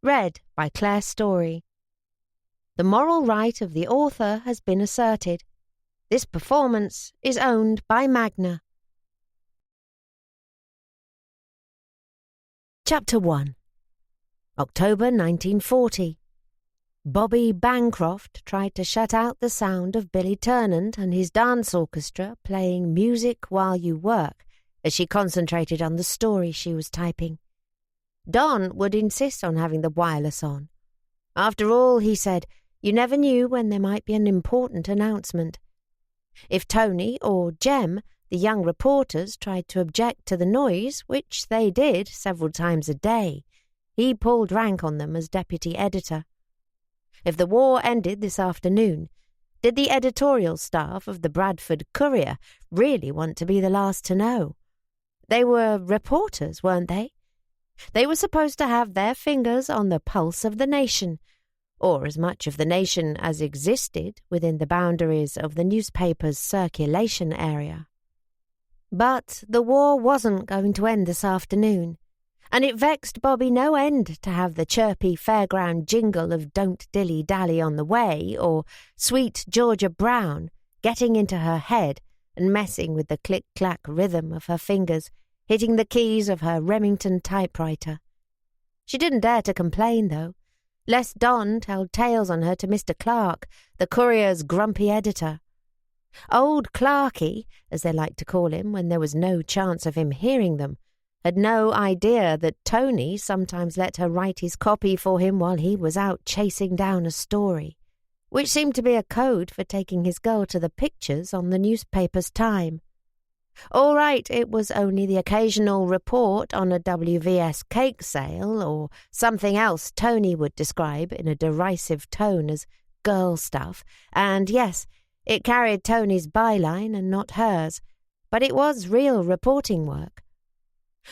Read by Claire Story. The moral right of the author has been asserted. This performance is owned by Magna. Chapter 1. October 1940. Bobby Bancroft tried to shut out the sound of Billy Ternant and his dance orchestra playing Music While You Work as she concentrated on the story she was typing. Don would insist on having the wireless on. After all, he said, you never knew when there might be an important announcement. If Tony or Jem, the young reporters, tried to object to the noise, which they did several times a day, he pulled rank on them as deputy editor. If the war ended this afternoon, did the editorial staff of the Bradford Courier really want to be the last to know? They were reporters, weren't they? They were supposed to have their fingers on the pulse of the nation, or as much of the nation as existed within the boundaries of the newspaper's circulation area. But the war wasn't going to end this afternoon, and it vexed Bobby no end to have the chirpy fairground jingle of Don't Dilly-Dally on the Way or Sweet Georgia Brown getting into her head and messing with the click-clack rhythm of her fingers, hitting the keys of her Remington typewriter. She didn't dare to complain, though, lest Don tell tales on her to Mr. Clark, the Courier's grumpy editor. Old Clarky, as they liked to call him when there was no chance of him hearing them, had no idea that Tony sometimes let her write his copy for him while he was out chasing down a story, which seemed to be a code for taking his girl to the pictures on the newspaper's time. All right, it was only the occasional report on a WVS cake sale or something else Tony would describe in a derisive tone as girl stuff, and yes, it carried Tony's byline and not hers, but it was real reporting work.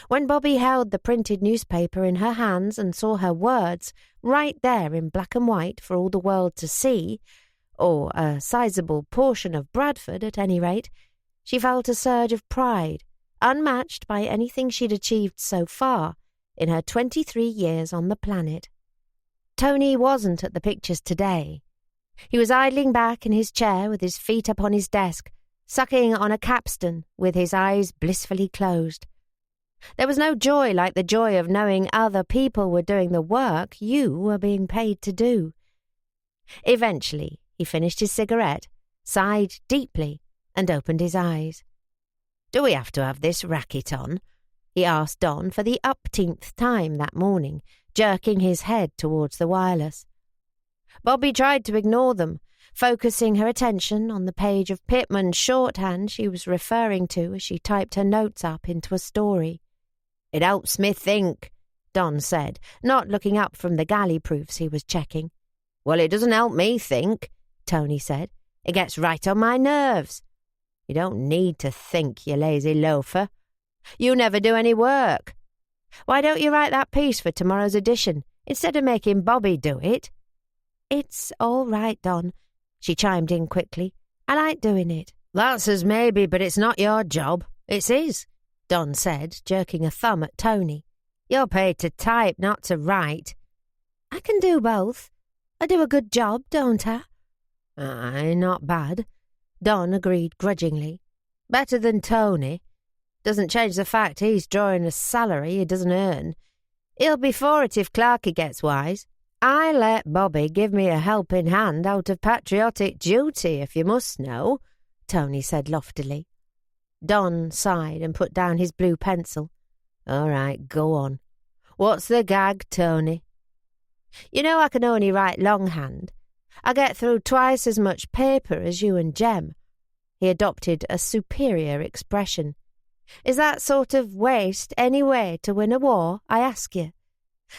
When Bobby held the printed newspaper in her hands and saw her words right there in black and white for all the world to see, or a sizable portion of Bradford at any rate, she felt a surge of pride, unmatched by anything she'd achieved so far in her 23 years on the planet. Tony wasn't at the pictures today. He was idling back in his chair with his feet up on his desk, sucking on a capstan with his eyes blissfully closed. There was no joy like the joy of knowing other people were doing the work you were being paid to do. Eventually, he finished his cigarette, sighed deeply, and opened his eyes. "Do we have to have this racket on?" he asked Don for the upteenth time that morning, jerking his head towards the wireless. Bobby tried to ignore them, focusing her attention on the page of Pitman's shorthand she was referring to as she typed her notes up into a story. "It helps me think," Don said, not looking up from the galley proofs he was checking. "Well, it doesn't help me think," Tony said. "It gets right on my nerves." "You don't need to think, you lazy loafer. You never do any work. Why don't you write that piece for tomorrow's edition, instead of making Bobby do it?" "It's all right, Don," she chimed in quickly. "I like doing it." "That's as maybe, but it's not your job. It's his," Don said, jerking a thumb at Tony. "You're paid to type, not to write." "I can do both. I do a good job, don't I?" "Aye, not bad," Don agreed grudgingly. "Better than Tony. Doesn't change the fact he's drawing a salary he doesn't earn. He'll be for it if Clarky gets wise. I let Bobby give me a helping hand out of patriotic duty, if you must know," Tony said loftily. Don sighed and put down his blue pencil. "All right, go on. What's the gag, Tony?" "You know I can only write longhand. I get through twice as much paper as you and Jem." He adopted a superior expression. "Is that sort of waste any way to win a war, I ask you?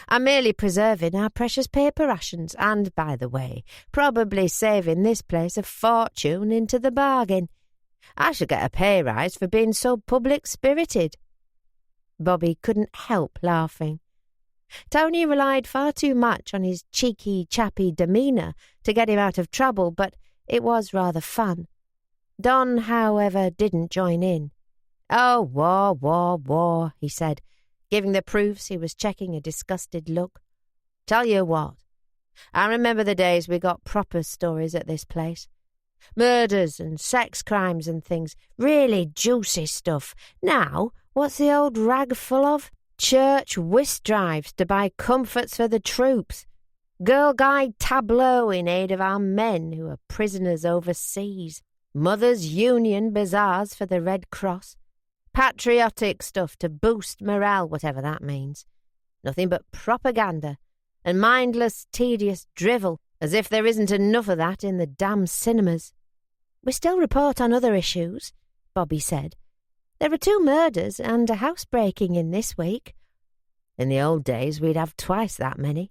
I'm merely preserving our precious paper rations and, by the way, probably saving this place a fortune into the bargain. I should get a pay rise for being so public-spirited." Bobby couldn't help laughing. Tony relied far too much on his cheeky, chappy demeanour to get him out of trouble, but it was rather fun. Don, however, didn't join in. "Oh, war, war, war," he said, giving the proofs he was checking a disgusted look. Tell you what, I remember the days we got proper stories at this place. Murders and sex crimes and things. Really juicy stuff. Now, what's the old rag full of? Church whist drives to buy comforts for the troops. Girl Guide tableau in aid of our men who are prisoners overseas. Mothers' Union bazaars for the Red Cross. Patriotic stuff to boost morale, whatever that means. Nothing but propaganda and mindless, tedious drivel, as if there isn't enough of that in the damn cinemas. We still report on other issues, Bobby said. There are 2 murders and a housebreaking in this week. In the old days, we'd have twice that many.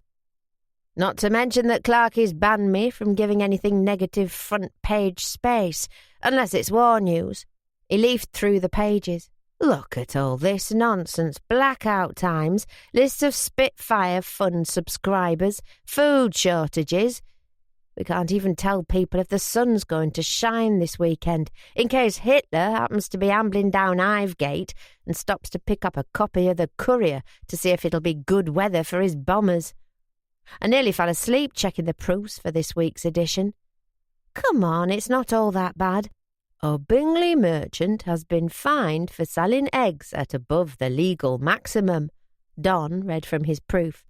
Not to mention that Clarkie's banned me from giving anything negative front-page space, unless it's war news. He leafed through the pages. Look at all this nonsense. Blackout times, lists of Spitfire Fund subscribers, food shortages. We can't even tell people if the sun's going to shine this weekend, in case Hitler happens to be ambling down Ivegate and stops to pick up a copy of the Courier to see if it'll be good weather for his bombers. I nearly fell asleep checking the proofs for this week's edition. Come on, it's not all that bad. A Bingley merchant has been fined for selling eggs at above the legal maximum, Don read from his proof.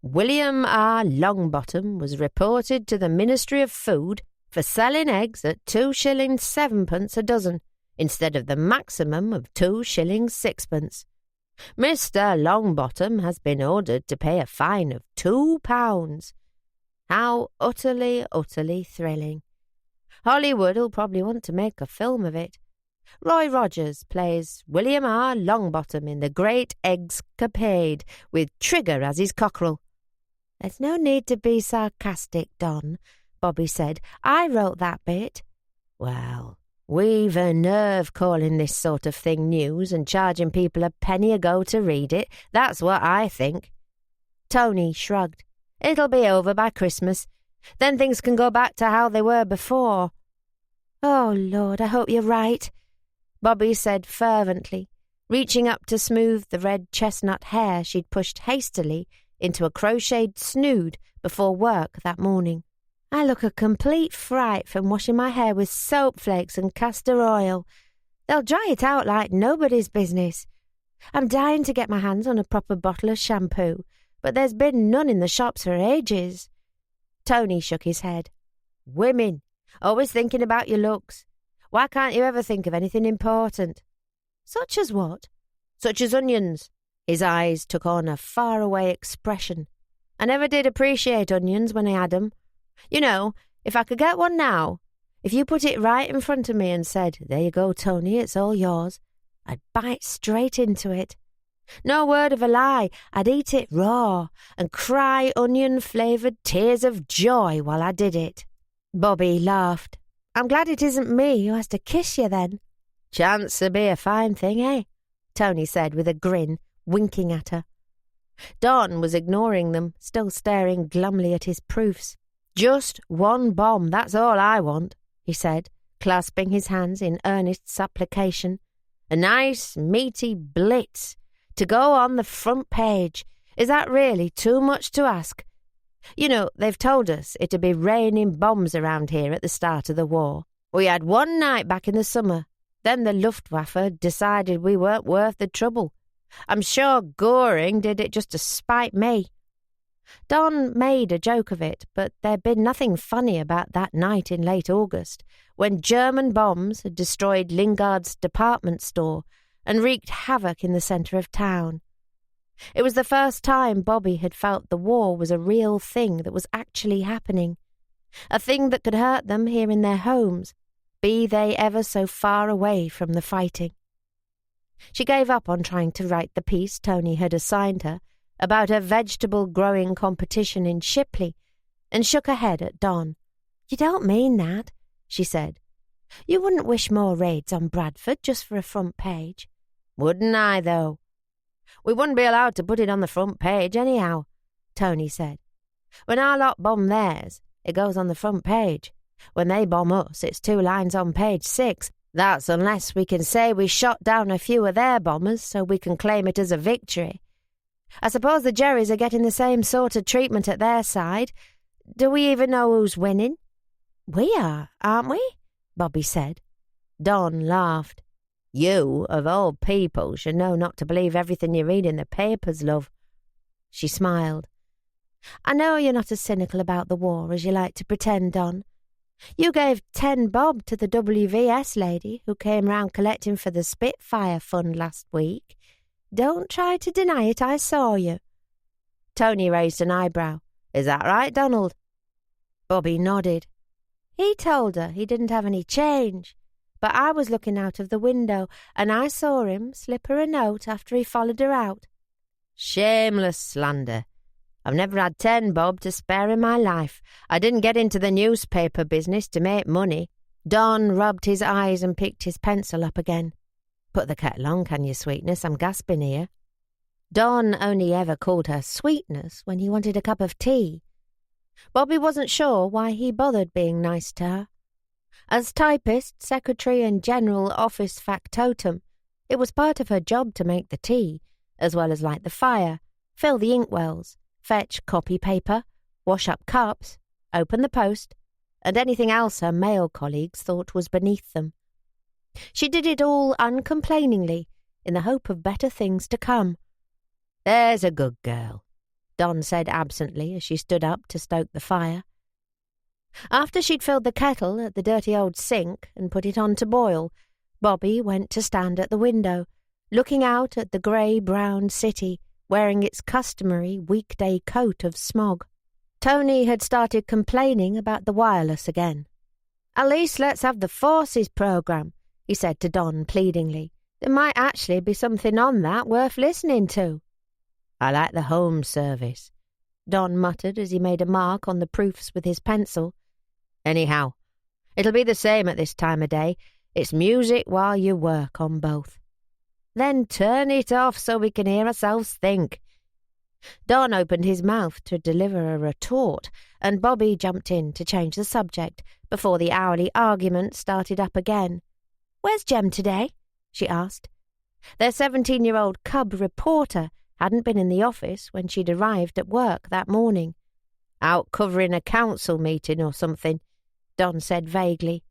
William R. Longbottom was reported to the Ministry of Food for selling eggs at 2 shillings 7pence a dozen, instead of the maximum of 2 shillings 6pence. Mr. Longbottom has been ordered to pay a fine of £2. How utterly, utterly thrilling. Hollywood'll probably want to make a film of it. Roy Rogers plays William R. Longbottom in The Great Eggscapade, with Trigger as his cockerel. There's no need to be sarcastic, Don, Bobby said. I wrote that bit. Well, we've a nerve calling this sort of thing news and charging people a penny a go to read it. That's what I think. Tony shrugged. It'll be over by Christmas. Then things can go back to how they were before. Oh, Lord, I hope you're right, Bobby said fervently, reaching up to smooth the red chestnut hair she'd pushed hastily into a crocheted snood before work that morning. I look a complete fright from washing my hair with soap flakes and castor oil. They'll dry it out like nobody's business. I'm dying to get my hands on a proper bottle of shampoo, but there's been none in the shops for ages. Tony shook his head. Women, always thinking about your looks. Why can't you ever think of anything important? Such as what? Such as onions. His eyes took on a faraway expression. I never did appreciate onions when I had 'em. You know, if I could get one now, if you put it right in front of me and said, there you go, Tony, it's all yours, I'd bite straight into it. No word of a lie, I'd eat it raw and cry onion-flavoured tears of joy while I did it. Bobby laughed. I'm glad it isn't me who has to kiss you then. Chance to be a fine thing, eh? Tony said with a grin, winking at her. Don was ignoring them, still staring glumly at his proofs. Just one bomb, that's all I want, he said, clasping his hands in earnest supplication. A nice, meaty blitz to go on the front page. Is that really too much to ask? You know, they've told us it'd be raining bombs around here at the start of the war. We had one night back in the summer. Then the Luftwaffe decided we weren't worth the trouble. I'm sure Goring did it just to spite me. Don made a joke of it, but there'd been nothing funny about that night in late August, when German bombs had destroyed Lingard's department store and wreaked havoc in the centre of town. It was the first time Bobby had felt the war was a real thing that was actually happening, a thing that could hurt them here in their homes, be they ever so far away from the fighting. She gave up on trying to write the piece Tony had assigned her about a vegetable-growing competition in Shipley and shook her head at Don. You don't mean that, she said. You wouldn't wish more raids on Bradford just for a front page. Wouldn't I, though? We wouldn't be allowed to put it on the front page anyhow, Tony said. When our lot bomb theirs, it goes on the front page. When they bomb us, it's 2 lines on page 6. That's unless we can say we shot down a few of their bombers so we can claim it as a victory. I suppose the Jerrys are getting the same sort of treatment at their side. Do we even know who's winning?" "We are, aren't we?" Bobby said. Don laughed. "You, of all people, should know not to believe everything you read in the papers, love." She smiled. "I know you're not as cynical about the war as you like to pretend, Don. You gave 10 bob to the WVS lady who came round collecting for the Spitfire Fund last week. Don't try to deny it, I saw you." Tony raised an eyebrow. "Is that right, Donald?" Bobby nodded. "He told her he didn't have any change, but I was looking out of the window and I saw him slip her a note after he followed her out." "Shameless slander. I've never had 10 bob to spare in my life. I didn't get into the newspaper business to make money." Don rubbed his eyes and picked his pencil up again. "Put the kettle on, can you, sweetness? I'm gasping here." Don only ever called her sweetness when he wanted a cup of tea. Bobby wasn't sure why he bothered being nice to her. As typist, secretary and general office factotum, it was part of her job to make the tea, as well as light the fire, fill the inkwells, fetch copy paper, wash up cups, open the post, and anything else her male colleagues thought was beneath them. She did it all uncomplainingly, in the hope of better things to come. "There's a good girl," Don said absently as she stood up to stoke the fire. After she'd filled the kettle at the dirty old sink and put it on to boil, Bobby went to stand at the window, looking out at the grey-brown city, wearing its customary weekday coat of smog. Tony had started complaining about the wireless again. "At least let's have the Forces programme," he said to Don pleadingly. "There might actually be something on that worth listening to." "I like the home service," Don muttered as he made a mark on the proofs with his pencil. "Anyhow, it'll be the same at this time of day. It's music while you work on both." "Then turn it off so we can hear ourselves think." Don opened his mouth to deliver a retort, and Bobby jumped in to change the subject before the hourly argument started up again. "Where's Jem today?" she asked. Their 17-year-old cub reporter hadn't been in the office when she'd arrived at work that morning. "Out covering a council meeting or something," Don said vaguely.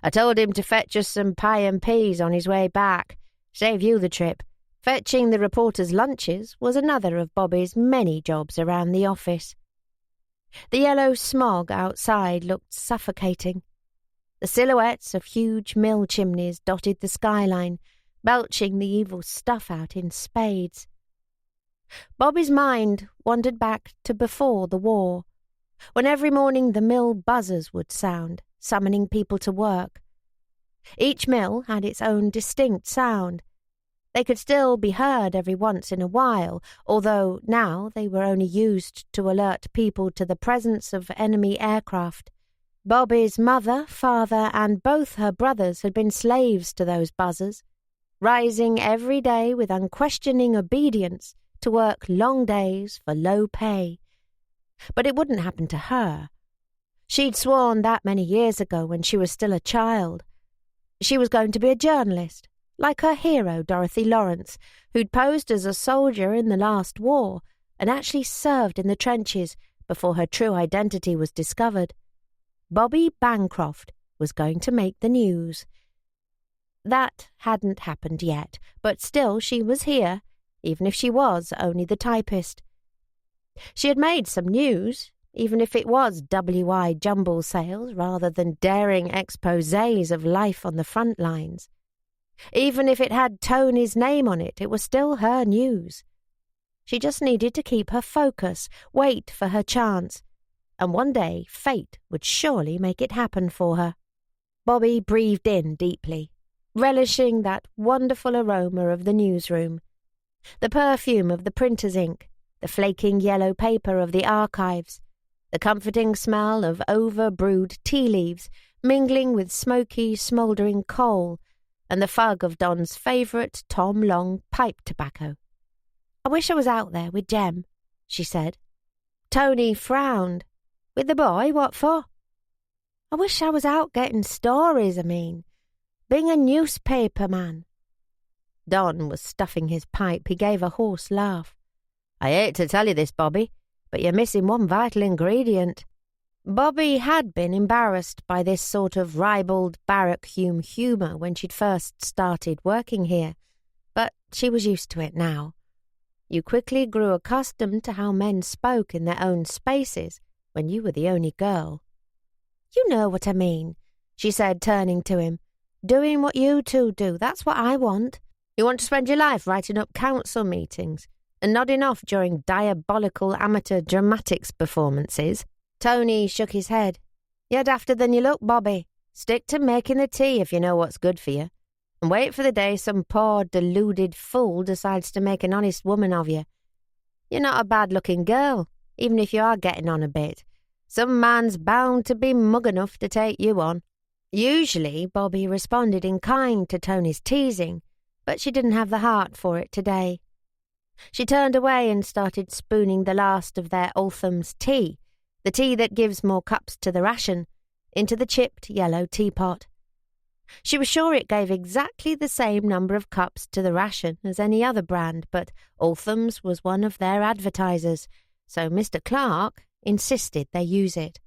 "I told him to fetch us some pie and peas on his way back. Save you the trip." Fetching the reporters' lunches was another of Bobby's many jobs around the office. The yellow smog outside looked suffocating. The silhouettes of huge mill chimneys dotted the skyline, belching the evil stuff out in spades. Bobby's mind wandered back to before the war, when every morning the mill buzzers would sound, summoning people to work. Each mill had its own distinct sound. They could still be heard every once in a while, although now they were only used to alert people to the presence of enemy aircraft. Bobby's mother, father, and both her brothers had been slaves to those buzzers, rising every day with unquestioning obedience to work long days for low pay. But it wouldn't happen to her. She'd sworn that many years ago when she was still a child. She was going to be a journalist, like her hero Dorothy Lawrence, who'd posed as a soldier in the last war and actually served in the trenches before her true identity was discovered. Bobby Bancroft was going to make the news. That hadn't happened yet, but still she was here, even if she was only the typist. She had made some news, even if it was WI jumble sales rather than daring exposés of life on the front lines. Even if it had Tony's name on it, it was still her news. She just needed to keep her focus, wait for her chance, and one day fate would surely make it happen for her. Bobby breathed in deeply, relishing that wonderful aroma of the newsroom, the perfume of the printer's ink, the flaking yellow paper of the archives, the comforting smell of over-brewed tea leaves mingling with smoky, smouldering coal, and the fug of Don's favourite Tom Long pipe tobacco. "I wish I was out there with Jem," she said. Tony frowned. "With the boy? What for?" "I wish I was out getting stories, being a newspaper man." Don was stuffing his pipe. He gave a hoarse laugh. I hate to tell you this, Bobby, but you're missing one vital ingredient." Bobby had been embarrassed by this sort of ribald barrack-home humour when she'd first started working here, but she was used to it now. You quickly grew accustomed to how men spoke in their own spaces when you were the only girl. "You know what I mean," she said, turning to him. "Doing what you two do, that's what I want. You want to spend your life writing up council meetings and nodding off during diabolical amateur dramatics performances." Tony shook his head. "You're dafter than you look, Bobby. Stick to making the tea if you know what's good for you, and wait for the day some poor deluded fool decides to make an honest woman of you. You're not a bad-looking girl, even if you are getting on a bit. Some man's bound to be mug enough to take you on." Usually, Bobby responded in kind to Tony's teasing, but she didn't have the heart for it today. She turned away and started spooning the last of their Oltham's tea, the tea that gives more cups to the ration, into the chipped yellow teapot. She was sure it gave exactly the same number of cups to the ration as any other brand, but Oltham's was one of their advertisers, so Mr. Clark insisted they use it.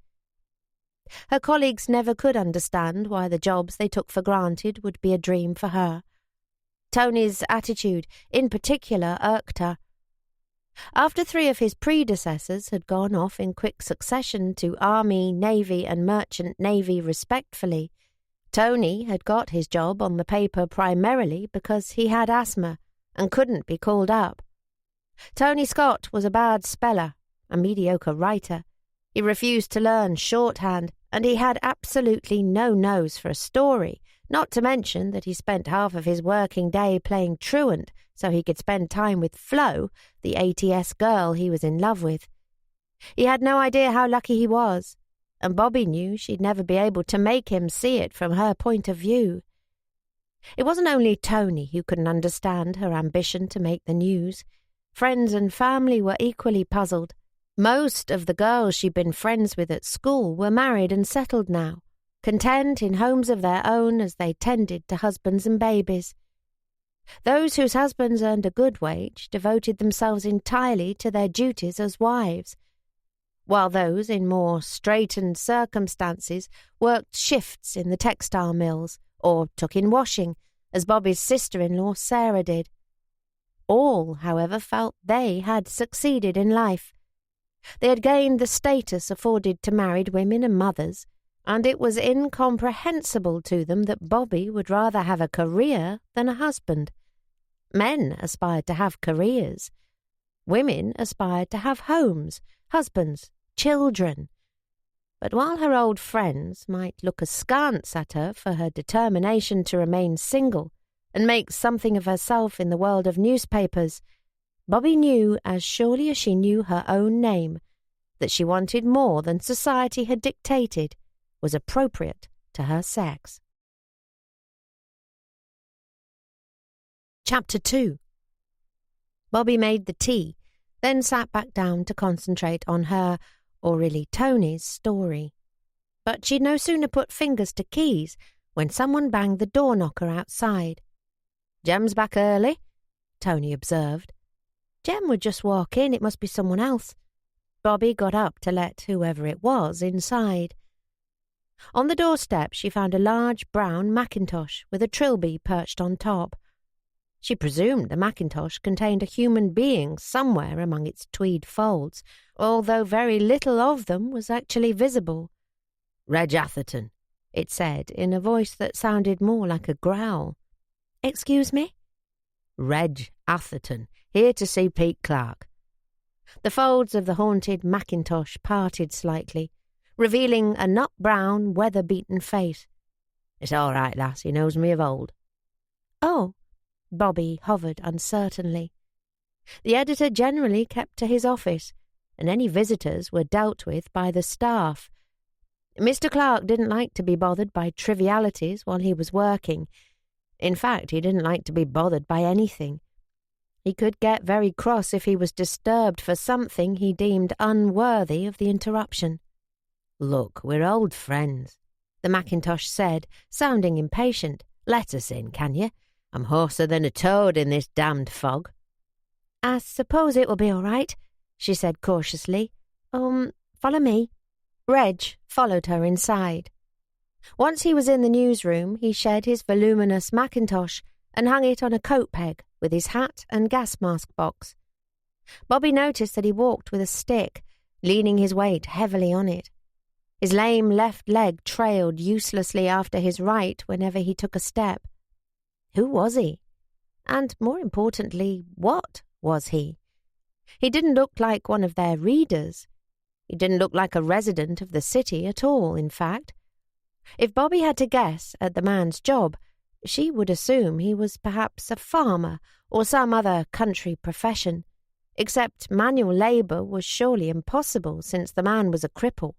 Her colleagues never could understand why the jobs they took for granted would be a dream for her. Tony's attitude, in particular, irked her. After 3 of his predecessors had gone off in quick succession to Army, Navy and Merchant Navy respectively, Tony had got his job on the paper primarily because he had asthma and couldn't be called up. Tony Scott was a bad speller, a mediocre writer. He refused to learn shorthand, and he had absolutely no nose for a story, not to mention that he spent half of his working day playing truant so he could spend time with Flo, the ATS girl he was in love with. He had no idea how lucky he was, and Bobby knew she'd never be able to make him see it from her point of view. It wasn't only Tony who couldn't understand her ambition to make the news. Friends and family were equally puzzled. Most of the girls she'd been friends with at school were married and settled now, content in homes of their own as they tended to husbands and babies. Those whose husbands earned a good wage devoted themselves entirely to their duties as wives, while those in more straitened circumstances worked shifts in the textile mills or took in washing, as Bobby's sister-in-law Sarah did. All, however, felt they had succeeded in life. They had gained the status afforded to married women and mothers, and it was incomprehensible to them that Bobby would rather have a career than a husband. Men aspired to have careers. Women aspired to have homes, husbands, children. But while her old friends might look askance at her for her determination to remain single and make something of herself in the world of newspapers, Bobby knew, as surely as she knew her own name, that she wanted more than society had dictated was appropriate to her sex. Chapter 2. Bobby made the tea, then sat back down to concentrate on her, or really Tony's, story. But she'd no sooner put fingers to keys when someone banged the door knocker outside. "Jem's back early," Tony observed. Jem would just walk in, it must be someone else. Bobby got up to let whoever it was inside. On the doorstep she found a large brown mackintosh with a trilby perched on top. She presumed the mackintosh contained a human being somewhere among its tweed folds, although very little of them was actually visible. "Reg Atherton," it said in a voice that sounded more like a growl. "Excuse me?" "Reg Atherton, here to see Pete Clark." The folds of the haunted mackintosh parted slightly, revealing a nut-brown, weather-beaten face. "It's all right, lass, he knows me of old." "Oh." Bobby hovered uncertainly. The editor generally kept to his office, and any visitors were dealt with by the staff. Mr. Clark didn't like to be bothered by trivialities while he was working. In fact, he didn't like to be bothered by anything. He could get very cross if he was disturbed for something he deemed unworthy of the interruption. "Look, we're old friends," the mackintosh said, sounding impatient. "Let us in, can you? I'm hoarser than a toad in this damned fog." "I suppose it will be all right," she said cautiously. Follow me." Reg followed her inside. Once he was in the newsroom, he shed his voluminous mackintosh and hung it on a coat peg with his hat and gas mask box. Bobby noticed that he walked with a stick, leaning his weight heavily on it. His lame left leg trailed uselessly after his right whenever he took a step. Who was he? And more importantly, what was he? He didn't look like one of their readers. He didn't look like a resident of the city at all, in fact. If Bobby had to guess at the man's job, she would assume he was perhaps a farmer or some other country profession, except manual labour was surely impossible since the man was a cripple.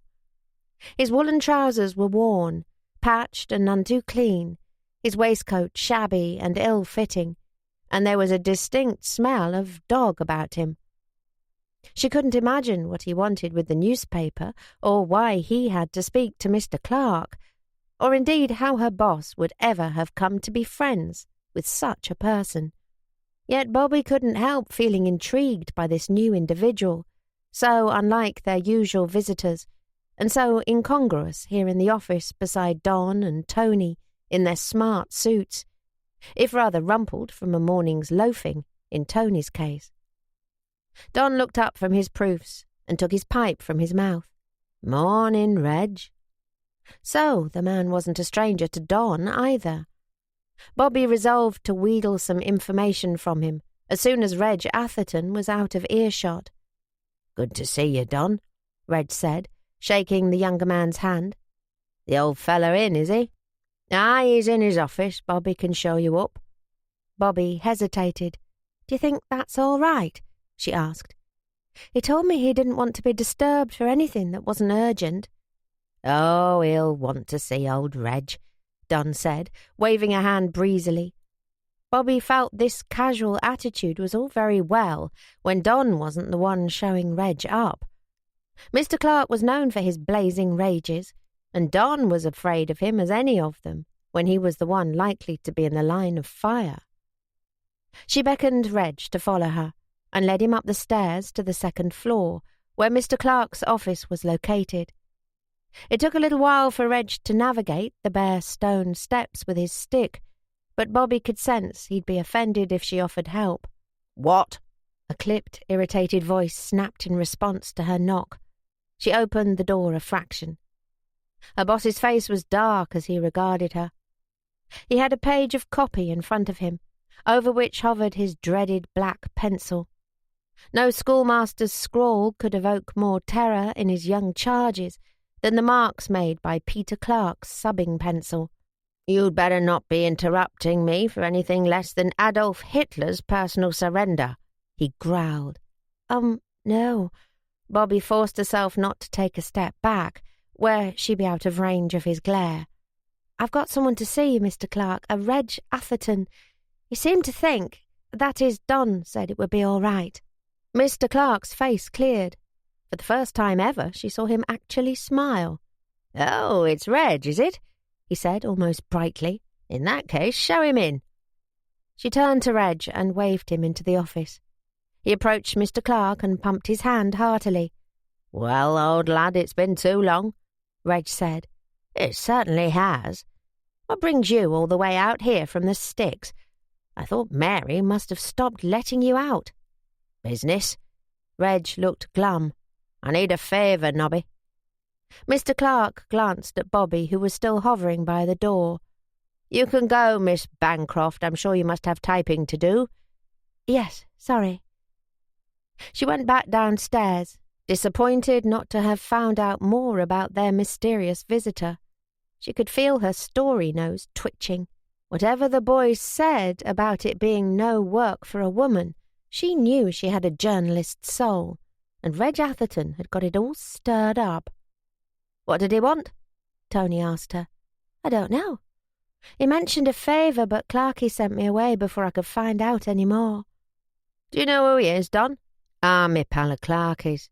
His woolen trousers were worn, patched and none too clean, his waistcoat shabby and ill-fitting, and there was a distinct smell of dog about him. She couldn't imagine what he wanted with the newspaper, or why he had to speak to Mr. Clark, or indeed how her boss would ever have come to be friends with such a person. Yet Bobby couldn't help feeling intrigued by this new individual, so unlike their usual visitors, and so incongruous here in the office beside Don and Tony in their smart suits, if rather rumpled from a morning's loafing in Tony's case. Don looked up from his proofs and took his pipe from his mouth. "Morning, Reg." So the man wasn't a stranger to Don either. Bobby resolved to wheedle some information from him as soon as Reg Atherton was out of earshot. "Good to see you, Don," Reg said, shaking the younger man's hand. "The old feller in, is he?" "Aye, he's in his office. Bobby can show you up." Bobby hesitated. "Do you think that's all right?" she asked. "He told me he didn't want to be disturbed for anything that wasn't urgent." "Oh, he'll want to see old Reg," Don said, waving a hand breezily. Bobby felt this casual attitude was all very well when Don wasn't the one showing Reg up. Mr. Clark was known for his blazing rages, and Don was afraid of him as any of them when he was the one likely to be in the line of fire. She beckoned Reg to follow her and led him up the stairs to the second floor, where Mr. Clark's office was located. It took a little while for Reg to navigate the bare stone steps with his stick, but Bobby could sense he'd be offended if she offered help. "What?" A clipped, irritated voice snapped in response to her knock. She opened the door a fraction. Her boss's face was dark as he regarded her. He had a page of copy in front of him, over which hovered his dreaded black pencil. No schoolmaster's scrawl could evoke more terror in his young charges than the marks made by Peter Clark's subbing pencil. "You'd better not be interrupting me for anything less than Adolf Hitler's personal surrender," he growled. No." Bobby forced herself not to take a step back, where she'd be out of range of his glare. "I've got someone to see, Mr. Clark, a Reg Atherton. He seemed to think, that is, Don said it would be all right." Mr. Clark's face cleared. For the first time ever, she saw him actually smile. "Oh, it's Reg, is it?" he said almost brightly. "In that case, show him in." She turned to Reg and waved him into the office. He approached Mr. Clark and pumped his hand heartily. "Well, old lad, it's been too long," Reg said. "It certainly has. What brings you all the way out here from the sticks? I thought Mary must have stopped letting you out." "Business?" Reg looked glum. "I need a favour, Nobby." Mr. Clark glanced at Bobby, who was still hovering by the door. "You can go, Miss Bancroft. I'm sure you must have typing to do." "Yes, sorry." She went back downstairs, disappointed not to have found out more about their mysterious visitor. She could feel her story nose twitching. Whatever the boys said about it being no work for a woman, she knew she had a journalist's soul, and Reg Atherton had got it all stirred up. "What did he want?" Tony asked her. "I don't know. He mentioned a favour, but Clarky sent me away before I could find out any more." "Do you know who he is, Don?" "Me pal of Clarky's,"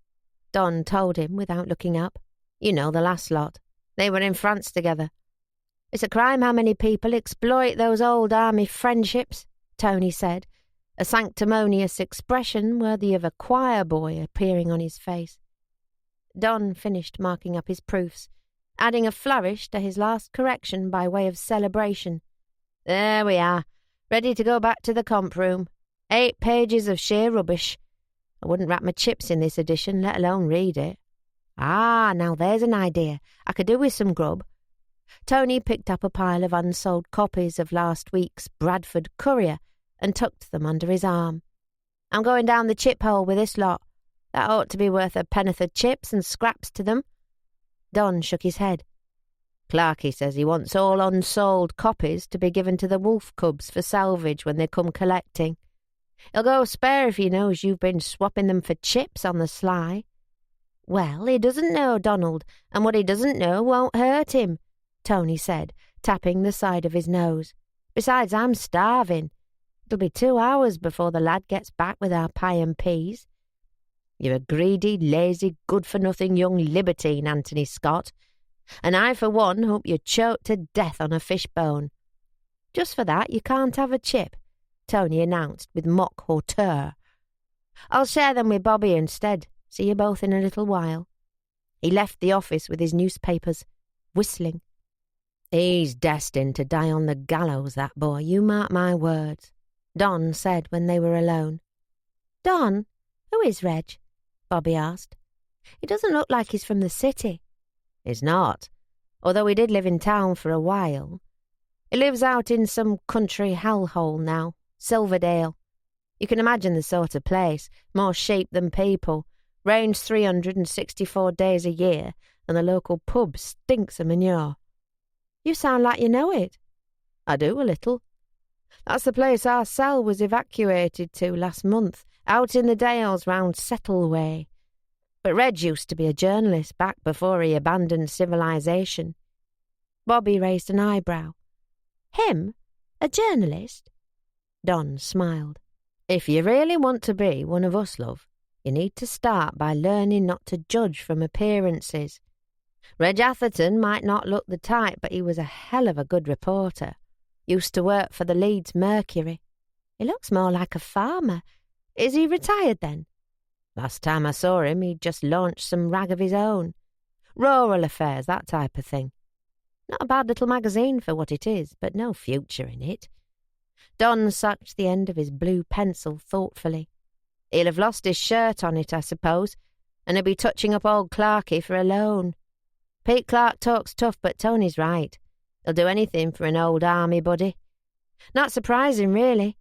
Don told him without looking up. "You know the last lot. They were in France together." "It's a crime how many people exploit those old army friendships," Tony said, a sanctimonious expression worthy of a choir boy appearing on his face. Don finished marking up his proofs, adding a flourish to his last correction by way of celebration. "There we are, ready to go back to the comp room. 8 pages of sheer rubbish. I wouldn't wrap my chips in this edition, let alone read it. Ah, now there's an idea. I could do with some grub." Tony picked up a pile of unsold copies of last week's Bradford Courier and tucked them under his arm. "I'm going down the chip hole with this lot. That ought to be worth a penn'orth of chips and scraps to them." Don shook his head. "Clarky says he wants all unsold copies to be given to the wolf cubs for salvage when they come collecting. He'll go spare if he knows you've been swapping them for chips on the sly." "Well, he doesn't know, Donald, and what he doesn't know won't hurt him," Tony said, tapping the side of his nose. "Besides, I'm starving. It'll be 2 hours before the lad gets back with our pie and peas." "You're a greedy, lazy, good-for-nothing young libertine, Anthony Scott, and I, for one, hope you're choked to death on a fish bone." "Just for that, you can't have a chip," Tony announced with mock hauteur. "I'll share them with Bobby instead. See you both in a little while." He left the office with his newspapers, whistling. "He's destined to die on the gallows, that boy, you mark my words," Don said when they were alone. "Don? Who is Reg?" Bobby asked. "He doesn't look like he's from the city." "He's not, although he did live in town for a while. He lives out in some country hellhole now, Silverdale. You can imagine the sort of place, more sheep than people, rains 364 days a year, and the local pub stinks of manure." "You sound like you know it." "I do, a little. That's the place our cell was evacuated to last month, out in the dales round Settleway. But Reg used to be a journalist back before he abandoned civilization." Bobby raised an eyebrow. "Him? A journalist?" Don smiled. "If you really want to be one of us, love, you need to start by learning not to judge from appearances. Reg Atherton might not look the type, but he was a hell of a good reporter. Used to work for the Leeds Mercury." "He looks more like a farmer. Is he retired then?" "Last time I saw him, he'd just launched some rag of his own. Rural affairs, that type of thing. Not a bad little magazine for what it is, but no future in it." Don sucked the end of his blue pencil thoughtfully. "He'll have lost his shirt on it, I suppose, and he'll be touching up old Clarky for a loan. Pete Clark talks tough, but Tony's right. He'll do anything for an old army buddy. Not surprising, really.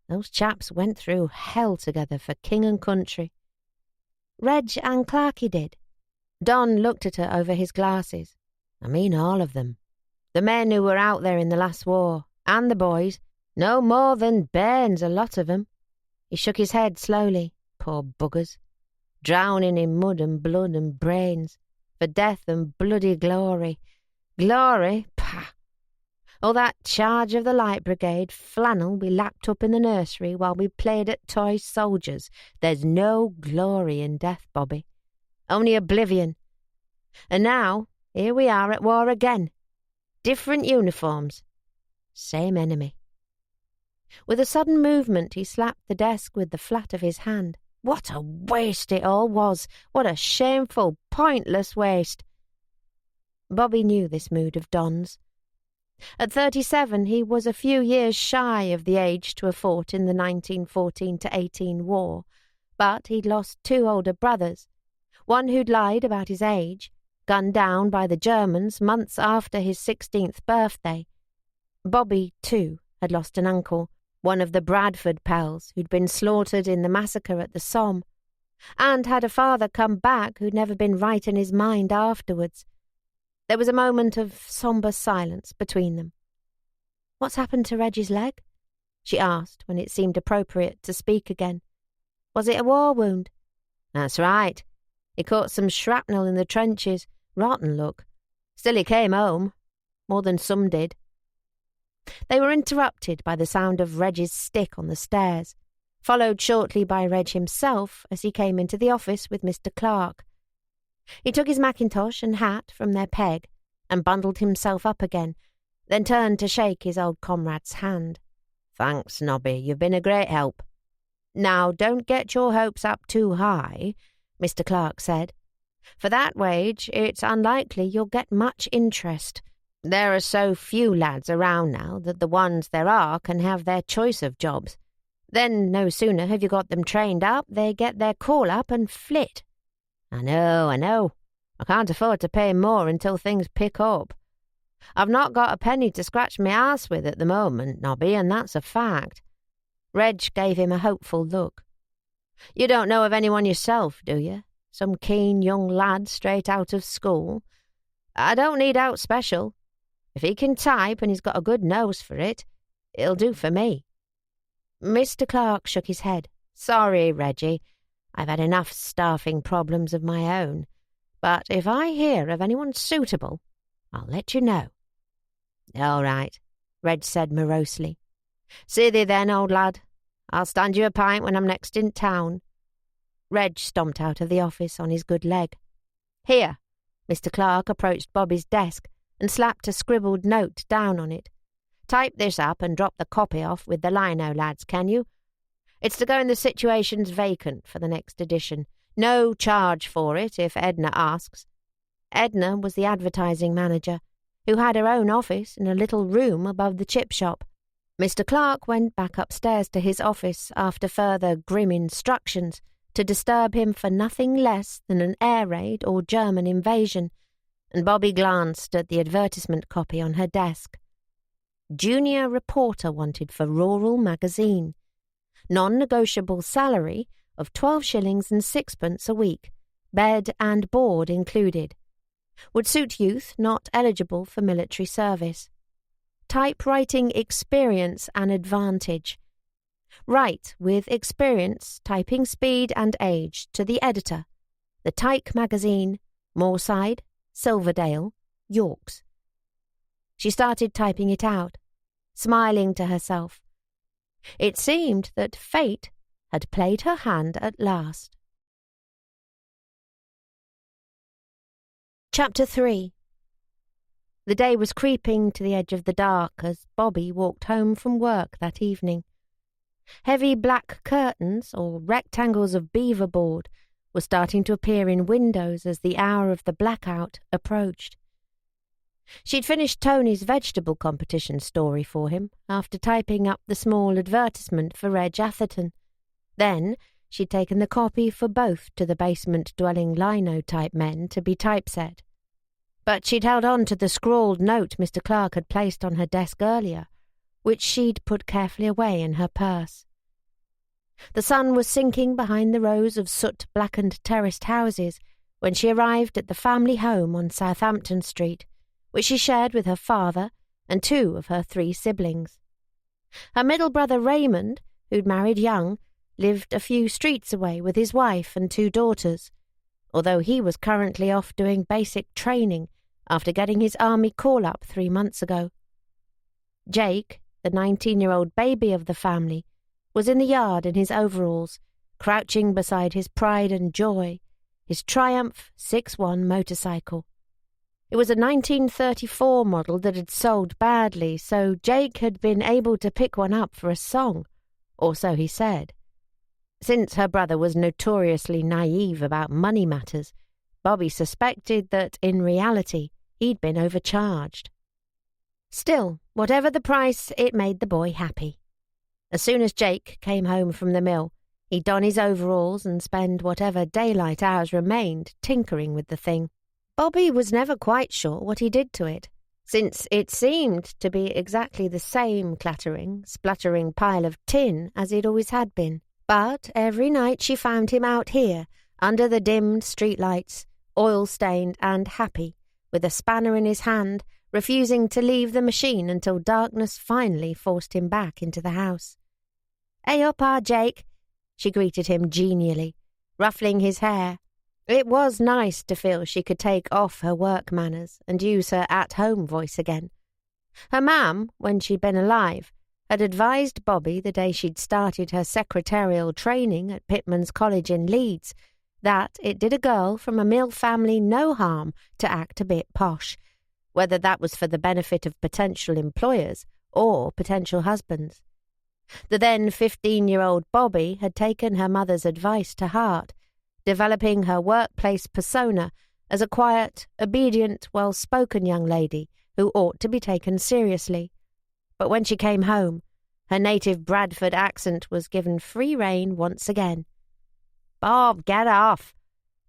Those chaps went through hell together for king and country." "Reg and Clarky did?" Don looked at her over his glasses. "I mean all of them. The men who were out there in the last war, and the boys. No more than bairns, a lot of 'em." He shook his head slowly. "Poor buggers. Drowning in mud and blood and brains. For death and bloody glory. Glory? Pah! All that charge of the Light Brigade flannel we lapped up in the nursery while we played at toy soldiers. There's no glory in death, Bobby. Only oblivion. And now, here we are at war again. Different uniforms. Same enemy." With a sudden movement, he slapped the desk with the flat of his hand. What a waste it all was! What a shameful, pointless waste! Bobby knew this mood of Don's. At 37, he was a few years shy of the age to have fought in the 1914-18 war, but he'd lost 2 older brothers, one who'd lied about his age, gunned down by the Germans months after his 16th birthday. Bobby, too, had lost an uncle, one of the Bradford pals who'd been slaughtered in the massacre at the Somme, and had a father come back who'd never been right in his mind afterwards. There was a moment of sombre silence between them. "What's happened to Reggie's leg?" she asked when it seemed appropriate to speak again. "Was it a war wound?" "That's right. He caught some shrapnel in the trenches. Rotten luck. Still he came home. More than some did." They were interrupted by the sound of Reggie's stick on the stairs, followed shortly by Reg himself as he came into the office with Mr. Clark. He took his mackintosh and hat from their peg and bundled himself up again, then turned to shake his old comrade's hand. "Thanks, Nobby, you've been a great help. Now, don't get your hopes up too high, Mr. Clark said. For that wage, it's unlikely you'll get much interest. There are so few lads around now that the ones there are can have their choice of jobs. Then no sooner have you got them trained up, they get their call-up and flit. I know. I can't afford to pay more until things pick up. I've not got a penny to scratch my arse with at the moment, Nobby, and that's a fact. Reg gave him a hopeful look. You don't know of anyone yourself, do you? Some keen young lad straight out of school? I don't need out special. If he can type and he's got a good nose for it, it'll do for me. Mr. Clark shook his head. Sorry, Reggie. I've had enough staffing problems of my own. But if I hear of anyone suitable, I'll let you know. All right, Reg said morosely. See thee then, old lad. I'll stand you a pint when I'm next in town. Reg stomped out of the office on his good leg. Here. Mr. Clark approached Bobby's desk and slapped a scribbled note down on it. Type this up and drop the copy off with the lino, lads, can you? It's to go in the situations vacant for the next edition. No charge for it if Edna asks. Edna was the advertising manager, who had her own office in a little room above the chip shop. Mr. Clark went back upstairs to his office after further grim instructions to disturb him for nothing less than an air raid or German invasion, and Bobby glanced at the advertisement copy on her desk. Junior reporter wanted for Rural Magazine. Non-negotiable salary of 12 shillings and sixpence a week, bed and board included. Would suit youth not eligible for military service. Typewriting experience an advantage. Write with experience, typing speed and age to the editor. The Tyke Magazine, Moorside, Silverdale, Yorks. She started typing it out, smiling to herself. It seemed that fate had played her hand at last. Chapter 3. The day was creeping to the edge of the dark as Bobby walked home from work that evening. Heavy black curtains, or rectangles of beaver board, were starting to appear in windows as the hour of the blackout approached. She'd finished Tony's vegetable competition story for him after typing up the small advertisement for Reg Atherton. Then she'd taken the copy for both to the basement-dwelling lino-type men to be typeset. But she'd held on to the scrawled note Mr. Clark had placed on her desk earlier, which she'd put carefully away in her purse. The sun was sinking behind the rows of soot-blackened terraced houses when she arrived at the family home on Southampton Street, which she shared with her father and 2 of her 3 siblings. Her middle brother Raymond, who'd married young, lived a few streets away with his wife and 2 daughters, although he was currently off doing basic training after getting his army call-up 3 months ago. Jake, the 19-year-old baby of the family, was in the yard in his overalls, crouching beside his pride and joy, his Triumph 6-1 motorcycle. It was a 1934 model that had sold badly, so Jake had been able to pick one up for a song, or so he said. Since her brother was notoriously naive about money matters, Bobby suspected that, in reality, he'd been overcharged. Still, whatever the price, it made the boy happy. As soon as Jake came home from the mill, he'd don his overalls and spend whatever daylight hours remained tinkering with the thing. Bobby was never quite sure what he did to it, since it seemed to be exactly the same clattering, spluttering pile of tin as it always had been. But every night she found him out here, under the dimmed streetlights, oil-stained and happy, with a spanner in his hand, refusing to leave the machine until darkness finally forced him back into the house. "Hey up, Jake," she greeted him genially, ruffling his hair. It was nice to feel she could take off her work manners and use her at-home voice again. Her mam, when she'd been alive, had advised Bobby the day she'd started her secretarial training at Pitman's College in Leeds that it did a girl from a mill family no harm to act a bit posh, whether that was for the benefit of potential employers or potential husbands. The then 15-year-old Bobby had taken her mother's advice to heart, developing her workplace persona as a quiet, obedient, well-spoken young lady who ought to be taken seriously. But when she came home, her native Bradford accent was given free rein once again. "Bob, get off!"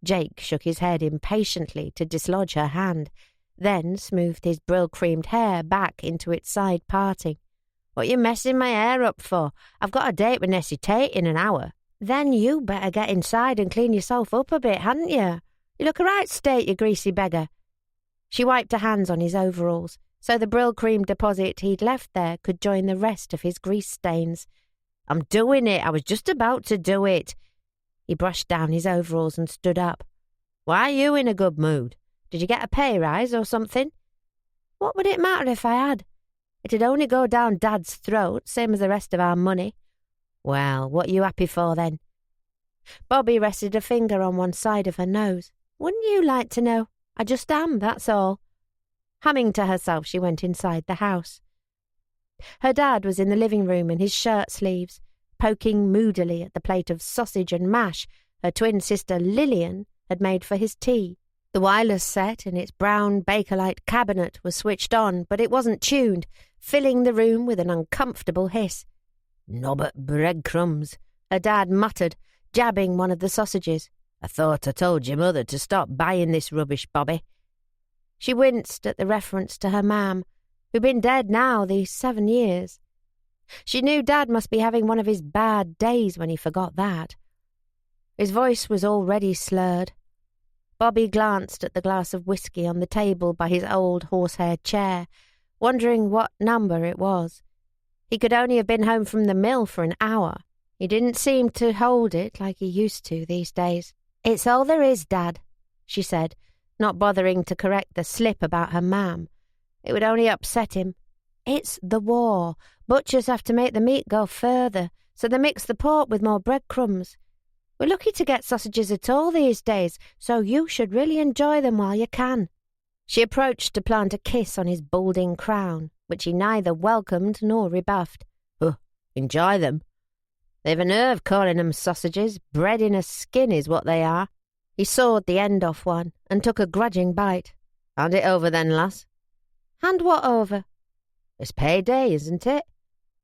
Jake shook his head impatiently to dislodge her hand, then smoothed his brill-creamed hair back into its side parting. "What you messing my hair up for? I've got a date with Nessie Tate in an hour." "Then you better get inside and clean yourself up a bit, hadn't you? You look a right state, you greasy beggar." She wiped her hands on his overalls, so the brill-cream deposit he'd left there could join the rest of his grease stains. "I'm doing it. I was just about to do it." He brushed down his overalls and stood up. "Why are you in a good mood? Did you get a pay rise or something?" "What would it matter if I had? It'd only go down Dad's throat, same as the rest of our money." "Well, what are you happy for, then?" Bobby rested a finger on one side of her nose. "Wouldn't you like to know? I just am, that's all." Humming to herself, she went inside the house. Her dad was in the living room in his shirt sleeves, poking moodily at the plate of sausage and mash her twin sister Lillian had made for his tea. The wireless set in its brown Bakelite cabinet was switched on, but it wasn't tuned, filling the room with an uncomfortable hiss. "Nobbut breadcrumbs," her dad muttered, jabbing one of the sausages. "I thought I told your mother to stop buying this rubbish, Bobby." She winced at the reference to her mam, who'd been dead now these 7 years. She knew Dad must be having one of his bad days when he forgot that. His voice was already slurred. Bobby glanced at the glass of whiskey on the table by his old horsehair chair, wondering what number it was. He could only have been home from the mill for an hour. He didn't seem to hold it like he used to these days. "It's all there is, Dad," she said, not bothering to correct the slip about her mam. It would only upset him. "It's the war. Butchers have to make the meat go further, so they mix the pork with more breadcrumbs. We're lucky to get sausages at all these days, so you should really enjoy them while you can." She approached to plant a kiss on his balding crown, which he neither welcomed nor rebuffed. "Oh, enjoy them? They've a nerve calling them sausages. Bread in a skin is what they are." He sawed the end off one and took a grudging bite. "Hand it over then, lass." "Hand what over?" "It's payday, isn't it?"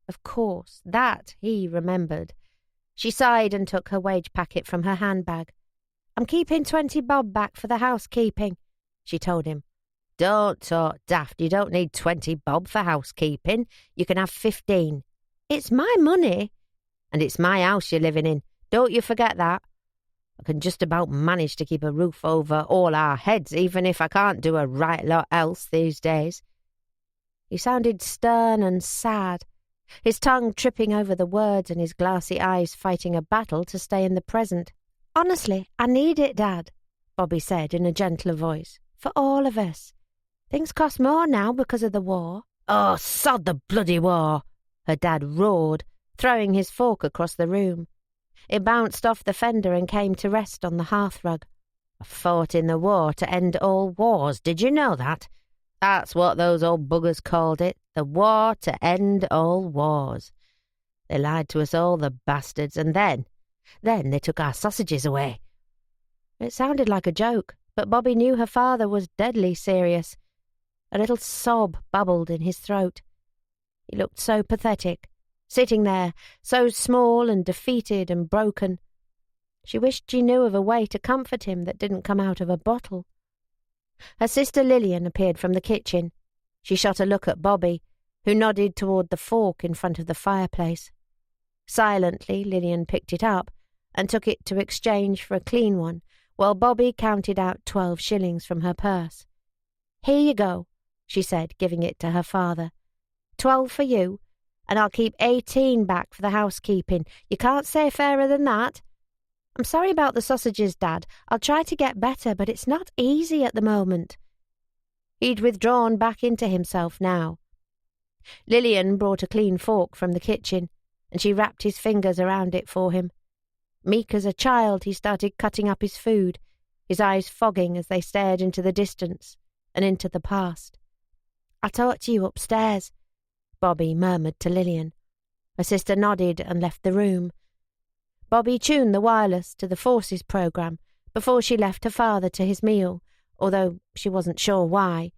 Of course, that he remembered. She sighed and took her wage packet from her handbag. "I'm keeping 20 bob back for the housekeeping," she told him. "Don't talk daft. You don't need 20 bob for housekeeping. You can have 15. "It's my money." "And it's my house you're living in. Don't you forget that. I can just about manage to keep a roof over all our heads, even if I can't do a right lot else these days." He sounded stern and sad, his tongue tripping over the words and his glassy eyes fighting a battle to stay in the present. "Honestly, I need it, Dad," Bobby said in a gentler voice. "For all of us. Things cost more now because of the war." "Oh, sod the bloody war!" her dad roared, throwing his fork across the room. It bounced off the fender and came to rest on the hearthrug. "I fought in the war to end all wars. Did you know that? That's what those old buggers called it, the war to end all wars. They lied to us all, the bastards, and then they took our sausages away." It sounded like a joke, but Bobby knew her father was deadly serious. A little sob bubbled in his throat. He looked so pathetic, sitting there, so small and defeated and broken. She wished she knew of a way to comfort him that didn't come out of a bottle. Her sister Lillian appeared from the kitchen. She shot a look at Bobby, who nodded toward the fork in front of the fireplace. Silently, Lillian picked it up and took it to exchange for a clean one, while Bobby counted out 12 shillings from her purse. "Here you go," she said, giving it to her father. 12 for you, and I'll keep 18 back for the housekeeping. You can't say fairer than that. I'm sorry about the sausages, Dad. I'll try to get better, but it's not easy at the moment." He'd withdrawn back into himself now. Lillian brought a clean fork from the kitchen, and she wrapped his fingers around it for him. Meek as a child, he started cutting up his food, his eyes fogging as they stared into the distance and into the past. "I'll talk to you upstairs," Bobby murmured to Lillian. Her sister nodded and left the room. Bobby tuned the wireless to the Forces programme before she left her father to his meal, although she wasn't sure why.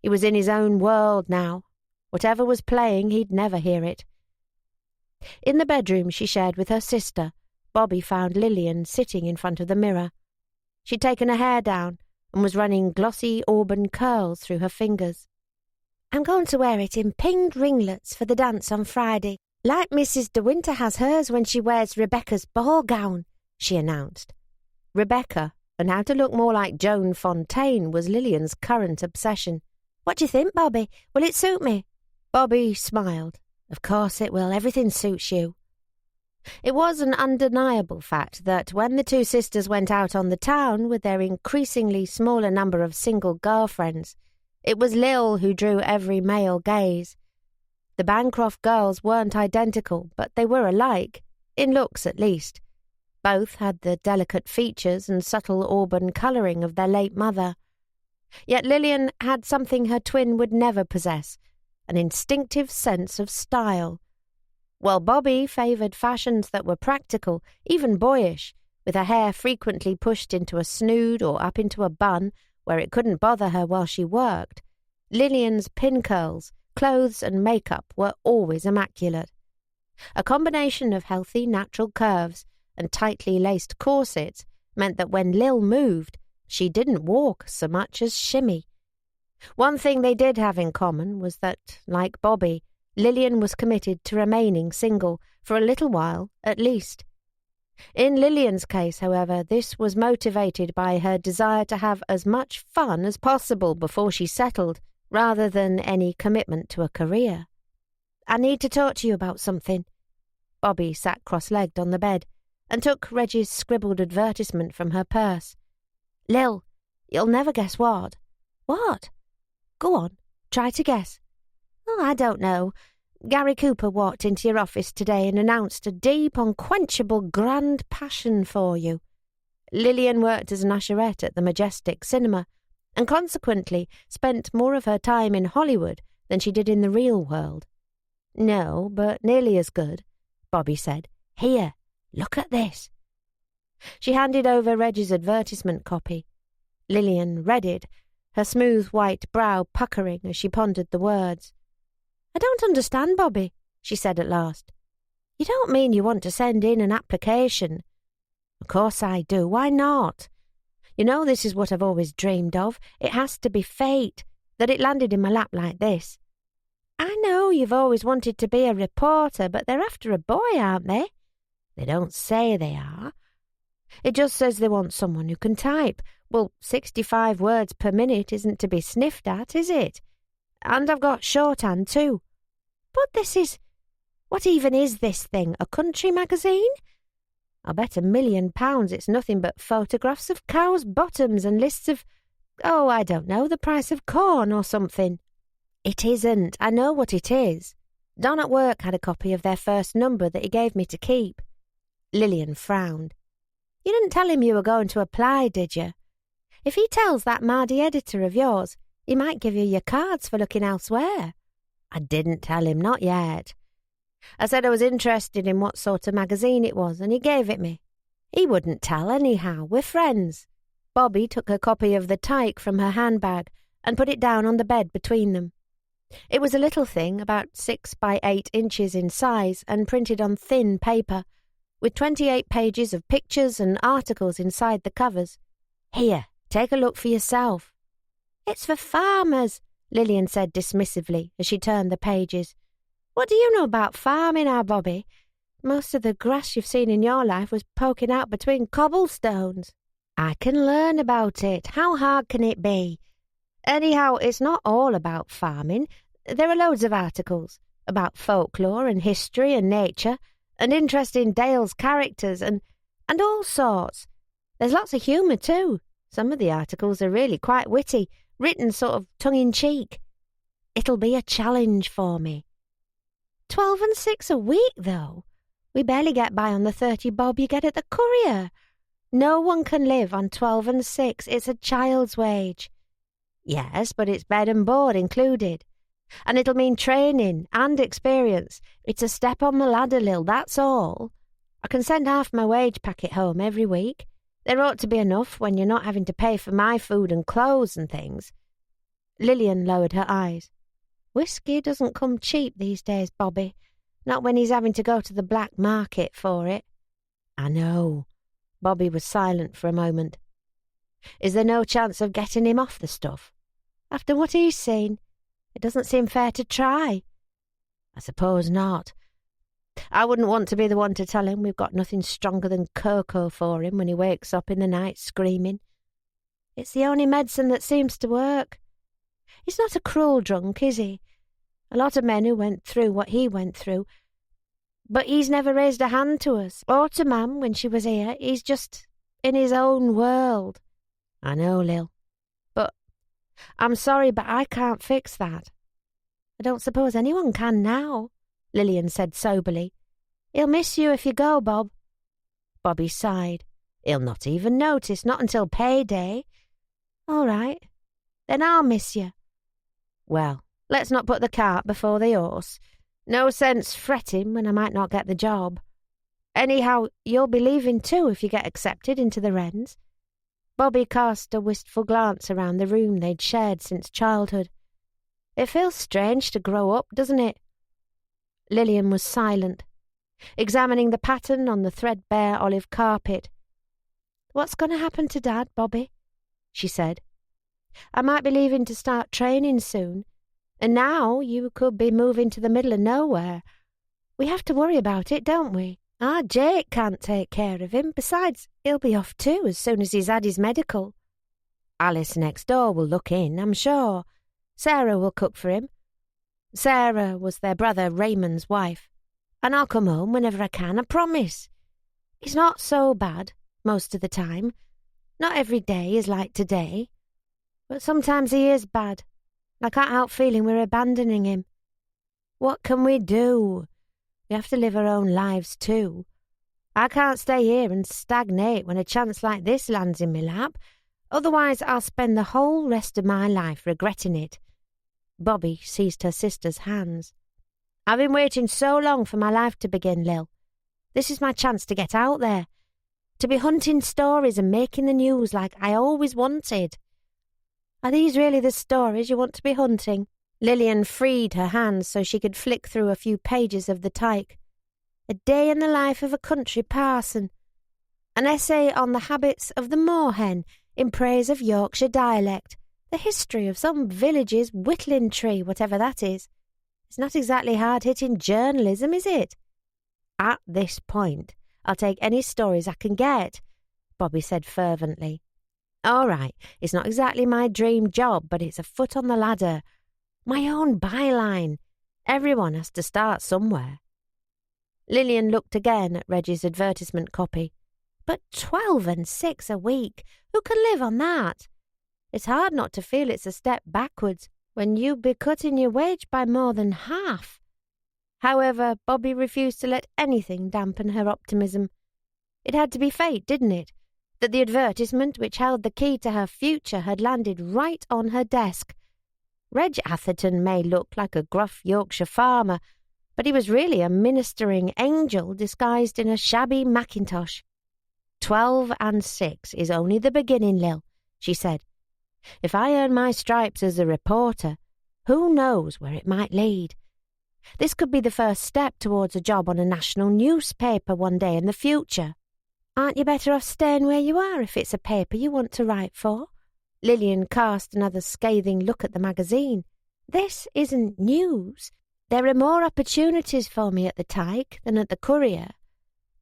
He was in his own world now. Whatever was playing, he'd never hear it. In the bedroom she shared with her sister, Bobby found Lillian sitting in front of the mirror. She'd taken her hair down and was running glossy auburn curls through her fingers. "I'm going to wear it in pinged ringlets for the dance on Friday, like Mrs. De Winter has hers when she wears Rebecca's ball gown," she announced. Rebecca, and how to look more like Joan Fontaine, was Lillian's current obsession. "What do you think, Bobby? Will it suit me?" Bobby smiled. "Of course it will. Everything suits you." It was an undeniable fact that when the two sisters went out on the town with their increasingly smaller number of single girlfriends, it was Lil who drew every male gaze. The Bancroft girls weren't identical, but they were alike, in looks at least. Both had the delicate features and subtle auburn colouring of their late mother. Yet Lillian had something her twin would never possess, an instinctive sense of style. While Bobby favoured fashions that were practical, even boyish, with her hair frequently pushed into a snood or up into a bun where it couldn't bother her while she worked, Lillian's pin curls, clothes and makeup were always immaculate. A combination of healthy natural curves and tightly laced corsets meant that when Lil moved, she didn't walk so much as shimmy. One thing they did have in common was that, like Bobby, Lillian was committed to remaining single, for a little while at least. In Lillian's case, however, this was motivated by her desire to have as much fun as possible before she settled, rather than any commitment to a career. "I need to talk to you about something." Bobby sat cross-legged on the bed and took Reggie's scribbled advertisement from her purse. "Lil, you'll never guess what." "What?" "Go on, try to guess." "Oh, I don't know. Gary Cooper walked into your office today and announced a deep, unquenchable, grand passion for you." Lillian worked as an usherette at the Majestic Cinema, and consequently spent more of her time in Hollywood than she did in the real world. "No, but nearly as good," Bobby said. "Here, look at this." She handed over Reggie's advertisement copy. Lillian read it, her smooth white brow puckering as she pondered the words. "I don't understand, Bobby," she said at last. "You don't mean you want to send in an application?" "Of course I do. Why not? You know, this is what I've always dreamed of. It has to be fate, that it landed in my lap like this." "I know you've always wanted to be a reporter, but they're after a boy, aren't they?" "They don't say they are. It just says they want someone who can type. Well, 65 words per minute isn't to be sniffed at, is it? And I've got shorthand too." "But this is... What even is this thing, a country magazine?" "I'll bet £1,000,000 it's nothing but photographs of cows' bottoms and lists of... oh, I don't know, the price of corn or something." "It isn't. I know what it is. Don at work had a copy of their first number that he gave me to keep." Lillian frowned. "You didn't tell him you were going to apply, did you? If he tells that Mardy editor of yours, he might give you your cards for looking elsewhere." "I didn't tell him, not yet. I said I was interested in what sort of magazine it was, and he gave it me. He wouldn't tell anyhow. We're friends." Bobby took a copy of the Tyke from her handbag and put it down on the bed between them. It was a little thing, about 6 by 8 inches in size, and printed on thin paper, with 28 pages of pictures and articles inside the covers. "Here, take a look for yourself." "It's for farmers," Lillian said dismissively as she turned the pages. "What do you know about farming, now, Bobby? Most of the grass you've seen in your life was poking out between cobblestones." "I can learn about it. How hard can it be? Anyhow, it's not all about farming. There are loads of articles about folklore and history and nature, and interest in Dale's characters and all sorts. There's lots of humour too. Some of the articles are really quite witty, written sort of tongue-in-cheek. It'll be a challenge for me." 12 and 6 a week, though. We barely get by on the 30 bob you get at the courier. No one can live on 12 and 6. It's a child's wage." "Yes, but it's bed and board included. And it'll mean training and experience. It's a step on the ladder, Lil, that's all. I can send half my wage packet home every week. There ought to be enough when you're not having to pay for my food and clothes and things. Lillian lowered her eyes. Whiskey doesn't come cheap these days, Bobby. Not when he's having to go to the black market for it. I know. Bobby was silent for a moment. Is there no chance of getting him off the stuff? After what he's seen, it doesn't seem fair to try. I suppose not. I wouldn't want to be the one to tell him we've got nothing stronger than cocoa for him when he wakes up in the night screaming. It's the only medicine that seems to work. He's not a cruel drunk, is he? A lot of men who went through what he went through. But he's never raised a hand to us, or to Mam when she was here. He's just in his own world. I know, Lil. But I'm sorry, but I can't fix that. I don't suppose anyone can now, Lillian said soberly. He'll miss you if you go, Bob. Bobby sighed. He'll not even notice, not until payday. All right, then I'll miss you. Well, let's not put the cart before the horse. No sense fretting when I might not get the job. Anyhow, you'll be leaving too if you get accepted into the Wrens. Bobby cast a wistful glance around the room they'd shared since childhood. It feels strange to grow up, doesn't it? Lillian was silent, examining the pattern on the threadbare olive carpet. What's going to happen to Dad, Bobby? She said. I might be leaving to start training soon, and now you could be moving to the middle of nowhere. We have to worry about it, don't we? Our Jake can't take care of him. Besides, he'll be off too as soon as he's had his medical. Alice next door will look in, I'm sure. Sarah will cook for him. Sarah was their brother Raymond's wife. And I'll come home whenever I can, I promise. He's not so bad most of the time. Not every day is like today. But sometimes he is bad. I can't help feeling we're abandoning him. What can we do? We have to live our own lives too. I can't stay here and stagnate when a chance like this lands in my lap. Otherwise I'll spend the whole rest of my life regretting it. Bobby seized her sister's hands. I've been waiting so long for my life to begin, Lil. This is my chance to get out there. To be hunting stories and making the news like I always wanted. Are these really the stories you want to be hunting? Lillian freed her hands so she could flick through a few pages of the tyke. A day in the life of a country parson. An essay on the habits of the moorhen in praise of Yorkshire dialect. The history of some village's whittling tree, whatever that is. It's not exactly hard-hitting journalism, is it? At this point, I'll take any stories I can get, Bobby said fervently. All right, it's not exactly my dream job, but it's a foot on the ladder. My own byline. Everyone has to start somewhere. Lillian looked again at Reggie's advertisement copy. But 12 and 6 a week. Who can live on that? It's hard not to feel it's a step backwards when you'd be cutting your wage by more than half. However, Bobby refused to let anything dampen her optimism. It had to be fate, didn't it? That the advertisement which held the key to her future had landed right on her desk. Reg Atherton may look like a gruff Yorkshire farmer, but he was really a ministering angel disguised in a shabby mackintosh. 12 and 6 is only the beginning, Lil, she said. If I earn my stripes as a reporter, who knows where it might lead? This could be the first step towards a job on a national newspaper one day in the future. Aren't you better off staying where you are if it's a paper you want to write for? Lillian cast another scathing look at the magazine. This isn't news. There are more opportunities for me at the Tyke than at the Courier.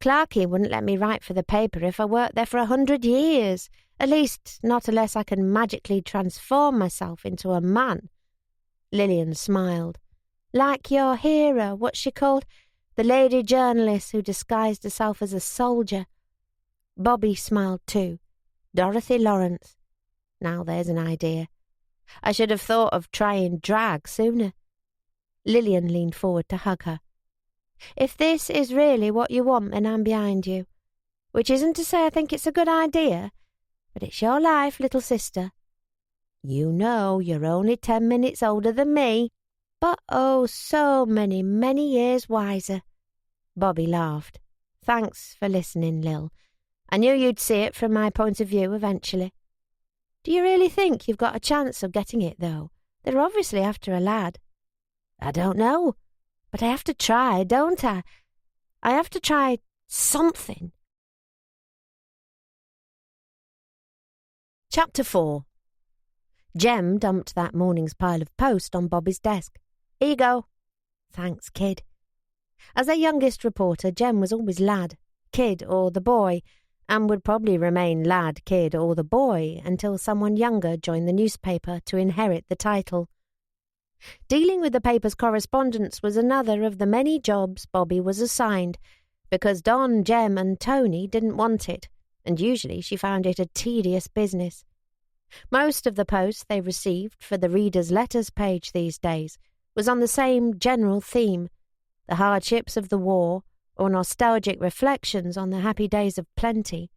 Clarkie wouldn't let me write for the paper if I worked there for 100 years. At least, not unless I can magically transform myself into a man. Lillian smiled. Like your hero, what's she called? The lady journalist who disguised herself as a soldier. Bobby smiled too. Dorothy Lawrence. Now there's an idea. I should have thought of trying drag sooner. Lillian leaned forward to hug her. If this is really what you want, then I'm behind you. Which isn't to say I think it's a good idea, but it's your life, little sister. You know you're only 10 minutes older than me. but oh, so many, many years wiser." Bobby laughed. "Thanks for listening, Lil. I knew you'd see it from my point of view eventually." "Do you really think you've got a chance of getting it, though? They're obviously after a lad." "I don't know, but I have to try, don't I? I have to try something." Chapter 4. Jem dumped that morning's pile of post on Bobby's desk. "Here you go." "Thanks, kid." As their youngest reporter, Jem was always lad, kid, or the boy, and would probably remain lad, kid, or the boy until someone younger joined the newspaper to inherit the title. Dealing with the paper's correspondence was another of the many jobs Bobby was assigned, because Don, Jem, and Tony didn't want it, and usually she found it a tedious business. Most of the posts they received for the reader's letters page these days was on the same general theme, the hardships of the war, or nostalgic reflections on the happy days of plenty.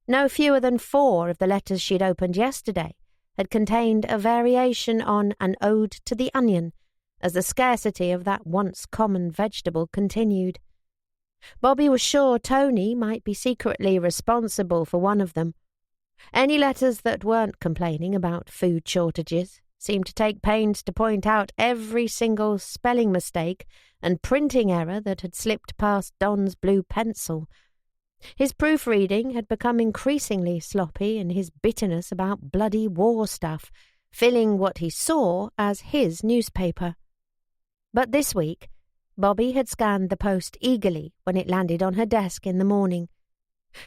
No fewer than 4 of the letters she'd opened yesterday had contained a variation on an ode to the onion, as the scarcity of that once common vegetable continued. Bobby was sure Tony might be secretly responsible for one of them. Any letters that weren't complaining about food shortages seemed to take pains to point out every single spelling mistake and printing error that had slipped past Don's blue pencil. His proofreading had become increasingly sloppy in his bitterness about bloody war stuff, filling what he saw as his newspaper. But this week, Bobby had scanned the post eagerly when it landed on her desk in the morning.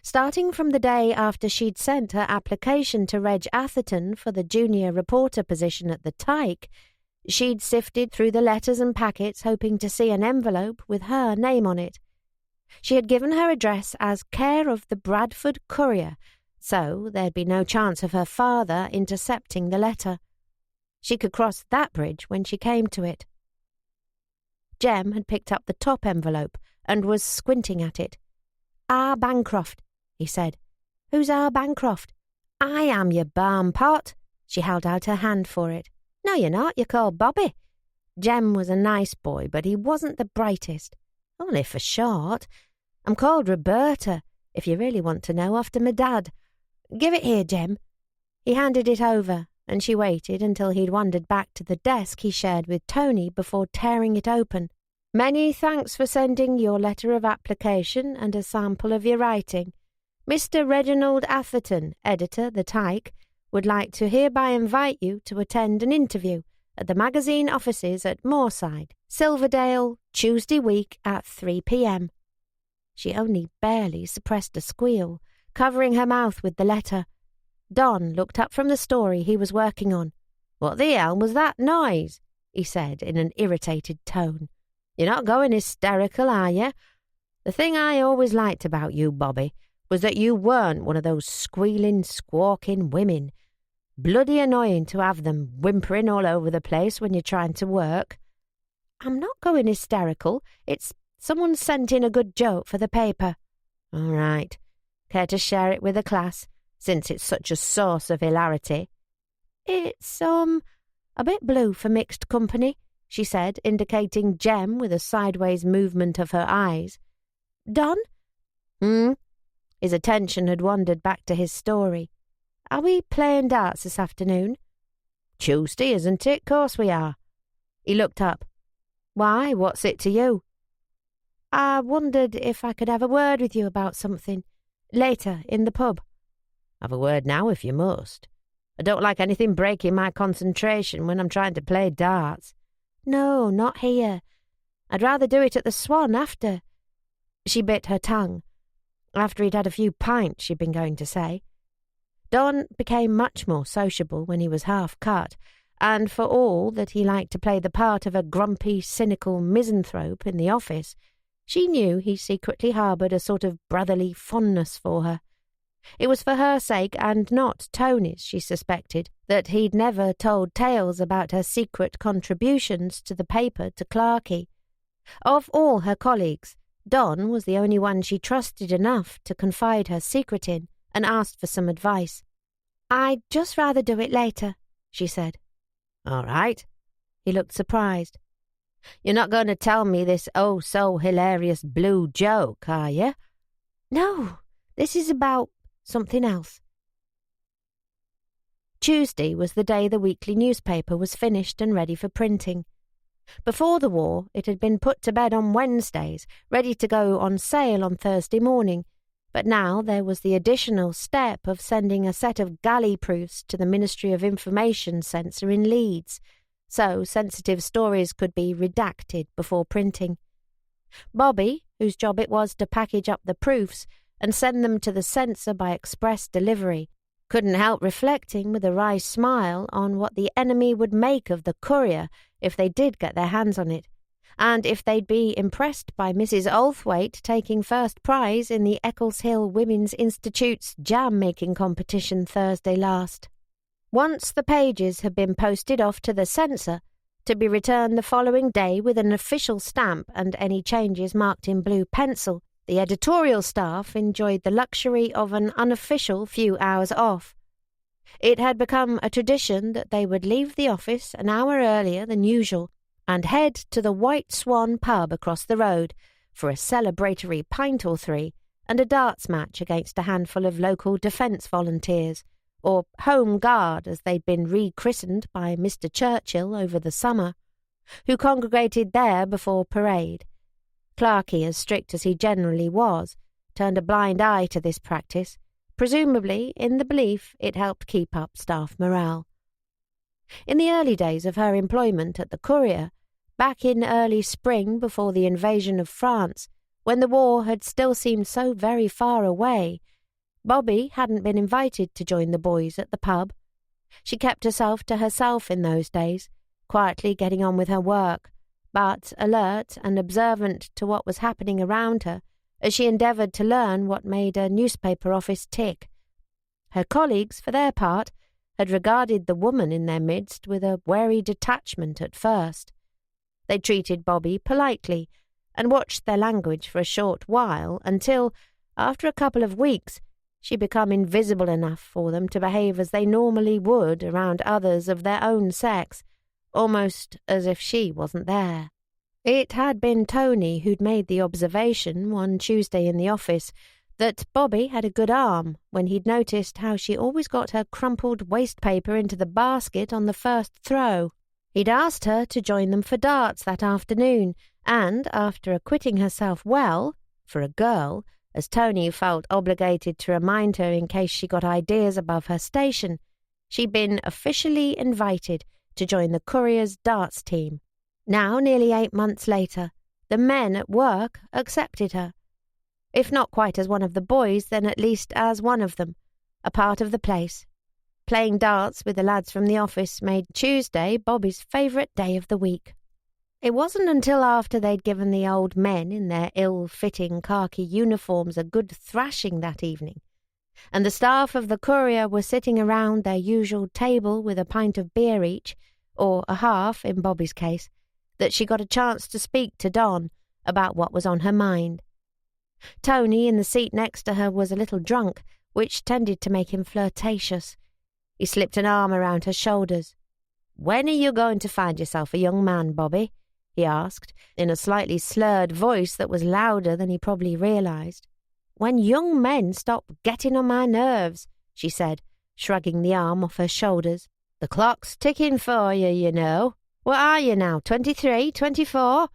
Starting from the day after she'd sent her application to Reg Atherton for the junior reporter position at the Tyke, she'd sifted through the letters and packets hoping to see an envelope with her name on it. She had given her address as care of the Bradford Courier, so there'd be no chance of her father intercepting the letter. She could cross that bridge when she came to it. Jem had picked up the top envelope and was squinting at it. "R. Bancroft," he said. "Who's R. Bancroft?" "I am, your barn pot." She held out her hand for it. "No, you're not. You're called Bobby." Jem was a nice boy, but he wasn't the brightest. "Only for short. I'm called Roberta, if you really want to know, after my dad. Give it here, Jem." He handed it over, and she waited until he'd wandered back to the desk he shared with Tony before tearing it open. "Many thanks for sending your letter of application and a sample of your writing. Mr. Reginald Atherton, editor, The Tyke, would like to hereby invite you to attend an interview at the magazine offices at Moorside, Silverdale, Tuesday week at 3 p.m. She only barely suppressed a squeal, covering her mouth with the letter. Don looked up from the story he was working on. "What the hell was that noise?" he said in an irritated tone. "You're not going hysterical, are you? The thing I always liked about you, Bobby, was that you weren't one of those squealing, squawking women. Bloody annoying to have them whimpering all over the place when you're trying to work." "I'm not going hysterical. It's someone sent in a good joke for the paper." "All right. Care to share it with the class, since it's such a source of hilarity?" "It's, a bit blue for mixed company," she said, indicating Jem with a sideways movement of her eyes. "Don?" His attention had wandered back to his story. "Are we playing darts this afternoon?" "Tuesday, isn't it? Course we are." He looked up. "Why, what's it to you?" "I wondered if I could have a word with you about something. Later, in the pub." "Have a word now if you must. I don't like anything breaking my concentration when I'm trying to play darts." "No, not here. I'd rather do it at the Swan after." She bit her tongue. After he'd had a few pints, she'd been going to say. Don became much more sociable when he was half cut, and for all that he liked to play the part of a grumpy, cynical misanthrope in the office, she knew he secretly harboured a sort of brotherly fondness for her. It was for her sake, and not Tony's, she suspected, that he'd never told tales about her secret contributions to the paper to Clarkey. Of all her colleagues, Don was the only one she trusted enough to confide her secret in and asked for some advice. "I'd just rather do it later," she said. "All right." He looked surprised. You're not going to tell me this oh-so-hilarious blue joke, are you? No, this is about something else. Tuesday was the day the weekly newspaper was finished and ready for printing. Before the war, it had been put to bed on Wednesdays, ready to go on sale on Thursday morning, but now there was the additional step of sending a set of galley proofs to the Ministry of Information censor in Leeds, so sensitive stories could be redacted before printing. Bobby, whose job it was to package up the proofs and send them to the censor by express delivery, couldn't help reflecting with a wry smile on what the enemy would make of the Courier if they did get their hands on it, and if they'd be impressed by Mrs. Oldthwaite taking first prize in the Eccleshill Women's Institute's jam-making competition Thursday last. Once the pages had been posted off to the censor, to be returned the following day with an official stamp and any changes marked in blue pencil, the editorial staff enjoyed the luxury of an unofficial few hours off. It had become a tradition that they would leave the office an hour earlier than usual and head to the White Swan pub across the road for a celebratory pint or three and a darts match against a handful of local defence volunteers, or Home Guard as they'd been rechristened by Mr. Churchill over the summer, who congregated there before parade. Clarkey, as strict as he generally was, turned a blind eye to this practice, presumably in the belief it helped keep up staff morale. In the early days of her employment at the Courier, back in early spring before the invasion of France, when the war had still seemed so very far away, Bobby hadn't been invited to join the boys at the pub. She kept herself to herself in those days, quietly getting on with her work, but alert and observant to what was happening around her as she endeavoured to learn what made a newspaper office tick. Her colleagues, for their part, had regarded the woman in their midst with a wary detachment at first. They treated Bobby politely and watched their language for a short while until, after a couple of weeks, she became invisible enough for them to behave as they normally would around others of their own sex, almost as if she wasn't there. It had been Tony who'd made the observation one Tuesday in the office that Bobby had a good arm when he'd noticed how she always got her crumpled waste paper into the basket on the first throw. He'd asked her to join them for darts that afternoon, and, after acquitting herself well, for a girl, as Tony felt obligated to remind her in case she got ideas above her station, she'd been officially invited to join the Courier's darts team. Now, nearly 8 months later, the men at work accepted her. If not quite as one of the boys, then at least as one of them, a part of the place. Playing darts with the lads from the office made Tuesday Bobby's favourite day of the week. It wasn't until after they'd given the old men in their ill-fitting khaki uniforms a good thrashing that evening, and the staff of the Courier were sitting around their usual table with a pint of beer each, or a half in Bobby's case, that she got a chance to speak to Don about what was on her mind. Tony, in the seat next to her, was a little drunk, which tended to make him flirtatious. He slipped an arm around her shoulders. "When are you going to find yourself a young man, Bobby?" he asked, in a slightly slurred voice that was louder than he probably realised. "When young men stop getting on my nerves," she said, shrugging the arm off her shoulders. "The clock's ticking for you, you know. What are you now, 23, 24?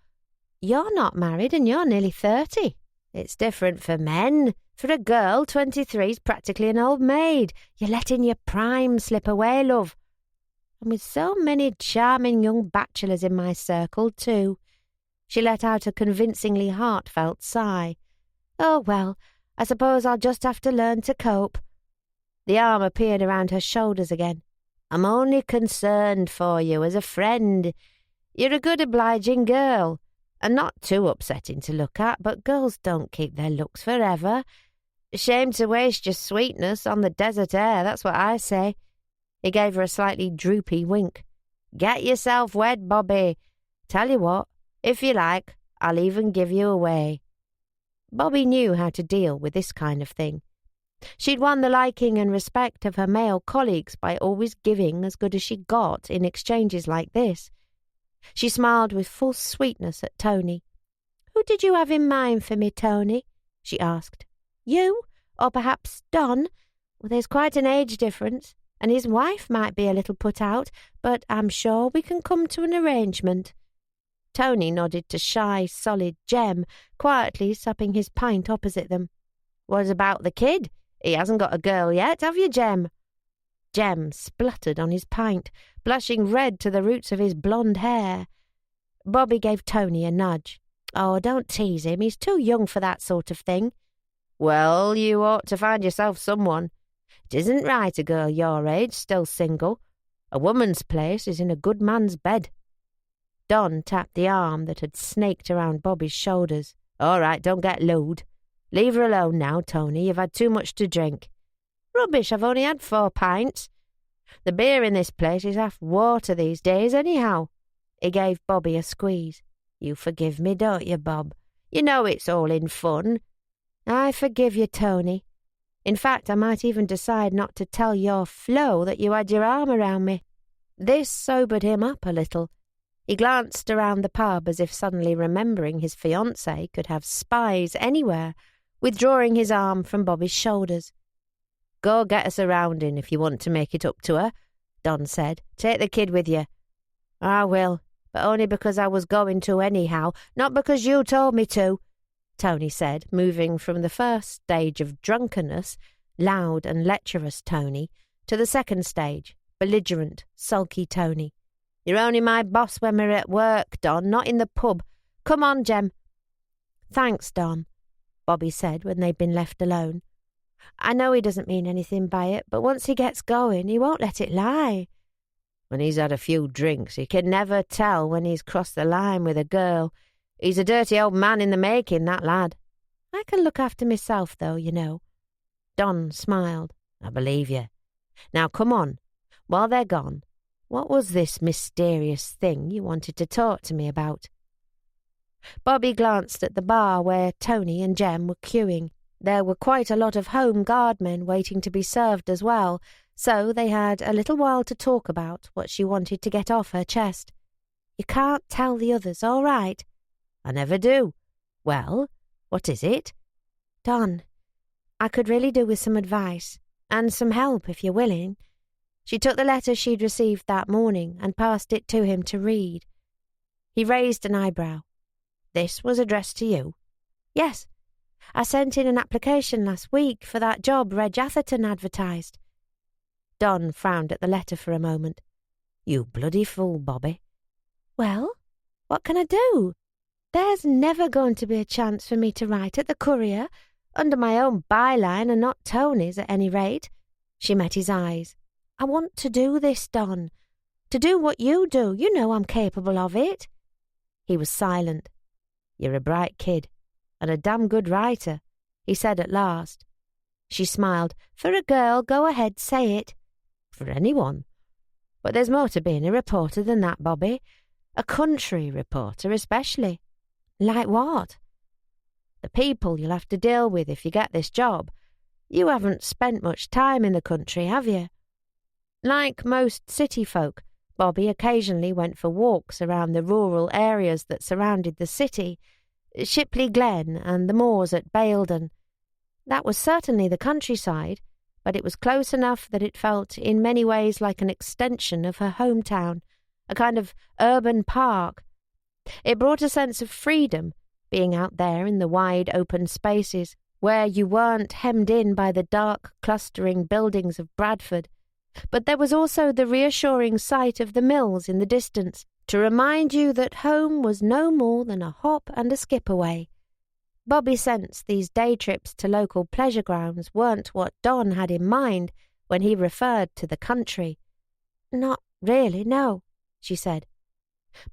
You're not married and you're nearly 30. It's different for men. For a girl, 23's practically an old maid. You're letting your prime slip away, love. And with so many charming young bachelors in my circle, too." She let out a convincingly heartfelt sigh. "Oh, well, I suppose I'll just have to learn to cope." The arm appeared around her shoulders again. "I'm only concerned for you as a friend. You're a good obliging girl, and not too upsetting to look at, but girls don't keep their looks forever. Shame to waste your sweetness on the desert air, that's what I say." He gave her a slightly droopy wink. "Get yourself wed, Bobby. Tell you what, if you like, I'll even give you away." Bobby knew how to deal with this kind of thing. She'd won the liking and respect of her male colleagues by always giving as good as she got in exchanges like this. She smiled with false sweetness at Tony. "Who did you have in mind for me, Tony?" she asked. "You? Or perhaps Don? Well, there's quite an age difference, and his wife might be a little put out, but I'm sure we can come to an arrangement." Tony nodded to shy, solid Jem, quietly supping his pint opposite them. "What about the kid? He hasn't got a girl yet, have you, Jem?" Jem spluttered on his pint, blushing red to the roots of his blonde hair. Bobby gave Tony a nudge. "Oh, don't tease him. He's too young for that sort of thing." "Well, you ought to find yourself someone. It isn't right a girl your age still single. A woman's place is in a good man's bed." Don tapped the arm that had snaked around Bobby's shoulders. "All right, don't get lewd. Leave her alone now, Tony. You've had too much to drink." "Rubbish, I've only had 4 pints. The beer in this place is half water these days, anyhow." He gave Bobby a squeeze. "You forgive me, don't you, Bob? You know it's all in fun." "I forgive you, Tony. In fact, I might even decide not to tell your Flo that you had your arm around me." This sobered him up a little. He glanced around the pub as if suddenly remembering his fiancée could have spies anywhere, withdrawing his arm from Bobby's shoulders. "Go get us a roundin' if you want to make it up to her," Don said. "Take the kid with you." "I will, but only because I was going to anyhow, not because you told me to," Tony said, moving from the first stage of drunkenness, loud and lecherous Tony, to the second stage, belligerent, sulky Tony. "You're only my boss when we're at work, Don, not in the pub. Come on, Jem." "Thanks, Don," Bobby said when they'd been left alone. "I know he doesn't mean anything by it, but once he gets going, he won't let it lie." "When he's had a few drinks, he can never tell when he's crossed the line with a girl. He's a dirty old man in the making, that lad." "I can look after myself, though, you know." Don smiled. "I believe you. Now, come on. While they're gone, what was this mysterious thing you wanted to talk to me about?" Bobby glanced at the bar where Tony and Jem were queuing. There were quite a lot of home guard men waiting to be served as well, so they had a little while to talk about what she wanted to get off her chest. "You can't tell the others, all right?" "I never do." "Well, what is it?" "Don, I could really do with some advice, and some help if you're willing." She took the letter she'd received that morning and passed it to him to read. He raised an eyebrow. "This was addressed to you?" "Yes. I sent in an application last week for that job Reg Atherton advertised." Don frowned at the letter for a moment. "You bloody fool, Bobby." "Well, what can I do? There's never going to be a chance for me to write at the Courier, under my own byline and not Tony's at any rate." She met his eyes. "I want to do this, Don. To do what you do. You know I'm capable of it." He was silent. "You're a bright kid, and a damn good writer," he said at last. She smiled. "For a girl, go ahead, say it." "For anyone. But there's more to being a reporter than that, Bobby. A country reporter especially." "Like what?" "The people you'll have to deal with if you get this job. You haven't spent much time in the country, have you?" Like most city folk, Bobby occasionally went for walks around the rural areas that surrounded the city, Shipley Glen and the moors at Baildon. That was certainly the countryside, but it was close enough that it felt in many ways like an extension of her hometown, a kind of urban park. It brought a sense of freedom, being out there in the wide open spaces, where you weren't hemmed in by the dark, clustering buildings of Bradford. But there was also the reassuring sight of the mills in the distance, to remind you that home was no more than a hop and a skip away. Bobby sensed these day trips to local pleasure grounds weren't what Don had in mind when he referred to the country. "Not really, no," she said.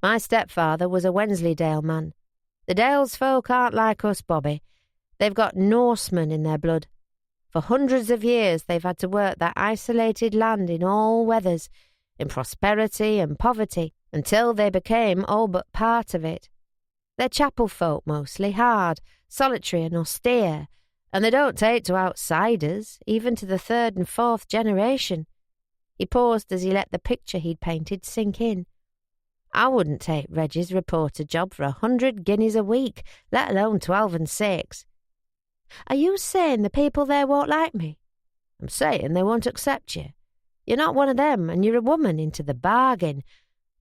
"My stepfather was a Wensleydale man. The Dales folk aren't like us, Bobby. They've got Norsemen in their blood. For hundreds of years they've had to work that isolated land in all weathers, in prosperity and poverty, until they became all but part of it. They're chapel folk mostly, hard, solitary and austere, and they don't take to outsiders, even to the 3rd and 4th generation." He paused as he let the picture he'd painted sink in. I wouldn't take Reggie's reporter job for 100 guineas a week, let alone 12 and 6. Are you saying the people there won't like me? I'm saying they won't accept you. You're not one of them, and you're a woman into the bargain.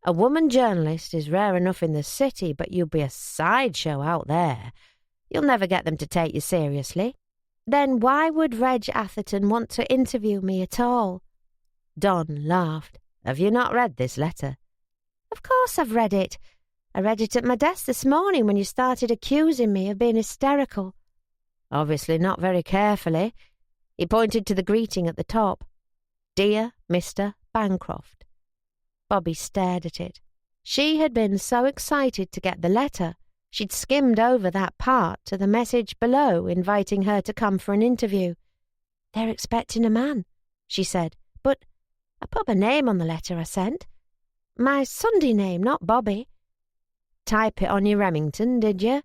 A woman journalist is rare enough in the city, but you'll be a sideshow out there. You'll never get them to take you seriously. Then why would Reg Atherton want to interview me at all? Don laughed. Have you not read this letter? Of course I've read it. I read it at my desk this morning when you started accusing me of being hysterical. Obviously not very carefully. He pointed to the greeting at the top. Dear Mr. Bancroft. Bobby stared at it. She had been so excited to get the letter, she'd skimmed over that part to the message below inviting her to come for an interview. They're expecting a man, she said, but I put my name on the letter I sent. My Sunday name, not Bobby. Type it on your Remington, did you?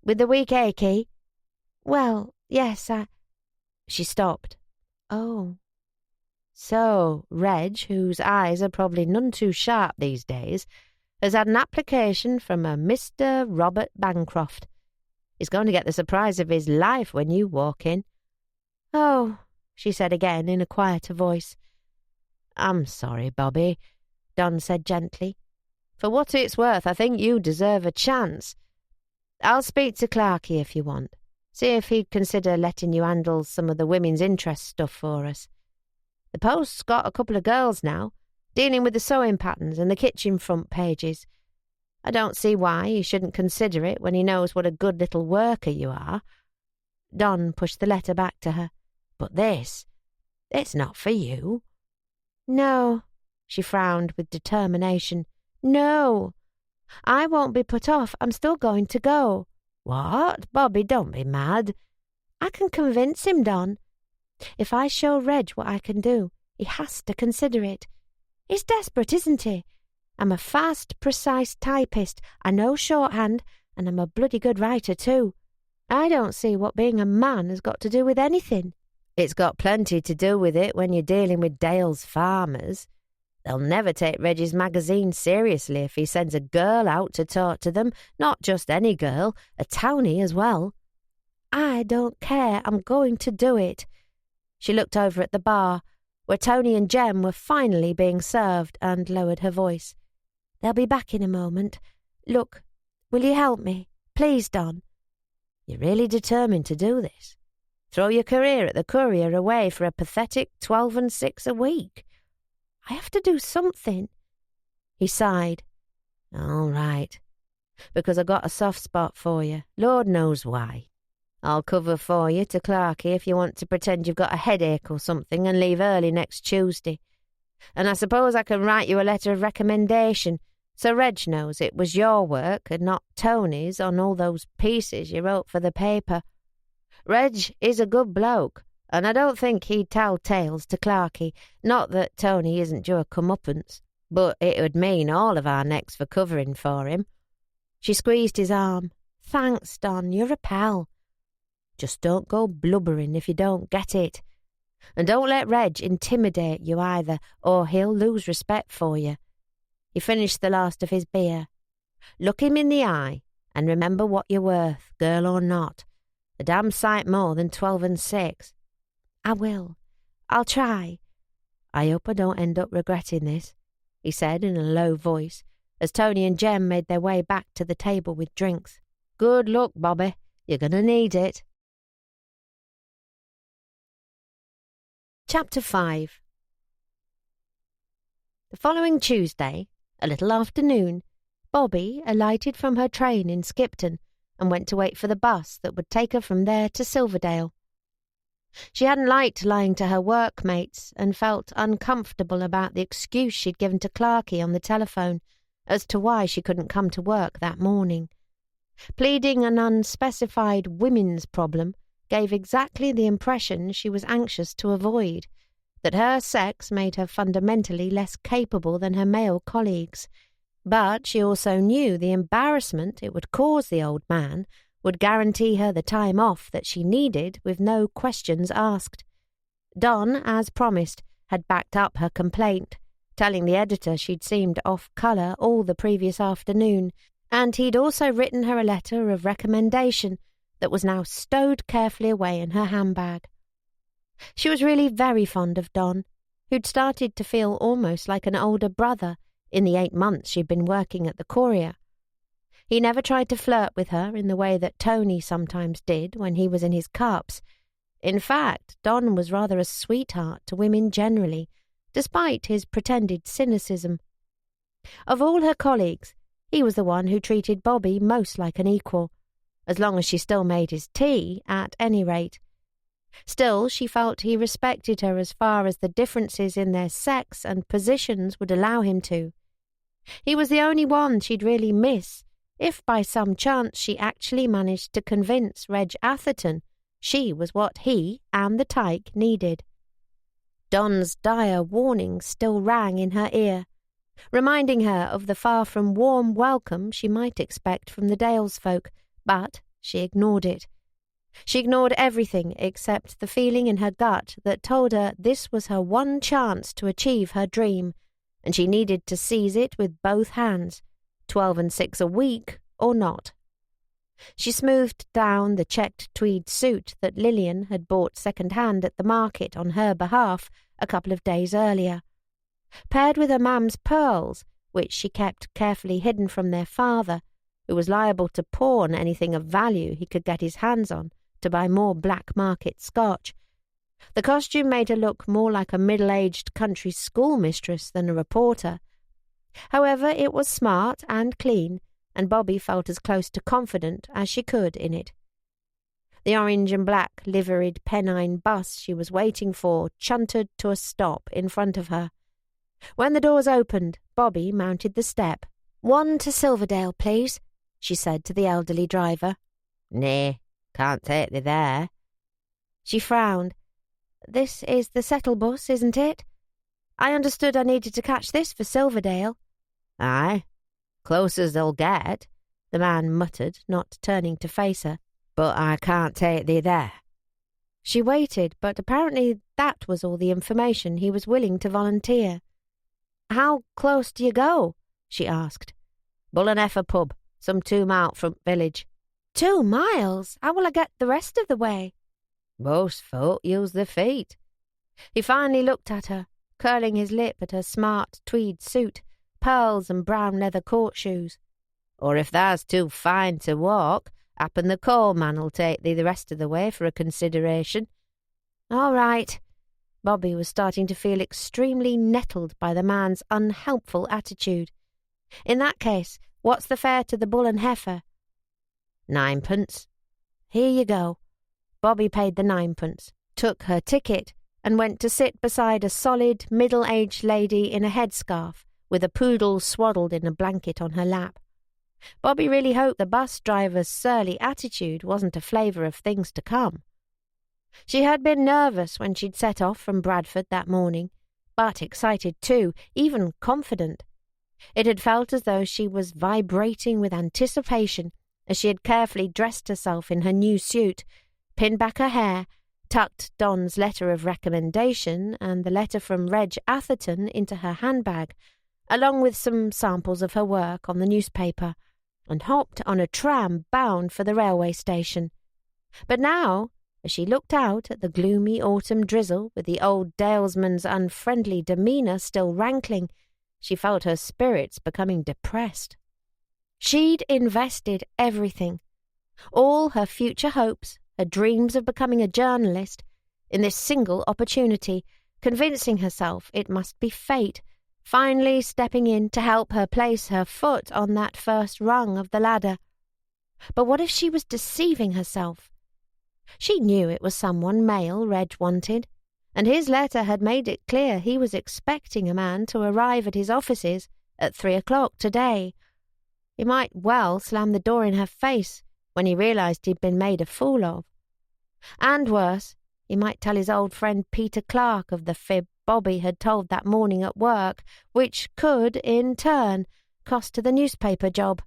With the weak A key? Well, yes, She stopped. Oh. So, Reg, whose eyes are probably none too sharp these days, has had an application from a Mr. Robert Bancroft. He's going to get the surprise of his life when you walk in. Oh, she said again in a quieter voice. I'm sorry, Bobby, Don said gently. For what it's worth, I think you deserve a chance. I'll speak to Clarkey if you want. See if he'd consider letting you handle some of the women's interest stuff for us. The Post's got a couple of girls now, dealing with the sewing patterns and the kitchen front pages. I don't see why he shouldn't consider it when he knows what a good little worker you are. Don pushed the letter back to her. But it's not for you. No, she frowned with determination. No, I won't be put off. I'm still going to go. What? Bobby, don't be mad. I can convince him, Don. If I show Reg what I can do, he has to consider it. He's desperate, isn't he? I'm a fast, precise typist. I know shorthand, and I'm a bloody good writer too. I don't see what being a man has got to do with anything. It's got plenty to do with it when you're dealing with Dale's farmers. They'll never take Reggie's magazine seriously if he sends a girl out to talk to them, not just any girl, a townie as well. I don't care. I'm going to do it. She looked over at the bar, where Tony and Jem were finally being served, and lowered her voice. They'll be back in a moment. Look, will you help me? Please, Don. You're really determined to do this? Throw your career at the Courier away for a pathetic 12 and 6 a week? I have to do something. He sighed. All right. Because I got a soft spot for you. Lord knows why. I'll cover for you to Clarkey if you want to pretend you've got a headache or something and leave early next Tuesday. And I suppose I can write you a letter of recommendation so Reg knows it was your work and not Tony's on all those pieces you wrote for the paper. Reg is a good bloke, and I don't think he'd tell tales to Clarkey. Not that Tony isn't due a comeuppance, but it would mean all of our necks for covering for him. She squeezed his arm. Thanks, Don, you're a pal. Just don't go blubbering if you don't get it. And don't let Reg intimidate you either, or he'll lose respect for you. He finished the last of his beer. Look him in the eye, and remember what you're worth, girl or not. A damn sight more than 12 and 6. I will. I'll try. I hope I don't end up regretting this, he said in a low voice, as Tony and Jem made their way back to the table with drinks. Good luck, Bobby. You're going to need it. Chapter 5. The following Tuesday, a little after noon, Bobby alighted from her train in Skipton and went to wait for the bus that would take her from there to Silverdale. She hadn't liked lying to her workmates and felt uncomfortable about the excuse she'd given to Clarkey on the telephone as to why she couldn't come to work that morning. Pleading an unspecified women's problem gave exactly the impression she was anxious to avoid, that her sex made her fundamentally less capable than her male colleagues. But she also knew the embarrassment it would cause the old man would guarantee her the time off that she needed with no questions asked. Don, as promised, had backed up her complaint, telling the editor she'd seemed off colour all the previous afternoon, and he'd also written her a letter of recommendation that was now stowed carefully away in her handbag. She was really very fond of Don, who'd started to feel almost like an older brother in the 8 months she'd been working at the Courier. He never tried to flirt with her in the way that Tony sometimes did when he was in his cups. In fact, Don was rather a sweetheart to women generally, despite his pretended cynicism. Of all her colleagues, he was the one who treated Bobby most like an equal, as long as she still made his tea, at any rate. Still, she felt he respected her as far as the differences in their sex and positions would allow him to. He was the only one she'd really miss, if by some chance she actually managed to convince Reg Atherton she was what he and the tyke needed. Don's dire warning still rang in her ear, reminding her of the far from warm welcome she might expect from the Dales folk, but she ignored it. She ignored everything except the feeling in her gut that told her this was her one chance to achieve her dream, and she needed to seize it with both hands, 12 and 6 a week or not. She smoothed down the checked tweed suit that Lillian had bought second-hand at the market on her behalf a couple of days earlier. Paired with her mam's pearls, which she kept carefully hidden from their father, who was liable to pawn anything of value he could get his hands on to buy more black market scotch. The costume made her look more like a middle-aged country schoolmistress than a reporter. However, it was smart and clean, and Bobby felt as close to confident as she could in it. The orange and black liveried Pennine bus she was waiting for chuntered to a stop in front of her. When the doors opened, Bobby mounted the step. "One to Silverdale, please," she said to the elderly driver. "Nay, can't take thee there." She frowned. "This is the Settle bus, isn't it? I understood I needed to catch this for Silverdale." "Aye, close as they'll get," the man muttered, not turning to face her. "But I can't take thee there." She waited, but apparently that was all the information he was willing to volunteer. "How close do you go?" she asked. "Bull and Heifer pub, some 2 mile from village." 2 miles? How will I get the rest of the way?" "Most folk use their feet." He finally looked at her, curling his lip at her smart tweed suit, pearls and brown leather court shoes. "Or if thou's too fine to walk, happen the coal man'll take thee the rest of the way for a consideration." "All right." Bobby was starting to feel extremely nettled by the man's unhelpful attitude. "In that case, what's the fare to the Bull and Heifer?" "9pence." "Here you go." Bobby paid the 9pence, took her ticket, and went to sit beside a solid, middle-aged lady in a headscarf, with a poodle swaddled in a blanket on her lap. Bobby really hoped the bus driver's surly attitude wasn't a flavour of things to come. She had been nervous when she'd set off from Bradford that morning, but excited too, even confident. It had felt as though she was vibrating with anticipation as she had carefully dressed herself in her new suit, pinned back her hair, tucked Don's letter of recommendation and the letter from Reg Atherton into her handbag, along with some samples of her work on the newspaper, and hopped on a tram bound for the railway station. But now, as she looked out at the gloomy autumn drizzle with the old dalesman's unfriendly demeanour still rankling, she felt her spirits becoming depressed. She'd invested everything, all her future hopes, her dreams of becoming a journalist, in this single opportunity, convincing herself it must be fate, finally stepping in to help her place her foot on that first rung of the ladder. But what if she was deceiving herself? She knew it was someone male Reg wanted, and his letter had made it clear he was expecting a man to arrive at his offices at 3 o'clock today. He might well slam the door in her face when he realised he'd been made a fool of. And worse, he might tell his old friend Peter Clark of the fib Bobby had told that morning at work, which could, in turn, cost her the newspaper job.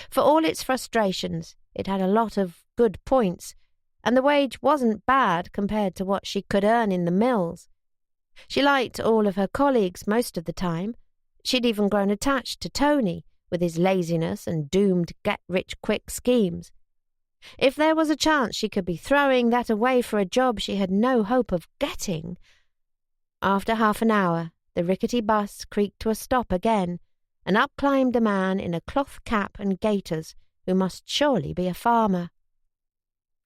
For all its frustrations, it had a lot of good points, and the wage wasn't bad compared to what she could earn in the mills. She liked all of her colleagues most of the time. She'd even grown attached to Tony, with his laziness and doomed get-rich-quick schemes. If there was a chance she could be throwing that away for a job she had no hope of getting. After half an hour, the rickety bus creaked to a stop again, and up climbed a man in a cloth cap and gaiters, who must surely be a farmer.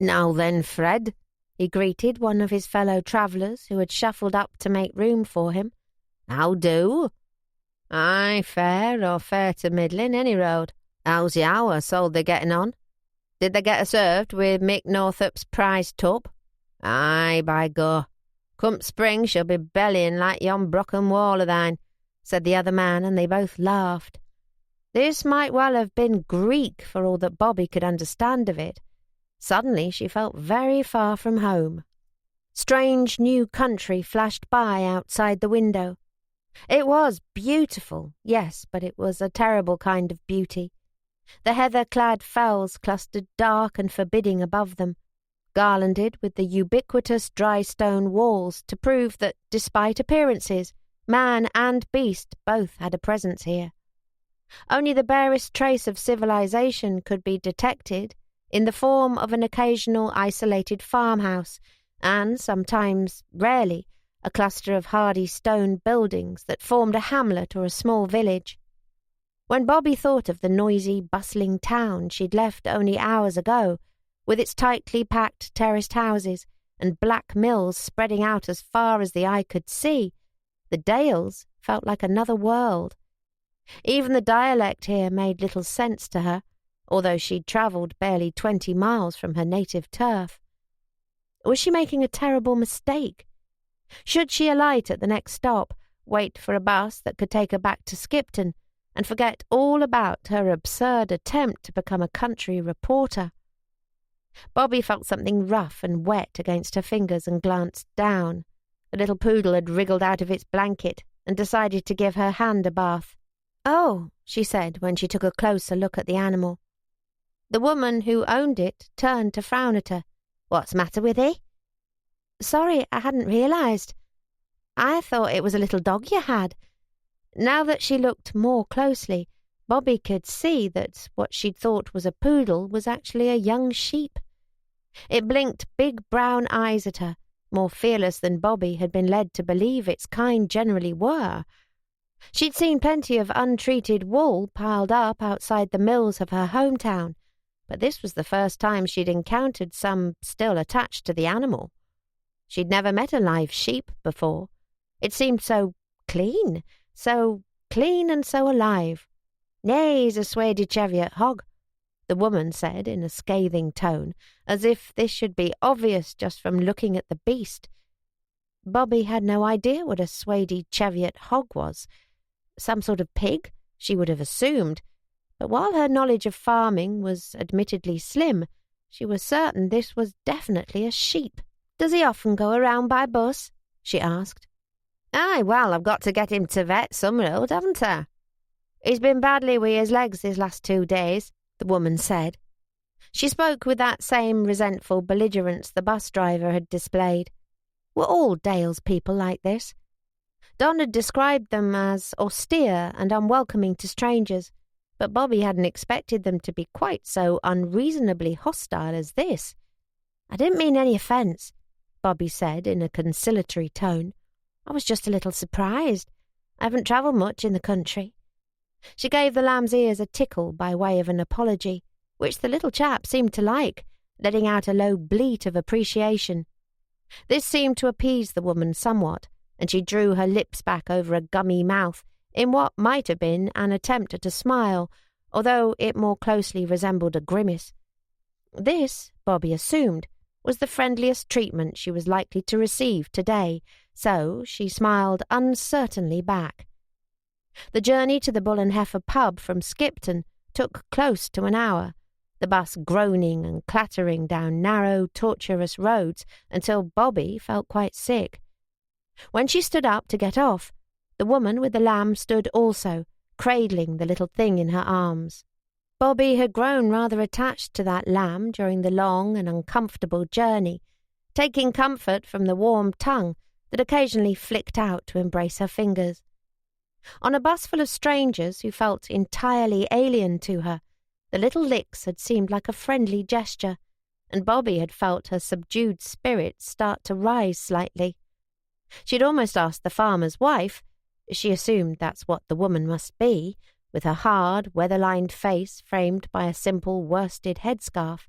"Now then, Fred," he greeted one of his fellow travellers who had shuffled up to make room for him. "How do?" "Aye, fair or fair to middling, any road. How's the hour sold they getting on? Did they get her served with Mick Northup's prize tub?" "Aye, by go. Come spring she'll be bellying like yon brocken wall o' thine," said the other man, and they both laughed. This might well have been Greek for all that Bobby could understand of it. Suddenly she felt very far from home. Strange new country flashed by outside the window. It was beautiful, yes, but it was a terrible kind of beauty. The heather-clad fells clustered dark and forbidding above them, garlanded with the ubiquitous dry stone walls to prove that, despite appearances, man and beast both had a presence here. Only the barest trace of civilization could be detected in the form of an occasional isolated farmhouse, and sometimes, rarely, a cluster of hardy stone buildings that formed a hamlet or a small village. When Bobby thought of the noisy, bustling town she'd left only hours ago, with its tightly packed terraced houses and black mills spreading out as far as the eye could see, the Dales felt like another world. Even the dialect here made little sense to her, although she'd travelled barely 20 miles from her native turf. Was she making a terrible mistake? Should she alight at the next stop, wait for a bus that could take her back to Skipton, and forget all about her absurd attempt to become a country reporter? Bobby felt something rough and wet against her fingers and glanced down. The little poodle had wriggled out of its blanket and decided to give her hand a bath. "Oh," she said when she took a closer look at the animal. The woman who owned it turned to frown at her. "What's the matter with it?" "Sorry, I hadn't realised. I thought it was a little dog you had." Now that she looked more closely, Bobby could see that what she'd thought was a poodle was actually a young sheep. It blinked big brown eyes at her, more fearless than Bobby had been led to believe its kind generally were. She'd seen plenty of untreated wool piled up outside the mills of her hometown, but this was the first time she'd encountered some still attached to the animal. She'd never met a live sheep before. It seemed so clean and so alive. "Nay, he's a Swedish Cheviot hog," the woman said in a scathing tone, as if this should be obvious just from looking at the beast. Bobby had no idea what a Swedish Cheviot hog was. Some sort of pig, she would have assumed, but while her knowledge of farming was admittedly slim, she was certain this was definitely a sheep. "Does he often go around by bus?" she asked. "Aye, well, I've got to get him to vet some road, haven't I? He's been badly with his legs these last 2 days, the woman said. She spoke with that same resentful belligerence the bus driver had displayed. Were all Dales people like this? Don had described them as austere and unwelcoming to strangers, but Bobby hadn't expected them to be quite so unreasonably hostile as this. "I didn't mean any offence," Bobby said in a conciliatory tone. "I was just a little surprised. I haven't travelled much in the country." She gave the lamb's ears a tickle by way of an apology, which the little chap seemed to like, letting out a low bleat of appreciation. This seemed to appease the woman somewhat, and she drew her lips back over a gummy mouth in what might have been an attempt at a smile, although it more closely resembled a grimace. This, Bobby assumed, was the friendliest treatment she was likely to receive today, so she smiled uncertainly back. The journey to the Bull and Heifer pub from Skipton took close to an hour, the bus groaning and clattering down narrow, tortuous roads until Bobby felt quite sick. When she stood up to get off, the woman with the lamb stood also, cradling the little thing in her arms. Bobby had grown rather attached to that lamb during the long and uncomfortable journey, taking comfort from the warm tongue that occasionally flicked out to embrace her fingers. On a bus full of strangers who felt entirely alien to her, the little licks had seemed like a friendly gesture, and Bobby had felt her subdued spirits start to rise slightly. She had almost asked the farmer's wife, she assumed that's what the woman must be, with her hard, weather-lined face framed by a simple worsted headscarf,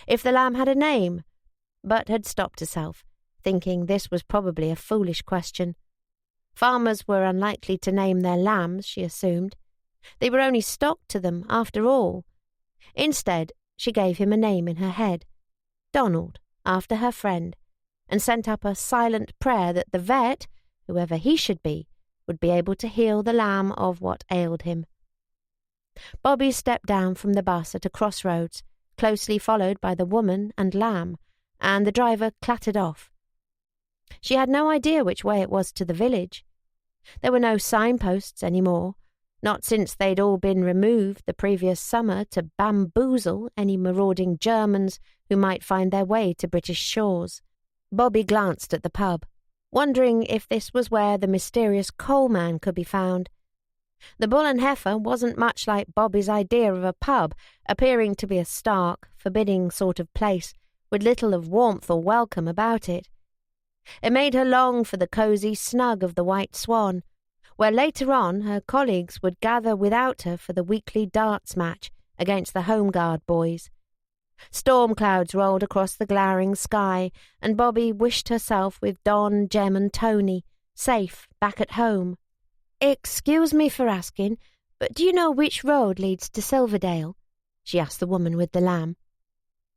if the lamb had a name, but had stopped herself, thinking this was probably a foolish question. Farmers were unlikely to name their lambs, she assumed. They were only stock to them, after all. Instead, she gave him a name in her head, Donald, after her friend, and sent up a silent prayer that the vet, whoever he should be, would be able to heal the lamb of what ailed him. Bobby stepped down from the bus at a crossroads, closely followed by the woman and lamb, and the driver clattered off. She had no idea which way it was to the village. There were no signposts any more, not since they'd all been removed the previous summer to bamboozle any marauding Germans who might find their way to British shores. Bobby glanced at the pub, wondering if this was where the mysterious coalman could be found. The Bull and Heifer wasn't much like Bobby's idea of a pub, appearing to be a stark, forbidding sort of place, with little of warmth or welcome about it. It made her long for the cosy snug of the White Swan, where later on her colleagues would gather without her for the weekly darts match against the Home Guard boys. Storm clouds rolled across the glowering sky, and Bobby wished herself with Don, Jem and Tony, safe back at home. "Excuse me for asking, but do you know which road leads to Silverdale?" she asked the woman with the lamb.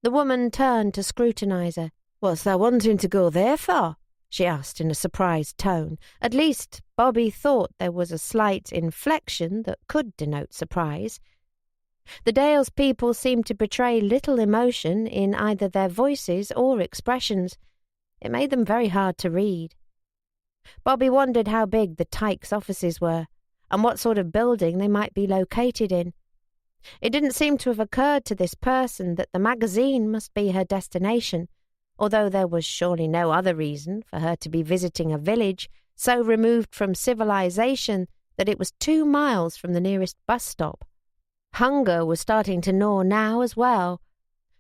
The woman turned to scrutinize her. "What's thou wanting to go there for?" she asked in a surprised tone. At least, Bobby thought there was a slight inflection that could denote surprise. The Dales people seemed to betray little emotion in either their voices or expressions. It made them very hard to read. Bobby wondered how big the Tykes' offices were, and what sort of building they might be located in. It didn't seem to have occurred to this person that the magazine must be her destination, although there was surely no other reason for her to be visiting a village so removed from civilization that it was 2 miles from the nearest bus stop. Hunger was starting to gnaw now as well.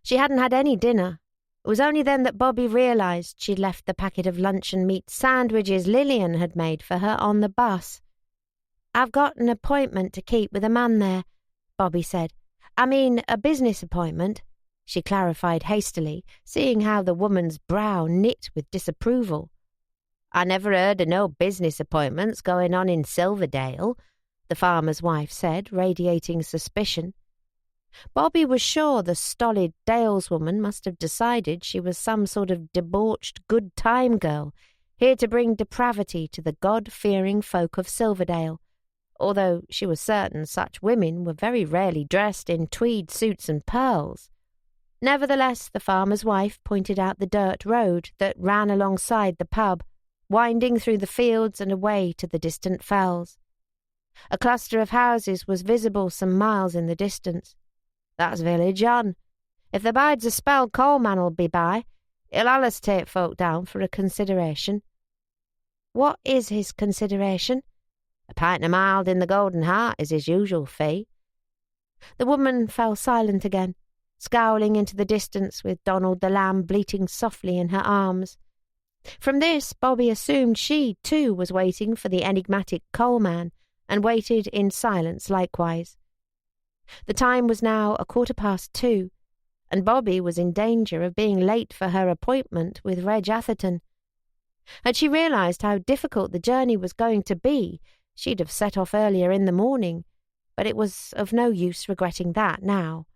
She hadn't had any dinner. It was only then that Bobby realized she'd left the packet of luncheon meat sandwiches Lillian had made for her on the bus. "I've got an appointment to keep with a man there," Bobby said. "I mean, a business appointment," she clarified hastily, seeing how the woman's brow knit with disapproval. "I never heard of no business appointments going on in Silverdale," the farmer's wife said, radiating suspicion. Bobby was sure the stolid daleswoman must have decided she was some sort of debauched good-time girl, here to bring depravity to the God-fearing folk of Silverdale, although she was certain such women were very rarely dressed in tweed suits and pearls. Nevertheless, the farmer's wife pointed out the dirt road that ran alongside the pub, winding through the fields and away to the distant fells. A cluster of houses was visible some miles in the distance. "That's village on. If the bides a spell, coalman'll be by. He'll allus take folk down for a consideration." "What is his consideration?" "A pint of mild in the Golden Heart is his usual fee." The woman fell silent again, scowling into the distance with Donald the lamb bleating softly in her arms. From this, Bobby assumed she, too, was waiting for the enigmatic coalman, and waited in silence likewise. The time was now 2:15, and Bobby was in danger of being late for her appointment with Reg Atherton. Had she realized how difficult the journey was going to be, she'd have set off earlier in the morning, but it was of no use regretting that now.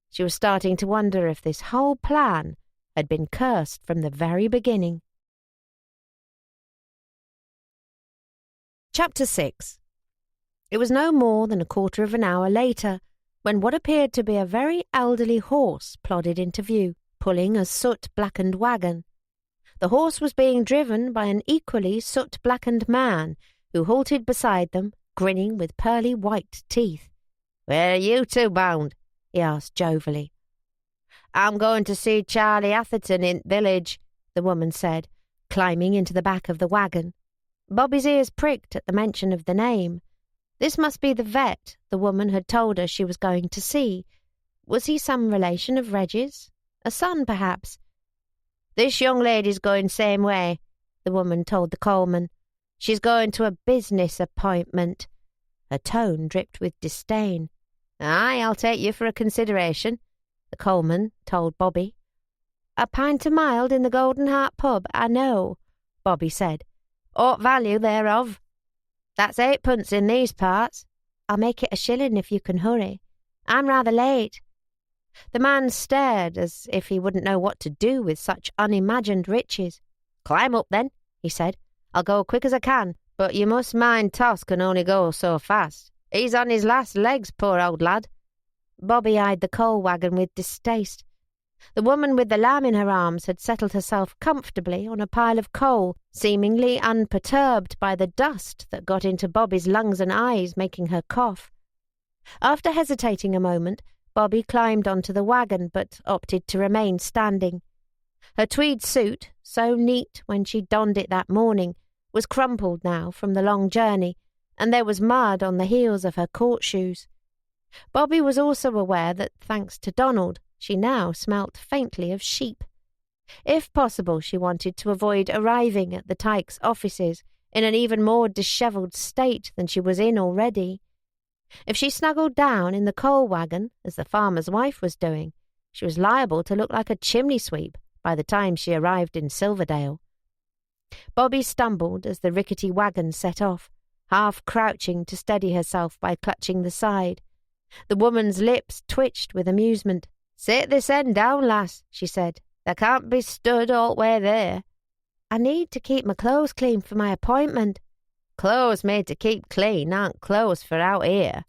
She was starting to wonder if this whole plan had been cursed from the very beginning. Chapter 6. It was no more than 1/4 of an hour later when what appeared to be a very elderly horse plodded into view, pulling a soot-blackened wagon. The horse was being driven by an equally soot-blackened man, who halted beside them, grinning with pearly white teeth. "Where are you two bound?" he asked jovially. "I'm going to see Charlie Atherton in village," the woman said, climbing into the back of the wagon. Bobby's ears pricked at the mention of the name. This must be the vet the woman had told her she was going to see. Was he some relation of Reggie's? A son, perhaps? "This young lady's going same way," the woman told the coalman. "She's going to a business appointment." Her tone dripped with disdain. "Aye, I'll take you for a consideration," the coalman told Bobby. "A pint of mild in the Golden Heart pub, I know," Bobby said. "Aught value thereof?" "That's 8 pence in these parts." "I'll make it a shilling if you can hurry. I'm rather late." The man stared as if he wouldn't know what to do with such unimagined riches. "Climb up, then," he said. "I'll go quick as I can, but you must mind Toss can only go so fast. He's on his last legs, poor old lad." Bobby eyed the coal wagon with distaste. The woman with the lamb in her arms had settled herself comfortably on a pile of coal, seemingly unperturbed by the dust that got into Bobby's lungs and eyes, making her cough. After hesitating a moment, Bobby climbed onto the wagon, but opted to remain standing. Her tweed suit, so neat when she donned it that morning, was crumpled now from the long journey, and there was mud on the heels of her court shoes. Bobby was also aware that, thanks to Donald, she now smelt faintly of sheep. If possible, she wanted to avoid arriving at the Tykes' offices in an even more dishevelled state than she was in already. If she snuggled down in the coal wagon, as the farmer's wife was doing, she was liable to look like a chimney sweep by the time she arrived in Silverdale. Bobby stumbled as the rickety wagon set off, half crouching to steady herself by clutching the side. The woman's lips twitched with amusement. "Sit this end down, lass," she said. "There can't be stood all the way there." "I need to keep my clothes clean for my appointment." "Clothes made to keep clean aren't clothes for out here."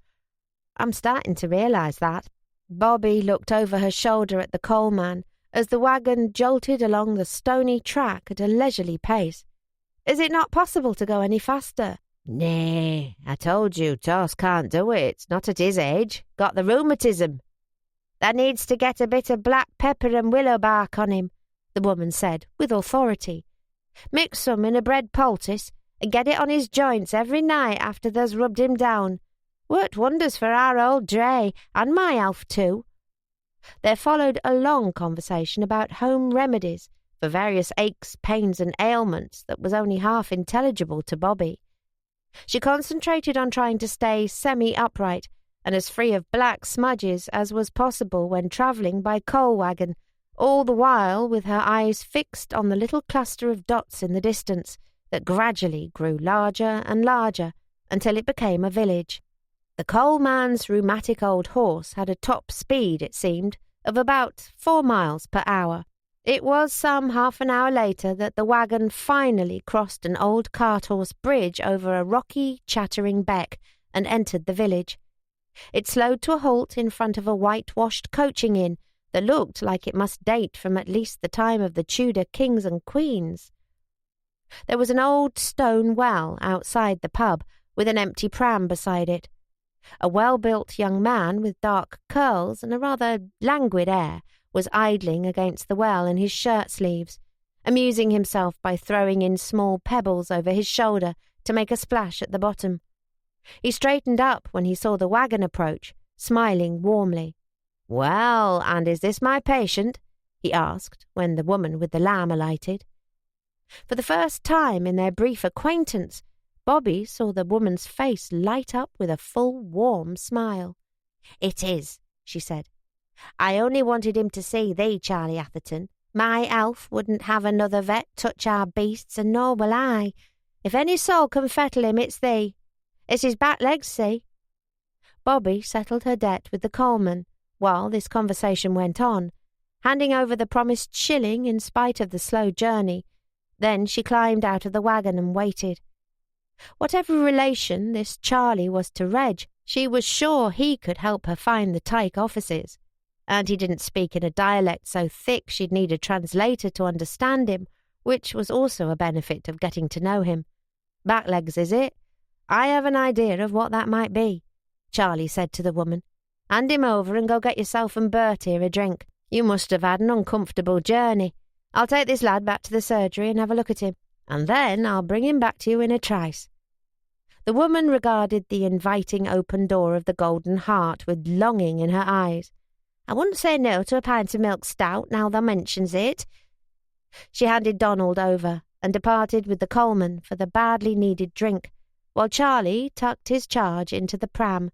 "I'm starting to realise that." Bobby looked over her shoulder at the coalman as the wagon jolted along the stony track at a leisurely pace. "Is it not possible to go any faster?" "Nay, I told you Toss can't do it, not at his age. Got the rheumatism." "That needs to get a bit of black pepper and willow bark on him," the woman said, with authority. "Mix some in a bread poultice and get it on his joints every night after there's rubbed him down. Worked wonders for our old Dre, and my Alf too." There followed a long conversation about home remedies for various aches, pains and ailments that was only half intelligible to Bobby. She concentrated on trying to stay semi-upright and as free of black smudges as was possible when travelling by coal wagon, all the while with her eyes fixed on the little cluster of dots in the distance that gradually grew larger and larger until it became a village. The coalman's rheumatic old horse had a top speed, it seemed, of about 4 miles per hour. It was some half an hour later that the wagon finally crossed an old cart-horse bridge over a rocky, chattering beck and entered the village. It slowed to a halt in front of a whitewashed coaching inn that looked like it must date from at least the time of the Tudor kings and queens. There was an old stone well outside the pub with an empty pram beside it. A well-built young man with dark curls and a rather languid air was idling against the well in his shirt sleeves, amusing himself by throwing in small pebbles over his shoulder to make a splash at the bottom. He straightened up when he saw the wagon approach, smiling warmly. "Well, and is this my patient?" he asked when the woman with the lamb alighted. For the first time in their brief acquaintance, Bobby saw the woman's face light up with a full, warm smile. "It is," she said. "I only wanted him to see thee, Charlie Atherton. My Alf wouldn't have another vet touch our beasts, and nor will I. If any soul can fettle him, it's thee. It's his back legs, see?" Bobby settled her debt with the coalman while this conversation went on, handing over the promised shilling in spite of the slow journey. Then she climbed out of the wagon and waited. Whatever relation this Charlie was to Reg, she was sure he could help her find the Tyke offices. And he didn't speak in a dialect so thick she'd need a translator to understand him, which was also a benefit of getting to know him. "Backlegs, is it? I have an idea of what that might be," Charlie said to the woman. "Hand him over and go get yourself and Bert here a drink. You must have had an uncomfortable journey. I'll take this lad back to the surgery and have a look at him, and then I'll bring him back to you in a trice." The woman regarded the inviting open door of the Golden Heart with longing in her eyes. "I wouldn't say no to a pint of milk stout, now thou mentions it." She handed Donald over and departed with the Coleman for the badly needed drink, while Charlie tucked his charge into the pram.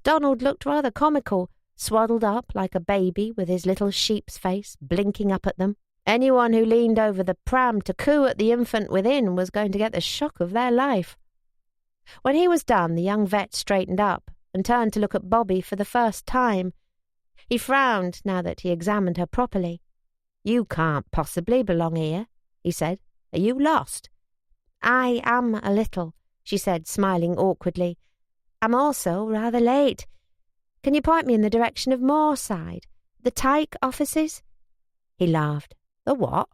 Donald looked rather comical, swaddled up like a baby with his little sheep's face blinking up at them. Anyone who leaned over the pram to coo at the infant within was going to get the shock of their life. When he was done, the young vet straightened up and turned to look at Bobby for the first time. He frowned now that he examined her properly. "You can't possibly belong here," he said. "Are you lost?" "I am a little," she said, smiling awkwardly. "I'm also rather late. Can you point me in the direction of Moorside? The Tyke offices?" He laughed. "The what?"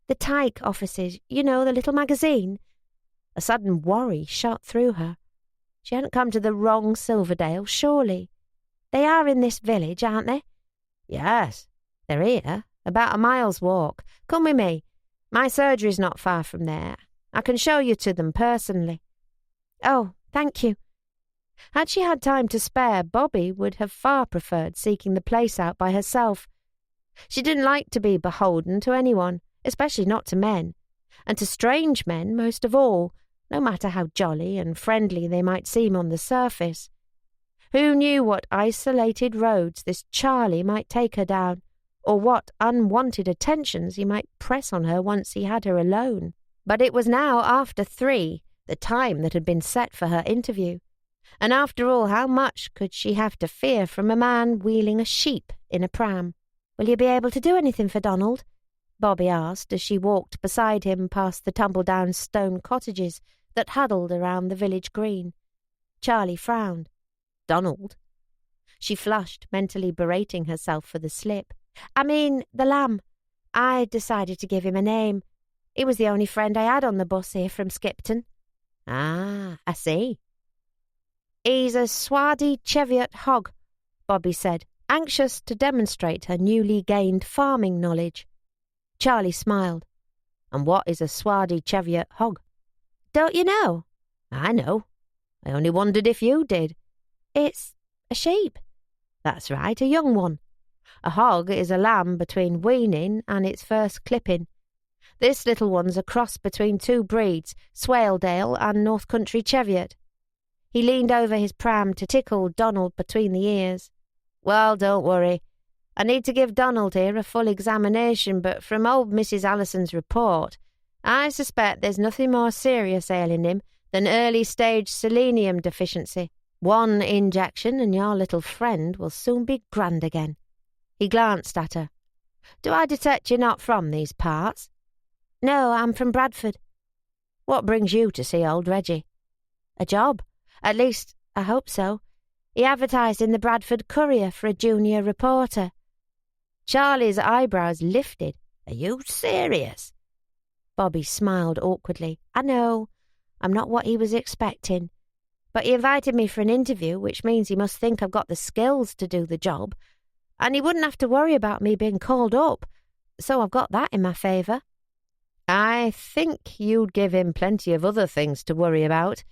"The Tyke offices. You know, the little magazine." A sudden worry shot through her. She hadn't come to the wrong Silverdale, surely. "They are in this village, aren't they?" "Yes, they're here, about a mile's walk. Come with me. My surgery's not far from there. I can show you to them personally." "Oh, thank you." Had she had time to spare, Bobby would have far preferred seeking the place out by herself. She didn't like to be beholden to anyone, especially not to men, and to strange men most of all, no matter how jolly and friendly they might seem on the surface. Who knew what isolated roads this Charlie might take her down, or what unwanted attentions he might press on her once he had her alone? But it was now after 3, the time that had been set for her interview. And after all, how much could she have to fear from a man wheeling a sheep in a pram? "Will you be able to do anything for Donald?" Bobby asked as she walked beside him past the tumble-down stone cottages that huddled around the village green. Charlie frowned. "Donald?" She flushed, mentally berating herself for the slip. "I mean, the lamb. I decided to give him a name. He was the only friend I had on the bus here from Skipton." "Ah, I see." "He's a Swardy Cheviot hog," Bobby said, anxious to demonstrate her newly gained farming knowledge. Charlie smiled. "And what is a Swardy Cheviot hog?" "Don't you know?" "I know. I only wondered if you did." "It's a sheep." "That's right, a young one. A hog is a lamb between weaning and its first clipping. This little one's a cross between 2 breeds, Swaledale and North Country Cheviot." He leaned over his pram to tickle Donald between the ears. "Well, don't worry. I need to give Donald here a full examination, but from old Mrs. Allison's report, I suspect there's nothing more serious ailing him than early-stage selenium deficiency. 1 injection and your little friend will soon be grand again." He glanced at her. "Do I detect you're not from these parts?" "No, I'm from Bradford." "What brings you to see old Reggie?" "A job. At least, I hope so. He advertised in the Bradford Courier for a junior reporter." Charlie's eyebrows lifted. "Are you serious?" Bobby smiled awkwardly. "I know. I'm not what he was expecting. But he invited me for an interview, which means he must think I've got the skills to do the job. And he wouldn't have to worry about me being called up. So I've got that in my favour." "I think you'd give him plenty of other things to worry about."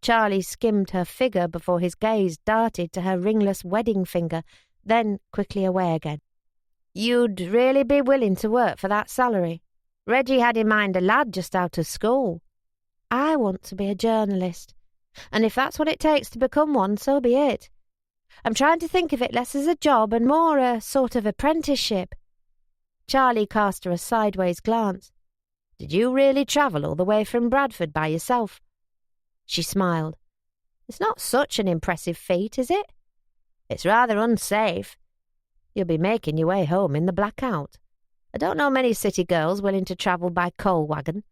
Charlie skimmed her figure before his gaze darted to her ringless wedding finger, then quickly away again. "You'd really be willing to work for that salary? Reggie had in mind a lad just out of school." "I want to be a journalist, and if that's what it takes to become one, so be it. I'm trying to think of it less as a job and more a sort of apprenticeship." Charlie cast her a sideways glance. "Did you really travel all the way from Bradford by yourself?" She smiled. "It's not such an impressive feat, is it?" "It's rather unsafe. You'll be making your way home in the blackout. I don't know many city girls willing to travel by coal wagon."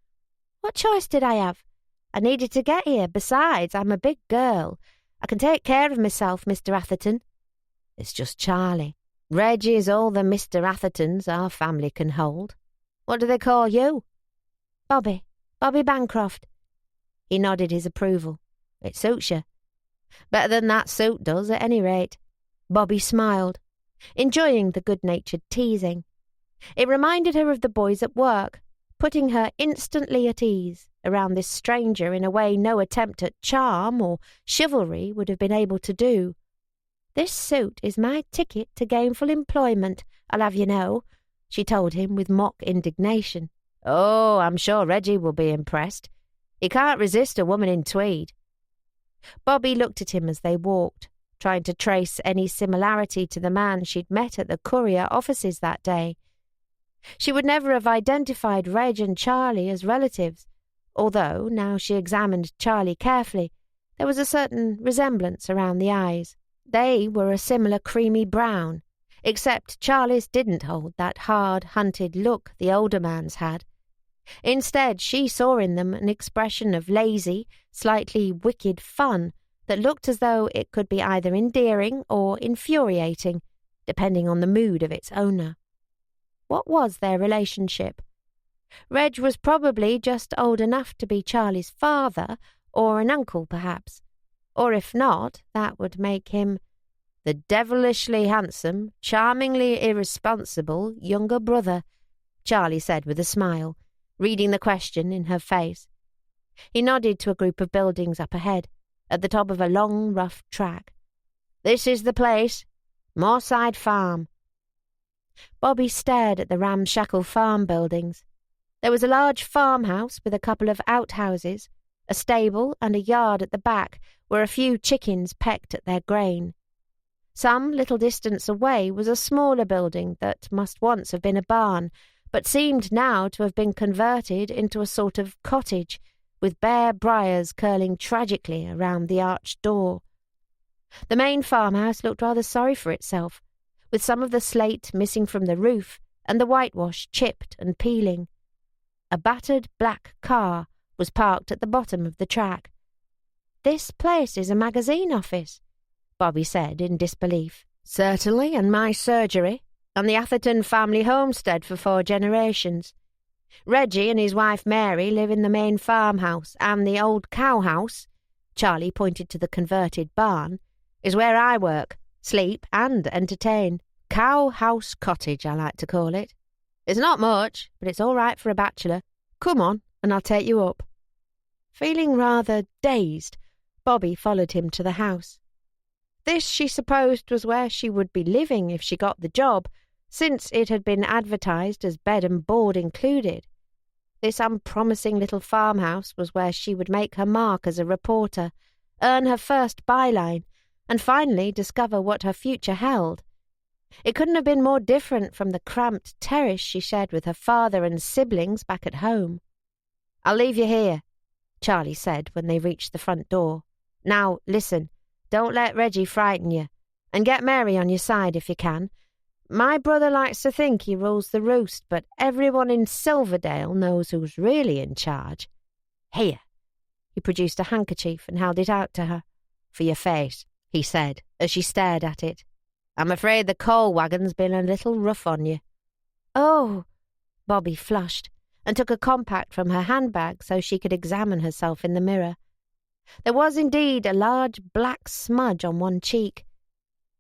"What choice did I have? I needed to get here. Besides, I'm a big girl. I can take care of myself, Mr. Atherton." "It's just Charlie. Reggie's all the Mr. Athertons our family can hold. What do they call you?" "Bobby. Bobby Bancroft." He nodded his approval. "It suits you. Better than that suit does, at any rate." Bobby smiled, enjoying the good-natured teasing. It reminded her of the boys at work, putting her instantly at ease around this stranger in a way no attempt at charm or chivalry would have been able to do. "This suit is my ticket to gainful employment, I'll have you know," she told him with mock indignation. "Oh, I'm sure Reggie will be impressed. He can't resist a woman in tweed." Bobby looked at him as they walked, trying to trace any similarity to the man she'd met at the courier offices that day. She would never have identified Reg and Charlie as relatives, although, now she examined Charlie carefully, there was a certain resemblance around the eyes. They were a similar creamy brown, except Charlie's didn't hold that hard, hunted look the older man's had. Instead, she saw in them an expression of lazy, slightly wicked fun that looked as though it could be either endearing or infuriating, depending on the mood of its owner. What was their relationship? Reg was probably just old enough to be Charlie's father, or an uncle perhaps. Or if not, that would make him the devilishly handsome, charmingly irresponsible younger brother, Charlie said with a smile, reading the question in her face. He nodded to a group of buildings up ahead, at the top of a long, rough track. "This is the place. Moorside Farm." Bobby stared at the ramshackle farm buildings. There was a large farmhouse with a couple of outhouses, a stable and a yard at the back where a few chickens pecked at their grain. Some little distance away was a smaller building that must once have been a barn, but seemed now to have been converted into a sort of cottage, with bare briars curling tragically around the arched door. The main farmhouse looked rather sorry for itself, with some of the slate missing from the roof and the whitewash chipped and peeling. A battered black car was parked at the bottom of the track. "This place is a magazine office," Bobby said in disbelief. "Certainly, and my surgery, and the Atherton family homestead for 4 generations. Reggie and his wife Mary live in the main farmhouse, and the old cow-house," Charlie pointed to the converted barn, "is where I work, sleep and entertain. Cow-house cottage, I like to call it. It's not much, but it's all right for a bachelor. Come on, and I'll take you up." Feeling rather dazed, Bobby followed him to the house. This, she supposed, was where she would be living if she got the job, since it had been advertised as bed and board included. This unpromising little farmhouse was where she would make her mark as a reporter, earn her first byline, and finally discover what her future held. It couldn't have been more different from the cramped terrace she shared with her father and siblings back at home. "I'll leave you here," Charlie said when they reached the front door. "Now, listen, don't let Reggie frighten you, and get Mary on your side if you can. My brother likes to think he rules the roost, but everyone in Silverdale knows who's really in charge. Here." He produced a handkerchief and held it out to her. "For your face," he said, as she stared at it. "I'm afraid the coal wagon's been a little rough on you." "Oh," Bobby flushed, and took a compact from her handbag so she could examine herself in the mirror. There was indeed a large black smudge on one cheek.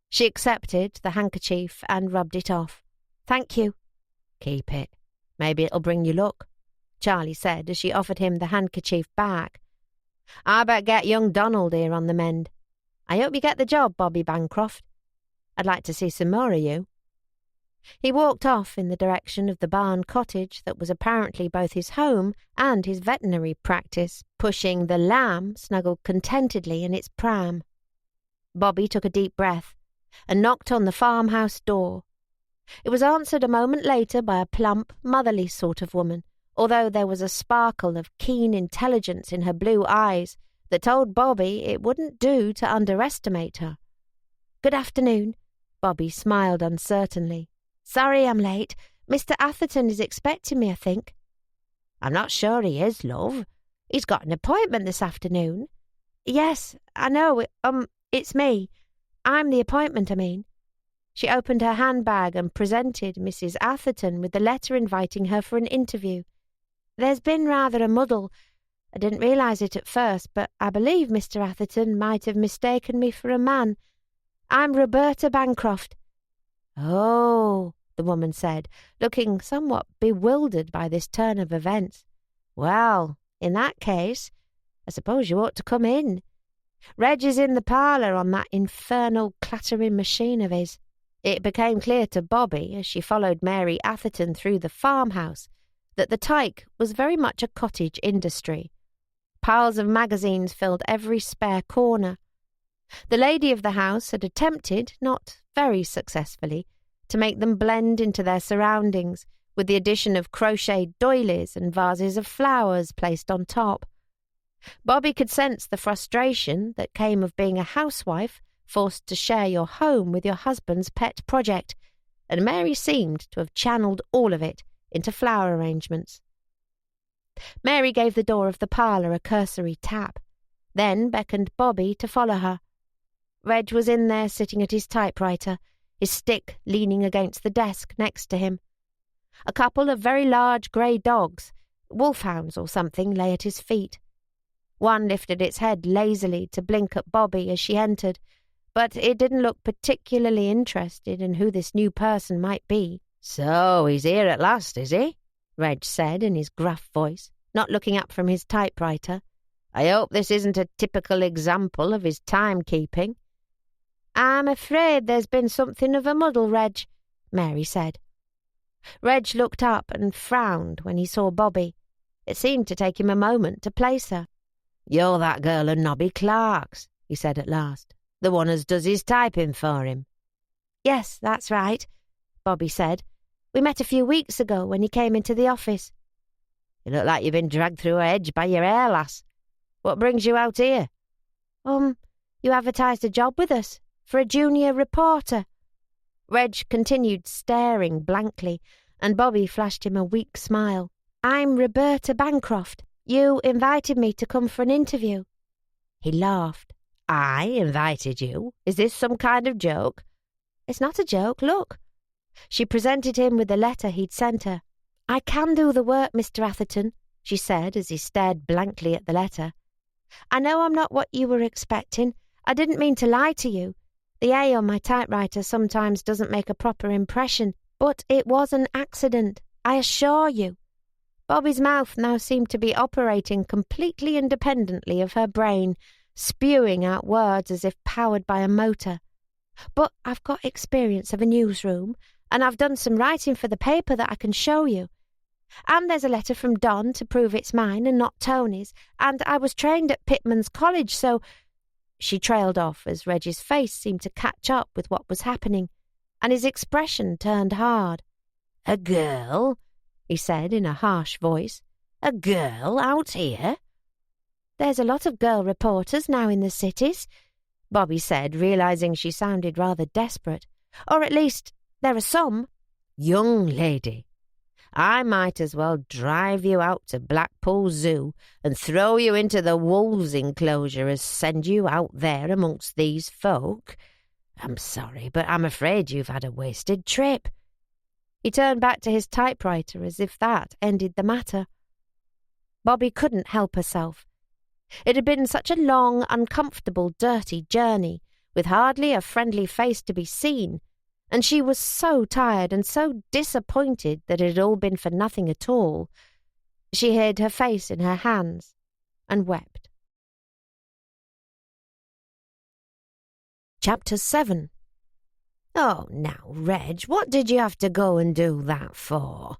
She accepted the handkerchief and rubbed it off. "Thank you." "Keep it. Maybe it'll bring you luck," Charlie said as she offered him the handkerchief back. "I bet get young Donald here on the mend. I hope you get the job, Bobby Bancroft. I'd like to see some more of you." He walked off in the direction of the barn cottage that was apparently both his home and his veterinary practice, pushing the lamb snuggled contentedly in its pram. Bobby took a deep breath and knocked on the farmhouse door. It was answered a moment later by a plump, motherly sort of woman, although there was a sparkle of keen intelligence in her blue eyes that told Bobby it wouldn't do to underestimate her. "Good afternoon," Bobby smiled uncertainly. "Sorry I'm late. Mr. Atherton is expecting me, I think." "I'm not sure he is, love. He's got an appointment this afternoon." "Yes, I know. It's me. I'm the appointment, I mean." She opened her handbag and presented Mrs. Atherton with the letter inviting her for an interview. "There's been rather a muddle. I didn't realise it at first, but I believe Mr. Atherton might have mistaken me for a man. I'm Roberta Bancroft." "Oh," the woman said, looking somewhat bewildered by this turn of events. "Well, in that case, I suppose you ought to come in. Reg is in the parlour on that infernal clattering machine of his." It became clear to Bobby, as she followed Mary Atherton through the farmhouse, that the tyke was very much a cottage industry. Piles of magazines filled every spare corner. The lady of the house had attempted, not very successfully, to make them blend into their surroundings, with the addition of crocheted doilies and vases of flowers placed on top. Bobby could sense the frustration that came of being a housewife forced to share your home with your husband's pet project, and Mary seemed to have channeled all of it into flower arrangements. Mary gave the door of the parlour a cursory tap, then beckoned Bobby to follow her. Reg was in there sitting at his typewriter, his stick leaning against the desk next to him. A couple of very large grey dogs, wolfhounds or something, lay at his feet. One lifted its head lazily to blink at Bobby as she entered, but it didn't look particularly interested in who this new person might be. "So he's here at last, is he?" Reg said in his gruff voice, not looking up from his typewriter. "I hope this isn't a typical example of his timekeeping." "I'm afraid there's been something of a muddle, Reg," Mary said. Reg looked up and frowned when he saw Bobby. It seemed to take him a moment to place her. "You're that girl of Nobby Clark's," he said at last. "The one as does his typing for him." "Yes, that's right," Bobby said. "We met a few weeks ago when he came into the office." "You look like you've been dragged through a hedge by your hair, lass. What brings you out here?" You advertised a job with us, for a junior reporter." Reg continued staring blankly, and Bobby flashed him a weak smile. "I'm Roberta Bancroft. You invited me to come for an interview." He laughed. "I invited you? Is this some kind of joke?" "It's not a joke, look." She presented him with the letter he'd sent her. "I can do the work, Mr. Atherton," she said as he stared blankly at the letter. "I know I'm not what you were expecting. I didn't mean to lie to you. The A on my typewriter sometimes doesn't make a proper impression, but it was an accident, I assure you." Bobby's mouth now seemed to be operating completely independently of her brain, spewing out words as if powered by a motor. "But I've got experience of a newsroom, and I've done some writing for the paper that I can show you. And there's a letter from Don to prove it's mine and not Tony's, and I was trained at Pitman's College, so—" She trailed off as Reggie's face seemed to catch up with what was happening, and his expression turned hard. "A girl?" he said in a harsh voice. "A girl out here?" "There's a lot of girl reporters now in the cities," Bobby said, realizing she sounded rather desperate. "Or at least, there are some." "Young lady, I might as well drive you out to Blackpool Zoo and throw you into the wolves' enclosure as send you out there amongst these folk. I'm sorry, but I'm afraid you've had a wasted trip." He turned back to his typewriter as if that ended the matter. Bobby couldn't help herself. It had been such a long, uncomfortable, dirty journey, with hardly a friendly face to be seen, and she was so tired and so disappointed that it had all been for nothing at all. She hid her face in her hands and wept. Chapter 7. "Oh, now, Reg, what did you have to go and do that for?"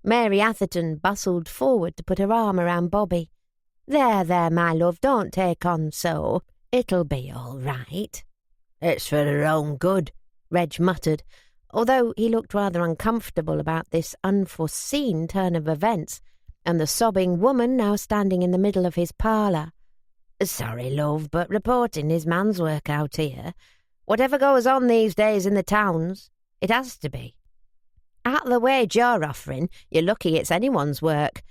Mary Atherton bustled forward to put her arm around Bobby. There, my love, don't take on so. It'll be all right." "It's for her own good," Reg muttered, although he looked rather uncomfortable about this unforeseen turn of events and the sobbing woman now standing in the middle of his parlour. "Sorry, love, but reporting is man's work out here. Whatever goes on these days in the towns, it has to be." "At the wage you're offering, you're lucky it's anyone's work,"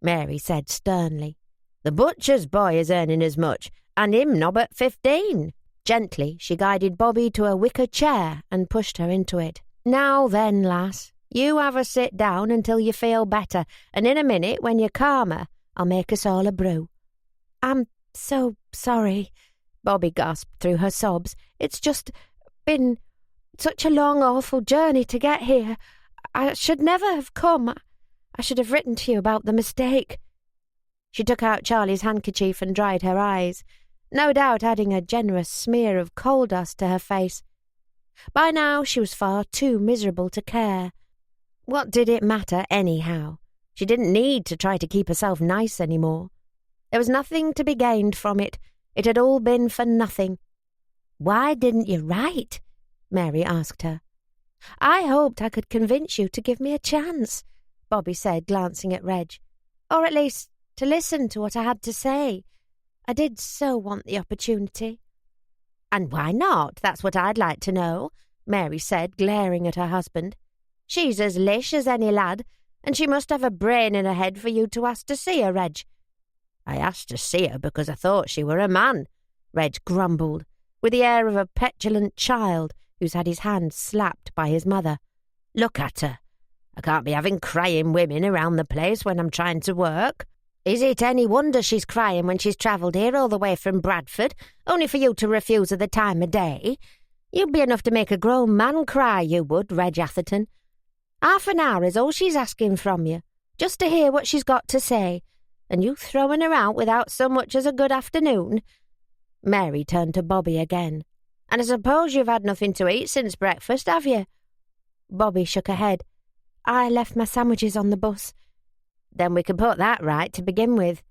Mary said sternly. "The butcher's boy is earning as much, and him nobbut 15. Gently, she guided Bobby to a wicker chair and pushed her into it. "Now then, lass, you have a sit down until you feel better, and in a minute, when you're calmer, I'll make us all a brew." "I'm so sorry," Bobby gasped through her sobs. "It's just been Such a long, awful journey to get here. I should never have come. I should have written to you about the mistake." She took out Charlie's handkerchief and dried her eyes, no doubt adding a generous smear of coal dust to her face. By now she was far too miserable to care. What did it matter anyhow? She didn't need to try to keep herself nice any more. There was nothing to be gained from it. It had all been for nothing. "Why didn't you write?" Mary asked her. "I hoped I could convince you to give me a chance," Bobby said, glancing at Reg. "Or at least to listen to what I had to say. I did so want the opportunity." "And why not? That's what I'd like to know," Mary said, glaring at her husband. "She's as lish as any lad, and she must have a brain in her head for you to ask to see her, Reg." "I asked to see her because I thought she were a man," Reg grumbled, with the air of a petulant child who's had his hand slapped by his mother. "Look at her. I can't be having crying women around the place when I'm trying to work. Is it any wonder she's crying when she's travelled here all the way from Bradford, only for you to refuse her the time of day? You'd be enough to make a grown man cry, you would, Reg Atherton. Half an hour is all she's asking from you, just to hear what she's got to say, and you throwing her out without so much as a good afternoon." Mary turned to Bobby again. "And I suppose you've had nothing to eat since breakfast, have you?" Bobby shook her head. "I left my sandwiches on the bus." "Then we can put that right to begin with.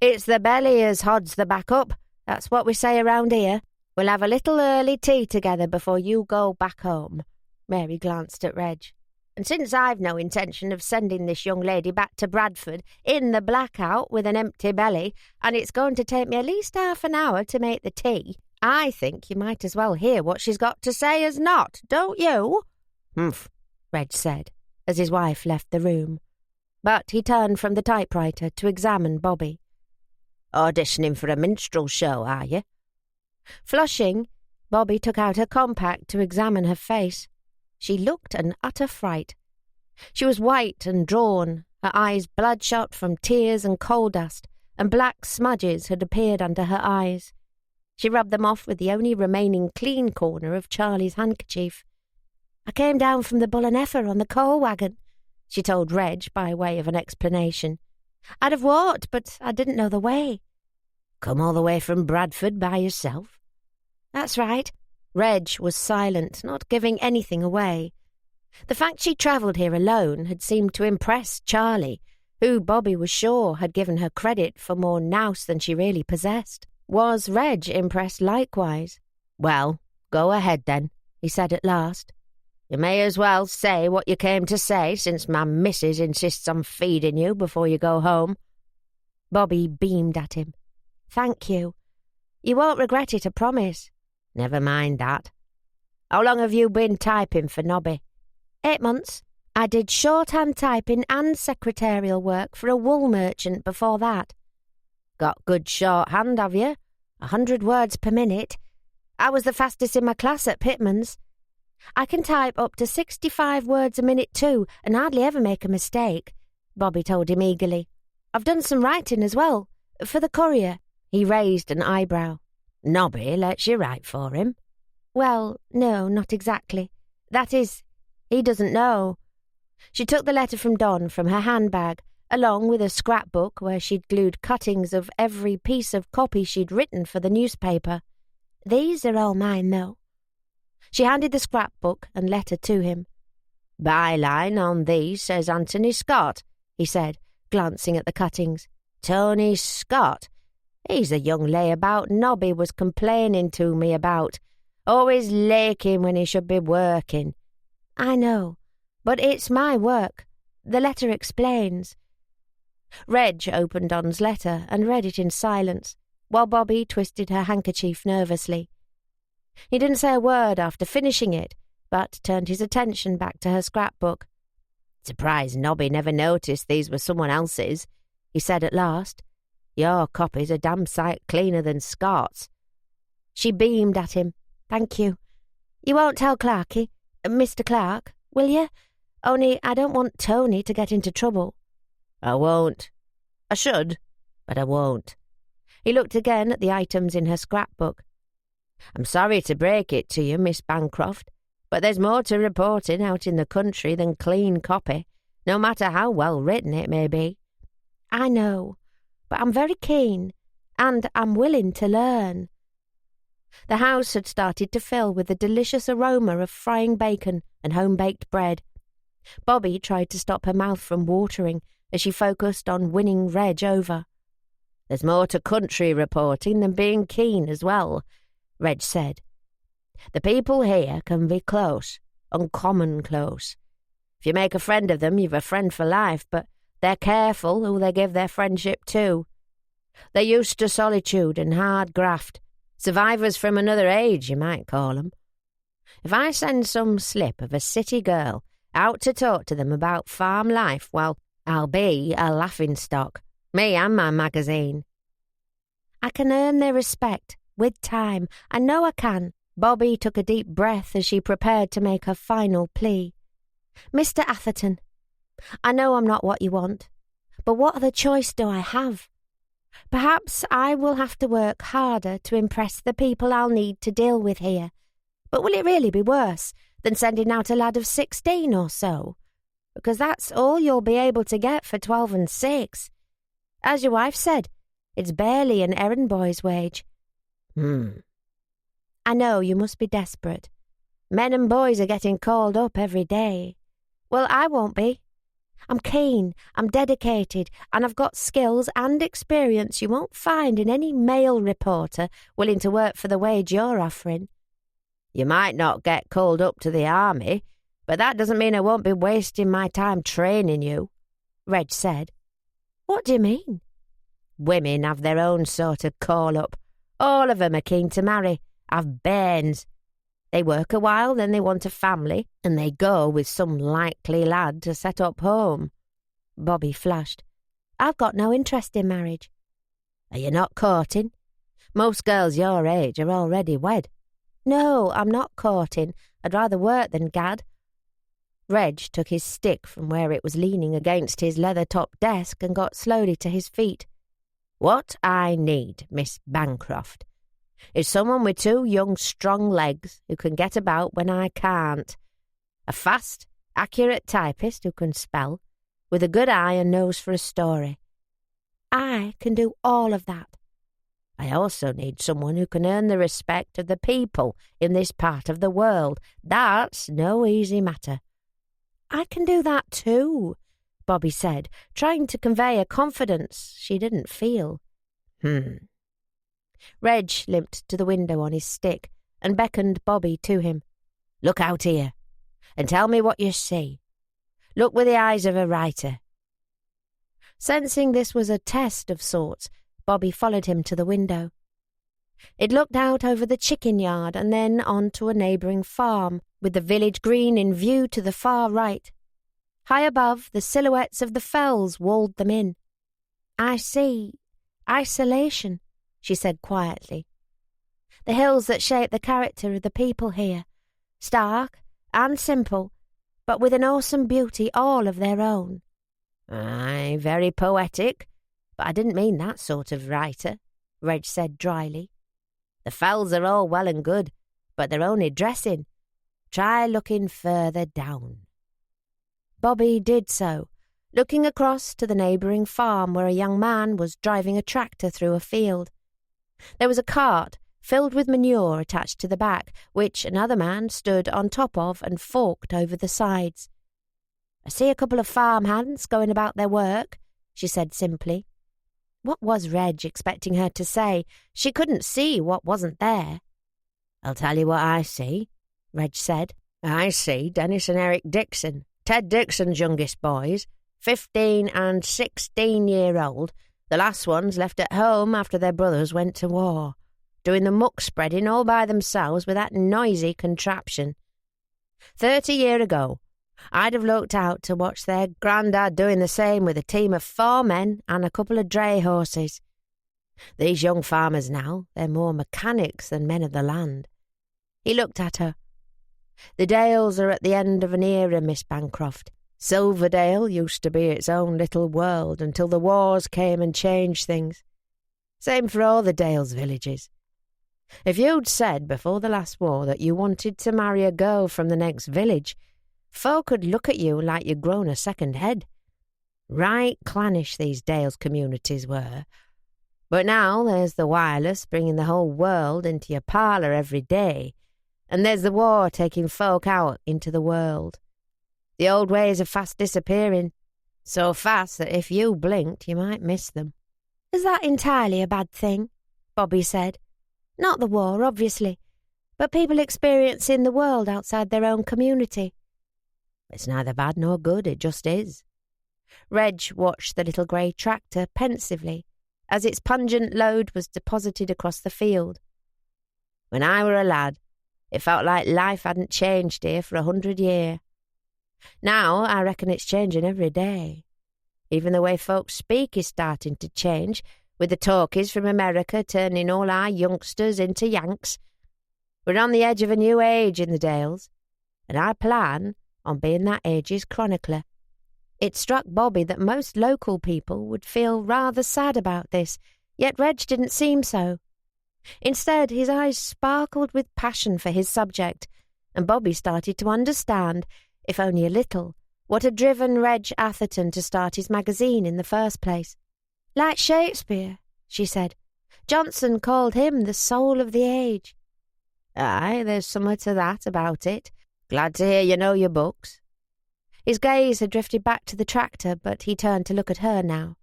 It's the belly as hodds the back up. That's what we say around here. We'll have a little early tea together before you go back home." Mary glanced at Reg. "And since I've no intention of sending this young lady back to Bradford in the blackout with an empty belly, and it's going to take me at least half an hour to make the tea, I think you might as well hear what she's got to say as not, don't you?" "Humph," Reg said, as his wife left the room. But he turned from the typewriter to examine Bobby. "Auditioning for a minstrel show, are you?" Flushing, Bobby took out her compact to examine her face. She looked an utter fright. She was white and drawn, her eyes bloodshot from tears and coal dust, and black smudges had appeared under her eyes. She rubbed them off with the only remaining clean corner of Charlie's handkerchief. "I came down from the Bull and Heifer on the coal wagon," she told Reg by way of an explanation. "I'd have walked, but I didn't know the way." "Come all the way from Bradford by yourself?" "That's right." Reg was silent, not giving anything away. The fact she travelled here alone had seemed to impress Charlie, who Bobby was sure had given her credit for more nous than she really possessed. Was Reg impressed likewise? "Well, go ahead then," he said at last. "You may as well say what you came to say, since my missus insists on feeding you before you go home." Bobby beamed at him. "Thank you. You won't regret it, I promise." "Never mind that. How long have you been typing for Nobby?" 8 months. I did shorthand typing and secretarial work for a wool merchant before that." "Got good shorthand, have you? 100 words per minute. I was the fastest in my class at Pitman's. I can type up to 65 words a minute too, and hardly ever make a mistake," Bobby told him eagerly. "I've done some writing as well, for the Courier." He raised an eyebrow. "Nobby lets you write for him?" "Well, no, not exactly. That is, he doesn't know." She took the letter from Don from her handbag, along with a scrapbook where she'd glued cuttings of every piece of copy she'd written for the newspaper. "These are all mine, though." She handed the scrapbook and letter to him. "Byline on these says Anthony Scott," he said, glancing at the cuttings. "Tony Scott. He's the young layabout Nobby was complaining to me about. Always laking when he should be working." "I know, but it's my work. The letter explains." Reg opened Don's letter and read it in silence, while Bobby twisted her handkerchief nervously. He didn't say a word after finishing it, but turned his attention back to her scrapbook. "Surprised Nobby never noticed these were someone else's," he said at last. "Your copy's a damn sight cleaner than Scott's." She beamed at him. "Thank you. You won't tell Clarky, Mr. Clark, will you? Only I don't want Tony to get into trouble." "I won't. I should, but I won't." He looked again at the items in her scrapbook. "I'm sorry to break it to you, Miss Bancroft, But there's more to reporting out in the country than clean copy, no matter how well written it may be. I know, but I'm very keen, and I'm willing to learn. The house had started to fill with the delicious aroma of frying bacon and home-baked bread. Bobby tried to stop her mouth from watering as she focused on winning Reg over. "There's more to country reporting than being keen as well," Reg said. "The people here can be close, uncommon close. If you make a friend of them, you've a friend for life, but they're careful who they give their friendship to. They're used to solitude and hard graft. Survivors from another age, you might call them. If I send some slip of a city girl out to talk to them about farm life, well, I'll be a laughingstock, me and my magazine." "I can earn their respect, with time. I know I can." Bobby took a deep breath as she prepared to make her final plea. "Mr. Atherton, I know I'm not what you want, but what other choice do I have? Perhaps I will have to work harder to impress the people I'll need to deal with here, but will it really be worse than sending out a lad of 16 or so? Because that's all you'll be able to get for 12 and 6. As your wife said, it's barely an errand boy's wage." "I know you must be desperate. Men and boys are getting called up every day. Well, I won't be. I'm keen, I'm dedicated, and I've got skills and experience you won't find in any male reporter willing to work for the wage you're offering." "You might not get called up to the army, but that doesn't mean I won't be wasting my time training you," Reg said. "What do you mean?" "Women have their own sort of call-up. All of 'em are keen to marry, have bairns. They work a while, then they want a family, and they go with some likely lad to set up home." Bobby flushed. "I've got no interest in marriage." "Are you not courting? Most girls your age are already wed." "No, I'm not courting. I'd rather work than gad." Reg took his stick from where it was leaning against his leather-topped desk and got slowly to his feet. "What I need, Miss Bancroft, is someone with 2 young, strong legs who can get about when I can't. A fast, accurate typist who can spell, with a good eye and nose for a story." "I can do all of that." "I also need someone who can earn the respect of the people in this part of the world. That's no easy matter." "I can do that too," Bobby said, trying to convey a confidence she didn't feel. Reg limped to the window on his stick and beckoned Bobby to him. "Look out here, and tell me what you see. Look with the eyes of a writer." Sensing this was a test of sorts, Bobby followed him to the window. It looked out over the chicken yard and then onto a neighbouring farm, with the village green in view to the far right. High above, the silhouettes of the fells walled them in. "I see. Isolation," she said quietly. "The hills that shape the character of the people here. Stark and simple, but with an awesome beauty all of their own." "Aye, very poetic, but I didn't mean that sort of writer," Reg said dryly. "The fells are all well and good, but they're only dressing. Try looking further down." Bobby did so, looking across to the neighbouring farm where a young man was driving a tractor through a field. There was a cart filled with manure attached to the back, which another man stood on top of and forked over the sides. "I see a couple of farmhands going about their work," she said simply. What was Reg expecting her to say? She couldn't see what wasn't there. "I'll tell you what I see," Reg said. "I see Dennis and Eric Dixon, Ted Dixon's youngest boys, 15 and 16-year-old. The last ones left at home after their brothers went to war, doing the muck spreading all by themselves with that noisy contraption. 30 years ago, I'd have looked out to watch their grandad doing the same with a team of 4 men and a couple of dray horses. These young farmers now, they're more mechanics than men of the land." He looked at her. "The Dales are at the end of an era, Miss Bancroft. Silverdale used to be its own little world until the wars came and changed things. Same for all the Dales villages. If you'd said before the last war that you wanted to marry a girl from the next village, folk would look at you like you'd grown a second head. Right clannish these Dales communities were. But now there's the wireless bringing the whole world into your parlour every day, and there's the war taking folk out into the world. The old ways are fast disappearing, so fast that if you blinked you might miss them. Is that entirely a bad thing? Bobby said. Not the war, obviously, but people experiencing the world outside their own community. It's neither bad nor good, it just is. Reg watched the little grey tractor pensively as its pungent load was deposited across the field. When I were a lad, it felt like life hadn't changed here for 100 years. Now I reckon it's changing every day. Even the way folks speak is starting to change, with the talkies from America turning all our youngsters into Yanks. We're on the edge of a new age in the Dales, and I plan on being that age's chronicler. It struck Bobby that most local people would feel rather sad about this, yet Reg didn't seem so. Instead, his eyes sparkled with passion for his subject, and Bobby started to understand, if only a little, what had driven Reg Atherton to start his magazine in the first place. Like Shakespeare, she said. Johnson called him the soul of the age. Aye, there's somewhat to that about it. Glad to hear you know your books. His gaze had drifted back to the tractor, but he turned to look at her now.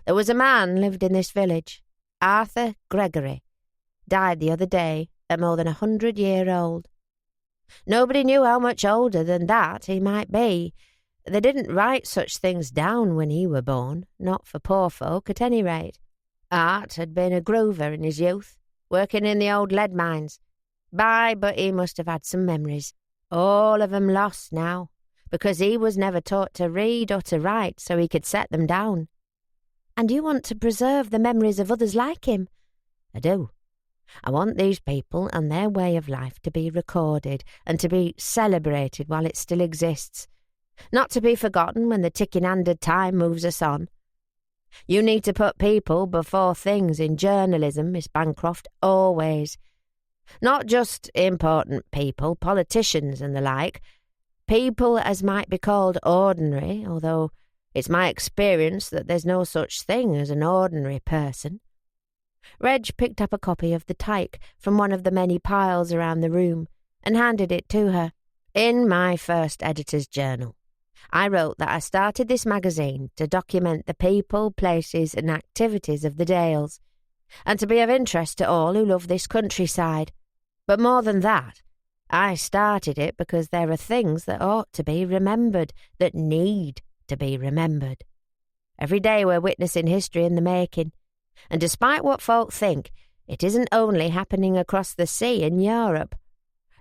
There was a man lived in this village, Arthur Gregory. Died the other day, at more than 100-year-old. Nobody knew how much older than that he might be. They didn't write such things down when he were born, not for poor folk at any rate. Art had been a groover in his youth, working in the old lead mines. But he must have had some memories. All of 'em lost now, because he was never taught to read or to write so he could set them down. And you want to preserve the memories of others like him? I do. I want these people and their way of life to be recorded and to be celebrated while it still exists, not to be forgotten when the ticking hand of time moves us on. You need to put people before things in journalism, Miss Bancroft, always. Not just important people, politicians and the like, people as might be called ordinary, although it's my experience that there's no such thing as an ordinary person. Reg picked up a copy of the Tyke from one of the many piles around the room and handed it to her. In my first editor's journal, I wrote that I started this magazine to document the people, places and activities of the Dales, and to be of interest to all who love this countryside. But more than that, I started it because there are things that ought to be remembered, that need to be remembered. Every day we're witnessing history in the making, and despite what folk think, it isn't only happening across the sea in Europe.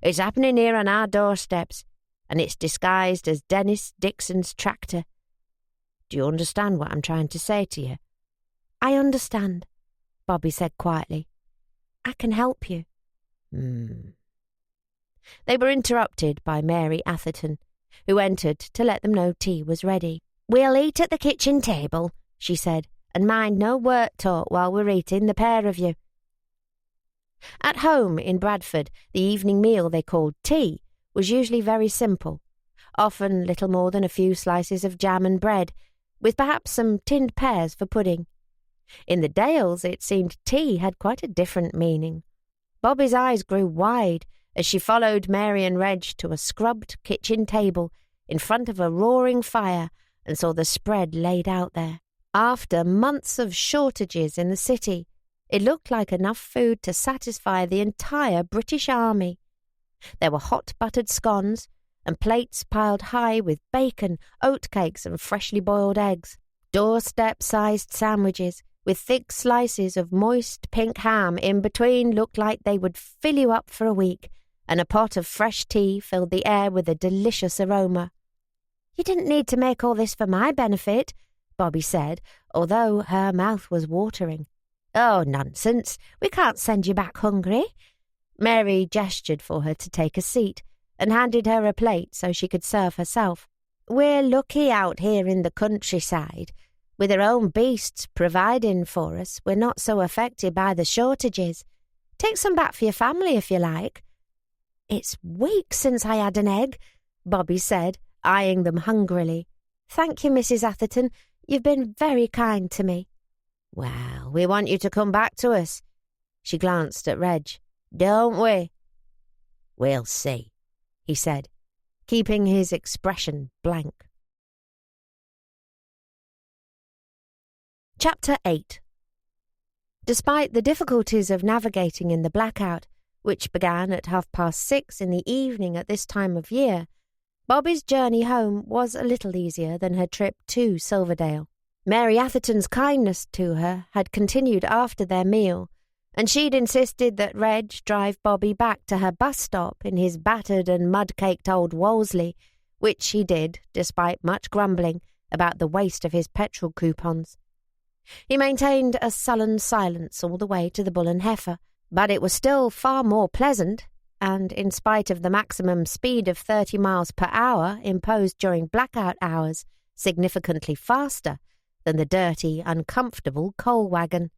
It's happening here on our doorsteps, and it's disguised as Dennis Dixon's tractor. Do you understand what I'm trying to say to you? I understand, Bobby said quietly. I can help you. They were interrupted by Mary Atherton, who entered to let them know tea was ready. We'll eat at the kitchen table, she said, and mind no work talk while we're eating, the pair of you. At home in Bradford, the evening meal they called tea was usually very simple, often little more than a few slices of jam and bread, with perhaps some tinned pears for pudding. In the Dales it seemed tea had quite a different meaning. Bobby's eyes grew wide as she followed Mary and Reg to a scrubbed kitchen table in front of a roaring fire and saw the spread laid out there. After months of shortages in the city, it looked like enough food to satisfy the entire British Army. There were hot buttered scones and plates piled high with bacon, oatcakes and freshly boiled eggs, doorstep-sized sandwiches with thick slices of moist pink ham in between looked like they would fill you up for a week, and a pot of fresh tea filled the air with a delicious aroma. You didn't need to make all this for my benefit, Bobby said, although her mouth was watering. Oh, nonsense. We can't send you back hungry. Mary gestured for her to take a seat and handed her a plate so she could serve herself. We're lucky out here in the countryside. With our own beasts providing for us, we're not so affected by the shortages. Take some back for your family if you like." "It's weeks since I had an egg," Bobby said, eyeing them hungrily. "Thank you, Mrs. Atherton. You've been very kind to me." "Well, we want you to come back to us." She glanced at Reg. "Don't we?" "We'll see," he said, keeping his expression blank. Chapter 8. Despite the difficulties of navigating in the blackout, which began at 6:30 in the evening at this time of year, Bobby's journey home was a little easier than her trip to Silverdale. Mary Atherton's kindness to her had continued after their meal, and she'd insisted that Reg drive Bobby back to her bus stop in his battered and mud-caked old Wolseley, which he did despite much grumbling about the waste of his petrol coupons. He maintained a sullen silence all the way to the Bull and Heifer, but it was still far more pleasant, and in spite of the maximum speed of 30 miles per hour imposed during blackout hours, significantly faster than the dirty, uncomfortable coal wagon.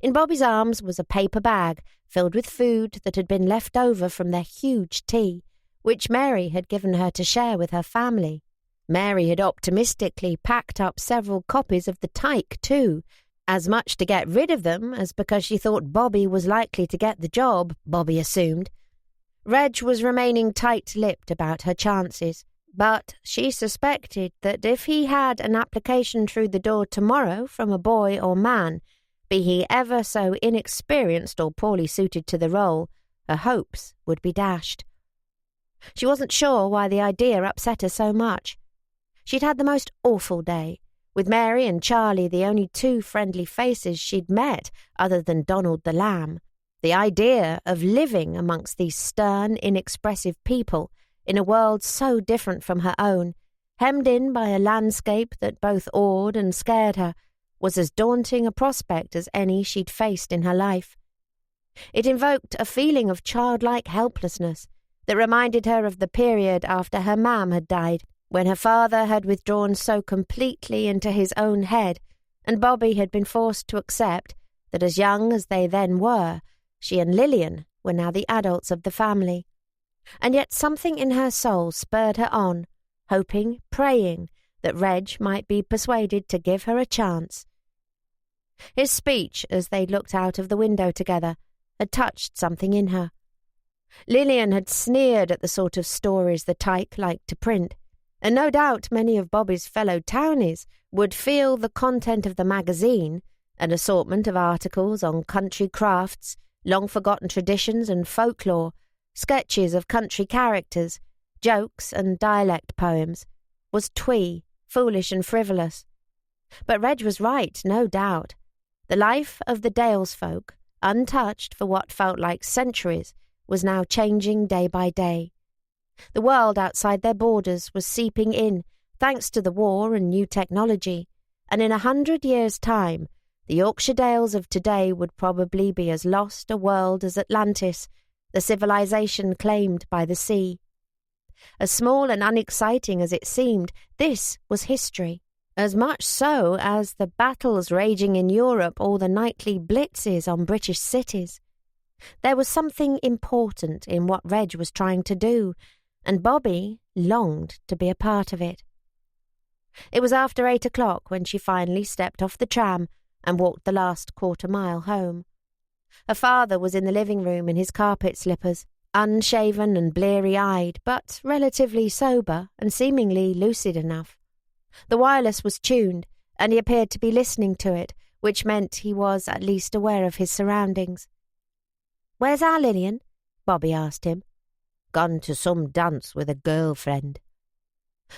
In Bobby's arms was a paper bag filled with food that had been left over from their huge tea, which Mary had given her to share with her family. Mary had optimistically packed up several copies of the Tyke, too, as much to get rid of them as because she thought Bobby was likely to get the job, Bobby assumed. Reg was remaining tight-lipped about her chances, but she suspected that if he had an application through the door tomorrow from a boy or man, be he ever so inexperienced or poorly suited to the role, her hopes would be dashed. She wasn't sure why the idea upset her so much. She'd had the most awful day, with Mary and Charlie the only two friendly faces she'd met other than Donald the Lamb. The idea of living amongst these stern, inexpressive people in a world so different from her own, hemmed in by a landscape that both awed and scared her, was as daunting a prospect as any she'd faced in her life. It invoked a feeling of childlike helplessness that reminded her of the period after her mam had died, when her father had withdrawn so completely into his own head, and Bobby had been forced to accept that as young as they then were, she and Lillian were now the adults of the family. And yet something in her soul spurred her on, hoping, praying, that Reg might be persuaded to give her a chance. His speech, as they looked out of the window together, had touched something in her. Lillian had sneered at the sort of stories the Tyke liked to print, and no doubt many of Bobby's fellow townies would feel the content of the magazine, an assortment of articles on country crafts, long-forgotten traditions and folklore, sketches of country characters, jokes and dialect poems, was twee, foolish and frivolous. But Reg was right, no doubt. The life of the Dales folk, untouched for what felt like centuries, was now changing day by day. The world outside their borders was seeping in, thanks to the war and new technology, and in 100 years' time, the Yorkshire Dales of today would probably be as lost a world as Atlantis, the civilization claimed by the sea. As small and unexciting as it seemed, this was history, as much so as the battles raging in Europe or the nightly blitzes on British cities. There was something important in what Reg was trying to do, and Bobby longed to be a part of it. It was after 8 o'clock when she finally stepped off the tram and walked the last quarter-mile home. Her father was in the living room in his carpet slippers, unshaven and bleary-eyed, but relatively sober and seemingly lucid enough. The wireless was tuned, and he appeared to be listening to it, which meant he was at least aware of his surroundings. "Where's our Lillian?" Bobby asked him. "Gone to some dance with a girlfriend."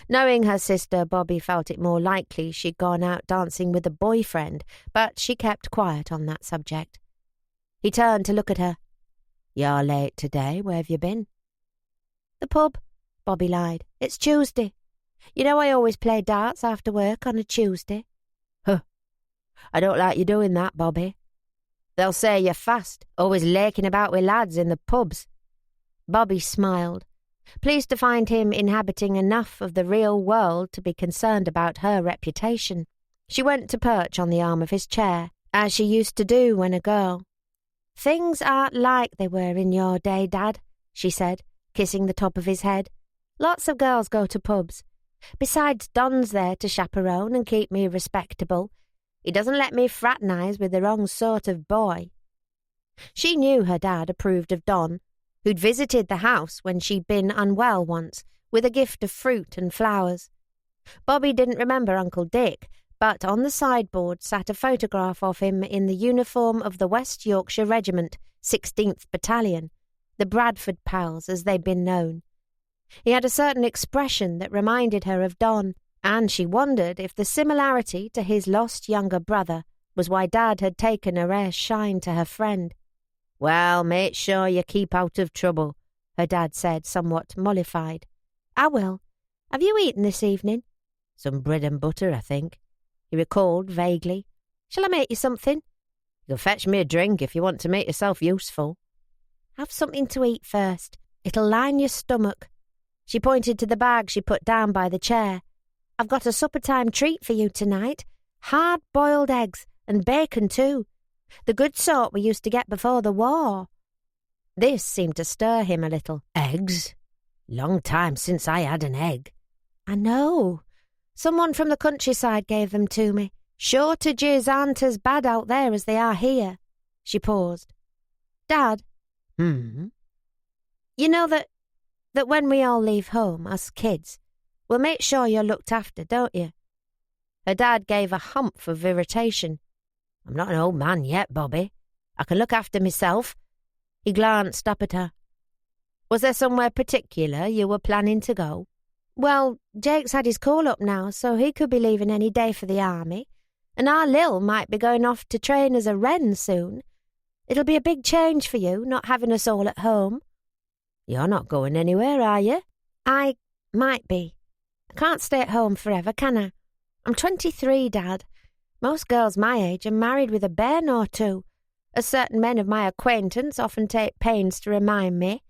Knowing her sister, Bobby felt it more likely she'd gone out dancing with a boyfriend, but she kept quiet on that subject. He turned to look at her. "You're late today. Where have you been?" "The pub," Bobby lied. "It's Tuesday. You know I always play darts after work on a Tuesday." "Huh. I don't like you doing that, Bobby. They'll say you're fast, always laking about with lads in the pubs." Bobby smiled, pleased to find him inhabiting enough of the real world to be concerned about her reputation. She went to perch on the arm of his chair, as she used to do when a girl. "Things aren't like they were in your day, Dad," she said, kissing the top of his head. "Lots of girls go to pubs. Besides, Don's there to chaperone and keep me respectable. He doesn't let me fraternise with the wrong sort of boy." She knew her dad approved of Don, who'd visited the house when she'd been unwell once, with a gift of fruit and flowers. Bobby didn't remember Uncle Dick, but on the sideboard sat a photograph of him in the uniform of the West Yorkshire Regiment, 16th Battalion, the Bradford Pals as they'd been known. He had a certain expression that reminded her of Don, and she wondered if the similarity to his lost younger brother was why Dad had taken a rare shine to her friend. "Well, make sure you keep out of trouble," her dad said, somewhat mollified. "I will. Have you eaten this evening?" "Some bread and butter, I think," he recalled vaguely. "Shall I make you something?" "You can fetch me a drink if you want to make yourself useful." "Have something to eat first. It'll line your stomach." She pointed to the bag she put down by the chair. "I've got a supper-time treat for you tonight. Hard-boiled eggs, and bacon too. The good sort we used to get before the war." This seemed to stir him a little. "Eggs? Long time since I had an egg." "I know. Someone from the countryside gave them to me. Shortages aren't as bad out there as they are here." She paused. "Dad?" You know that when we all leave home, us kids, we'll make sure you're looked after, don't you?" Her dad gave a humph of irritation. "I'm not an old man yet, Bobby. I can look after myself." He glanced up at her. "Was there somewhere particular you were planning to go?" "Well, Jake's had his call up now, so he could be leaving any day for the army, and our Lil might be going off to train as a wren soon. It'll be a big change for you, not having us all at home." "You're not going anywhere, are you?" "I might be. I can't stay at home forever, can I? I'm 23, Dad. Most girls my age are married with a bairn or two, as certain men of my acquaintance often take pains to remind me."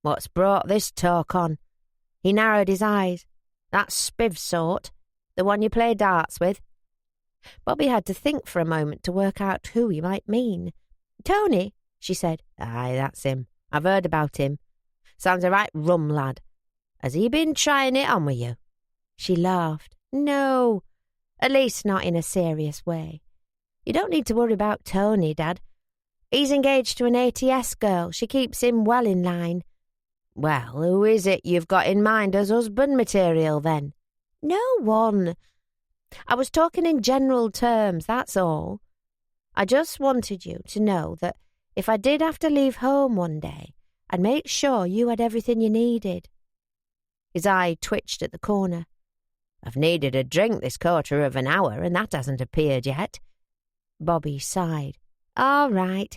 "What's brought this talk on?" He narrowed his eyes. "That spiv sort? The one you play darts with?" Bobby had to think for a moment to work out who he might mean. "Tony," she said. "Aye, that's him. I've heard about him. Sounds a right rum lad. Has he been trying it on with you?" She laughed. "No. At least not in a serious way. You don't need to worry about Tony, Dad. He's engaged to an ATS girl. She keeps him well in line." "Well, who is it you've got in mind as husband material, then?" "No one. I was talking in general terms, that's all. I just wanted you to know that if I did have to leave home one day, I'd make sure you had everything you needed." His eye twitched at the corner. "I've needed a drink this quarter of an hour, and that hasn't appeared yet." Bobby sighed. "All right.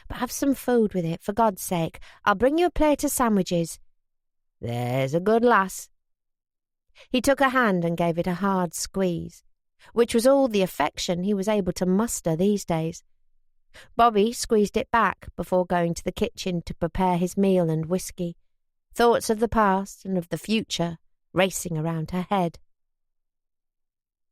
But have some food with it, for God's sake. I'll bring you a plate of sandwiches." "There's a good lass." He took her hand and gave it a hard squeeze, which was all the affection he was able to muster these days. Bobby squeezed it back before going to the kitchen to prepare his meal and whiskey, thoughts of the past and of the future racing around her head.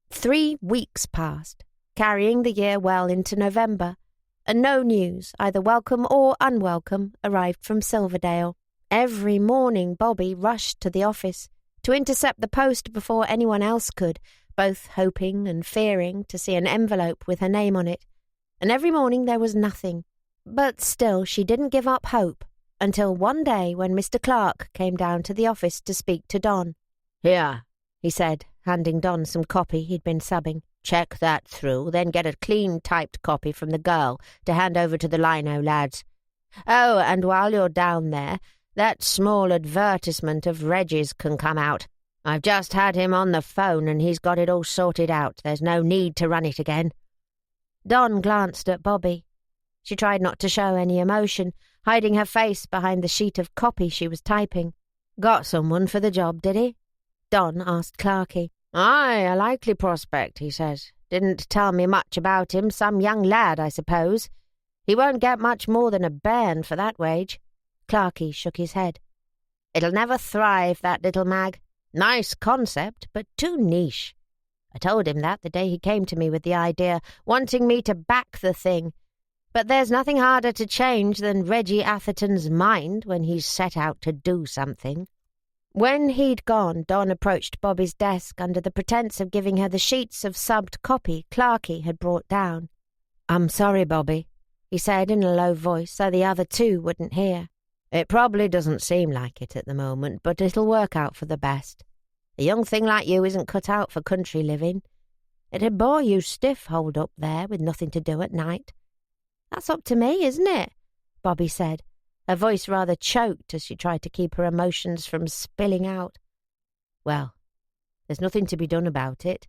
3 weeks passed, carrying the year well into November, and no news, either welcome or unwelcome, arrived from Silverdale. Every morning Bobby rushed to the office to intercept the post before anyone else could, both hoping and fearing to see an envelope with her name on it, and every morning there was nothing. But still she didn't give up hope, until one day when Mr. Clark came down to the office to speak to Don. "Here," he said, handing Don some copy he'd been subbing. "Check that through, then get a clean-typed copy from the girl to hand over to the lino lads. Oh, and while you're down there, that small advertisement of Reggie's can come out. I've just had him on the phone and he's got it all sorted out. There's no need to run it again." Don glanced at Bobby. She tried not to show any emotion, hiding her face behind the sheet of copy she was typing. "Got someone for the job, did he?" Don asked Clarky. "Aye, a likely prospect," he says. "Didn't tell me much about him. Some young lad, I suppose. He won't get much more than a bairn for that wage." Clarky shook his head. "It'll never thrive, that little mag. Nice concept, but too niche. I told him that the day he came to me with the idea, wanting me to back the thing. But there's nothing harder to change than Reggie Atherton's mind when he's set out to do something. When he'd gone, Don approached Bobby's desk under the pretence of giving her the sheets of subbed copy Clarkey had brought down. "I'm sorry, Bobby," he said in a low voice so the other two wouldn't hear. "It probably doesn't seem like it at the moment, but it'll work out for the best. A young thing like you isn't cut out for country living. It'd bore you stiff holed up there with nothing to do at night." "That's up to me, isn't it?" Bobby said, her voice rather choked as she tried to keep her emotions from spilling out. "Well, there's nothing to be done about it.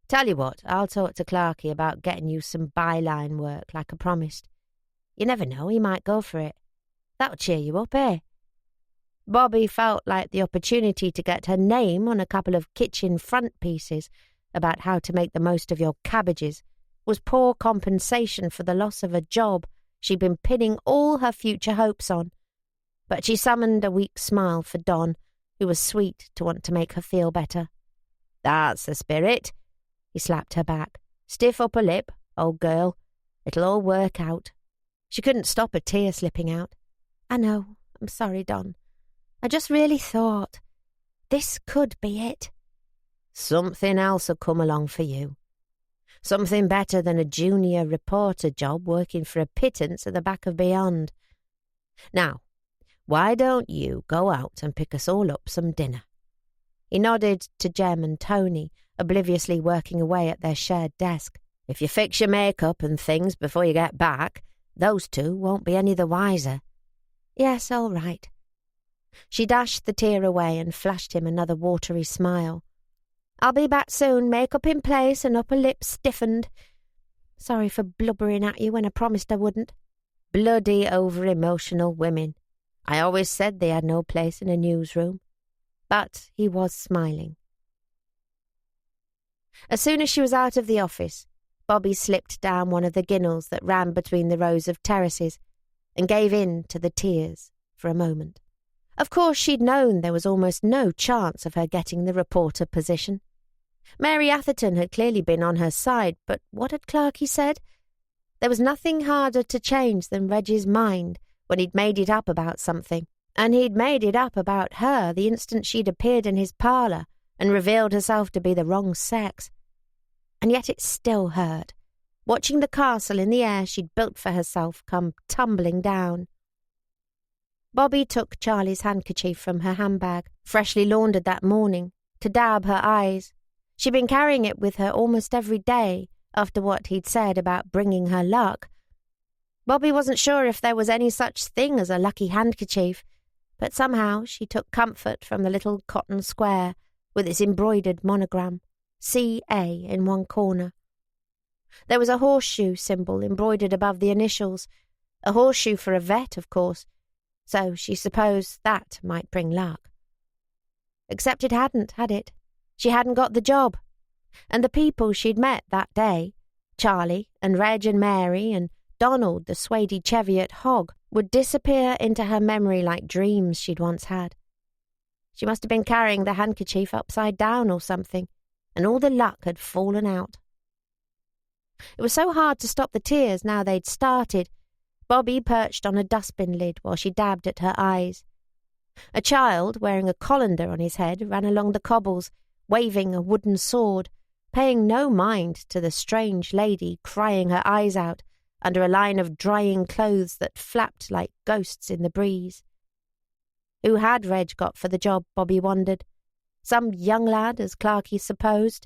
Tell you what, I'll talk to Clarkey about getting you some byline work like I promised. You never know, he might go for it. That'll cheer you up, eh?" Bobby felt like the opportunity to get her name on a couple of kitchen front pieces about how to make the most of your cabbages was poor compensation for the loss of a job she'd been pinning all her future hopes on. But she summoned a weak smile for Don, who was sweet to want to make her feel better. "That's the spirit," he slapped her back. "Stiff upper lip, old girl. It'll all work out." She couldn't stop a tear slipping out. "I know. I'm sorry, Don. I just really thought this could be it." "Something else'll come along for you. Something better than a junior reporter job working for a pittance at the back of Beyond. Now, why don't you go out and pick us all up some dinner?" He nodded to Jem and Tony, obliviously working away at their shared desk. "If you fix your makeup and things before you get back, those two won't be any the wiser." "Yes, all right." She dashed the tear away and flashed him another watery smile. "I'll be back soon, makeup in place and upper lip stiffened. Sorry for blubbering at you when I promised I wouldn't." "Bloody over-emotional women. I always said they had no place in a newsroom." But he was smiling. As soon as she was out of the office, Bobby slipped down one of the ginnels that ran between the rows of terraces and gave in to the tears for a moment. Of course, she'd known there was almost no chance of her getting the reporter position. Mary Atherton had clearly been on her side, but what had Clarkey said? There was nothing harder to change than Reggie's mind when he'd made it up about something, and he'd made it up about her the instant she'd appeared in his parlour and revealed herself to be the wrong sex. And yet it still hurt, watching the castle in the air she'd built for herself come tumbling down. Bobby took Charlie's handkerchief from her handbag, freshly laundered that morning, to dab her eyes. She'd been carrying it with her almost every day after what he'd said about bringing her luck. Bobby wasn't sure if there was any such thing as a lucky handkerchief, but somehow she took comfort from the little cotton square with its embroidered monogram, C.A. in one corner. There was a horseshoe symbol embroidered above the initials, a horseshoe for a vet, of course, so she supposed that might bring luck. Except it hadn't, had it? She hadn't got the job, and the people she'd met that day, Charlie and Reg and Mary and Donald the Swady Cheviot hog, would disappear into her memory like dreams she'd once had. She must have been carrying the handkerchief upside down or something, and all the luck had fallen out. It was so hard to stop the tears now they'd started. Bobby perched on a dustbin lid while she dabbed at her eyes. A child, wearing a colander on his head, ran along the cobbles, waving a wooden sword, paying no mind to the strange lady crying her eyes out under a line of drying clothes that flapped like ghosts in the breeze. Who had Reg got for the job, Bobby wondered? Some young lad, as Clarkey supposed?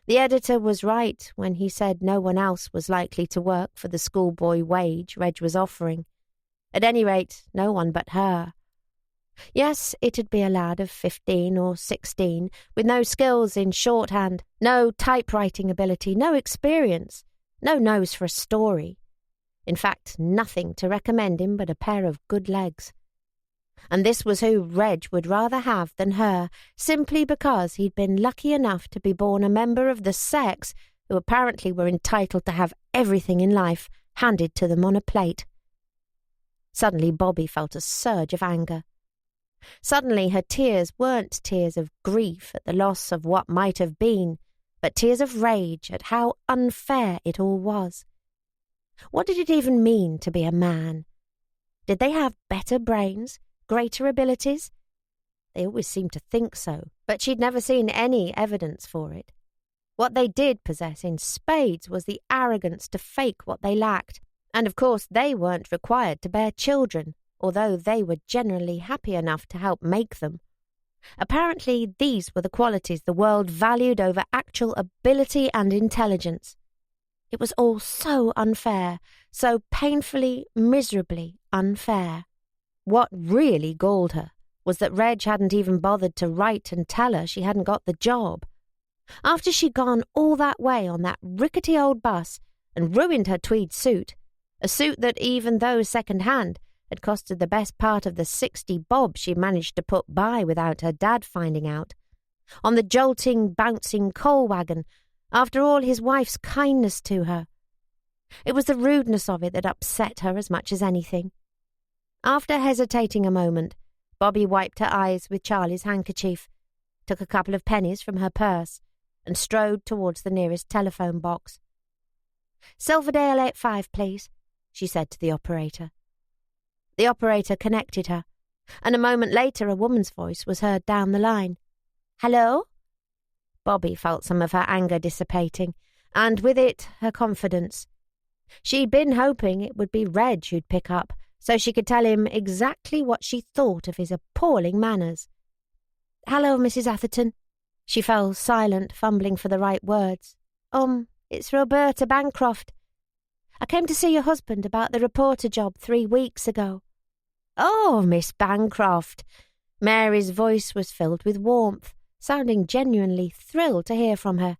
The editor was right when he said no one else was likely to work for the schoolboy wage Reg was offering. At any rate, no one but her. Yes, it'd be a lad of 15 or 16, with no skills in shorthand, no typewriting ability, no experience, no nose for a story. In fact, nothing to recommend him but a pair of good legs. And this was who Reg would rather have than her, simply because he'd been lucky enough to be born a member of the sex who apparently were entitled to have everything in life handed to them on a plate. Suddenly Bobby felt a surge of anger. Suddenly her tears weren't tears of grief at the loss of what might have been, but tears of rage at how unfair it all was. What did it even mean to be a man? Did they have better brains, greater abilities? They always seemed to think so, but she'd never seen any evidence for it. What they did possess in spades was the arrogance to fake what they lacked, and of course they weren't required to bear children, although they were generally happy enough to help make them. Apparently these were the qualities the world valued over actual ability and intelligence. It was all so unfair, so painfully, miserably unfair. What really galled her was that Reg hadn't even bothered to write and tell her she hadn't got the job. After she'd gone all that way on that rickety old bus and ruined her tweed suit, a suit that, even though second-hand, had costed the best part of the 60 bob she managed to put by without her dad finding out, on the jolting, bouncing coal wagon, after all his wife's kindness to her. It was the rudeness of it that upset her as much as anything. After hesitating a moment, Bobby wiped her eyes with Charlie's handkerchief, took a couple of pennies from her purse, and strode towards the nearest telephone box. "Silverdale 85, please," she said to the operator. The operator connected her, and a moment later a woman's voice was heard down the line. "Hello?" Bobby felt some of her anger dissipating, and with it her confidence. She'd been hoping it would be Reg who'd pick up, so she could tell him exactly what she thought of his appalling manners. "Hello, Mrs. Atherton." She fell silent, fumbling for the right words. It's Roberta Bancroft. I came to see your husband about the reporter job 3 weeks ago." "Oh, Miss Bancroft." Mary's voice was filled with warmth, sounding genuinely thrilled to hear from her.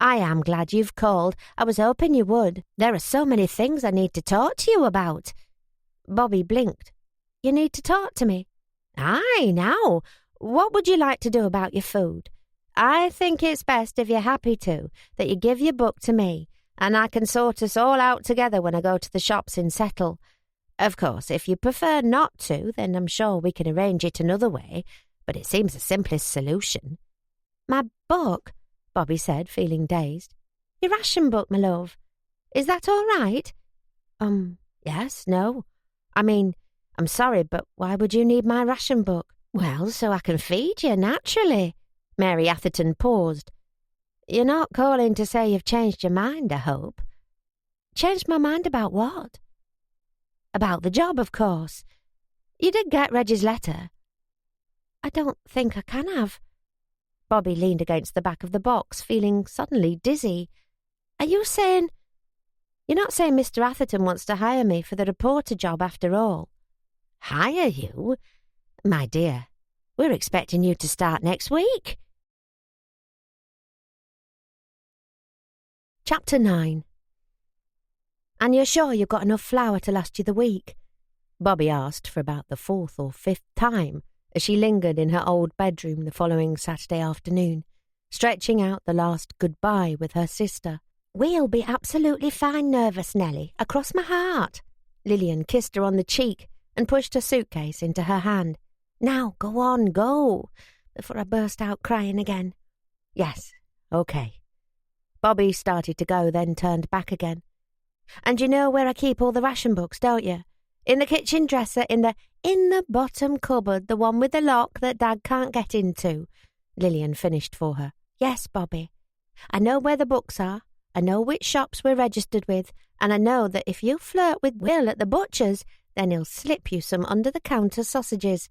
"I am glad you've called. I was hoping you would. There are so many things I need to talk to you about." Bobby blinked. "You need to talk to me?" "Aye, now. What would you like to do about your food? I think it's best, if you're happy to, that you give your book to me, and I can sort us all out together when I go to the shops in Settle. Of course, if you prefer not to, then I'm sure we can arrange it another way, but it seems the simplest solution." "My book?" Bobby said, feeling dazed. "Your ration book, my love. Is that all right?" Yes, no. I mean, I'm sorry, but why would you need my ration book?" "Well, so I can feed you, naturally." Mary Atherton paused. "You're not calling to say you've changed your mind, I hope?" "Changed my mind about what?" "About the job, of course. You did get Reggie's letter." "I don't think I can have." Bobby leaned against the back of the box, feeling suddenly dizzy. "Are you saying—" "You're not saying Mr. Atherton wants to hire me for the reporter job after all?" "Hire you? My dear, we're expecting you to start next week." Chapter 9. "And you're sure you've got enough flour to last you the week?" Bobby asked for about the 4th or 5th time as she lingered in her old bedroom the following Saturday afternoon, stretching out the last goodbye with her sister. "We'll be absolutely fine, nervous Nellie, across my heart." Lillian kissed her on the cheek and pushed her suitcase into her hand. "Now, go on, go," before I burst out crying again. "Yes, okay." Bobby started to go, then turned back again. "And you know where I keep all the ration books, don't you? In the kitchen dresser, in the bottom cupboard, the one with the lock that Dad can't get into," Lillian finished for her. "Yes, Bobby. I know where the books are, I know which shops we're registered with, and I know that if you flirt with Will at the butcher's, then he'll slip you some under-the-counter sausages.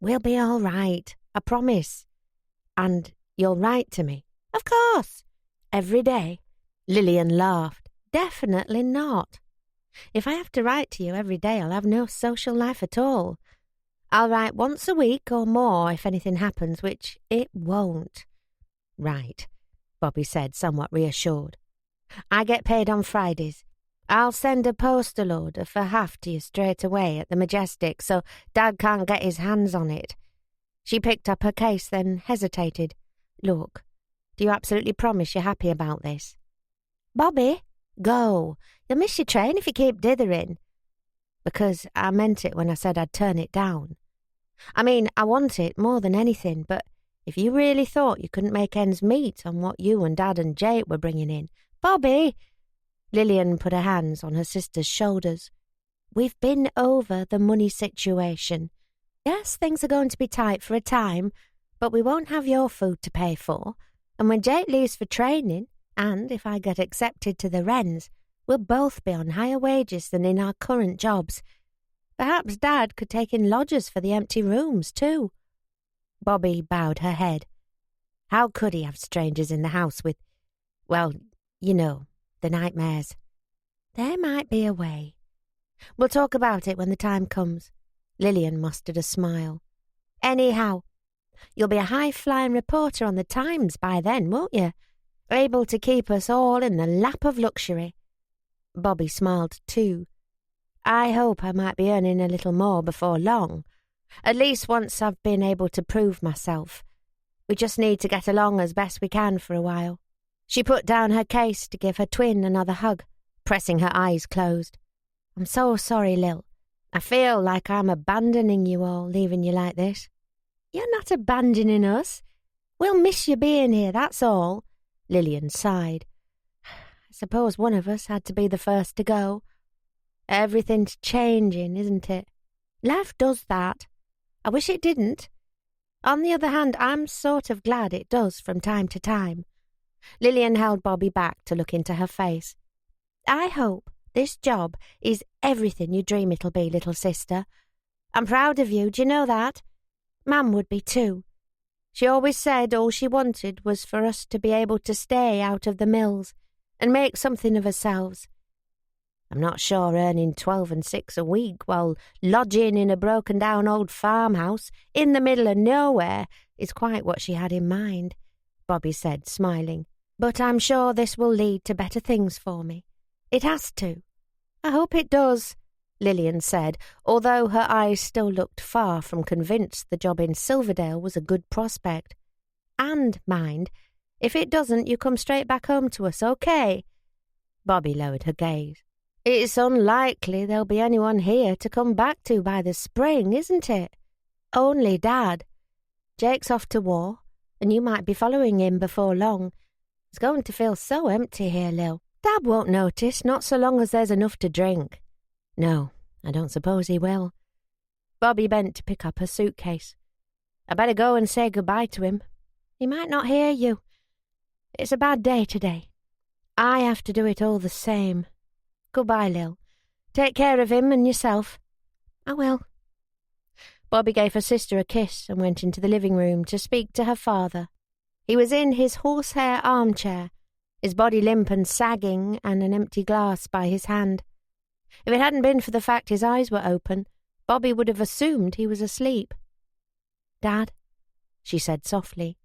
We'll be all right, I promise. And you'll write to me?" "Of course." "Every day?" Lillian laughed. "Definitely not. If I have to write to you every day, I'll have no social life at all. I'll write once a week or more if anything happens, which it won't." "Right," Bobby said, somewhat reassured. "I get paid on Fridays. I'll send a postal order for half to you straight away at the Majestic, so Dad can't get his hands on it." She picked up her case, then hesitated. "Look, do you absolutely promise you're happy about this?" "Bobby, go. You'll miss your train if you keep dithering." "Because I meant it when I said I'd turn it down. I mean, I want it more than anything, but if you really thought you couldn't make ends meet on what you and Dad and Jake were bringing in—" "Bobby!" Lillian put her hands on her sister's shoulders. We've been over the money situation. Yes, things are going to be tight for a time, but we won't have your food to pay for. And when Jake leaves for training, and if I get accepted to the Wrens, we'll both be on higher wages than in our current jobs. Perhaps Dad could take in lodgers for the empty rooms, too. Bobby bowed her head. How could he have strangers in the house with, well, you know, the nightmares? There might be a way. We'll talk about it when the time comes. Lillian mustered a smile. Anyhow, you'll be a high-flying reporter on the Times by then, won't you? Able to keep us all in the lap of luxury. Bobby smiled too. I hope I might be earning a little more before long. At least once I've been able to prove myself. We just need to get along as best we can for a while. She put down her case to give her twin another hug, pressing her eyes closed. I'm so sorry, Lil. I feel like I'm abandoning you all, leaving you like this. You're not abandoning us. We'll miss you being here, that's all. Lillian sighed. I suppose one of us had to be the first to go. Everything's changing, isn't it? Life does that. I wish it didn't. On the other hand, I'm sort of glad it does from time to time. Lillian held Bobby back to look into her face. I hope this job is everything you dream it'll be, little sister. I'm proud of you, do you know that? Mum would be too. She always said all she wanted was for us to be able to stay out of the mills and make something of ourselves. I'm not sure earning 12 and 6 a week while lodging in a broken-down old farmhouse in the middle of nowhere is quite what she had in mind, Bobby said, smiling. But I'm sure this will lead to better things for me. It has to. I hope it does, Lillian said, although her eyes still looked far from convinced the job in Silverdale was a good prospect. And, mind, if it doesn't, you come straight back home to us, okay? Bobby lowered her gaze. It's unlikely there'll be anyone here to come back to by the spring, isn't it? Only Dad. Jake's off to war, and you might be following him before long. It's going to feel so empty here, Lil. Dad won't notice, not so long as there's enough to drink. No, I don't suppose he will. Bobby bent to pick up her suitcase. I better go and say goodbye to him. He might not hear you. It's a bad day today. I have to do it all the same. Goodbye, Lil. Take care of him and yourself. I will. Bobby gave her sister a kiss and went into the living room to speak to her father. He was in his horsehair armchair, his body limp and sagging, and an empty glass by his hand. If it hadn't been for the fact his eyes were open, Bobby would have assumed he was asleep. Dad, she said softly.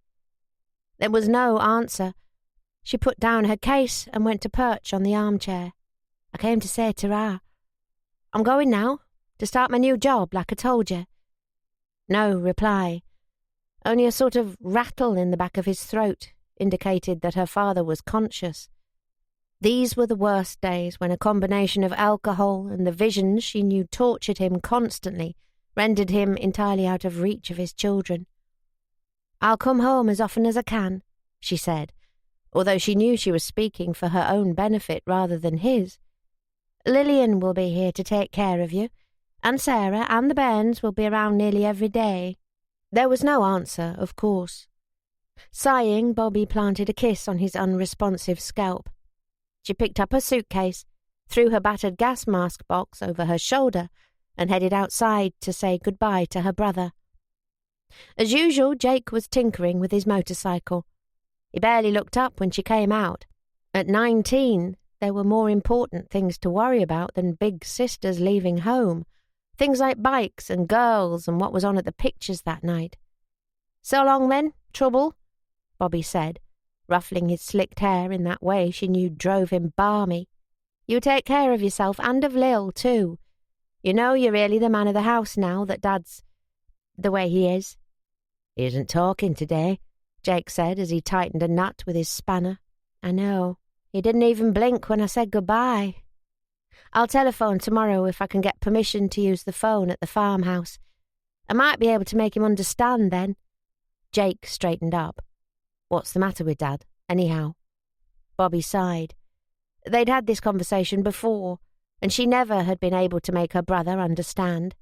There was no answer. She put down her case and went to perch on the armchair. I came to say ta-ra. I'm going now, to start my new job, like I told you. No reply. Only a sort of rattle in the back of his throat indicated that her father was conscious. These were the worst days when a combination of alcohol and the visions she knew tortured him constantly rendered him entirely out of reach of his children. I'll come home as often as I can, she said, although she knew she was speaking for her own benefit rather than his. Lillian will be here to take care of you, and Sarah and the bairns will be around nearly every day. There was no answer, of course. Sighing, Bobby planted a kiss on his unresponsive scalp. She picked up her suitcase, threw her battered gas mask box over her shoulder, and headed outside to say goodbye to her brother. As usual, Jake was tinkering with his motorcycle. He barely looked up when she came out. At 19, there were more important things to worry about than big sisters leaving home. Things like bikes and girls and what was on at the pictures that night. So long then, Trouble, Bobby said, ruffling his slicked hair in that way she knew drove him balmy. You take care of yourself and of Lil, too. You know you're really the man of the house now that Dad's the way he is. He isn't talking today, Jake said as he tightened a nut with his spanner. I know. He didn't even blink when I said goodbye. I'll telephone tomorrow if I can get permission to use the phone at the farmhouse. I might be able to make him understand then. Jake straightened up. What's the matter with Dad, anyhow? Bobby sighed. They'd had this conversation before, and she never had been able to make her brother understand.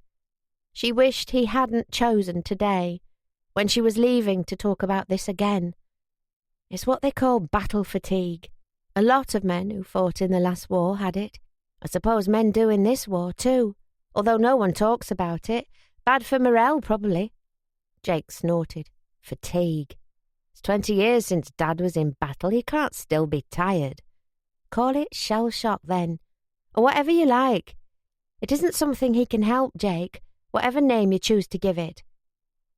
She wished he hadn't chosen today, when she was leaving, to talk about this again. It's what they call battle fatigue. A lot of men who fought in the last war had it. I suppose men do in this war too, although no one talks about it. Bad for morale, probably. Jake snorted. Fatigue. It's 20 years since Dad was in battle. He can't still be tired. Call it shell shock then, or whatever you like. It isn't something he can help, Jake, whatever name you choose to give it.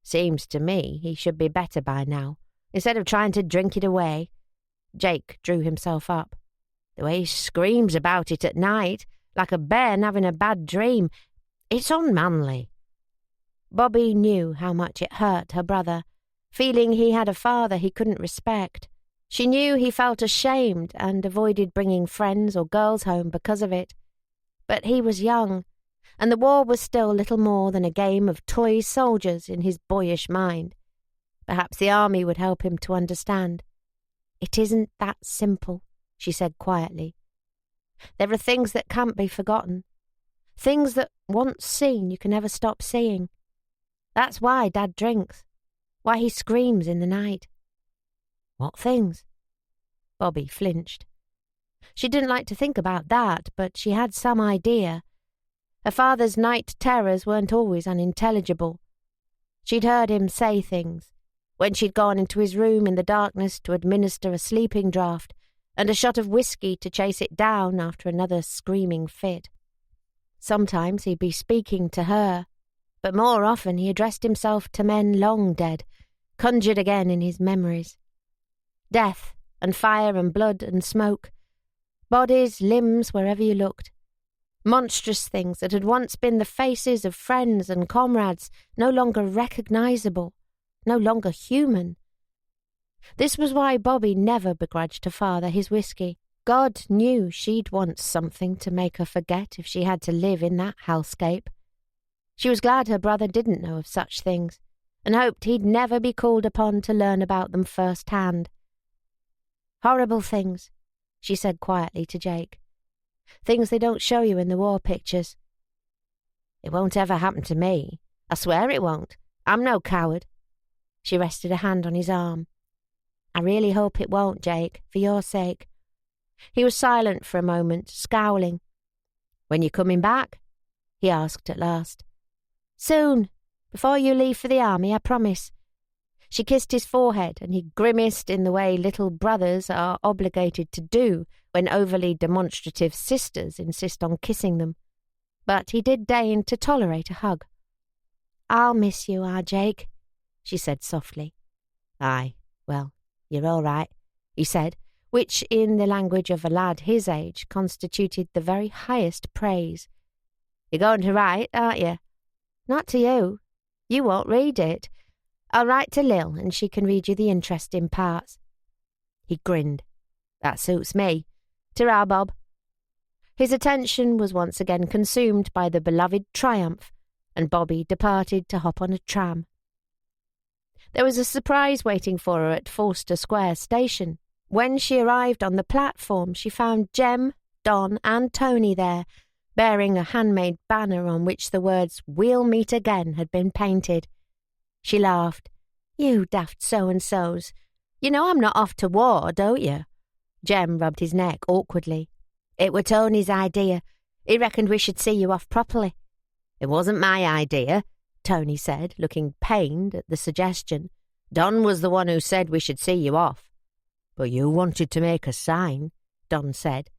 Seems to me he should be better by now, instead of trying to drink it away. Jake drew himself up. The way he screams about it at night, like a bear having a bad dream, it's unmanly. Bobby knew how much it hurt her brother, feeling he had a father he couldn't respect. She knew he felt ashamed and avoided bringing friends or girls home because of it. But he was young, and the war was still little more than a game of toy soldiers in his boyish mind. Perhaps the army would help him to understand. It isn't that simple, she said quietly. There are things that can't be forgotten. Things that, once seen, you can never stop seeing. That's why Dad drinks. Why he screams in the night. What things? Bobby flinched. She didn't like to think about that, but she had some idea. Her father's night terrors weren't always unintelligible. She'd heard him say things, when she'd gone into his room in the darkness to administer a sleeping draught and a shot of whiskey to chase it down after another screaming fit. Sometimes he'd be speaking to her, but more often he addressed himself to men long dead, conjured again in his memories. Death and fire and blood and smoke, bodies, limbs, wherever you looked. Monstrous things that had once been the faces of friends and comrades, no longer recognizable, no longer human. This was why Bobby never begrudged her father his whiskey. God knew she'd want something to make her forget if she had to live in that hellscape. She was glad her brother didn't know of such things, and hoped he'd never be called upon to learn about them firsthand. Horrible things, she said quietly to Jake. Things they don't show you in the war pictures. It won't ever happen to me. I swear it won't. I'm no coward. She rested a hand on his arm. I really hope it won't, Jake, for your sake. He was silent for a moment, scowling. When you coming back? He asked at last. Soon. Before you leave for the army, I promise. She kissed his forehead, and he grimaced in the way little brothers are obligated to do when overly demonstrative sisters insist on kissing them. But he did deign to tolerate a hug. I'll miss you, Jake, she said softly. Aye, well, you're all right, he said, which in the language of a lad his age constituted the very highest praise. You're going to write, aren't you? Not to you. You won't read it. I'll write to Lil, and she can read you the interesting parts. He grinned. That suits me. Ta-ra, Bob. His attention was once again consumed by the beloved Triumph, and Bobby departed to hop on a tram. There was a surprise waiting for her at Forster Square station. When she arrived on the platform, she found Jem, Don, and Tony there, bearing a handmade banner on which the words "We'll meet again" had been painted. She laughed. You daft so-and-sos. You know I'm not off to war, don't you? Jem rubbed his neck awkwardly. It were Tony's idea. He reckoned we should see you off properly. It wasn't my idea, Tony said, looking pained at the suggestion. Don was the one who said we should see you off. But you wanted to make a sign, Don said.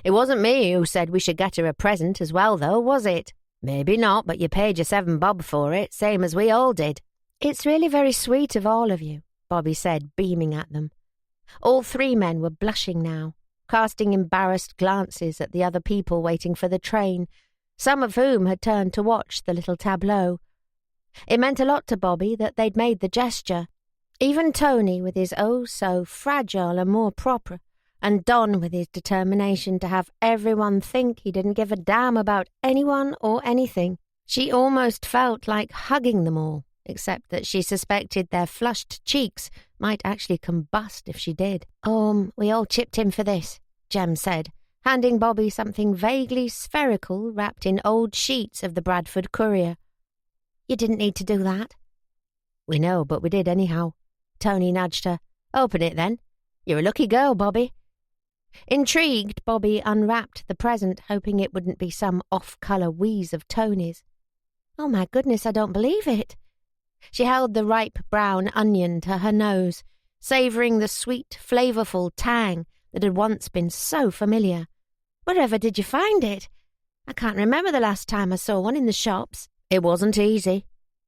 It wasn't me who said we should get her a present as well, though, was it? Maybe not, but you paid your 7 bob for it, same as we all did. It's really very sweet of all of you, Bobby said, beaming at them. All 3 men were blushing now, casting embarrassed glances at the other people waiting for the train, some of whom had turned to watch the little tableau. It meant a lot to Bobby that they'd made the gesture. Even Tony, with his so fragile amour propre, and Don with his determination to have everyone think he didn't give a damn about anyone or anything. She almost felt like hugging them all, except that she suspected their flushed cheeks might actually combust if she did. We all chipped in for this, Jem said, handing Bobby something vaguely spherical wrapped in old sheets of the Bradford Courier. "You didn't need to do that." "We know, but we did anyhow." Tony nudged her. "Open it then. You're a lucky girl, Bobby." Intrigued, Bobby unwrapped the present, hoping it wouldn't be some off-colour wheeze of Tony's. "Oh my goodness, I don't believe it." She held the ripe brown onion to her nose, savouring the sweet, flavourful tang that had once been so familiar. "Wherever did you find it? I can't remember the last time I saw one in the shops." "It wasn't easy."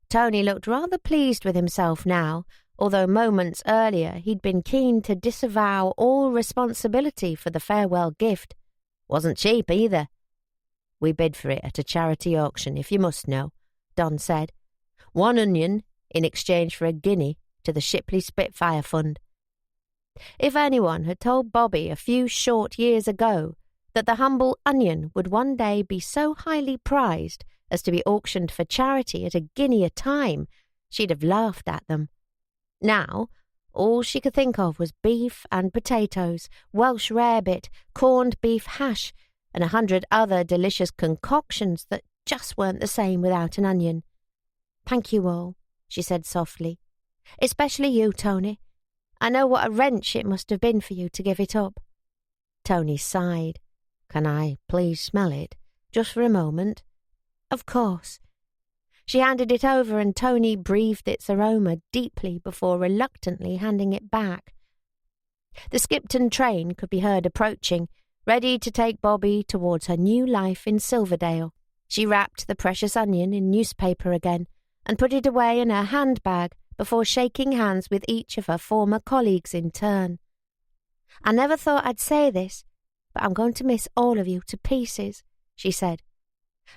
Tony looked rather pleased with himself now, although moments earlier he'd been keen to disavow all responsibility for the farewell gift. "Wasn't cheap either." "We bid for it at a charity auction, if you must know," Don said. "1 onion in exchange for a guinea to the Shipley Spitfire Fund." If anyone had told Bobby a few short years ago that the humble onion would one day be so highly prized as to be auctioned for charity at a guinea a time, she'd have laughed at them. Now, all she could think of was beef and potatoes, Welsh rarebit, corned beef hash, and 100 other delicious concoctions that just weren't the same without an onion. "Thank you all," she said softly. "Especially you, Tony. I know what a wrench it must have been for you to give it up." Tony sighed. "Can I please smell it, just for a moment?" "Of course." She handed it over and Tony breathed its aroma deeply before reluctantly handing it back. The Skipton train could be heard approaching, ready to take Bobby towards her new life in Silverdale. She wrapped the precious onion in newspaper again and put it away in her handbag before shaking hands with each of her former colleagues in turn. "I never thought I'd say this, but I'm going to miss all of you to pieces," she said.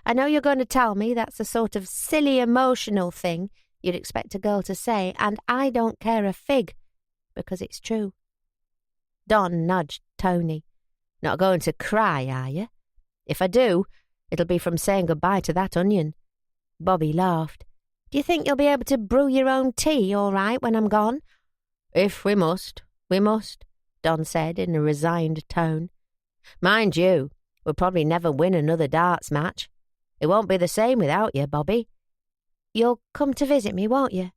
"I know you're going to tell me that's the sort of silly emotional thing you'd expect a girl to say, and I don't care a fig, because it's true." Don nudged Tony. "Not going to cry, are you? If I do, it'll be from saying goodbye to that onion." Bobby laughed. "Do you think you'll be able to brew your own tea all right when I'm gone?" "If we must, we must," Don said in a resigned tone. "Mind you, we'll probably never win another darts match. It won't be the same without you, Bobby." "You'll come to visit me, won't you?"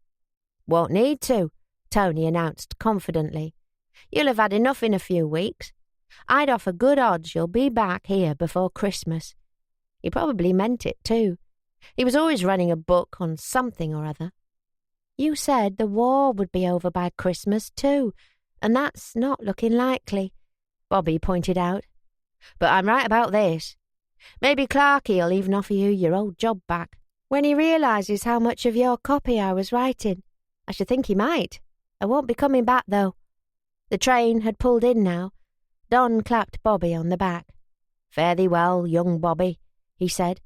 "Won't need to," Tony announced confidently. "You'll have had enough in a few weeks. I'd offer good odds you'll be back here before Christmas." He probably meant it too. He was always running a book on something or other. "You said the war would be over by Christmas too, and that's not looking likely," Bobby pointed out. "But I'm right about this. Maybe Clarky'll even offer you your old job back when he realises how much of your copy I was writing. I should think he might. I won't be coming back, though." The train had pulled in now. Don clapped Bobby on the back. "Fare thee well, young Bobby," he said.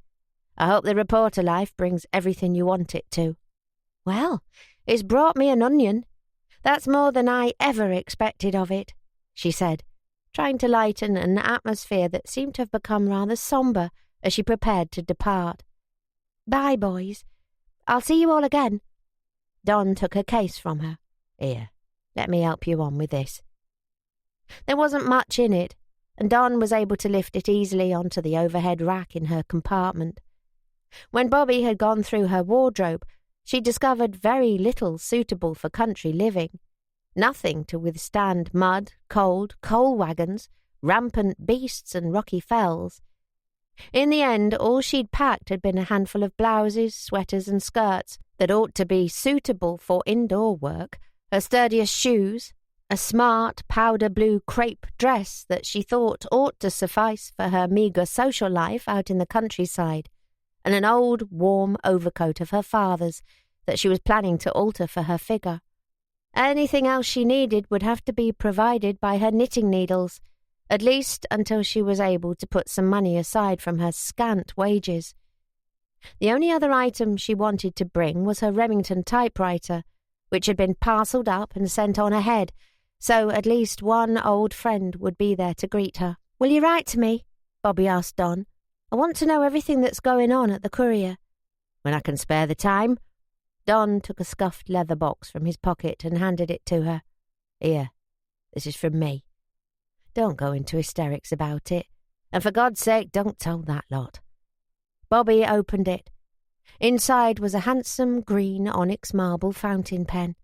"I hope the reporter life brings everything you want it to." "Well, it's brought me an onion. That's more than I ever expected of it," she said, trying to lighten an atmosphere that seemed to have become rather sombre as she prepared to depart. "Bye, boys. I'll see you all again." Don took her case from her. "Here, let me help you on with this." There wasn't much in it, and Don was able to lift it easily onto the overhead rack in her compartment. When Bobby had gone through her wardrobe, she discovered very little suitable for country living. Nothing to withstand mud, cold, coal wagons, rampant beasts and rocky fells. In the end, all she'd packed had been a handful of blouses, sweaters and skirts that ought to be suitable for indoor work, her sturdiest shoes, a smart powder blue crepe dress that she thought ought to suffice for her meagre social life out in the countryside, and an old, warm overcoat of her father's that she was planning to alter for her figure. Anything else she needed would have to be provided by her knitting needles, at least until she was able to put some money aside from her scant wages. The only other item she wanted to bring was her Remington typewriter, which had been parcelled up and sent on ahead, so at least one old friend would be there to greet her. "Will you write to me?" Bobby asked Don. "I want to know everything that's going on at the Courier." "When I can spare the time." Don took a scuffed leather box from his pocket and handed it to her. "Here, this is from me. Don't go into hysterics about it. And for God's sake, don't tell that lot." Bobby opened it. Inside was a handsome green onyx marble fountain pen.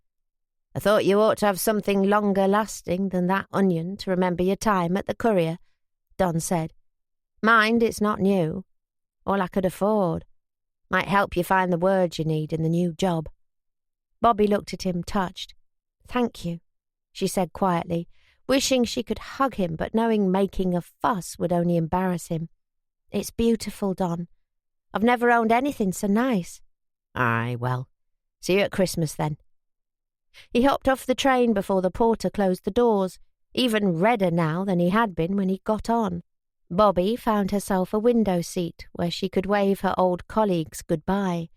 "I thought you ought to have something longer lasting than that onion to remember your time at the Courier," Don said. "Mind, it's not new. All I could afford. Might help you find the words you need in the new job." Bobby looked at him, touched. "Thank you," she said quietly, wishing she could hug him, but knowing making a fuss would only embarrass him. "It's beautiful, Don. I've never owned anything so nice." "Aye, well, see you at Christmas then." He hopped off the train before the porter closed the doors, even redder now than he had been when he got on. Bobby found herself a window seat where she could wave her old colleagues goodbye.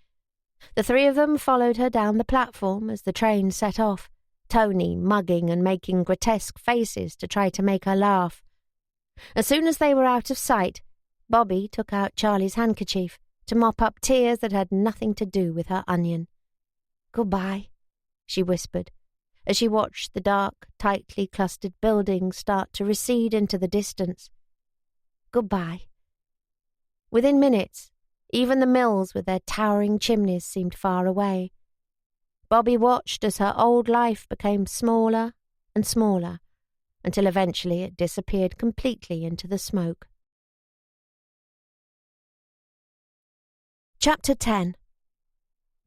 The three of them followed her down the platform as the train set off, Tony mugging and making grotesque faces to try to make her laugh. As soon as they were out of sight, Bobby took out Charlie's handkerchief to mop up tears that had nothing to do with her onion. "Goodbye," she whispered, as she watched the dark, tightly clustered buildings start to recede into the distance. "Goodbye." Within minutes, even the mills with their towering chimneys seemed far away. Bobby watched as her old life became smaller and smaller, until eventually it disappeared completely into the smoke. Chapter 10.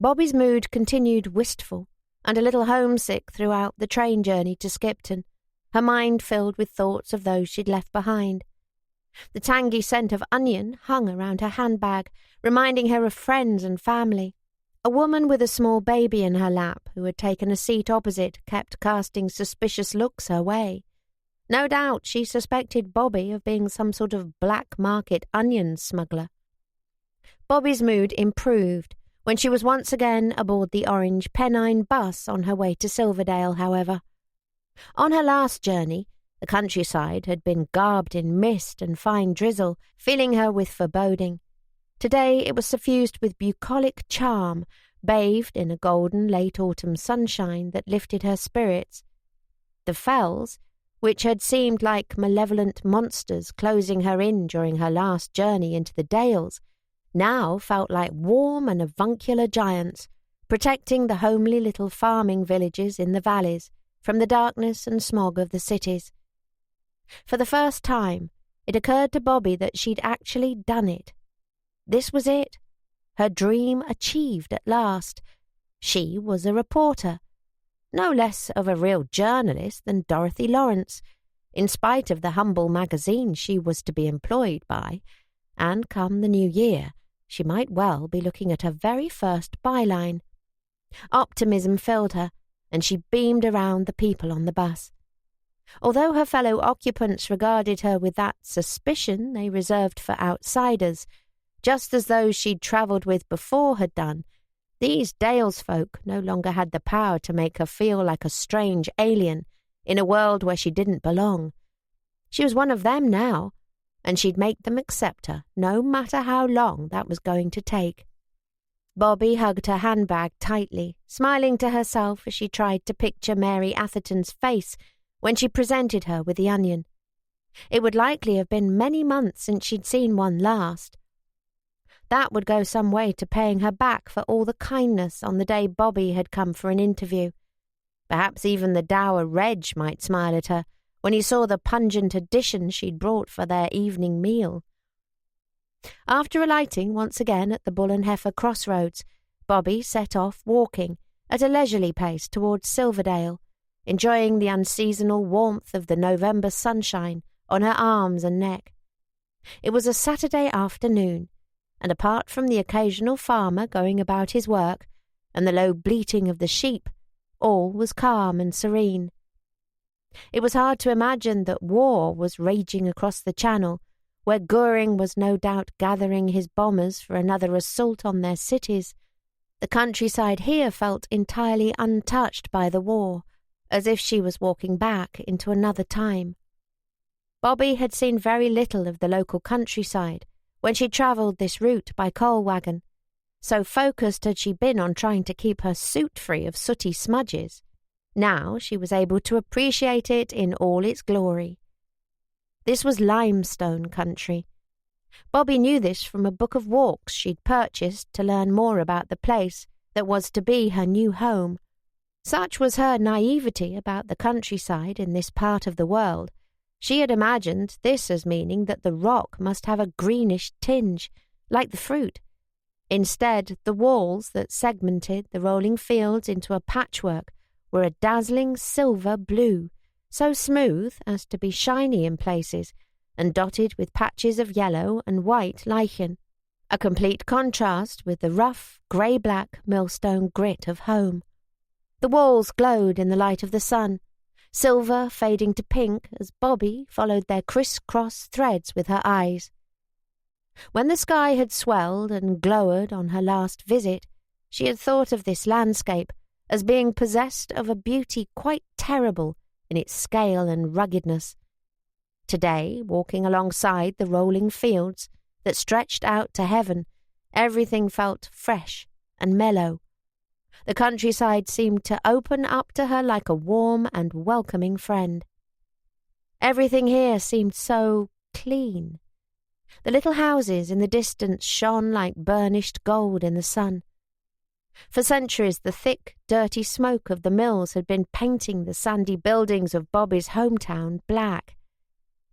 Bobby's mood continued wistful and a little homesick throughout the train journey to Skipton, her mind filled with thoughts of those she'd left behind. The tangy scent of onion hung around her handbag, reminding her of friends and family. A woman with a small baby in her lap who had taken a seat opposite kept casting suspicious looks her way. No doubt she suspected Bobby of being some sort of black market onion smuggler. Bobby's mood improved when she was once again aboard the orange Pennine bus on her way to Silverdale, however. On her last journey, the countryside had been garbed in mist and fine drizzle, filling her with foreboding. Today it was suffused with bucolic charm, bathed in a golden late-autumn sunshine that lifted her spirits. The fells, which had seemed like malevolent monsters closing her in during her last journey into the dales, now felt like warm and avuncular giants, protecting the homely little farming villages in the valleys from the darkness and smog of the cities. For the first time, it occurred to Bobby that she'd actually done it. This was it, her dream achieved at last. She was a reporter, no less of a real journalist than Dorothy Lawrence, in spite of the humble magazine she was to be employed by, and come the new year, she might well be looking at her very first byline. Optimism filled her, and she beamed around the people on the bus. Although her fellow occupants regarded her with that suspicion they reserved for outsiders, just as those she'd travelled with before had done, these Dales folk no longer had the power to make her feel like a strange alien in a world where she didn't belong. She was one of them now, and she'd make them accept her, no matter how long that was going to take. Bobby hugged her handbag tightly, smiling to herself as she tried to picture Mary Atherton's face when she presented her with the onion. It would likely have been many months since she'd seen one last. That would go some way to paying her back for all the kindness on the day Bobby had come for an interview. Perhaps even the dour Reg might smile at her when he saw the pungent addition she'd brought for their evening meal. After alighting once again at the Bull and Heifer crossroads, Bobby set off walking at a leisurely pace towards Silverdale, enjoying the unseasonal warmth of the November sunshine on her arms and neck. It was a Saturday afternoon, and apart from the occasional farmer going about his work and the low bleating of the sheep, all was calm and serene. It was hard to imagine that war was raging across the Channel, where Goring was no doubt gathering his bombers for another assault on their cities. The countryside here felt entirely untouched by the war, as if she was walking back into another time. Bobby had seen very little of the local countryside when she travelled this route by coal wagon. So focused had she been on trying to keep her suit free of sooty smudges. Now she was able to appreciate it in all its glory. This was limestone country. Bobby knew this from a book of walks she'd purchased to learn more about the place that was to be her new home. Such was her naivety about the countryside in this part of the world. She had imagined this as meaning that the rock must have a greenish tinge, like the fruit. Instead, the walls that segmented the rolling fields into a patchwork were a dazzling silver blue, so smooth as to be shiny in places, and dotted with patches of yellow and white lichen, a complete contrast with the rough, grey-black millstone grit of home. The walls glowed in the light of the sun, silver fading to pink as Bobby followed their criss-cross threads with her eyes. When the sky had swelled and glowered on her last visit, she had thought of this landscape as being possessed of a beauty quite terrible in its scale and ruggedness. Today, walking alongside the rolling fields that stretched out to heaven, everything felt fresh and mellow. The countryside seemed to open up to her like a warm and welcoming friend. Everything here seemed so clean. The little houses in the distance shone like burnished gold in the sun. For centuries the thick, dirty smoke of the mills had been painting the sandy buildings of Bobby's hometown black.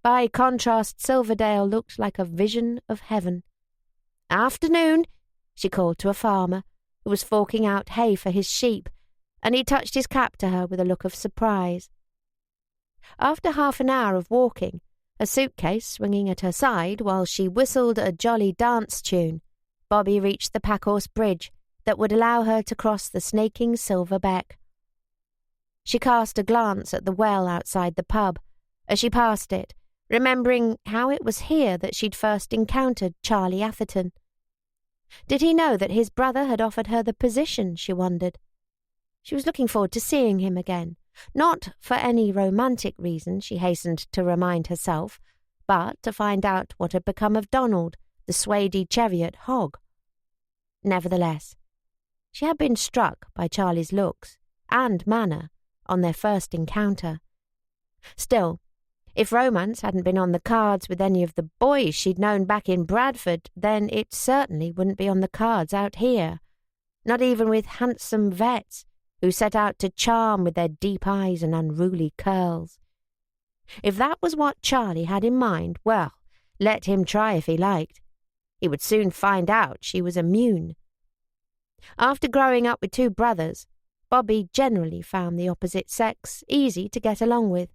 By contrast, Silverdale looked like a vision of heaven. "Afternoon," she called to a farmer who was forking out hay for his sheep, and he touched his cap to her with a look of surprise. After half an hour of walking, a suitcase swinging at her side while she whistled a jolly dance tune, Bobby reached the Packhorse Bridge that would allow her to cross the snaking silver beck. She cast a glance at the well outside the pub as she passed it, remembering how it was here that she'd first encountered Charlie Atherton. Did he know that his brother had offered her the position, she wondered. She was looking forward to seeing him again, not for any romantic reason, she hastened to remind herself, but to find out what had become of Donald, the Swady Cheviot hog. Nevertheless, she had been struck by Charlie's looks and manner on their first encounter. Still, if romance hadn't been on the cards with any of the boys she'd known back in Bradford, then it certainly wouldn't be on the cards out here, not even with handsome vets who set out to charm with their deep eyes and unruly curls. If that was what Charlie had in mind, well, let him try if he liked. He would soon find out she was immune. After growing up with two brothers, Bobby generally found the opposite sex easy to get along with.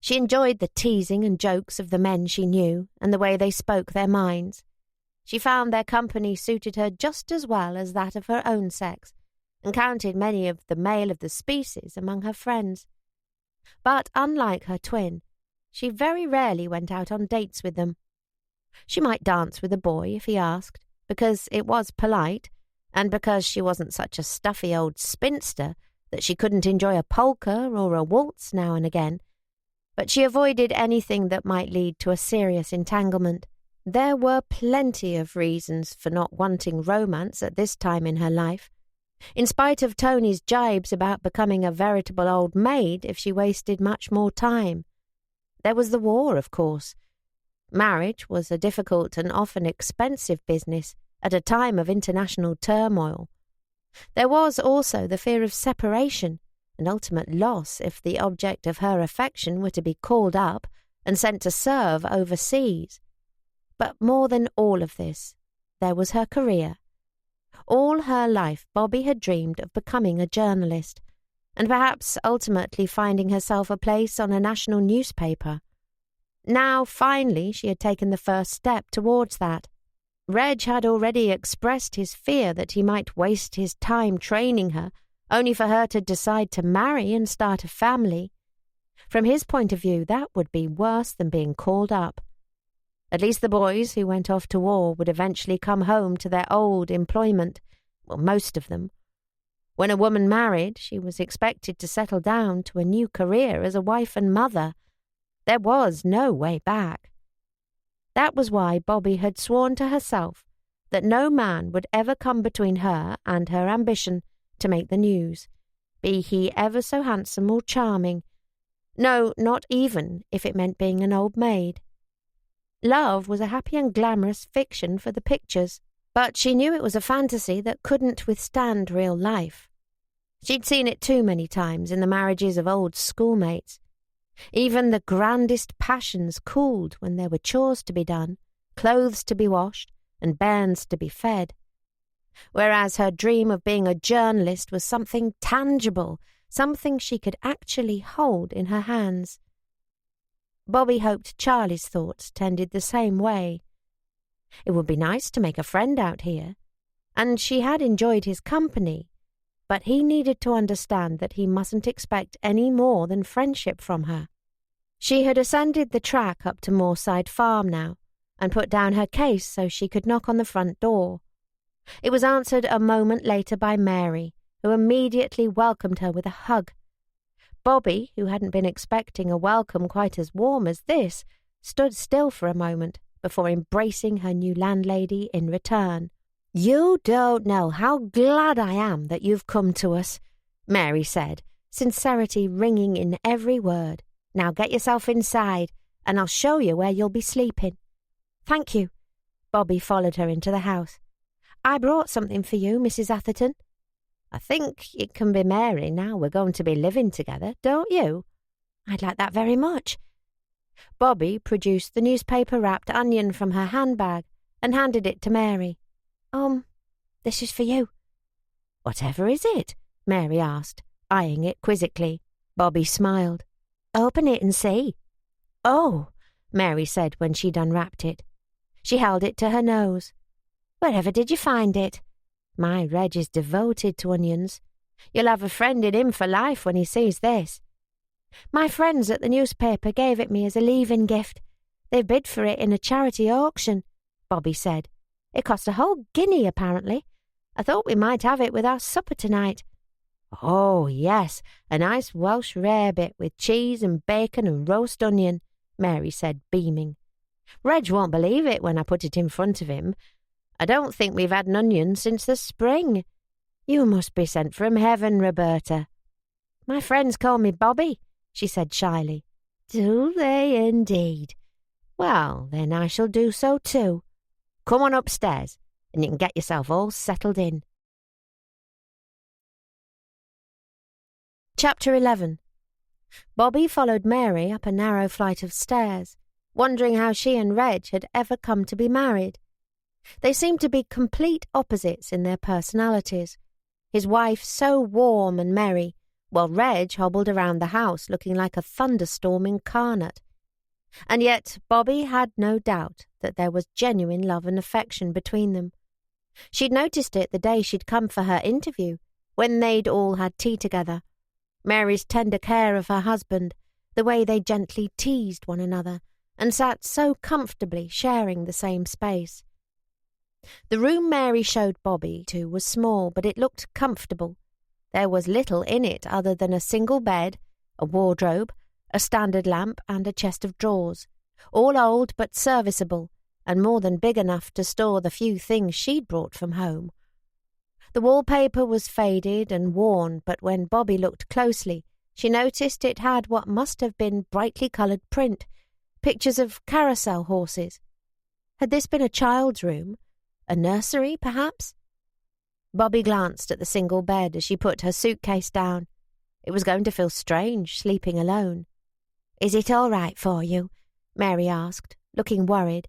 She enjoyed the teasing and jokes of the men she knew and the way they spoke their minds. She found their company suited her just as well as that of her own sex, and counted many of the male of the species among her friends. But unlike her twin, she very rarely went out on dates with them. She might dance with a boy if he asked, because it was polite, and because she wasn't such a stuffy old spinster that she couldn't enjoy a polka or a waltz now and again, but she avoided anything that might lead to a serious entanglement. There were plenty of reasons for not wanting romance at this time in her life. In spite of Tony's jibes about becoming a veritable old maid if she wasted much more time. There was the war, of course. Marriage was a difficult and often expensive business at a time of international turmoil. There was also the fear of separation and ultimate loss if the object of her affection were to be called up and sent to serve overseas. But more than all of this, there was her career. All her life Bobby had dreamed of becoming a journalist, and perhaps ultimately finding herself a place on a national newspaper. Now, finally, she had taken the first step towards that. Reg had already expressed his fear that he might waste his time training her, only for her to decide to marry and start a family. From his point of view, that would be worse than being called up. At least the boys who went off to war would eventually come home to their old employment, well, most of them. When a woman married, she was expected to settle down to a new career as a wife and mother. There was no way back. That was why Bobby had sworn to herself that no man would ever come between her and her ambition to make the news, be he ever so handsome or charming. No, not even if it meant being an old maid. Love was a happy and glamorous fiction for the pictures, but she knew it was a fantasy that couldn't withstand real life. She'd seen it too many times in the marriages of old schoolmates. Even the grandest passions cooled when there were chores to be done, clothes to be washed, and bairns to be fed. Whereas her dream of being a journalist was something tangible, something she could actually hold in her hands. Bobby hoped Charlie's thoughts tended the same way. It would be nice to make a friend out here, and she had enjoyed his company, but he needed to understand that he mustn't expect any more than friendship from her. She had ascended the track up to Moorside Farm now, and put down her case so she could knock on the front door. It was answered a moment later by Mary, who immediately welcomed her with a hug. Bobby, who hadn't been expecting a welcome quite as warm as this, stood still for a moment before embracing her new landlady in return. "You don't know how glad I am that you've come to us," Mary said, sincerity ringing in every word. "Now get yourself inside, and I'll show you where you'll be sleeping." "Thank you." Bobby followed her into the house. "I brought something for you, Mrs. Atherton." "I think it can be Mary now we're going to be living together, don't you?" "I'd like that very much." Bobby produced the newspaper-wrapped onion from her handbag and handed it to Mary. This is for you." "Whatever is it?" Mary asked, eyeing it quizzically. Bobby smiled. "Open it and see." "Oh," Mary said when she'd unwrapped it. She held it to her nose. "Wherever did you find it?" "My Reg is devoted to onions. You'll have a friend in him for life when he sees this." "My friends at the newspaper gave it me as a leave-in gift. They bid for it in a charity auction," Bobby said. "It cost a whole guinea, apparently. I thought we might have it with our supper tonight." "Oh, yes, a nice Welsh rarebit with cheese and bacon and roast onion," Mary said, beaming. "Reg won't believe it when I put it in front of him. I don't think we've had an onion since the spring. You must be sent from heaven, Roberta." "My friends call me Bobby," she said shyly. "Do they indeed? Well, then I shall do so too. Come on upstairs, and you can get yourself all settled in." Chapter 11. Bobby followed Mary up a narrow flight of stairs, wondering how she and Reg had ever come to be married. They seemed to be complete opposites in their personalities. His wife so warm and merry, while Reg hobbled around the house looking like a thunderstorm incarnate. And yet Bobby had no doubt that there was genuine love and affection between them. She'd noticed it the day she'd come for her interview, when they'd all had tea together. Mary's tender care of her husband, the way they gently teased one another, and sat so comfortably sharing the same space. The room Mary showed Bobby to was small, but it looked comfortable. There was little in it other than a single bed, a wardrobe, a standard lamp and a chest of drawers, all old but serviceable, and more than big enough to store the few things she'd brought from home. The wallpaper was faded and worn, but when Bobby looked closely, she noticed it had what must have been brightly coloured print, pictures of carousel horses. Had this been a child's room? A nursery, perhaps? Bobby glanced at the single bed as she put her suitcase down. It was going to feel strange, sleeping alone. "Is it all right for you?" Mary asked, looking worried.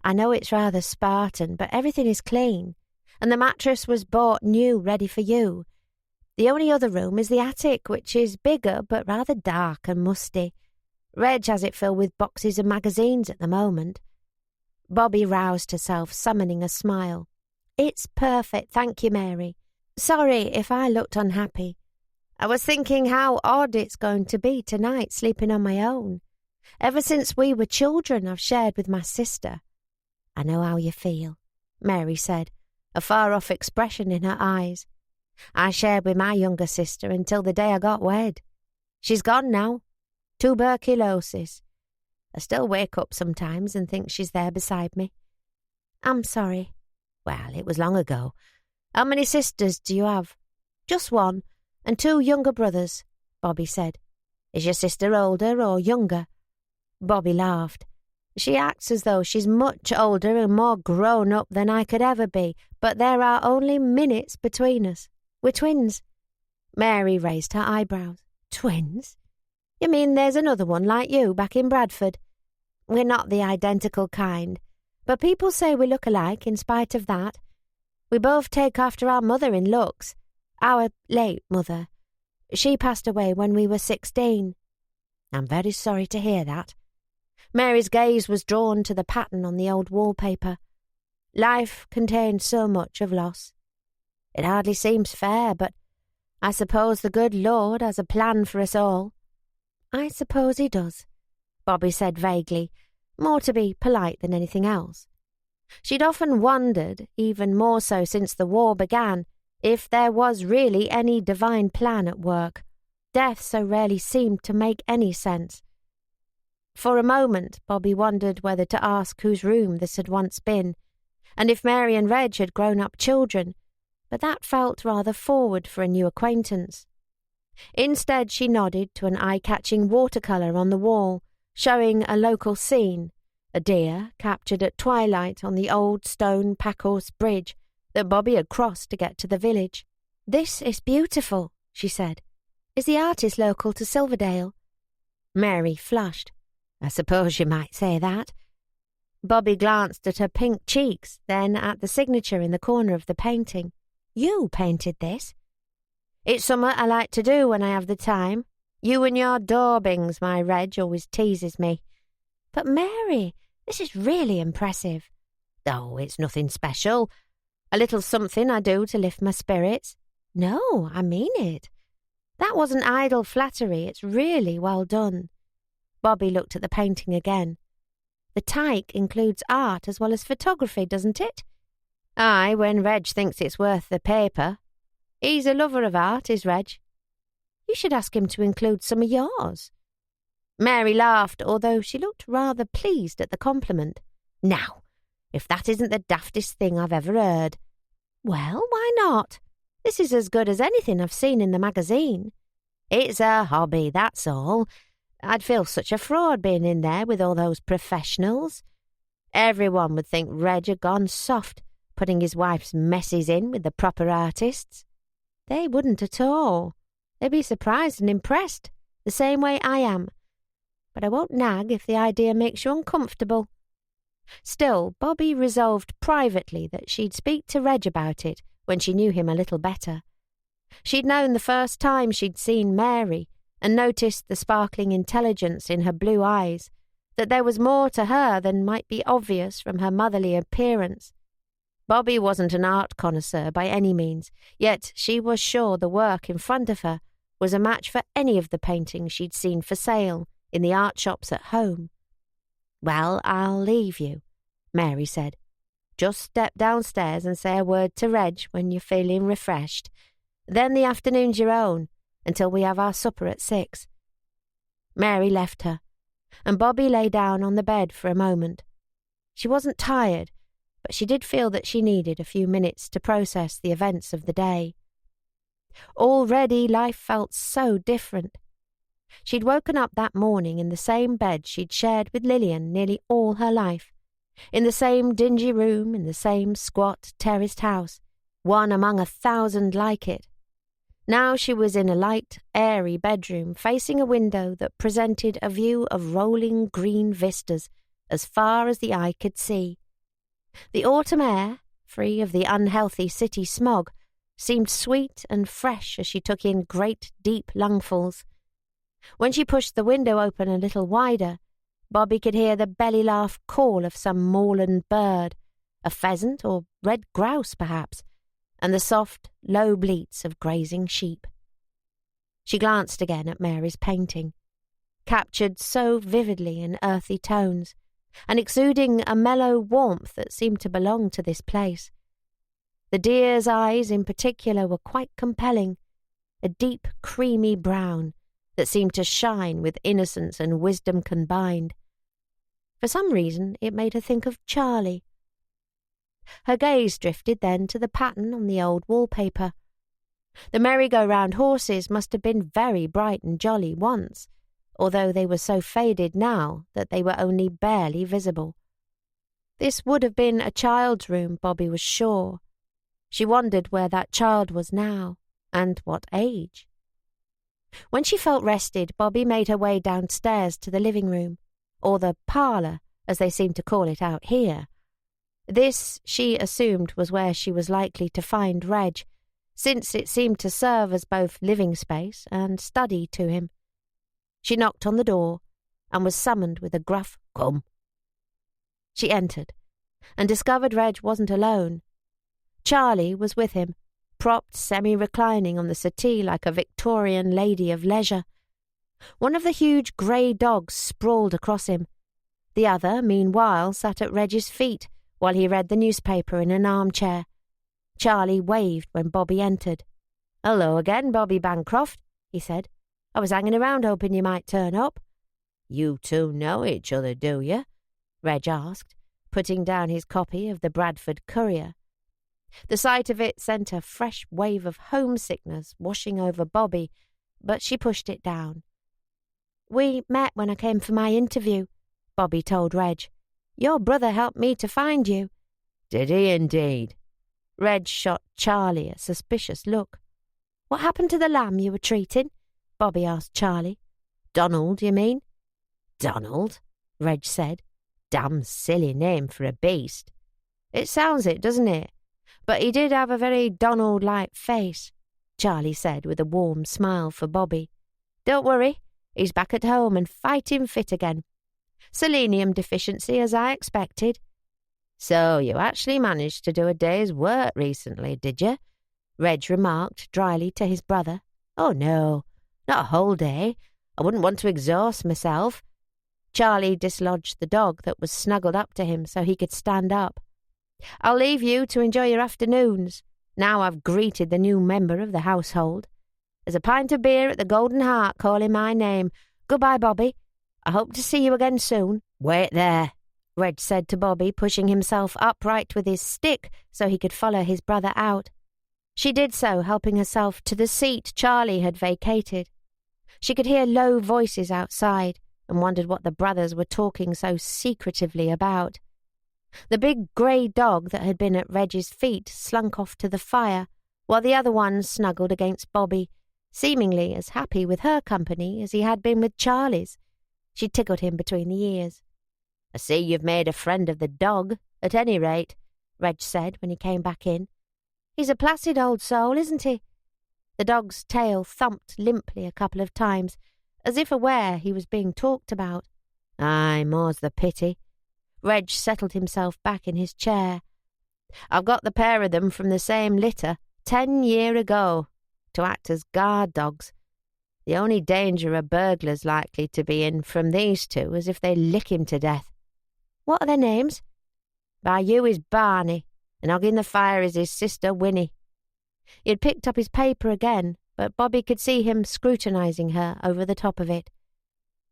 "I know it's rather Spartan, but everything is clean, and the mattress was bought new, ready for you. The only other room is the attic, which is bigger but rather dark and musty. Reg has it filled with boxes of magazines at the moment." Bobby roused herself, summoning a smile. "It's perfect, thank you, Mary. Sorry if I looked unhappy. I was thinking how odd it's going to be tonight, sleeping on my own. Ever since we were children, I've shared with my sister." "I know how you feel," Mary said, a far-off expression in her eyes. "I shared with my younger sister until the day I got wed. She's gone now. Tuberculosis. I still wake up sometimes and think she's there beside me." "I'm sorry." "Well, it was long ago. How many sisters do you have?" "Just one, and 2 younger brothers," Bobby said. "Is your sister older or younger?" Bobby laughed. She acts as though she's much older and more grown up than I could ever be, but there are only minutes between us. We're twins." Mary raised her eyebrows. "Twins? You mean there's another one like you back in Bradford?" "We're not the identical kind, but people say we look alike in spite of that. We both take after our mother in looks. Our late mother. She passed away when we were 16. "I'm very sorry to hear that." Mary's gaze was drawn to the pattern on the old wallpaper. Life contained so much of loss. "It hardly seems fair, but I suppose the good Lord has a plan for us all." "I suppose he does," Bobby said vaguely, more to be polite than anything else. She'd often wondered, even more so since the war began, if there was really any divine plan at work. Death so rarely seemed to make any sense. For a moment, Bobby wondered whether to ask whose room this had once been, and if Mary and Reg had grown-up children, but that felt rather forward for a new acquaintance. Instead, she nodded to an eye-catching watercolour on the wall, showing a local scene, a deer captured at twilight on the old stone Packhorse Bridge that Bobby had crossed to get to the village. "This is beautiful," she said. "Is the artist local to Silverdale?" Mary flushed. "I suppose you might say that." Bobby glanced at her pink cheeks, then at the signature in the corner of the painting. "You painted this?" "It's something I like to do when I have the time. You and your daubings, my Reg always teases me." "But Mary, this is really impressive." "Oh, it's nothing special. A little something I do to lift my spirits." "No, I mean it." "That wasn't idle flattery. It's really well done." Bobby looked at the painting again. "The tyke includes art as well as photography, doesn't it?" "Aye, when Reg thinks it's worth the paper. He's a lover of art, is Reg." "You should ask him to include some of yours." Mary laughed, although she looked rather pleased at the compliment. "Now, if that isn't the daftest thing I've ever heard." "Well, why not? This is as good as anything I've seen in the magazine." "It's a hobby, that's all. I'd feel such a fraud being in there with all those professionals. Everyone would think Reg had gone soft, putting his wife's messes in with the proper artists." "They wouldn't at all. They'd be surprised and impressed, the same way I am. But I won't nag if the idea makes you uncomfortable." Still, Bobby resolved privately that she'd speak to Reg about it when she knew him a little better. She'd known the first time she'd seen Mary and noticed the sparkling intelligence in her blue eyes, that there was more to her than might be obvious from her motherly appearance. Bobby wasn't an art connoisseur by any means, yet she was sure the work in front of her was a match for any of the paintings she'd seen for sale in the art shops at home. "Well, I'll leave you," Mary said. "Just step downstairs and say a word to Reg when you're feeling refreshed. Then the afternoon's your own, until we have our supper at 6. Mary left her, and Bobby lay down on the bed for a moment. She wasn't tired, but she did feel that she needed a few minutes to process the events of the day. Already life felt so different. She'd woken up that morning in the same bed she'd shared with Lillian nearly all her life, in the same dingy room in the same squat terraced house, one among 1,000 like it. Now she was in a light, airy bedroom facing a window that presented a view of rolling green vistas as far as the eye could see. The autumn air, free of the unhealthy city smog, seemed sweet and fresh as she took in great, deep lungfuls. When she pushed the window open a little wider, Bobby could hear the belly-laugh call of some moorland bird, a pheasant or red grouse perhaps, and the soft, low bleats of grazing sheep. She glanced again at Mary's painting, captured so vividly in earthy tones, and exuding a mellow warmth that seemed to belong to this place. The deer's eyes in particular were quite compelling, a deep, creamy brown that seemed to shine with innocence and wisdom combined. For some reason, it made her think of Charlie. Her gaze drifted then to the pattern on the old wallpaper. The merry-go-round horses must have been very bright and jolly once, although they were so faded now that they were only barely visible. This would have been a child's room, Bobby was sure. She wondered where that child was now, and what age. When she felt rested, Bobby made her way downstairs to the living room, or the parlour, as they seemed to call it out here. This, she assumed, was where she was likely to find Reg, since it seemed to serve as both living space and study to him. She knocked on the door and was summoned with a gruff "Come." She entered and discovered Reg wasn't alone. Charlie was with him, propped semi-reclining on the settee like a Victorian lady of leisure. One of the huge grey dogs sprawled across him. The other, meanwhile, sat at Reg's feet while he read the newspaper in an armchair. Charlie waved when Bobby entered. "Hello again, Bobby Bancroft," he said. "I was hanging around hoping you might turn up." "You two know each other, do you?" Reg asked, putting down his copy of the Bradford Courier. The sight of it sent a fresh wave of homesickness washing over Bobby, but she pushed it down. "We met when I came for my interview," Bobby told Reg. "Your brother helped me to find you." "Did he indeed?" Reg shot Charlie a suspicious look. "What happened to the lamb you were treating?" Bobby asked Charlie. "Donald, you mean?" "Donald?" Reg said. "Damn silly name for a beast." "It sounds it, doesn't it? But he did have a very Donald-like face," Charlie said with a warm smile for Bobby. "Don't worry, he's back at home and fighting fit again. Selenium deficiency, as I expected." "So you actually managed to do a day's work recently, did you?" Reg remarked dryly to his brother. "Oh, no, not a whole day. I wouldn't want to exhaust myself." Charlie dislodged the dog that was snuggled up to him so he could stand up. "I'll leave you to enjoy your afternoons, now I've greeted the new member of the household. There's a pint of beer at the Golden Heart calling my name. Goodbye, Bobby. I hope to see you again soon." "Wait there," Reg said to Bobby, pushing himself upright with his stick so he could follow his brother out. She did so, helping herself to the seat Charlie had vacated. She could hear low voices outside and wondered what the brothers were talking so secretively about. The big grey dog that had been at Reg's feet slunk off to the fire, while the other one snuggled against Bobby, seemingly as happy with her company as he had been with Charlie's. She tickled him between the ears. "I see you've made a friend of the dog, at any rate," Reg said when he came back in. "He's a placid old soul, isn't he?" The dog's tail thumped limply a couple of times, as if aware he was being talked about. "Aye, more's the pity." Reg settled himself back in his chair. "I've got the pair of them from the same litter 10 year ago, to act as guard dogs. The only danger a burglar's likely to be in from these two is if they lick him to death." "What are their names?" "By you is Barney, and hogging the fire is his sister Winnie." He had picked up his paper again, but Bobby could see him scrutinising her over the top of it.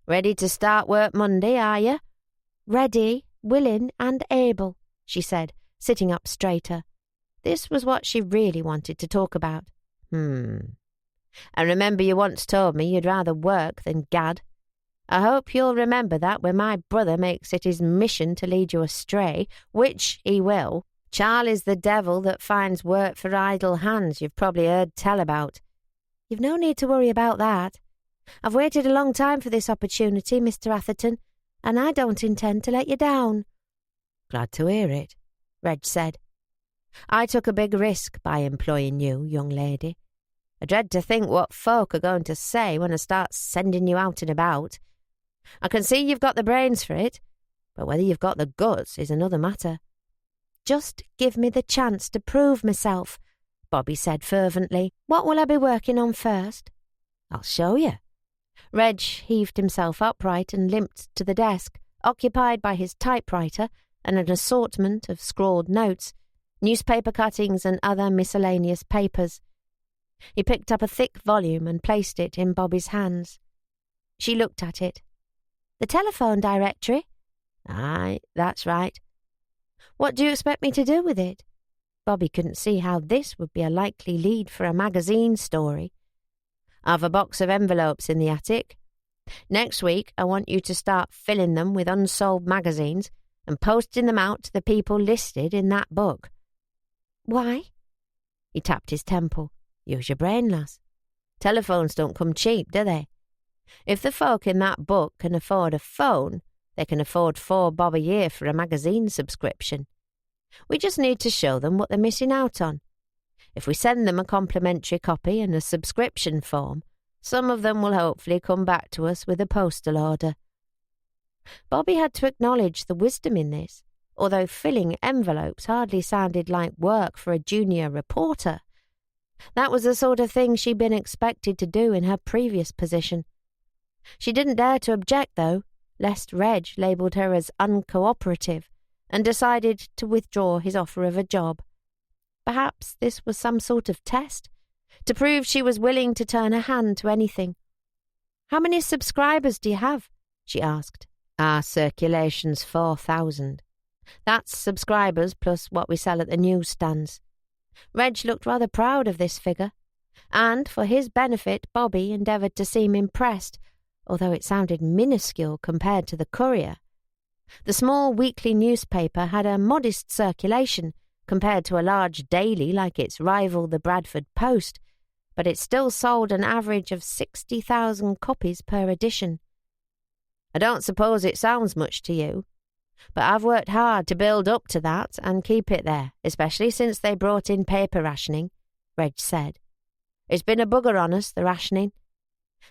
"Ready to start work Monday, are you?" "Ready, willing and able," she said, sitting up straighter. This was what she really wanted to talk about. And remember you once told me you'd rather work than gad. I hope you'll remember that when my brother makes it his mission to lead you astray, which he will. Charlie's the devil that finds work for idle hands, you've probably heard tell about." "You've no need to worry about that. I've waited a long time for this opportunity, Mr. Atherton, and I don't intend to let you down." "Glad to hear it," Reg said. "I took a big risk by employing you, young lady. I dread to think what folk are going to say when I start sending you out and about. I can see you've got the brains for it, but whether you've got the guts is another matter." "Just give me the chance to prove myself," Bobby said fervently. "What will I be working on first?" "I'll show you." Reg heaved himself upright and limped to the desk, occupied by his typewriter and an assortment of scrawled notes, newspaper cuttings and other miscellaneous papers. He picked up a thick volume and placed it in Bobby's hands. She looked at it. "The telephone directory?" "Aye, that's right." "What do you expect me to do with it?" Bobby couldn't see how this would be a likely lead for a magazine story. "I've a box of envelopes in the attic. Next week, I want you to start filling them with unsold magazines and posting them out to the people listed in that book." "Why?" He tapped his temple. "Use your brain, lass. Telephones don't come cheap, do they? If the folk in that book can afford a phone, they can afford 4 bob a year for a magazine subscription. We just need to show them what they're missing out on. If we send them a complimentary copy and a subscription form, some of them will hopefully come back to us with a postal order." Bobby had to acknowledge the wisdom in this, although filling envelopes hardly sounded like work for a junior reporter. That was the sort of thing she'd been expected to do in her previous position. She didn't dare to object, though, lest Reg labelled her as uncooperative and decided to withdraw his offer of a job. Perhaps this was some sort of test, to prove she was willing to turn her hand to anything. "How many subscribers do you have?" she asked. "Our circulation's 4,000. That's subscribers plus what we sell at the newsstands." Reg looked rather proud of this figure, and for his benefit Bobby endeavoured to seem impressed, although it sounded minuscule compared to the Courier. The small weekly newspaper had a modest circulation compared to a large daily like its rival the Bradford Post, but it still sold an average of 60,000 copies per edition. "I don't suppose it sounds much to you, but I've worked hard to build up to that and keep it there, especially since they brought in paper rationing," Reg said. "It's been a bugger on us, the rationing.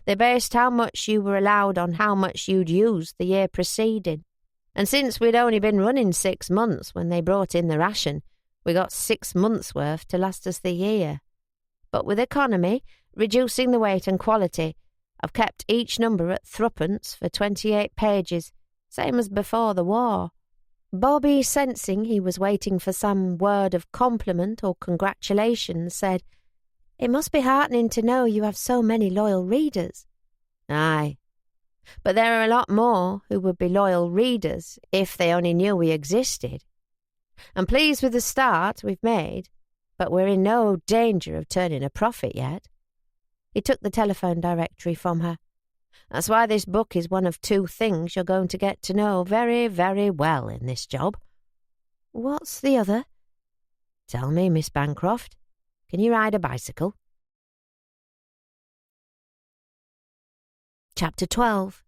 They based how much you were allowed on how much you'd used the year preceding, and since we'd only been running 6 months when they brought in the ration, we got 6 months' worth to last us the year. But with economy, reducing the weight and quality, I've kept each number at 3d for 28 pages, same as before the war." Bobby, sensing he was waiting for some word of compliment or congratulation, said, "It must be heartening to know you have so many loyal readers." "Aye, but there are a lot more who would be loyal readers if they only knew we existed. I'm pleased with the start we've made, but we're in no danger of turning a profit yet." He took the telephone directory from her. "That's why this book is one of 2 things you're going to get to know very, very well in this job." "What's the other?" "Tell me, Miss Bancroft, can you ride a bicycle?" Chapter 12.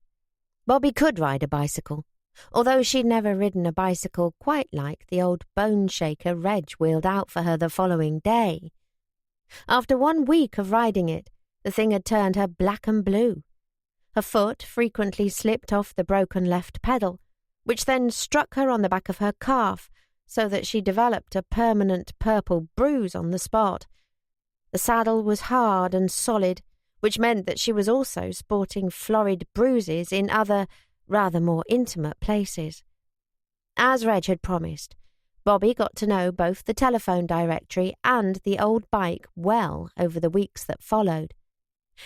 Bobby could ride a bicycle, although she'd never ridden a bicycle quite like the old bone shaker Reg wheeled out for her the following day. After 1 week of riding it, the thing had turned her black and blue. Her foot frequently slipped off the broken left pedal, which then struck her on the back of her calf, so that she developed a permanent purple bruise on the spot. The saddle was hard and solid, which meant that she was also sporting florid bruises in other, rather more intimate places. As Reg had promised, Bobby got to know both the telephone directory and the old bike well over the weeks that followed.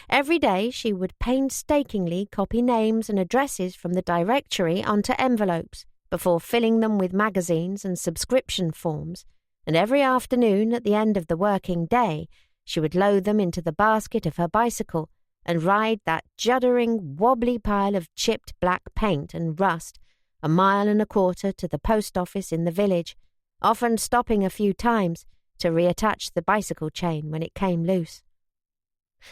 Every day she would painstakingly copy names and addresses from the directory onto envelopes before filling them with magazines and subscription forms, and every afternoon at the end of the working day she would load them into the basket of her bicycle and ride that juddering, wobbly pile of chipped black paint and rust 1.25 miles to the post office in the village, often stopping a few times to reattach the bicycle chain when it came loose.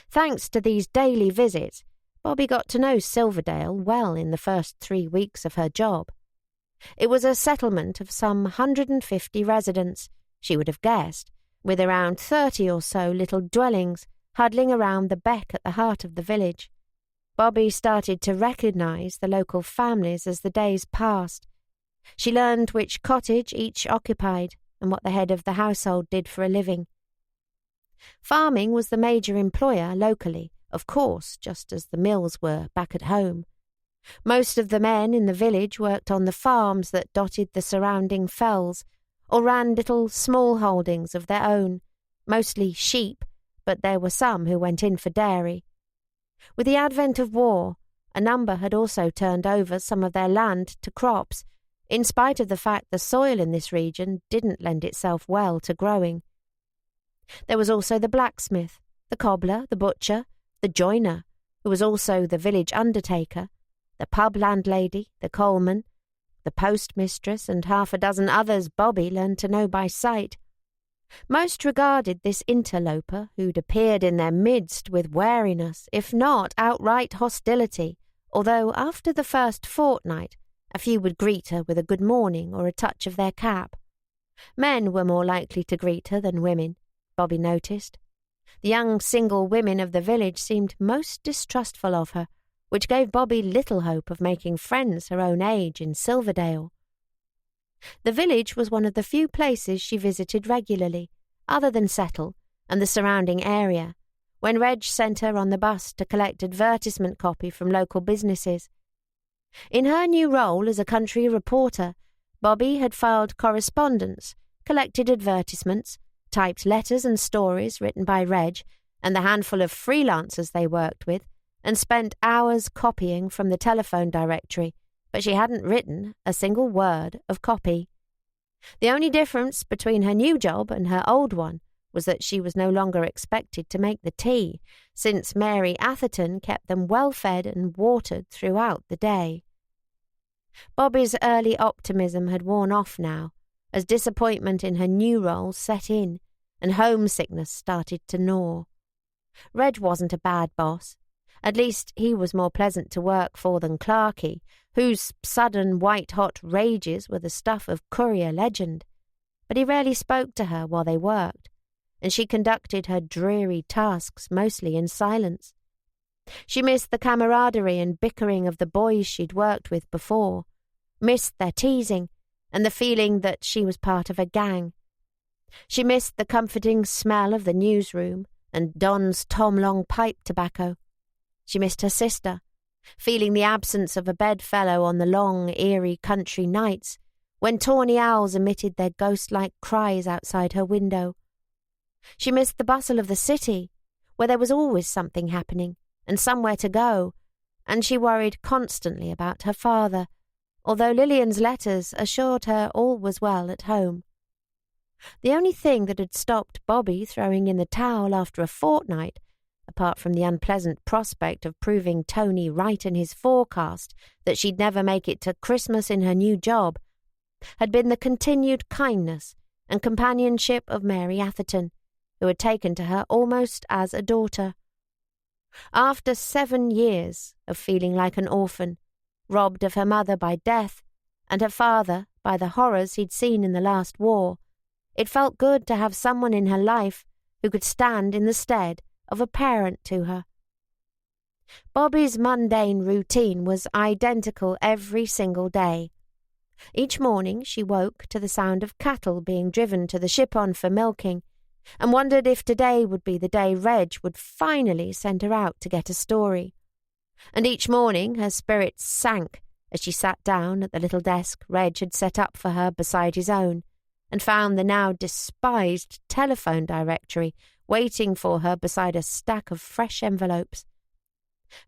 Thanks to these daily visits, Bobby got to know Silverdale well in the first 3 weeks of her job. It was a settlement of some 150 residents, she would have guessed, with around 30 or so little dwellings huddling around the beck at the heart of the village. Bobby started to recognise the local families as the days passed. She learned which cottage each occupied and what the head of the household did for a living. Farming was the major employer locally, of course, just as the mills were back at home. Most of the men in the village worked on the farms that dotted the surrounding fells, or ran little small holdings of their own, mostly sheep, but there were some who went in for dairy. With the advent of war, a number had also turned over some of their land to crops, in spite of the fact the soil in this region didn't lend itself well to growing. There was also the blacksmith, the cobbler, the butcher, the joiner, who was also the village undertaker, the pub landlady, the coalman, the postmistress, and half a dozen others Bobby learned to know by sight. Most regarded this interloper, who'd appeared in their midst with wariness, if not outright hostility, although after the first fortnight a few would greet her with a good morning or a touch of their cap. Men were more likely to greet her than women, Bobby noticed. The young single women of the village seemed most distrustful of her, which gave Bobby little hope of making friends her own age in Silverdale. The village was one of the few places she visited regularly, other than Settle and the surrounding area, when Reg sent her on the bus to collect advertisement copy from local businesses. In her new role as a country reporter, Bobby had filed correspondence, collected advertisements, typed letters and stories written by Reg and the handful of freelancers they worked with, and spent hours copying from the telephone directory, but she hadn't written a single word of copy. The only difference between her new job and her old one was that she was no longer expected to make the tea, since Mary Atherton kept them well fed and watered throughout the day. Bobby's early optimism had worn off now, as disappointment in her new role set in, and homesickness started to gnaw. Reg wasn't a bad boss. At least he was more pleasant to work for than Clarky, whose sudden white-hot rages were the stuff of courier legend. But he rarely spoke to her while they worked, and she conducted her dreary tasks mostly in silence. She missed the camaraderie and bickering of the boys she'd worked with before, missed their teasing, and the feeling that she was part of a gang. She missed the comforting smell of the newsroom and Don's Tom Long pipe tobacco. She missed her sister, feeling the absence of a bedfellow on the long, eerie country nights when tawny owls emitted their ghost-like cries outside her window. She missed the bustle of the city, where there was always something happening and somewhere to go, and she worried constantly about her father, although Lillian's letters assured her all was well at home. The only thing that had stopped Bobby throwing in the towel after a fortnight, apart from the unpleasant prospect of proving Tony right in his forecast that she'd never make it to Christmas in her new job, had been the continued kindness and companionship of Mary Atherton, who had taken to her almost as a daughter. After 7 years of feeling like an orphan, robbed of her mother by death and her father by the horrors he'd seen in the last war, it felt good to have someone in her life who could stand in the stead of a parent to her. Bobby's mundane routine was identical every single day. Each morning she woke to the sound of cattle being driven to the ship-on for milking, and wondered if today would be the day Reg would finally send her out to get a story. And each morning her spirits sank as she sat down at the little desk Reg had set up for her beside his own, and found the now despised telephone directory waiting for her beside a stack of fresh envelopes.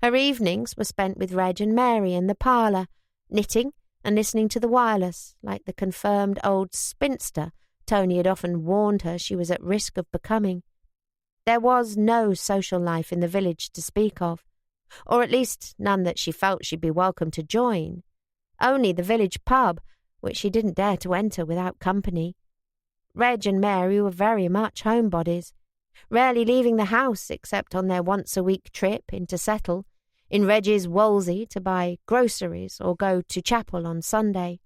Her evenings were spent with Reg and Mary in the parlour, knitting and listening to the wireless, like the confirmed old spinster Tony had often warned her she was at risk of becoming. There was no social life in the village to speak of, or at least none that she felt she'd be welcome to join. Only the village pub, which she didn't dare to enter without company. Reg and Mary were very much homebodies, rarely leaving the house except on their once-a-week trip into Settle, in Reg's Wolsey to buy groceries or go to chapel on Sunday.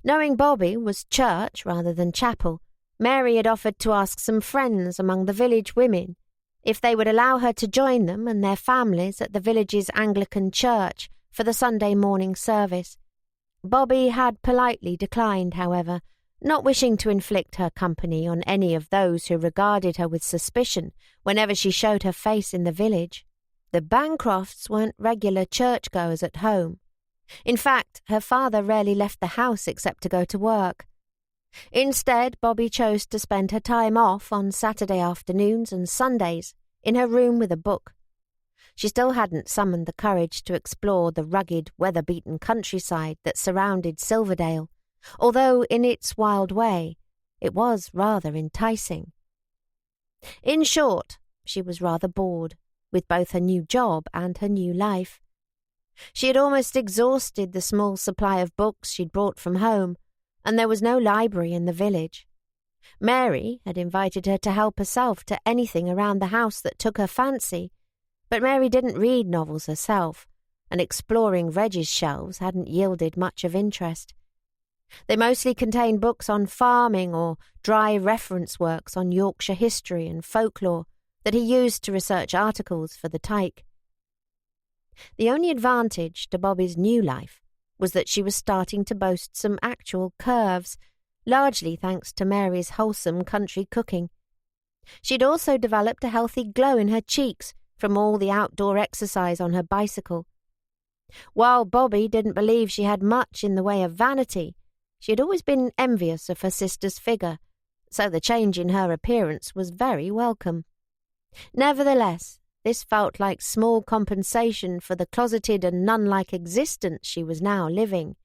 Knowing Bobby was church rather than chapel, Mary had offered to ask some friends among the village women if they would allow her to join them and their families at the village's Anglican church for the Sunday morning service. Bobby had politely declined, however, not wishing to inflict her company on any of those who regarded her with suspicion whenever she showed her face in the village. The Bancrofts weren't regular churchgoers at home. In fact, her father rarely left the house except to go to work. Instead, Bobby chose to spend her time off on Saturday afternoons and Sundays in her room with a book. She still hadn't summoned the courage to explore the rugged, weather-beaten countryside that surrounded Silverdale, although in its wild way it was rather enticing. In short, she was rather bored, with both her new job and her new life. She had almost exhausted the small supply of books she'd brought from home, and there was no library in the village. Mary had invited her to help herself to anything around the house that took her fancy, but Mary didn't read novels herself, and exploring Reg's shelves hadn't yielded much of interest. They mostly contained books on farming or dry reference works on Yorkshire history and folklore that he used to research articles for the Tyke. The only advantage to Bobby's new life was that she was starting to boast some actual curves, largely thanks to Mary's wholesome country cooking. She'd also developed a healthy glow in her cheeks from all the outdoor exercise on her bicycle. While Bobby didn't believe she had much in the way of vanity, she had always been envious of her sister's figure, so the change in her appearance was very welcome. Nevertheless, this felt like small compensation for the closeted and nun-like existence she was now living.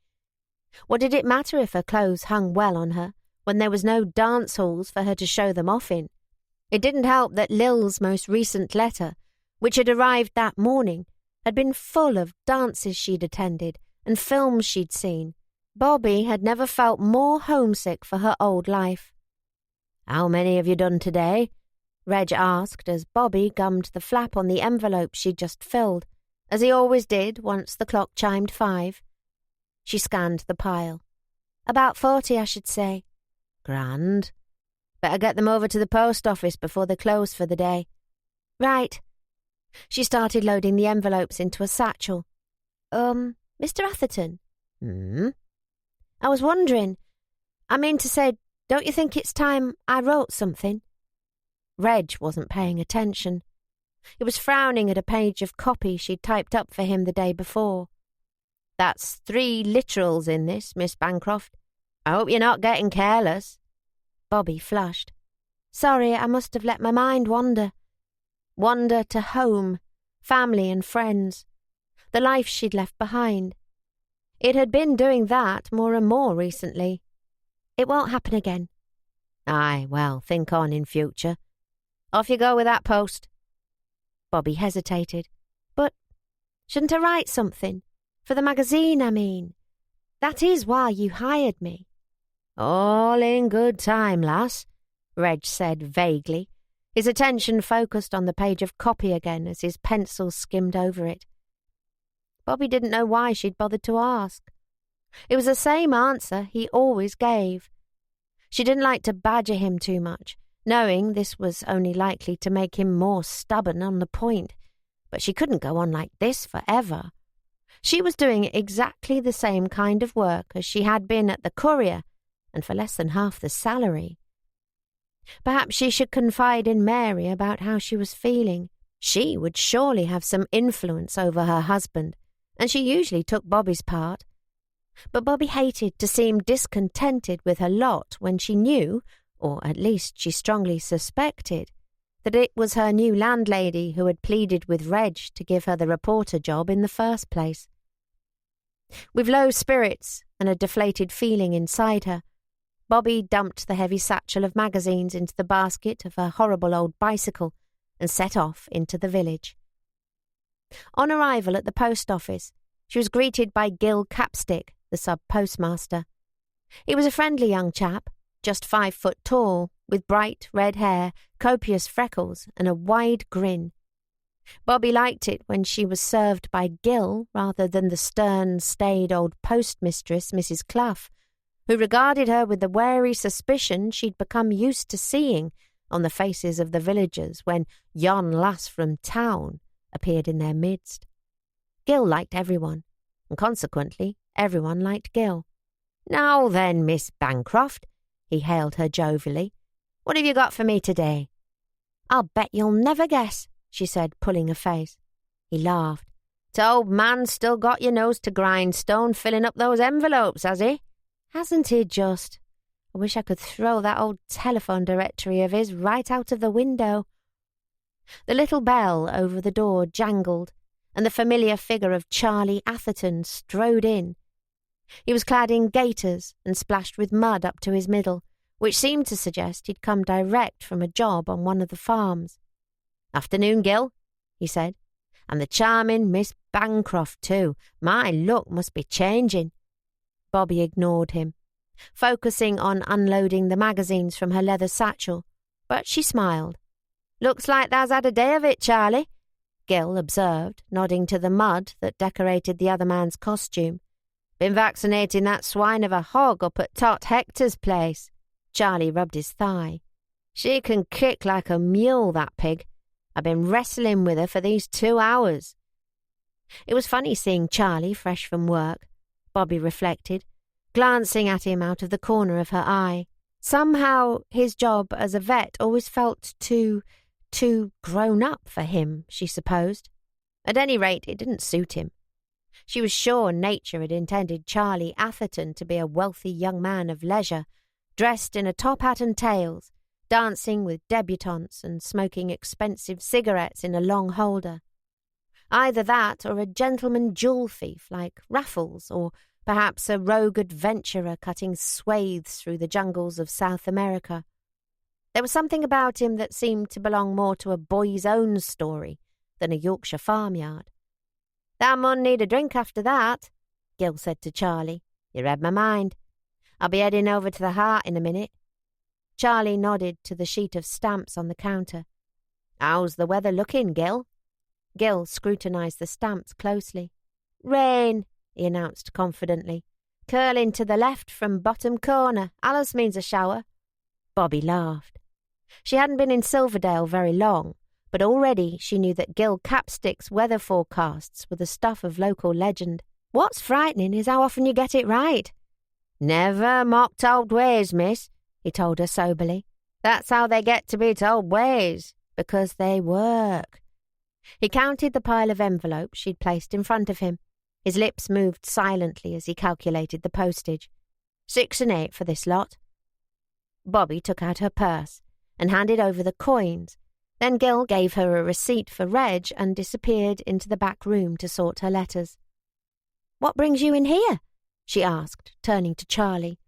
What did it matter if her clothes hung well on her, when there was no dance halls for her to show them off in? It didn't help that Lil's most recent letter, which had arrived that morning, had been full of dances she'd attended and films she'd seen. Bobby had never felt more homesick for her old life. "How many have you done today?" Reg asked as Bobby gummed the flap on the envelope she'd just filled, as he always did once the clock chimed 5. She scanned the pile. "About 40, I should say." "Grand. Better get them over to the post office before they close for the day." "Right." She started loading the envelopes into a satchel. Mr. Atherton?" "I was wondering. I mean to say, don't you think it's time I wrote something?" Reg wasn't paying attention. He was frowning at a page of copy she'd typed up for him the day before. "That's 3 literals in this, Miss Bancroft. I hope you're not getting careless." Bobby flushed. "Sorry, I must have let my mind wander." Wander to home, family and friends, the life she'd left behind. It had been doing that more and more recently. "It won't happen again." "Aye, well, think on in future. Off you go with that post." Bobby hesitated. "But shouldn't I write something? For the magazine, I mean. That is why you hired me." "All in good time, lass," Reg said vaguely, his attention focused on the page of copy again as his pencil skimmed over it. Bobby didn't know why she'd bothered to ask. It was the same answer he always gave. She didn't like to badger him too much, knowing this was only likely to make him more stubborn on the point, but she couldn't go on like this forever. She was doing exactly the same kind of work as she had been at the Courier, and for less than half the salary. Perhaps she should confide in Mary about how she was feeling. She would surely have some influence over her husband, and she usually took Bobby's part. But Bobby hated to seem discontented with her lot when she knew, or at least she strongly suspected, that it was her new landlady who had pleaded with Reg to give her the reporter job in the first place. With low spirits and a deflated feeling inside her, Bobby dumped the heavy satchel of magazines into the basket of her horrible old bicycle and set off into the village. On arrival at the post office, she was greeted by Gil Capstick, the sub-postmaster. He was a friendly young chap, just 5 foot tall, with bright red hair, copious freckles, and a wide grin. Bobby liked it when she was served by Gil rather than the stern, staid old postmistress, Mrs. Clough, who regarded her with the wary suspicion she'd become used to seeing on the faces of the villagers when yon lass from town appeared in their midst. Gil liked everyone, and consequently everyone liked Gil. "Now then, Miss Bancroft," he hailed her jovially, "what have you got for me today?" "I'll bet you'll never guess," she said, pulling a face. He laughed. "T'old man's still got your nose to grindstone filling up those envelopes, has he?" "Hasn't he just? I wish I could throw that old telephone directory of his right out of the window." The little bell over the door jangled, and the familiar figure of Charlie Atherton strode in. He was clad in gaiters and splashed with mud up to his middle, which seemed to suggest he'd come direct from a job on one of the farms. "Afternoon, Gil," he said. "And the charming Miss Bancroft, too. My luck must be changing." Bobby ignored him, focusing on unloading the magazines from her leather satchel, but she smiled. "Looks like thou's had a day of it, Charlie," Gil observed, nodding to the mud that decorated the other man's costume. "Been vaccinating that swine of a hog up at Tot Hector's place." Charlie rubbed his thigh. "She can kick like a mule, that pig. I've been wrestling with her for these 2 hours." It was funny seeing Charlie fresh from work, Bobby reflected, glancing at him out of the corner of her eye. Somehow his job as a vet always felt too grown up for him, she supposed. At any rate, it didn't suit him. She was sure nature had intended Charlie Atherton to be a wealthy young man of leisure, dressed in a top hat and tails, dancing with debutantes and smoking expensive cigarettes in a long holder. Either that or a gentleman jewel thief like Raffles, or perhaps a rogue adventurer cutting swathes through the jungles of South America. There was something about him that seemed to belong more to a boy's own story than a Yorkshire farmyard. "Thou mun need a drink after that," Gil said to Charlie. "You read my mind. I'll be heading over to the Heart in a minute." Charlie nodded to the sheet of stamps on the counter. "How's the weather looking, Gil?" Gil scrutinised the stamps closely. "Rain," he announced confidently. "Curling to the left from bottom corner. Alice means a shower." Bobby laughed. She hadn't been in Silverdale very long, but already she knew that Gil Capstick's weather forecasts were the stuff of local legend. "What's frightening is how often you get it right." "Never mocked old ways, miss," he told her soberly. "That's how they get to be old ways, because they work." He counted the pile of envelopes she'd placed in front of him. His lips moved silently as he calculated the postage. 6 and 8 for this lot. Bobby took out her purse and handed over the coins. Then Gil gave her a receipt for Reg and disappeared into the back room to sort her letters. "What brings you in here?" she asked, turning to Charlie.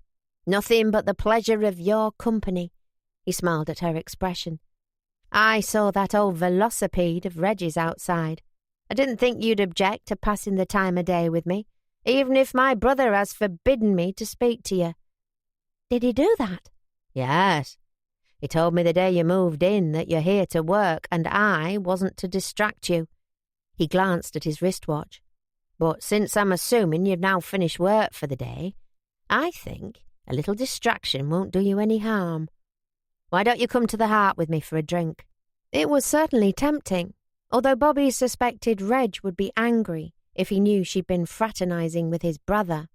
"Nothing but the pleasure of your company." He smiled at her expression. "I saw that old velocipede of Reggie's outside. I didn't think you'd object to passing the time of day with me, even if my brother has forbidden me to speak to you." "Did he do that?" "Yes. He told me the day you moved in that you're here to work and I wasn't to distract you." He glanced at his wristwatch. "But since I'm assuming you've now finished work for the day, I think a little distraction won't do you any harm. Why don't you come to the Heart with me for a drink?" It was certainly tempting, although Bobby suspected Reg would be angry if he knew she'd been fraternising with his brother.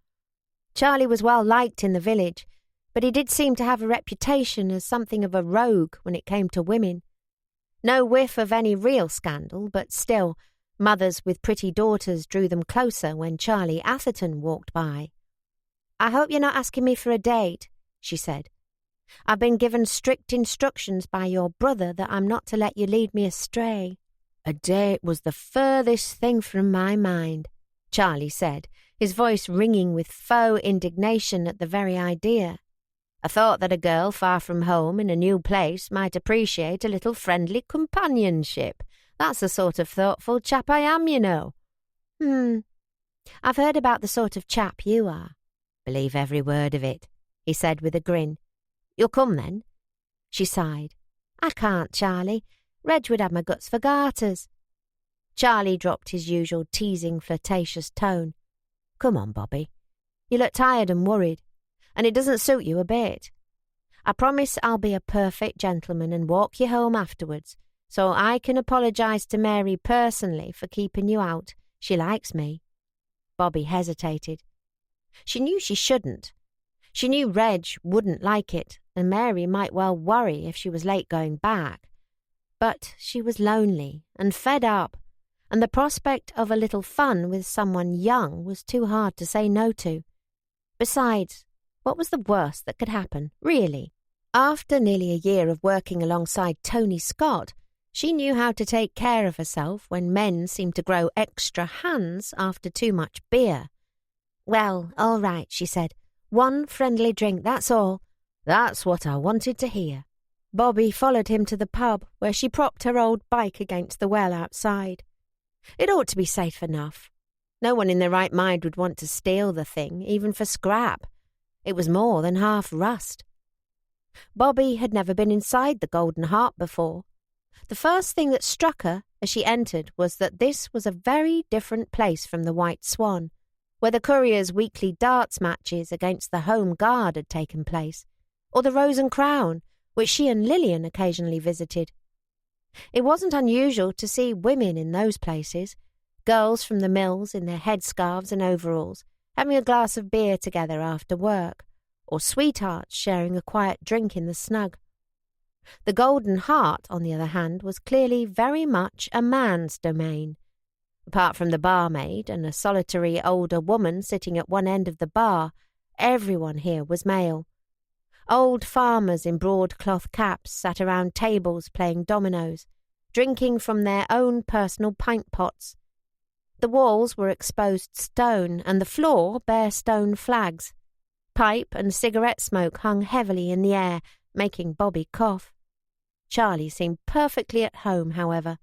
Charlie was well liked in the village, but he did seem to have a reputation as something of a rogue when it came to women. No whiff of any real scandal, but still, mothers with pretty daughters drew them closer when Charlie Atherton walked by. "I hope you're not asking me for a date," she said. "I've been given strict instructions by your brother that I'm not to let you lead me astray." "A date was the furthest thing from my mind," Charlie said, his voice ringing with faux indignation at the very idea. "I thought that a girl far from home in a new place might appreciate a little friendly companionship. That's the sort of thoughtful chap I am, you know." "I've heard about the sort of chap you are." "Believe every word of it," he said with a grin. "You'll come then?" She sighed. "I can't, Charlie. Reg would have my guts for garters." Charlie dropped his usual teasing, flirtatious tone. "Come on, Bobby. You look tired and worried, and it doesn't suit you a bit. I promise I'll be a perfect gentleman and walk you home afterwards, so I can apologise to Mary personally for keeping you out. She likes me." Bobby hesitated. She knew she shouldn't. She knew Reg wouldn't like it, and Mary might well worry if she was late going back. But she was lonely and fed up, and the prospect of a little fun with someone young was too hard to say no to. Besides, what was the worst that could happen, really? After nearly a year of working alongside Tony Scott, she knew how to take care of herself when men seemed to grow extra hands after too much beer. "Well, all right," she said. "One friendly drink, that's all." "That's what I wanted to hear." Bobby followed him to the pub, where she propped her old bike against the well outside. It ought to be safe enough. No one in their right mind would want to steal the thing, even for scrap. It was more than half rust. Bobby had never been inside the Golden Heart before. The first thing that struck her as she entered was that this was a very different place from the White Swan, where the Courier's weekly darts matches against the Home Guard had taken place, or the Rose and Crown, which she and Lillian occasionally visited. It wasn't unusual to see women in those places, girls from the mills in their headscarves and overalls, having a glass of beer together after work, or sweethearts sharing a quiet drink in the snug. The Golden Heart, on the other hand, was clearly very much a man's domain. Apart from the barmaid and a solitary older woman sitting at one end of the bar, everyone here was male. Old farmers in broadcloth caps sat around tables playing dominoes, drinking from their own personal pint pots. The walls were exposed stone and the floor bare stone flags. Pipe and cigarette smoke hung heavily in the air, making Bobby cough. Charlie seemed perfectly at home, however.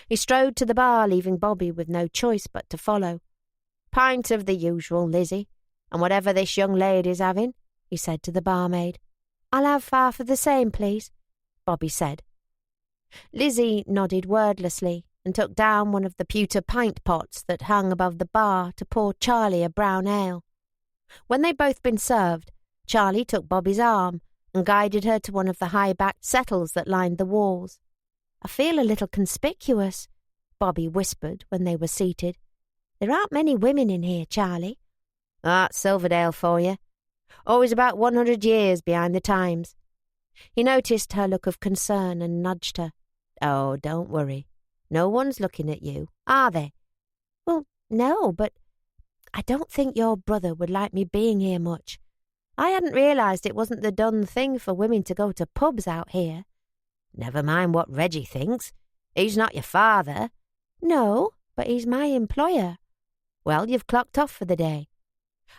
He strode to the bar, leaving Bobby with no choice but to follow. "Pint of the usual, Lizzie, and whatever this young lady's having," he said to the barmaid. "I'll have half of the same, please," Bobby said. Lizzie nodded wordlessly and took down one of the pewter pint pots that hung above the bar to pour Charlie a brown ale. When they'd both been served, Charlie took Bobby's arm and guided her to one of the high-backed settles that lined the walls. "I feel a little conspicuous," Bobby whispered when they were seated. "There aren't many women in here, Charlie." "That's Silverdale for you. Always about 100 years behind the times." He noticed her look of concern and nudged her. "Oh, don't worry. No one's looking at you, are they?" "Well, no, but I don't think your brother would like me being here much. I hadn't realised it wasn't the done thing for women to go to pubs out here." "Never mind what Reggie thinks. He's not your father." "No, but he's my employer." "Well, you've clocked off for the day.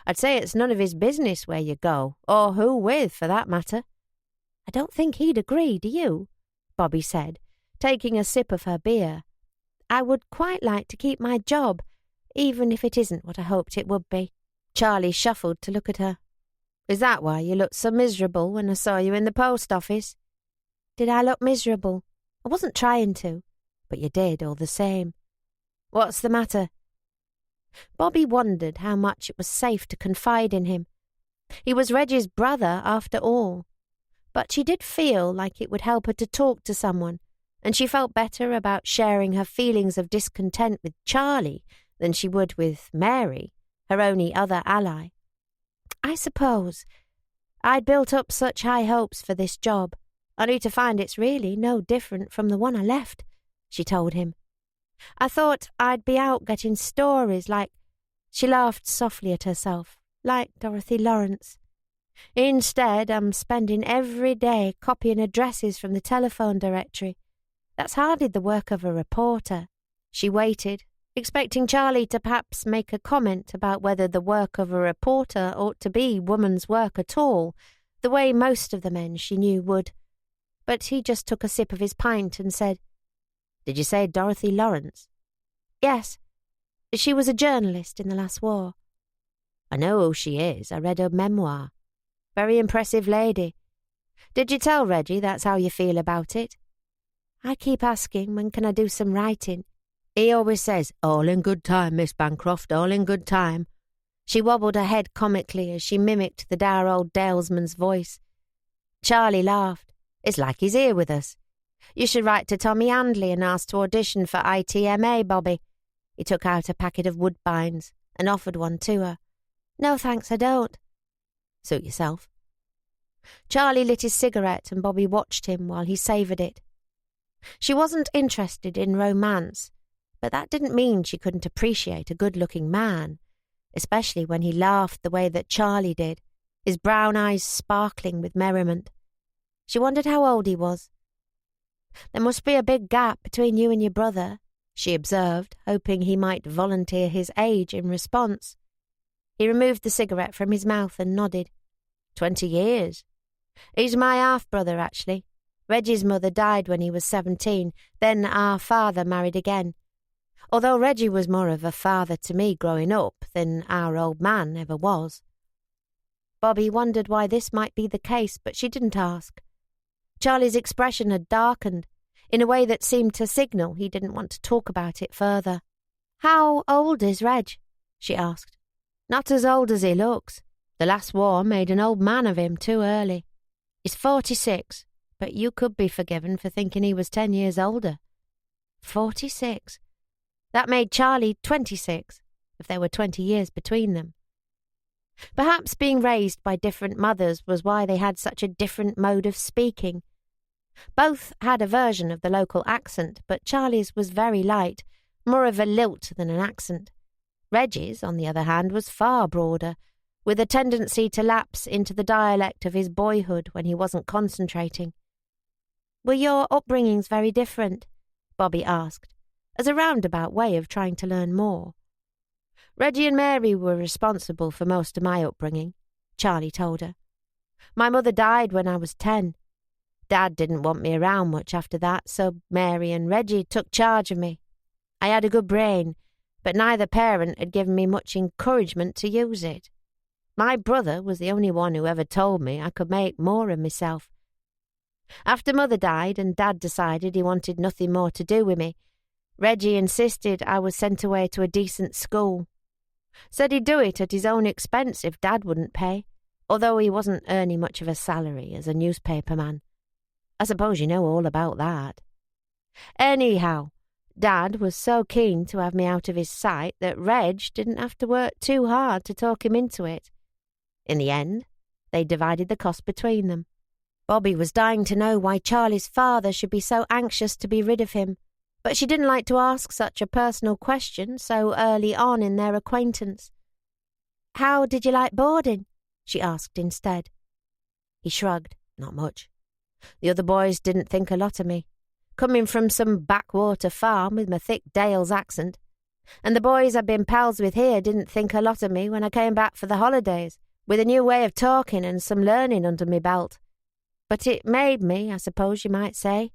I'd say it's none of his business where you go, or who with, for that matter." "I don't think he'd agree, do you?" Bobby said, taking a sip of her beer. "I would quite like to keep my job, even if it isn't what I hoped it would be." Charlie shuffled to look at her. "Is that why you looked so miserable when I saw you in the post office?" "Did I look miserable? I wasn't trying to, but you did all the same." "What's the matter?" Bobby wondered how much it was safe to confide in him. He was Reggie's brother after all. But she did feel like it would help her to talk to someone, and she felt better about sharing her feelings of discontent with Charlie than she would with Mary, her only other ally. "I suppose. I'd built up such high hopes for this job, only to find it's really no different from the one I left," she told him. "I thought I'd be out getting stories like—" She laughed softly at herself, like Dorothy Lawrence. "Instead, I'm spending every day copying addresses from the telephone directory. That's hardly the work of a reporter." She waited, expecting Charlie to perhaps make a comment about whether the work of a reporter ought to be woman's work at all, the way most of the men she knew would. But he just took a sip of his pint and said, "Did you say Dorothy Lawrence?" "Yes. She was a journalist in the last war." "I know who she is. I read her memoir. Very impressive lady. Did you tell Reggie that's how you feel about it?" "I keep asking when can I do some writing. He always says, 'All in good time, Miss Bancroft, all in good time.'" She wobbled her head comically as she mimicked the dour old dalesman's voice. Charlie laughed. "It's like he's here with us. You should write to Tommy Handley and ask to audition for ITMA, Bobby." He took out a packet of woodbines and offered one to her. "No, thanks, I don't." "Suit yourself." Charlie lit his cigarette and Bobby watched him while he savoured it. She wasn't interested in romance, but that didn't mean she couldn't appreciate a good-looking man, especially when he laughed the way that Charlie did, his brown eyes sparkling with merriment. She wondered how old he was. "There must be a big gap between you and your brother," she observed, hoping he might volunteer his age in response. He removed the cigarette from his mouth and nodded. 20 years. He's my half-brother, actually. Reggie's mother died when he was 17, then our father married again. Although Reggie was more of a father to me growing up than our old man ever was. Bobby wondered why this might be the case, but she didn't ask. Charlie's expression had darkened, in a way that seemed to signal he didn't want to talk about it further. "How old is Reg?" she asked. "Not as old as he looks. The last war made an old man of him too early. He's 46, but you could be forgiven for thinking he was 10 years older." 46? That made Charlie 26, if there were 20 years between them. Perhaps being raised by different mothers was why they had such a different mode of speaking. Both had a version of the local accent, but Charlie's was very light, more of a lilt than an accent. Reggie's, on the other hand, was far broader, with a tendency to lapse into the dialect of his boyhood when he wasn't concentrating. "Were your upbringings very different?" Bobby asked, as a roundabout way of trying to learn more. "Reggie and Mary were responsible for most of my upbringing," Charlie told her. "My mother died when I was 10. Dad didn't want me around much after that, so Mary and Reggie took charge of me. I had a good brain, but neither parent had given me much encouragement to use it. My brother was the only one who ever told me I could make more of myself. After Mother died and Dad decided he wanted nothing more to do with me, Reggie insisted I was sent away to a decent school. Said he'd do it at his own expense if Dad wouldn't pay, although he wasn't earning much of a salary as a newspaperman. I suppose you know all about that. Anyhow, Dad was so keen to have me out of his sight that Reg didn't have to work too hard to talk him into it. In the end, they divided the cost between them. Bobby was dying to know why Charlie's father should be so anxious to be rid of him, but she didn't like to ask such a personal question so early on in their acquaintance. "How did you like boarding?" she asked instead. He shrugged. "Not much. The other boys didn't think a lot of me, coming from some backwater farm with my thick Dales accent. And the boys I'd been pals with here didn't think a lot of me when I came back for the holidays, with a new way of talking and some learning under me belt. But it made me, I suppose you might say,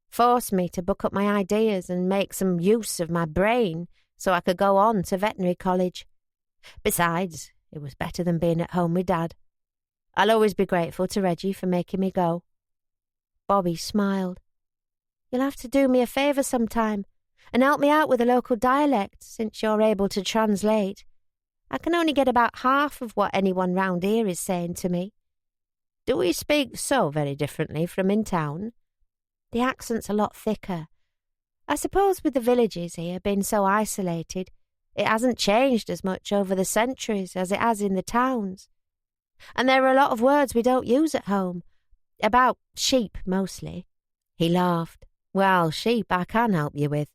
forced me to book up my ideas and make some use of my brain so I could go on to veterinary college. Besides, it was better than being at home with Dad. I'll always be grateful to Reggie for making me go." Bobby smiled. "You'll have to do me a favour sometime and help me out with the local dialect, since you're able to translate. I can only get about half of what anyone round here is saying to me." "Do we speak so very differently from in town?" "The accent's a lot thicker. I suppose with the villages here being so isolated, it hasn't changed as much over the centuries as it has in the towns. And there are a lot of words we don't use at home, about sheep mostly." He laughed. "Well, sheep I can help you with."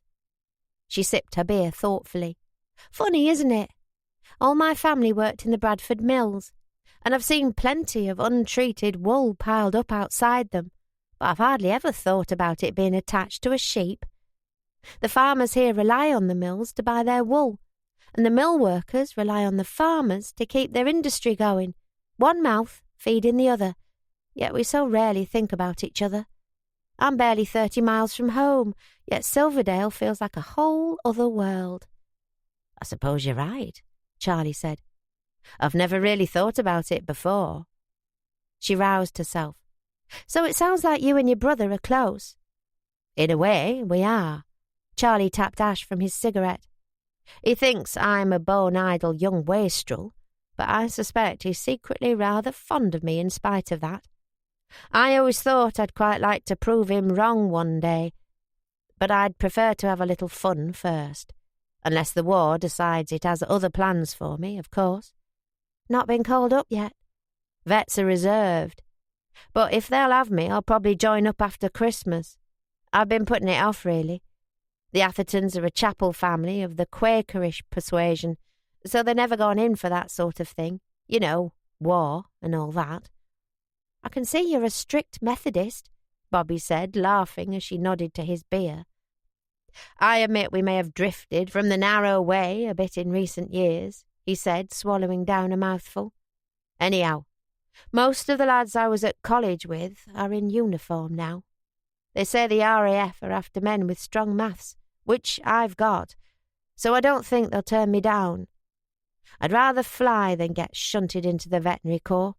She sipped her beer thoughtfully. "Funny, isn't it? All my family worked in the Bradford mills, and I've seen plenty of untreated wool piled up outside them, but I've hardly ever thought about it being attached to a sheep. The farmers here rely on the mills to buy their wool, and the mill workers rely on the farmers to keep their industry going, one mouth feeding the other, yet we so rarely think about each other. I'm barely 30 miles from home, yet Silverdale feels like a whole other world." "I suppose you're right," Charlie said. "I've never really thought about it before." She roused herself. "So it sounds like you and your brother are close." "In a way, we are." Charlie tapped ash from his cigarette. "He thinks I'm a bone-idle young wastrel, but I suspect he's secretly rather fond of me in spite of that. I always thought I'd quite like to prove him wrong one day, but I'd prefer to have a little fun first, unless the war decides it has other plans for me, of course." "Not been called up yet?" "Vets are reserved. But if they'll have me, I'll probably join up after Christmas. I've been putting it off, really. The Athertons are a chapel family of the Quakerish persuasion, so they're never gone in for that sort of thing. You know, war and all that." "I can see you're a strict Methodist," Bobby said, laughing as she nodded to his beer. "I admit we may have drifted from the narrow way a bit in recent years," he said, swallowing down a mouthful. "Anyhow, most of the lads I was at college with are in uniform now, They say the RAF are after men with strong maths, which I've got, so I don't think they'll turn me down. I'd rather fly than get shunted into the veterinary corps.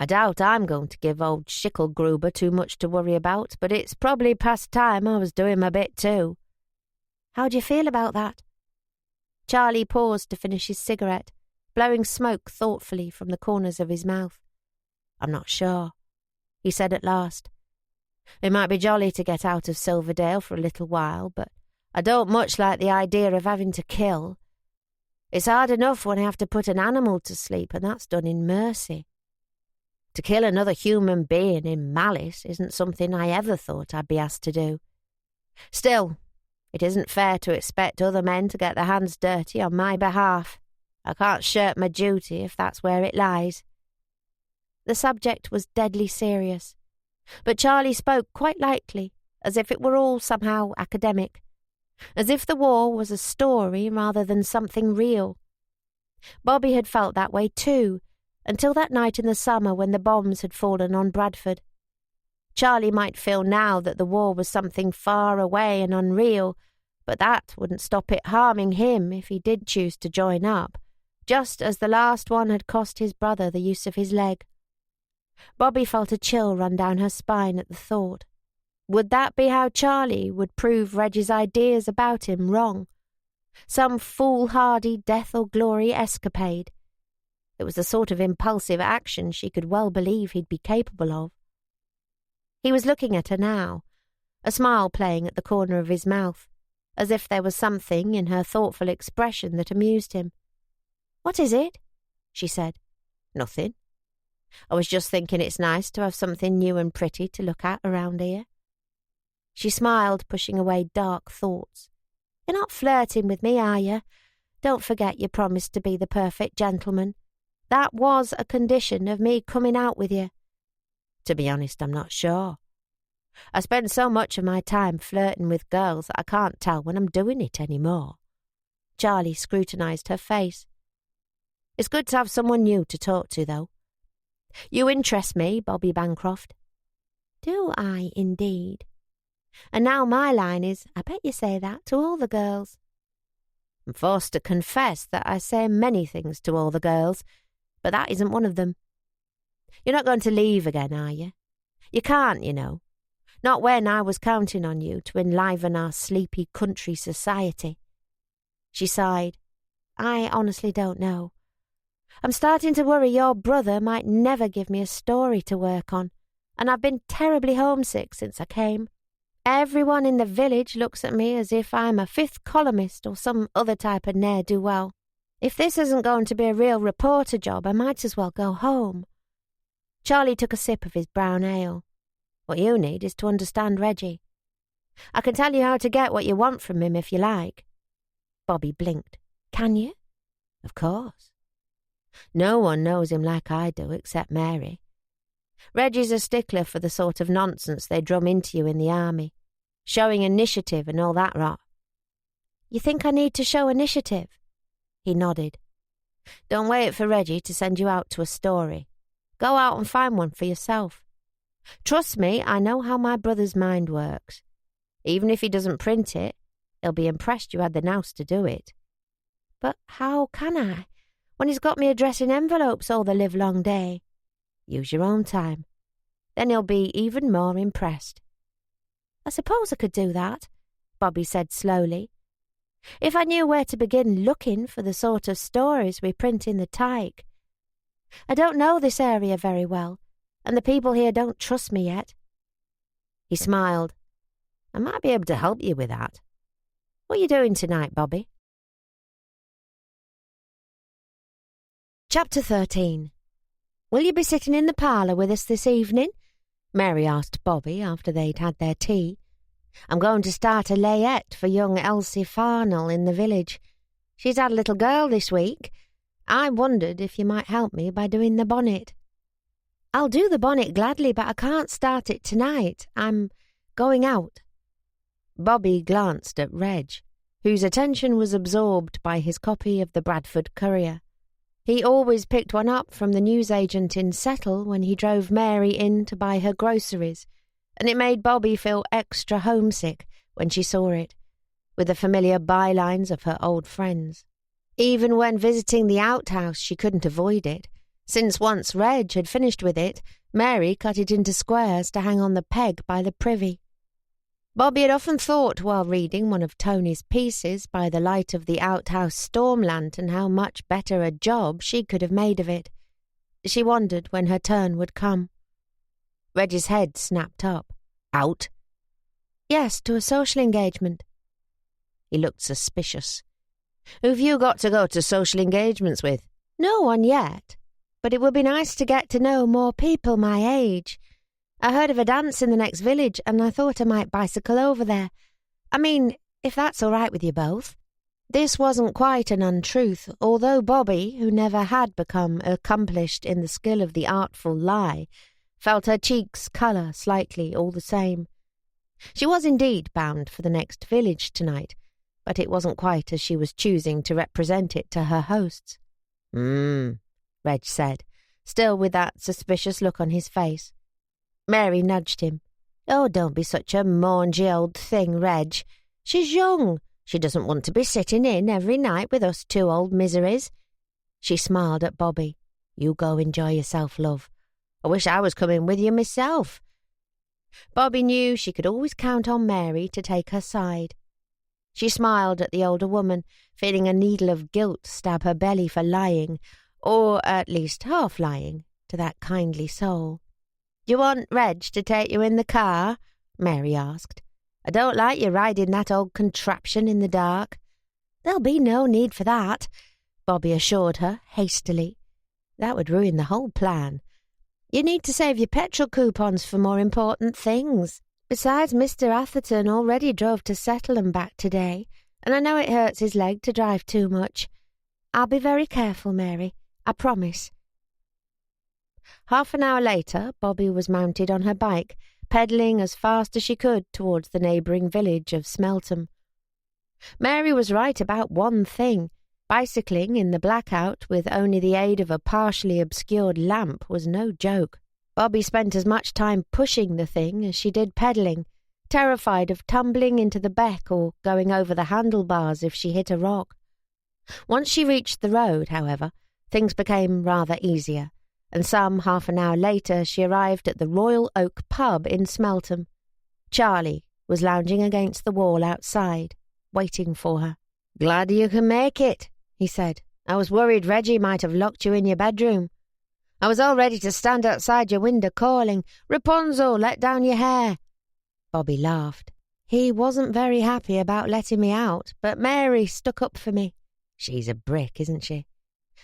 I doubt I'm going to give old Schickelgruber too much to worry about, but it's probably past time I was doing my bit too. How do you feel about that? Charlie paused to finish his cigarette, blowing smoke thoughtfully from the corners of his mouth. I'm not sure, he said at last. It might be jolly to get out of Silverdale for a little while, but I don't much like the idea of having to kill. It's hard enough when I have to put an animal to sleep, and that's done in mercy. To kill another human being in malice isn't something I ever thought I'd be asked to do. Still, it isn't fair to expect other men to get their hands dirty on my behalf. I can't shirk my duty if that's where it lies. The subject was deadly serious, but Charlie spoke quite lightly, as if it were all somehow academic, as if the war was a story rather than something real. Bobby had felt that way too, until that night in the summer when the bombs had fallen on Bradford. Charlie might feel now that the war was something far away and unreal, but that wouldn't stop it harming him if he did choose to join up, just as the last one had cost his brother the use of his leg. Bobby felt a chill run down her spine at the thought. Would that be how Charlie would prove Reggie's ideas about him wrong? Some foolhardy death or glory escapade. It was the sort of impulsive action she could well believe he'd be capable of. He was looking at her now, a smile playing at the corner of his mouth, as if there was something in her thoughtful expression that amused him. "What is it?" she said. "Nothing. I was just thinking it's nice to have something new and pretty to look at around here." She smiled, pushing away dark thoughts. "You're not flirting with me, are you? Don't forget you promised to be the perfect gentleman. That was a condition of me coming out with you." "To be honest, I'm not sure. I spend so much of my time flirting with girls that I can't tell when I'm doing it anymore." Charlie scrutinized her face. "It's good to have someone new to talk to, though. You interest me, Bobby Bancroft." "Do I, indeed? And now my line is, I bet you say that to all the girls." "I'm forced to confess that I say many things to all the girls, but that isn't one of them. You're not going to leave again, are you? You can't, you know. Not when I was counting on you to enliven our sleepy country society." She sighed. "I honestly don't know. I'm starting to worry your brother might never give me a story to work on, and I've been terribly homesick since I came. Everyone in the village looks at me as if I'm a fifth columnist or some other type of ne'er-do-well. If this isn't going to be a real reporter job, I might as well go home." Charlie took a sip of his brown ale. "What you need is to understand Reggie. I can tell you how to get what you want from him if you like." Bobby blinked. "Can you?" "Of course. No one knows him like I do except Mary. Reggie's a stickler for the sort of nonsense they drum into you in the army, showing initiative and all that rot." "You think I need to show initiative?" He nodded. "Don't wait for Reggie to send you out to a story. Go out and find one for yourself. Trust me, I know how my brother's mind works. Even if he doesn't print it, he'll be impressed you had the nous to do it." "But how can I, when he's got me addressing envelopes all the livelong day?" "Use your own time. Then he'll be even more impressed." "I suppose I could do that," Bobby said slowly. "If I knew where to begin looking for the sort of stories we print in the Tyke. I don't know this area very well, and the people here don't trust me yet." He smiled. "I might be able to help you with that. What are you doing tonight, Bobby?" Chapter 13. "Will you be sitting in the parlour with us this evening?" Mary asked Bobby after they'd had their tea. "I'm going to start a layette for young Elsie Farnell in the village. She's had a little girl this week. I wondered if you might help me by doing the bonnet." "I'll do the bonnet gladly, but I can't start it tonight. I'm going out." Bobby glanced at Reg, whose attention was absorbed by his copy of the Bradford Courier. He always picked one up from the newsagent in Settle when he drove Mary in to buy her groceries, and it made Bobby feel extra homesick when she saw it, with the familiar bylines of her old friends. Even when visiting the outhouse, she couldn't avoid it, since once Reg had finished with it, Mary cut it into squares to hang on the peg by the privy. Bobby had often thought while reading one of Tony's pieces by the light of the outhouse storm lantern how much better a job she could have made of it. She wondered when her turn would come. Reg's head snapped up. Out? Yes, to a social engagement. He looked suspicious. Who've you got to go to social engagements with? No one yet, but it would be nice to get to know more people my age. I heard of a dance in the next village and I thought I might bicycle over there. I mean, if that's all right with you both. This wasn't quite an untruth, although Bobby, who never had become accomplished in the skill of the artful lie, felt her cheeks colour slightly all the same. She was indeed bound for the next village tonight, but it wasn't quite as she was choosing to represent it to her hosts. Reg said, still with that suspicious look on his face. Mary nudged him. Oh, don't be such a mangy old thing, Reg. She's young. She doesn't want to be sitting in every night with us two old miseries. She smiled at Bobby. You go enjoy yourself, love. I wish I was coming with you myself. Bobby knew she could always count on Mary to take her side. She smiled at the older woman, feeling a needle of guilt stab her belly for lying, or at least half lying, to that kindly soul. "You want Reg to take you in the car?" Mary asked. "I don't like you riding that old contraption in the dark." "There'll be no need for that," Bobby assured her hastily. That would ruin the whole plan. You need to save your petrol coupons for more important things. Besides, Mr. Atherton already drove to Settle and back today, and I know it hurts his leg to drive too much. I'll be very careful, Mary. I promise. Half an hour later, Bobby was mounted on her bike, pedalling as fast as she could towards the neighbouring village of Smeltham. Mary was right about one thing. Bicycling in the blackout with only the aid of a partially obscured lamp was no joke. Bobby spent as much time pushing the thing as she did pedalling, terrified of tumbling into the beck or going over the handlebars if she hit a rock. Once she reached the road, however, things became rather easier, and some half an hour later she arrived at the Royal Oak pub in Smeltham. Charlie was lounging against the wall outside, waiting for her. "Glad you can make it," he said. "I was worried Reggie might have locked you in your bedroom. I was all ready to stand outside your window calling, 'Rapunzel, let down your hair.'" Bobby laughed. He wasn't very happy about letting me out, but Mary stuck up for me. She's a brick, isn't she?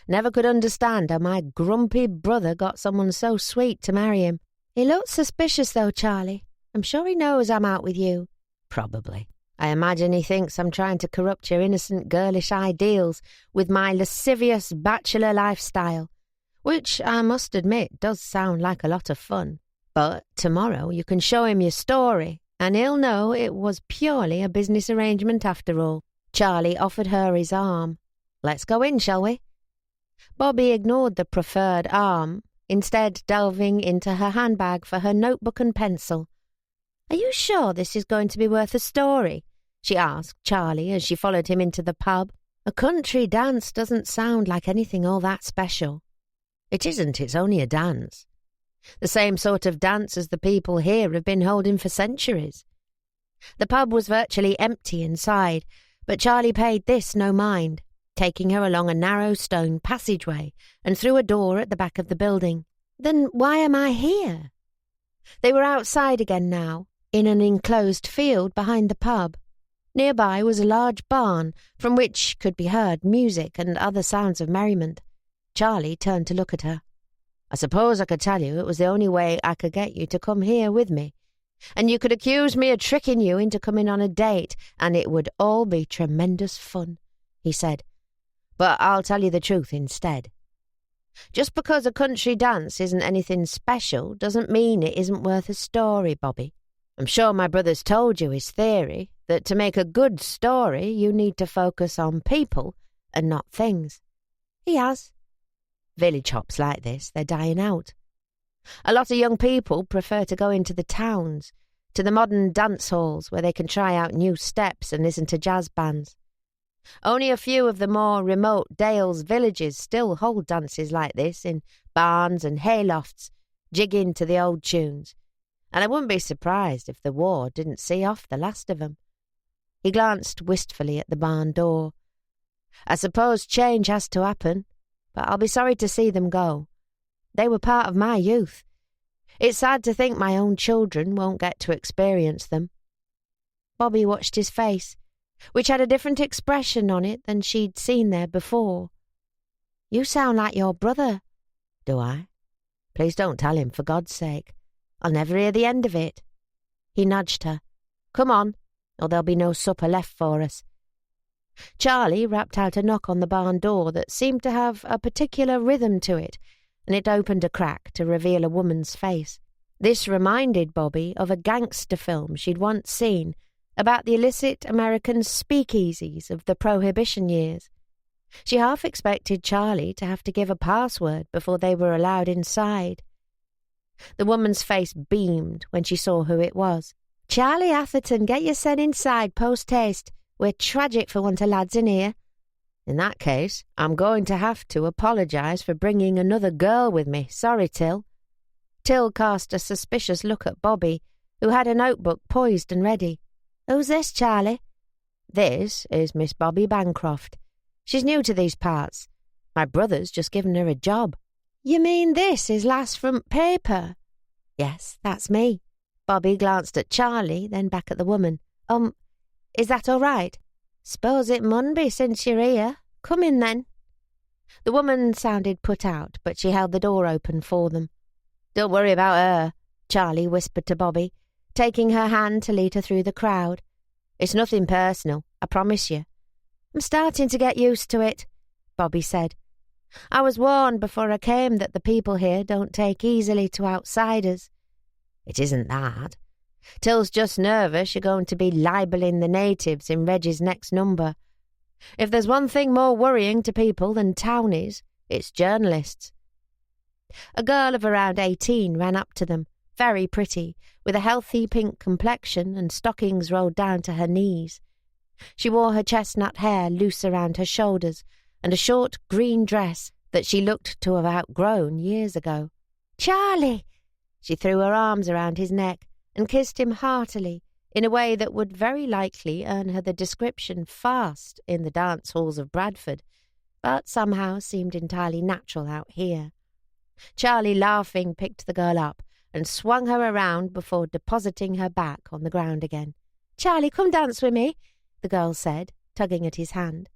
Never could understand how my grumpy brother got someone so sweet to marry him. He looks suspicious, though, Charlie. I'm sure he knows I'm out with you. Probably. I imagine he thinks I'm trying to corrupt your innocent girlish ideals with my lascivious bachelor lifestyle, which I must admit does sound like a lot of fun. But tomorrow you can show him your story, and he'll know it was purely a business arrangement after all. Charlie offered her his arm. "Let's go in, shall we?" Bobby ignored the proffered arm, instead delving into her handbag for her notebook and pencil. "Are you sure this is going to be worth a story?" she asked Charlie as she followed him into the pub. "A country dance doesn't sound like anything all that special." "It isn't, it's only a dance. The same sort of dance as the people here have been holding for centuries." The pub was virtually empty inside, but Charlie paid this no mind, taking her along a narrow stone passageway and through a door at the back of the building. "Then why am I here?" They were outside again now, in an enclosed field behind the pub. Nearby was a large barn, from which could be heard music and other sounds of merriment. Charlie turned to look at her. "I suppose I could tell you it was the only way I could get you to come here with me. And you could accuse me of tricking you into coming on a date, and it would all be tremendous fun," he said. "But I'll tell you the truth instead. Just because a country dance isn't anything special doesn't mean it isn't worth a story, Bobby. I'm sure my brother's told you his theory, that to make a good story you need to focus on people and not things." "He has." "Village hops like this, they're dying out. A lot of young people prefer to go into the towns, to the modern dance halls where they can try out new steps and listen to jazz bands. Only a few of the more remote Dales villages still hold dances like this in barns and haylofts, jigging to the old tunes, and I wouldn't be surprised if the war didn't see off the last of 'em. He glanced wistfully at the barn door. I suppose change has to happen, but I'll be sorry to see them go. They were part of my youth. It's sad to think my own children won't get to experience them. Bobby watched his face, which had a different expression on it than she'd seen there before. "You sound like your brother." "Do I? Please don't tell him, for God's sake. I'll never hear the end of it." He nudged her. "Come on, or there'll be no supper left for us." Charlie rapped out a knock on the barn door that seemed to have a particular rhythm to it, and it opened a crack to reveal a woman's face. This reminded Bobby of a gangster film she'd once seen about the illicit American speakeasies of the Prohibition years. She half expected Charlie to have to give a password before they were allowed inside. The woman's face beamed when she saw who it was. "Charlie Atherton, get your son inside post-haste. We're tragic for want of lads in here." "In that case, I'm going to have to apologise for bringing another girl with me. Sorry, Till." Till cast a suspicious look at Bobby, who had a notebook poised and ready. "Who's this, Charlie?" "This is Miss Bobby Bancroft. She's new to these parts. My brother's just given her a job." "You mean this is last front paper?" "Yes, that's me." Bobby glanced at Charlie, then back at the woman. Is that all right?" "S'pose it mun be since you're here. Come in, then." The woman sounded put out, but she held the door open for them. "Don't worry about her," Charlie whispered to Bobby, taking her hand to lead her through the crowd. "It's nothing personal, I promise you." "I'm starting to get used to it," Bobby said. "I was warned before I came that the people here don't take easily to outsiders." "It isn't that. Till's just nervous you're going to be libelling the natives in Reggie's next number. If there's one thing more worrying to people than townies, it's journalists." A girl of around 18 ran up to them, very pretty, with a healthy pink complexion and stockings rolled down to her knees. She wore her chestnut hair loose around her shoulders and a short green dress that she looked to have outgrown years ago. "Charlie!" She threw her arms around his neck and kissed him heartily in a way that would very likely earn her the description fast in the dance halls of Bradford, but somehow seemed entirely natural out here. Charlie, laughing, picked the girl up and swung her around before depositing her back on the ground again. "Charlie, come dance with me," the girl said, tugging at his hand.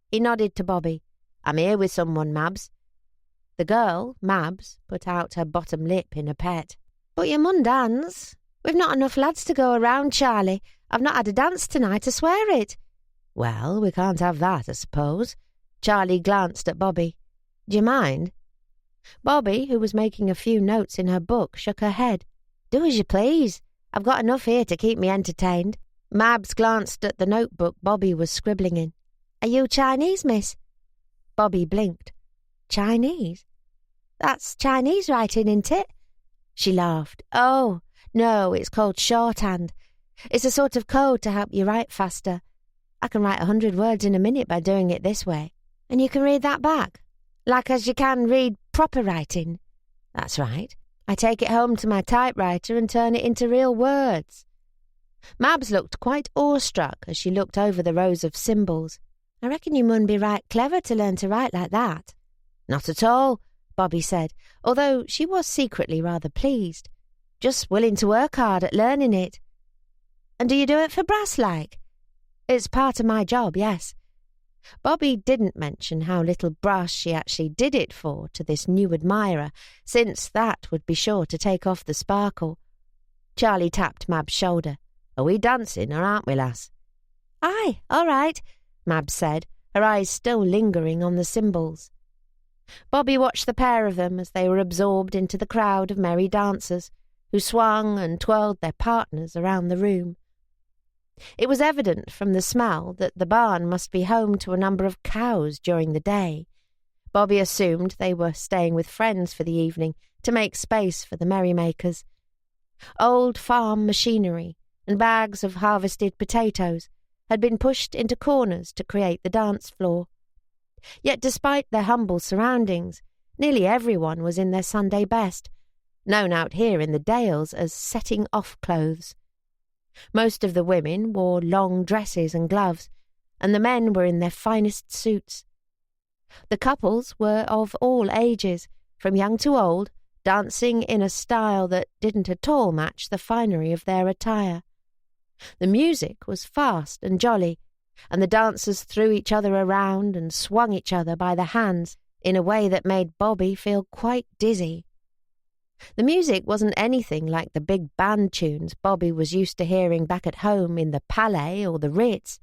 He nodded to Bobby. "I'm here with someone, Mabs." The girl, Mabs, put out her bottom lip in a pet. "But you mun dance. We've not enough lads to go around, Charlie. I've not had a dance tonight, I swear it." "Well, we can't have that, I suppose." Charlie glanced at Bobby. "Do you mind?" Bobby, who was making a few notes in her book, shook her head. "Do as you please. I've got enough here to keep me entertained." Mabs glanced at the notebook Bobby was scribbling in. "Are you Chinese, miss?" Bobby blinked. "Chinese? That's Chinese writing, isn't it?" She laughed. "Oh, no, it's called shorthand. It's a sort of code to help you write faster. I can write 100 words in a minute by doing it this way. And you can read that back, like as you can read proper writing." "That's right. I take it home to my typewriter and turn it into real words." Mabs looked quite awestruck as she looked over the rows of symbols. "I reckon you mun be right clever to learn to write like that." "Not at all," Bobby said, although she was secretly rather pleased. "Just willing to work hard at learning it." "And do you do it for brass like?" "It's part of my job, yes." Bobby didn't mention how little brass she actually did it for to this new admirer, since that would be sure to take off the sparkle. Charlie tapped Mab's shoulder. "Are we dancing, or aren't we, lass?" "Aye, all right," Mab said, her eyes still lingering on the symbols. Bobby watched the pair of them as they were absorbed into the crowd of merry dancers who swung and twirled their partners around the room. It was evident from the smell that the barn must be home to a number of cows during the day. Bobby assumed they were staying with friends for the evening to make space for the merrymakers. Old farm machinery and bags of harvested potatoes had been pushed into corners to create the dance floor. Yet despite their humble surroundings, nearly everyone was in their Sunday best, known out here in the Dales as setting-off clothes. Most of the women wore long dresses and gloves, and the men were in their finest suits. The couples were of all ages, from young to old, dancing in a style that didn't at all match the finery of their attire. The music was fast and jolly, and the dancers threw each other around and swung each other by the hands in a way that made Bobby feel quite dizzy. The music wasn't anything like the big band tunes Bobby was used to hearing back at home in the Palais or the Ritz,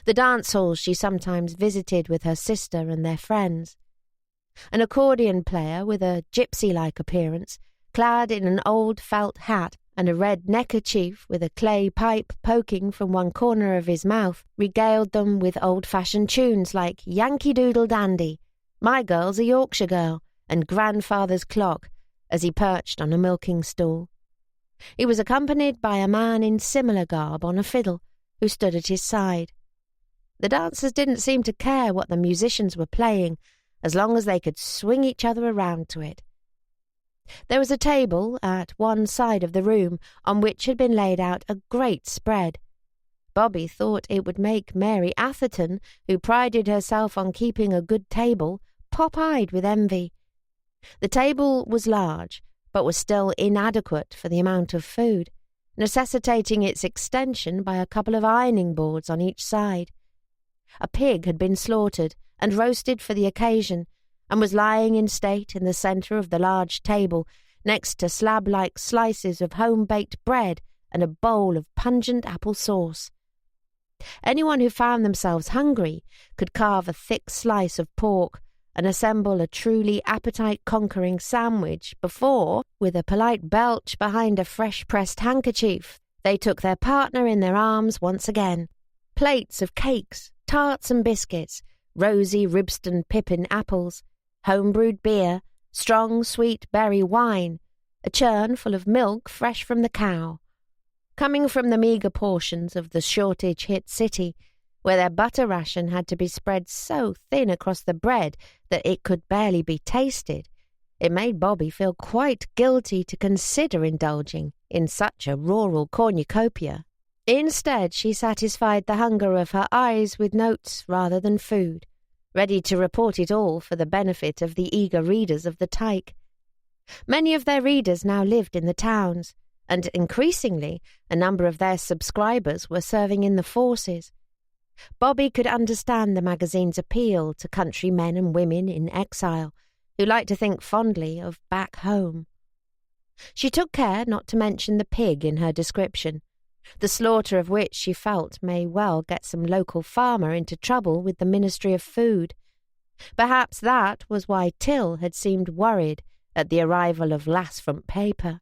the dance halls she sometimes visited with her sister and their friends. An accordion player with a gypsy-like appearance, clad in an old felt hat and a red neckerchief with a clay pipe poking from one corner of his mouth, regaled them with old-fashioned tunes like Yankee Doodle Dandy, My Girl's a Yorkshire Girl, and Grandfather's Clock, as he perched on a milking stool. He was accompanied by a man in similar garb on a fiddle, who stood at his side. The dancers didn't seem to care what the musicians were playing, as long as they could swing each other around to it. There was a table at one side of the room on which had been laid out a great spread. Bobby thought it would make Mary Atherton, who prided herself on keeping a good table, pop-eyed with envy. The table was large, but was still inadequate for the amount of food, necessitating its extension by a couple of ironing boards on each side. A pig had been slaughtered and roasted for the occasion, and was lying in state in the centre of the large table, next to slab-like slices of home-baked bread and a bowl of pungent apple sauce. Anyone who found themselves hungry could carve a thick slice of pork and assemble a truly appetite-conquering sandwich before, with a polite belch behind a fresh-pressed handkerchief, they took their partner in their arms once again. Plates of cakes, tarts and biscuits, rosy Ribston Pippin apples, home-brewed beer, strong sweet berry wine, a churn full of milk fresh from the cow. Coming from the meagre portions of the shortage-hit city, where their butter ration had to be spread so thin across the bread that it could barely be tasted, it made Bobby feel quite guilty to consider indulging in such a rural cornucopia. Instead, she satisfied the hunger of her eyes with notes rather than food, ready to report it all for the benefit of the eager readers of the Tyke. Many of their readers now lived in the towns, and increasingly a number of their subscribers were serving in the forces. Bobby could understand the magazine's appeal to country men and women in exile, who liked to think fondly of back home. She took care not to mention the pig in her description, the slaughter of which she felt may well get some local farmer into trouble with the Ministry of Food. Perhaps that was why Till had seemed worried at the arrival of Lass Front paper,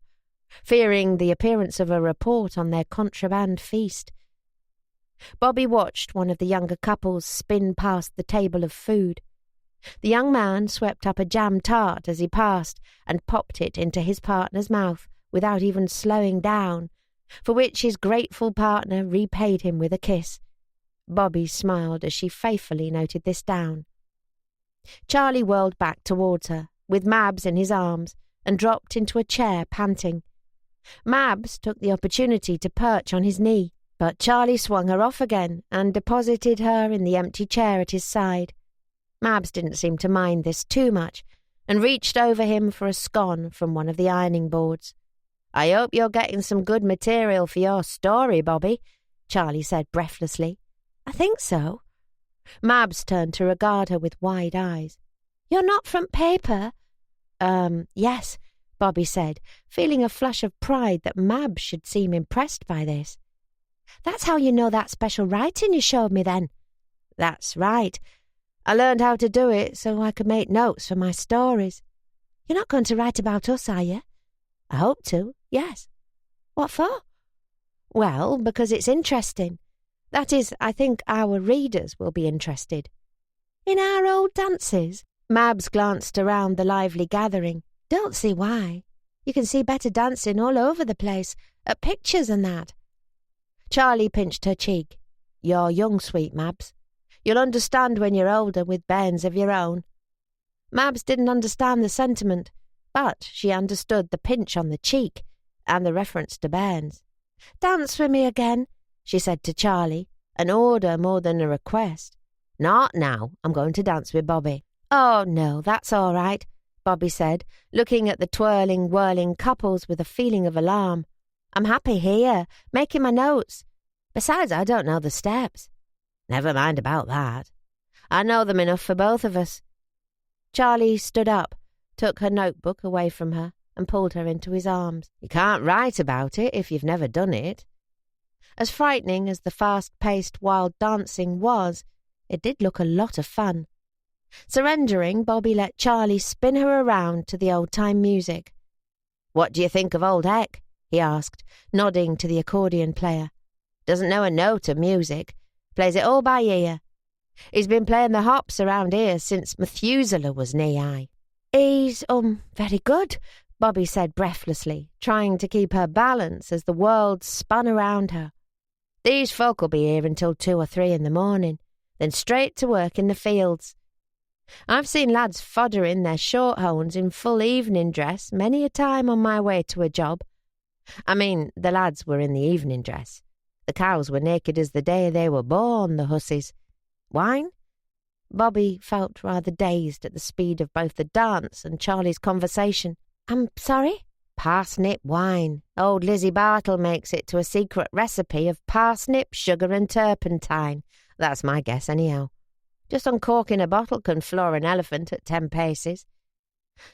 fearing the appearance of a report on their contraband feast. Bobby watched one of the younger couples spin past the table of food. The young man swept up a jam tart as he passed and popped it into his partner's mouth without even slowing down, for which his grateful partner repaid him with a kiss. Bobby smiled as she faithfully noted this down. Charlie whirled back towards her, with Mabs in his arms, and dropped into a chair, panting. Mabs took the opportunity to perch on his knee, but Charlie swung her off again and deposited her in the empty chair at his side. Mabs didn't seem to mind this too much, and reached over him for a scone from one of the ironing boards. "I hope you're getting some good material for your story, Bobby," Charlie said breathlessly. "I think so." Mabs turned to regard her with wide eyes. "You're not front paper?" Yes," Bobby said, feeling a flush of pride that Mabs should seem impressed by this. "That's how you know that special writing you showed me then?" "That's right. I learned how to do it so I could make notes for my stories." "You're not going to write about us, are you?" "I hope to, yes." "What for?" "Well, because it's interesting. That is, I think our readers will be interested." "In our old dances?" Mabs glanced around the lively gathering. "Don't see why. You can see better dancing all over the place, at pictures and that. Charlie pinched her cheek. You're young, sweet Mabs. You'll understand when you're older with bairns of your own. Mabs didn't understand the sentiment, but she understood the pinch on the cheek and the reference to bairns. Dance with me again, she said to Charlie, an order more than a request. Not now, I'm going to dance with Bobby. Oh, no, that's all right, Bobby said, looking at the twirling, whirling couples with a feeling of alarm. I'm happy here, making my notes. Besides, I don't know the steps. Never mind about that. I know them enough for both of us. Charlie stood up, took her notebook away from her, and pulled her into his arms. You can't write about it if you've never done it. As frightening as the fast-paced wild dancing was, it did look a lot of fun. Surrendering, Bobby let Charlie spin her around to the old-time music. What do you think of old Heck? He asked, nodding to the accordion player. Doesn't know a note of music. Plays it all by ear. He's been playing the hops around here since Methuselah was knee-high. He's, very good, Bobby said breathlessly, trying to keep her balance as the world spun around her. These folk will be here until 2 or 3 in the morning, then straight to work in the fields. I've seen lads foddering their shorthorns in full evening dress many a time on my way to a job. I mean, the lads were in the evening dress. The cows were naked as the day they were born, the hussies. Wine? Bobby felt rather dazed at the speed of both the dance and Charlie's conversation. I'm sorry? Parsnip wine. Old Lizzie Bartle makes it to a secret recipe of parsnip, sugar and turpentine. That's my guess, anyhow. Just uncorking a bottle can floor an elephant at 10 paces.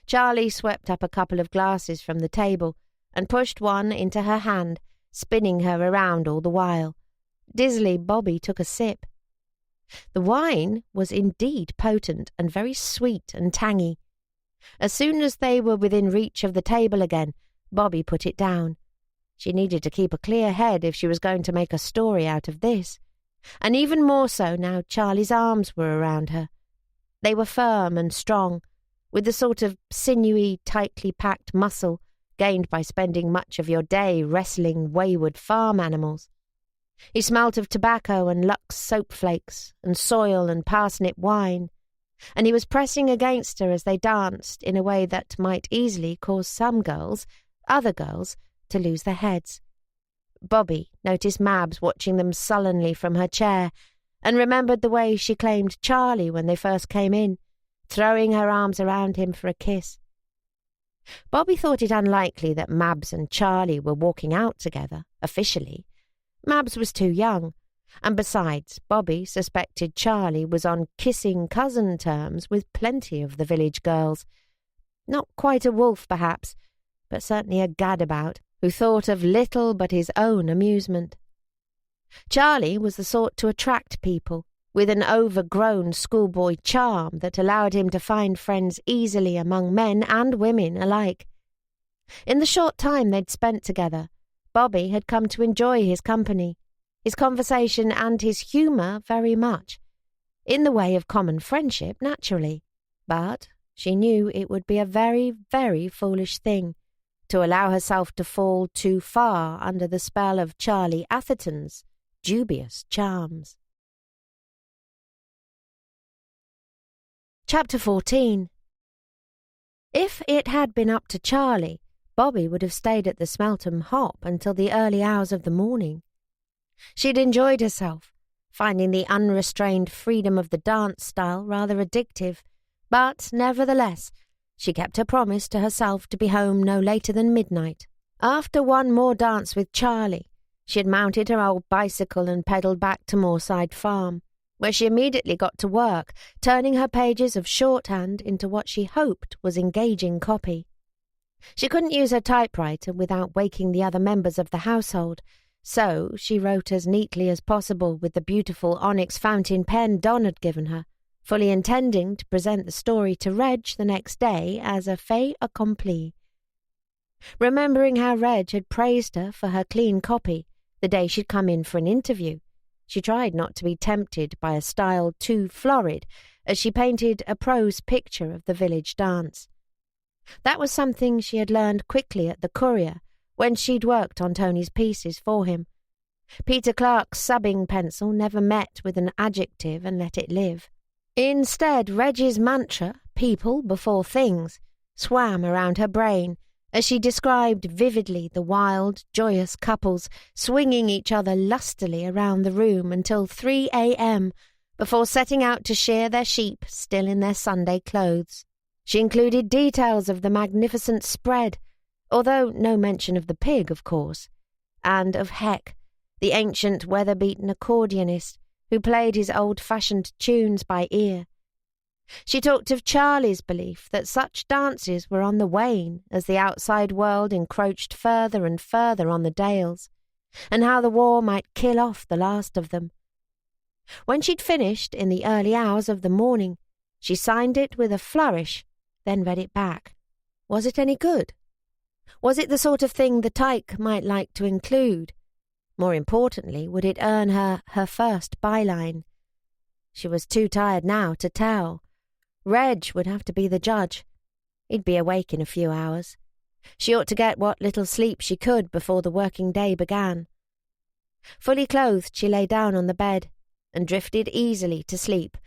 Charlie swept up a couple of glasses from the table and pushed one into her hand, spinning her around all the while. Dizzily, Bobby took a sip. The wine was indeed potent and very sweet and tangy. As soon as they were within reach of the table again, Bobby put it down. She needed to keep a clear head if she was going to make a story out of this, and even more so now Charlie's arms were around her. They were firm and strong, with the sort of sinewy, tightly packed muscle gained by spending much of your day wrestling wayward farm animals. He smelt of tobacco and Lux soap flakes and soil and parsnip wine, and he was pressing against her as they danced in a way that might easily cause some girls, other girls, to lose their heads. Bobby noticed Mabs watching them sullenly from her chair and remembered the way she claimed Charlie when they first came in, throwing her arms around him for a kiss. Bobby thought it unlikely that Mabs and Charlie were walking out together, officially. Mabs was too young, and besides, Bobby suspected Charlie was on kissing cousin terms with plenty of the village girls. Not quite a wolf, perhaps, but certainly a gadabout who thought of little but his own amusement. Charlie was the sort to attract people, with an overgrown schoolboy charm that allowed him to find friends easily among men and women alike. In the short time they'd spent together, Bobby had come to enjoy his company, his conversation and his humour very much, in the way of common friendship, naturally. But she knew it would be a very, very foolish thing to allow herself to fall too far under the spell of Charlie Atherton's dubious charms. Chapter 14. If it had been up to Charlie, Bobby would have stayed at the Smeltham Hop until the early hours of the morning. She'd enjoyed herself, finding the unrestrained freedom of the dance style rather addictive, but nevertheless, she kept her promise to herself to be home no later than midnight. After one more dance with Charlie, she had mounted her old bicycle and pedalled back to Moorside Farm, where she immediately got to work, turning her pages of shorthand into what she hoped was engaging copy. She couldn't use her typewriter without waking the other members of the household, so she wrote as neatly as possible with the beautiful onyx fountain pen Don had given her, fully intending to present the story to Reg the next day as a fait accompli. Remembering how Reg had praised her for her clean copy the day she'd come in for an interview, she tried not to be tempted by a style too florid as she painted a prose picture of the village dance. That was something she had learned quickly at the Courier when she'd worked on Tony's pieces for him. Peter Clark's subbing pencil never met with an adjective and let it live. Instead, Reggie's mantra, people before things, swam around her brain as she described vividly the wild, joyous couples swinging each other lustily around the room until 3 a.m. before setting out to shear their sheep still in their Sunday clothes. She included details of the magnificent spread, although no mention of the pig, of course, and of Heck, the ancient weather-beaten accordionist who played his old-fashioned tunes by ear. She talked of Charlie's belief that such dances were on the wane as the outside world encroached further and further on the Dales, and how the war might kill off the last of them. When she'd finished in the early hours of the morning, she signed it with a flourish, then read it back. Was it any good? Was it the sort of thing the Tyke might like to include? More importantly, would it earn her first byline? She was too tired now to tell. Reg would have to be the judge. He'd be awake in a few hours. She ought to get what little sleep she could before the working day began. Fully clothed, she lay down on the bed and drifted easily to sleep,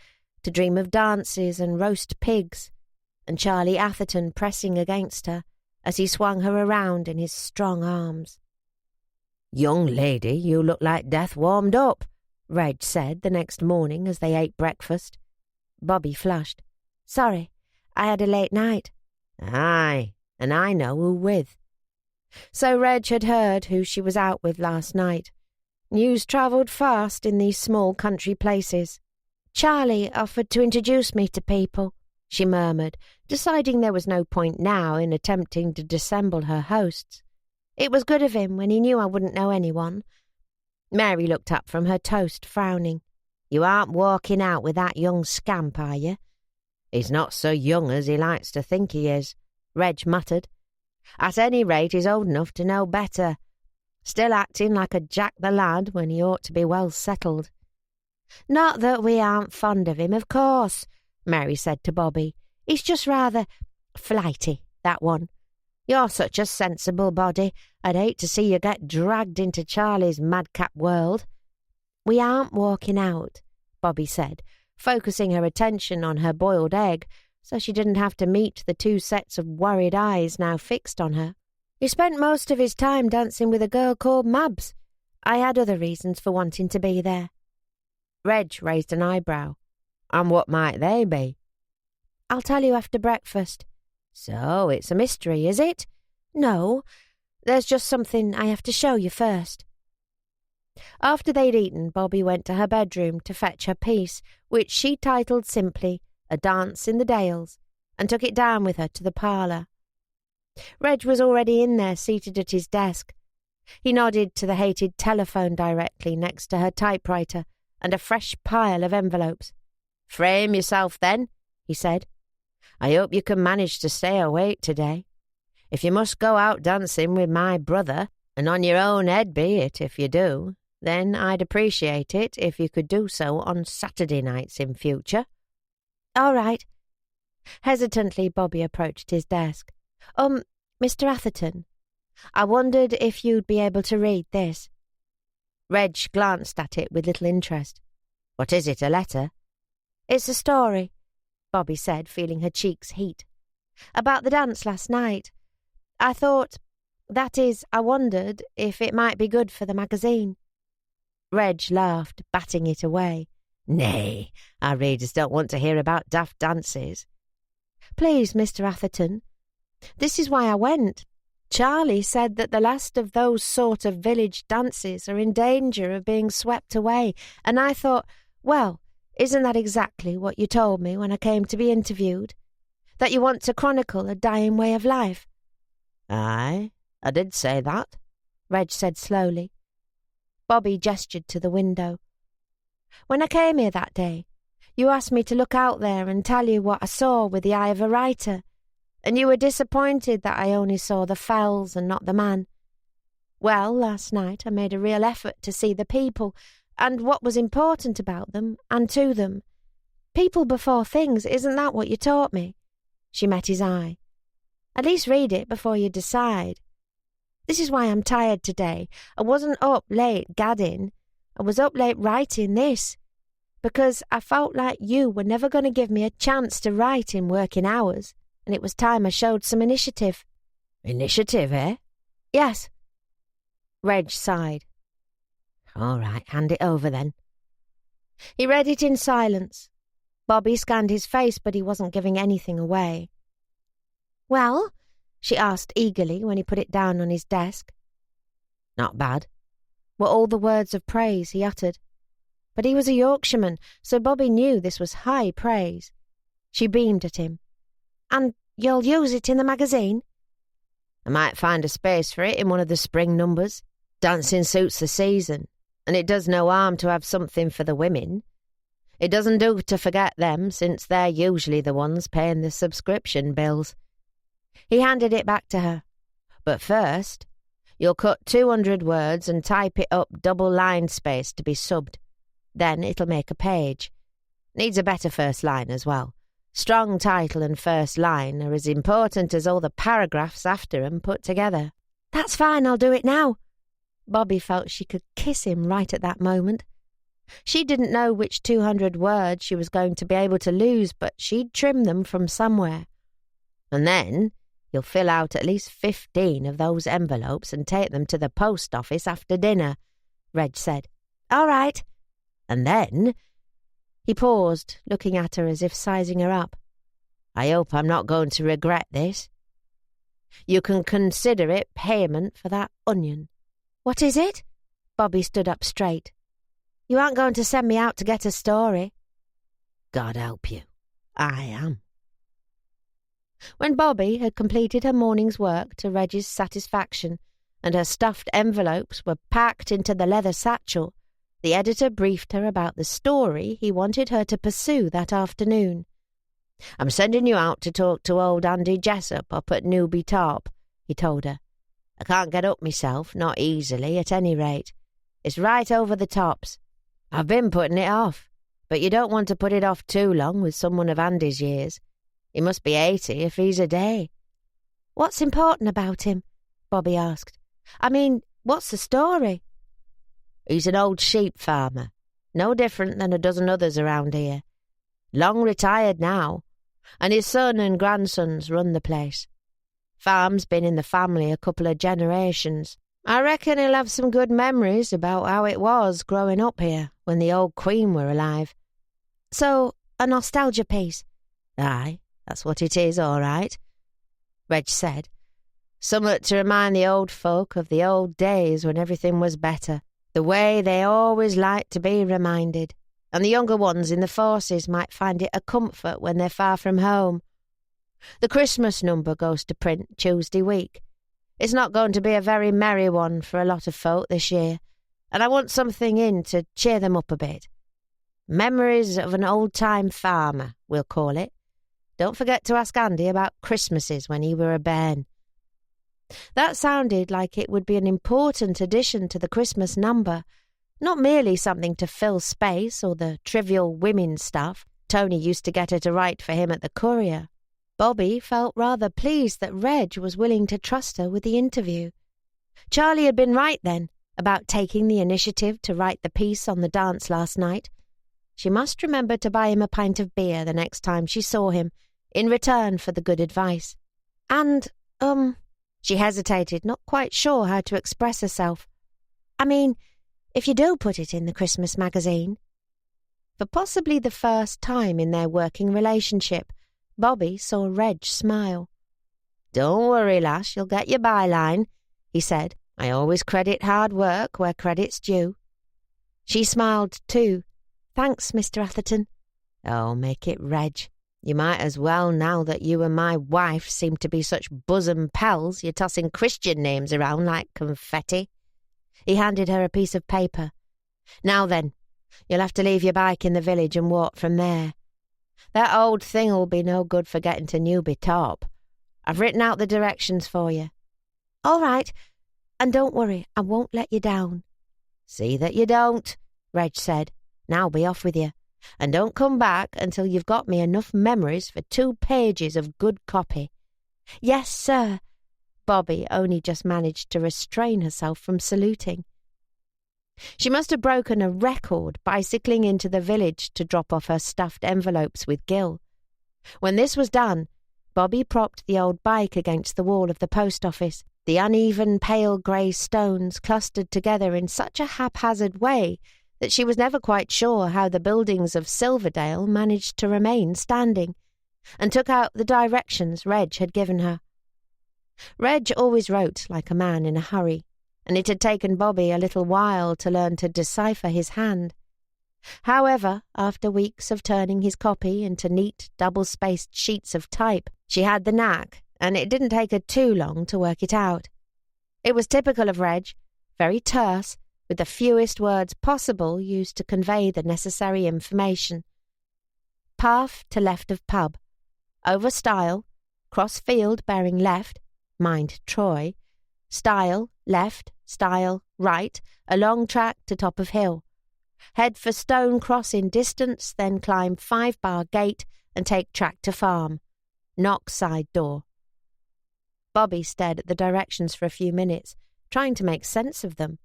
to dream of dances and roast pigs, and Charlie Atherton pressing against her as he swung her around in his strong arms. "Young lady, you look like death warmed up," Reg said the next morning as they ate breakfast. Bobby flushed. "Sorry, I had a late night." "Aye, and I know who with." So Reg had heard who she was out with last night. News travelled fast in these small country places. "Charlie offered to introduce me to people," she murmured, deciding there was no point now in attempting to dissemble her hosts. "It was good of him when he knew I wouldn't know anyone." Mary looked up from her toast, frowning. "You aren't walking out with that young scamp, are you?" "He's not so young as he likes to think he is," Reg muttered. "At any rate, he's old enough to know better. Still acting like a Jack-the-Lad when he ought to be well settled." "Not that we aren't fond of him, of course," Mary said to Bobby. "He's just rather flighty, that one. You're such a sensible body, I'd hate to see you get dragged into Charlie's madcap world." "We aren't walking out," Bobby said, focusing her attention on her boiled egg so she didn't have to meet the two sets of worried eyes now fixed on her. "He spent most of his time dancing with a girl called Mabs. I had other reasons for wanting to be there." Reg raised an eyebrow. "And what might they be?" "I'll tell you after breakfast." "So it's a mystery, is it?" "No, there's just something I have to show you first." After they'd eaten, Bobby went to her bedroom to fetch her piece, which she titled simply A Dance in the Dales, and took it down with her to the parlour. Reg was already in there, seated at his desk. He nodded to the hated telephone directly next to her typewriter and a fresh pile of envelopes. "Frame yourself, then," he said. "I hope you can manage to stay awake today. If you must go out dancing with my brother, and on your own head be it if you do, then I'd appreciate it if you could do so on Saturday nights in future." "All right." Hesitantly, Bobby approached his desk. Mr. Atherton, I wondered if you'd be able to read this." Reg glanced at it with little interest. "What is it, a letter?" "It's a story," Bobby said, feeling her cheeks heat. "About the dance last night. I wondered if it might be good for the magazine." Reg laughed, batting it away. "Nay, our readers don't want to hear about daft dances." "Please, Mr. Atherton, this is why I went. Charlie said that the last of those sort of village dances are in danger of being swept away, and I thought, well, isn't that exactly what you told me when I came to be interviewed? That you want to chronicle a dying way of life?" "Aye, I did say that," Reg said slowly. Bobby gestured to the window. "When I came here that day, you asked me to look out there and tell you what I saw with the eye of a writer, and you were disappointed that I only saw the fells and not the man. Well, last night I made a real effort to see the people and what was important about them and to them. People before things, isn't that what you taught me?" She met his eye. At least read it before you decide. This is why I'm tired today. I wasn't up late gadding. I was up late writing this, because I felt like you were never going to give me a chance to write in working hours, and it was time I showed some initiative. Initiative, eh? Yes. Reg sighed. All right, hand it over then. He read it in silence. Bobby scanned his face, but he wasn't giving anything away. Well? She asked eagerly when he put it down on his desk. Not bad, were all the words of praise he uttered. But he was a Yorkshireman, so Bobby knew this was high praise. She beamed at him. And you'll use it in the magazine? I might find a space for it in one of the spring numbers. Dancing suits the season, and it does no harm to have something for the women. It doesn't do to forget them, since they're usually the ones paying the subscription bills. He handed it back to her. But first, you'll cut 200 words and type it up double line space to be subbed. Then it'll make a page. Needs a better first line as well. Strong title and first line are as important as all the paragraphs after 'em put together. That's fine, I'll do it now. Bobby felt she could kiss him right at that moment. She didn't know which 200 words she was going to be able to lose, but she'd trim them from somewhere. And then you'll fill out at least 15 of those envelopes and take them to the post office after dinner, Reg said. All right. And then... He paused, looking at her as if sizing her up. I hope I'm not going to regret this. You can consider it payment for that onion. What is it? Bobby stood up straight. You aren't going to send me out to get a story? God help you. I am. When Bobby had completed her morning's work to Reg's satisfaction, and her stuffed envelopes were packed into the leather satchel, the editor briefed her about the story he wanted her to pursue that afternoon. I'm sending you out to talk to old Andy Jessup up at Newby Top, he told her. I can't get up myself, not easily, at any rate. It's right over the tops. I've been putting it off, but you don't want to put it off too long with someone of Andy's years. He must be 80 if he's a day. What's important about him? Bobby asked. I mean, what's the story? He's an old sheep farmer, no different than a dozen others around here. Long retired now, and his son and grandsons run the place. Farm's been in the family a couple of generations. I reckon he'll have some good memories about how it was growing up here when the old Queen were alive. So, a nostalgia piece? Aye, that's what it is, all right, Reg said. Somewhat to remind the old folk of the old days when everything was better, the way they always liked to be reminded, and the younger ones in the forces might find it a comfort when they're far from home. The Christmas number goes to print Tuesday week. It's not going to be a very merry one for a lot of folk this year, and I want something in to cheer them up a bit. Memories of an old-time farmer, we'll call it. Don't forget to ask Andy about Christmases when he were a bairn. That sounded like it would be an important addition to the Christmas number, not merely something to fill space or the trivial women stuff Tony used to get her to write for him at the Courier. Bobby felt rather pleased that Reg was willing to trust her with the interview. Charlie had been right then about taking the initiative to write the piece on the dance last night. She must remember to buy him a pint of beer the next time she saw him, in return for the good advice. And, she hesitated, not quite sure how to express herself. I mean, if you do put it in the Christmas magazine. For possibly the first time in their working relationship, Bobby saw Reg smile. Don't worry, lass, you'll get your byline, he said. I always credit hard work where credit's due. She smiled too. Thanks, Mr. Atherton. Oh, make it Reg. You might as well, now that you and my wife seem to be such bosom pals, you're tossing Christian names around like confetti. He handed her a piece of paper. Now then, you'll have to leave your bike in the village and walk from there. That old thing'll be no good for getting to Newby Top. I've written out the directions for you. All right, and don't worry, I won't let you down. See that you don't, Reg said. Now be off with you. And don't come back until you've got me enough memories for 2 pages of good copy. "Yes, sir." Bobby only just managed to restrain herself from saluting. She must have broken a record bicycling into the village to drop off her stuffed envelopes with Gil. When this was done, Bobby propped the old bike against the wall of the post office. The uneven pale grey stones clustered together in such a haphazard way that she was never quite sure how the buildings of Silverdale managed to remain standing, and took out the directions Reg had given her. Reg always wrote like a man in a hurry, and it had taken Bobby a little while to learn to decipher his hand. However, after weeks of turning his copy into neat, double-spaced sheets of type, she had the knack, and it didn't take her too long to work it out. It was typical of Reg, very terse, with the fewest words possible used to convey the necessary information. Path to left of pub. Over stile. Cross field bearing left. Mind Troy. Stile, left, stile, right. Along track to top of hill. Head for stone cross in distance, then climb 5-bar gate and take track to farm. Knock side door. Bobby stared at the directions for a few minutes, trying to make sense of them.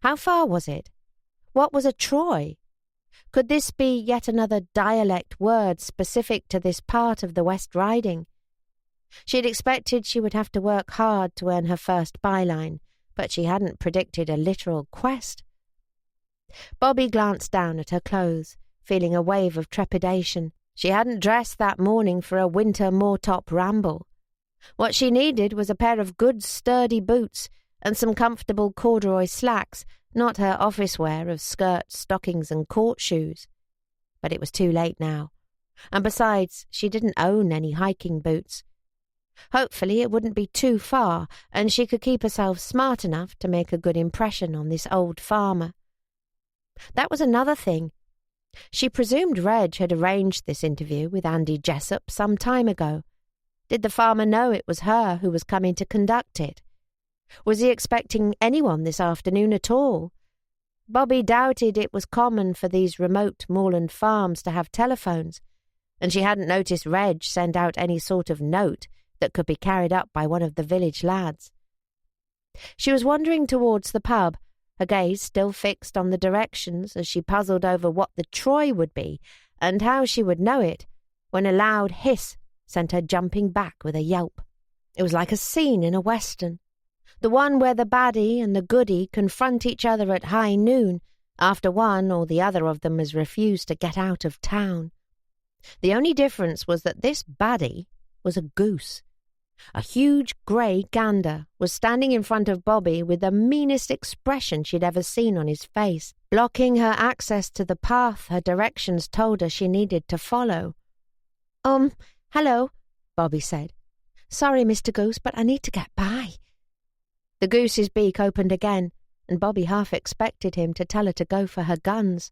How far was it? What was a Troy? Could this be yet another dialect word specific to this part of the West Riding? She had expected she would have to work hard to earn her first byline, but she hadn't predicted a literal quest. Bobby glanced down at her clothes, feeling a wave of trepidation. She hadn't dressed that morning for a winter moortop ramble. What she needed was a pair of good sturdy boots and some comfortable corduroy slacks, not her office wear of skirts, stockings and court shoes. But it was too late now, and besides, she didn't own any hiking boots. Hopefully it wouldn't be too far, and she could keep herself smart enough to make a good impression on this old farmer. That was another thing. She presumed Reg had arranged this interview with Andy Jessup some time ago. Did the farmer know it was her who was coming to conduct it? Was he expecting anyone this afternoon at all? Bobby doubted it was common for these remote moorland farms to have telephones, and she hadn't noticed Reg send out any sort of note that could be carried up by one of the village lads. She was wandering towards the pub, her gaze still fixed on the directions as she puzzled over what the Troy would be and how she would know it, when a loud hiss sent her jumping back with a yelp. It was like a scene in a western, the one where the baddie and the goodie confront each other at high noon after one or the other of them has refused to get out of town. The only difference was that this baddie was a goose. A huge grey gander was standing in front of Bobby with the meanest expression she'd ever seen on his face, blocking her access to the path her directions told her she needed to follow. Hello," Bobby said. "Sorry, Mr. Goose, but I need to get by." The goose's beak opened again, and Bobby half expected him to tell her to go for her guns,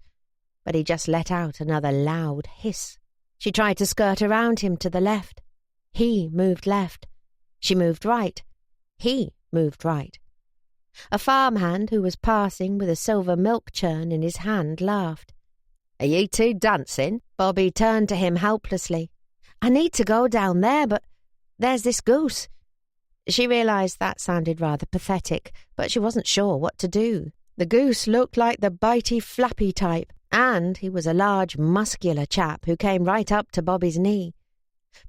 but he just let out another loud hiss. She tried to skirt around him to the left. He moved left. She moved right. He moved right. A farmhand who was passing with a silver milk churn in his hand laughed. "Are you two dancing?" Bobby turned to him helplessly. "I need to go down there, but there's this goose." She realised that sounded rather pathetic, but she wasn't sure what to do. The goose looked like the bitey, flappy type, and he was a large, muscular chap who came right up to Bobby's knee.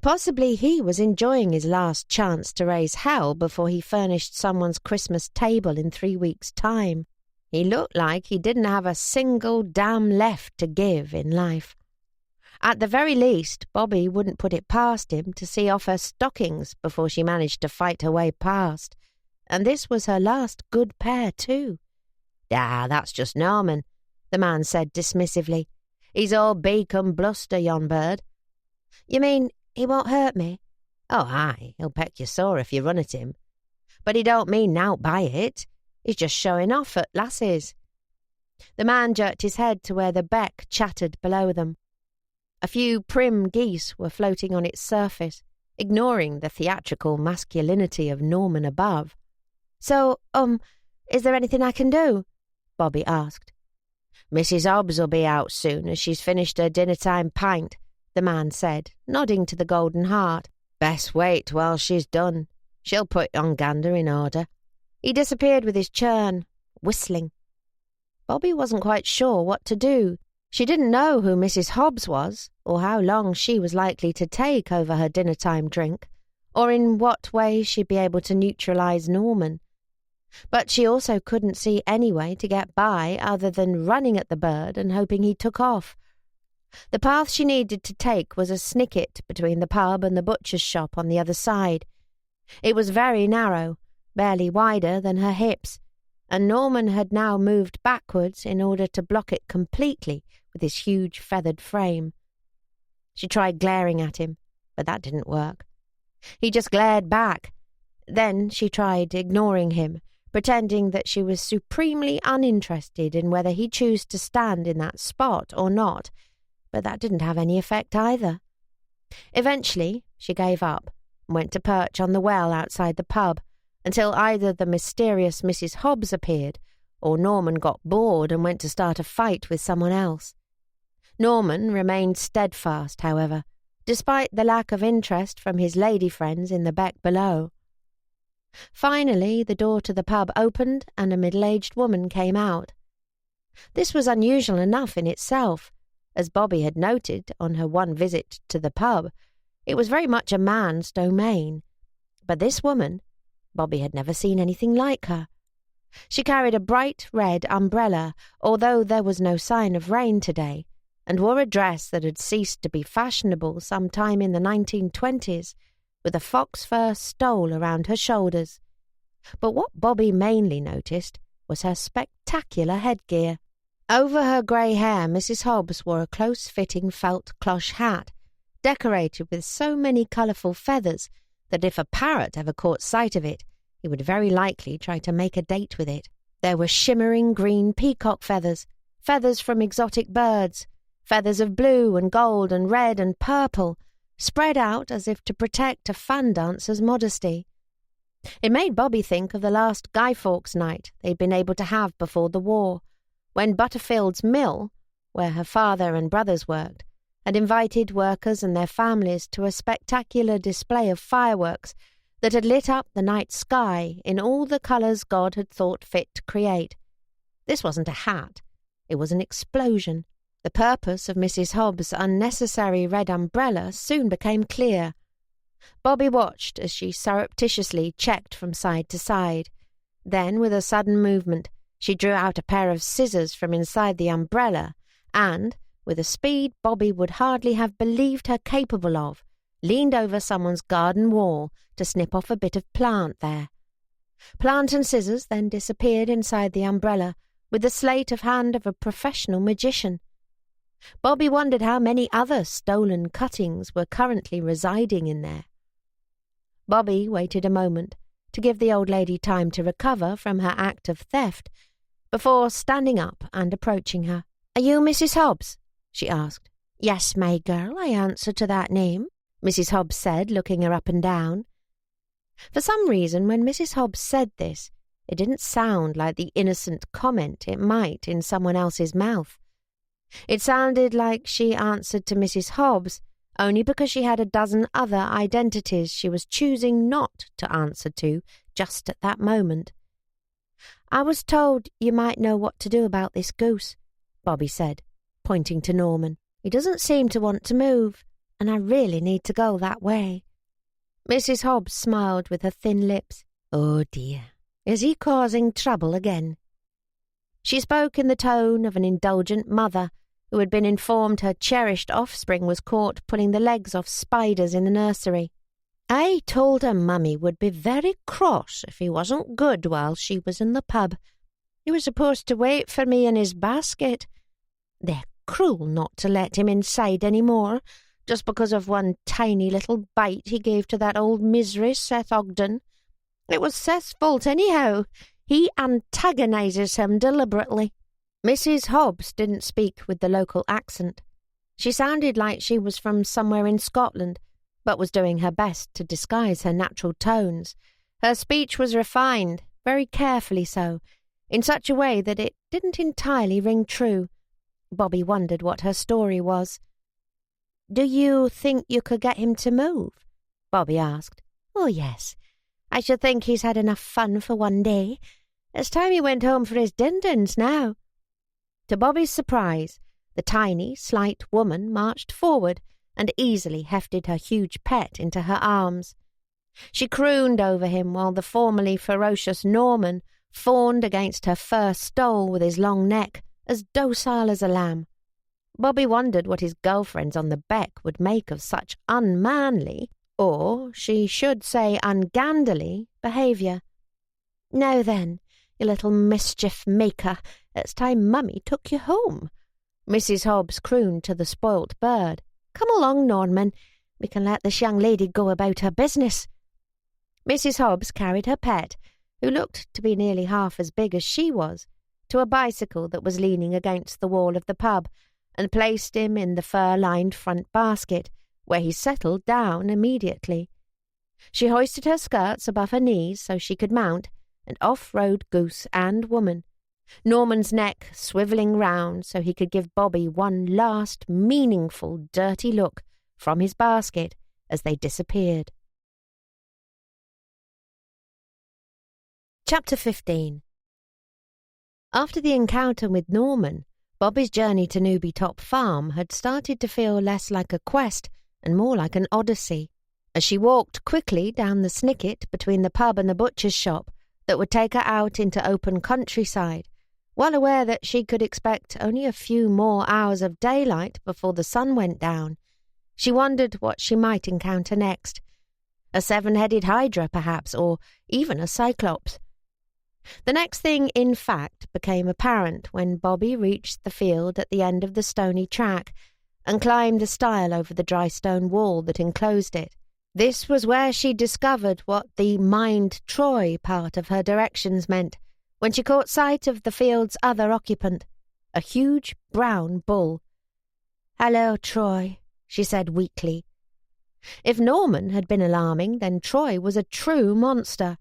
Possibly he was enjoying his last chance to raise hell before he furnished someone's Christmas table in 3 weeks' time. He looked like he didn't have a single damn left to give in life. At the very least, Bobby wouldn't put it past him to see off her stockings before she managed to fight her way past. And this was her last good pair, too. "Ah, that's just Norman," the man said dismissively. "He's all beak and bluster, yon bird." "You mean he won't hurt me?" "Oh, aye, he'll peck you sore if you run at him. But he don't mean nowt by it. He's just showing off at lasses." The man jerked his head to where the beck chattered below them. A few prim geese were floating on its surface, ignoring the theatrical masculinity of Norman above. "So, is there anything I can do?" Bobby asked. "Mrs. Hobbs will be out soon as she's finished her dinner-time pint," the man said, nodding to the Golden Heart. Best wait while she's done. She'll put yon gander in order." He disappeared with his churn, whistling. Bobby wasn't quite sure what to do. She didn't know who Mrs. Hobbs was, or how long she was likely to take over her dinner-time drink, or in what way she'd be able to neutralise Norman. But she also couldn't see any way to get by other than running at the bird and hoping he took off. The path she needed to take was a snicket between the pub and the butcher's shop on the other side. It was very narrow, barely wider than her hips, and Norman had now moved backwards in order to block it completely with his huge feathered frame. She tried glaring at him, but that didn't work. He just glared back. Then she tried ignoring him, pretending that she was supremely uninterested in whether he chose to stand in that spot or not, but that didn't have any effect either. Eventually, she gave up and went to perch on the well outside the pub until either the mysterious Mrs. Hobbs appeared or Norman got bored and went to start a fight with someone else. Norman remained steadfast, however, despite the lack of interest from his lady friends in the beck below. Finally, the door to the pub opened and a middle-aged woman came out. This was unusual enough in itself. As Bobby had noted on her one visit to the pub, it was very much a man's domain. But this woman, Bobby had never seen anything like her. She carried a bright red umbrella, although there was no sign of rain today, and wore a dress that had ceased to be fashionable some time in the 1920s, with a fox fur stole around her shoulders. But what Bobby mainly noticed was her spectacular headgear. Over her grey hair, Mrs. Hobbs wore a close-fitting felt cloche hat, decorated with so many colourful feathers that if a parrot ever caught sight of it, he would very likely try to make a date with it. There were shimmering green peacock feathers, feathers from exotic birds, feathers of blue and gold and red and purple, spread out as if to protect a fan dancer's modesty. It made Bobby think of the last Guy Fawkes night they'd been able to have before the war, when Butterfield's mill, where her father and brothers worked, had invited workers and their families to a spectacular display of fireworks that had lit up the night sky in all the colours God had thought fit to create. This wasn't a hat. It was an explosion. The purpose of Mrs. Hobbs' unnecessary red umbrella soon became clear. Bobby watched as she surreptitiously checked from side to side. Then, with a sudden movement, she drew out a pair of scissors from inside the umbrella and, with a speed Bobby would hardly have believed her capable of, leaned over someone's garden wall to snip off a bit of plant there. Plant and scissors then disappeared inside the umbrella with the sleight of hand of a professional magician. Bobby wondered how many other stolen cuttings were currently residing in there. Bobby waited a moment to give the old lady time to recover from her act of theft before standing up and approaching her. "Are you Mrs. Hobbs?" she asked. "Yes, my girl, I answer to that name," Mrs. Hobbs said, looking her up and down. For some reason, when Mrs. Hobbs said this, it didn't sound like the innocent comment it might in someone else's mouth. It sounded like she answered to Mrs. Hobbs only because she had a dozen other identities she was choosing not to answer to just at that moment. "I was told you might know what to do about this goose," Bobby said, pointing to Norman. "He doesn't seem to want to move, and I really need to go that way." Mrs. Hobbs smiled with her thin lips. "Oh dear, is he causing trouble again?" She spoke in the tone of an indulgent mother who had been informed her cherished offspring was caught pulling the legs off spiders in the nursery. "I told her Mummy would be very cross if he wasn't good while she was in the pub. He was supposed to wait for me in his basket. They're cruel not to let him inside any more, just because of one tiny little bite he gave to that old misery, Seth Ogden. It was Seth's fault anyhow. He antagonises him deliberately." Mrs. Hobbs didn't speak with the local accent. She sounded like she was from somewhere in Scotland, but was doing her best to disguise her natural tones. Her speech was refined, very carefully so, in such a way that it didn't entirely ring true. Bobby wondered what her story was. "Do you think you could get him to move?" Bobby asked. "Oh, yes. I should think he's had enough fun for one day. It's time he went home for his din-dins now." To Bobby's surprise, the tiny, slight woman marched forward and easily hefted her huge pet into her arms. She crooned over him while the formerly ferocious Norman fawned against her fur stole with his long neck, as docile as a lamb. Bobby wondered what his girlfriends on the beck would make of such unmanly, or she should say ungandily, behaviour. "Now then, you little mischief-maker, it's time Mummy took you home," Mrs. Hobbs crooned to the spoilt bird. "Come along, Norman. We can let this young lady go about her business." Mrs. Hobbs carried her pet, who looked to be nearly half as big as she was, to a bicycle that was leaning against the wall of the pub, and placed him in the fur-lined front basket, where he settled down immediately. She hoisted her skirts above her knees so she could mount, and off rode Goose and Woman, Norman's neck swivelling round so he could give Bobby one last meaningful dirty look from his basket as they disappeared. Chapter 15. After the encounter with Norman, Bobby's journey to Newby Top Farm had started to feel less like a quest and more like an odyssey, as she walked quickly down the snicket between the pub and the butcher's shop that would take her out into open countryside, well aware that she could expect only a few more hours of daylight before the sun went down. She wondered what she might encounter next. A seven-headed hydra, perhaps, or even a cyclops. The next thing, in fact, became apparent when Bobby reached the field at the end of the stony track and climbed a stile over the dry stone wall that enclosed it. This was where she discovered what the "Mind Troy" part of her directions meant, when she caught sight of the field's other occupant, a huge brown bull. "Hello, Troy," she said weakly. If Norman had been alarming, then Troy was a true monster,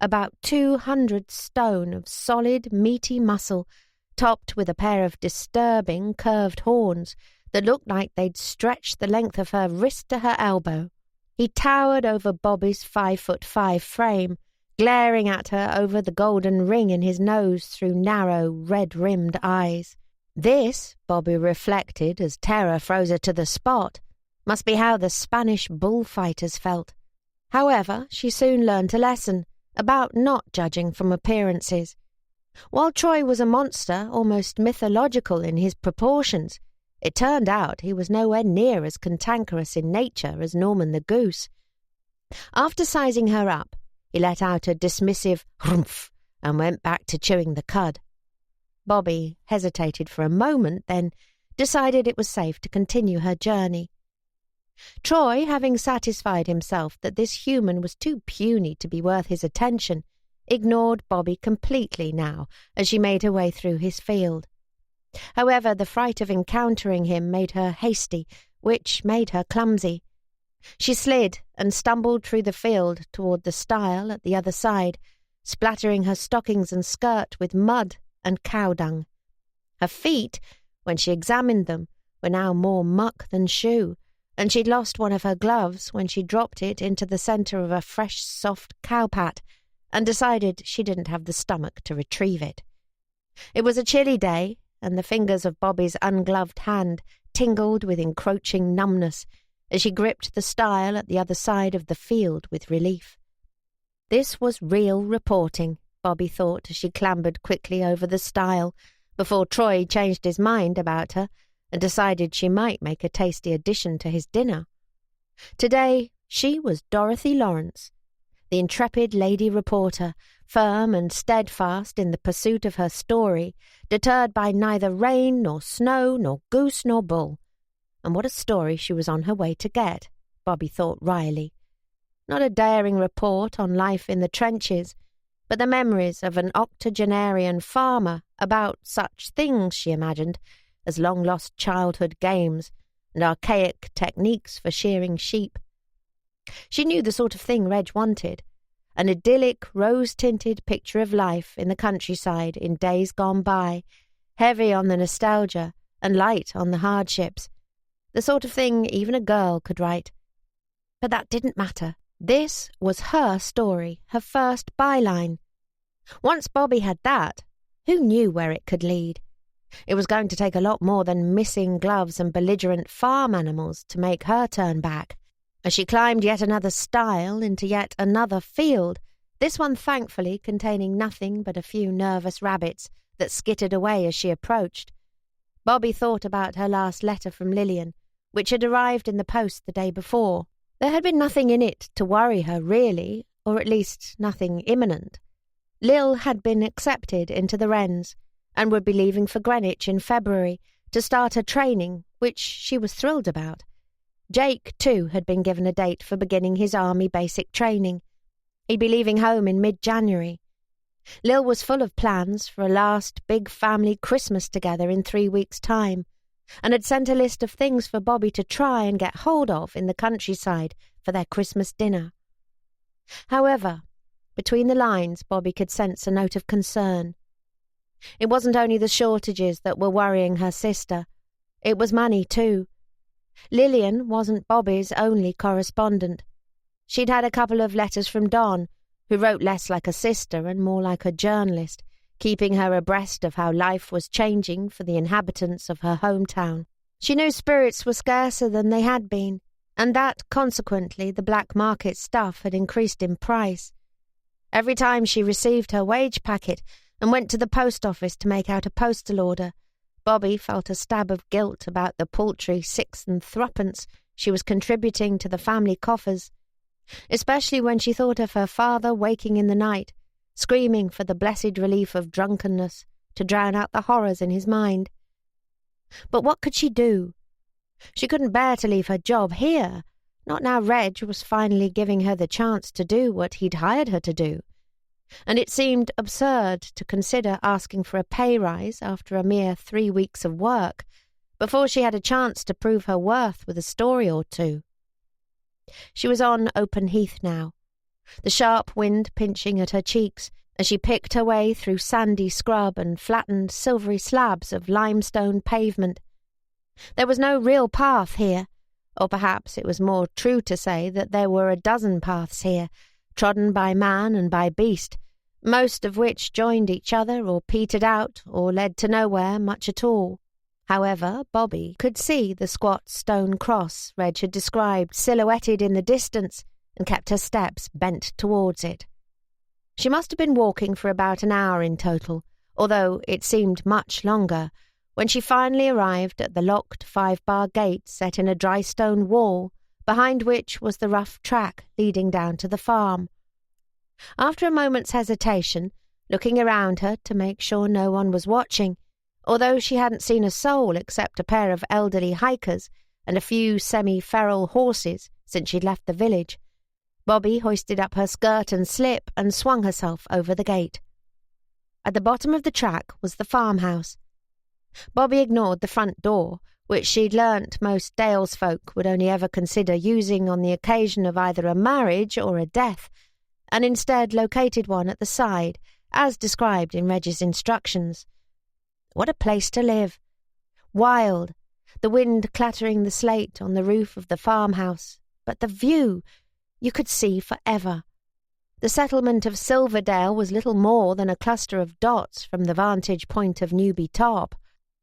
about 200 stone of solid, meaty muscle, topped with a pair of disturbing, curved horns that looked like they'd stretched the length of her wrist to her elbow. He towered over Bobby's 5'5" frame, glaring at her over the golden ring in his nose through narrow, red-rimmed eyes. This, Bobby reflected as terror froze her to the spot, must be how the Spanish bullfighters felt. However, she soon learned a lesson about not judging from appearances. While Troy was a monster almost mythological in his proportions, it turned out he was nowhere near as cantankerous in nature as Norman the goose. After sizing her up, he let out a dismissive "Hrumph" and went back to chewing the cud. Bobby hesitated for a moment, then decided it was safe to continue her journey. Troy, having satisfied himself that this human was too puny to be worth his attention, ignored Bobby completely now as she made her way through his field. However, the fright of encountering him made her hasty, which made her clumsy. She slid and stumbled through the field toward the stile at the other side, splattering her stockings and skirt with mud and cow dung. Her feet, when she examined them, were now more muck than shoe, and she'd lost one of her gloves when she dropped it into the centre of a fresh, soft cowpat and decided she didn't have the stomach to retrieve it. It was a chilly day, and the fingers of Bobby's ungloved hand tingled with encroaching numbness as she gripped the stile at the other side of the field with relief. This was real reporting, Bobby thought as she clambered quickly over the stile before Troy changed his mind about her and decided she might make a tasty addition to his dinner. Today she was Dorothy Lawrence, the intrepid lady reporter, firm and steadfast in the pursuit of her story, deterred by neither rain nor snow nor goose nor bull. And what a story she was on her way to get, Bobby thought wryly. Not a daring report on life in the trenches, but the memories of an octogenarian farmer about such things, she imagined, as long-lost childhood games and archaic techniques for shearing sheep. She knew the sort of thing Reg wanted, an idyllic, rose-tinted picture of life in the countryside in days gone by, heavy on the nostalgia and light on the hardships, the sort of thing even a girl could write. But that didn't matter. This was her story, her first byline. Once Bobby had that, who knew where it could lead? It was going to take a lot more than missing gloves and belligerent farm animals to make her turn back. As she climbed yet another stile into yet another field, this one thankfully containing nothing but a few nervous rabbits that skittered away as she approached, Bobby thought about her last letter from Lillian, which had arrived in the post the day before. There had been nothing in it to worry her, really, or at least nothing imminent. Lil had been accepted into the Wrens and would be leaving for Greenwich in February to start her training, which she was thrilled about. Jake, too, had been given a date for beginning his army basic training. He'd be leaving home in mid-January. Lil was full of plans for a last big family Christmas together in 3 weeks' time, and had sent a list of things for Bobby to try and get hold of in the countryside for their Christmas dinner. However, between the lines, Bobby could sense a note of concern. It wasn't only the shortages that were worrying her sister. It was money, too. Lillian wasn't Bobby's only correspondent. She'd had a couple of letters from Don, who wrote less like a sister and more like a journalist, keeping her abreast of how life was changing for the inhabitants of her hometown. She knew spirits were scarcer than they had been, and that, consequently, the black market stuff had increased in price. Every time she received her wage packet and went to the post office to make out a postal order, Bobby felt a stab of guilt about the paltry 6 and 3pence she was contributing to the family coffers, especially when she thought of her father waking in the night, screaming for the blessed relief of drunkenness to drown out the horrors in his mind. But what could she do? She couldn't bear to leave her job here, not now Reg was finally giving her the chance to do what he'd hired her to do. And it seemed absurd to consider asking for a pay rise after a mere 3 weeks of work, before she had a chance to prove her worth with a story or two. She was on open heath now, the sharp wind pinching at her cheeks as she picked her way through sandy scrub and flattened silvery slabs of limestone pavement. There was no real path here, or perhaps it was more true to say that there were a dozen paths here, trodden by man and by beast, most of which joined each other or petered out or led to nowhere much at all. However, Bobby could see the squat stone cross Reg had described silhouetted in the distance and kept her steps bent towards it. She must have been walking for about an hour in total, although it seemed much longer, when she finally arrived at the locked 5-bar gate set in a dry stone wall, behind which was the rough track leading down to the farm. After a moment's hesitation, looking around her to make sure no one was watching, although she hadn't seen a soul except a pair of elderly hikers and a few semi-feral horses since she'd left the village, Bobby hoisted up her skirt and slip and swung herself over the gate. At the bottom of the track was the farmhouse. Bobby ignored the front door, which she'd learnt most Dales folk would only ever consider using on the occasion of either a marriage or a death, and instead located one at the side, as described in Reg's instructions. What a place to live! Wild, the wind clattering the slate on the roof of the farmhouse, but the view! You could see forever. The settlement of Silverdale was little more than a cluster of dots from the vantage point of Newby Top.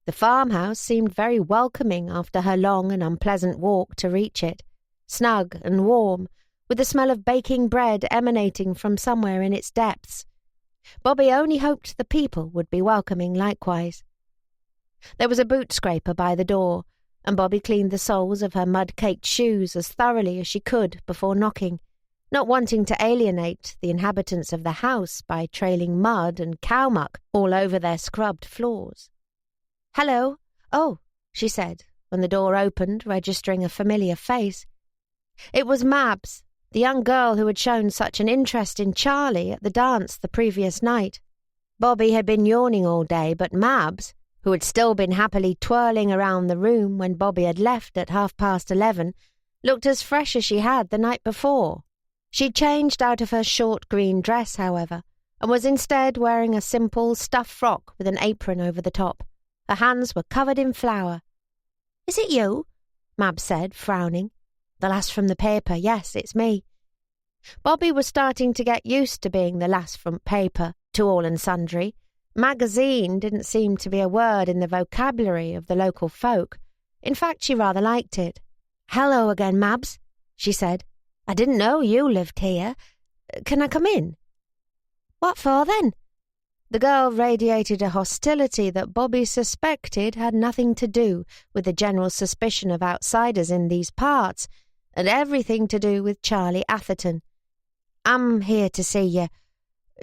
The farmhouse seemed very welcoming after her long and unpleasant walk to reach it, snug and warm, with the smell of baking bread emanating from somewhere in its depths. Bobby only hoped the people would be welcoming likewise. There was a boot scraper by the door, and Bobby cleaned the soles of her mud-caked shoes as thoroughly as she could before knocking, not wanting to alienate the inhabitants of the house by trailing mud and cow muck all over their scrubbed floors. "Hello. Oh," she said, when the door opened, registering a familiar face. It was Mabs, the young girl who had shown such an interest in Charlie at the dance the previous night. Bobby had been yawning all day, but Mabs, who had still been happily twirling around the room when Bobby had left at 11:30, looked as fresh as she had the night before. She'd changed out of her short green dress, however, and was instead wearing a simple stuff frock with an apron over the top. Her hands were covered in flour. "Is it you?" Mab said, frowning. The lass from the paper, yes, it's me. Bobby was starting to get used to being the last front paper, to all and sundry. Magazine didn't seem to be a word in the vocabulary of the local folk. In fact, she rather liked it. "Hello again, Mabs," she said. "I didn't know you lived here. Can I come in?" "What for, then?" The girl radiated a hostility that Bobby suspected had nothing to do with the general suspicion of outsiders in these parts, and everything to do with Charlie Atherton. "I'm here to see you."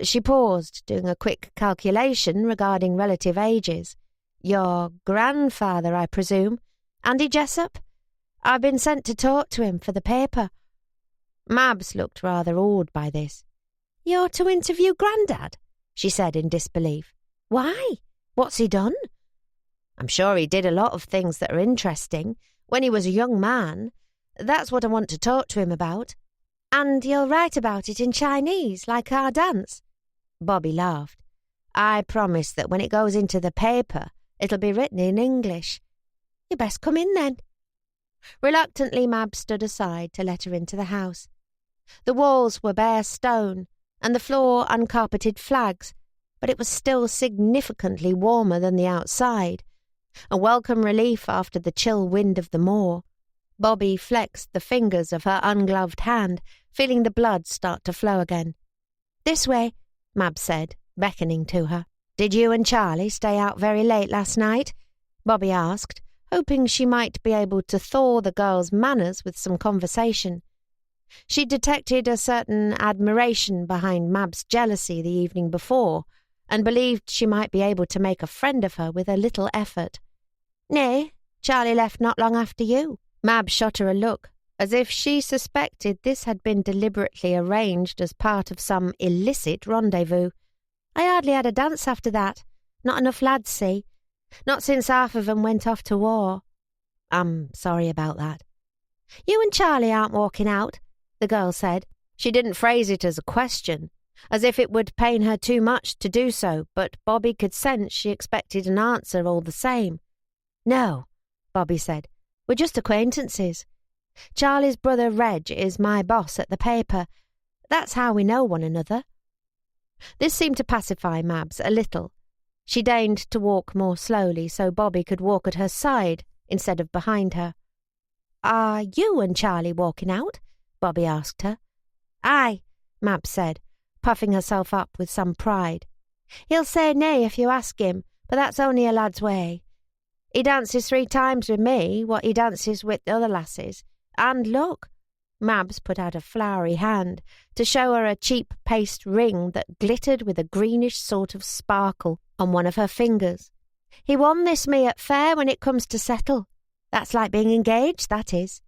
She paused, doing a quick calculation regarding relative ages. "Your grandfather, I presume? Andy Jessup? I've been sent to talk to him for the paper." Mabs looked rather awed by this. "You're to interview Grandad?" she said in disbelief. "Why? What's he done?" "I'm sure he did a lot of things that are interesting when he was a young man. That's what I want to talk to him about." "And you'll write about it in Chinese, like our dance?" Bobby laughed. "I promise that when it goes into the paper, it'll be written in English." "You best come in, then." Reluctantly, Mab stood aside to let her into the house. The walls were bare stone, and the floor uncarpeted flags, but it was still significantly warmer than the outside, a welcome relief after the chill wind of the moor. Bobby flexed the fingers of her ungloved hand, feeling the blood start to flow again. "This way," Mab said, beckoning to her. "Did you and Charlie stay out very late last night?" Bobby asked, hoping she might be able to thaw the girl's manners with some conversation. She detected a certain admiration behind Mab's jealousy the evening before, and believed she might be able to make a friend of her with a little effort. "Nay, Charlie left not long after you." Mab shot her a look, as if she suspected this had been deliberately arranged as part of some illicit rendezvous. "I hardly had a dance after that. Not enough lads, see. Not since half of 'em went off to war." "I'm sorry about that." "You and Charlie aren't walking out," the girl said. She didn't phrase it as a question, as if it would pain her too much to do so, but Bobby could sense she expected an answer all the same. "No," Bobby said. "We're just acquaintances. Charlie's brother Reg is my boss at the paper. That's how we know one another." This seemed to pacify Mabs a little. She deigned to walk more slowly so Bobby could walk at her side instead of behind her. "Are you and Charlie walking out?" Bobby asked her. "Aye," Mabs said, puffing herself up with some pride. "He'll say nay if you ask him, but that's only a lad's way. He dances 3 times with me what he dances with the other lasses. And look," Mabs put out a flowery hand to show her a cheap paste ring that glittered with a greenish sort of sparkle on one of her fingers. "He won this me at fair when it comes to settle. That's like being engaged, that is."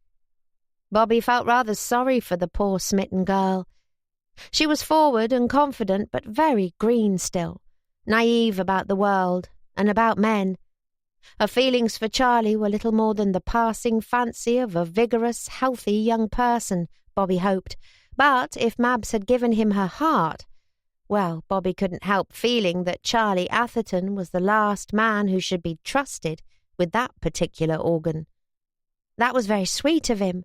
Bobby felt rather sorry for the poor smitten girl. She was forward and confident, but very green still, naive about the world and about men. Her feelings for Charlie were little more than the passing fancy of a vigorous, healthy young person, Bobby hoped. But if Mabs had given him her heart, well, Bobby couldn't help feeling that Charlie Atherton was the last man who should be trusted with that particular organ. "That was very sweet of him,"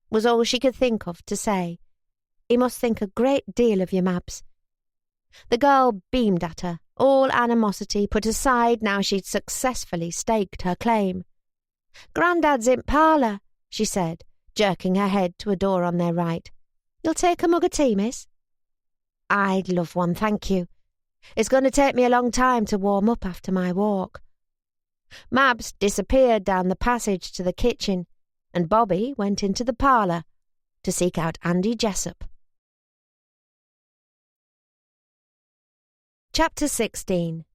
was all she could think of to say. "He must think a great deal of you, Mabs." The girl beamed at her, all animosity put aside now she'd successfully staked her claim. "Grandad's in parlour," she said, jerking her head to a door on their right. "You'll take a mug of tea, miss?" "I'd love one, thank you. It's going to take me a long time to warm up after my walk." Mabs disappeared down the passage to the kitchen, and Bobby went into the parlour to seek out Andy Jessup. Chapter 16.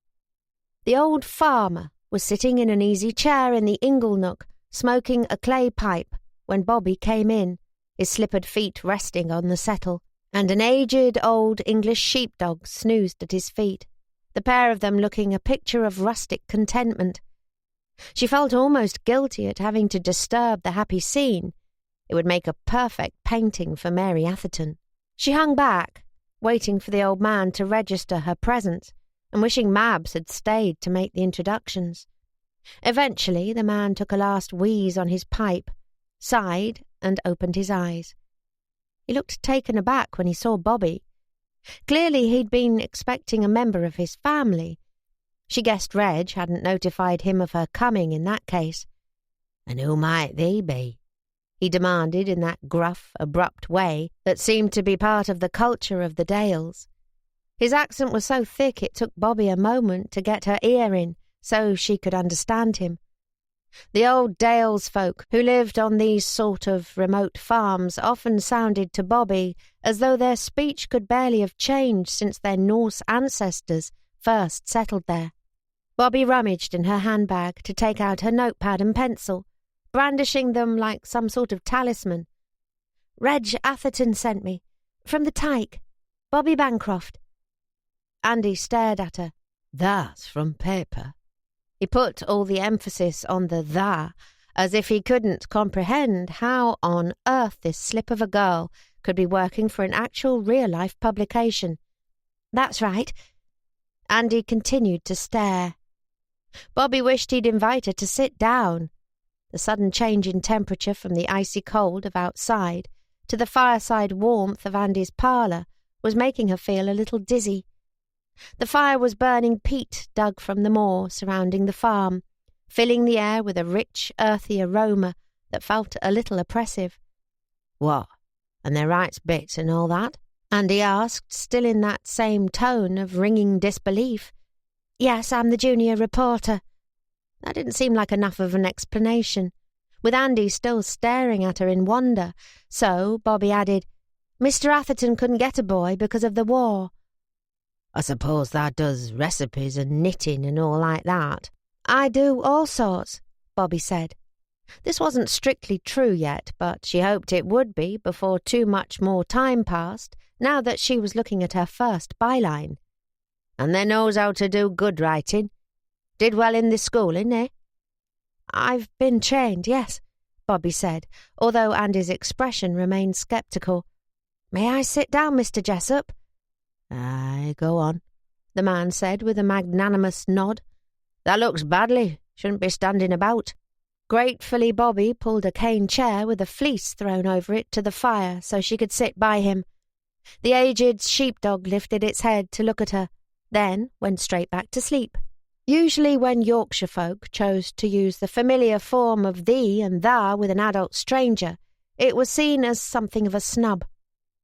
The old farmer was sitting in an easy chair in the ingle nook, smoking a clay pipe, when Bobby came in, his slippered feet resting on the settle, and an aged old English sheepdog snoozed at his feet, the pair of them looking a picture of rustic contentment. She felt almost guilty at having to disturb the happy scene. It would make a perfect painting for Mary Atherton. She hung back, waiting for the old man to register her presence, and wishing Mabs had stayed to make the introductions. Eventually the man took a last wheeze on his pipe, sighed, and opened his eyes. He looked taken aback when he saw Bobby. Clearly he'd been expecting a member of his family. She guessed Reg hadn't notified him of her coming in that case. "And who might thee be?" he demanded in that gruff, abrupt way that seemed to be part of the culture of the Dales. His accent was so thick it took Bobby a moment to get her ear in so she could understand him. The old Dales folk who lived on these sort of remote farms often sounded to Bobby as though their speech could barely have changed since their Norse ancestors first settled there. Bobby rummaged in her handbag to take out her notepad and pencil, brandishing them like some sort of talisman. "Reg Atherton sent me. From the Tyke. Bobby Bancroft." Andy stared at her. "That's from paper." He put all the emphasis on the "tha," as if he couldn't comprehend how on earth this slip of a girl could be working for an actual real-life publication. "That's right." Andy continued to stare. Bobby wished he'd invite her to sit down. The sudden change in temperature from the icy cold of outside to the fireside warmth of Andy's parlour was making her feel a little dizzy. The fire was burning peat dug from the moor surrounding the farm, filling the air with a rich, earthy aroma that felt a little oppressive. "What? And their rights bits and all that?" Andy asked, still in that same tone of ringing disbelief. "Yes, I'm the junior reporter." That didn't seem like enough of an explanation, with Andy still staring at her in wonder, so Bobby added, "Mr. Atherton couldn't get a boy because of the war." "I suppose that does recipes and knitting and all like that." "I do all sorts," Bobby said. This wasn't strictly true yet, but she hoped it would be before too much more time passed, now that she was looking at her first byline. "And they knows how to do good writing? Did well in the schooling, eh?" "I've been trained, yes," Bobby said, although Andy's expression remained sceptical. "May I sit down, Mr. Jessup?" "Aye, go on," the man said with a magnanimous nod. "That looks badly. Shouldn't be standing about." Gratefully, Bobby pulled a cane chair with a fleece thrown over it to the fire so she could sit by him. The aged sheepdog lifted its head to look at her, then went straight back to sleep. Usually when Yorkshire folk chose to use the familiar form of thee and thou with an adult stranger, it was seen as something of a snub.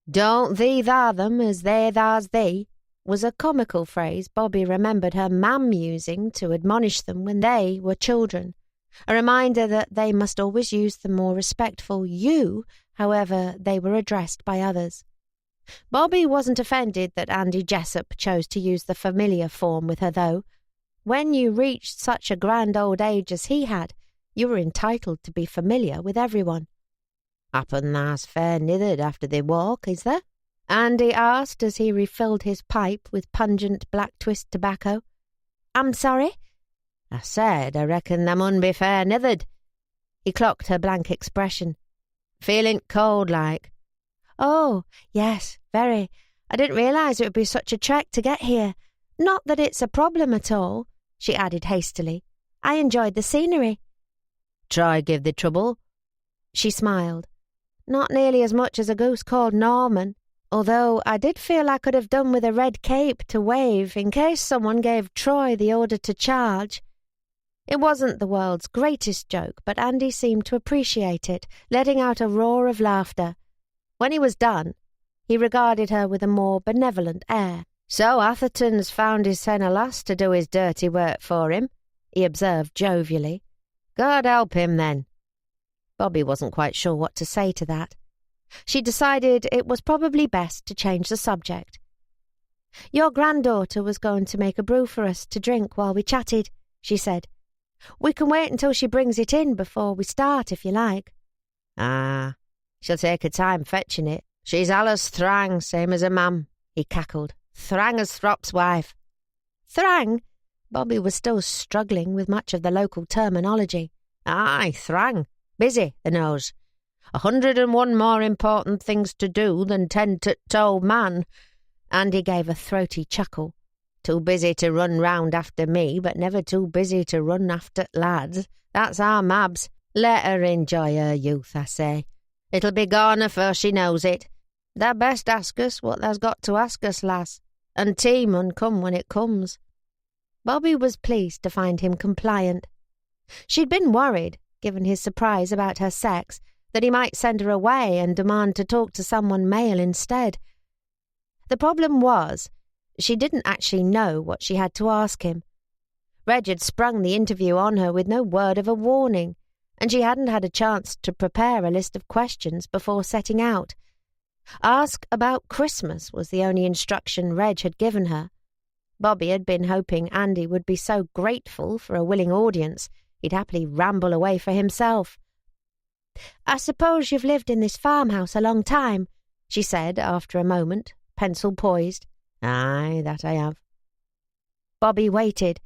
"Don't thee thou them as they thou's thee" was a comical phrase Bobby remembered her mam using to admonish them when they were children, a reminder that they must always use the more respectful you, however they were addressed by others. Bobby wasn't offended that Andy Jessup chose to use the familiar form with her, though. When you reached such a grand old age as he had, you were entitled to be familiar with everyone. "Happen tha's fair nithered after they walk, is there?" Andy asked as he refilled his pipe with pungent black twist tobacco. "I'm sorry?" "I said I reckon tha mun be fair nithered." He clocked her blank expression. "Feeling cold like?" "Oh, yes, very. I didn't realise it would be such a trek to get here. Not that it's a problem at all," she added hastily. "I enjoyed the scenery." "Try give thee trouble?" She smiled. "Not nearly as much as a goose called Norman, although I did feel I could have done with a red cape to wave in case someone gave Troy the order to charge." It wasn't the world's greatest joke, but Andy seemed to appreciate it, letting out a roar of laughter. When he was done, he regarded her with a more benevolent air. "So Atherton's found his son a lass to do his dirty work for him," he observed jovially. "God help him, then." Bobby wasn't quite sure what to say to that. She decided it was probably best to change the subject. "Your granddaughter was going to make a brew for us to drink while we chatted," she said. "We can wait until she brings it in before we start, if you like." "Ah, she'll take her time fetching it. She's allus thrang, same as her mam," he cackled. "Thrang as Throp's wife." "Thrang?" Bobby was still struggling with much of the local terminology. "Aye, thrang. Busy, the knows. 101 more important things to do than tend to t'old man." Andy gave a throaty chuckle. "Too busy to run round after me, but never too busy to run after lads. That's our Mabs. Let her enjoy her youth, I say. It'll be gone afore she knows it. Thou best ask us what thou's got to ask us, lass, and tea mun come when it comes." Bobby was pleased to find him compliant. She'd been worried, given his surprise about her sex, that he might send her away and demand to talk to someone male instead. The problem was, she didn't actually know what she had to ask him. Reg had sprung the interview on her with no word of a warning, and she hadn't had a chance to prepare a list of questions before setting out. Ask about Christmas was the only instruction Reg had given her. Bobby had been hoping Andy would be so grateful for a willing audience, he'd happily ramble away for himself. "I suppose you've lived in this farmhouse a long time," she said after a moment, pencil poised. "Aye, that I have." Bobby waited,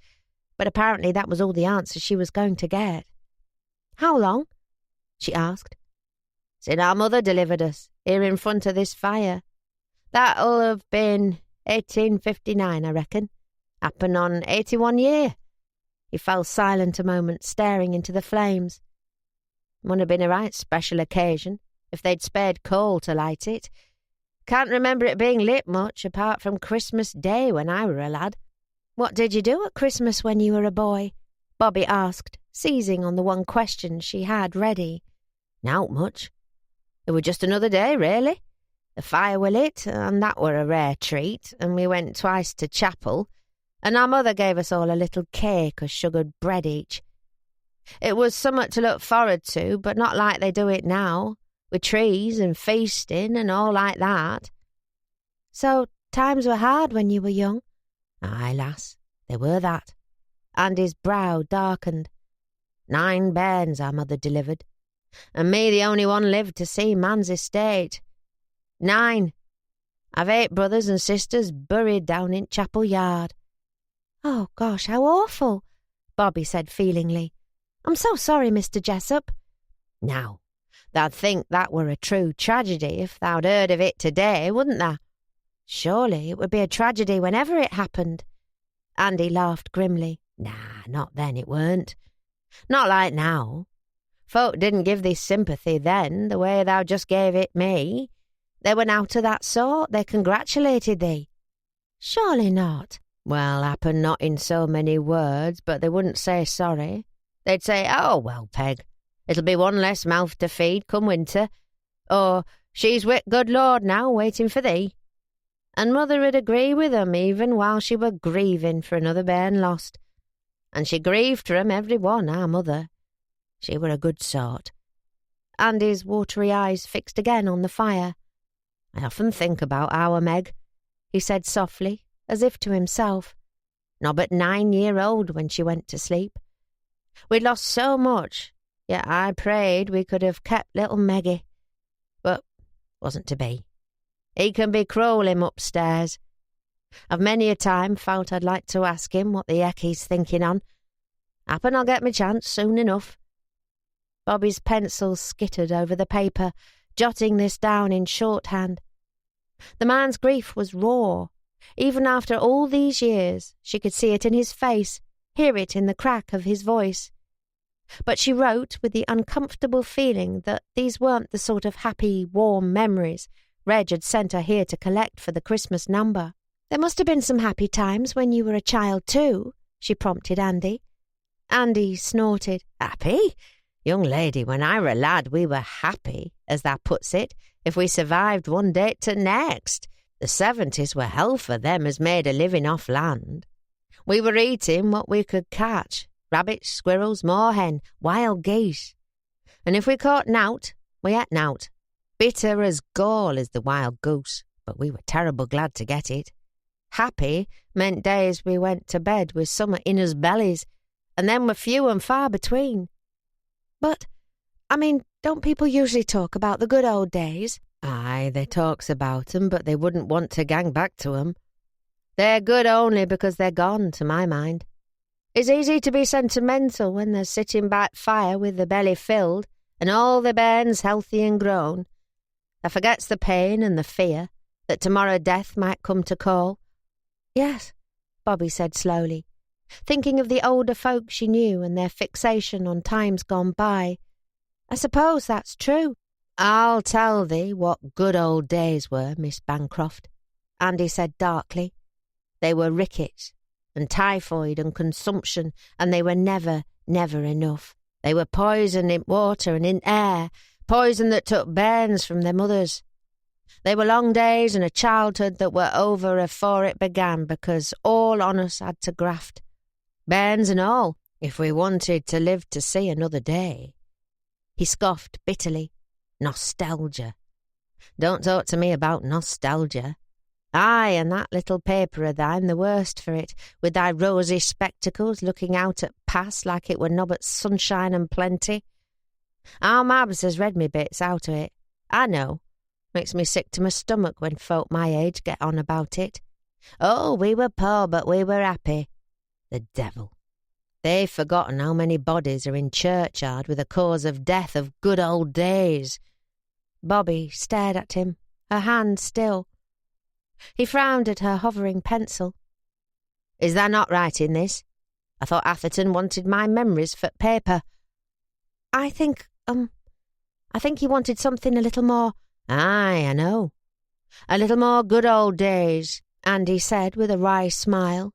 but apparently that was all the answer she was going to get. "How long?" she asked. "Since our mother delivered us, here in front of this fire. That'll have been 1859, I reckon. Happen on 81 year." He fell silent a moment, staring into the flames. "Mun have been a right special occasion, if they'd spared coal to light it. Can't remember it being lit much, apart from Christmas Day when I were a lad." "What did you do at Christmas when you were a boy?" Bobby asked, seizing on the one question she had ready. "Nowt much. It were just another day, really. The fire were lit, and that were a rare treat, and we went twice to chapel, and our mother gave us all a little cake or sugared bread each. It was summat to look forward to, but not like they do it now, with trees and feasting and all like that." "So times were hard when you were young?" "Aye, lass, they were that." Andy's brow darkened. 9 bairns our mother delivered, and me the only one lived to see man's estate. 9. I've 8 brothers and sisters buried down in chapel yard." "Oh, gosh, how awful," Bobby said feelingly. "I'm so sorry, Mr. Jessup." "Now, thou'd think that were a true tragedy if thou'd heard of it today, wouldn't thou?" "Surely it would be a tragedy whenever it happened." Andy laughed grimly. "Nah, not then it weren't. Not like now. Folk didn't give thee sympathy then, the way thou just gave it me. They were nowt of that sort. They congratulated thee." "Surely not." "Well, happen not in so many words, but they wouldn't say sorry. They'd say, 'Oh, well, Peg, it'll be one less mouth to feed come winter,' or 'She's with good Lord now, waiting for thee.' And mother'd agree with 'em even while she were grieving for another bairn lost. And she grieved for 'em every one, our mother. She were a good sort." Andy's watery eyes fixed again on the fire. "I often think about our Meg," he said softly, as if to himself. "Nobbut 9-year-old when she went to sleep. We'd lost so much, yet I prayed we could have kept little Meggie. But wasn't to be. He can be cruel, him upstairs. I've many a time felt I'd like to ask him what the heck he's thinking on. Happen I'll get my chance soon enough." Bobby's pencil skittered over the paper, jotting this down in shorthand. The man's grief was raw. Even after all these years, she could see it in his face, hear it in the crack of his voice. But she wrote with the uncomfortable feeling that these weren't the sort of happy, warm memories Reg had sent her here to collect for the Christmas number. "There must have been some happy times when you were a child too," she prompted Andy. Andy snorted. "Happy? Young lady, when I were a lad we were happy, as thou puts it, if we survived one day to next. The 70s were hell for them as made a living off land. We were eating what we could catch, rabbits, squirrels, moorhen, wild geese. And if we caught nowt, we ate nowt. Bitter as gall is the wild goose, but we were terrible glad to get it. Happy meant days we went to bed with summat in us bellies, and them were few and far between." "But, don't people usually talk about the good old days?" "Aye, they talks about 'em, but they wouldn't want to gang back to 'em. They're good only because they're gone, to my mind. It's easy to be sentimental when they're sitting by th' fire with the belly filled, and all the bairns healthy and grown. Thou forgets the pain and the fear that tomorrow death might come to call." "Yes," Bobby said slowly, thinking of the older folk she knew and their fixation on times gone by. "I suppose that's true." "I'll tell thee what good old days were, Miss Bancroft," Andy said darkly. "They were rickets and typhoid and consumption, and they were never enough. They were poison in water and in air, poison that took bairns from their mothers. They were long days and a childhood that were over afore it began, because all on us had to graft, bairns and all, if we wanted to live to see another day." He scoffed bitterly. "Nostalgia. Don't talk to me about nostalgia. Aye, and that little paper of thine the worst for it, with thy rosy spectacles looking out at past like it were nobbut sunshine and plenty. Our Mabs has read me bits out of it. I know. Makes me sick to my stomach when folk my age get on about it. Oh, we were poor, but we were happy. The devil. They've forgotten how many bodies are in churchyard with a cause of death of good old days." Bobby stared at him, her hand still. He frowned at her hovering pencil. "Is thou not writing this? I thought Atherton wanted my memories for paper." I think he wanted something a little more—" "Aye, I know. A little more good old days," Andy said with a wry smile.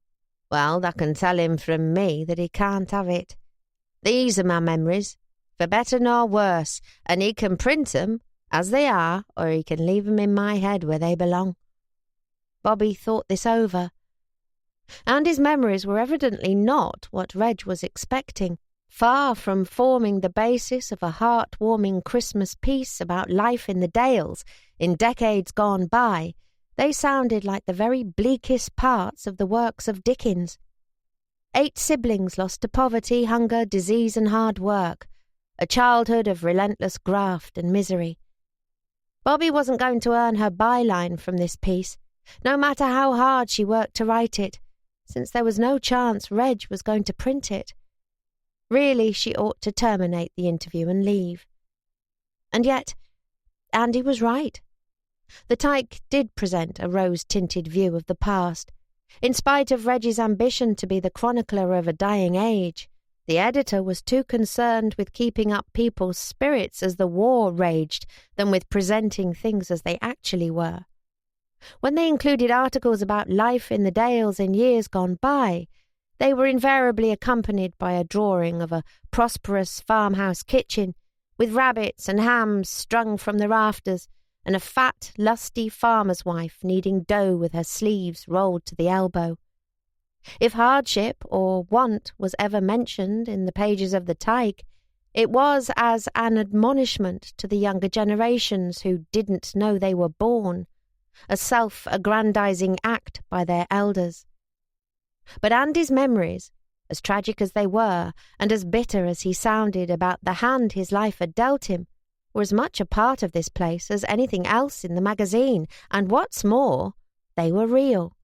"Well, thou can tell him from me that he can't have it. These are my memories, for better nor worse, and he can print 'em as they are, or he can leave 'em in my head where they belong." Bobby thought this over. Andy's memories were evidently not what Reg was expecting. Far from forming the basis of a heart-warming Christmas piece about life in the Dales in decades gone by, they sounded like the very bleakest parts of the works of Dickens. 8 siblings lost to poverty, hunger, disease and hard work, a childhood of relentless graft and misery. Bobby wasn't going to earn her byline from this piece, no matter how hard she worked to write it, since there was no chance Reg was going to print it. Really, she ought to terminate the interview and leave. And yet, Andy was right. The Tyke did present a rose-tinted view of the past. In spite of Reggie's ambition to be the chronicler of a dying age, the editor was too concerned with keeping up people's spirits as the war raged than with presenting things as they actually were. When they included articles about life in the Dales in years gone by, they were invariably accompanied by a drawing of a prosperous farmhouse kitchen, with rabbits and hams strung from the rafters, and a fat, lusty farmer's wife kneading dough with her sleeves rolled to the elbow. If hardship or want was ever mentioned in the pages of the Tyke, it was as an admonishment to the younger generations who didn't know they were born, a self-aggrandizing act by their elders. But Andy's memories, as tragic as they were, and as bitter as he sounded about the hand his life had dealt him, were as much a part of this place as anything else in the magazine, and what's more, they were real.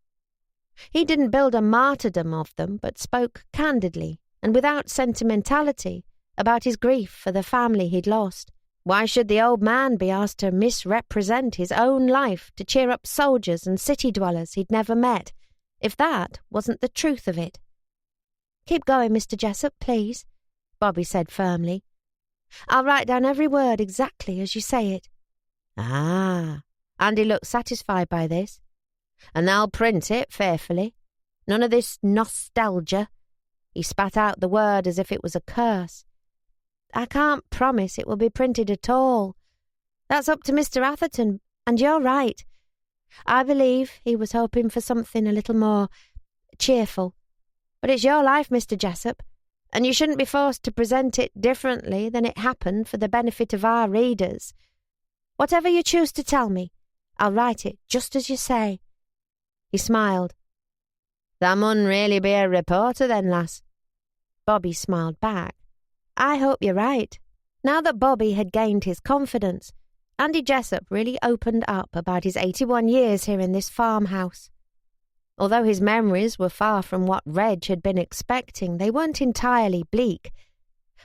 He didn't build a martyrdom of them, but spoke candidly and without sentimentality about his grief for the family he'd lost. Why should the old man be asked to misrepresent his own life to cheer up soldiers and city dwellers he'd never met, if that wasn't the truth of it? "Keep going, Mr. Jessup, please," Bobby said firmly. "I'll write down every word exactly as you say it." "Ah," Andy looked satisfied by this. "And they'll print it faithfully. None of this nostalgia." He spat out the word as if it was a curse. "I can't promise it will be printed at all. That's up to Mr. Atherton, and you're right. I believe he was hoping for something a little more cheerful. But it's your life, Mr. Jessup, and you shouldn't be forced to present it differently than it happened for the benefit of our readers. Whatever you choose to tell me, I'll write it just as you say." He smiled. "Thou mun really be a reporter then, lass." Bobby smiled back. "I hope you're right." Now that Bobby had gained his confidence, Andy Jessup really opened up about his 81 years here in this farmhouse. Although his memories were far from what Reg had been expecting, they weren't entirely bleak.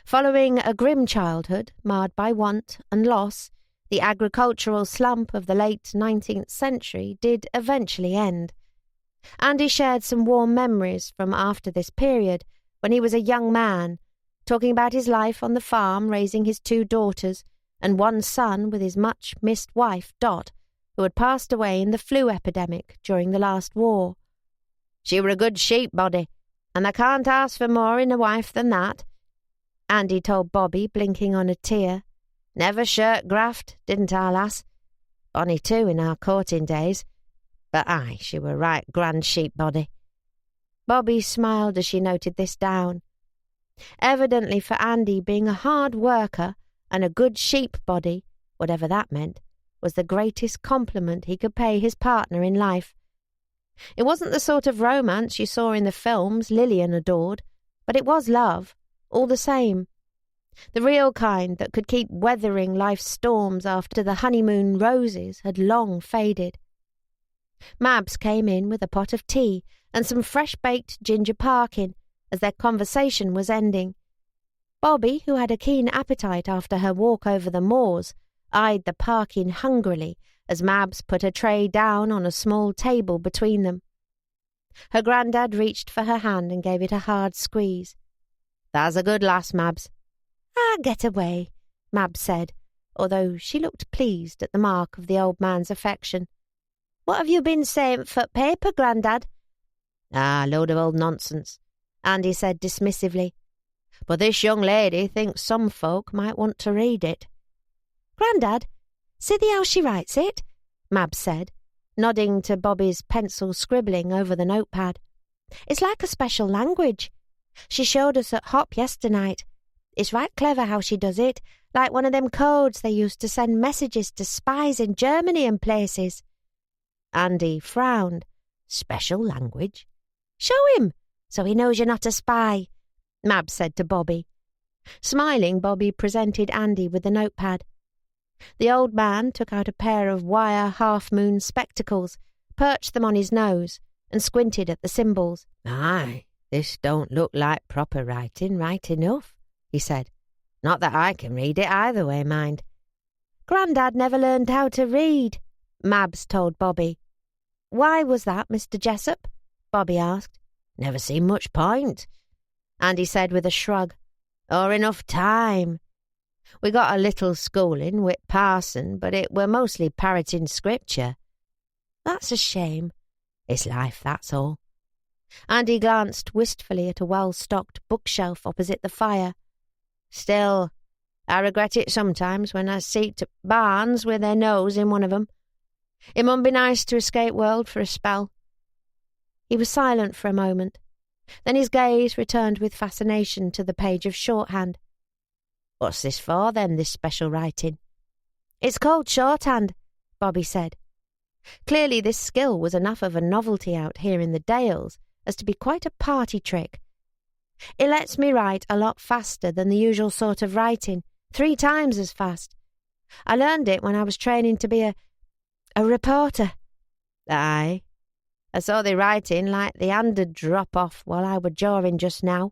Following a grim childhood, marred by want and loss, the agricultural slump of the late 19th century did eventually end. Andy shared some warm memories from after this period, when he was a young man, talking about his life on the farm raising his 2 daughters, and one son with his much-missed wife, Dot, who had passed away in the flu epidemic during the last war. "She were a good sheep body, and I can't ask for more in a wife than that," Andy told Bobby, blinking on a tear. "Never shirt graft, didn't I, lass? Bonny too in our courting days. But aye, she were right grand sheep body." Bobby smiled as she noted this down. Evidently for Andy, being a hard worker and a good sheep body, whatever that meant, was the greatest compliment he could pay his partner in life. It wasn't the sort of romance you saw in the films Lillian adored, but it was love, all the same. The real kind that could keep weathering life's storms after the honeymoon roses had long faded. Mabs came in with a pot of tea and some fresh-baked ginger parkin as their conversation was ending. Bobby, who had a keen appetite after her walk over the moors, eyed the parkin hungrily as Mabs put a tray down on a small table between them. Her grandad reached for her hand and gave it a hard squeeze. "That's a good lass, Mabs." "Ah, get away," Mabs said, although she looked pleased at the mark of the old man's affection. "What have you been saying for paper, Grandad?" "Ah, load of old nonsense," Andy said dismissively. "But this young lady thinks some folk might want to read it." "Grandad, see how she writes it?" Mabs said, nodding to Bobby's pencil scribbling over the notepad. "It's like a special language. She showed us at Hop yesternight. It's right clever how she does it, like one of them codes they used to send messages to spies in Germany and places." Andy frowned. "Special language?" "Show him, so he knows you're not a spy," Mabs said to Bobby. Smiling, Bobby presented Andy with the notepad. The old man took out a pair of wire half-moon spectacles, perched them on his nose, and squinted at the symbols. "Aye, this don't look like proper writing right enough," he said. "Not that I can read it either way, mind." "Grandad never learned how to read," Mabs told Bobby. "Why was that, Mr. Jessup?" Bobby asked. "Never seen much point," Andy said with a shrug. "Or enough time. We got a little schooling with parson, but it were mostly parroting scripture." "That's a shame." "It's life, that's all." Andy glanced wistfully at a well-stocked bookshelf opposite the fire. "Still, I regret it sometimes when I see barns with their nose in one of 'em. It mun be nice to escape world for a spell." He was silent for a moment. Then his gaze returned with fascination to the page of shorthand. "What's this for, then, this special writing?" "It's called shorthand," Bobby said. Clearly this skill was enough of a novelty out here in the Dales as to be quite a party trick. "It lets me write a lot faster than the usual sort of writing, 3 times as fast. I learned it when I was training to be a reporter." "Aye. I saw thee writing like the hand'd drop off while I were jawing just now."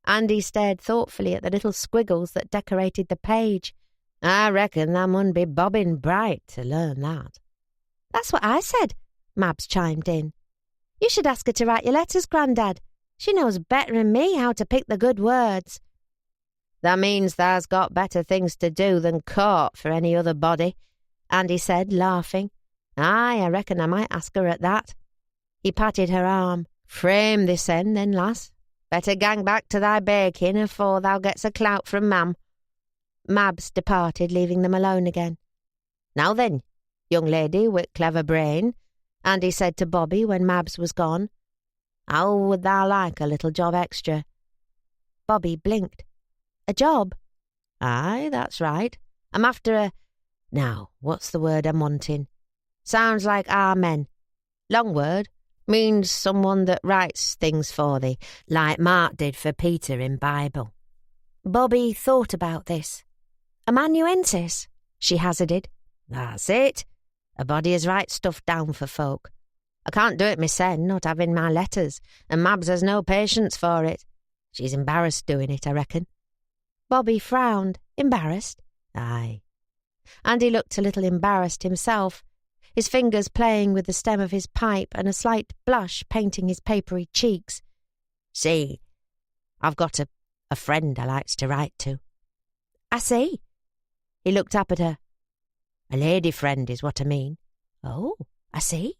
Andy stared thoughtfully at the little squiggles that decorated the page. "I reckon thou mun be bobbing bright to learn that." "That's what I said," Mabs chimed in. "You should ask her to write your letters, Grandad. She knows better'n me how to pick the good words." "That means thou's got better things to do than court for any other body," Andy said, laughing. "Aye, I reckon I might ask her at that." He patted her arm. "Frame this end, then, lass. Better gang back to thy baking afore thou gets a clout from Mam." Mabs departed, leaving them alone again. "Now then, young lady with clever brain," Andy said to Bobby when Mabs was gone. "How would thou like a little job extra?" Bobby blinked. "A job?" "Aye, that's right. I'm after a... Now, what's the word I'm wanting? Sounds like amen. Long word. Means someone that writes things for thee, like Mark did for Peter in Bible." Bobby thought about this. "Amanuensis," she hazarded. "That's it. A body as writes stuff down for folk. I can't do it mysen, not having my letters, and Mabs has no patience for it. She's embarrassed doing it, I reckon." Bobby frowned. "Embarrassed?" "Aye." Andy looked a little embarrassed himself, his fingers playing with the stem of his pipe and a slight blush painting his papery cheeks. "See, I've got a friend I likes to write to." "I see." He looked up at her. A lady friend is what I mean. Oh, I see.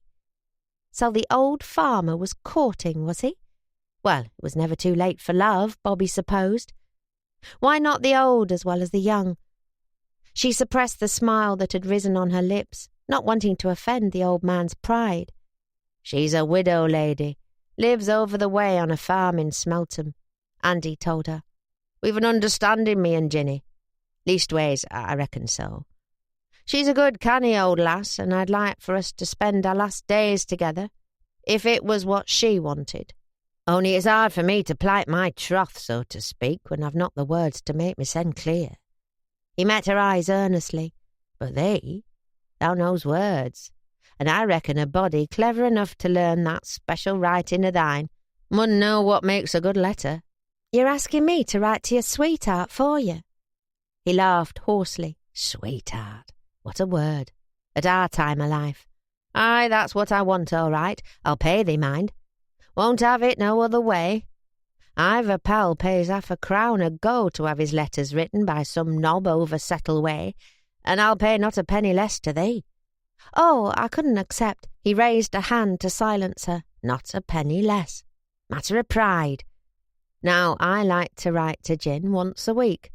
So the old farmer was courting, was he? Well, it was never too late for love, Bobby supposed. Why not the old as well as the young? She suppressed the smile that had risen on her lips, not wanting to offend the old man's pride. She's a widow lady, lives over the way on a farm in Smeltham, Andy told her. We've an understanding, me and Ginny. Leastways, I reckon so. She's a good canny old lass, and I'd like for us to spend our last days together, if it was what she wanted. Only it's hard for me to plight my troth, so to speak, when I've not the words to make me send clear. He met her eyes earnestly. But thou knows words, and I reckon a body clever enough to learn that special writing o' thine mun know what makes a good letter. You're asking me to write to your sweetheart for you? He laughed hoarsely. Sweetheart, what a word. At our time o' life. Aye, that's what I want, all right. I'll pay thee, mind. Won't have it no other way. I've a pal pays £50 a go to have his letters written by some knob over Settle way, and I'll pay not a penny less to thee. Oh, I couldn't accept. He raised a hand to silence her. Not a penny less. Matter of pride. Now, I like to write to Gin once a week.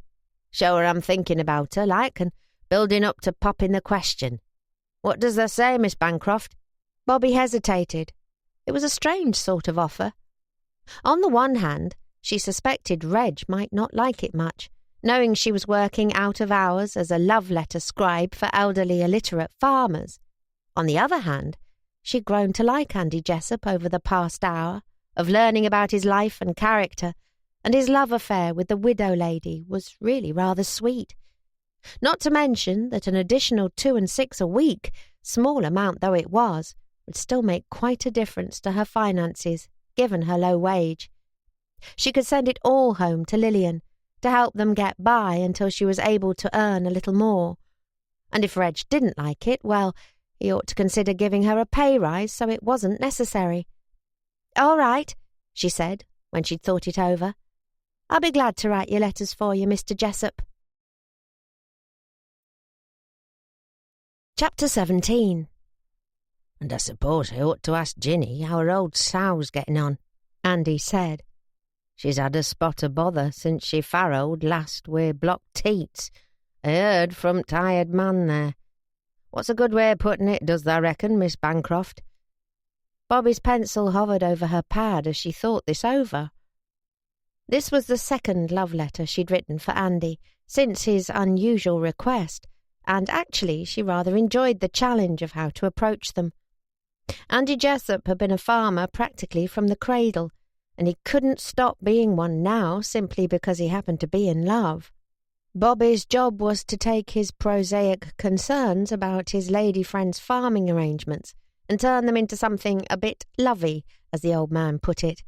Show her I'm thinking about her, like, and building up to popping the question. What does thou say, Miss Bancroft? Bobby hesitated. It was a strange sort of offer. On the one hand, she suspected Reg might not like it much, knowing she was working out of hours as a love-letter scribe for elderly illiterate farmers. On the other hand, she'd grown to like Andy Jessup over the past hour, of learning about his life and character, and his love affair with the widow lady was really rather sweet. Not to mention that an additional 2 and 6 a week, small amount though it was, would still make quite a difference to her finances, given her low wage. She could send it all home to Lillian, to help them get by until she was able to earn a little more. And if Reg didn't like it, well, he ought to consider giving her a pay rise so it wasn't necessary. All right, she said, when she'd thought it over. I'll be glad to write your letters for you, Mr. Jessup. Chapter 17. And I suppose I ought to ask Ginny how her old sow's getting on, Andy said. She's had a spot of bother since she farrowed last wi' blocked teats. I heard from tired man there. What's a good way of putting it, does thou reckon, Miss Bancroft? Bobby's pencil hovered over her pad as she thought this over. This was the second love letter she'd written for Andy since his unusual request, and actually she rather enjoyed the challenge of how to approach them. Andy Jessup had been a farmer practically from the cradle, and he couldn't stop being one now simply because he happened to be in love. Bobby's job was to take his prosaic concerns about his lady friend's farming arrangements and turn them into something a bit lovey, as the old man put it.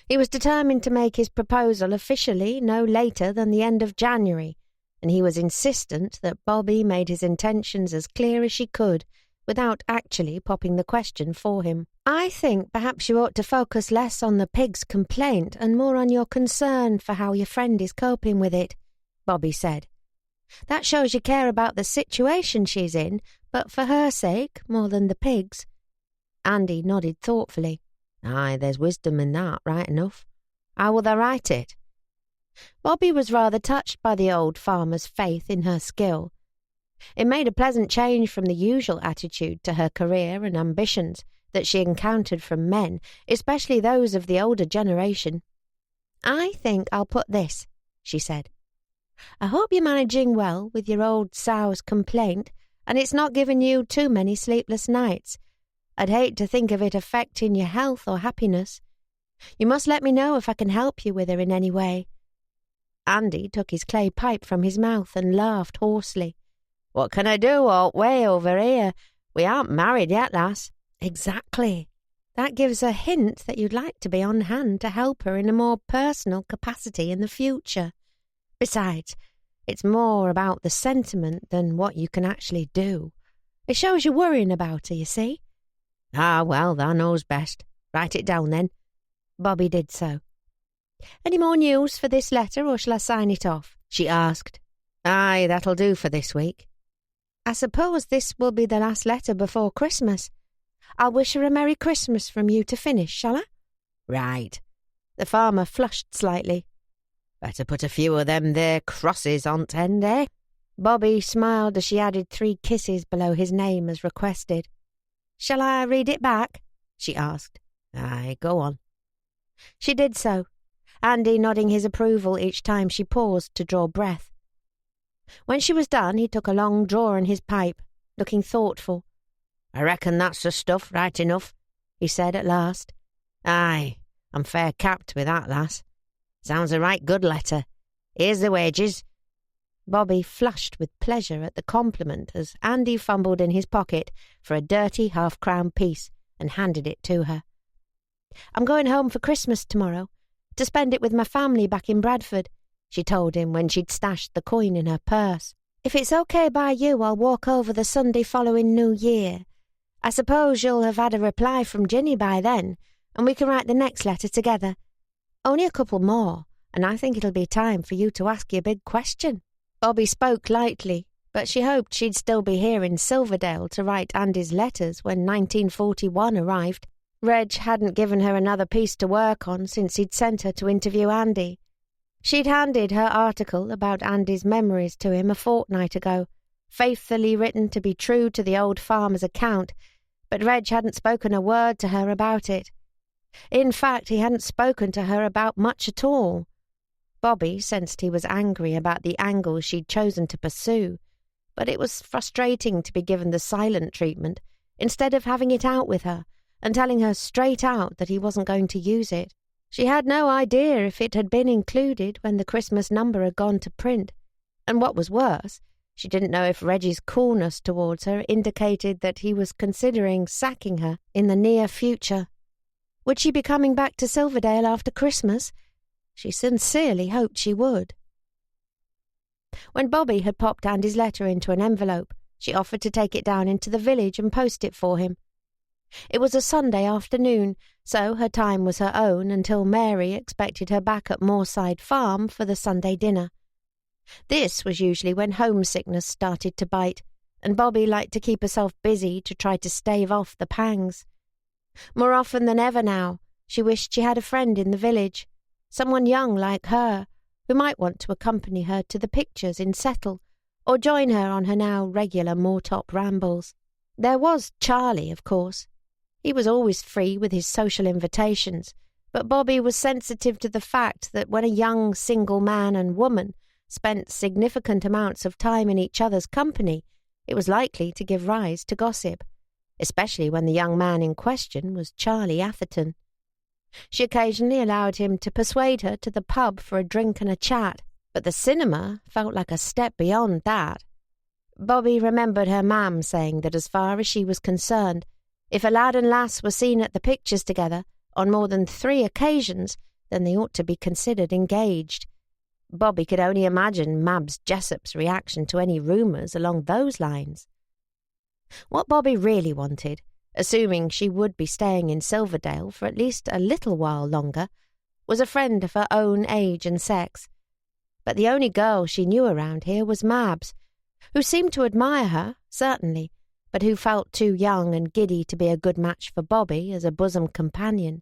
He was determined to make his proposal officially no later than the end of January, and he was insistent that Bobby made his intentions as clear as she could, without actually popping the question for him. I think perhaps you ought to focus less on the pig's complaint and more on your concern for how your friend is coping with it, Bobby said. That shows you care about the situation she's in, but for her sake more than the pig's. Andy nodded thoughtfully. Aye, there's wisdom in that, right enough. How will thou write it? Bobby was rather touched by the old farmer's faith in her skill. It made a pleasant change from the usual attitude to her career and ambitions that she encountered from men, especially those of the older generation. I think I'll put this, she said. I hope you're managing well with your old sow's complaint, and it's not given you too many sleepless nights. I'd hate to think of it affecting your health or happiness. You must let me know if I can help you with her in any way. Andy took his clay pipe from his mouth and laughed hoarsely. What can I do all way over here? We aren't married yet, lass. Exactly. That gives a hint that you'd like to be on hand to help her in a more personal capacity in the future. Besides, it's more about the sentiment than what you can actually do. It shows you're worrying about her, you see. Ah, well, thou knows best. Write it down, then. Bobby did so. Any more news for this letter, or shall I sign it off? She asked. Aye, that'll do for this week. I suppose this will be the last letter before Christmas. I'll wish her a Merry Christmas from you to finish, shall I? Right. The farmer flushed slightly. Better put a few of them there crosses on end, eh? Bobby smiled as she added 3 kisses below his name as requested. Shall I read it back? She asked. Aye, go on. She did so, Andy nodding his approval each time she paused to draw breath. When she was done, he took a long draw in his pipe, looking thoughtful. I reckon that's the stuff, right enough, he said at last. Aye, I'm fair capped with that, lass. Sounds a right good letter. Here's the wages. Bobby flushed with pleasure at the compliment as Andy fumbled in his pocket for a dirty half-crown piece and handed it to her. I'm going home for Christmas tomorrow, to spend it with my family back in Bradford, she told him when she'd stashed the coin in her purse. If it's okay by you, I'll walk over the Sunday following New Year. I suppose you'll have had a reply from Ginny by then, and we can write the next letter together. Only a couple more, and I think it'll be time for you to ask your big question. Bobby spoke lightly, but she hoped she'd still be here in Silverdale to write Andy's letters when 1941 arrived. Reg hadn't given her another piece to work on since he'd sent her to interview Andy. She'd handed her article about Andy's memories to him a fortnight ago, faithfully written to be true to the old farmer's account, but Reg hadn't spoken a word to her about it. In fact, he hadn't spoken to her about much at all. Bobby sensed he was angry about the angle she'd chosen to pursue, but it was frustrating to be given the silent treatment instead of having it out with her and telling her straight out that he wasn't going to use it. She had no idea if it had been included when the Christmas number had gone to print, and what was worse, she didn't know if Reggie's coolness towards her indicated that he was considering sacking her in the near future. Would she be coming back to Silverdale after Christmas? She sincerely hoped she would. When Bobby had popped Andy's letter into an envelope, she offered to take it down into the village and post it for him. It was a Sunday afternoon, so her time was her own until Mary expected her back at Moorside Farm for the Sunday dinner. This was usually when homesickness started to bite, and Bobby liked to keep herself busy to try to stave off the pangs. More often than ever now, she wished she had a friend in the village, someone young like her, who might want to accompany her to the pictures in Settle, or join her on her now regular moortop rambles. There was Charlie, of course. He was always free with his social invitations, but Bobby was sensitive to the fact that when a young single man and woman spent significant amounts of time in each other's company, it was likely to give rise to gossip, especially when the young man in question was Charlie Atherton. She occasionally allowed him to persuade her to the pub for a drink and a chat, but the cinema felt like a step beyond that. Bobby remembered her mam saying that as far as she was concerned, if a lad and lass were seen at the pictures together on more than 3 occasions, then they ought to be considered engaged. Bobby could only imagine Mabs Jessop's reaction to any rumours along those lines. What Bobby really wanted, assuming she would be staying in Silverdale for at least a little while longer, was a friend of her own age and sex. But the only girl she knew around here was Mabs, who seemed to admire her, certainly, but who felt too young and giddy to be a good match for Bobby as a bosom companion.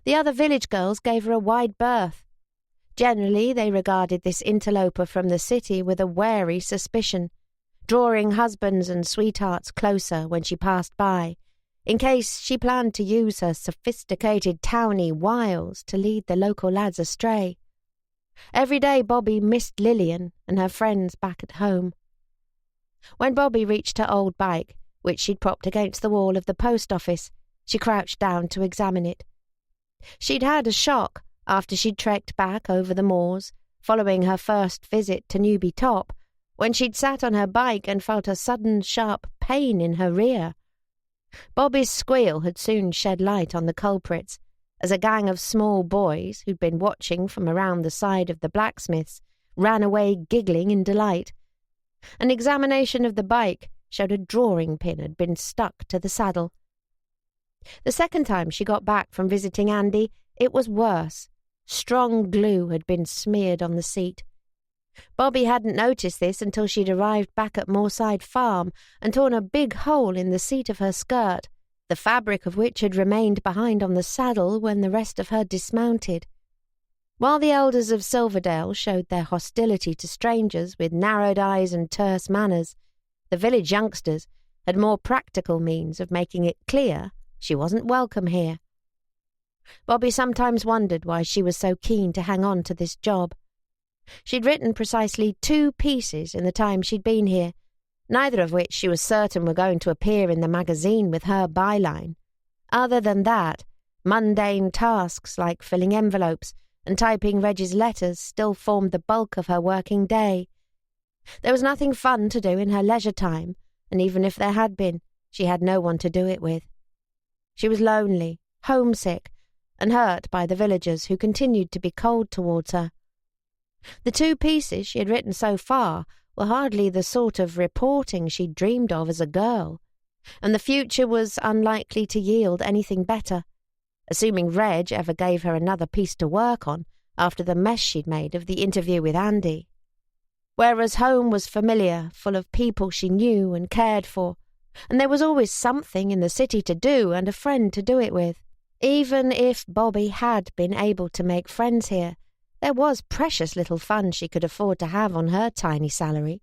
The other village girls gave her a wide berth. Generally, they regarded this interloper from the city with a wary suspicion, drawing husbands and sweethearts closer when she passed by, in case she planned to use her sophisticated towny wiles to lead the local lads astray. Every day Bobby missed Lillian and her friends back at home. When Bobby reached her old bike, which she'd propped against the wall of the post office, she crouched down to examine it. She'd had a shock after she'd trekked back over the moors, following her first visit to Newby Top, when she'd sat on her bike and felt a sudden sharp pain in her rear. Bobby's squeal had soon shed light on the culprits, as a gang of small boys who'd been watching from around the side of the blacksmith's ran away giggling in delight. An examination of the bike showed a drawing pin had been stuck to the saddle. The second time she got back from visiting Andy, it was worse. Strong glue had been smeared on the seat. Bobby hadn't noticed this until she'd arrived back at Moorside Farm and torn a big hole in the seat of her skirt, the fabric of which had remained behind on the saddle when the rest of her dismounted. While the elders of Silverdale showed their hostility to strangers with narrowed eyes and terse manners, the village youngsters had more practical means of making it clear she wasn't welcome here. Bobby sometimes wondered why she was so keen to hang on to this job. She'd written precisely 2 pieces in the time she'd been here, neither of which she was certain were going to appear in the magazine with her byline. Other than that, mundane tasks like filling envelopes and typing Reg's letters still formed the bulk of her working day. There was nothing fun to do in her leisure time, and even if there had been, she had no one to do it with. She was lonely, homesick, and hurt by the villagers who continued to be cold towards her. The 2 pieces she had written so far were hardly the sort of reporting she'd dreamed of as a girl, and the future was unlikely to yield anything better, assuming Reg ever gave her another piece to work on after the mess she'd made of the interview with Andy. Whereas home was familiar, full of people she knew and cared for, and there was always something in the city to do and a friend to do it with. Even if Bobby had been able to make friends here, there was precious little fun she could afford to have on her tiny salary.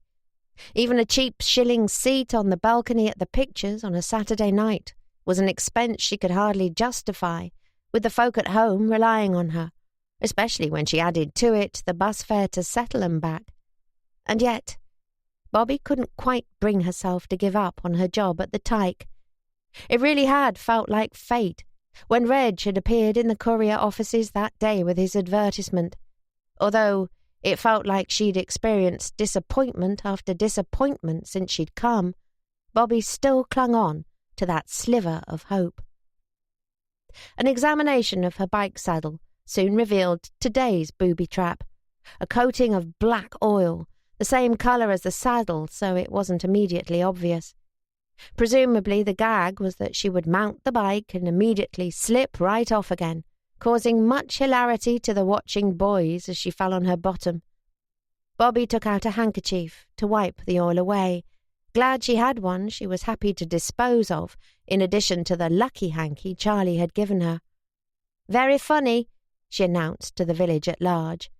Even a cheap shilling seat on the balcony at the pictures on a Saturday night was an expense she could hardly justify, with the folk at home relying on her, especially when she added to it the bus fare to Settle and back. And yet, Bobby couldn't quite bring herself to give up on her job at the Tyke. It really had felt like fate when Reg had appeared in the courier offices that day with his advertisement. Although it felt like she'd experienced disappointment after disappointment since she'd come, Bobby still clung on to that sliver of hope. An examination of her bike saddle soon revealed today's booby trap, a coating of black oil, the same colour as the saddle, so it wasn't immediately obvious. Presumably the gag was that she would mount the bike and immediately slip right off again, causing much hilarity to the watching boys as she fell on her bottom. Bobby took out a handkerchief to wipe the oil away, glad she had one she was happy to dispose of, in addition to the lucky hanky Charlie had given her. "Very funny," she announced to the village at large.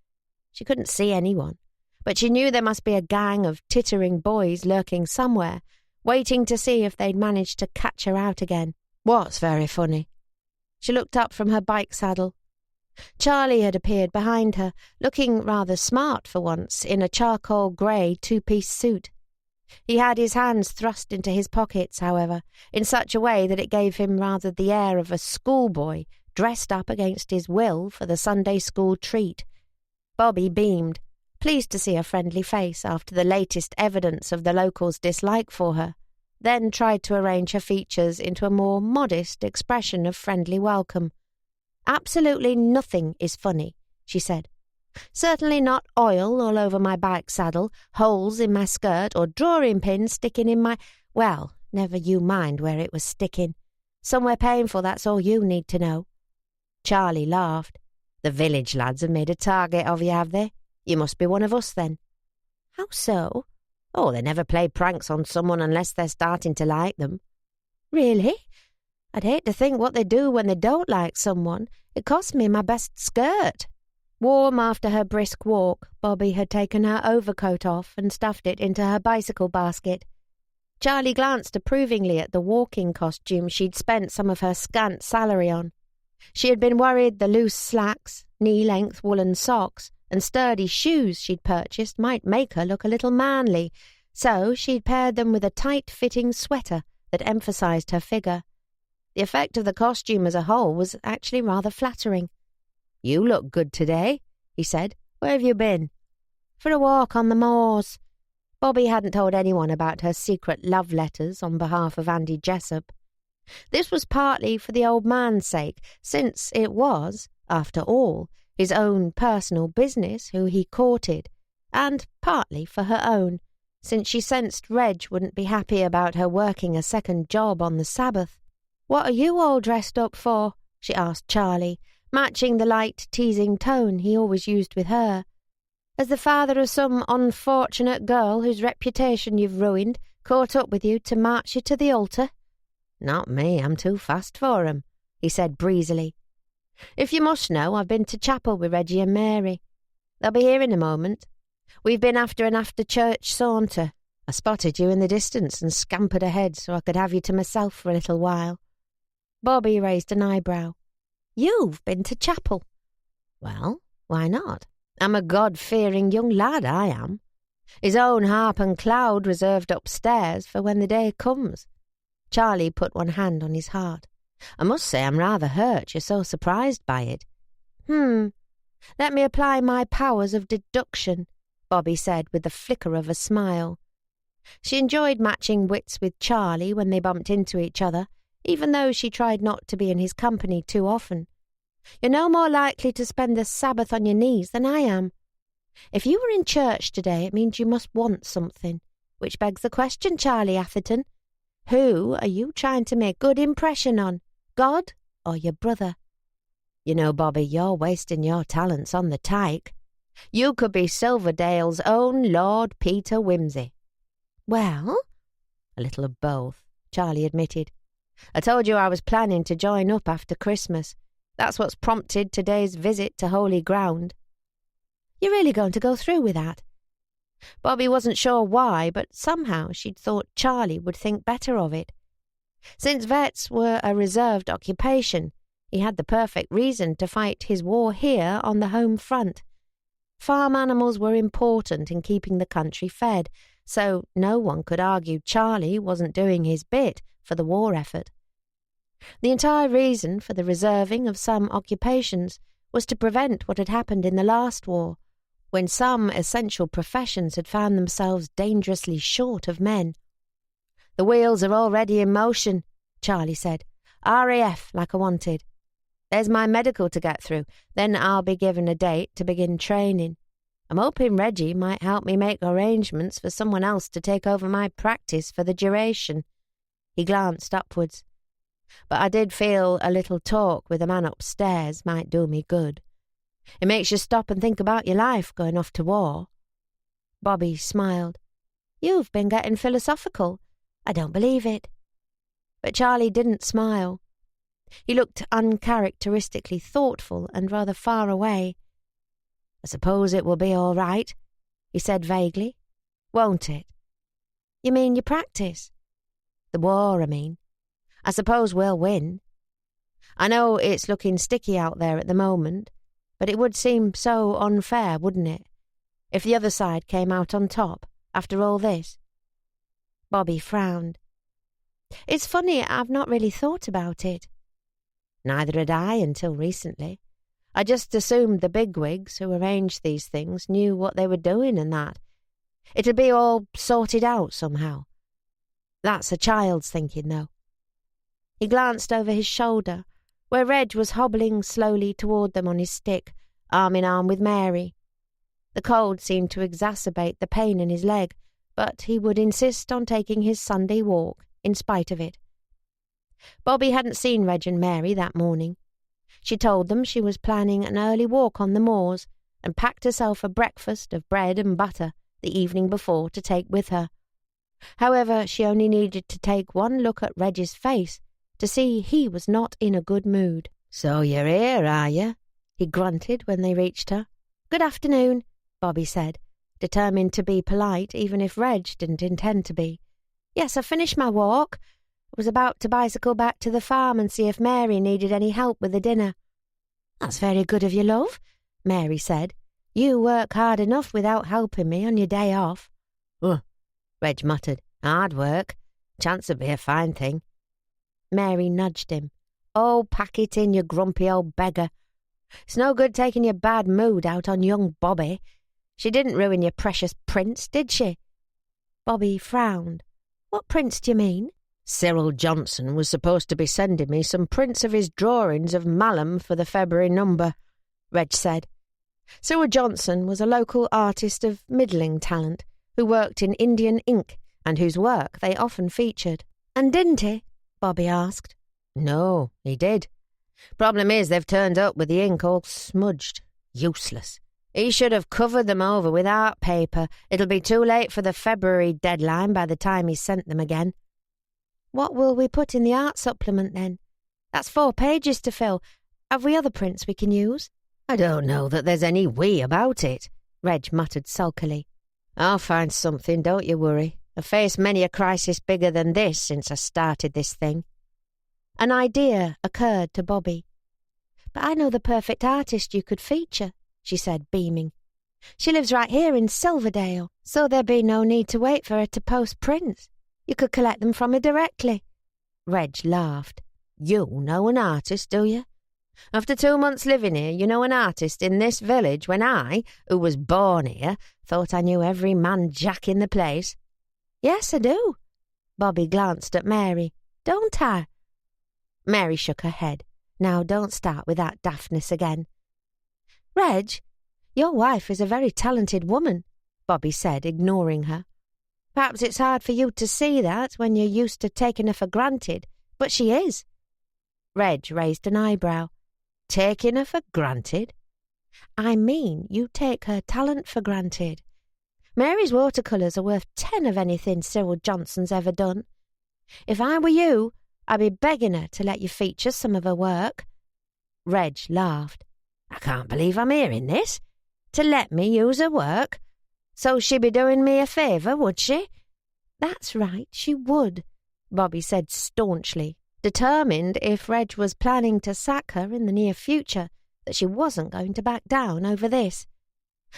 She couldn't see anyone, but she knew there must be a gang of tittering boys lurking somewhere, waiting to see if they'd managed to catch her out again. "What's very funny?" She looked up from her bike saddle. Charlie had appeared behind her, looking rather smart for once, in a charcoal grey 2-piece suit. He had his hands thrust into his pockets, however, in such a way that it gave him rather the air of a schoolboy dressed up against his will for the Sunday school treat. Bobby beamed, pleased to see a friendly face after the latest evidence of the locals' dislike for her, then tried to arrange her features into a more modest expression of friendly welcome. "Absolutely nothing is funny," she said. "Certainly not oil all over my bike saddle, holes in my skirt, or drawing pins sticking in my— Well, never you mind where it was sticking. Somewhere painful, that's all you need to know." Charlie laughed. "The village lads have made a target of you, have they? You must be one of us, then." "How so?" "Oh, they never play pranks on someone unless they're starting to like them." "Really? I'd hate to think what they do when they don't like someone. It cost me my best skirt." Warm after her brisk walk, Bobby had taken her overcoat off and stuffed it into her bicycle basket. Charlie glanced approvingly at the walking costume she'd spent some of her scant salary on. She had been worried the loose slacks, knee-length woolen socks, and sturdy shoes she'd purchased might make her look a little manly, so she'd paired them with a tight-fitting sweater that emphasized her figure. The effect of the costume as a whole was actually rather flattering. "You look good today," he said. "Where have you been?" "For a walk on the moors." Bobby hadn't told anyone about her secret love letters on behalf of Andy Jessup. This was partly for the old man's sake, since it was, after all, his own personal business who he courted, and partly for her own, since she sensed Reg wouldn't be happy about her working a second job on the Sabbath. "What are you all dressed up for?" she asked Charlie, matching the light, teasing tone he always used with her. Has the father of some unfortunate girl whose reputation you've ruined caught up with you to march you to the altar?" "Not me, I'm too fast for 'em," he said breezily. "If you must know, I've been to chapel with Reggie and Mary. They'll be here in a moment. We've been after an after-church saunter. I spotted you in the distance and scampered ahead so I could have you to myself for a little while." Bobby raised an eyebrow. "You've been to chapel?" "Well, why not? I'm a God-fearing young lad, I am. His own harp and cloud reserved upstairs for when the day comes." Charlie put one hand on his heart. "I must say I'm rather hurt you're so surprised by it." Let me apply my powers of deduction," Bobby said with the flicker of a smile. She enjoyed matching wits with Charlie when they bumped into each other, even though she tried not to be in his company too often. "You're no more likely to spend the Sabbath on your knees than I am. If you were in church today, it means you must want something, which begs the question, Charlie Atherton. Who are you trying to make good impression on, God or your brother?" "You know, Bobby, you're wasting your talents on the tyke. You could be Silverdale's own Lord Peter Wimsey." "Well?" "A little of both," Charlie admitted. "I told you I was planning to join up after Christmas. That's what's prompted today's visit to holy ground." "You're really going to go through with that?" Bobby wasn't sure why, but somehow she'd thought Charlie would think better of it. Since vets were a reserved occupation, he had the perfect reason to fight his war here on the home front. Farm animals were important in keeping the country fed, so no one could argue Charlie wasn't doing his bit for the war effort. The entire reason for the reserving of some occupations was to prevent what had happened in the last war, when some essential professions had found themselves dangerously short of men. "The wheels are already in motion," Charlie said. "RAF like I wanted. There's my medical to get through, then I'll be given a date to begin training. I'm hoping Reggie might help me make arrangements for someone else to take over my practice for the duration." He glanced upwards. "But I did feel a little talk with a man upstairs might do me good. It makes you stop and think about your life going off to war." Bobby smiled. "You've been getting philosophical. I don't believe it." But Charlie didn't smile. He looked uncharacteristically thoughtful and rather far away. "I suppose it will be all right," he said vaguely. "Won't it?" "You mean your practice?" "The war, I mean. I suppose we'll win. I know it's looking sticky out there at the moment, but it would seem so unfair, wouldn't it, if the other side came out on top after all this?" Bobby frowned. "It's funny, I've not really thought about it." "Neither had I until recently. I just assumed the bigwigs who arranged these things knew what they were doing and that. It'd be all sorted out somehow. That's a child's thinking, though." He glanced over his shoulder, where Reg was hobbling slowly toward them on his stick, arm in arm with Mary. The cold seemed to exacerbate the pain in his leg, but he would insist on taking his Sunday walk in spite of it. Bobby hadn't seen Reg and Mary that morning. She told them she was planning an early walk on the moors and packed herself a breakfast of bread and butter the evening before to take with her. However, she only needed to take one look at Reg's face to see he was not in a good mood. "So you're here, are you?" he grunted when they reached her. "Good afternoon," Bobby said, determined to be polite even if Reg didn't intend to be. "Yes, I finished my walk. I was about to bicycle back to the farm and see if Mary needed any help with the dinner." "That's very good of you, love," Mary said. "You work hard enough without helping me on your day off." "Ugh," Reg muttered. "Hard work. Chance would be a fine thing." Mary nudged him. "Oh, pack it in, you grumpy old beggar. It's no good taking your bad mood out on young Bobby. She didn't ruin your precious prince, did she?" Bobby frowned. "What prince do you mean?" "Cyril Johnson was supposed to be sending me some prints of his drawings of Malham for the February number," Reg said. Cyril Johnson was a local artist of middling talent who worked in Indian ink and whose work they often featured. "And didn't he?" Bobby asked. "No, he did. Problem is they've turned up with the ink all smudged. Useless. He should have covered them over with art paper. It'll be too late for the February deadline by the time he's sent them again. What will we put in the art supplement then? That's 4 pages to fill. Have we other prints we can use? I don't know that there's any we about it, Reg muttered sulkily. I'll find something, don't you worry. I've faced many a crisis bigger than this since I started this thing. An idea occurred to Bobby. But I know the perfect artist you could feature, she said, beaming. She lives right here in Silverdale, so there'd be no need to wait for her to post prints. You could collect them from her directly. Reg laughed. You know an artist, do you? After 2 months living here, you know an artist in this village when I, who was born here, thought I knew every man jack in the place? Yes, I do. Bobby glanced at Mary. Don't I? Mary shook her head. Now don't start with that daftness again. Reg, your wife is a very talented woman, Bobby said, ignoring her. Perhaps it's hard for you to see that when you're used to taking her for granted, but she is. Reg raised an eyebrow. Taking her for granted? I mean, you take her talent for granted. Mary's watercolours are worth 10 of anything Cyril Johnson's ever done. If I were you, I'd be begging her to let you feature some of her work. Reg laughed. I can't believe I'm hearing this. To let me use her work? So she'd be doing me a favour, would she? That's right, she would, Bobby said staunchly, determined if Reg was planning to sack her in the near future, that she wasn't going to back down over this.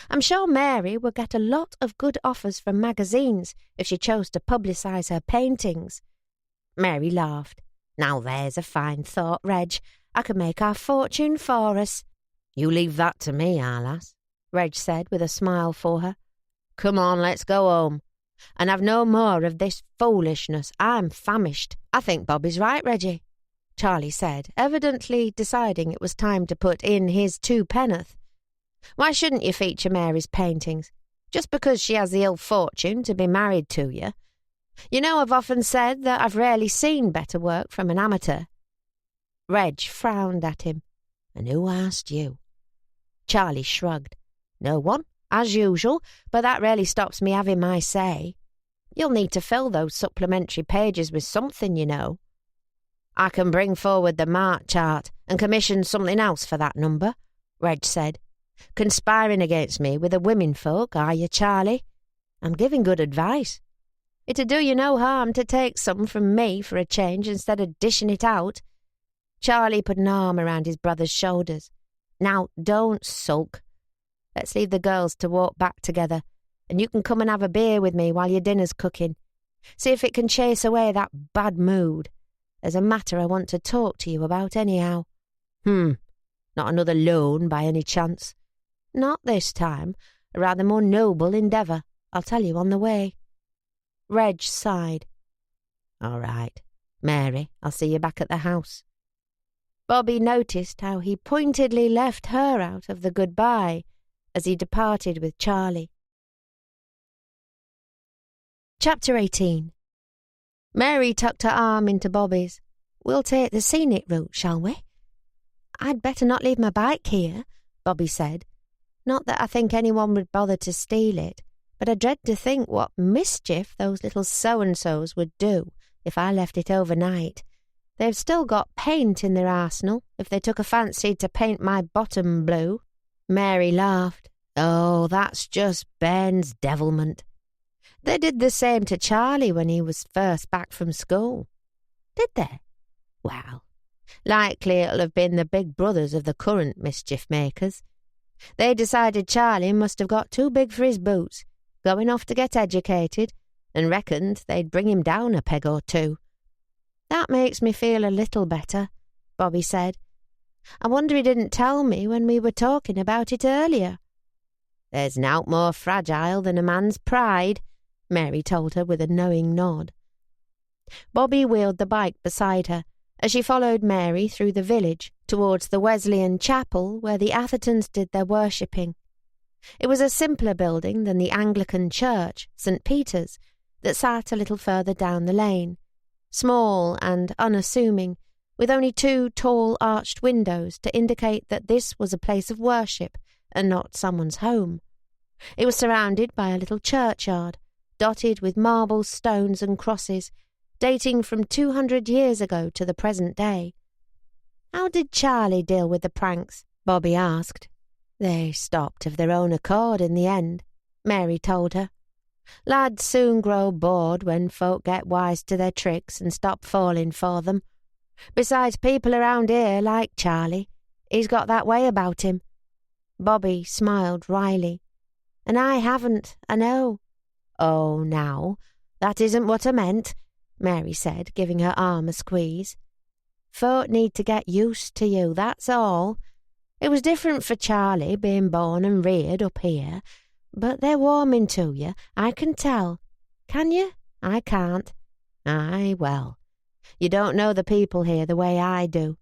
I'm sure Mary would get a lot of good offers from magazines if she chose to publicise her paintings. Mary laughed. Now there's a fine thought, Reg. I could make our fortune for us. You leave that to me, our lass, Reg said with a smile for her. Come on, let's go home. And have no more of this foolishness. I'm famished. I think Bobby's right, Reggie, Charlie said, evidently deciding it was time to put in his 2 penn'orth. Why shouldn't you feature Mary's paintings? Just because she has the ill fortune to be married to you. You know, I've often said that I've rarely seen better work from an amateur. Reg frowned at him. And who asked you? Charlie shrugged. No one, as usual, but that really stops me having my say. You'll need to fill those supplementary pages with something, you know. I can bring forward the mark chart and commission something else for that number, Reg said. Conspiring against me with the women folk, are you, Charlie? I'm giving good advice. It'd do you no harm to take some from me for a change instead of dishing it out. Charlie put an arm around his brother's shoulders. Now, don't sulk. Let's leave the girls to walk back together, and you can come and have a beer with me while your dinner's cooking. See if it can chase away that bad mood. There's a matter I want to talk to you about anyhow. Not another loan by any chance? Not this time. A rather more noble endeavour. I'll tell you on the way. Reg sighed. All right. Mary, I'll see you back at the house. Bobby noticed how he pointedly left her out of the goodbye as he departed with Charlie. Chapter 18. Mary tucked her arm into Bobby's. We'll take the scenic route, shall we? I'd better not leave my bike here, Bobby said. Not that I think anyone would bother to steal it, but I dread to think what mischief those little so-and-sos would do if I left it overnight. They've still got paint in their arsenal if they took a fancy to paint my bottom blue. Mary laughed. Oh, that's just Ben's devilment. They did the same to Charlie when he was first back from school. Did they? Well, likely it'll have been the big brothers of the current mischief-makers. They decided Charlie must have got too big for his boots, going off to get educated, and reckoned they'd bring him down a peg or two. That makes me feel a little better, Bobby said. I wonder he didn't tell me when we were talking about it earlier. There's nowt more fragile than a man's pride, Mary told her with a knowing nod. Bobby wheeled the bike beside her as she followed Mary through the village towards the Wesleyan chapel where the Athertons did their worshipping. It was a simpler building than the Anglican church, St. Peter's, that sat a little further down the lane, small and unassuming, with only 2 tall arched windows to indicate that this was a place of worship and not someone's home. It was surrounded by a little churchyard, dotted with marble stones and crosses, dating from 200 years ago to the present day. "How did Charlie deal with the pranks?" Bobby asked. "They stopped of their own accord in the end," Mary told her. "Lads soon grow bored when folk get wise to their tricks and stop falling for them. Besides, people around here like Charlie. He's got that way about him." Bobby smiled wryly. "And I haven't, I know." "Oh, now, that isn't what I meant," Mary said, giving her arm a squeeze. "Folk need to get used to you, that's all. It was different for Charlie, being born and reared up here, but they're warming to you, I can tell. Can you? I can't. Aye, well, you don't know the people here the way I do.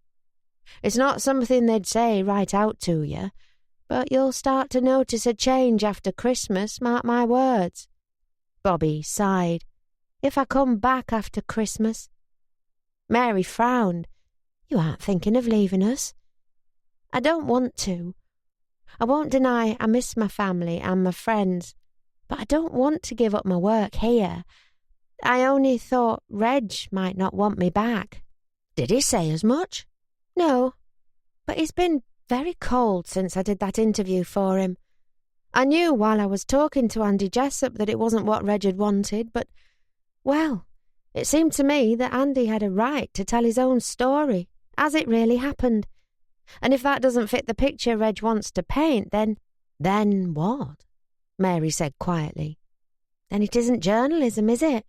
It's not something they'd say right out to you, but you'll start to notice a change after Christmas, mark my words." Bobby sighed. "If I come back after Christmas?" Mary frowned. "You aren't thinking of leaving us?" "I don't want to. I won't deny I miss my family and my friends, but I don't want to give up my work here. I only thought Reg might not want me back." "Did he say as much?" "No, but he's been very cold since I did that interview for him. I knew while I was talking to Andy Jessup that it wasn't what Reg had wanted, but, well, it seemed to me that Andy had a right to tell his own story, as it really happened. And if that doesn't fit the picture Reg wants to paint, then—" "Then what?" Mary said quietly. "Then it isn't journalism, is it?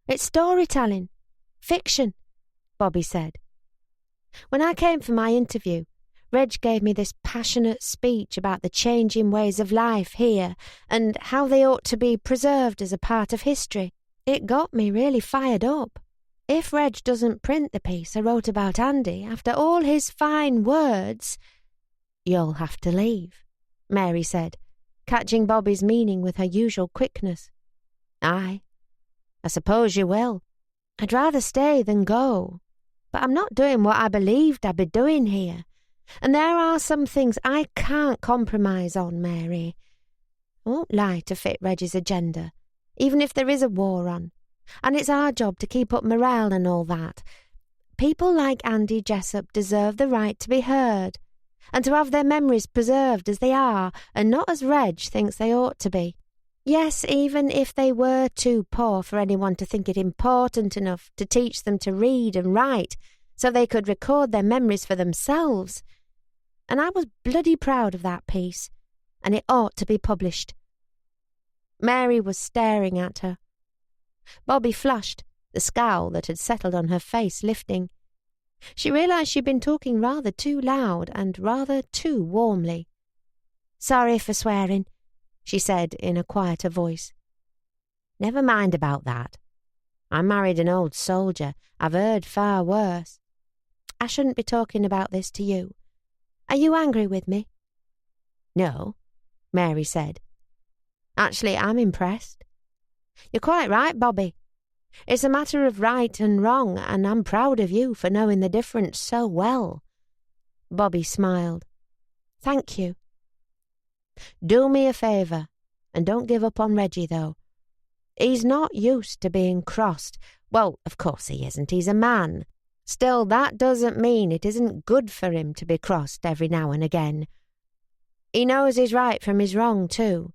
It's storytelling. Fiction," Bobby said. "When I came for my interview, Reg gave me this passionate speech about the changing ways of life here and how they ought to be preserved as a part of history. It got me really fired up. If Reg doesn't print the piece I wrote about Andy after all his fine words—" "You'll have to leave," Mary said, catching Bobby's meaning with her usual quickness. "Aye, I suppose you will. I'd rather stay than go, but I'm not doing what I believed I'd be doing here. And there are some things I can't compromise on, Mary. I won't lie to fit Reggie's agenda, even if there is a war on. And it's our job to keep up morale and all that. People like Andy Jessup deserve the right to be heard, and to have their memories preserved as they are, and not as Reg thinks they ought to be. Yes, even if they were too poor for anyone to think it important enough to teach them to read and write, so they could record their memories for themselves. And I was bloody proud of that piece, and it ought to be published." Mary was staring at her. Bobby flushed, the scowl that had settled on her face lifting. She realised she'd been talking rather too loud and rather too warmly. "Sorry for swearing," she said in a quieter voice. "Never mind about that. I married an old soldier. I've heard far worse. I shouldn't be talking about this to you. Are you angry with me?" "No," Mary said. "Actually, I'm impressed. You're quite right, Bobby. It's a matter of right and wrong, and I'm proud of you for knowing the difference so well." Bobby smiled. "Thank you. Do me a favour, and don't give up on Reggie, though. He's not used to being crossed. Well, of course he isn't. He's a man. Still, that doesn't mean it isn't good for him to be crossed every now and again. He knows his right from his wrong, too,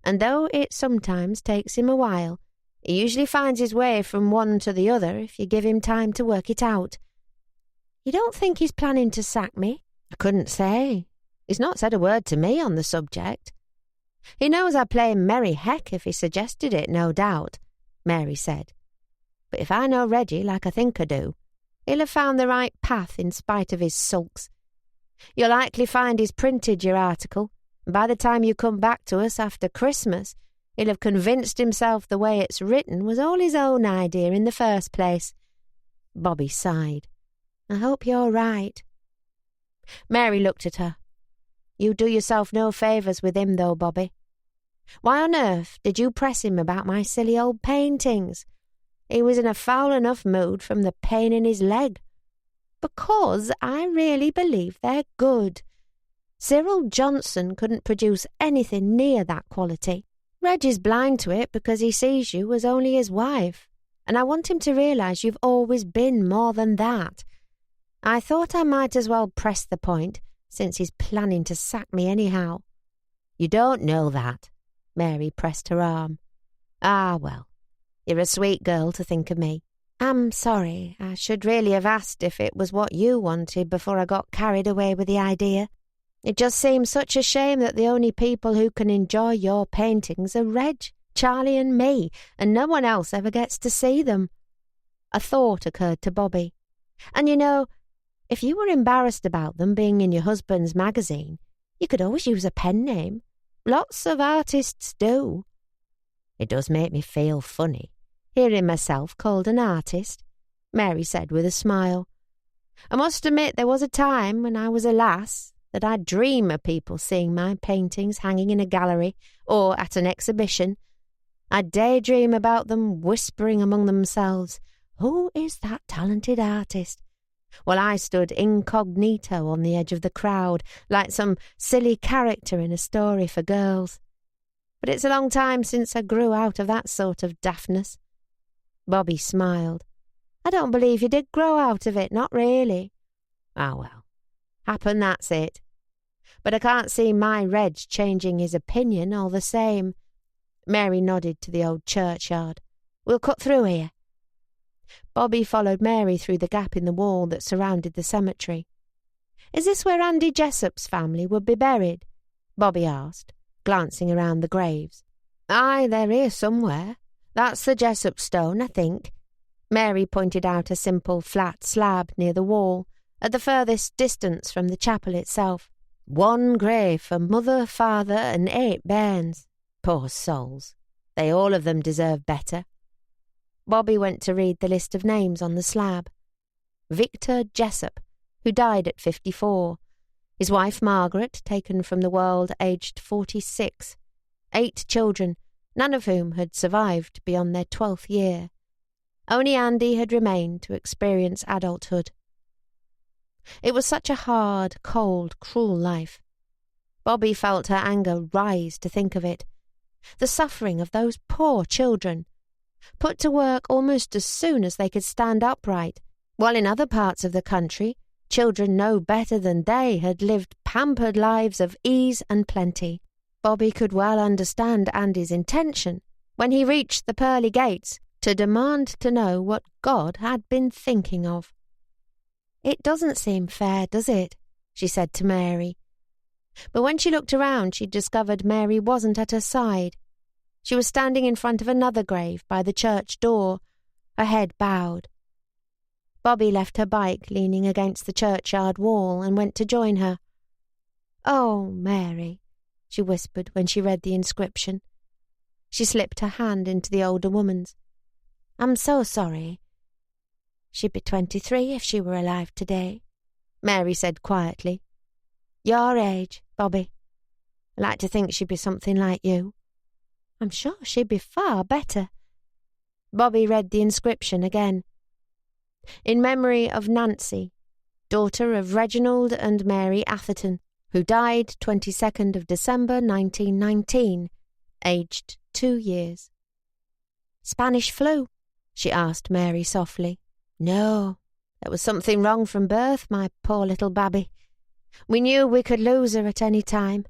and though it sometimes takes him a while, he usually finds his way from one to the other if you give him time to work it out. You don't think he's planning to sack me?" "I couldn't say. He's not said a word to me on the subject." "He knows I'd play merry heck if he suggested it, no doubt," Mary said. "But if I know Reggie like I think I do, he'll have found the right path in spite of his sulks. You'll likely find he's printed your article, and by the time you come back to us after Christmas, he'll have convinced himself the way it's written was all his own idea in the first place." Bobby sighed. "I hope you're right." Mary looked at her. "You do yourself no favours with him, though, Bobby. Why on earth did you press him about my silly old paintings? He was in a foul enough mood from the pain in his leg." "Because I really believe they're good. Cyril Johnson couldn't produce anything near that quality. Reg is blind to it because he sees you as only his wife, and I want him to realise you've always been more than that. I thought I might as well press the point, since he's planning to sack me anyhow." "You don't know that." Mary pressed her arm. "Ah, well, you're a sweet girl to think of me." "I'm sorry. I should really have asked if it was what you wanted before I got carried away with the idea. It just seems such a shame that the only people who can enjoy your paintings are Reg, Charlie and me, and no one else ever gets to see them." A thought occurred to Bobby. "And you know, if you were embarrassed about them being in your husband's magazine, you could always use a pen name. Lots of artists do." "It does make me feel funny, hearing myself called an artist," Mary said with a smile. "I must admit there was a time when I was a lass that I'd dream of people seeing my paintings hanging in a gallery or at an exhibition. I'd daydream about them whispering among themselves, 'Who is that talented artist?' while I stood incognito on the edge of the crowd, like some silly character in a story for girls. But it's a long time since I grew out of that sort of daftness." Bobby smiled. "I don't believe you did grow out of it, not really." "Ah, well. Happen that's it. But I can't see my Reg changing his opinion all the same." Mary nodded to the old churchyard. "We'll cut through here." Bobby followed Mary through the gap in the wall that surrounded the cemetery. "Is this where Andy Jessup's family would be buried?" Bobby asked, glancing around the graves. "Aye, they're here somewhere. That's the Jessup stone, I think." Mary pointed out a simple flat slab near the wall, at the furthest distance from the chapel itself. "One grave for mother, father, and 8 bairns. Poor souls. They all of them deserve better." Bobby went to read the list of names on the slab. Victor Jessup, who died at 54. His wife Margaret, taken from the world aged 46. 8 children, none of whom had survived beyond their 12th year. Only Andy had remained to experience adulthood. It was such a hard, cold, cruel life. Bobby felt her anger rise to think of it. The suffering of those poor children, put to work almost as soon as they could stand upright, while in other parts of the country, children no better than they had lived pampered lives of ease and plenty. Bobby could well understand Andy's intention when he reached the pearly gates to demand to know what God had been thinking of. "It doesn't seem fair, does it?" she said to Mary. But when she looked around, she discovered Mary wasn't at her side. She was standing in front of another grave by the church door, her head bowed. Bobby left her bike leaning against the churchyard wall and went to join her. "Oh, Mary," she whispered when she read the inscription. She slipped her hand into the older woman's. "I'm so sorry." "She'd be 23 if she were alive today," Mary said quietly. "Your age, Bobby. I like to think she'd be something like you. I'm sure she'd be far better." Bobby read the inscription again. "In memory of Nancy, daughter of Reginald and Mary Atherton, who died 22nd of December 1919, aged 2 years." "Spanish flu?" she asked Mary softly. "No, there was something wrong from birth, my poor little babby. We knew we could lose her at any time.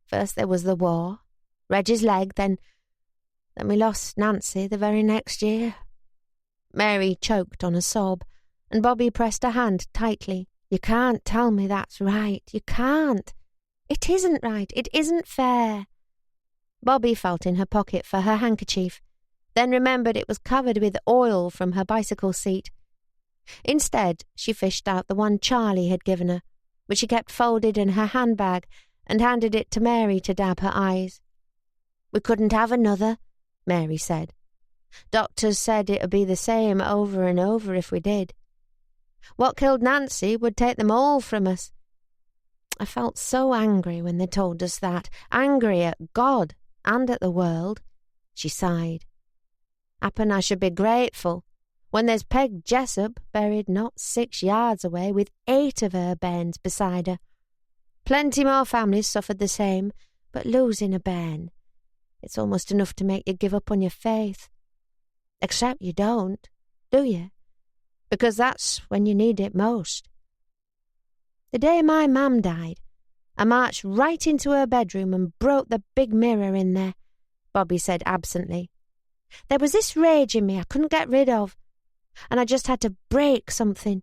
First there was the war, Reg's leg, then we lost Nancy the very next year." Mary choked on a sob, and Bobby pressed her hand tightly. "You can't tell me that's right. You can't. It isn't right. It isn't fair." Bobby felt in her pocket for her handkerchief, then remembered it was covered with oil from her bicycle seat. Instead, she fished out the one Charlie had given her, which she kept folded in her handbag, and handed it to Mary to dab her eyes. "We couldn't have another," Mary said. "Doctors said it would be the same over and over if we did. What killed Nancy would take them all from us." I felt so angry when they told us that, angry at God and at the world. She sighed. "Happen I should be grateful when there's Peg Jessup buried not 6 yards away with 8 of her bairns beside her. Plenty more families suffered the same, but losing a bairn, it's almost enough to make you give up on your faith. Except you don't, do you? Because that's when you need it most. The day my mam died, I marched right into her bedroom and broke the big mirror in there, Bobby said absently. There was this rage in me I couldn't get rid of, and I just had to break something.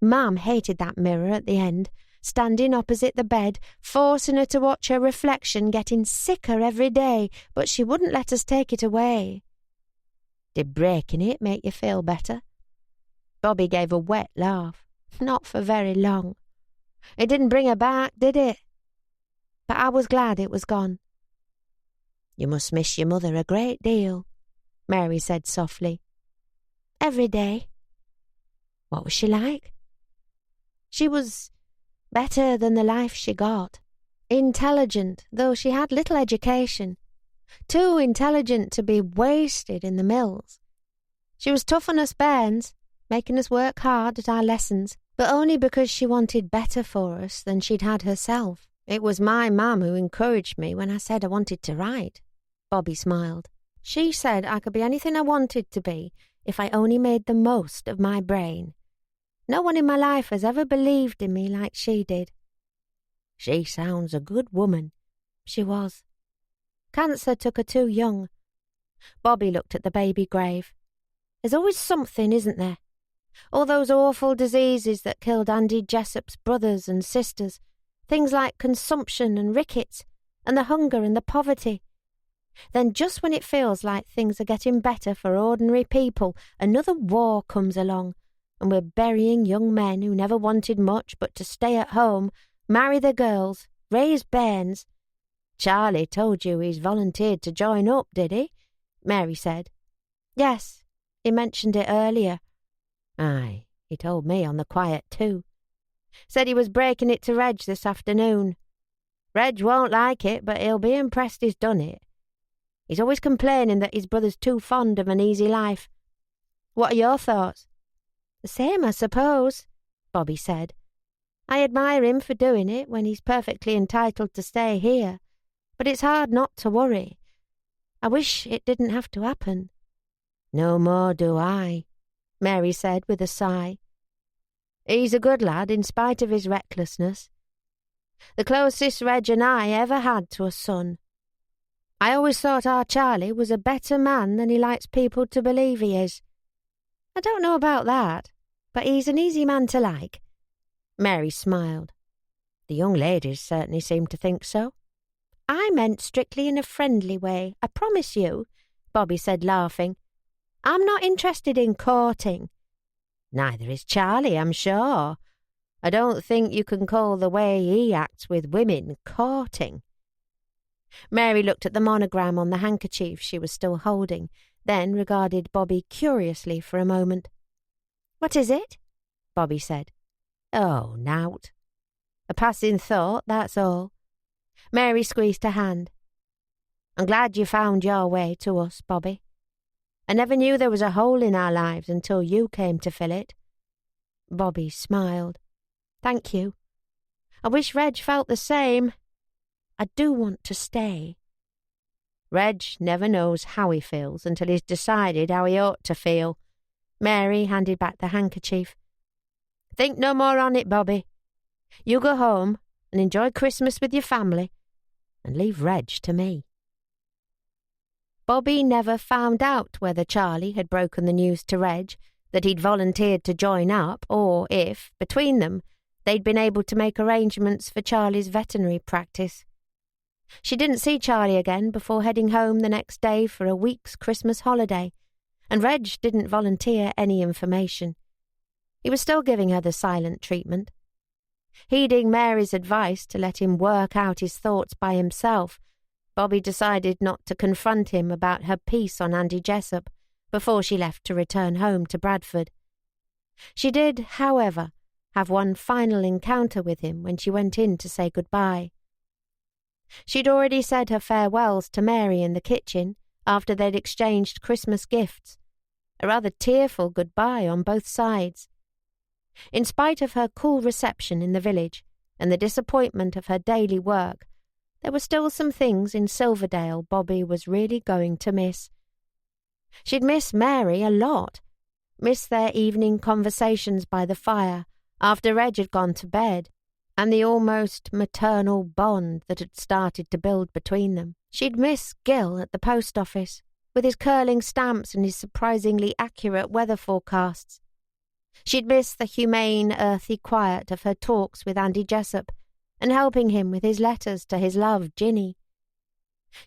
Mam hated that mirror at the end, standing opposite the bed, forcing her to watch her reflection getting sicker every day, but she wouldn't let us take it away. Did breaking it make you feel better? Bobby gave a wet laugh. Not for very long. It didn't bring her back, did it? But I was glad it was gone. You must miss your mother a great deal, Mary said softly. Every day. What was she like? She was better than the life she got. Intelligent, though she had little education. Too intelligent to be wasted in the mills. She was tough on us bairns, making us work hard at our lessons, but only because she wanted better for us than she'd had herself. It was my mum who encouraged me when I said I wanted to write. Bobby smiled. She said I could be anything I wanted to be if I only made the most of my brain. No one in my life has ever believed in me like she did. She sounds a good woman. She was. Cancer took her too young. Bobby looked at the baby grave. There's always something, isn't there? All those awful diseases that killed Andy Jessop's brothers and sisters. Things like consumption and rickets, and the hunger and the poverty. Then just when it feels like things are getting better for ordinary people, another war comes along, and we're burying young men who never wanted much but to stay at home, marry their girls, raise bairns. Charlie told you he's volunteered to join up, did he? Mary said. Yes, he mentioned it earlier. Aye, he told me on the quiet too. Said he was breaking it to Reg this afternoon. Reg won't like it, but he'll be impressed he's done it. He's always complaining that his brother's too fond of an easy life. What are your thoughts? The same, I suppose, Bobby said. I admire him for doing it when he's perfectly entitled to stay here, but it's hard not to worry. I wish it didn't have to happen. No more do I, Mary said with a sigh. He's a good lad in spite of his recklessness. The closest Reg and I ever had to a son. I always thought our Charlie was a better man than he likes people to believe he is. I don't know about that, but he's an easy man to like. Mary smiled. The young ladies certainly seem to think so. I meant strictly in a friendly way, I promise you, Bobby said, laughing. I'm not interested in courting. Neither is Charlie, I'm sure. I don't think you can call the way he acts with women courting. Mary looked at the monogram on the handkerchief she was still holding, then regarded Bobby curiously for a moment. What is it? Bobby said. Oh, nowt. A passing thought, that's all. Mary squeezed her hand. I'm glad you found your way to us, Bobby. I never knew there was a hole in our lives until you came to fill it. Bobby smiled. Thank you. I wish Reg felt the same. I do want to stay. Reg never knows how he feels until he's decided how he ought to feel. Mary handed back the handkerchief. Think no more on it, Bobby. You go home and enjoy Christmas with your family and leave Reg to me. Bobby never found out whether Charlie had broken the news to Reg that he'd volunteered to join up, or if, between them, they'd been able to make arrangements for Charlie's veterinary practice. She didn't see Charlie again before heading home the next day for a week's Christmas holiday, and Reg didn't volunteer any information. He was still giving her the silent treatment. Heeding Mary's advice to let him work out his thoughts by himself, Bobby decided not to confront him about her piece on Andy Jessop before she left to return home to Bradford. She did, however, have one final encounter with him when she went in to say goodbye. She'd already said her farewells to Mary in the kitchen after they'd exchanged Christmas gifts, a rather tearful goodbye on both sides. In spite of her cool reception in the village and the disappointment of her daily work, there were still some things in Silverdale Bobby was really going to miss. She'd miss Mary a lot, miss their evening conversations by the fire after Reg had gone to bed, and the almost maternal bond that had started to build between them. She'd miss Gil at the post office, with his curling stamps and his surprisingly accurate weather forecasts. She'd miss the humane, earthy quiet of her talks with Andy Jessup and helping him with his letters to his love, Ginny.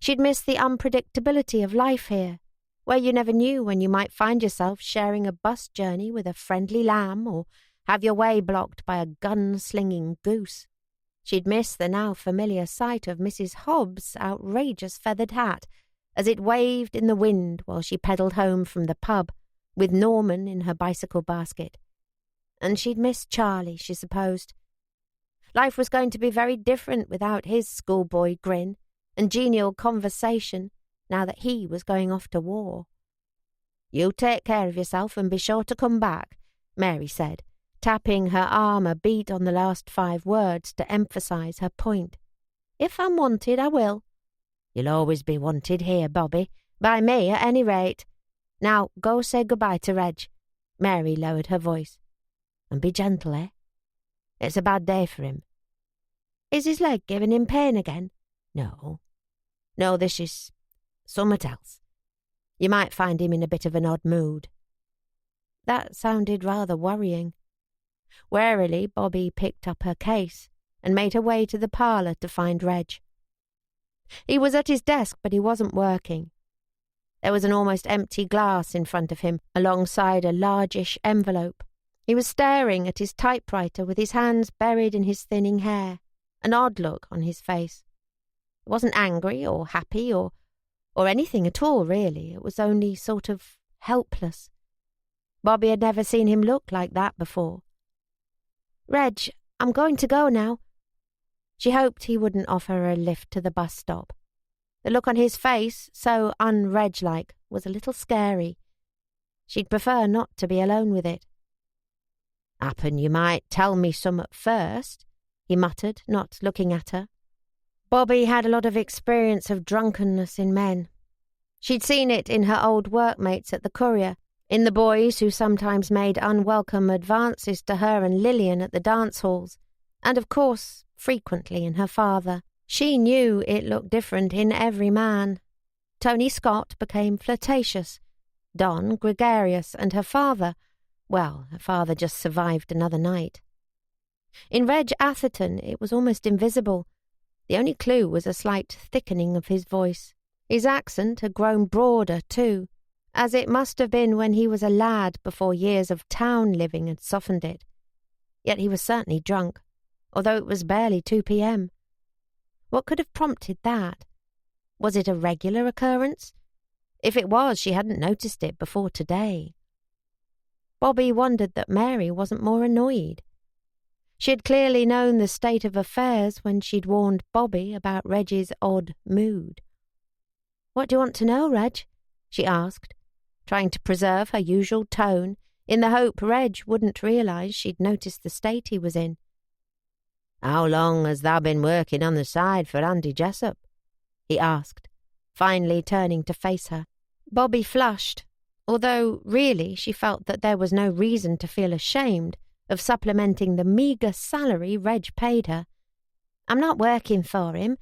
She'd miss the unpredictability of life here, where you never knew when you might find yourself sharing a bus journey with a friendly lamb or have your way blocked by a gun-slinging goose. She'd miss the now familiar sight of Mrs. Hobbs' outrageous feathered hat as it waved in the wind while she pedalled home from the pub, with Norman in her bicycle basket. And she'd miss Charlie, she supposed. Life was going to be very different without his schoolboy grin and genial conversation now that he was going off to war. "You take care of yourself and be sure to come back," Mary said, tapping her arm a beat on the last 5 words to emphasize her point. "If I'm wanted, I will." "You'll always be wanted here, Bobby. By me, at any rate. Now, go say goodbye to Reg." Mary lowered her voice. "And be gentle, eh? It's a bad day for him." "Is his leg giving him pain again?" No, this is summat else. You might find him in a bit of an odd mood." That sounded rather worrying. Warily, Bobby picked up her case and made her way to the parlour to find Reg. He was at his desk, but he wasn't working. There was an almost empty glass in front of him, alongside a largish envelope. He was staring at his typewriter with his hands buried in his thinning hair, an odd look on his face. It wasn't angry or happy or anything at all, really. It was only sort of helpless. Bobby had never seen him look like that before. "Reg, I'm going to go now." She hoped he wouldn't offer her a lift to the bus stop. The look on his face, so un-Reg-like, was a little scary. She'd prefer not to be alone with it. "Happen you might tell me summat first," he muttered, not looking at her. Bobby had a lot of experience of drunkenness in men. She'd seen it in her old workmates at the Courier, in the boys who sometimes made unwelcome advances to her and Lillian at the dance halls, and of course, frequently in her father. She knew it looked different in every man. Tony Scott became flirtatious, Don gregarious, and her father just survived another night. In Reg Atherton it was almost invisible. The only clue was a slight thickening of his voice. His accent had grown broader too, as it must have been when he was a lad before years of town living had softened it. Yet he was certainly drunk, although it was barely 2 p.m. What could have prompted that? Was it a regular occurrence? If it was, she hadn't noticed it before today. Bobby wondered that Mary wasn't more annoyed. She had clearly known the state of affairs when she'd warned Bobby about Reg's odd mood. "What do you want to know, Reg?" she asked, trying to preserve her usual tone in the hope Reg wouldn't realise she'd noticed the state he was in. "How long has thou been working on the side for Andy Jessup?" he asked, finally turning to face her. Bobby flushed, although really she felt that there was no reason to feel ashamed of supplementing the meagre salary Reg paid her. "I'm not working for him.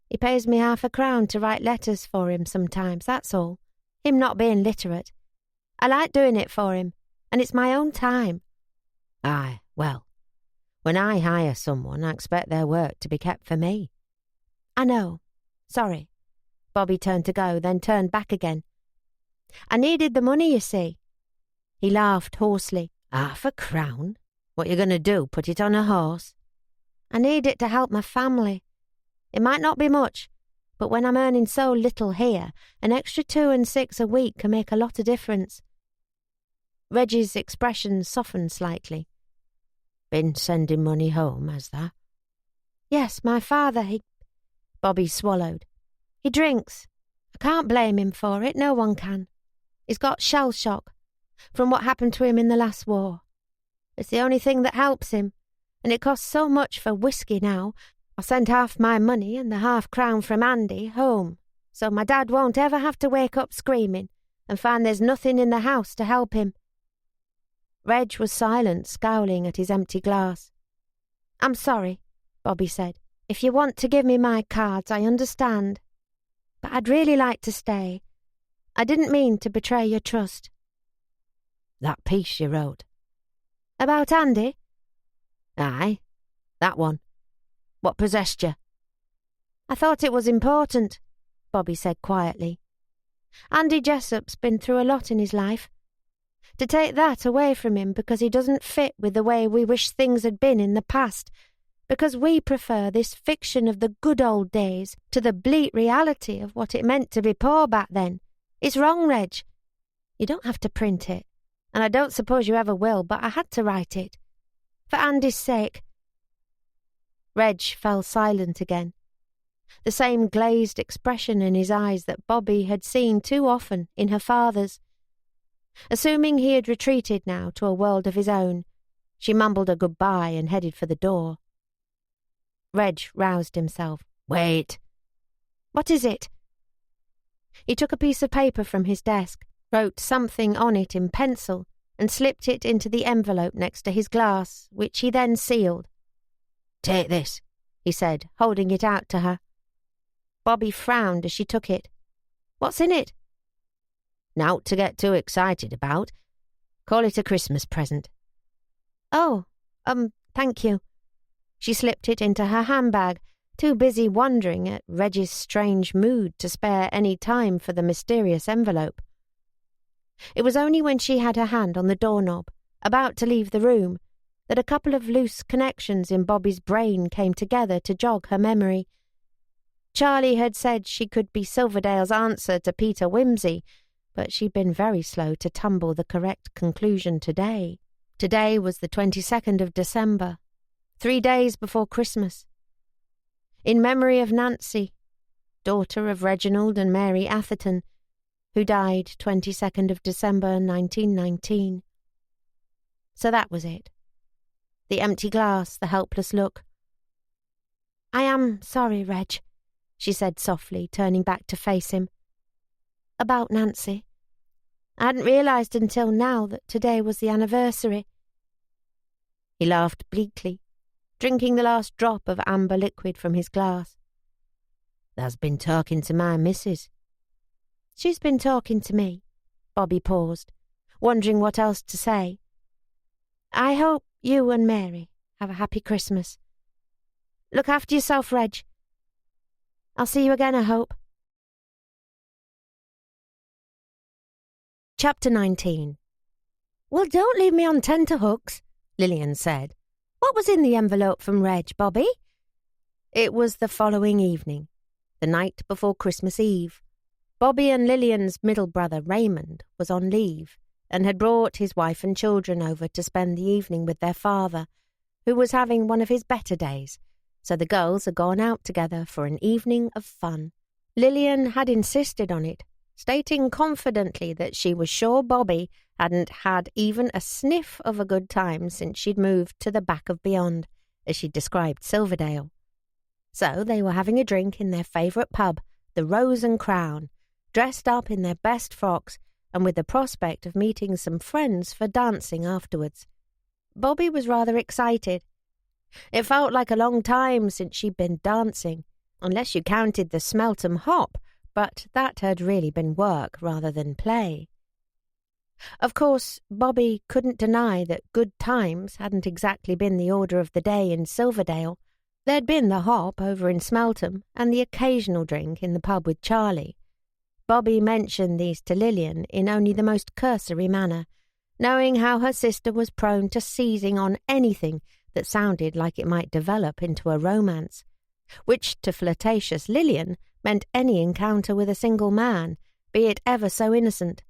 He pays me £0.50 to write letters for him sometimes, that's all. Him not being literate. I like doing it for him, and it's my own time." "Aye, well, when I hire someone, I expect their work to be kept for me." "I know. Sorry." Bobby turned to go, then turned back again. "I needed the money, you see." He laughed hoarsely. £0.50? What you going to do, put it on a horse?" "I need it to help my family. It might not be much, but when I'm earning so little here, an extra 2 and 6 a week can make a lot of difference." Reggie's expression softened slightly. "Been sending money home, has that?" "Yes, my father, Bobby swallowed. "He drinks. I can't blame him for it, no one can. He's got shell shock from what happened to him in the last war. It's the only thing that helps him, and it costs so much for whiskey now. I sent half my money and the half-crown from Andy home, so my dad won't ever have to wake up screaming and find there's nothing in the house to help him." Reg was silent, scowling at his empty glass. "I'm sorry," Bobby said. "If you want to give me my cards, I understand. But I'd really like to stay. I didn't mean to betray your trust." "That piece you wrote?" "About Andy?" "Aye, that one. What possessed you?" "I thought it was important," Bobby said quietly. "Andy Jessup's been through a lot in his life. To take that away from him because he doesn't fit with the way we wish things had been in the past, because we prefer this fiction of the good old days to the bleak reality of what it meant to be poor back then, it's wrong, Reg. You don't have to print it, and I don't suppose you ever will, but I had to write it. For Andy's sake." Reg fell silent again, the same glazed expression in his eyes that Bobby had seen too often in her father's. Assuming he had retreated now to a world of his own, she mumbled a goodbye and headed for the door. Reg roused himself. "Wait." "What is it?" He took a piece of paper from his desk, wrote something on it in pencil, and slipped it into the envelope next to his glass, which he then sealed. "Take this," he said, holding it out to her. Bobby frowned as she took it. "What's in it?" "Nowt to get too excited about. Call it a Christmas present." "Oh, thank you." She slipped it into her handbag, too busy wondering at Reg's strange mood to spare any time for the mysterious envelope. It was only when she had her hand on the doorknob, about to leave the room, that a couple of loose connections in Bobby's brain came together to jog her memory. Charlie had said she could be Silverdale's answer to Peter Wimsey, but she'd been very slow to tumble the correct conclusion today. Today was the 22nd of December, 3 days before Christmas. In memory of Nancy, daughter of Reginald and Mary Atherton, who died 22nd of December 1919. So that was it. The empty glass, the helpless look. "I am sorry, Reg," she said softly, turning back to face him. "About Nancy. I hadn't realised until now that today was the anniversary." He laughed bleakly, drinking the last drop of amber liquid from his glass. "Tha's been talking to my missus." "She's been talking to me." Bobby paused, wondering what else to say. "I hope you and Mary have a happy Christmas. Look after yourself, Reg. I'll see you again, I hope." Chapter 19. "Well, don't leave me on tenterhooks," Lillian said. "What was in the envelope from Reg, Bobby?" It was the following evening, the night before Christmas Eve. Bobby and Lillian's middle brother, Raymond, was on leave and had brought his wife and children over to spend the evening with their father, who was having one of his better days, so the girls had gone out together for an evening of fun. Lillian had insisted on it, stating confidently that she was sure Bobby hadn't had even a sniff of a good time since she'd moved to the back of beyond, as she described Silverdale. So they were having a drink in their favourite pub, the Rose and Crown, dressed up in their best frocks and with the prospect of meeting some friends for dancing afterwards. Bobby was rather excited. It felt like a long time since she'd been dancing, unless you counted the Smeltum Hop, but that had really been work rather than play. Of course, Bobby couldn't deny that good times hadn't exactly been the order of the day in Silverdale. There'd been the hop over in Smeltum and the occasional drink in the pub with Charlie. Bobby mentioned these to Lillian in only the most cursory manner, knowing how her sister was prone to seizing on anything that sounded like it might develop into a romance, which to flirtatious Lillian meant any encounter with a single man, be it ever so innocent.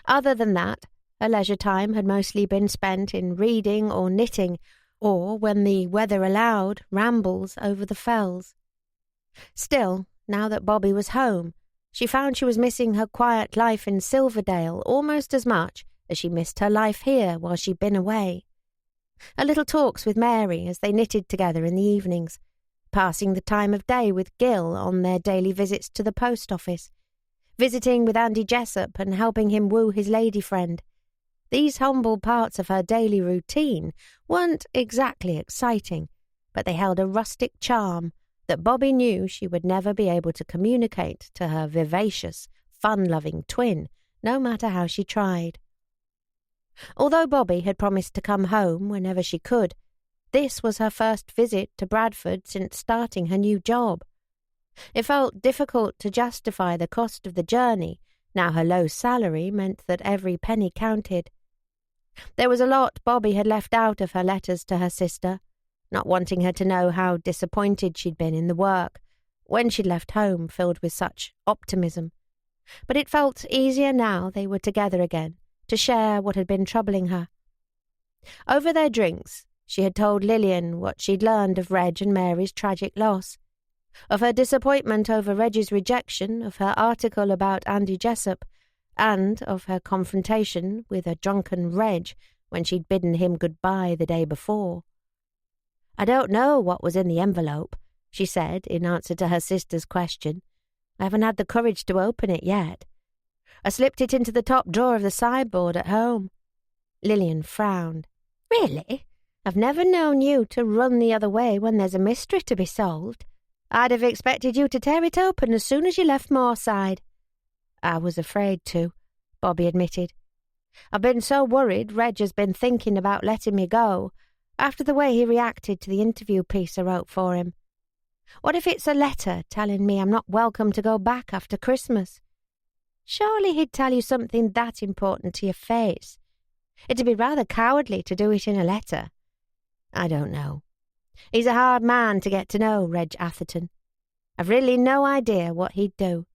Other than that, her leisure time had mostly been spent in reading or knitting, or, when the weather allowed, rambles over the fells. Still, now that Bobby was home, she found she was missing her quiet life in Silverdale almost as much as she missed her life here while she'd been away. Her little talks with Mary as they knitted together in the evenings, passing the time of day with Gil on their daily visits to the post office, visiting with Andy Jessup and helping him woo his lady friend. These humble parts of her daily routine weren't exactly exciting, but they held a rustic charm that Bobby knew she would never be able to communicate to her vivacious, fun-loving twin, no matter how she tried. Although Bobby had promised to come home whenever she could, this was her first visit to Bradford since starting her new job. It felt difficult to justify the cost of the journey, now her low salary meant that every penny counted. There was a lot Bobby had left out of her letters to her sister, not wanting her to know how disappointed she'd been in the work when she'd left home filled with such optimism. But it felt easier now they were together again to share what had been troubling her. Over their drinks, she had told Lillian what she'd learned of Reg and Mary's tragic loss, of her disappointment over Reg's rejection of her article about Andy Jessup, and of her confrontation with a drunken Reg when she'd bidden him goodbye the day before. "I don't know what was in the envelope," she said in answer to her sister's question. "I haven't had the courage to open it yet. I slipped it into the top drawer of the sideboard at home." Lillian frowned. "Really? I've never known you to run the other way when there's a mystery to be solved. I'd have expected you to tear it open as soon as you left Moorside." "I was afraid to," Bobby admitted. "I've been so worried Reg has been thinking about letting me go, after the way he reacted to the interview piece I wrote for him. What if it's a letter telling me I'm not welcome to go back after Christmas? Surely he'd tell you something that important to your face. It'd be rather cowardly to do it in a letter." "I don't know. He's a hard man to get to know, Reg Atherton. I've really no idea what he'd do."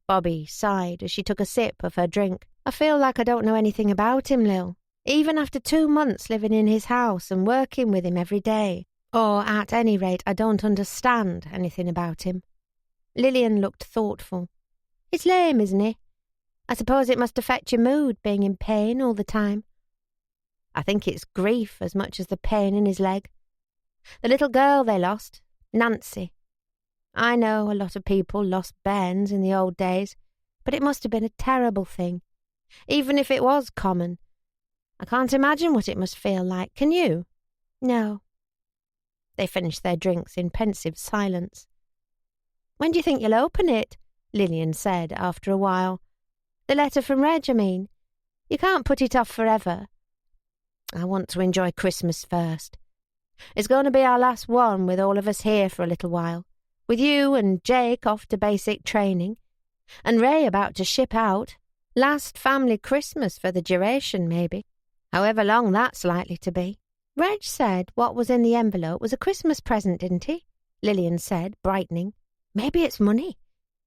Bobby sighed as she took a sip of her drink. "I feel like I don't know anything about him, Lil, even after 2 months living in his house and working with him every day. Or, at any rate, I don't understand anything about him." Lillian looked thoughtful. "It's lame, isn't he? I suppose it must affect your mood, being in pain all the time." "I think it's grief as much as the pain in his leg. The little girl they lost, Nancy. I know a lot of people lost bairns in the old days, but it must have been a terrible thing, even if it was common. I can't imagine what it must feel like, can you?" "No." They finished their drinks in pensive silence. "When do you think you'll open it?" Lillian said after a while. "The letter from Reg, I mean. You can't put it off forever." "I want to enjoy Christmas first. It's going to be our last one with all of us here for a little while, with you and Jake off to basic training, and Ray about to ship out. Last family Christmas for the duration, maybe. However long that's likely to be." "Reg said what was in the envelope was a Christmas present, didn't he?" Lillian said, brightening. "Maybe it's money.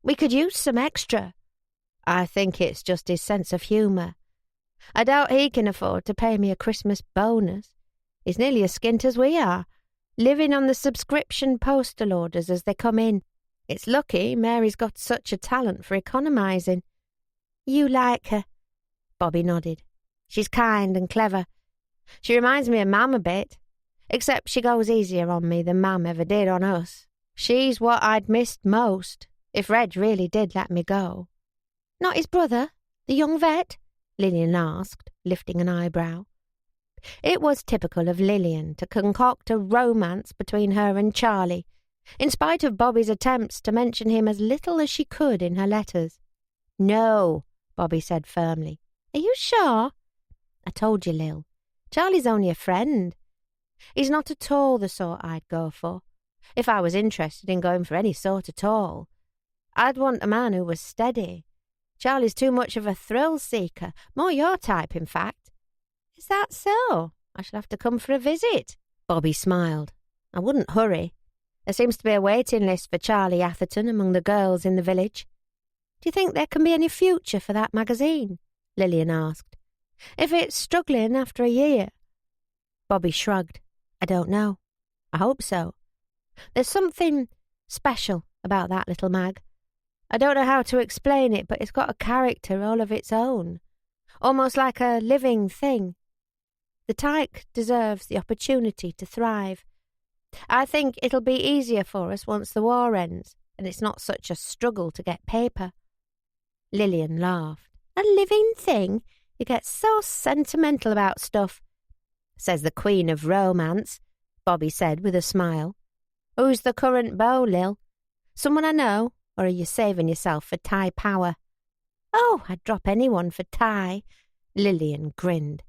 We could use some extra." "I think it's just his sense of humour. I doubt he can afford to pay me a Christmas bonus. He's nearly as skint as we are, living on the subscription postal orders as they come in. It's lucky Mary's got such a talent for economising." "You like her?" Bobby nodded. "She's kind and clever. She reminds me of Mam a bit, except she goes easier on me than Mam ever did on us. She's what I'd missed most, if Reg really did let me go." "Not his brother, the young vet?" Lillian asked, lifting an eyebrow. It was typical of Lillian to concoct a romance between her and Charlie, in spite of Bobby's attempts to mention him as little as she could in her letters. "No," Bobby said firmly. "Are you sure?" "I told you, Lil. Charlie's only a friend. He's not at all the sort I'd go for, if I was interested in going for any sort at all. I'd want a man who was steady. Charlie's too much of a thrill-seeker, more your type, in fact." "Is that so? I shall have to come for a visit." Bobby smiled. "I wouldn't hurry. There seems to be a waiting list for Charlie Atherton among the girls in the village." "Do you think there can be any future for that magazine?" Lillian asked. "If it's struggling after a year?" Bobby shrugged. "I don't know. I hope so. There's something special about that little mag. I don't know how to explain it, but it's got a character all of its own, almost like a living thing." The tyke deserves the opportunity to thrive. I think it'll be easier for us once the war ends, and it's not such a struggle to get paper." Lillian laughed. "A living thing? You get so sentimental about stuff," says the Queen of Romance, Bobby said with a smile. "Who's the current beau, Lil? Someone I know, or are you saving yourself for Ty Power?" "Oh, I'd drop anyone for Ty," Lillian grinned.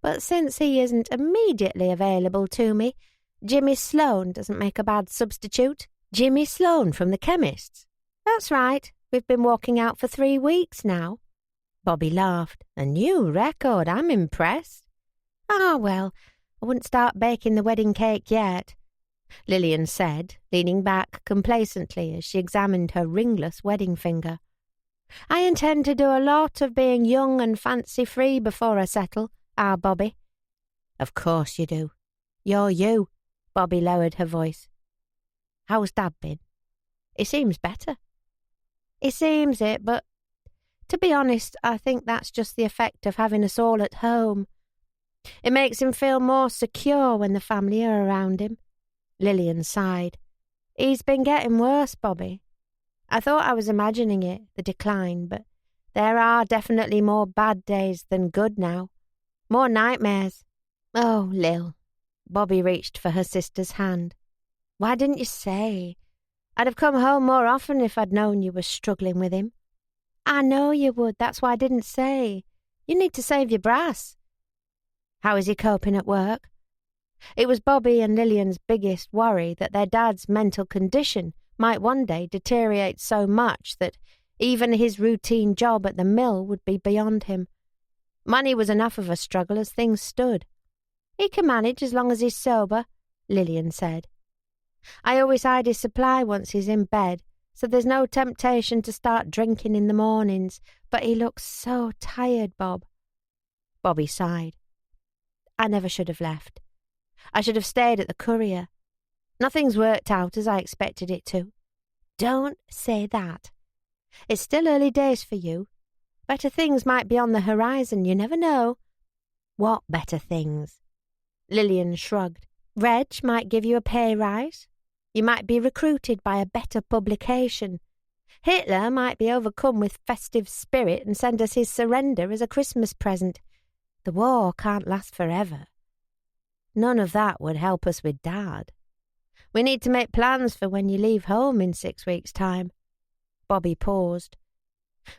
"But since he isn't immediately available to me, Jimmy Sloane doesn't make a bad substitute." "Jimmy Sloane from the chemist's?" "That's right. We've been walking out for 3 weeks now." Bobby laughed. "A new record. I'm impressed." "Ah, well, I wouldn't start baking the wedding cake yet," Lillian said, leaning back complacently as she examined her ringless wedding finger. "I intend to do a lot of being young and fancy-free before I settle, Bobby." "Of course you do. You're you." Bobby lowered her voice. "How's Dad been?" "He seems better." "He seems it, but to be honest, I think that's just the effect of having us all at home. It makes him feel more secure when the family are around him." Lillian sighed. "He's been getting worse, Bobby. I thought I was imagining it, the decline, but there are definitely more bad days than good now. More nightmares." "Oh, Lil." Bobby reached for her sister's hand. "Why didn't you say? I'd have come home more often if I'd known you were struggling with him." "I know you would, that's why I didn't say. You need to save your brass." "How is he coping at work?" It was Bobby and Lillian's biggest worry that their dad's mental condition might one day deteriorate so much that even his routine job at the mill would be beyond him. Money was enough of a struggle as things stood. "He can manage as long as he's sober," Lillian said. "I always hide his supply once he's in bed, so there's no temptation to start drinking in the mornings, but he looks so tired, Bob." Bobby sighed. "I never should have left. I should have stayed at the Courier. Nothing's worked out as I expected it to." "Don't say that. It's still early days for you. Better things might be on the horizon, you never know." "What better things?" Lillian shrugged. "Reg might give you a pay rise. You might be recruited by a better publication. Hitler might be overcome with festive spirit and send us his surrender as a Christmas present. The war can't last forever." "None of that would help us with Dad. We need to make plans for when you leave home in 6 weeks' time." Bobby paused.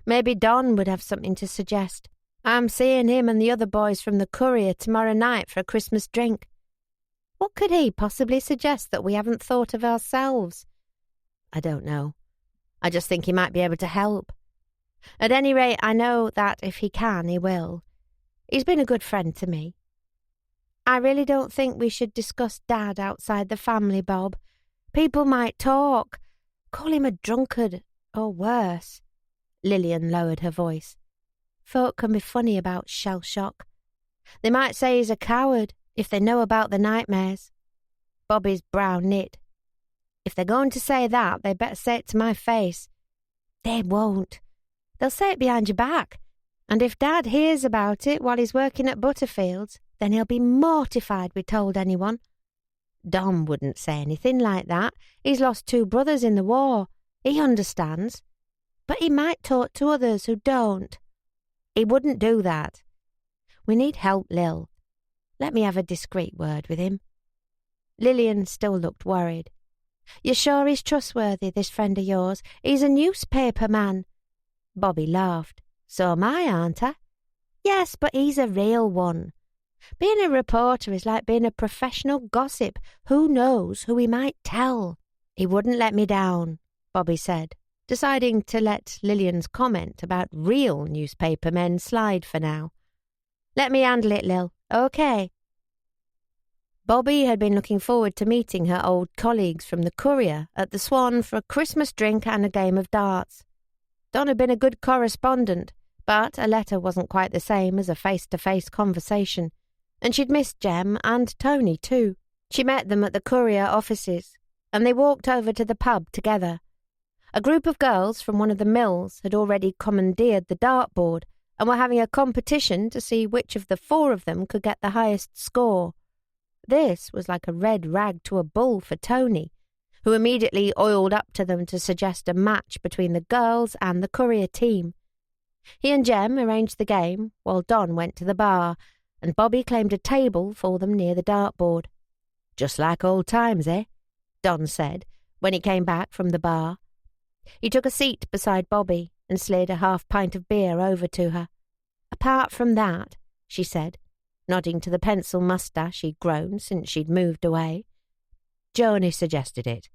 "Maybe Don would have something to suggest. I'm seeing him and the other boys from the Courier tomorrow night for a Christmas drink." "What could he possibly suggest that we haven't thought of ourselves?" "I don't know. I just think he might be able to help. At any rate, I know that if he can, he will. He's been a good friend to me." "I really don't think we should discuss Dad outside the family, Bob. People might talk. Call him a drunkard, or worse." Lillian lowered her voice. "Folk can be funny about shell shock. They might say he's a coward if they know about the nightmares." Bobby's brow knit. "If they're going to say that, they better say it to my face." "They won't. They'll say it behind your back. And if Dad hears about it while he's working at Butterfield's, then he'll be mortified we told anyone." "Dom wouldn't say anything like that. He's lost 2 brothers in the war. He understands. But he might talk to others who don't." "He wouldn't do that. We need help, Lil. Let me have a discreet word with him." Lillian still looked worried. "You're sure he's trustworthy, this friend of yours? He's a newspaper man." Bobby laughed. "So am I, aren't I?" "Yes, but he's a real one. Being a reporter is like being a professional gossip. Who knows who he might tell?" "He wouldn't let me down," Bobby said, deciding to let Lillian's comment about real newspaper men slide for now. "Let me handle it, Lil. Okay." Bobby had been looking forward to meeting her old colleagues from the Courier at the Swan for a Christmas drink and a game of darts. Don had been a good correspondent, but a letter wasn't quite the same as a face-to-face conversation, and she'd missed Jem and Tony too. She met them at the Courier offices, and they walked over to the pub together. A group of girls from one of the mills had already commandeered the dartboard, and were having a competition to see which of the four of them could get the highest score. This was like a red rag to a bull for Tony, who immediately oiled up to them to suggest a match between the girls and the courier team. He and Jem arranged the game, while Don went to the bar, and Bobby claimed a table for them near the dartboard. "Just like old times, eh?" Don said, when he came back from the bar. He took a seat beside Bobby and slid a half-pint of beer over to her. "Apart from that," she said, nodding to the pencil moustache he'd grown since she'd moved away. "Joni suggested it.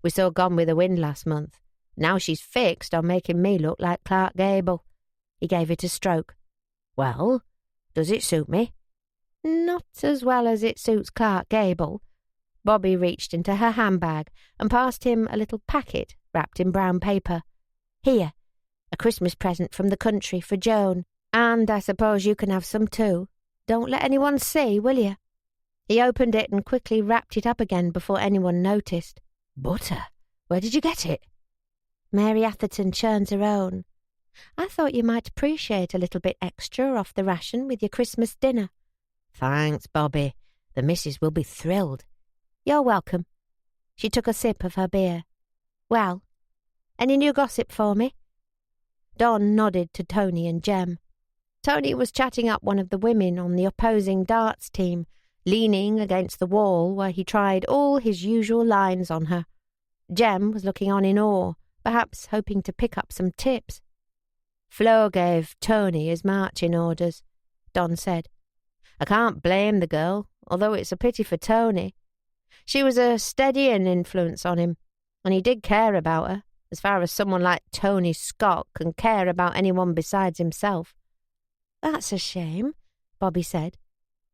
We saw Gone with the Wind last month. Now she's fixed on making me look like Clark Gable." He gave it a stroke. "Well, does it suit me?" "Not as well as it suits Clark Gable." Bobby reached into her handbag and passed him a little packet wrapped in brown paper. "Here, a Christmas present from the country for Joan. And I suppose you can have some too. Don't let anyone see, will you?" He opened it and quickly wrapped it up again before anyone noticed. "Butter? Where did you get it?" "Mary Atherton churns her own. I thought you might appreciate a little bit extra off the ration with your Christmas dinner." "Thanks, Bobby. The missus will be thrilled." "You're welcome." She took a sip of her beer. "Well, any new gossip for me?" Don nodded to Tony and Jem. Tony was chatting up one of the women on the opposing darts team, leaning against the wall where he tried all his usual lines on her. Jem was looking on in awe, perhaps hoping to pick up some tips. "Flo gave Tony his marching orders," Don said. "I can't blame the girl, although it's a pity for Tony. She was a steadying influence on him, and he did care about her, as far as someone like Tony Scott can care about anyone besides himself." "That's a shame," Bobby said.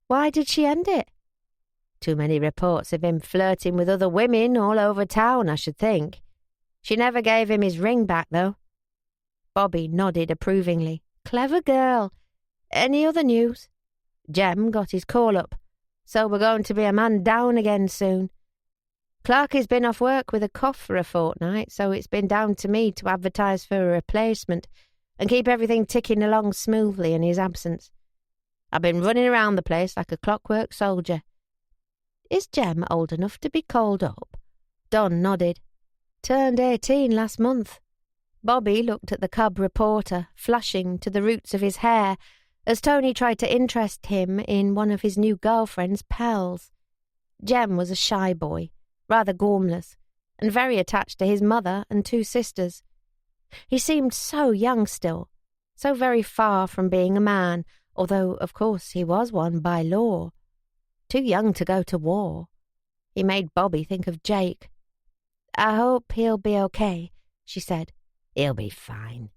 "Why did she end it?" "Too many reports of him flirting with other women all over town, I should think. She never gave him his ring back, though." Bobby nodded approvingly. "Clever girl. Any other news?" "Jem got his call-up, so we're going to be a man down again soon. Clarky's been off work with a cough for a fortnight, so it's been down to me to advertise for a replacement and keep everything ticking along smoothly in his absence. I've been running around the place like a clockwork soldier." "Is Jem old enough to be called up?" Don nodded. "Turned 18 last month." Bobby looked at the cub reporter, flushing to the roots of his hair, as Tony tried to interest him in one of his new girlfriend's pals. Jem was a shy boy, rather gormless, and very attached to his mother and two sisters. He seemed so young still, so very far from being a man, although, of course, he was one by law. Too young to go to war. He made Bobby think of Jake. "I hope he'll be okay," she said. "He'll be fine.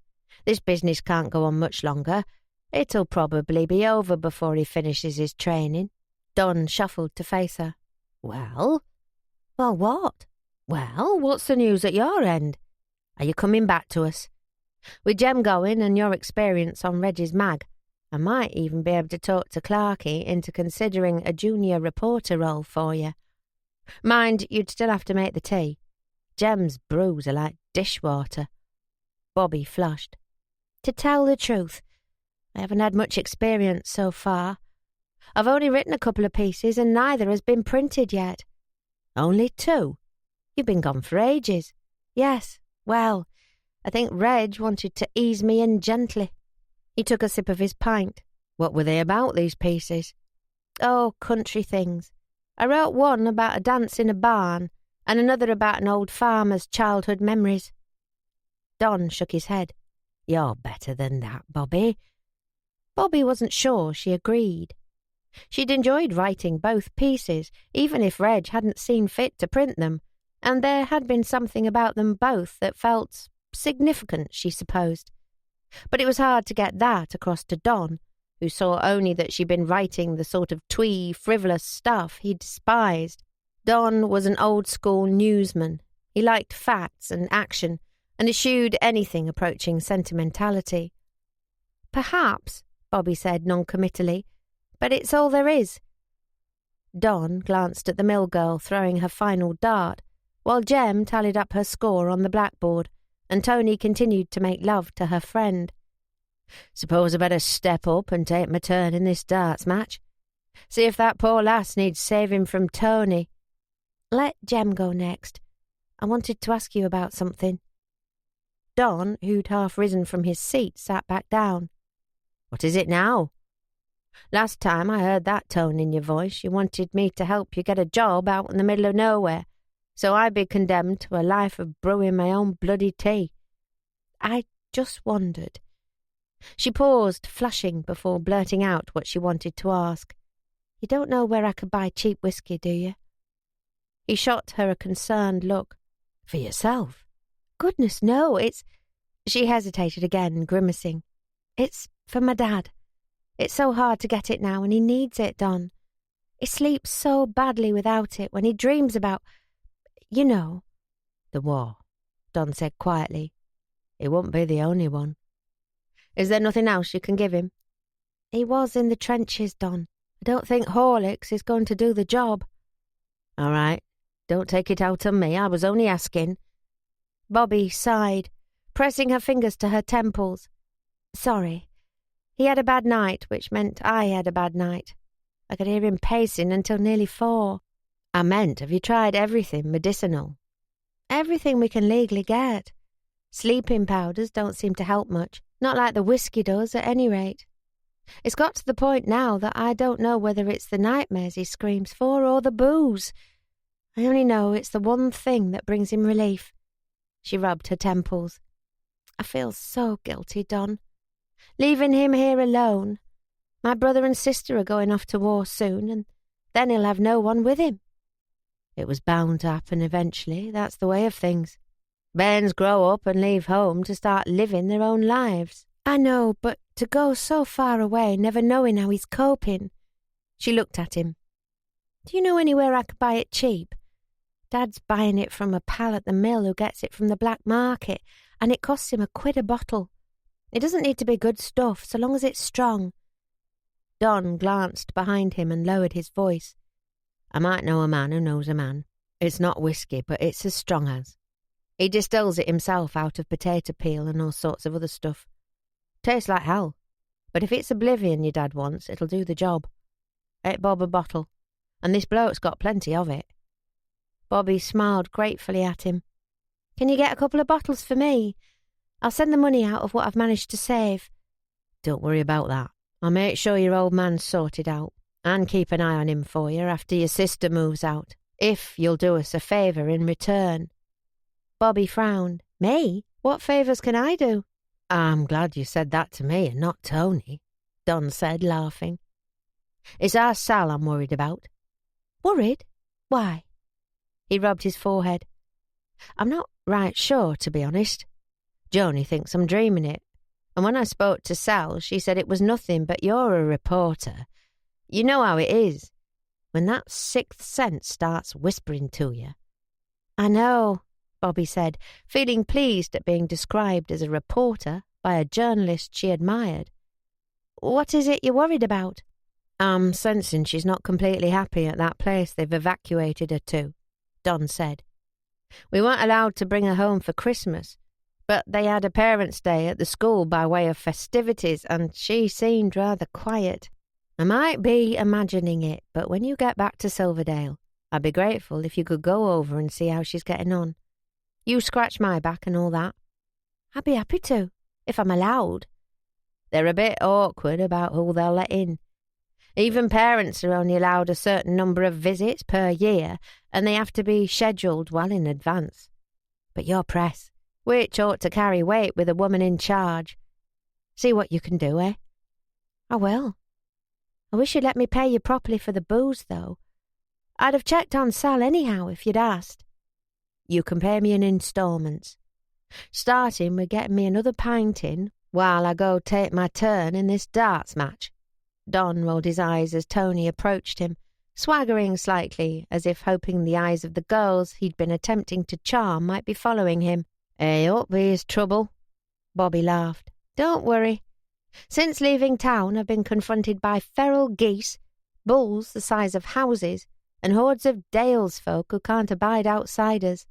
This business can't go on much longer. It'll probably be over before he finishes his training." Don shuffled to face her. "Well?" "Well, what?" "Well, what's the news at your end? Are you coming back to us? With Jem going and your experience on Reggie's mag, I might even be able to talk to Clarky into considering a junior reporter role for you. Mind, you'd still have to make the tea. Jem's brews are like dishwater." Bobby flushed. "To tell the truth, I haven't had much experience so far. I've only written a couple of pieces and neither has been printed yet." "Only 2? You've been gone for ages." "Yes, well, I think Reg wanted to ease me in gently." He took a sip of his pint. "What were they about, these pieces?" "Oh, country things. I wrote one about a dance in a barn and another about an old farmer's childhood memories." Don shook his head. "You're better than that, Bobby." Bobby wasn't sure she agreed. She'd enjoyed writing both pieces, even if Reg hadn't seen fit to print them, and there had been something about them both that felt significant, she supposed. But it was hard to get that across to Don, who saw only that she'd been writing the sort of twee, frivolous stuff he despised. Don was an old-school newsman. He liked facts and action, and eschewed anything approaching sentimentality. "Perhaps," Bobby said noncommittally, "but it's all there is." Don glanced at the mill girl throwing her final dart, while Jem tallied up her score on the blackboard, and Tony continued to make love to her friend. Suppose I better step up and take my turn in this darts match. See if that poor lass needs saving from Tony. Let Jem go next. I wanted to ask you about something. Don, who'd half risen from his seat, sat back down. What is it now? Last time I heard that tone in your voice, you wanted me to help you get a job out in the middle of nowhere, so I'd be condemned to a life of brewing my own bloody tea. I just wondered. She paused, flushing, before blurting out what she wanted to ask. You don't know where I could buy cheap whiskey, do you? He shot her a concerned look. For yourself? Goodness, no, it's... She hesitated again, grimacing. It's for my dad. It's so hard to get it now, and he needs it, Don. He sleeps so badly without it when he dreams about... You know. The war, Don said quietly. It won't be the only one. Is there nothing else you can give him? He was in the trenches, Don. I don't think Horlicks is going to do the job. All right. Don't take it out on me. I was only asking. Bobby sighed, pressing her fingers to her temples. Sorry. He had a bad night, which meant I had a bad night. I could hear him pacing until nearly 4. I meant, have you tried everything medicinal? Everything we can legally get. Sleeping powders don't seem to help much. Not like the whiskey does, at any rate. It's got to the point now that I don't know whether it's the nightmares he screams for or the booze. I only know it's the one thing that brings him relief. She rubbed her temples. I feel so guilty, Don. Leaving him here alone. My brother and sister are going off to war soon, and then he'll have no one with him. It was bound to happen eventually. That's the way of things. Bairns grow up and leave home to start living their own lives. I know, but to go so far away, never knowing how he's coping. She looked at him. Do you know anywhere I could buy it cheap? Dad's buying it from a pal at the mill who gets it from the black market, and it costs him £1 a bottle. It doesn't need to be good stuff, so long as it's strong. Don glanced behind him and lowered his voice. I might know a man who knows a man. It's not whiskey, but it's as strong as. He distills it himself out of potato peel and all sorts of other stuff. Tastes like hell, but if it's oblivion your dad wants, it'll do the job. £8 a bottle, and this bloke's got plenty of it. Bobby smiled gratefully at him. Can you get a couple of bottles for me? I'll send the money out of what I've managed to save. Don't worry about that. I'll make sure your old man's sorted out, and keep an eye on him for you after your sister moves out, if you'll do us a favour in return. Bobby frowned. Me? What favours can I do? I'm glad you said that to me and not Tony, Don said, laughing. It's our Sal I'm worried about. Worried? Why? He rubbed his forehead. I'm not right sure, to be honest. Joni thinks I'm dreaming it, and when I spoke to Sal, she said it was nothing, but you're a reporter. You know how it is, when that sixth sense starts whispering to you. I know, Bobby said, feeling pleased at being described as a reporter by a journalist she admired. What is it you're worried about? I'm sensing she's not completely happy at that place they've evacuated her to, Don said. We weren't allowed to bring her home for Christmas, but they had a parents' day at the school by way of festivities, and she seemed rather quiet. I might be imagining it, but when you get back to Silverdale, I'd be grateful if you could go over and see how she's getting on. You scratch my back and all that. I'd be happy to, if I'm allowed. They're a bit awkward about who they'll let in. Even parents are only allowed a certain number of visits per year, and they have to be scheduled well in advance. But you're press, which ought to carry weight with a woman in charge. See what you can do, eh? I will. I wish you'd let me pay you properly for the booze, though. I'd have checked on Sal anyhow if you'd asked. You can pay me in instalments, starting with getting me another pint in while I go take my turn in this darts match. Don rolled his eyes as Tony approached him, swaggering slightly as if hoping the eyes of the girls he'd been attempting to charm might be following him. Hey up, here's trouble. Bobby laughed. Don't worry. Since leaving town, I've been confronted by feral geese, bulls the size of houses, and hordes of Dales folk who can't abide outsiders.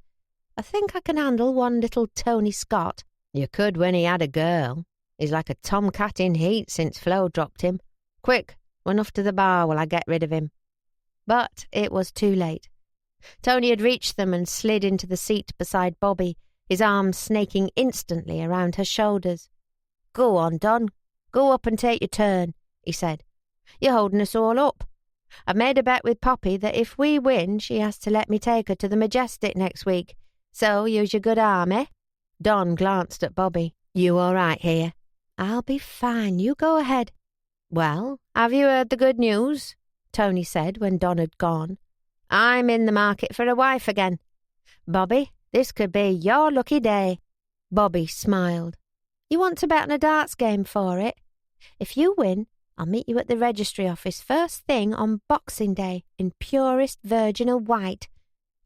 I think I can handle one little Tony Scott. You could when he had a girl. He's like a tomcat in heat since Flo dropped him. Quick, run off to the bar while I get rid of him." But it was too late. Tony had reached them and slid into the seat beside Bobby, his arms snaking instantly around her shoulders. "Go on, Don. Go up and take your turn," he said. "You're holding us all up. I've made a bet with Poppy that if we win, she has to let me take her to the Majestic next week. So use your good arm, eh?" Don glanced at Bobby. "You all right here?" "I'll be fine. You go ahead." "Well, have you heard the good news?" Tony said when Don had gone. "I'm in the market for a wife again. Bobby, this could be your lucky day." Bobby smiled. "You want to bet on a darts game for it? If you win, I'll meet you at the registry office first thing on Boxing Day in purest virginal white.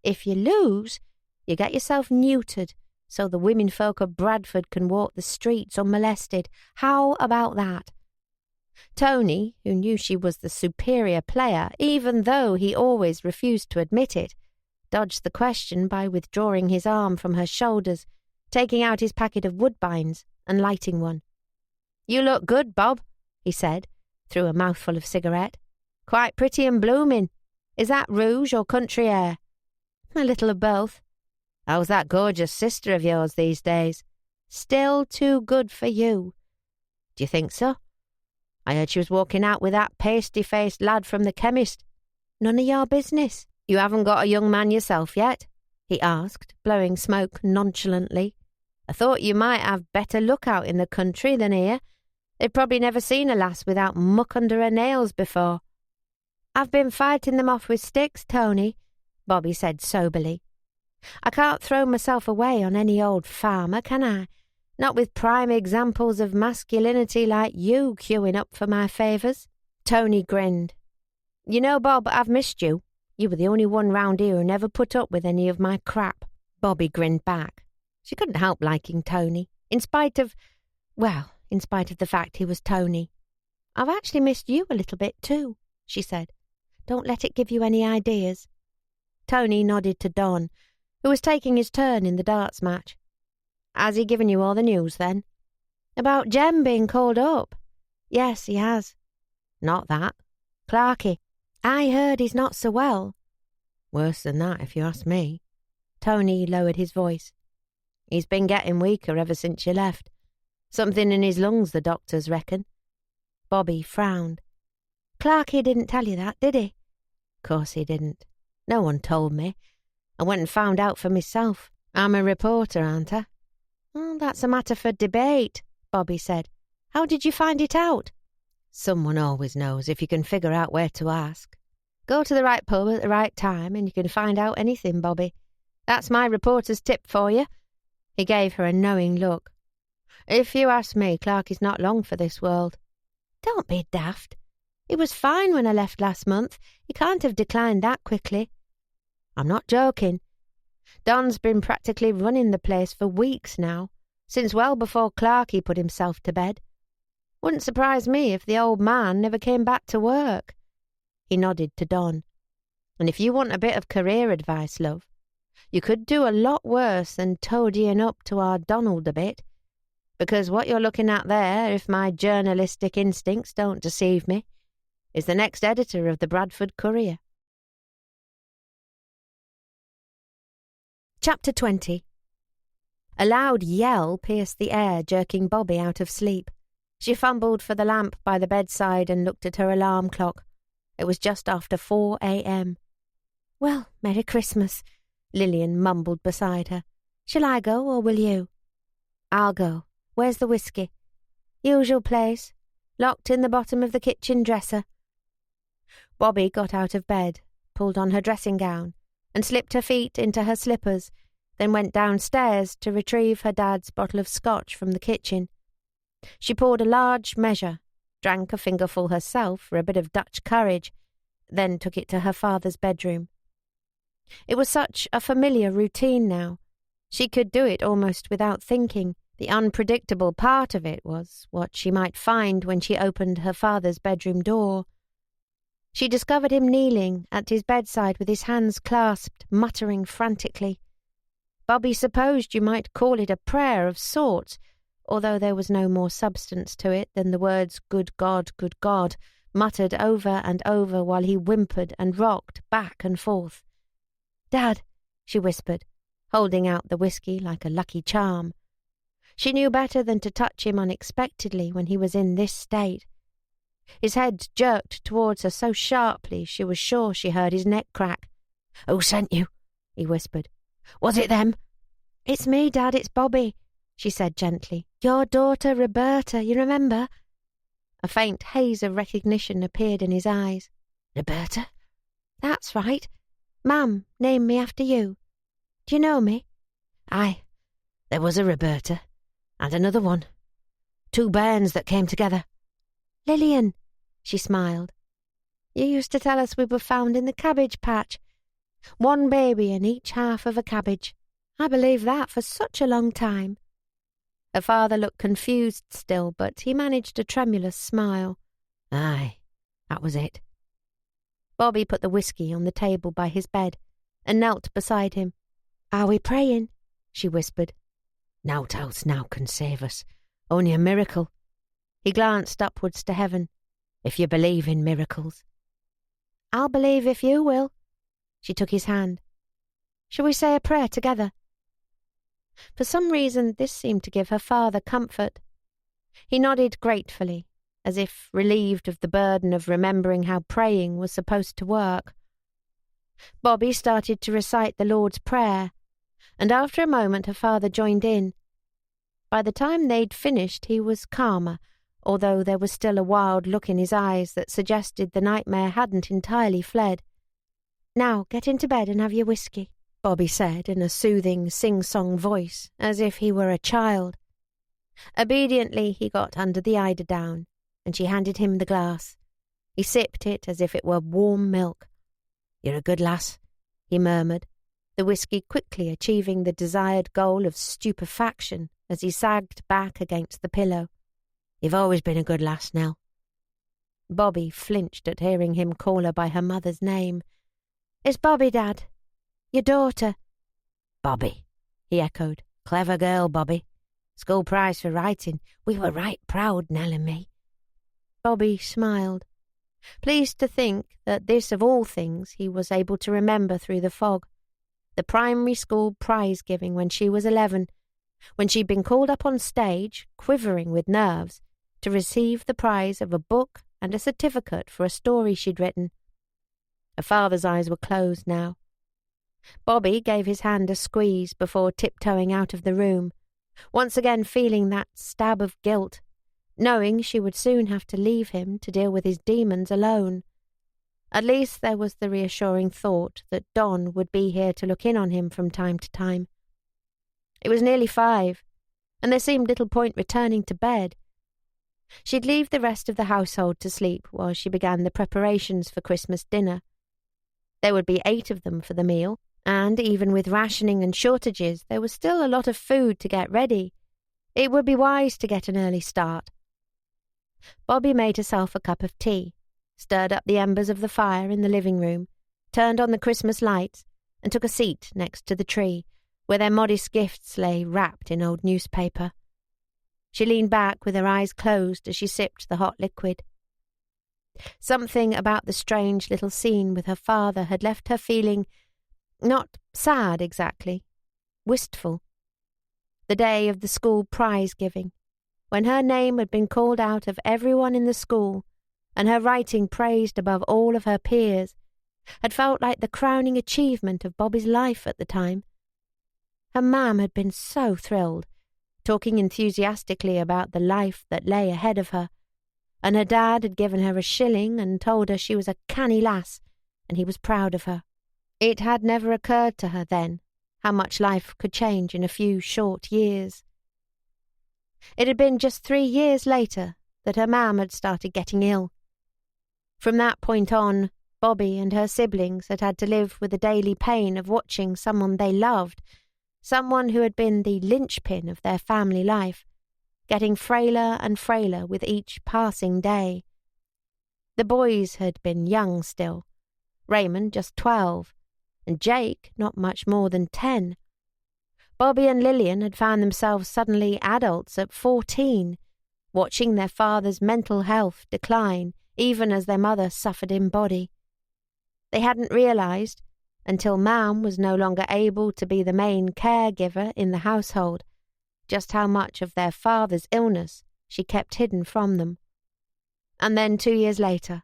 If you lose, you get yourself neutered so the women folk of Bradford can walk the streets unmolested. How about that?" Tony, who knew she was the superior player, even though he always refused to admit it, dodged the question by withdrawing his arm from her shoulders, taking out his packet of woodbines and lighting one. "You look good, Bob," he said, through a mouthful of cigarette. "Quite pretty and blooming. Is that rouge or country air?" "A little of both." "How's that gorgeous sister of yours these days?" "Still too good for you." "Do you think so? I heard she was walking out with that pasty-faced lad from the chemist." "None of your business." "You haven't got a young man yourself yet?" he asked, blowing smoke nonchalantly. "I thought you might have better luck out in the country than here. They've probably never seen a lass without muck under her nails before." "I've been fighting them off with sticks, Tony," Bobby said soberly. "I can't throw myself away on any old farmer, can I? Not with prime examples of masculinity like you queuing up for my favours." Tony grinned. "You know, Bob, I've missed you. You were the only one round here who never put up with any of my crap." Bobby grinned back. She couldn't help liking Tony, in spite of the fact he was Tony. "I've actually missed you a little bit too," she said. "Don't let it give you any ideas." Tony nodded to Don, who was taking his turn in the darts match. "Has he given you all the news, then?" "About Jem being called up?" "Yes, he has." "Not that. Clarky." "I heard he's not so well." "Worse than that, if you ask me." Tony lowered his voice. "He's been getting weaker ever since you left. Something in his lungs, the doctors reckon." Bobby frowned. "Clarky didn't tell you that, did he?" "Course he didn't. No one told me. I went and found out for myself. I'm a reporter, aren't I?" "That's a matter for debate," Bobby said. "How did you find it out?" "Someone always knows if you can figure out where to ask. Go to the right pub at the right time and you can find out anything, Bobby. That's my reporter's tip for you." He gave her a knowing look. "If you ask me, Clarky's not long for this world." "Don't be daft. He was fine when I left last month. He can't have declined that quickly." "I'm not joking. Don's been practically running the place for weeks now, since well before Clarky put himself to bed. Wouldn't surprise me if the old man never came back to work." He nodded to Don. "And if you want a bit of career advice, love, you could do a lot worse than toadying up to our Donald a bit, because what you're looking at there, if my journalistic instincts don't deceive me, is the next editor of the Bradford Courier." Chapter 20. A loud yell pierced the air, jerking Bobby out of sleep. She fumbled for the lamp by the bedside and looked at her alarm clock. It was just after 4 a.m. "Well, Merry Christmas," Lillian mumbled beside her. "Shall I go or will you?" "I'll go. Where's the whiskey?" "Usual place. Locked in the bottom of the kitchen dresser." Bobby got out of bed, pulled on her dressing gown, and slipped her feet into her slippers, then went downstairs to retrieve her dad's bottle of scotch from the kitchen. She poured a large measure, drank a fingerful herself for a bit of Dutch courage, then took it to her father's bedroom. It was such a familiar routine now. She could do it almost without thinking. The unpredictable part of it was what she might find when she opened her father's bedroom door. She discovered him kneeling at his bedside with his hands clasped, muttering frantically. Bobby supposed you might call it a prayer of sorts, although there was no more substance to it than the words good God, muttered over and over while he whimpered and rocked back and forth. "Dad," she whispered, holding out the whiskey like a lucky charm. She knew better than to touch him unexpectedly when he was in this state. His head jerked towards her so sharply she was sure she heard his neck crack. "Who sent you?" he whispered. "Was it them?" "It's me, Dad, it's Bobby," she said gently. "Your daughter, Roberta, you remember?" A faint haze of recognition appeared in his eyes. "Roberta?" "That's right. Mum named me after you. Do you know me?" "Aye, there was a Roberta, and another one. 2 bairns that came together." "Lillian," she smiled. "You used to tell us we were found in the cabbage patch. 1 baby in each half of a cabbage. I believed that for such a long time." Her father looked confused still, but he managed a tremulous smile. "Aye, that was it." Bobby put the whiskey on the table by his bed and knelt beside him. "Are we praying?" she whispered. "Nowt else now can save us. Only a miracle." He glanced upwards to heaven. "If you believe in miracles." "I'll believe if you will." She took his hand. "Shall we say a prayer together?" For some reason this seemed to give her father comfort. He nodded gratefully, as if relieved of the burden of remembering how praying was supposed to work. Bobby started to recite the Lord's Prayer, and after a moment her father joined in. By the time they'd finished he was calmer, although there was still a wild look in his eyes that suggested the nightmare hadn't entirely fled. "Now get into bed and have your whiskey," Bobby said in a soothing sing-song voice, as if he were a child. Obediently he got under the eiderdown, and she handed him the glass. He sipped it as if it were warm milk. "You're a good lass," he murmured, the whiskey quickly achieving the desired goal of stupefaction as he sagged back against the pillow. "You've always been a good lass, Nell." Bobby flinched at hearing him call her by her mother's name. "It's Bobby, Dad. Your daughter." "Bobby," he echoed. "Clever girl, Bobby. School prize for writing. We were right proud, Nell and me." Bobby smiled, pleased to think that this of all things he was able to remember through the fog. The primary school prize-giving when she was 11, when she'd been called up on stage, quivering with nerves, to receive the prize of a book and a certificate for a story she'd written. Her father's eyes were closed now. Bobby gave his hand a squeeze before tiptoeing out of the room, once again feeling that stab of guilt, knowing she would soon have to leave him to deal with his demons alone. At least there was the reassuring thought that Don would be here to look in on him from time to time. It was nearly 5, and there seemed little point returning to bed. She'd leave the rest of the household to sleep while she began the preparations for Christmas dinner. There would be 8 of them for the meal, and even with rationing and shortages, there was still a lot of food to get ready. It would be wise to get an early start. Bobby made herself a cup of tea, stirred up the embers of the fire in the living room, turned on the Christmas lights, and took a seat next to the tree, where their modest gifts lay wrapped in old newspaper. She leaned back with her eyes closed as she sipped the hot liquid. Something about the strange little scene with her father had left her feeling not sad exactly, wistful. The day of the school prize-giving, when her name had been called out of everyone in the school and her writing praised above all of her peers, had felt like the crowning achievement of Bobby's life at the time. Her mam had been so thrilled, talking enthusiastically about the life that lay ahead of her, and her dad had given her a shilling and told her she was a canny lass, and he was proud of her. It had never occurred to her then how much life could change in a few short years. It had been just 3 years later that her mam had started getting ill. From that point on, Bobby and her siblings had had to live with the daily pain of watching someone they loved, someone who had been the linchpin of their family life, getting frailer and frailer with each passing day. The boys had been young still, Raymond just 12, and Jake not much more than 10. Bobby and Lillian had found themselves suddenly adults at 14, watching their father's mental health decline even as their mother suffered in body. They hadn't realised, until Mam was no longer able to be the main caregiver in the household, just how much of their father's illness she kept hidden from them. And then 2 years later,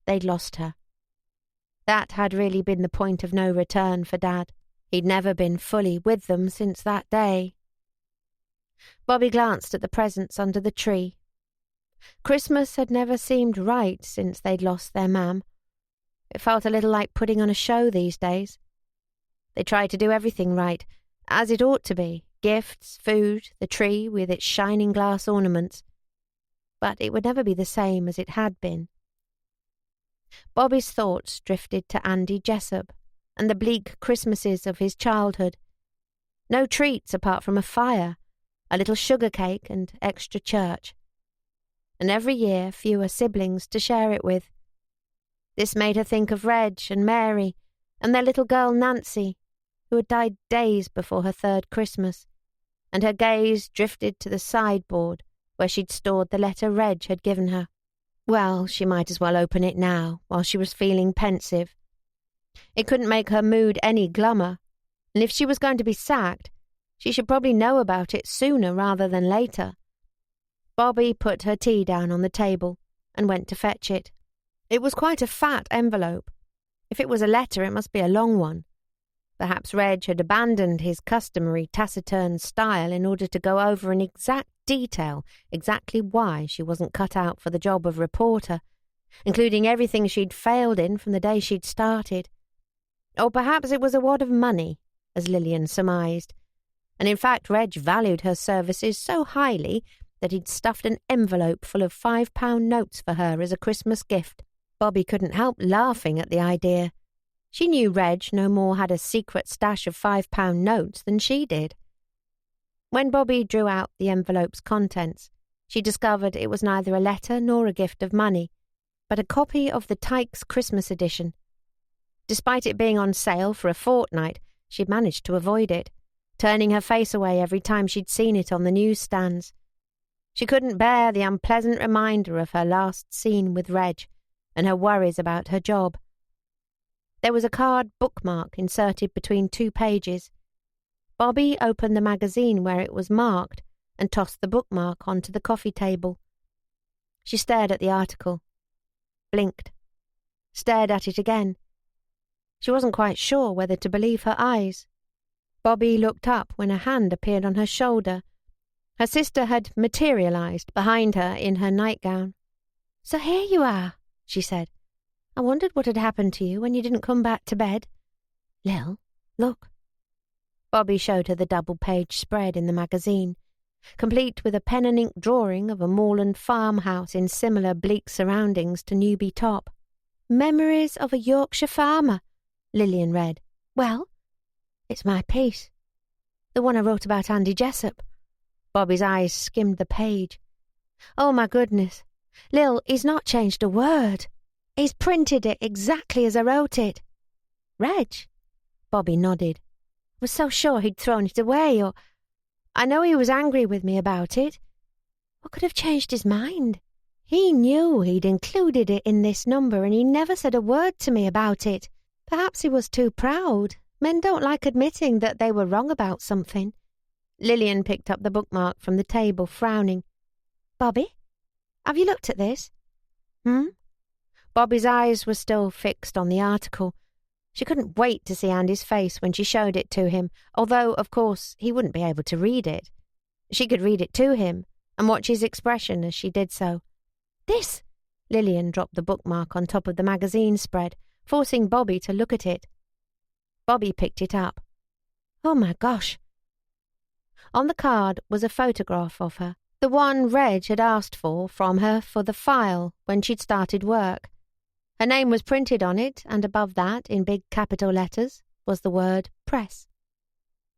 they'd lost her. That had really been the point of no return for Dad. He'd never been fully with them since that day. Bobby glanced at the presents under the tree. Christmas had never seemed right since they'd lost their Mam. It felt a little like putting on a show these days. They tried to do everything right, as it ought to be. Gifts, food, the tree with its shining glass ornaments. But it would never be the same as it had been. Bobby's thoughts drifted to Andy Jessup and the bleak Christmases of his childhood. No treats apart from a fire, a little sugar cake and extra church. And every year fewer siblings to share it with. This made her think of Reg and Mary and their little girl Nancy, who had died days before her third Christmas, and her gaze drifted to the sideboard where she'd stored the letter Reg had given her. Well, she might as well open it now, while she was feeling pensive. It couldn't make her mood any glummer, and if she was going to be sacked, she should probably know about it sooner rather than later. Bobby put her tea down on the table and went to fetch it. It was quite a fat envelope. If it was a letter, it must be a long one. Perhaps Reg had abandoned his customary taciturn style in order to go over in exact detail exactly why she wasn't cut out for the job of reporter, including everything she'd failed in from the day she'd started. Or perhaps it was a wad of money, as Lillian surmised, and in fact Reg valued her services so highly that he'd stuffed an envelope full of £5 notes for her as a Christmas gift. Bobby couldn't help laughing at the idea. She knew Reg no more had a secret stash of £5 notes than she did. When Bobby drew out the envelope's contents, she discovered it was neither a letter nor a gift of money, but a copy of the Tykes Christmas edition. Despite it being on sale for a fortnight, she'd managed to avoid it, turning her face away every time she'd seen it on the newsstands. She couldn't bear the unpleasant reminder of her last scene with Reg and her worries about her job. There was a card bookmark inserted between 2 pages. Bobby opened the magazine where it was marked and tossed the bookmark onto the coffee table. She stared at the article, blinked, stared at it again. She wasn't quite sure whether to believe her eyes. Bobby looked up when a hand appeared on her shoulder. Her sister had materialised behind her in her nightgown. "So here you are," she said. "I wondered what had happened to you when you didn't come back to bed. Lil, look." Bobby showed her the double-page spread in the magazine, complete with a pen and ink drawing of a moorland farmhouse in similar bleak surroundings to Newby Top. "Memories of a Yorkshire farmer," Lillian read. "Well, it's my piece. The one I wrote about Andy Jessup." Bobby's eyes skimmed the page. "Oh, my goodness. Lil, he's not changed a word. He's printed it exactly as I wrote it." "Reg?" Bobby nodded. "I was so sure he'd thrown it away, or I know he was angry with me about it. What could have changed his mind? He knew he'd included it in this number and he never said a word to me about it. Perhaps he was too proud. Men don't like admitting that they were wrong about something." Lillian picked up the bookmark from the table, frowning. "Bobby, have you looked at this?" Bobby's eyes were still fixed on the article. She couldn't wait to see Andy's face when she showed it to him, although, of course, he wouldn't be able to read it. She could read it to him and watch his expression as she did so. "This!" Lillian dropped the bookmark on top of the magazine spread, forcing Bobby to look at it. Bobby picked it up. "Oh my gosh." On the card was a photograph of her, the one Reg had asked from her for the file when she'd started work. Her name was printed on it, and above that, in big capital letters, was the word Press.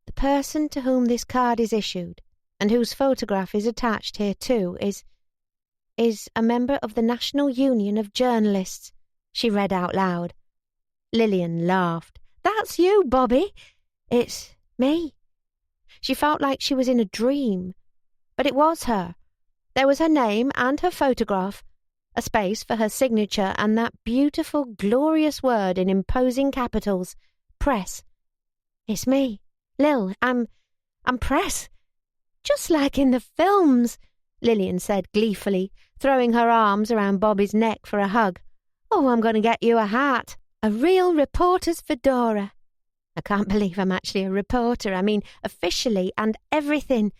"The person to whom this card is issued, and whose photograph is attached here too, is a member of the National Union of Journalists," she read out loud. Lillian laughed. "That's you, Bobby. It's me." She felt like she was in a dream. But it was her. There was her name and her photograph, a space for her signature, and that beautiful, glorious word in imposing capitals, Press. It's me, Lil. I'm Press. Just like in the films, Lillian said gleefully, throwing her arms around Bobby's neck for a hug. Oh, I'm going to get you a hat. A real reporter's fedora. I can't believe I'm actually a reporter. I mean, officially and everything.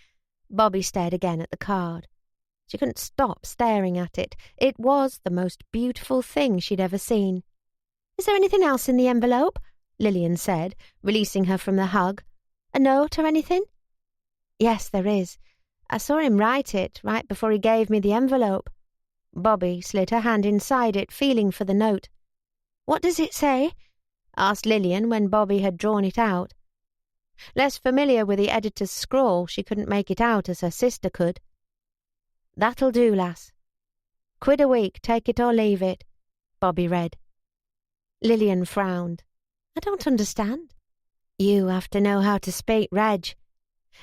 Bobby stared again at the card. She couldn't stop staring at it. It was the most beautiful thing she'd ever seen. Is there anything else in the envelope? Lillian said, releasing her from the hug. A note or anything? Yes, there is. I saw him write it right before he gave me the envelope. Bobby slid her hand inside it, feeling for the note. What does it say? Asked Lillian when Bobby had drawn it out. Less familiar with the editor's scrawl, she couldn't make it out as her sister could. That'll do, lass. £1 a week, take it or leave it, Bobby read. Lillian frowned. I don't understand. You have to know how to speak Reg.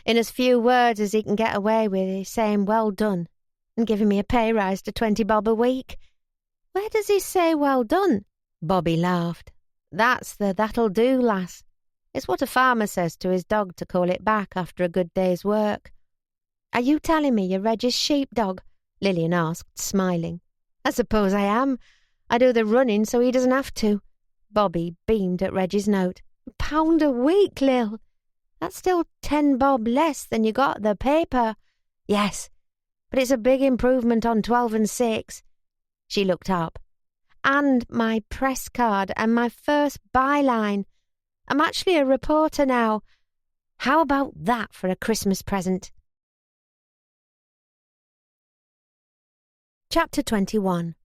In as few words as he can get away with, he's saying well done and giving me a pay rise to 20 bob a week. Where does he say well done? Bobby laughed. That's the that'll do, lass. It's what a farmer says to his dog to call it back after a good day's work. Are you telling me you're Reg's sheepdog? Lillian asked, smiling. I suppose I am. I do the running so he doesn't have to. Bobby beamed at Reg's note. £1 a week, Lil. That's still 10 bob less than you got at the paper. Yes, but it's a big improvement on 12 and 6. She looked up. And my press card and my first byline. I'm actually a reporter now. How about that for a Christmas present? Chapter 21.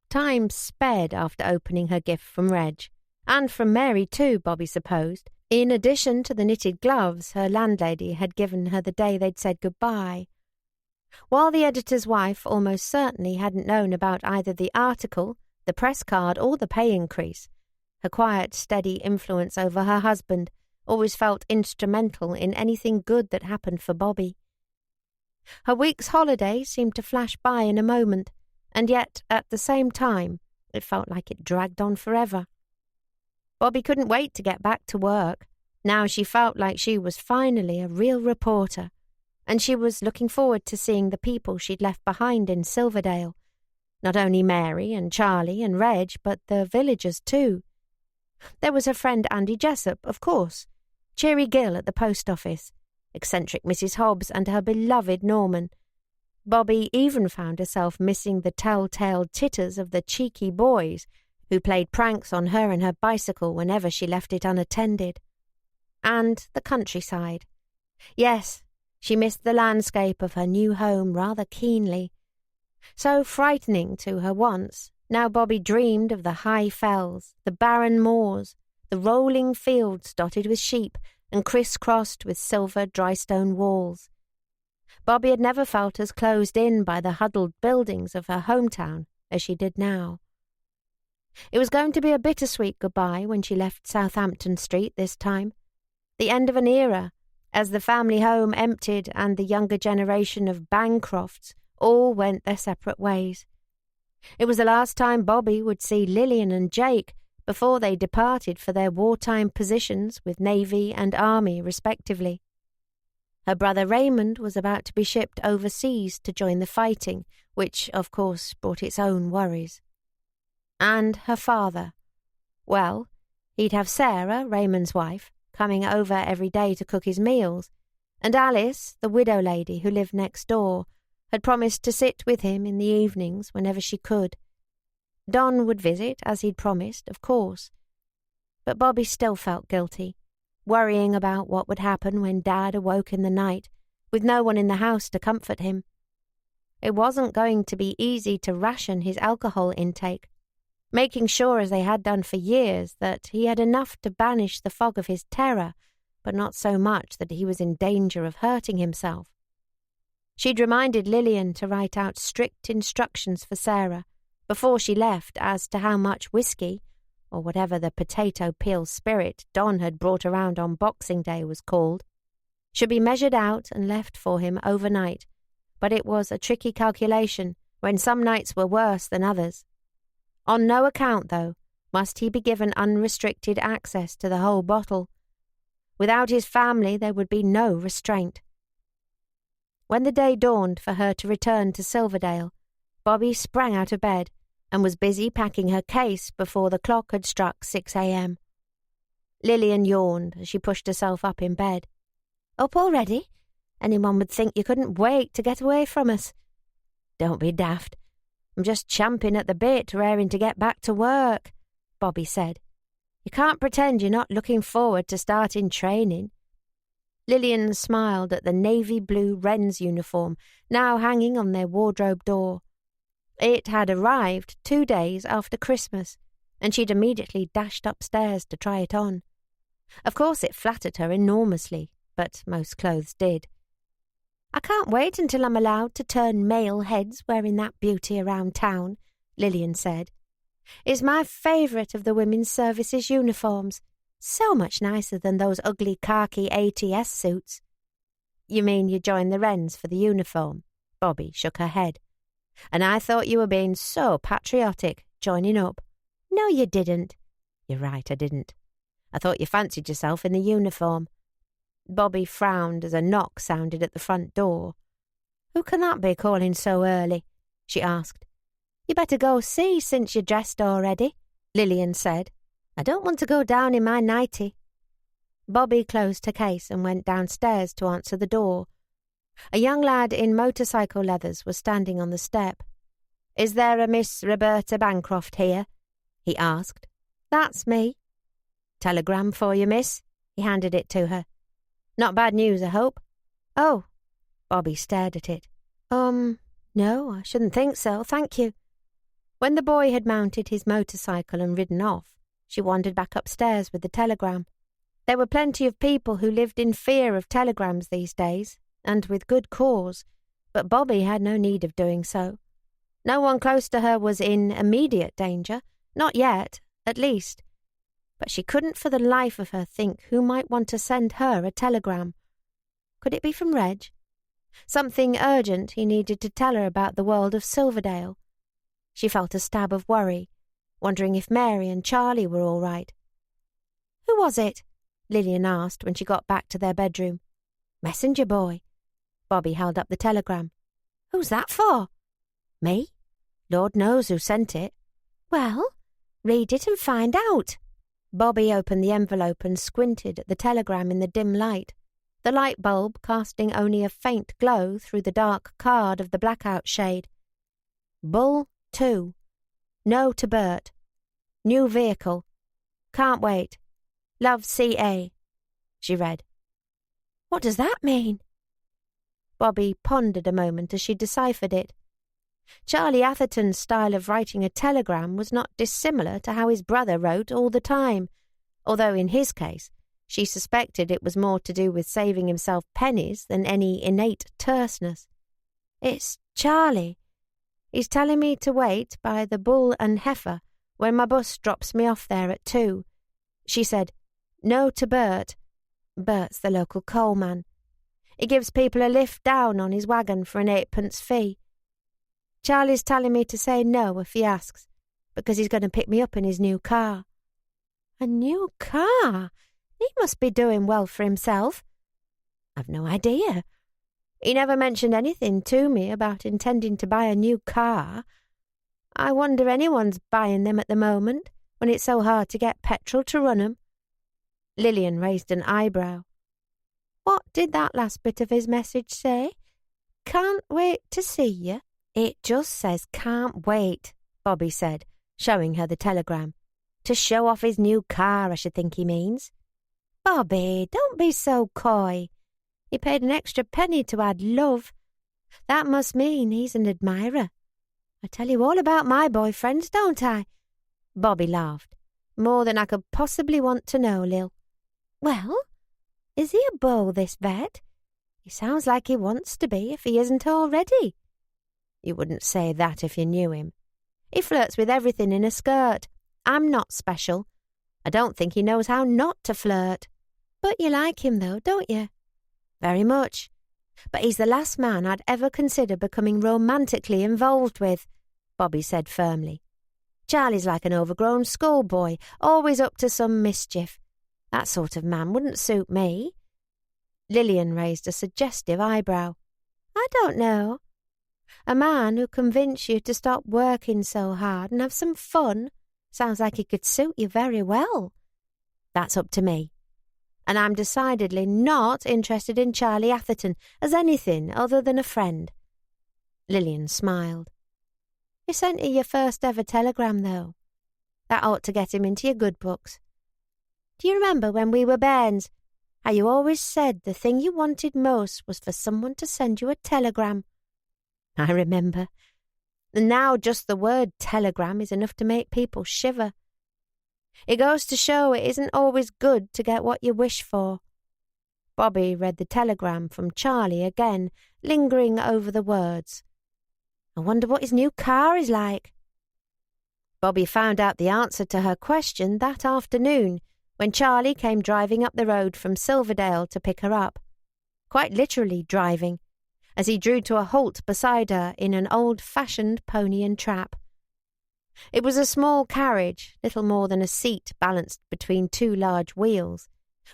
Time sped after opening her gift from Reg, and from Mary too, Bobby supposed, in addition to the knitted gloves her landlady had given her the day they'd said goodbye. While the editor's wife almost certainly hadn't known about either the article, the press card, or the pay increase, her quiet, steady influence over her husband always felt instrumental in anything good that happened for Bobby. Her week's holiday seemed to flash by in a moment, and yet, at the same time, it felt like it dragged on forever. Bobby couldn't wait to get back to work. Now she felt like she was finally a real reporter, and she was looking forward to seeing the people she'd left behind in Silverdale. Not only Mary and Charlie and Reg, but the villagers too. There was her friend Andy Jessup, of course, Cheery Gill at the post office, eccentric Mrs. Hobbs and her beloved Norman. Bobby even found herself missing the telltale titters of the cheeky boys who played pranks on her and her bicycle whenever she left it unattended. And the countryside. Yes, she missed the landscape of her new home rather keenly. So frightening to her once, now Bobby dreamed of the high fells, the barren moors, the rolling fields dotted with sheep and criss-crossed with silver dry-stone walls. Bobby had never felt as closed in by the huddled buildings of her hometown as she did now. It was going to be a bittersweet goodbye when she left Southampton Street this time. The end of an era, as the family home emptied and the younger generation of Bancrofts all went their separate ways. It was the last time Bobby would see Lillian and Jake before they departed for their wartime positions with Navy and Army, respectively. Her brother Raymond was about to be shipped overseas to join the fighting, which, of course, brought its own worries. And her father. Well, he'd have Sarah, Raymond's wife, coming over every day to cook his meals, and Alice, the widow lady who lived next door, had promised to sit with him in the evenings whenever she could. Don would visit, as he'd promised, of course. But Bobby still felt guilty, worrying about what would happen when Dad awoke in the night, with no one in the house to comfort him. It wasn't going to be easy to ration his alcohol intake, making sure, as they had done for years, that he had enough to banish the fog of his terror, but not so much that he was in danger of hurting himself. She'd reminded Lillian to write out strict instructions for Sarah before she left as to how much whiskey, or whatever the potato peel spirit Don had brought around on Boxing Day was called, should be measured out and left for him overnight, but it was a tricky calculation when some nights were worse than others. On no account, though, must he be given unrestricted access to the whole bottle. Without his family there would be no restraint. When the day dawned for her to return to Silverdale, Bobby sprang out of bed and was busy packing her case before the clock had struck 6 a.m. Lillian yawned as she pushed herself up in bed. "Up already? Anyone would think you couldn't wait to get away from us." "Don't be daft. I'm just champing at the bit, raring to get back to work," Bobby said. "You can't pretend you're not looking forward to starting training." Lillian smiled at the navy blue Wren's uniform now hanging on their wardrobe door. It had arrived 2 days after Christmas, and she'd immediately dashed upstairs to try it on. Of course it flattered her enormously, but most clothes did. "I can't wait until I'm allowed to turn male heads wearing that beauty around town," Lillian said. "It's my favourite of the women's services uniforms. So much nicer than those ugly khaki ATS suits." "You mean you joined the Wrens for the uniform?" Bobby shook her head. "And I thought you were being so patriotic, joining up." "No, you didn't." "You're right, I didn't. I thought you fancied yourself in the uniform." Bobby frowned as a knock sounded at the front door. "Who can that be calling so early?" she asked. "You better go see since you're dressed already," Lillian said. "I don't want to go down in my nightie." Bobby closed her case and went downstairs to answer the door. A young lad in motorcycle leathers was standing on the step. "Is there a Miss Roberta Bancroft here?" he asked. "That's me." "Telegram for you, miss." He handed it to her. "Not bad news, I hope?" "Oh." Bobby stared at it. No, I shouldn't think so, thank you." When the boy had mounted his motorcycle and ridden off, she wandered back upstairs with the telegram. There were plenty of people who lived in fear of telegrams these days, and with good cause, but Bobby had no need of doing so. No one close to her was in immediate danger, not yet, at least. But she couldn't for the life of her think who might want to send her a telegram. Could it be from Reg? Something urgent he needed to tell her about the world of Silverdale. She felt a stab of worry, wondering if Mary and Charlie were all right. "Who was it?" Lillian asked when she got back to their bedroom. "Messenger boy." Bobby held up the telegram. "Who's that for?" "Me? Lord knows who sent it." "Well, read it and find out." Bobby opened the envelope and squinted at the telegram in the dim light, the light bulb casting only a faint glow through the dark card of the blackout shade. "Bull 2. No to Bert. New vehicle. Can't wait. Love C.A." she read. "What does that mean?" Bobby pondered a moment as she deciphered it. Charlie Atherton's style of writing a telegram was not dissimilar to how his brother wrote all the time, although in his case she suspected it was more to do with saving himself pennies than any innate terseness. "It's Charlie. He's telling me to wait by the Bull and Heifer when my bus drops me off there at 2. She said, no to Bert. Bert's the local coalman. He gives people a lift down on his wagon for an 8p fee. Charlie's telling me to say no if he asks, because he's going to pick me up in his new car." "A new car? He must be doing well for himself." "I've no idea. He never mentioned anything to me about intending to buy a new car. I wonder anyone's buying them at the moment, when it's so hard to get petrol to run 'em." Lillian raised an eyebrow. "What did that last bit of his message say? Can't wait to see you?" "It just says can't wait," Bobby said, showing her the telegram. "To show off his new car, I should think he means." "Bobby, don't be so coy. He paid an extra penny to add love. That must mean he's an admirer. I tell you all about my boyfriends, don't I?" Bobby laughed. "More than I could possibly want to know, Lil." "Well, is he a beau, this vet? He sounds like he wants to be if he isn't already." "You wouldn't say that if you knew him. He flirts with everything in a skirt. I'm not special. I don't think he knows how not to flirt." "But you like him, though, don't you?" Very much. But he's the last man I'd ever consider becoming romantically involved with, Bobby said firmly. Charlie's like an overgrown schoolboy, always up to some mischief. That sort of man wouldn't suit me. Lillian raised a suggestive eyebrow. I don't know. A man who convinced you to stop working so hard and have some fun sounds like he could suit you very well. That's up to me. And I'm decidedly not interested in Charlie Atherton as anything other than a friend. Lillian smiled. He sent you your first ever telegram, though. That ought to get him into your good books. Do you remember when we were bairns, how you always said the thing you wanted most was for someone to send you a telegram? I remember. And now just the word telegram is enough to make people shiver. It goes to show it isn't always good to get what you wish for. Bobby read the telegram from Charlie again, lingering over the words. I wonder what his new car is like. Bobby found out the answer to her question that afternoon when Charlie came driving up the road from Silverdale to pick her up. Quite literally driving, as he drew to a halt beside her in an old-fashioned pony and trap. It was a small carriage, little more than a seat balanced between two large wheels,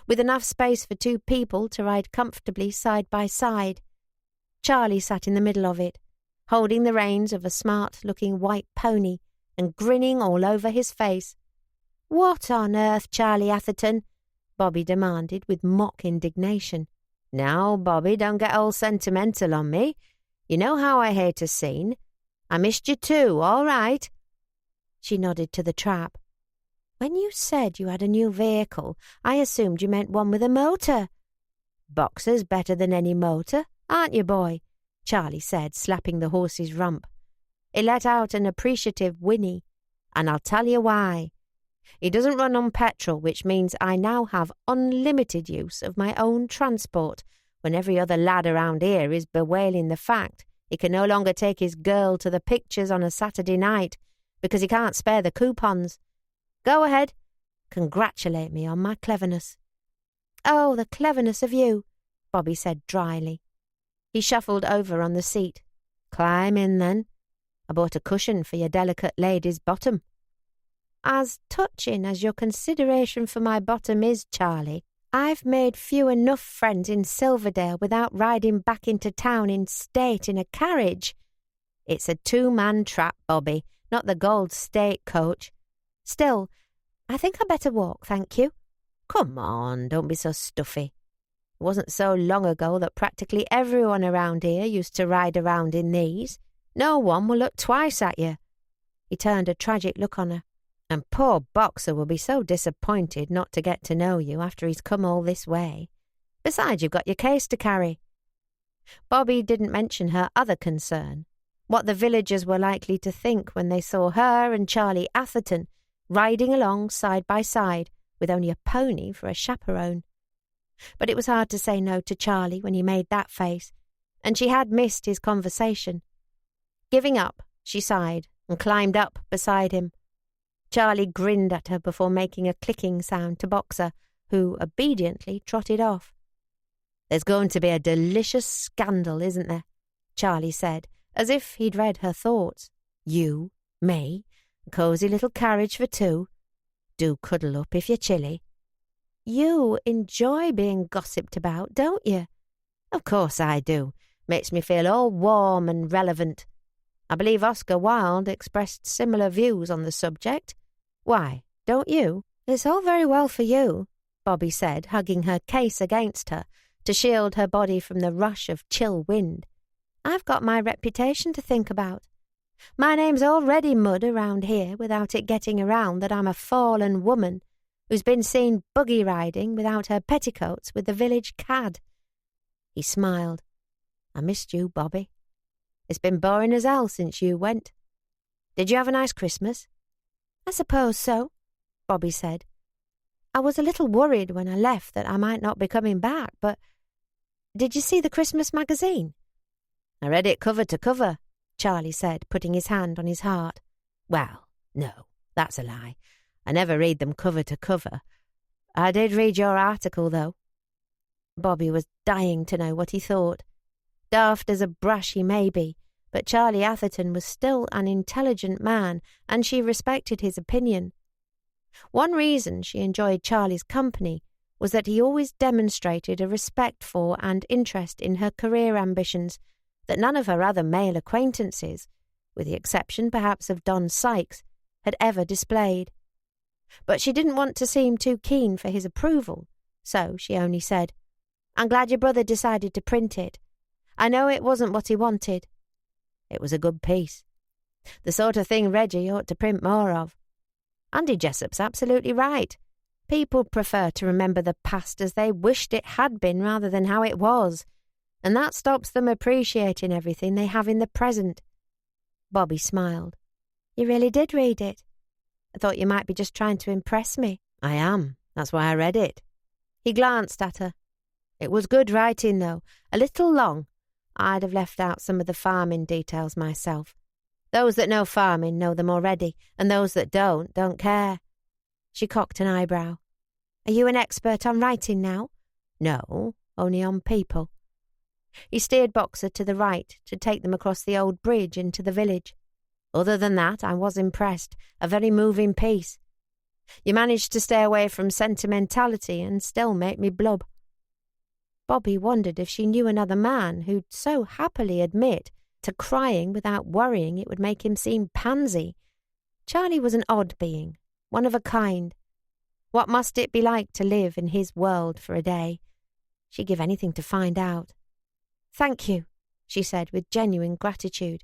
with enough space for two people to ride comfortably side by side. Charlie sat in the middle of it, holding the reins of a smart-looking white pony and grinning all over his face. What on earth, Charlie Atherton? Bobby demanded with mock indignation. Now, Bobby, don't get all sentimental on me. You know how I hate a scene. I missed you too, all right? She nodded to the trap. When you said you had a new vehicle, I assumed you meant one with a motor. Boxer's better than any motor, aren't you, boy? Charlie said, slapping the horse's rump. He let out an appreciative whinny, and I'll tell you why. He doesn't run on petrol, which means I now have unlimited use of my own transport when every other lad around here is bewailing the fact he can no longer take his girl to the pictures on a Saturday night because he can't spare the coupons. Go ahead. Congratulate me on my cleverness. Oh, the cleverness of you, Bobby said dryly. He shuffled over on the seat. Climb in, then. I bought a cushion for your delicate lady's bottom. As touching as your consideration for my bottom is, Charlie, I've made few enough friends in Silverdale without riding back into town in state in a carriage. It's a two-man trap, Bobby, not the Gold State coach. Still, I think I'd better walk, thank you. Come on, don't be so stuffy. It wasn't so long ago that practically everyone around here used to ride around in these. No one will look twice at you. He turned a tragic look on her. And poor Boxer will be so disappointed not to get to know you after he's come all this way. Besides, you've got your case to carry. Bobby didn't mention her other concern, what the villagers were likely to think when they saw her and Charlie Atherton riding along side by side with only a pony for a chaperone. But it was hard to say no to Charlie when he made that face, and she had missed his conversation. Giving up, she sighed and climbed up beside him. Charlie grinned at her before making a clicking sound to Boxer, who obediently trotted off. There's going to be a delicious scandal, isn't there? Charlie said, as if he'd read her thoughts. You, me, a cosy little carriage for two. Do cuddle up if you're chilly. You enjoy being gossiped about, don't you? Of course I do. Makes me feel all warm and relevant. I believe Oscar Wilde expressed similar views on the subject. Why, don't you? It's all very well for you, Bobby said, hugging her case against her to shield her body from the rush of chill wind. I've got my reputation to think about. My name's already mud around here without it getting around that I'm a fallen woman who's been seen buggy riding without her petticoats with the village cad. He smiled. I missed you, Bobby. It's been boring as hell since you went. Did you have a nice Christmas? I suppose so, Bobby said. I was a little worried when I left that I might not be coming back, but... Did you see the Christmas magazine? I read it cover to cover, Charlie said, putting his hand on his heart. Well, no, that's a lie. I never read them cover to cover. I did read your article, though. Bobby was dying to know what he thought. Daft as a brush he may be, but Charlie Atherton was still an intelligent man, and she respected his opinion. One reason she enjoyed Charlie's company was that he always demonstrated a respect for and interest in her career ambitions that none of her other male acquaintances, with the exception perhaps of Don Sykes, had ever displayed. But she didn't want to seem too keen for his approval, so she only said, "I'm glad your brother decided to print it. I know it wasn't what he wanted." It was a good piece. The sort of thing Reggie ought to print more of. Andy Jessop's absolutely right. People prefer to remember the past as they wished it had been rather than how it was, and that stops them appreciating everything they have in the present. Bobby smiled. "You really did read it? I thought you might be just trying to impress me." "I am. That's why I read it." He glanced at her. "It was good writing, though. A little long. I'd have left out some of the farming details myself. Those that know farming know them already, and those that don't care." She cocked an eyebrow. "Are you an expert on writing now?" "No, only on people." He steered Boxer to the right to take them across the old bridge into the village. "Other than that, I was impressed. A very moving piece. You managed to stay away from sentimentality and still make me blub." Bobby wondered if she knew another man who'd so happily admit to crying without worrying it would make him seem pansy. Charlie was an odd being, one of a kind. What must it be like to live in his world for a day? She'd give anything to find out. "Thank you," she said with genuine gratitude.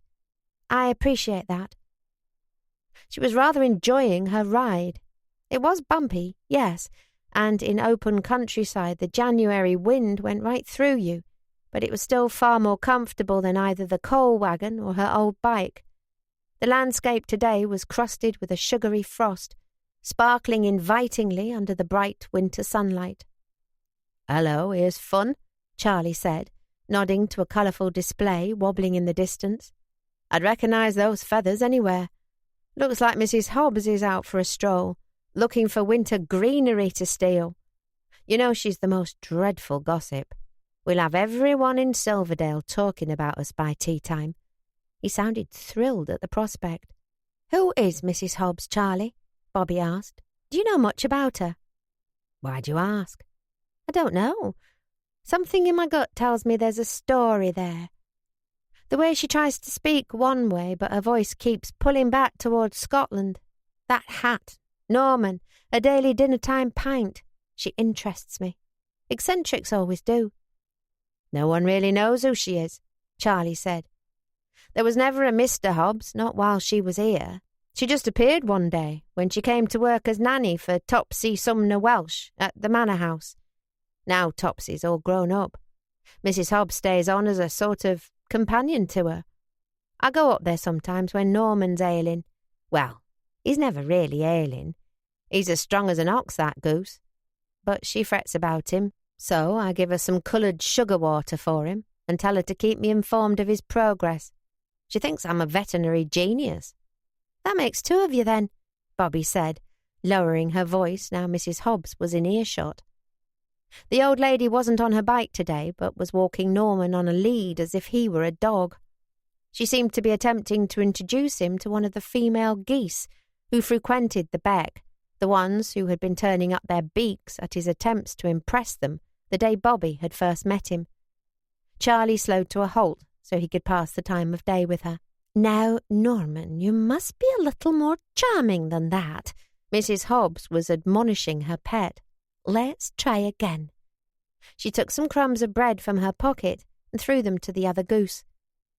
"I appreciate that." She was rather enjoying her ride. It was bumpy, yes, and in open countryside the January wind went right through you, but it was still far more comfortable than either the coal wagon or her old bike. The landscape today was crusted with a sugary frost, sparkling invitingly under the bright winter sunlight. "Hello, here's fun," Charlie said, nodding to a colourful display wobbling in the distance. "I'd recognise those feathers anywhere. Looks like Mrs. Hobbs is out for a stroll, looking for winter greenery to steal. You know she's the most dreadful gossip. We'll have everyone in Silverdale talking about us by tea time." He sounded thrilled at the prospect. "Who is Mrs. Hobbs, Charlie?" Bobby asked. "Do you know much about her?" "Why do you ask?" "I don't know. Something in my gut tells me there's a story there. The way she tries to speak one way, but her voice keeps pulling back towards Scotland. That hat, Norman, a daily dinner-time pint. She interests me. Eccentrics always do." "No one really knows who she is," Charlie said. "There was never a Mr. Hobbs, not while she was here. She just appeared one day when she came to work as nanny for Topsy Sumner Welsh at the manor house. Now Topsy's all grown up. Mrs. Hobbs stays on as a sort of companion to her. I go up there sometimes when Norman's ailing. Well, he's never really ailing. He's as strong as an ox, that goose. But she frets about him, so I give her some coloured sugar water for him and tell her to keep me informed of his progress. She thinks I'm a veterinary genius." "That makes two of you then," Bobby said, lowering her voice now Mrs. Hobbs was in earshot. The old lady wasn't on her bike today, but was walking Norman on a lead as if he were a dog. She seemed to be attempting to introduce him to one of the female geese who frequented the beck, the ones who had been turning up their beaks at his attempts to impress them the day Bobby had first met him. Charlie slowed to a halt so he could pass the time of day with her. "Now, Norman, you must be a little more charming than that," Mrs. Hobbs was admonishing her pet. "Let's try again." She took some crumbs of bread from her pocket and threw them to the other goose.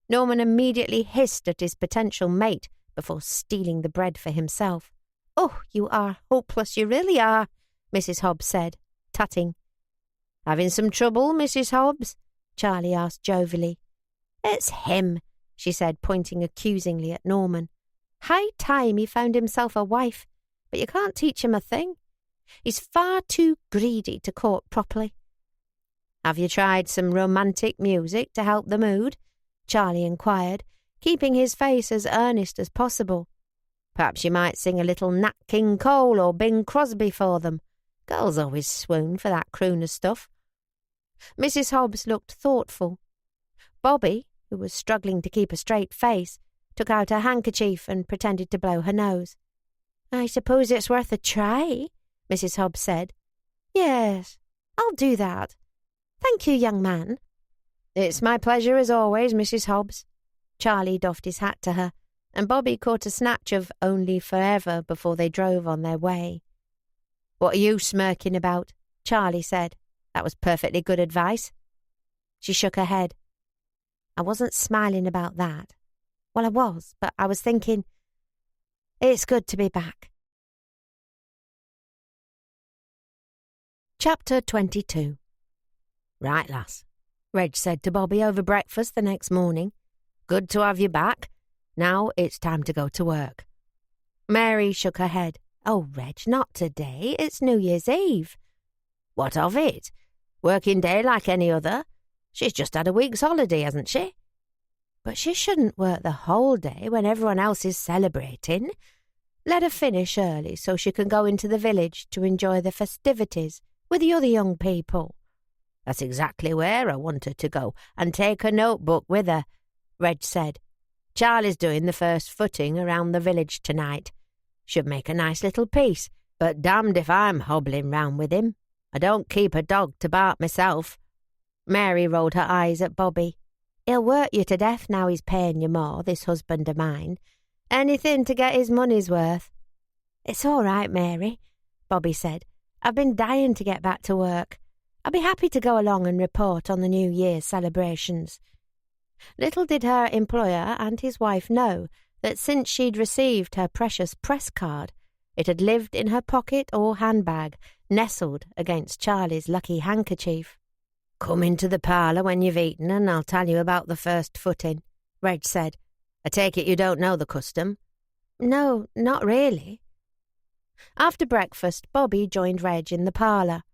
Norman immediately hissed at his potential mate before stealing the bread for himself. "Oh, you are hopeless, you really are," Mrs. Hobbs said, tutting. "Having some trouble, Mrs. Hobbs?" Charlie asked jovially. "It's him," she said, pointing accusingly at Norman. "High time he found himself a wife, but you can't teach him a thing. He's far too greedy to court properly." "Have you tried some romantic music to help the mood?" Charlie inquired, keeping his face as earnest as possible. "Perhaps you might sing a little Nat King Cole or Bing Crosby for them. Girls always swoon for that crooner stuff." Mrs. Hobbs looked thoughtful. Bobby, who was struggling to keep a straight face, took out her handkerchief and pretended to blow her nose. "I suppose it's worth a try," Mrs. Hobbs said. "Yes, I'll do that. Thank you, young man." "It's my pleasure as always, Mrs. Hobbs." Charlie doffed his hat to her, and Bobby caught a snatch of "Only Forever" before they drove on their way. "What are you smirking about?" Charlie said. "That was perfectly good advice." She shook her head. "I wasn't smiling about that. Well, I was, but I was thinking, it's good to be back." Chapter 22. "Right, lass," Reg said to Bobby over breakfast the next morning. "Good to have you back. Now it's time to go to work." Mary shook her head. "Oh, Reg, not today. It's New Year's Eve." "What of it? Working day like any other. She's just had a week's holiday, hasn't she?" "But she shouldn't work the whole day when everyone else is celebrating. Let her finish early so she can go into the village to enjoy the festivities with the other young people." "That's exactly where I want her to go, and take her notebook with her," Reg said. "Charlie's doing the first footing around the village tonight. Should make a nice little piece, but damned if I'm hobbling round with him. I don't keep a dog to bark myself." Mary rolled her eyes at Bobby. "He'll work you to death now he's paying you more, this husband of mine. Anything to get his money's worth." "It's all right, Mary," Bobby said. "I've been dying to get back to work. I'll be happy to go along and report on the New Year's celebrations." Little did her employer and his wife know that since she'd received her precious press card, it had lived in her pocket or handbag, nestled against Charlie's lucky handkerchief. "Come into the parlour when you've eaten and I'll tell you about the first footing," Reg said. "I take it you don't know the custom?" "No, not really." After breakfast, Bobby joined Reg in the parlour.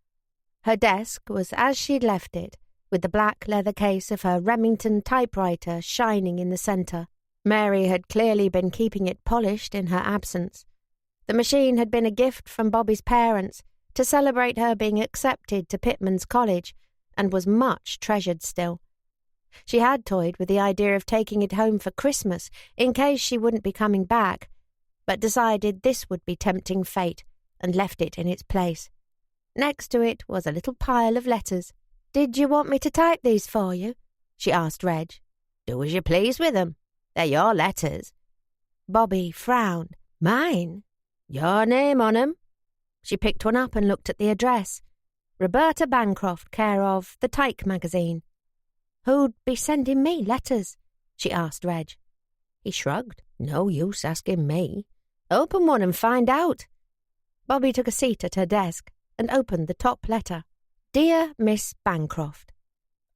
Her desk was as she'd left it, with the black leather case of her Remington typewriter shining in the centre. Mary had clearly been keeping it polished in her absence. The machine had been a gift from Bobby's parents to celebrate her being accepted to Pitman's College, and was much treasured still. She had toyed with the idea of taking it home for Christmas in case she wouldn't be coming back, but decided this would be tempting fate and left it in its place. Next to it was a little pile of letters. "Did you want me to type these for you?" she asked Reg. "Do as you please with them. They're your letters." Bobby frowned. "Mine?" "Your name on 'em." She picked one up and looked at the address. Roberta Bancroft, care of The Tyke magazine. "Who'd be sending me letters?" she asked Reg. He shrugged. "No use asking me. Open one and find out." Bobby took a seat at her desk and opened the top letter. "Dear Miss Bancroft,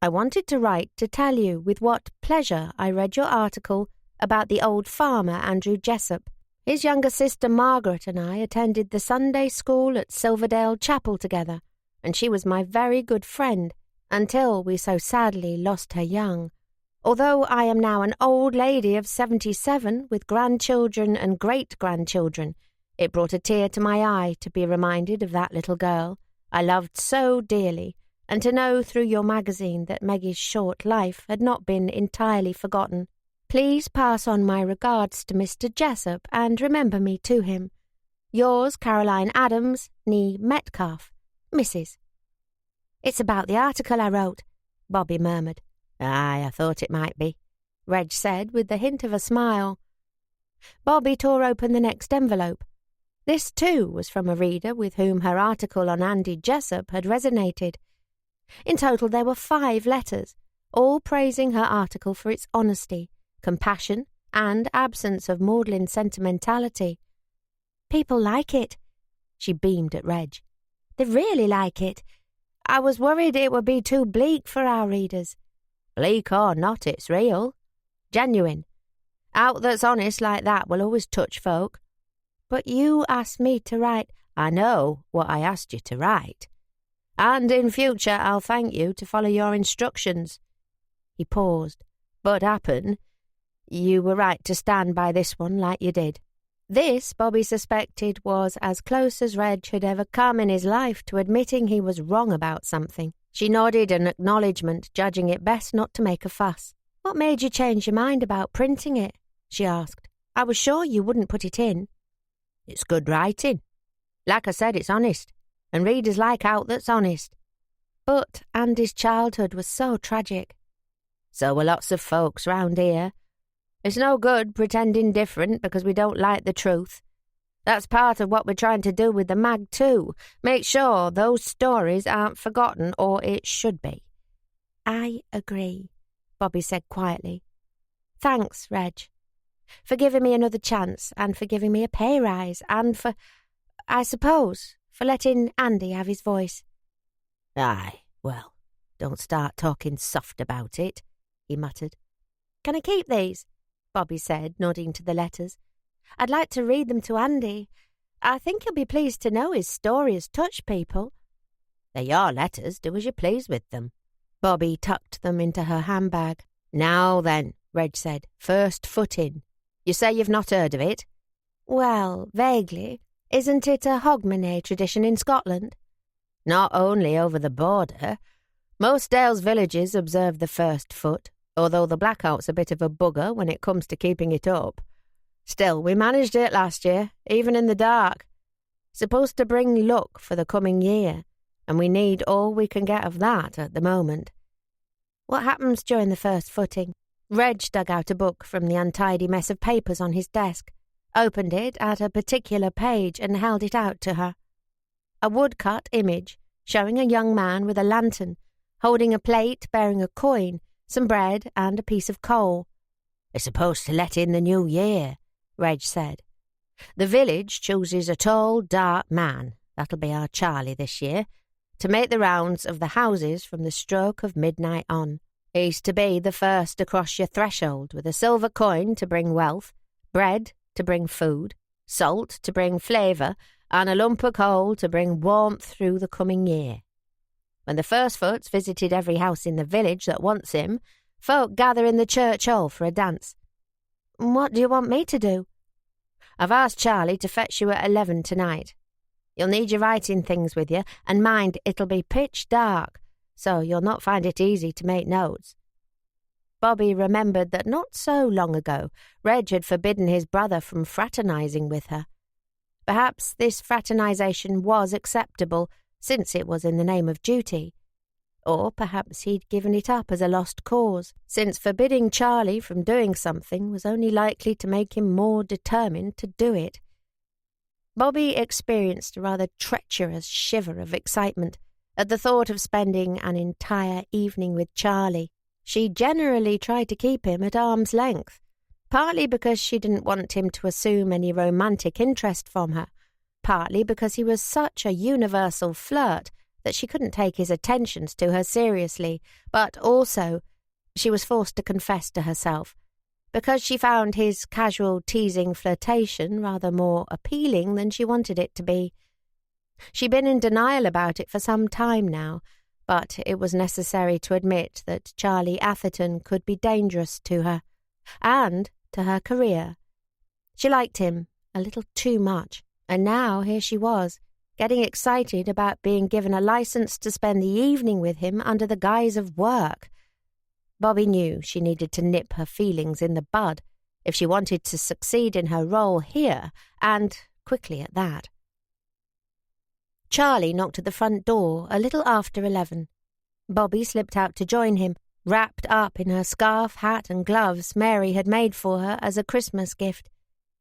I wanted to write to tell you with what pleasure I read your article about the old farmer Andrew Jessup. His younger sister Margaret and I attended the Sunday school at Silverdale Chapel together, and she was my very good friend until we so sadly lost her young. Although I am now an old lady of 77 with grandchildren and great-grandchildren, it brought a tear to my eye to be reminded of that little girl I loved so dearly, and to know through your magazine that Maggie's short life had not been entirely forgotten. Please pass on my regards to Mr. Jessup and remember me to him. Yours, Caroline Adams, née Metcalf, Mrs. "It's about the article I wrote," Bobby murmured. "Aye, I thought it might be," Reg said with the hint of a smile. Bobby tore open the next envelope. This, too, was from a reader with whom her article on Andy Jessup had resonated. In total there were 5 letters, all praising her article for its honesty, compassion, and absence of maudlin sentimentality. "People like it." She beamed at Reg. "They really like it. I was worried it would be too bleak for our readers." "Bleak or not, it's real. Genuine. Out that's honest like that will always touch folk." "But you asked me to write." "I know what I asked you to write. And in future I'll thank you to follow your instructions." He paused. "But happen, you were right to stand by this one like you did." This, Bobby suspected, was as close as Reg had ever come in his life to admitting he was wrong about something. She nodded an acknowledgement, judging it best not to make a fuss. "What made you change your mind about printing it?" she asked. "I was sure you wouldn't put it in." "It's good writing. Like I said, it's honest, and readers like out that's honest." But Andy's childhood was so tragic. "So were lots of folks round here. It's no good pretending different because we don't like the truth. That's part of what we're trying to do with the mag too. Make sure those stories aren't forgotten, or it should be." "I agree," Bobby said quietly. "Thanks, Reg, for giving me another chance and for giving me a pay rise and for, I suppose, for letting Andy have his voice." "Aye, well, don't start talking soft about it," he muttered. "Can I keep these?" Bobby said, nodding to the letters. "I'd like to read them to Andy. I think he'll be pleased to know his story has touched people." "They're your letters, do as you please with them." Bobby tucked them into her handbag. "Now then," Reg said, "first footing. You say you've not heard of it?" "Well, vaguely. Isn't it a Hogmanay tradition in Scotland?" "Not only over the border. Most Dales villages observe the first foot, although the blackout's a bit of a bugger when it comes to keeping it up. Still, we managed it last year, even in the dark. Supposed to bring luck for the coming year, and we need all we can get of that at the moment." "What happens during the first footing?" Reg dug out a book from the untidy mess of papers on his desk, opened it at a particular page and held it out to her. A woodcut image showing a young man with a lantern, holding a plate bearing a coin, some bread and a piece of coal. "It's supposed to let in the new year," Reg said. "The village chooses a tall, dark man, that'll be our Charlie this year, to make the rounds of the houses from the stroke of midnight on. He's to be the first across your threshold with a silver coin to bring wealth, bread to bring food, salt to bring flavour, and a lump of coal to bring warmth through the coming year. When the first foot's visited every house in the village that wants him, folk gather in the church hall for a dance." "What do you want me to do?" "I've asked Charlie to fetch you at 11 tonight. You'll need your writing things with you, and mind, it'll be pitch dark, so you'll not find it easy to make notes." Bobby remembered that not so long ago Reg had forbidden his brother from fraternising with her. Perhaps this fraternisation was acceptable, since it was in the name of duty. Or perhaps he'd given it up as a lost cause, since forbidding Charlie from doing something was only likely to make him more determined to do it. Bobby experienced a rather treacherous shiver of excitement at the thought of spending an entire evening with Charlie. She generally tried to keep him at arm's length, partly because she didn't want him to assume any romantic interest from her, partly because he was such a universal flirt that she couldn't take his attentions to her seriously, but also, she was forced to confess to herself, because she found his casual teasing flirtation rather more appealing than she wanted it to be. She'd been in denial about it for some time now, but it was necessary to admit that Charlie Atherton could be dangerous to her, and to her career. She liked him a little too much, and now here she was, getting excited about being given a license to spend the evening with him under the guise of work. Bobby knew she needed to nip her feelings in the bud if she wanted to succeed in her role here, and quickly at that. Charlie knocked at the front door a little after 11. Bobby slipped out to join him, wrapped up in her scarf, hat and gloves Mary had made for her as a Christmas gift.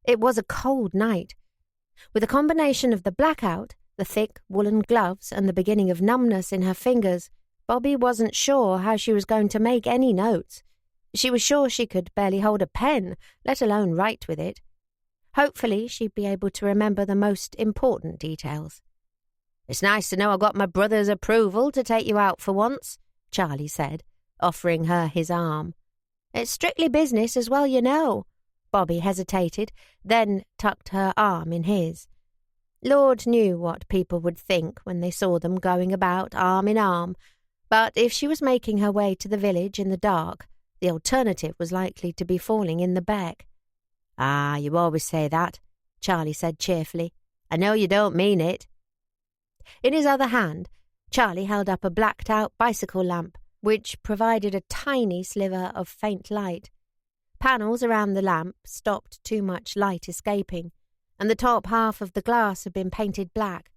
It was a cold night. With a combination of the blackout, the thick woolen gloves and the beginning of numbness in her fingers, Bobby wasn't sure how she was going to make any notes. She was sure she could barely hold a pen, let alone write with it. Hopefully she'd be able to remember the most important details. "It's nice to know I got my brother's approval to take you out for once," Charlie said, offering her his arm. "It's strictly business as well, you know." Bobby hesitated, then tucked her arm in his. Lord knew what people would think when they saw them going about arm in arm, but if she was making her way to the village in the dark, the alternative was likely to be falling in the beck. "Ah, you always say that," Charlie said cheerfully. "I know you don't mean it." In his other hand, Charlie held up a blacked-out bicycle lamp, which provided a tiny sliver of faint light. Panels around the lamp stopped too much light escaping, and the top half of the glass had been painted black.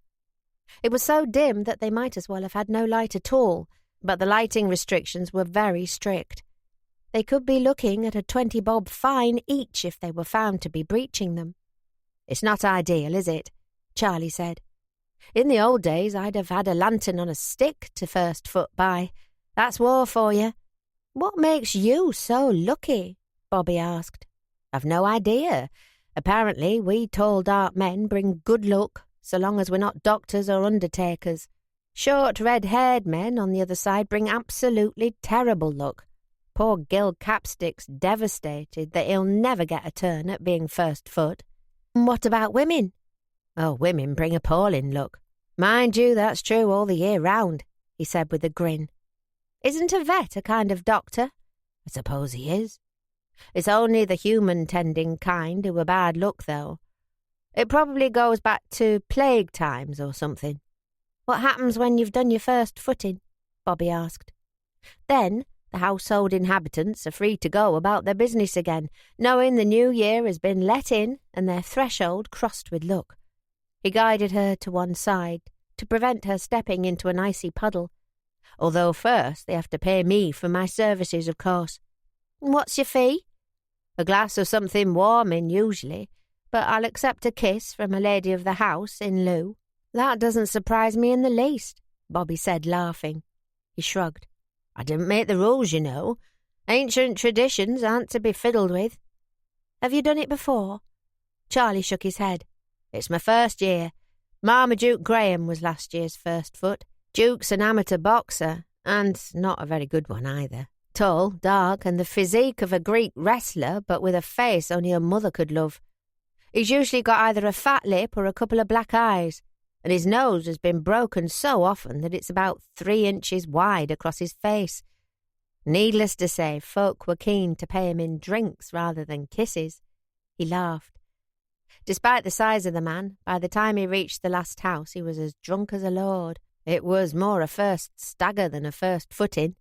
It was so dim that they might as well have had no light at all, but the lighting restrictions were very strict. They could be looking at a 20-bob fine each if they were found to be breaching them. "It's not ideal, is it?" Charlie said. "In the old days I'd have had a lantern on a stick to first foot by. That's war for you." "What makes you so lucky?" Bobby asked. "I've no idea. Apparently we tall dark men bring good luck, so long as we're not doctors or undertakers. Short red-haired men on the other side bring absolutely terrible luck. Poor Gil Capstick's devastated that he'll never get a turn at being first foot." "What about women?" "Oh, women bring appalling luck. Mind you, that's true all the year round," he said with a grin. "Isn't a vet a kind of doctor?" "I suppose he is. It's only the human-tending kind who are bad luck, though. It probably goes back to plague times or something." "What happens when you've done your first footing?" Bobby asked. "Then the household inhabitants are free to go about their business again, knowing the new year has been let in and their threshold crossed with luck." He guided her to one side to prevent her stepping into an icy puddle. "Although first they have to pay me for my services, of course." "What's your fee?" "A glass of something warming, usually, but I'll accept a kiss from a lady of the house in lieu." "That doesn't surprise me in the least," Bobby said, laughing. He shrugged. "I didn't make the rules, you know. Ancient traditions aren't to be fiddled with." "Have you done it before?" Charlie shook his head. "It's my first year. Marmaduke Graham was last year's first foot. Duke's an amateur boxer, and not a very good one either. Tall, dark, and the physique of a Greek wrestler, but with a face only a mother could love. He's usually got either a fat lip or a couple of black eyes, and his nose has been broken so often that it's about 3 inches wide across his face. Needless to say, folk were keen to pay him in drinks rather than kisses." He laughed. Despite the size of the man, by the time he reached the last house he was as drunk as a lord. It was more a first stagger than a first footing.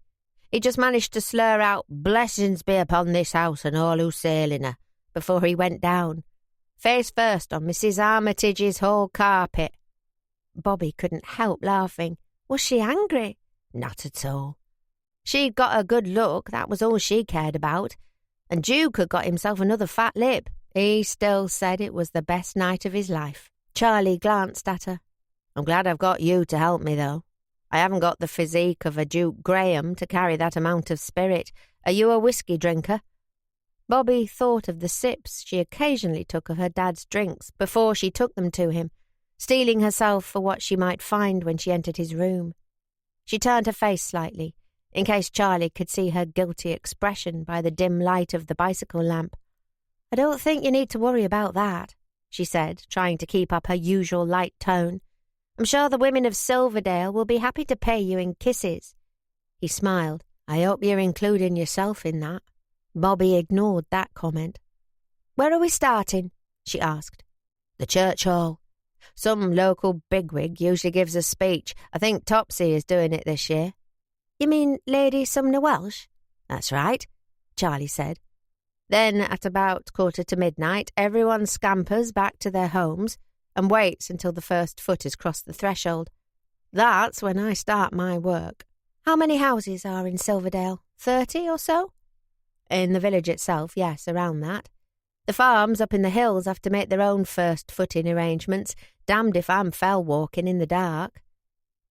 He just managed to slur out, "Blessings be upon this house and all who sail in her," before he went down, face first on Mrs. Armitage's whole carpet. Bobby couldn't help laughing. Was she angry? Not at all. She'd got a good look, that was all she cared about. And Duke had got himself another fat lip. He still said it was the best night of his life. Charlie glanced at her. "I'm glad I've got you to help me, though. I haven't got the physique of a Duke Graham to carry that amount of spirit. Are you a whiskey drinker?" Bobby thought of the sips she occasionally took of her dad's drinks before she took them to him, steeling herself for what she might find when she entered his room. She turned her face slightly, in case Charlie could see her guilty expression by the dim light of the bicycle lamp. "I don't think you need to worry about that," she said, trying to keep up her usual light tone. "I'm sure the women of Silverdale will be happy to pay you in kisses." He smiled. "I hope you're including yourself in that." Bobby ignored that comment. "Where are we starting?" she asked. "The church hall. Some local bigwig usually gives a speech. I think Topsy is doing it this year." "You mean Lady Sumner Welsh?" "That's right," Charlie said. "Then at about midnight, everyone scampers back to their homes and waits until the first foot has crossed the threshold. That's when I start my work." "How many houses are in Silverdale? 30 or so?" "In the village itself, yes, around that. The farms up in the hills have to make their own first footing arrangements. Damned if I'm fell walking in the dark."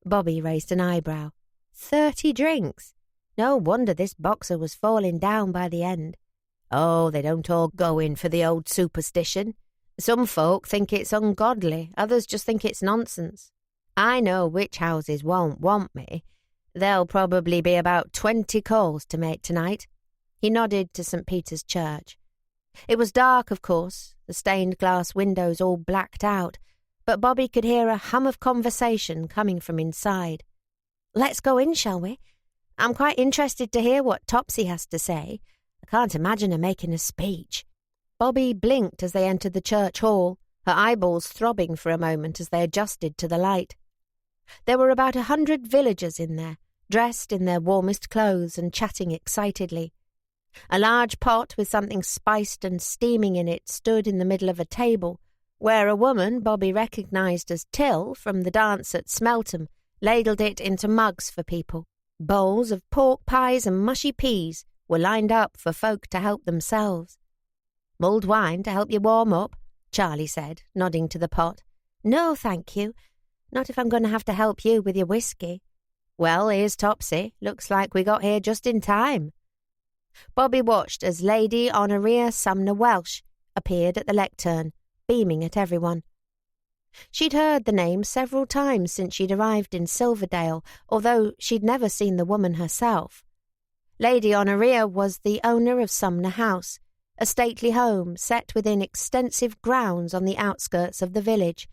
Bobby raised an eyebrow. 30 drinks? No wonder this boxer was falling down by the end. "Oh, they don't all go in for the old superstition. Some folk think it's ungodly, others just think it's nonsense. I know which houses won't want me. There'll probably be about 20 calls to make tonight." He nodded to St. Peter's Church. It was dark, of course, the stained glass windows all blacked out, but Bobby could hear a hum of conversation coming from inside. "Let's go in, shall we? I'm quite interested to hear what Topsy has to say. I can't imagine her making a speech." Bobby blinked as they entered the church hall, her eyeballs throbbing for a moment as they adjusted to the light. There were about 100 villagers in there, dressed in their warmest clothes and chatting excitedly. A large pot with something spiced and steaming in it stood in the middle of a table, where a woman Bobby recognised as Till from the dance at Smeltham ladled it into mugs for people. Bowls of pork pies and mushy peas were lined up for folk to help themselves. "Mulled wine to help you warm up," Charlie said, nodding to the pot. "No, thank you. Not if I'm going to have to help you with your whiskey." "Well, here's Topsy. Looks like we got here just in time." Bobby watched as Lady Honoria Sumner Welsh appeared at the lectern, beaming at everyone. She'd heard the name several times since she'd arrived in Silverdale, although she'd never seen the woman herself. Lady Honoria was the owner of Sumner House, a stately home set within extensive grounds on the outskirts of the village,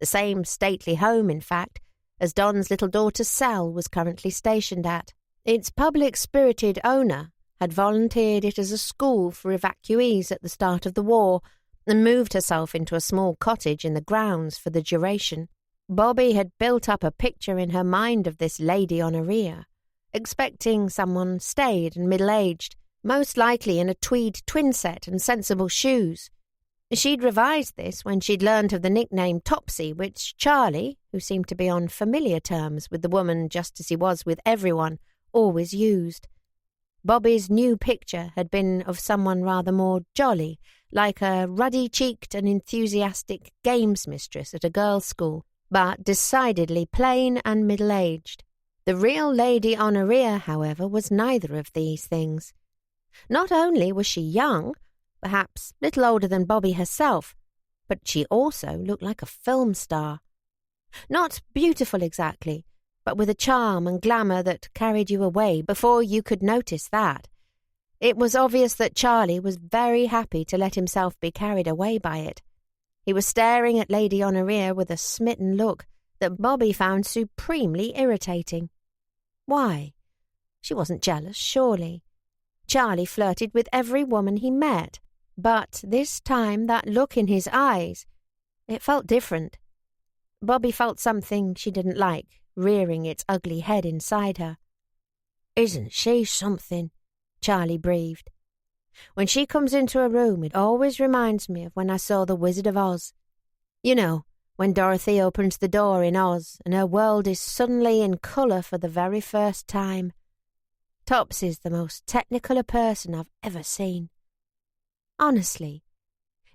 the same stately home, in fact, as Don's little daughter Sal was currently stationed at. Its public-spirited owner had volunteered it as a school for evacuees at the start of the war and moved herself into a small cottage in the grounds for the duration. Bobby had built up a picture in her mind of this Lady Honoria, expecting someone staid and middle-aged, most likely in a tweed twin set and sensible shoes. She'd revised this when she'd learnt of the nickname Topsy, which Charlie, who seemed to be on familiar terms with the woman just as he was with everyone, always used. Bobby's new picture had been of someone rather more jolly, like a ruddy-cheeked and enthusiastic games mistress at a girls' school, but decidedly plain and middle-aged. The real Lady Honoria, however, was neither of these things. Not only was she young, perhaps little older than Bobby herself, but she also looked like a film star. Not beautiful exactly, but with a charm and glamour that carried you away before you could notice that. It was obvious that Charlie was very happy to let himself be carried away by it. He was staring at Lady Honoria with a smitten look that Bobby found supremely irritating. Why? She wasn't jealous, surely. Charlie flirted with every woman he met, but this time that look in his eyes, it felt different. Bobby felt something she didn't like, rearing its ugly head inside her. "Isn't she something?" Charlie breathed. "When she comes into a room, it always reminds me of when I saw The Wizard of Oz. You know, when Dorothy opens the door in Oz and her world is suddenly in colour for the very first time. Topsy's the most technical a person I've ever seen." Honestly,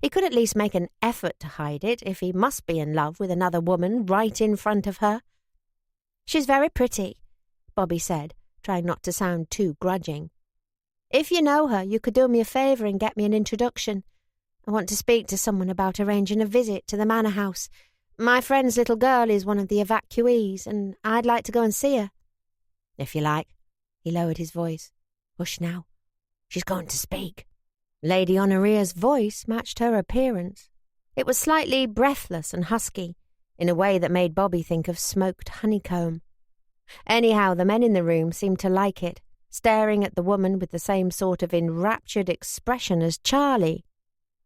he could at least make an effort to hide it if he must be in love with another woman right in front of her. "She's very pretty," Bobby said, trying not to sound too grudging. "If you know her, you could do me a favour and get me an introduction. I want to speak to someone about arranging a visit to the manor house. My friend's little girl is one of the evacuees, and I'd like to go and see her." "If you like." He lowered his voice. "Hush now. She's going to speak." Lady Honoria's voice matched her appearance. It was slightly breathless and husky, in a way that made Bobby think of smoked honeycomb. Anyhow, the men in the room seemed to like it, staring at the woman with the same sort of enraptured expression as Charlie.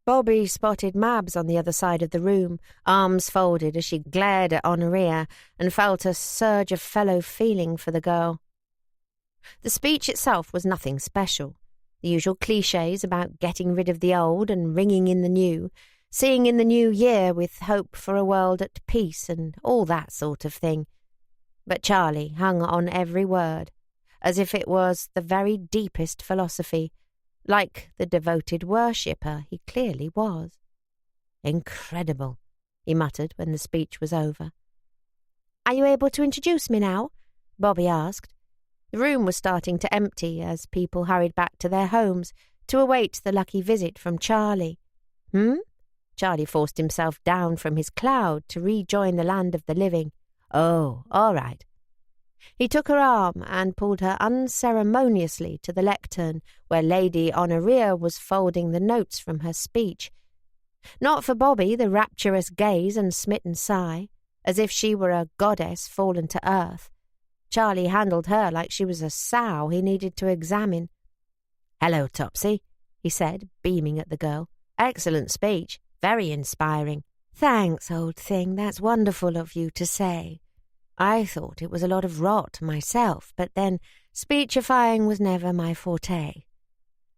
Bobby spotted Mabs on the other side of the room, arms folded as she glared at Honoria, and felt a surge of fellow feeling for the girl. The speech itself was nothing special. The usual clichés about getting rid of the old and ringing in the new, seeing in the new year with hope for a world at peace and all that sort of thing. But Charlie hung on every word, as if it was the very deepest philosophy, like the devoted worshipper he clearly was. "Incredible," he muttered when the speech was over. "Are you able to introduce me now?" Bobby asked. The room was starting to empty as people hurried back to their homes to await the lucky visit from Charlie. Charlie forced himself down from his cloud to rejoin the land of the living. "Oh, all right." He took her arm and pulled her unceremoniously to the lectern where Lady Honoria was folding the notes from her speech. Not for Bobby the rapturous gaze and smitten sigh, as if she were a goddess fallen to earth. Charlie handled her like she was a sow he needed to examine. "Hello, Topsy," he said, beaming at the girl. "Excellent speech. Very inspiring." "Thanks, old thing. That's wonderful of you to say." I thought it was a lot of rot myself, but then speechifying was never my forte.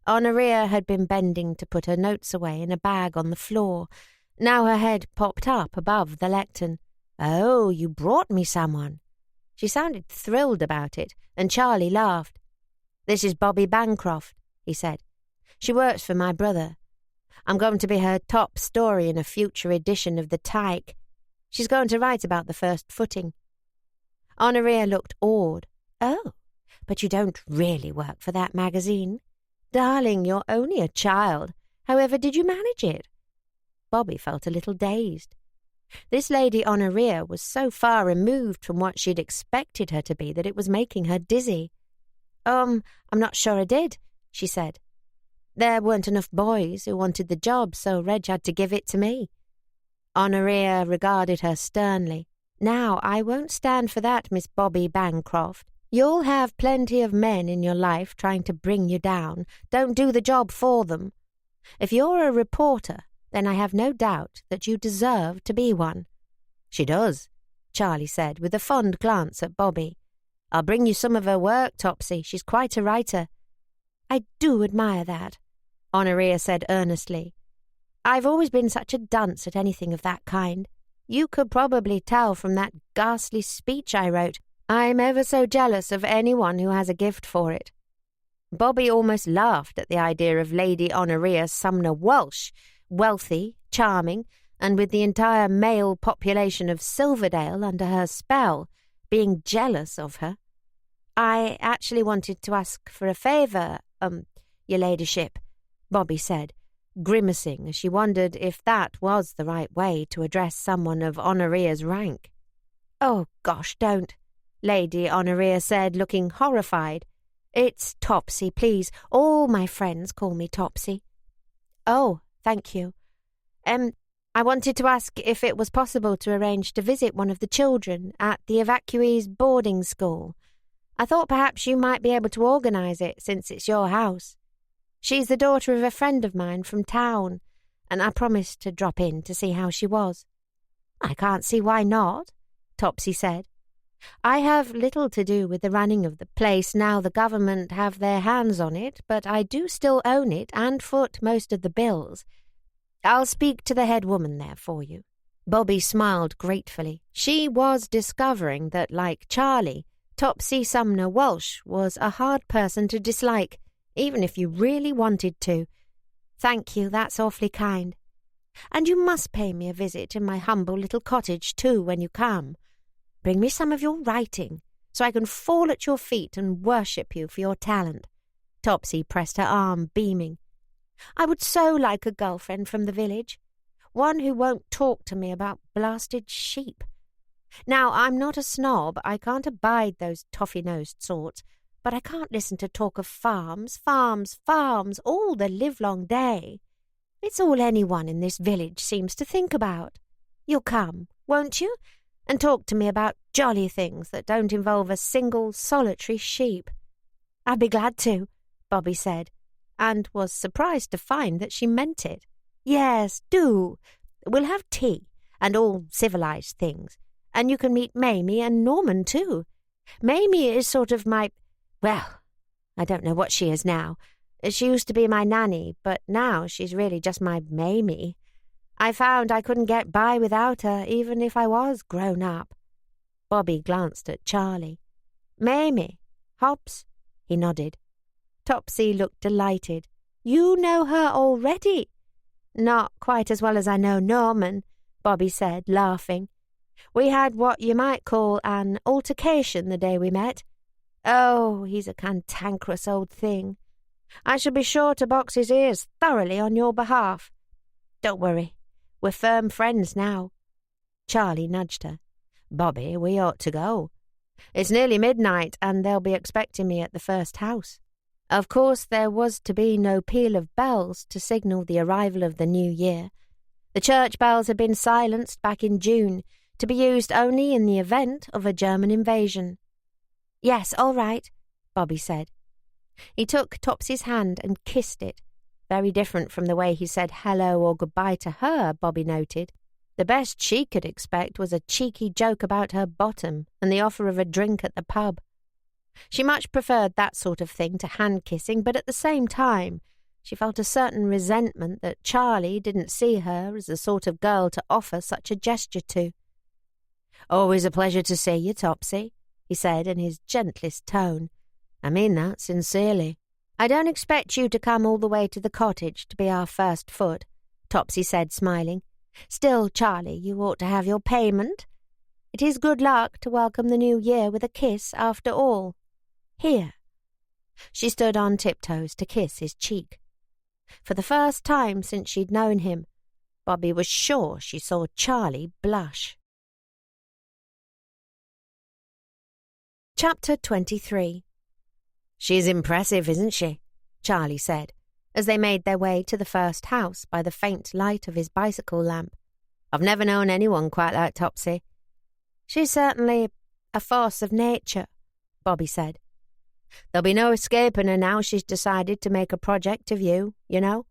Honoria had been bending to put her notes away in a bag on the floor. Now her head popped up above the lectern. "Oh, you brought me someone." She sounded thrilled about it, and Charlie laughed. "This is Bobby Bancroft," he said. "She works for my brother. I'm going to be her top story in a future edition of the Tyke. She's going to write about the first footing." Honoria looked awed. "Oh, but you don't really work for that magazine? Darling, you're only a child. However did you manage it?" Bobby felt a little dazed. This Lady Honoria was so far removed from what she'd expected her to be that it was making her dizzy. I'm not sure I did," she said. "There weren't enough boys who wanted the job, so Reg had to give it to me." Honoria regarded her sternly. "Now, I won't stand for that, Miss Bobby Bancroft. You'll have plenty of men in your life trying to bring you down. Don't do the job for them. If you're a reporter, then I have no doubt that you deserve to be one." "She does," Charlie said, with a fond glance at Bobby. "I'll bring you some of her work, Topsy. She's quite a writer." "I do admire that," Honoria said earnestly. "I've always been such a dunce at anything of that kind. You could probably tell from that ghastly speech I wrote. I'm ever so jealous of anyone who has a gift for it." Bobby almost laughed at the idea of Lady Honoria Sumner Walsh, wealthy, charming, and with the entire male population of Silverdale under her spell, being jealous of her. "I actually wanted to ask for a favour, your ladyship," Bobby said, grimacing as she wondered if that was the right way to address someone of Honoria's rank. "Oh, gosh, don't," Lady Honoria said, looking horrified. "It's Topsy, please. All my friends call me Topsy." "Oh, thank you. I wanted to ask if it was possible to arrange to visit one of the children at the evacuees' boarding school. I thought perhaps you might be able to organise it since it's your house. She's the daughter of a friend of mine from town, and I promised to drop in to see how she was." "I can't see why not," Topsy said. "I have little to do with the running of the place now the government have their hands on it, but I do still own it and foot most of the bills. I'll speak to the head woman there for you." Bobby smiled gratefully. She was discovering that, like Charlie, Topsy Sumner Walsh was a hard person to dislike, even if you really wanted to. "Thank you, that's awfully kind. And you must pay me a visit in my humble little cottage too when you come. Bring me some of your writing, so I can fall at your feet and worship you for your talent." Topsy pressed her arm, beaming. "I would so like a girlfriend from the village. One who won't talk to me about blasted sheep. Now, I'm not a snob. I can't abide those toffee-nosed sorts, but I can't listen to talk of farms all the livelong day. It's all anyone in this village seems to think about. You'll come, won't you, and talk to me about jolly things that don't involve a single solitary sheep?" "I'd be glad to," Bobby said, and was surprised to find that she meant it. "Yes, do. We'll have tea, and all civilized things, and you can meet Mamie and Norman too. Mamie is sort of my... well, I don't know what she is now. She used to be my nanny, but now she's really just my Mamie. I found I couldn't get by without her, even if I was grown up." Bobby glanced at Charlie. "Mamie? Hobbs?" He nodded. Topsy looked delighted. "You know her already?" "Not quite as well as I know Norman," Bobby said, laughing. "We had what you might call an altercation the day we met. Oh, he's a cantankerous old thing. I shall be sure to box his ears thoroughly on your behalf. Don't worry, we're firm friends now." Charlie nudged her. "Bobby, we ought to go. It's nearly midnight, and they'll be expecting me at the first house." Of course, there was to be no peal of bells to signal the arrival of the new year. The church bells had been silenced back in June, to be used only in the event of a German invasion. "Yes, all right," Bobby said. He took Topsy's hand and kissed it, very different from the way he said hello or goodbye to her, Bobby noted. The best she could expect was a cheeky joke about her bottom and the offer of a drink at the pub. She much preferred that sort of thing to hand-kissing, but at the same time, she felt a certain resentment that Charlie didn't see her as the sort of girl to offer such a gesture to. "Always a pleasure to see you, Topsy," he said in his gentlest tone. "I mean that sincerely." "I don't expect you to come all the way to the cottage to be our first foot," Topsy said, smiling. "Still, Charlie, you ought to have your payment. It is good luck to welcome the new year with a kiss after all. Here." She stood on tiptoes to kiss his cheek. For the first time since she'd known him, Bobby was sure she saw Charlie blush. Chapter 23. "She's impressive, isn't she?" Charlie said, as they made their way to the first house by the faint light of his bicycle lamp. "I've never known anyone quite like Topsy." "She's certainly a force of nature," Bobby said. "There'll be no escaping her now she's decided to make a project of you, you know."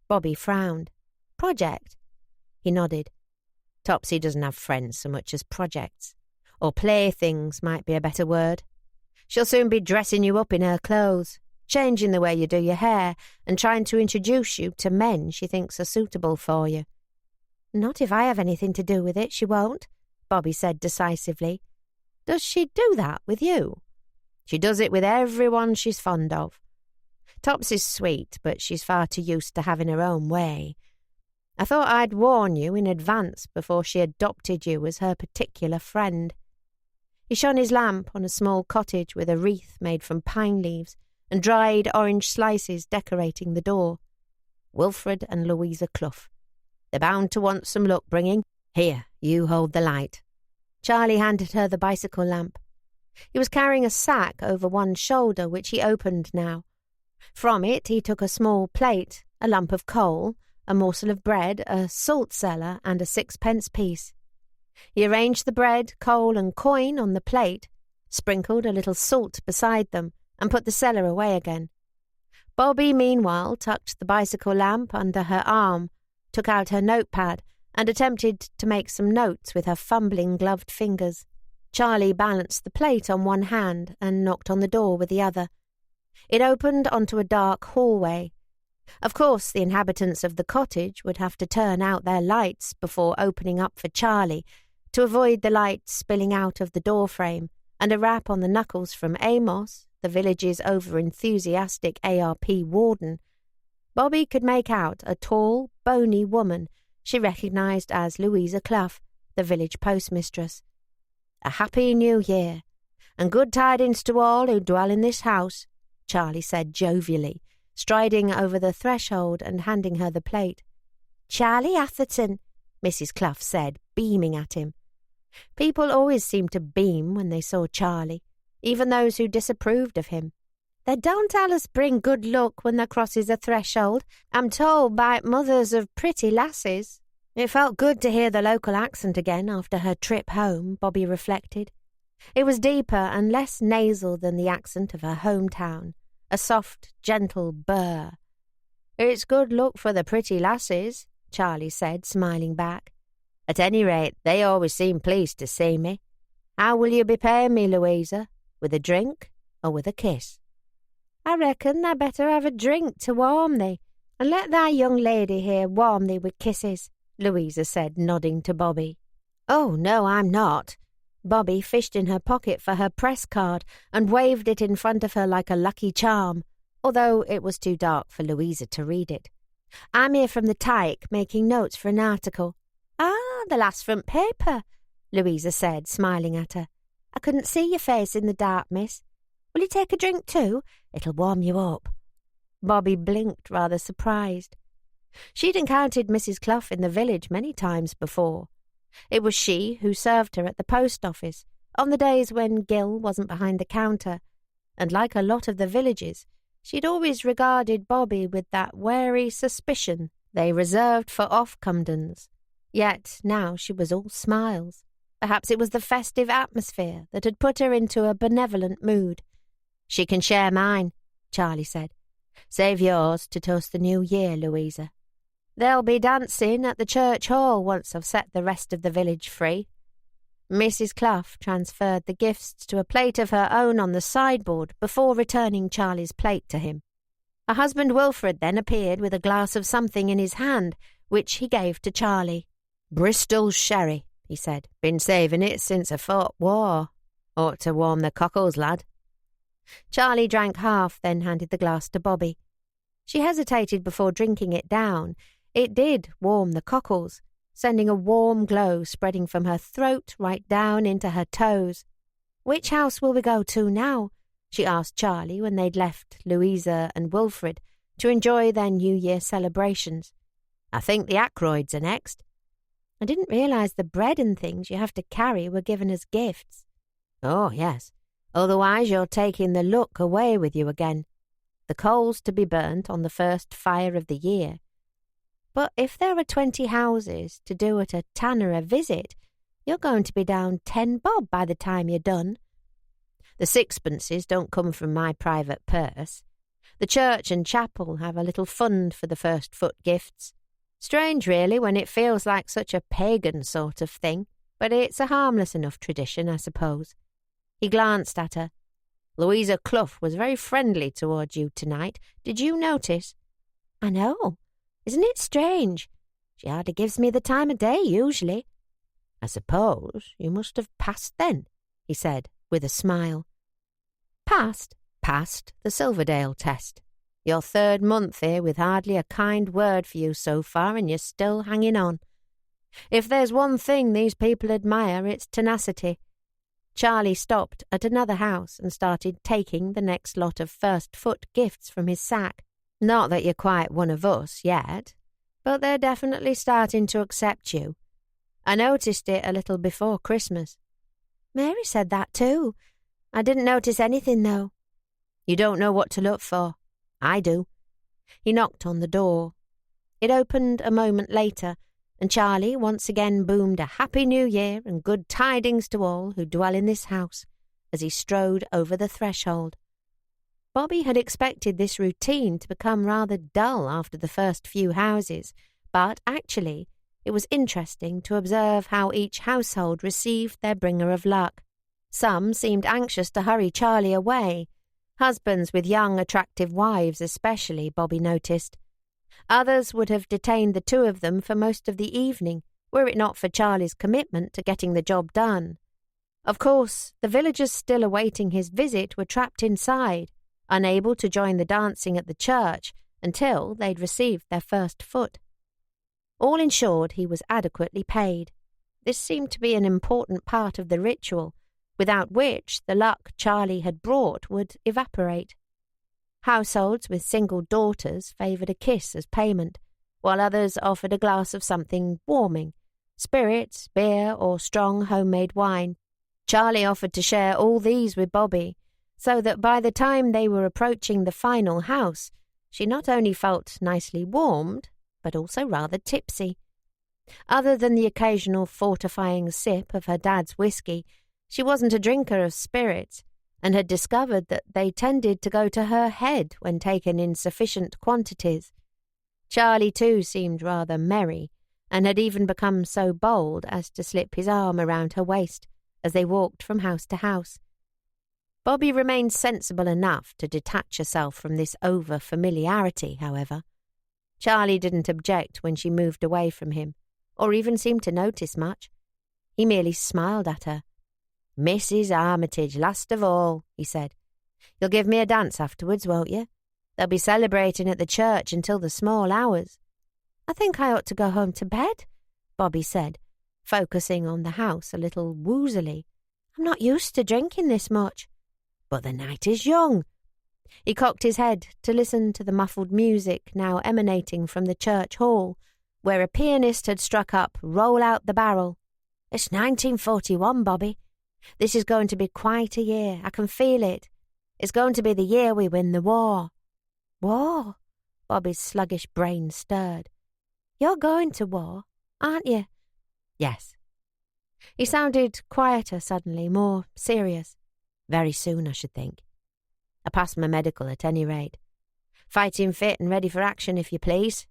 Bobby frowned. "Project?" He nodded. "Topsy doesn't have friends so much as projects. Or playthings might be a better word. She'll soon be dressing you up in her clothes, changing the way you do your hair, and trying to introduce you to men she thinks are suitable for you." "Not if I have anything to do with it, she won't," Bobby said decisively. "Does she do that with you?" "She does it with everyone she's fond of. Topsy's sweet, but she's far too used to having her own way. I thought I'd warn you in advance before she adopted you as her particular friend." He shone his lamp on a small cottage with a wreath made from pine leaves and dried orange slices decorating the door. "Wilfred and Louisa Clough. They're bound to want some luck bringing. Here, you hold the light." Charlie handed her the bicycle lamp. He was carrying a sack over one shoulder, which he opened now. From it he took a small plate, a lump of coal, a morsel of bread, a salt cellar, and a 6-pence piece. He arranged the bread, coal, and coin on the plate, sprinkled a little salt beside them, and put the cellar away again. Bobby, meanwhile, tucked the bicycle lamp under her arm, took out her notepad, and attempted to make some notes with her fumbling gloved fingers. Charlie balanced the plate on one hand and knocked on the door with the other. It opened onto a dark hallway. Of course, the inhabitants of the cottage would have to turn out their lights before opening up for Charlie, to avoid the light spilling out of the doorframe, and a rap on the knuckles from Amos, the village's over-enthusiastic ARP warden. Bobby could make out a tall, bony woman she recognised as Louisa Clough, the village postmistress. "A happy new year, and good tidings to all who dwell in this house," Charlie said jovially, striding over the threshold and handing her the plate. "Charlie Atherton," Mrs. Clough said, beaming at him. People always seemed to beam when they saw Charlie, even those who disapproved of him. "They don't allus bring good luck when they crosses a threshold, I'm told by mothers of pretty lasses." It felt good to hear the local accent again after her trip home, Bobby reflected. It was deeper and less nasal than the accent of her hometown, a soft, gentle burr. "It's good luck for the pretty lasses," Charlie said, smiling back. "At any rate, they always seem pleased to see me. How will you be paying me, Louisa? With a drink or with a kiss?" "I reckon I better have a drink to warm thee, and let thy young lady here warm thee with kisses," Louisa said, nodding to Bobby. "Oh, no, I'm not." Bobby fished in her pocket for her press card and waved it in front of her like a lucky charm, although it was too dark for Louisa to read it. "I'm here from the Tyke, making notes for an article." "Ah, the last front paper," Louisa said, smiling at her. "I couldn't see your face in the dark, miss. Will you take a drink too? It'll warm you up." Bobby blinked, rather surprised. She'd encountered Mrs. Clough in the village many times before. It was she who served her at the post office, on the days when Gil wasn't behind the counter, and like a lot of the villagers, she'd always regarded Bobby with that wary suspicion they reserved for off-comedens. Yet now she was all smiles. Perhaps it was the festive atmosphere that had put her into a benevolent mood. "She can share mine," Charlie said. "Save yours to toast the new year, Louisa." They'll be dancing at the church hall once I've set the rest of the village free." Mrs. Clough transferred the gifts to a plate of her own on the sideboard before returning Charlie's plate to him. Her husband Wilfred then appeared with a glass of something in his hand, which he gave to Charlie. "Bristol sherry," he said. "Been saving it since I fought war. Ought to warm the cockles, lad." Charlie drank half, then handed the glass to Bobby. She hesitated before drinking it down. It did warm the cockles, sending a warm glow spreading from her throat right down into her toes. "Which house will we go to now?" she asked Charlie when they'd left Louisa and Wilfred to enjoy their New Year celebrations. "I think the Ackroyds are next." "I didn't realise the bread and things you have to carry were given as gifts." "Oh, yes. Otherwise you're taking the luck away with you again. The coals to be burnt on the first fire of the year. But if there are 20 houses to do at a tanner a visit, you're going to be down 10 bob by the time you're done." "The sixpences don't come from my private purse. The church and chapel have a little fund for the first foot gifts. Strange, really, when it feels like such a pagan sort of thing, but it's a harmless enough tradition, I suppose." He glanced at her. "Louisa Clough was very friendly towards you tonight. Did you notice?" "I know. Isn't it strange? She hardly gives me the time of day, usually." "I suppose you must have passed then," he said, with a smile. "Passed?" "Passed the Silverdale test. Your 3rd month here with hardly a kind word for you so far, and you're still hanging on. If there's one thing these people admire, it's tenacity." Charlie stopped at another house and started taking the next lot of first foot gifts from his sack. "Not that you're quite one of us yet, but they're definitely starting to accept you. I noticed it a little before Christmas." "Mary said that too. I didn't notice anything, though." "You don't know what to look for. I do." He knocked on the door. It opened a moment later, and Charlie once again boomed a Happy New Year and good tidings to all who dwell in this house as he strode over the threshold. Bobby had expected this routine to become rather dull after the first few houses, but actually it was interesting to observe how each household received their bringer of luck. Some seemed anxious to hurry Charlie away. Husbands with young, attractive wives especially, Bobby noticed. Others would have detained the two of them for most of the evening, were it not for Charlie's commitment to getting the job done. Of course, the villagers still awaiting his visit were trapped inside, unable to join the dancing at the church until they'd received their first foot. All insured, he was adequately paid. This seemed to be an important part of the ritual, without which the luck Charlie had brought would evaporate. Households with single daughters favoured a kiss as payment, while others offered a glass of something warming, spirits, beer, or strong homemade wine. Charlie offered to share all these with Bobby, so that by the time they were approaching the final house, she not only felt nicely warmed, but also rather tipsy. Other than the occasional fortifying sip of her dad's whiskey, she wasn't a drinker of spirits, and had discovered that they tended to go to her head when taken in sufficient quantities. Charlie, too, seemed rather merry, and had even become so bold as to slip his arm around her waist as they walked from house to house. Bobby remained sensible enough to detach herself from this over-familiarity, however. Charlie didn't object when she moved away from him, or even seemed to notice much. He merely smiled at her. "Mrs. Armitage, last of all," he said. "You'll give me a dance afterwards, won't you? They'll be celebrating at the church until the small hours." "I think I ought to go home to bed," Bobby said, focusing on the house a little woozily. "I'm not used to drinking this much." "But the night is young." He cocked his head to listen to the muffled music now emanating from the church hall, where a pianist had struck up Roll Out the Barrel. "It's 1941, Bobby. This is going to be quite a year. I can feel it. It's going to be the year we win the war." "War?" Bobby's sluggish brain stirred. "You're going to war, aren't you?" "Yes." He sounded quieter suddenly, more serious. "Very soon, I should think. I passed my medical at any rate. Fighting fit and ready for action, if you please."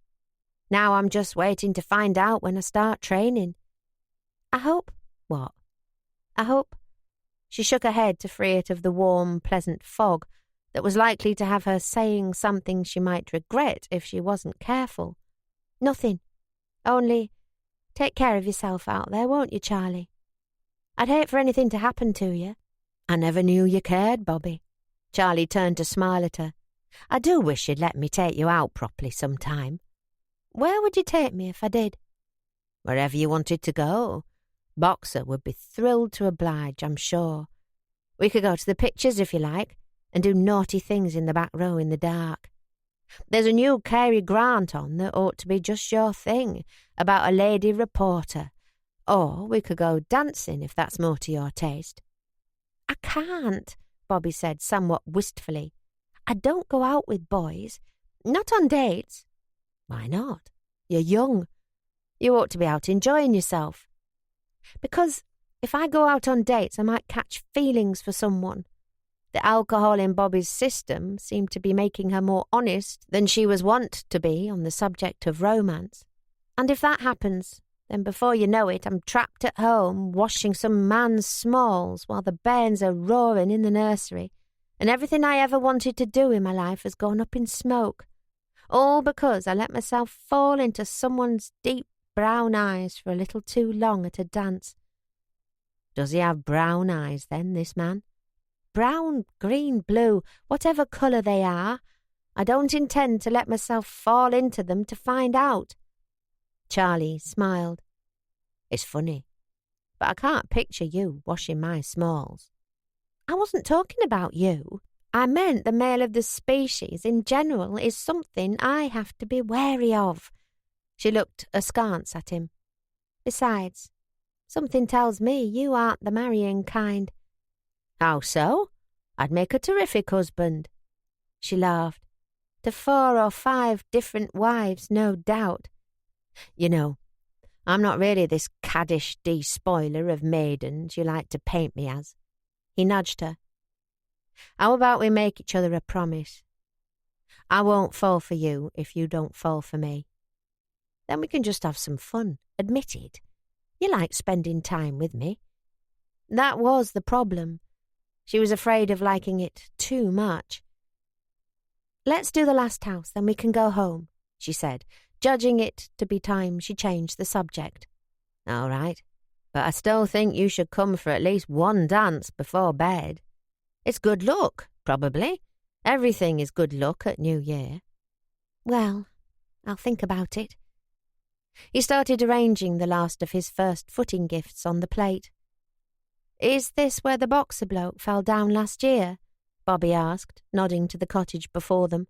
Now I'm just waiting to find out when I start training. I hope— What? I hope— She shook her head to free it of the warm, pleasant fog that was likely to have her saying something she might regret if she wasn't careful. Nothing. Only take care of yourself out there, won't you, Charlie? I'd hate for anything to happen to you. I never knew you cared, Bobby. Charlie turned to smile at her. I do wish you'd let me take you out properly sometime. Where would you take me if I did? Wherever you wanted to go. Boxer would be thrilled to oblige, I'm sure. We could go to the pictures if you like, and do naughty things in the back row in the dark. There's a new Cary Grant on that ought to be just your thing, about a lady reporter. Or we could go dancing if that's more to your taste. I can't, Bobby said somewhat wistfully. I don't go out with boys. Not on dates. Why not? You're young. You ought to be out enjoying yourself. Because if I go out on dates, I might catch feelings for someone. The alcohol in Bobby's system seemed to be making her more honest than she was wont to be on the subject of romance. And if that happens, then before you know it, I'm trapped at home washing some man's smalls while the bairns are roaring in the nursery, and everything I ever wanted to do in my life has gone up in smoke. All because I let myself fall into someone's deep brown eyes for a little too long at a dance. Does he have brown eyes then, this man? Brown, green, blue, whatever colour they are. I don't intend to let myself fall into them to find out. Charlie smiled. It's funny, but I can't picture you washing my smalls. I wasn't talking about you. I meant the male of the species in general is something I have to be wary of. She looked askance at him. Besides, something tells me you aren't the marrying kind. How so? I'd make a terrific husband. She laughed. To 4 or 5 different wives, no doubt. You know, I'm not really this caddish despoiler of maidens you like to paint me as. He nudged her. How about we make each other a promise? I won't fall for you if you don't fall for me. Then we can just have some fun, admit it. You like spending time with me. That was the problem. She was afraid of liking it too much. Let's do the last house, then we can go home, she said, judging it to be time she changed the subject. All right, but I still think you should come for at least one dance before bed. It's good luck, probably. Everything is good luck at New Year. Well, I'll think about it. He started arranging the last of his first footing gifts on the plate. Is this where the boxer bloke fell down last year? Bobby asked, nodding to the cottage before them.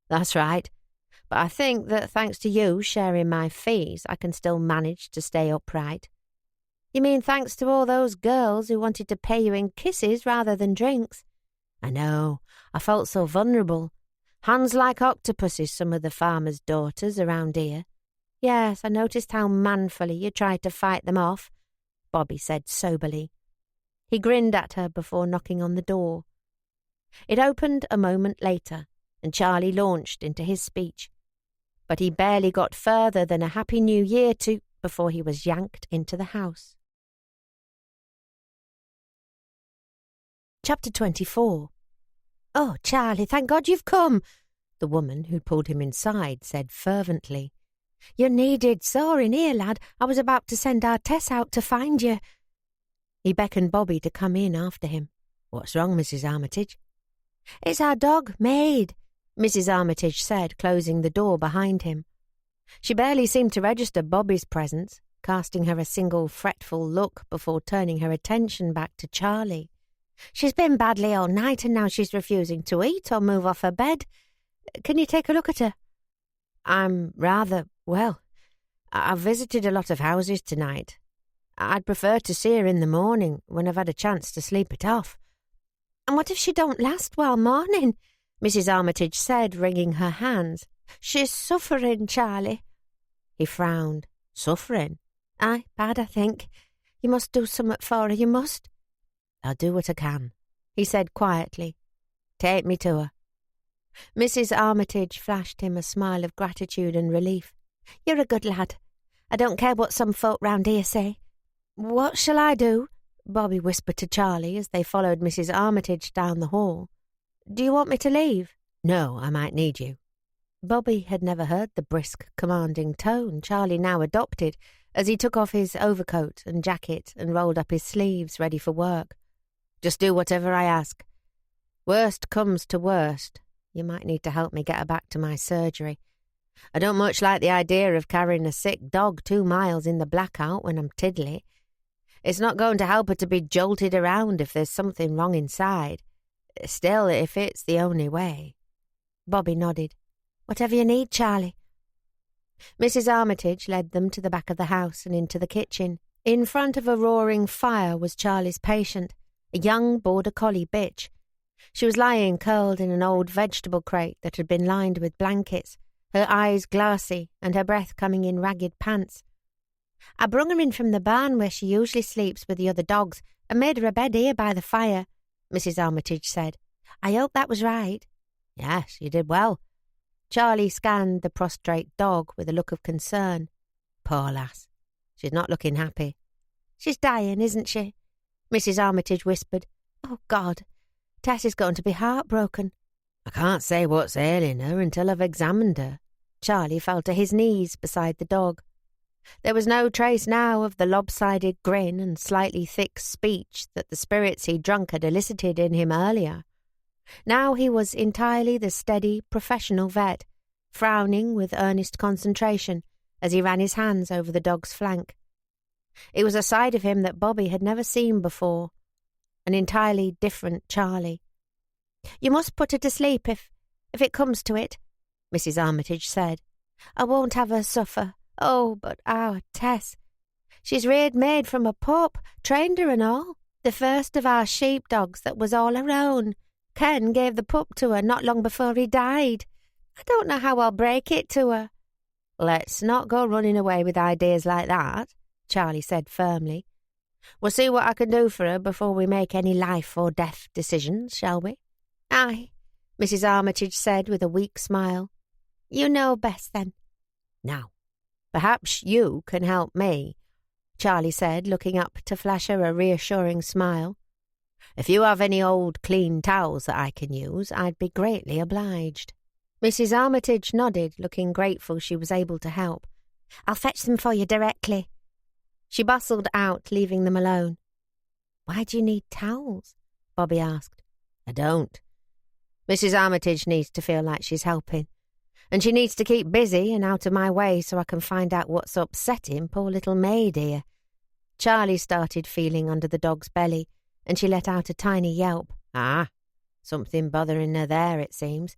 That's right. But I think that thanks to you sharing my fees, I can still manage to stay upright. You mean thanks to all those girls who wanted to pay you in kisses rather than drinks? I know. I felt so vulnerable. Hands like octopuses, some of the farmers' daughters around here. Yes, I noticed how manfully you tried to fight them off, Bobby said soberly. He grinned at her before knocking on the door. It opened a moment later, and Charlie launched into his speech. But he barely got further than a Happy New Year to before he was yanked into the house. Chapter 24. Oh, Charlie, thank God you've come, the woman who pulled him inside said fervently. You're needed sore in here, lad. I was about to send our Tess out to find you. He beckoned Bobby to come in after him. What's wrong, Mrs. Armitage? It's our dog, Maid, Mrs. Armitage said, closing the door behind him. She barely seemed to register Bobby's presence, casting her a single fretful look before turning her attention back to Charlie. She's been badly all night and now she's refusing to eat or move off her bed. Can you take a look at her? I'm rather, well, I've visited a lot of houses tonight. I'd prefer to see her in the morning when I've had a chance to sleep it off. And what if she don't last while morning? Mrs. Armitage said, wringing her hands. She's suffering, Charlie. He frowned. Suffering? Aye, bad, I think. You must do something for her, you must. I'll do what I can, he said quietly. Take me to her. Mrs. Armitage flashed him a smile of gratitude and relief. You're a good lad. I don't care what some folk round here say. What shall I do? Bobby whispered to Charlie as they followed Mrs. Armitage down the hall. Do you want me to leave? No, I might need you. Bobby had never heard the brisk, commanding tone Charlie now adopted as he took off his overcoat and jacket and rolled up his sleeves ready for work. Just do whatever I ask. Worst comes to worst, you might need to help me get her back to my surgery. I don't much like the idea of carrying a sick dog 2 miles in the blackout when I'm tiddly. It's not going to help her to be jolted around if there's something wrong inside. Still, if it's the only way. Bobby nodded. Whatever you need, Charlie. Mrs. Armitage led them to the back of the house and into the kitchen. In front of a roaring fire was Charlie's patient, a young border collie bitch. She was lying curled in an old vegetable crate that had been lined with blankets, her eyes glassy and her breath coming in ragged pants. I brung her in from the barn where she usually sleeps with the other dogs and made her a bed here by the fire, Mrs. Armitage said. I hope that was right. Yes, you did well. Charlie scanned the prostrate dog with a look of concern. Poor lass. She's not looking happy. She's dying, isn't she? Mrs. Armitage whispered. Oh, God. Tess is going to be heartbroken. I can't say what's ailing her until I've examined her. Charlie fell to his knees beside the dog. There was no trace now of the lopsided grin and slightly thick speech that the spirits he'd drunk had elicited in him earlier. Now he was entirely the steady, professional vet, frowning with earnest concentration as he ran his hands over the dog's flank. It was a side of him that Bobby had never seen before, an entirely different Charlie. You must put her to sleep if it comes to it, Mrs. Armitage said. I won't have her suffer. Oh, but our Tess. She's reared maid from a pup, trained her and all. The first of our sheepdogs that was all her own. Ken gave the pup to her not long before he died. I don't know how I'll break it to her. Let's not go running away with ideas like that, Charlie said firmly. We'll see what I can do for her before we make any life or death decisions, shall we? Aye, Mrs. Armitage said with a weak smile. You know best then. Now, perhaps you can help me, Charlie said, looking up to flash her a reassuring smile. If you have any old clean towels that I can use, I'd be greatly obliged. Mrs. Armitage nodded, looking grateful she was able to help. I'll fetch them for you directly. She bustled out, leaving them alone. Why do you need towels? Bobby asked. I don't. Mrs. Armitage needs to feel like she's helping. And she needs to keep busy and out of my way so I can find out what's upsetting poor little maid here. Charlie started feeling under the dog's belly, and she let out a tiny yelp. Ah, something bothering her there, it seems.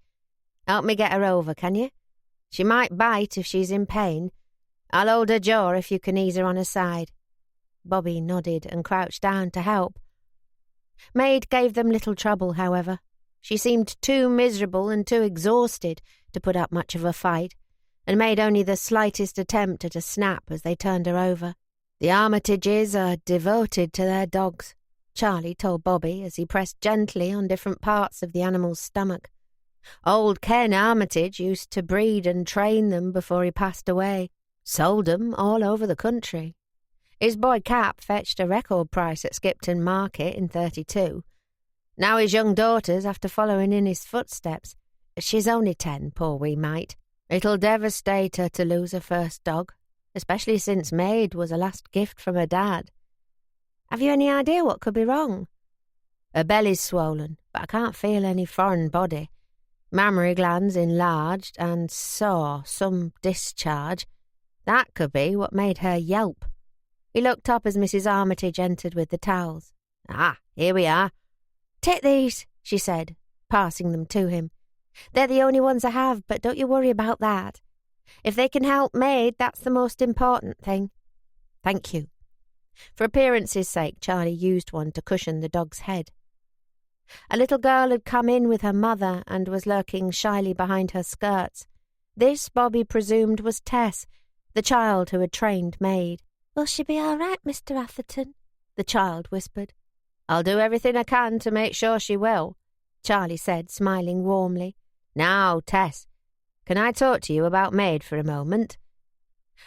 Help me get her over, can you? She might bite if she's in pain. I'll hold her jaw if you can ease her on her side. Bobby nodded and crouched down to help. Maid gave them little trouble, however. She seemed too miserable and too exhausted to put up much of a fight, and made only the slightest attempt at a snap as they turned her over. The Armitages are devoted to their dogs, Charlie told Bobby as he pressed gently on different parts of the animal's stomach. Old Ken Armitage used to breed and train them before he passed away. Sold them all over the country. His boy Cap fetched a record price at Skipton Market in 32. Now his young daughters have to follow in his footsteps. She's only 10, poor wee mite. It'll devastate her to lose her first dog, especially since Maid was a last gift from her dad. Have you any idea what could be wrong? Her belly's swollen, but I can't feel any foreign body. Mammary glands enlarged and some discharge. That could be what made her yelp. He looked up as Mrs. Armitage entered with the towels. Ah, here we are. Take these, she said, passing them to him. They're the only ones I have, but don't you worry about that. If they can help Maid, that's the most important thing. Thank you. For appearance's sake, Charlie used one to cushion the dog's head. A little girl had come in with her mother and was lurking shyly behind her skirts. This, Bobby presumed, was Tess, the child who had trained Maid. Will she be all right, Mr. Atherton? The child whispered. I'll do everything I can to make sure she will, Charlie said, smiling warmly. Now, Tess, can I talk to you about Maid for a moment?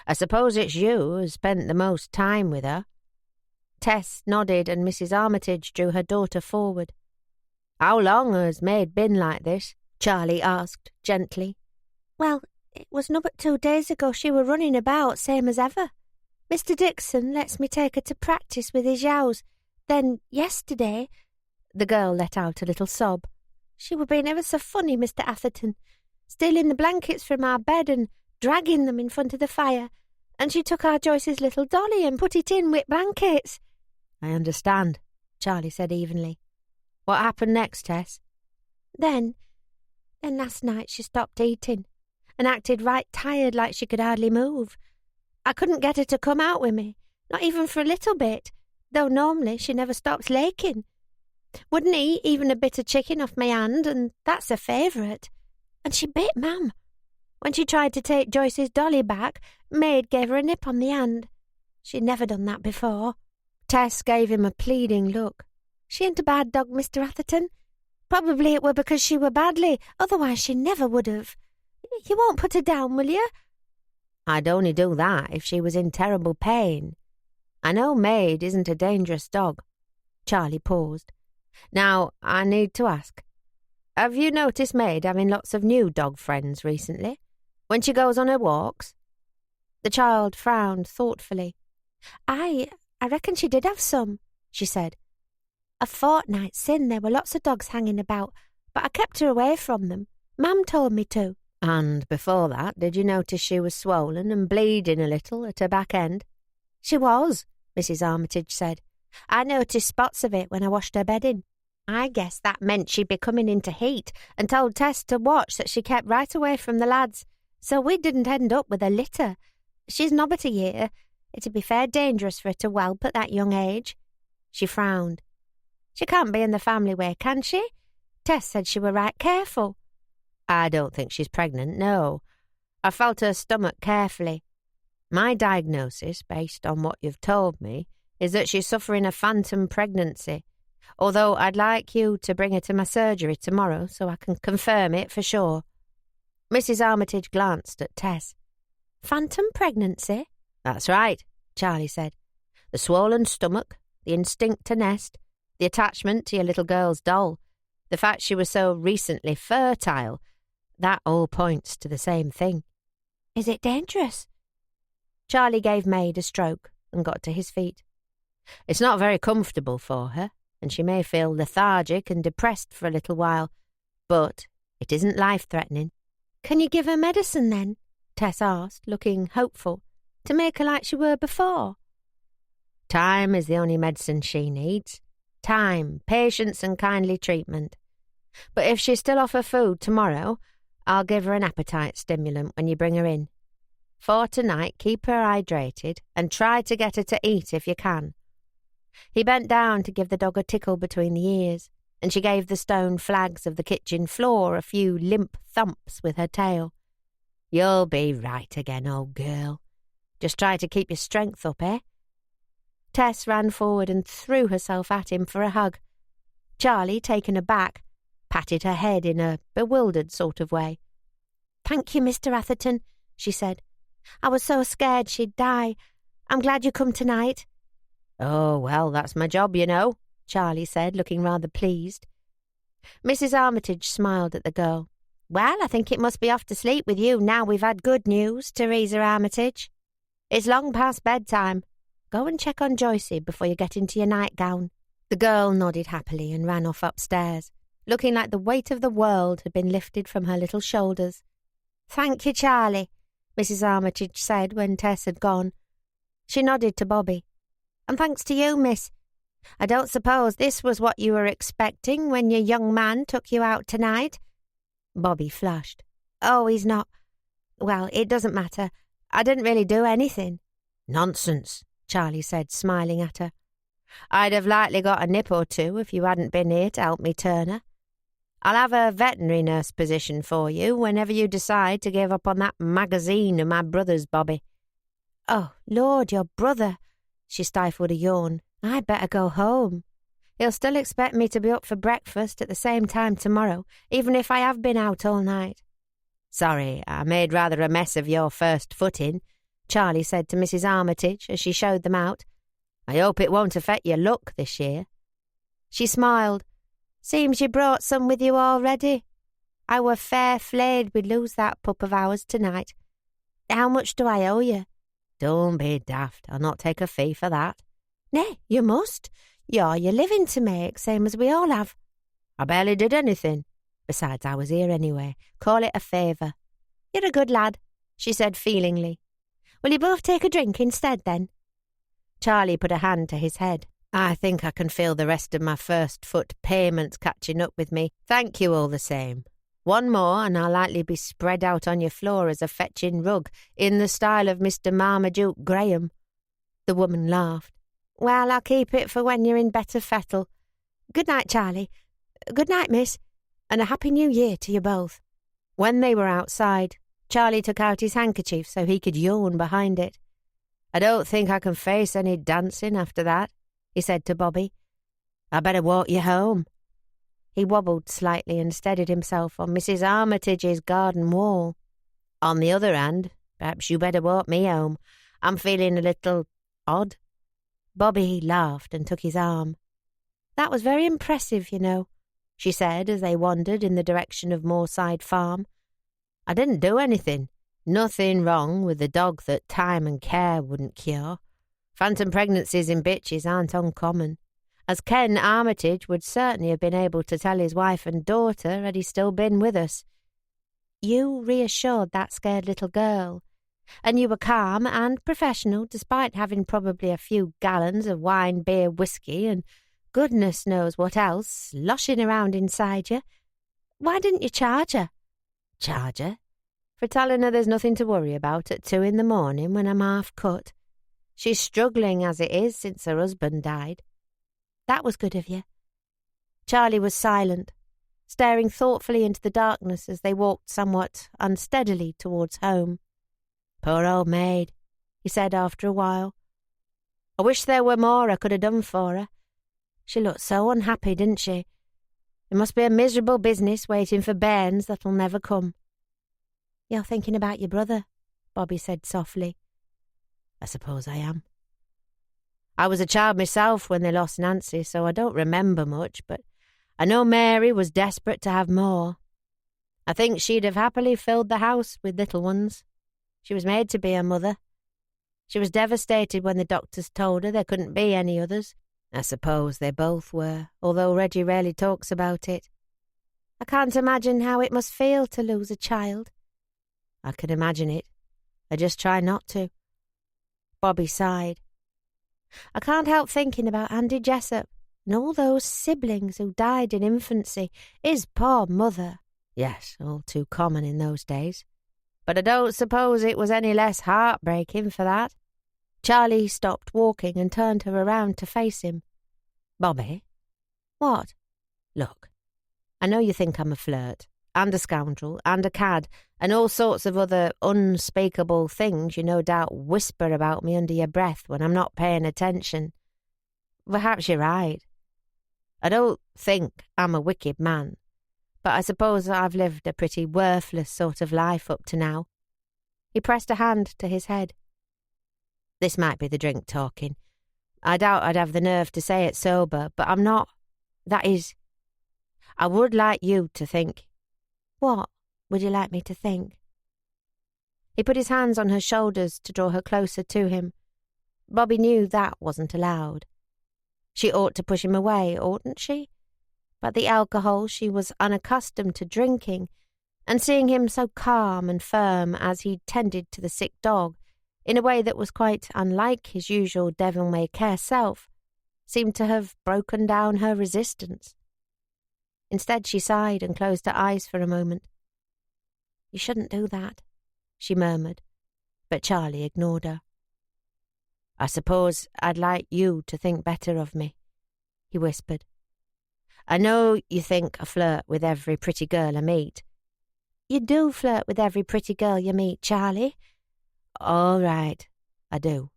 I suppose it's you who has spent the most time with her." Tess nodded and Mrs. Armitage drew her daughter forward. "How long has Maid been like this?" Charlie asked gently. "Well, it was no but 2 days ago she were running about, same as ever. Mr. Dixon lets me take her to practice with his yows. Then yesterday—" The girl let out a little sob. "She were being ever so funny, Mr. Atherton, stealing the blankets from our bed and dragging them in front of the fire, and she took our Joyce's little dolly and put it in with blankets." "I understand," Charlie said evenly. "What happened next, Tess?" Then last night she stopped eating and acted right tired like she could hardly move. I couldn't get her to come out with me, not even for a little bit, though normally she never stops laking. Wouldn't eat even a bit of chicken off my hand, and that's a favourite. And she bit Mam. When she tried to take Joyce's dolly back, Maid gave her a nip on the hand. She'd never done that before." Tess gave him a pleading look. "She ain't a bad dog, Mr. Atherton. Probably it were because she were badly, otherwise she never would have. You won't put her down, will you?" "I'd only do that if she was in terrible pain. I know Maid isn't a dangerous dog." Charlie paused. "Now, I need to ask, have you noticed Maid having lots of new dog friends recently, when she goes on her walks?" The child frowned thoughtfully. I reckon she did have some," she said. "A fortnight sin there were lots of dogs hanging about, but I kept her away from them. Mam told me to." "And before that, did you notice she was swollen and bleeding a little at her back end?" "She was," Mrs. Armitage said. "I noticed spots of it when I washed her bedding. I guess that meant she'd be coming into heat, and told Tess to watch that she kept right away from the lads, so we didn't end up with a litter. She's nobbut a year. It'd be fair dangerous for her to whelp at that young age." She frowned. "She can't be in the family way, can she? Tess said she were right careful." "I don't think she's pregnant, no. I felt her stomach carefully. My diagnosis, based on what you've told me, is that she's suffering a phantom pregnancy, although I'd like you to bring her to my surgery tomorrow so I can confirm it for sure." Mrs. Armitage glanced at Tess. "Phantom pregnancy?" "That's right," Charlie said. "The swollen stomach, the instinct to nest, the attachment to your little girl's doll, the fact she was so recently fertile, that all points to the same thing." "Is it dangerous?" Charlie gave Maid a stroke and got to his feet. "It's not very comfortable for her, and she may feel lethargic and depressed for a little while, but it isn't life-threatening." "Can you give her medicine then?" Tess asked, looking hopeful, "to make her like she were before?" "Time is the only medicine she needs. Time, patience and kindly treatment. But if she's still off her food tomorrow, I'll give her an appetite stimulant when you bring her in. For tonight, keep her hydrated and try to get her to eat if you can." He bent down to give the dog a tickle between the ears, and she gave the stone flags of the kitchen floor a few limp thumps with her tail. "You'll be right again, old girl. Just try to keep your strength up, eh?" Tess ran forward and threw herself at him for a hug. Charlie, taken aback, patted her head in a bewildered sort of way. "Thank you, Mr. Atherton," she said. "I was so scared she'd die. I'm glad you come tonight." "Oh, well, that's my job, you know," Charlie said, looking rather pleased. Mrs. Armitage smiled at the girl. "Well, I think it must be off to sleep with you now we've had good news, Teresa Armitage. It's long past bedtime. Go and check on Joycey before you get into your nightgown." The girl nodded happily and ran off upstairs, looking like the weight of the world had been lifted from her little shoulders. "Thank you, Charlie," Mrs. Armitage said when Tess had gone. She nodded to Bobby. "And thanks to you, miss. I don't suppose this was what you were expecting when your young man took you out tonight?" Bobby flushed. "Oh, he's not. Well, it doesn't matter. I didn't really do anything." "Nonsense," Charlie said, smiling at her. "I'd have likely got a nip or two if you hadn't been here to help me turn her. I'll have a veterinary nurse position for you whenever you decide to give up on that magazine of my brother's, Bobby." "Oh, Lord, your brother." She stifled a yawn. "I'd better go home. He'll still expect me to be up for breakfast at the same time tomorrow, even if I have been out all night." "Sorry, I made rather a mess of your first footing, Charlie said to Mrs. Armitage as she showed them out. "I hope it won't affect your luck this year." She smiled. "Seems you brought some with you already. I were fair flayed we'd lose that pup of ours tonight. How much do I owe you?" "Don't be daft. I'll not take a fee for that." "Nay, you must. You're your living to make, same as we all have." "I barely did anything. Besides, I was here anyway. Call it a favour." "You're a good lad," she said feelingly. "Will you both take a drink instead, then?" Charlie put a hand to his head. "I think I can feel the rest of my first foot payments catching up with me. Thank you all the same. One more and I'll likely be spread out on your floor as a fetching rug, in the style of Mr. Marmaduke Graham." The woman laughed. "Well, I'll keep it for when you're in better fettle. Good night, Charlie. Good night, miss, and a happy new year to you both." When they were outside, Charlie took out his handkerchief so he could yawn behind it. "I don't think I can face any dancing after that," he said to Bobby. "I better walk you home." He wobbled slightly and steadied himself on Mrs. Armitage's garden wall. "On the other hand, perhaps you better walk me home. I'm feeling a little odd." Bobby laughed and took his arm. "That was very impressive, you know," she said as they wandered in the direction of Moorside Farm. "I didn't do anything. Nothing wrong with the dog that time and care wouldn't cure. Phantom pregnancies in bitches aren't uncommon, as Ken Armitage would certainly have been able to tell his wife and daughter had he still been with us. You reassured that scared little girl, and you were calm and professional despite having probably a few gallons of wine, beer, whiskey, and goodness knows what else sloshing around inside you. Why didn't you charge her?" "Charge her? For telling her there's nothing to worry about at 2 a.m. when I'm half cut. She's struggling as it is since her husband died." "That was good of you." Charlie was silent, staring thoughtfully into the darkness as they walked somewhat unsteadily towards home. "Poor old maid," he said after a while. "I wish there were more I could have done for her. She looked so unhappy, didn't she? It must be a miserable business waiting for bairns that'll never come." "You're thinking about your brother," Bobby said softly. "I suppose I am. I was a child myself when they lost Nancy, so I don't remember much, but I know Mary was desperate to have more. I think she'd have happily filled the house with little ones. She was made to be a mother. She was devastated when the doctors told her there couldn't be any others. I suppose they both were, although Reggie rarely talks about it. I can't imagine how it must feel to lose a child." "I can imagine it. I just try not to." Bobby sighed. "I can't help thinking about Andy Jessup and all those siblings who died in infancy. His poor mother." "Yes, all too common in those days. But I don't suppose it was any less heartbreaking for that." Charlie stopped walking and turned her around to face him. "Bobby." "What?" "Look, I know you think I'm a flirt, and a scoundrel, and a cad, and all sorts of other unspeakable things you no doubt whisper about me under your breath when I'm not paying attention. Perhaps you're right. I don't think I'm a wicked man, but I suppose I've lived a pretty worthless sort of life up to now." He pressed a hand to his head. "This might be the drink talking. I doubt I'd have the nerve to say it sober, but I'm not. That is, I would like you to think." "What would you like me to think?" He put his hands on her shoulders to draw her closer to him. Bobby knew that wasn't allowed. She ought to push him away, oughtn't she? But the alcohol she was unaccustomed to drinking, and seeing him so calm and firm as he tended to the sick dog, in a way that was quite unlike his usual devil-may-care self, seemed to have broken down her resistance. Instead, she sighed and closed her eyes for a moment. "You shouldn't do that," she murmured, but Charlie ignored her. "I suppose I'd like you to think better of me," he whispered. "I know you think I flirt with every pretty girl I meet." "You do flirt with every pretty girl you meet, Charlie." "All right, I do,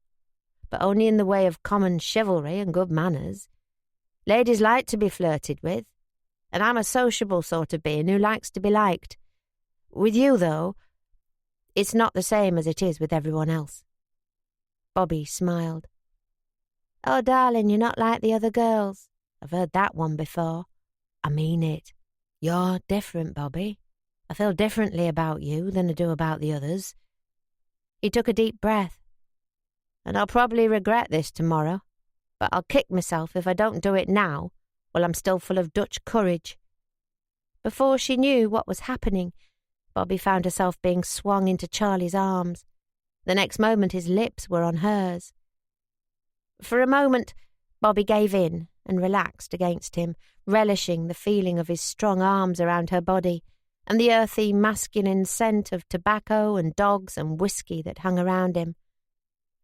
but only in the way of common chivalry and good manners. Ladies like to be flirted with, and I'm a sociable sort of being who likes to be liked. With you, though, it's not the same as it is with everyone else." Bobby smiled. "Oh, darling, you're not like the other girls. I've heard that one before. I mean it. You're different, Bobby. I feel differently about you than I do about the others." He took a deep breath. "And I'll probably regret this tomorrow, but I'll kick myself if I don't do it now, while I'm still full of Dutch courage." Before she knew what was happening, Bobby found herself being swung into Charlie's arms. The next moment his lips were on hers. For a moment, Bobby gave in and relaxed against him, relishing the feeling of his strong arms around her body and the earthy, masculine scent of tobacco and dogs and whiskey that hung around him.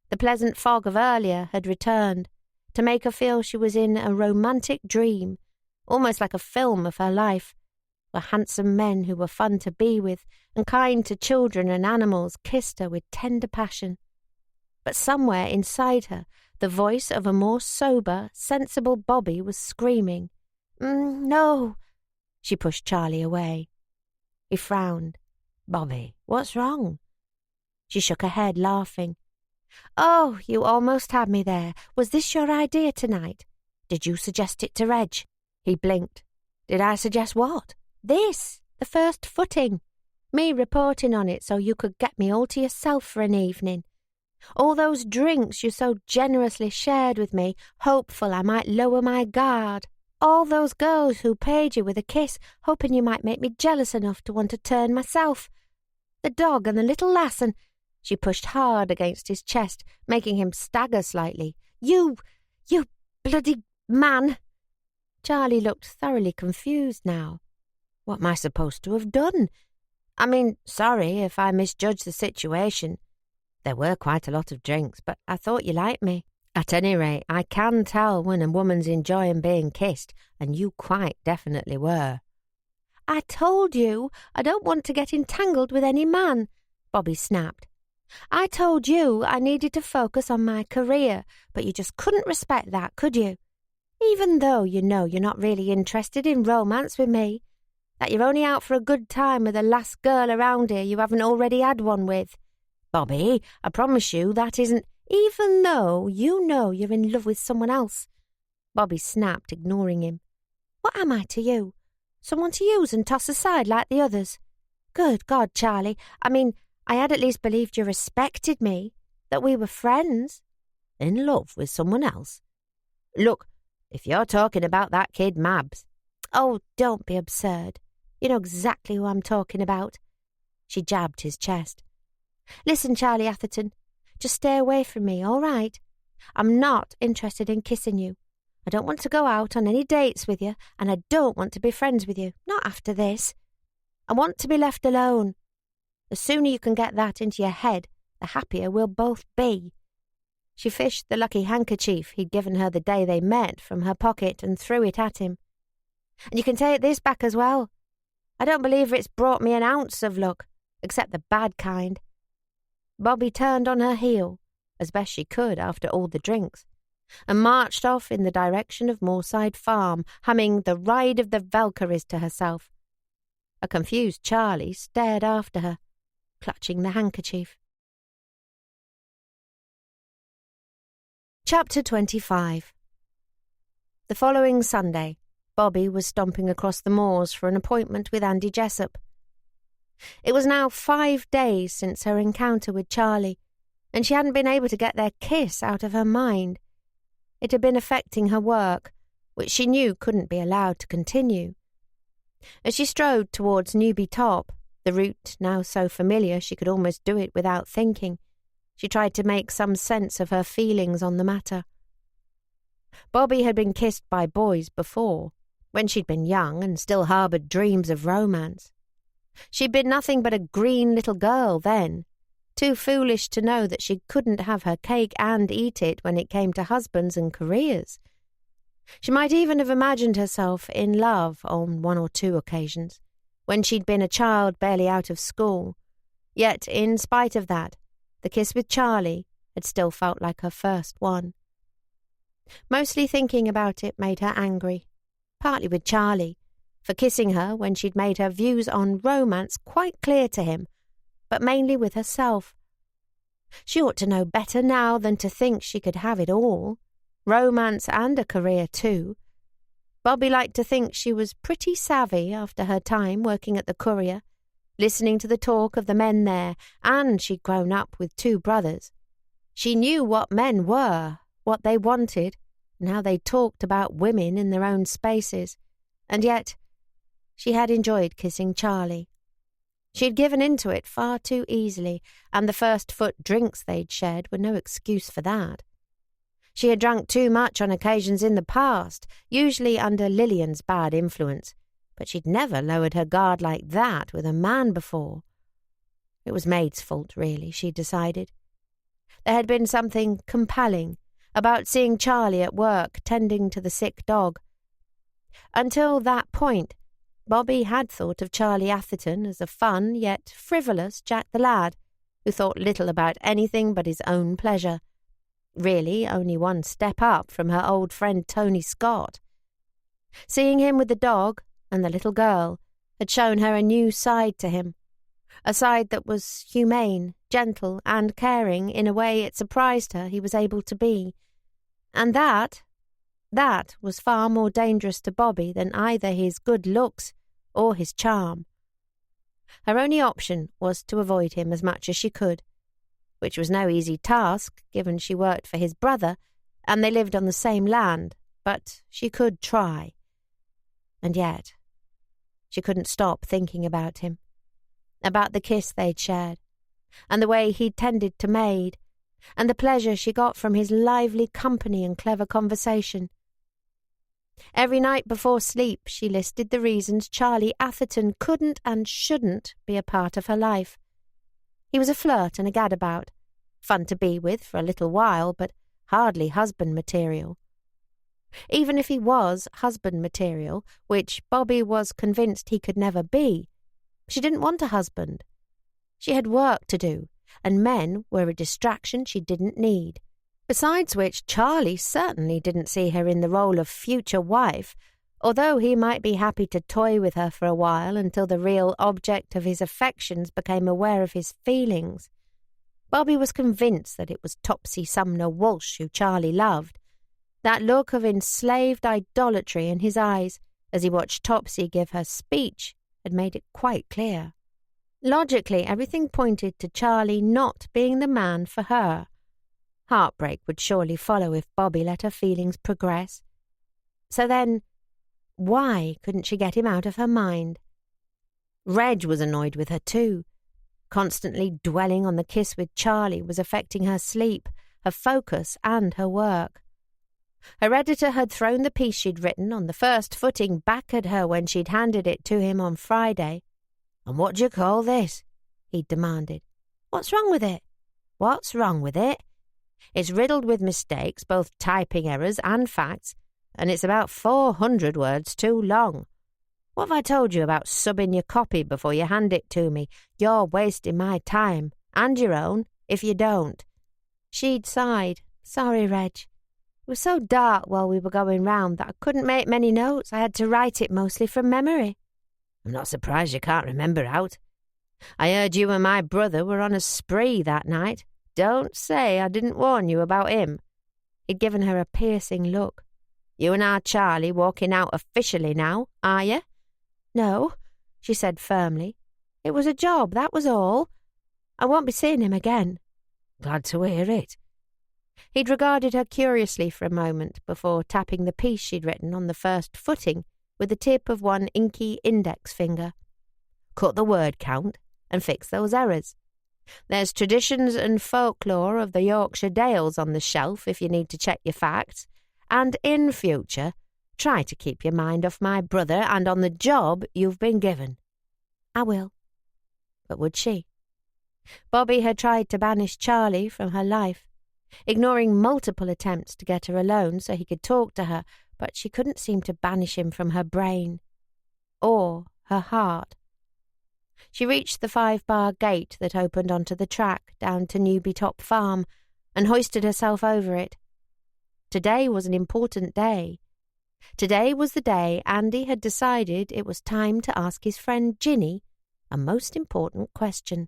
The pleasant fog of earlier had returned to make her feel she was in a romantic dream, almost like a film of her life, where handsome men who were fun to be with and kind to children and animals kissed her with tender passion. But somewhere inside her, the voice of a more sober, sensible Bobby was screaming, "No!" She pushed Charlie away. He frowned. "Bobby, what's wrong?" She shook her head, laughing. "Oh, you almost had me there. Was this your idea tonight? Did you suggest it to Reg?" He blinked. "Did I suggest what?" "This, the first footing. Me reporting on it so you could get me all to yourself for an evening. All those drinks you so generously shared with me, hopeful I might lower my guard. All those girls who paid you with a kiss, hoping you might make me jealous enough to want to turn myself. The dog and the little lass and—" She pushed hard against his chest, making him stagger slightly. You bloody man!" Charlie looked thoroughly confused now. "What am I supposed to have done? I mean, sorry if I misjudged the situation. There were quite a lot of drinks, but I thought you liked me. At any rate, I can tell when a woman's enjoying being kissed, and you quite definitely were." "I told you I don't want to get entangled with any man," Bobby snapped. "I told you I needed to focus on my career, but you just couldn't respect that, could you? Even though you know you're not really interested in romance with me, that you're only out for a good time with the last girl around here you haven't already had one with. Bobby, I promise you that isn't—" "Even though you know you're in love with someone else," Bobby snapped, ignoring him. "What am I to you? Someone to use and toss aside like the others? Good God, Charlie, I mean, I had at least believed you respected me, that we were friends." "In love with someone else? Look, if you're talking about that kid Mabs—" "Oh, don't be absurd. You know exactly who I'm talking about." She jabbed his chest. "Listen, Charlie Atherton, just stay away from me, all right? I'm not interested in kissing you. I don't want to go out on any dates with you, and I don't want to be friends with you, not after this. I want to be left alone. The sooner you can get that into your head, the happier we'll both be." She fished the lucky handkerchief he'd given her the day they met from her pocket and threw it at him. "And you can take this back as well. I don't believe it's brought me an ounce of luck, except the bad kind." Bobby turned on her heel, as best she could after all the drinks, and marched off in the direction of Moorside Farm, humming "The Ride of the Valkyries" to herself. A confused Charlie stared after her, clutching the handkerchief. Chapter 25. The following Sunday, Bobby was stomping across the moors for an appointment with Andy Jessup. It was now 5 days since her encounter with Charlie, and she hadn't been able to get their kiss out of her mind. It had been affecting her work, which she knew couldn't be allowed to continue. As she strode towards Newby Top, the route now so familiar she could almost do it without thinking, she tried to make some sense of her feelings on the matter. Bobby had been kissed by boys before, when she'd been young and still harboured dreams of romance. She'd been nothing but a green little girl then, too foolish to know that she couldn't have her cake and eat it when it came to husbands and careers. She might even have imagined herself in love on 1 or 2 occasions, when she'd been a child barely out of school. Yet, in spite of that, the kiss with Charlie had still felt like her first one. Mostly thinking about it made her angry, partly with Charlie, for kissing her when she'd made her views on romance quite clear to him, but mainly with herself. She ought to know better now than to think she could have it all. Romance and a career too. Bobby liked to think she was pretty savvy after her time working at the Courier, listening to the talk of the men there, and she'd grown up with 2 brothers. She knew what men were, what they wanted, and how they talked about women in their own spaces, and yet she had enjoyed kissing Charlie. She'd given into it far too easily, and the first-foot drinks they'd shared were no excuse for that. She had drunk too much on occasions in the past, usually under Lillian's bad influence, but she'd never lowered her guard like that with a man before. It was Maid's fault, really, she decided. There had been something compelling about seeing Charlie at work tending to the sick dog. Until that point, Bobby had thought of Charlie Atherton as a fun yet frivolous Jack the Lad, who thought little about anything but his own pleasure. Really only one step up from her old friend Tony Scott. Seeing him with the dog and the little girl had shown her a new side to him, a side that was humane, gentle, and caring in a way it surprised her he was able to be. And that was far more dangerous to Bobby than either his good looks or his charm. Her only option was to avoid him as much as she could, which was no easy task, given she worked for his brother, and they lived on the same land, but she could try. And yet, she couldn't stop thinking about him, about the kiss they'd shared, and the way he'd tended to Maid, and the pleasure she got from his lively company and clever conversation. Every night before sleep she listed the reasons Charlie Atherton couldn't and shouldn't be a part of her life. He was a flirt and a gadabout, fun to be with for a little while, but hardly husband material. Even if he was husband material, which Bobby was convinced he could never be, she didn't want a husband. She had work to do, and men were a distraction she didn't need. Besides which, Charlie certainly didn't see her in the role of future wife, although he might be happy to toy with her for a while until the real object of his affections became aware of his feelings. Bobby was convinced that it was Topsy Sumner Walsh who Charlie loved. That look of enslaved idolatry in his eyes as he watched Topsy give her speech had made it quite clear. Logically, everything pointed to Charlie not being the man for her. Heartbreak would surely follow if Bobby let her feelings progress. So then, why couldn't she get him out of her mind? Reg was annoyed with her too. Constantly dwelling on the kiss with Charlie was affecting her sleep, her focus, and her work. Her editor had thrown the piece she'd written on the first footing back at her when she'd handed it to him on Friday. "And what do you call this?" he'd demanded. "What's wrong with it?" "What's wrong with it? It's riddled with mistakes, both typing errors and facts, and it's about 400 words too long. What have I told you about subbing your copy before you hand it to me? You're wasting my time, and your own, if you don't." She'd sighed. "Sorry, Reg. It was so dark while we were going round that I couldn't make many notes. I had to write it mostly from memory." "I'm not surprised you can't remember out. I heard you and my brother were on a spree that night. Don't say I didn't warn you about him." He'd given her a piercing look. "You and our Charlie walking out officially now, are you?" "No," she said firmly. "It was a job, that was all. I won't be seeing him again." "Glad to hear it." He'd regarded her curiously for a moment before tapping the piece she'd written on the first footing with the tip of one inky index finger. "Cut the word count and fix those errors. There's traditions and folklore of the Yorkshire Dales on the shelf if you need to check your facts, and in future, try to keep your mind off my brother and on the job you've been given." "I will." But would she? Bobby had tried to banish Charlie from her life, ignoring multiple attempts to get her alone so he could talk to her, but she couldn't seem to banish him from her brain. Or her heart. She reached the 5-bar gate that opened onto the track down to Newby Top Farm and hoisted herself over it. Today was an important day. Today was the day Andy had decided it was time to ask his friend Ginny a most important question.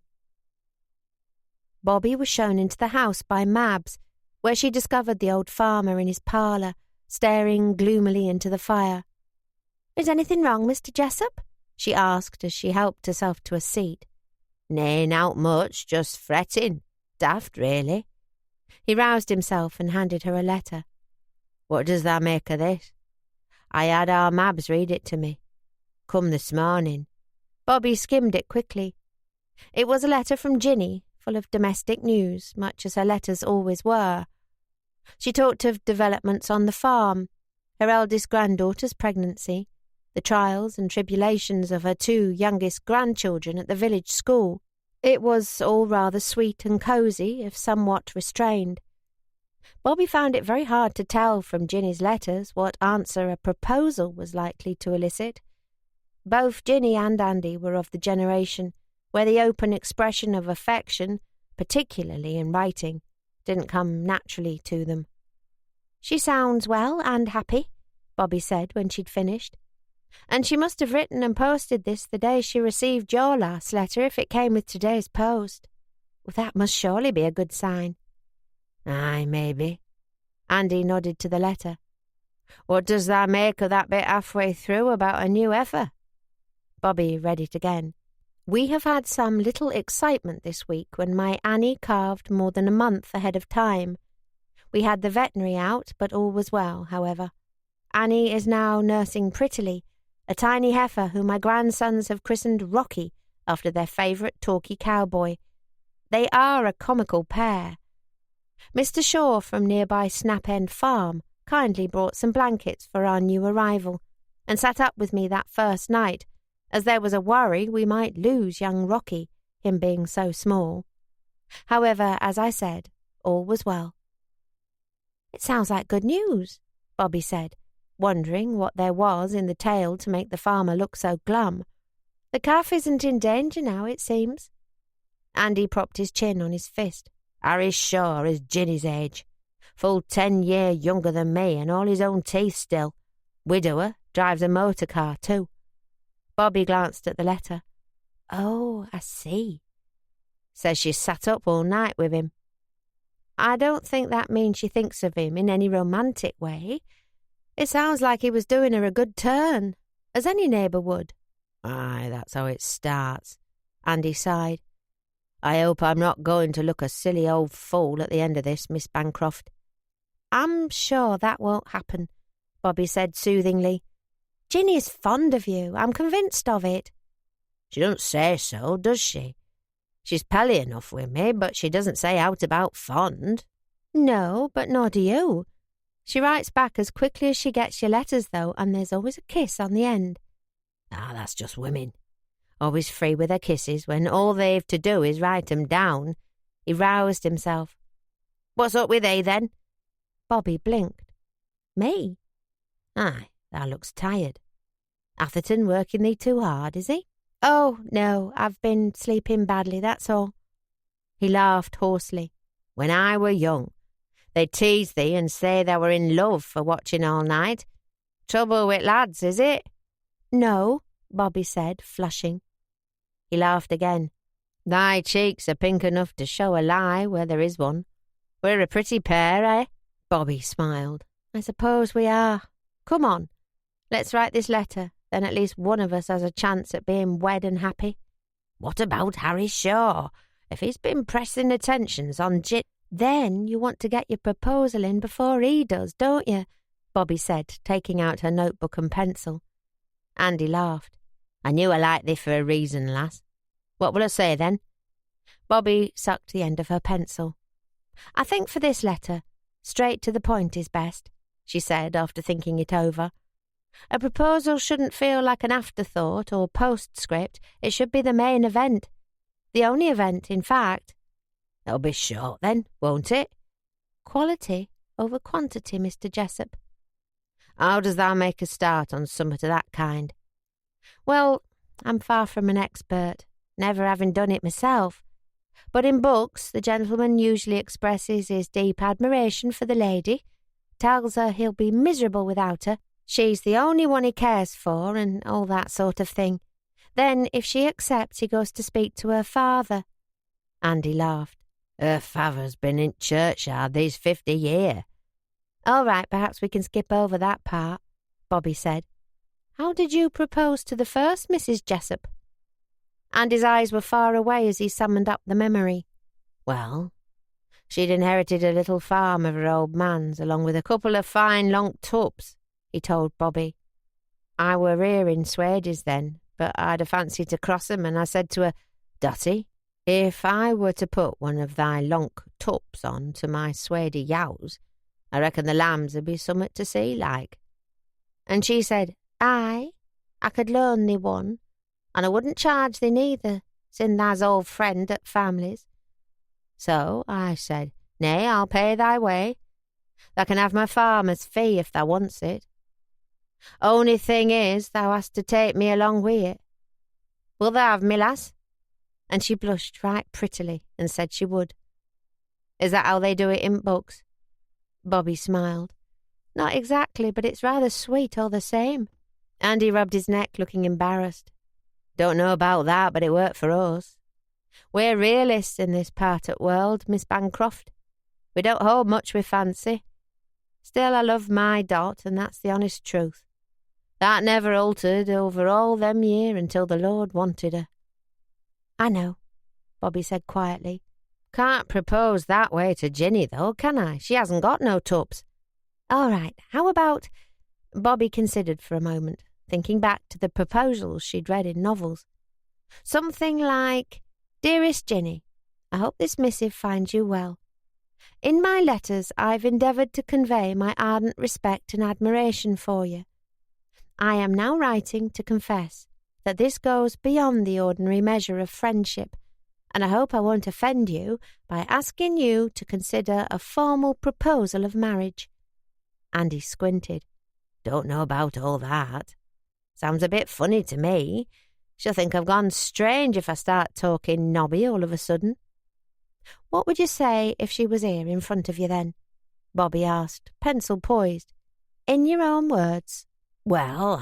Bobby was shown into the house by Mabs, where she discovered the old farmer in his parlour, staring gloomily into the fire. "Is anything wrong, Mr. Jessup?" she asked as she helped herself to a seat. "Nay, nowt much, just fretting. Daft, really." He roused himself and handed her a letter. "What does thou make o' this?" "I had our Mabs read it to me. Come this morning." Bobby skimmed it quickly. It was a letter from Ginny, full of domestic news, much as her letters always were. She talked of developments on the farm, her eldest granddaughter's pregnancy, the trials and tribulations of her 2 youngest grandchildren at the village school. It was all rather sweet and cosy, if somewhat restrained. Bobby found it very hard to tell from Ginny's letters what answer a proposal was likely to elicit. Both Ginny and Andy were of the generation where the open expression of affection, particularly in writing, didn't come naturally to them. "She sounds well and happy," Bobby said when she'd finished. "And she must have written and posted this the day she received your last letter if it came with today's post. Well, that must surely be a good sign." "Aye, maybe." Andy nodded to the letter. "What does thou make of that bit halfway through about a new heifer?" Bobby read it again. "We have had some little excitement this week when my Annie calved more than a month ahead of time. We had the veterinary out, but all was well, however. Annie is now nursing prettily, a tiny heifer whom my grandsons have christened Rocky after their favourite talky cowboy. They are a comical pair. Mr. Shaw from nearby Snap End Farm kindly brought some blankets for our new arrival and sat up with me that first night, as there was a worry we might lose young Rocky, him being so small. However, as I said, all was well." "It sounds like good news," Bobby said, wondering what there was in the tale to make the farmer look so glum. "The calf isn't in danger now, it seems." Andy propped his chin on his fist. "Harry Shaw is Ginny's age. Full 10 year younger than me and all his own teeth still. Widower, drives a motor car too." Bobby glanced at the letter. "Oh, I see." "Says she sat up all night with him." "I don't think that means she thinks of him in any romantic way. It sounds like he was doing her a good turn, as any neighbour would." "Aye, that's how it starts." Andy sighed. "I hope I'm not going to look a silly old fool at the end of this, Miss Bancroft." "I'm sure that won't happen," Bobby said soothingly. "Ginny is fond of you. I'm convinced of it." "She don't say so, does she? She's pelly enough with me, but she doesn't say out about fond." "No, but nor do you. She writes back as quickly as she gets your letters, though, and there's always a kiss on the end." "Ah, that's just women. Always free with her kisses when all they've to do is write 'em down." He roused himself. "What's up with thee, then?" Bobby blinked. "Me?" "Aye, thou looks tired. Atherton working thee too hard, is he?" "Oh, no, I've been sleeping badly, that's all." He laughed hoarsely. "When I were young, they'd tease thee and say thou were in love for watching all night. Trouble with lads, is it?" "No," Bobby said, flushing. He laughed again. "Thy cheeks are pink enough to show a lie where there is one. We're a pretty pair, eh?" Bobby smiled. "I suppose we are. Come on, let's write this letter, then at least one of us has a chance at being wed and happy." "What about Harry Shaw? If he's been pressing attentions on Then you want to get your proposal in before he does, don't you?" Bobby said, taking out her notebook and pencil. Andy laughed. "I knew I liked thee for a reason, lass. What will I say, then?" Bobby sucked the end of her pencil. "I think for this letter, straight to the point is best," she said after thinking it over. "A proposal shouldn't feel like an afterthought or postscript. It should be the main event. The only event, in fact." "It'll be short, then, won't it?" "Quality over quantity, Mr. Jessup." "How does thou make a start on summat of that kind?" "Well, I'm far from an expert, never having done it myself. But in books, the gentleman usually expresses his deep admiration for the lady, tells her he'll be miserable without her, she's the only one he cares for, and all that sort of thing. Then, if she accepts, he goes to speak to her father." Andy laughed. Her father's been in churchyard these 50 year. All right, perhaps we can skip over that part, Bobby said. How did you propose to the first Mrs. Jessup? Andy's eyes were far away as he summoned up the memory. Well, she'd inherited a little farm of her old man's, along with a couple of fine long tubs, he told Bobby. I were here in Swades then, but I'd a fancy to cross 'em, and I said to her, Dotty, if I were to put one of thy lonk tups on to my Swady yows, I reckon the lambs would be summat to see like. And she said, Aye, I could loan thee one, and I wouldn't charge thee neither, sin' tha's old friend at families. So I said, Nay, I'll pay thy way. Thou can have my farmer's fee if thou wants it. Only thing is, thou hast to take me along wi' it. Will thou have me, lass? And she blushed right prettily and said she would. Is that how they do it in books? Bobby smiled. Not exactly, but it's rather sweet all the same. Andy rubbed his neck, looking embarrassed. Don't know about that, but it worked for us. We're realists in this part of world, Miss Bancroft. We don't hold much with fancy. Still, I love my Dot, and that's the honest truth. That never altered over all them year until the Lord wanted her. I know, Bobby said quietly. Can't propose that way to Ginny, though, can I? She hasn't got no tubs. All right, how about... Bobby considered for a moment, thinking back to the proposals she'd read in novels. Something like, Dearest Ginny, I hope this missive finds you well. In my letters I've endeavoured to convey my ardent respect and admiration for you. I am now writing to confess that this goes beyond the ordinary measure of friendship, and I hope I won't offend you by asking you to consider a formal proposal of marriage. Andy squinted. Don't know about all that. Sounds a bit funny to me. She'll think I've gone strange if I start talking nobby all of a sudden. What would you say if she was here in front of you then? Bobby asked, pencil poised. In your own words. Well,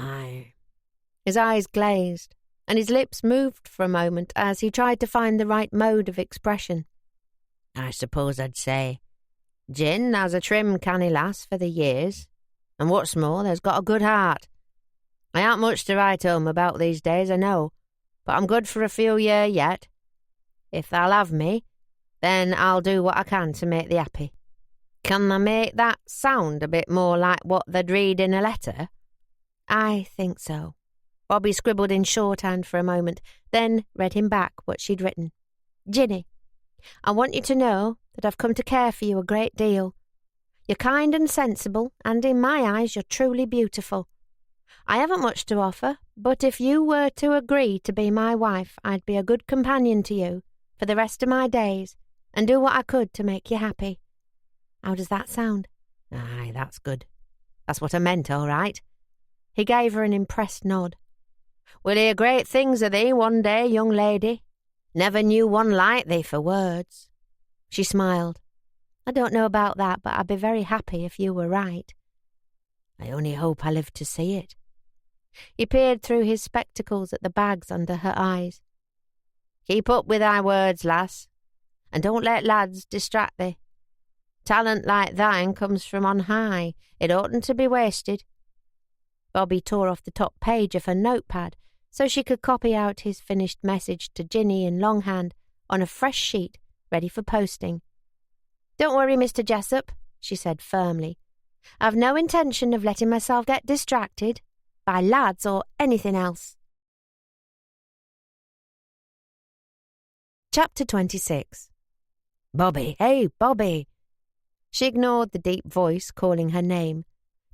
His eyes glazed, and his lips moved for a moment as he tried to find the right mode of expression. I suppose I'd say, Gin, thou's a trim canny lass for the years, and what's more, thou's got a good heart. I aren't much to write home about these days, I know, but I'm good for a few year yet. If thou'll have me, then I'll do what I can to make thee happy. Can I make that sound a bit more like what they'd read in a letter? I think so. Bobby scribbled in shorthand for a moment, then read him back what she'd written. Ginny, I want you to know that I've come to care for you a great deal. You're kind and sensible, and in my eyes you're truly beautiful. I haven't much to offer, but if you were to agree to be my wife, I'd be a good companion to you for the rest of my days, and do what I could to make you happy. How does that sound? Aye, that's good. That's what I meant, all right. He gave her an impressed nod. We'll hear great things of thee one day, young lady. Never knew one like thee for words. She smiled. I don't know about that, but I'd be very happy if you were right. I only hope I live to see it. He peered through his spectacles at the bags under her eyes. Keep up with thy words, lass, and don't let lads distract thee. Talent like thine comes from on high. It oughtn't to be wasted. Bobby tore off the top page of her notepad so she could copy out his finished message to Ginny in longhand on a fresh sheet ready for posting. Don't worry, Mr. Jessup, she said firmly. I've no intention of letting myself get distracted by lads or anything else. Chapter 26. Bobby, hey, Bobby. She ignored the deep voice calling her name,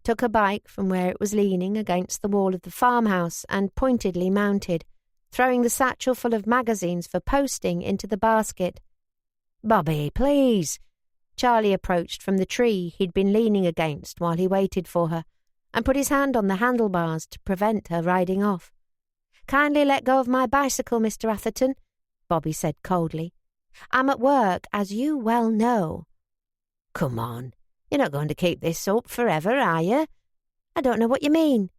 took her bike from where it was leaning against the wall of the farmhouse and pointedly mounted, throwing the satchel full of magazines for posting into the basket. Bobby, please. Charlie approached from the tree he'd been leaning against while he waited for her, and put his hand on the handlebars to prevent her riding off. Kindly let go of my bicycle, Mr. Atherton, Bobby said coldly. I'm at work, as you well know. Come on. You're not going to keep this up forever, are you? I don't know what you mean.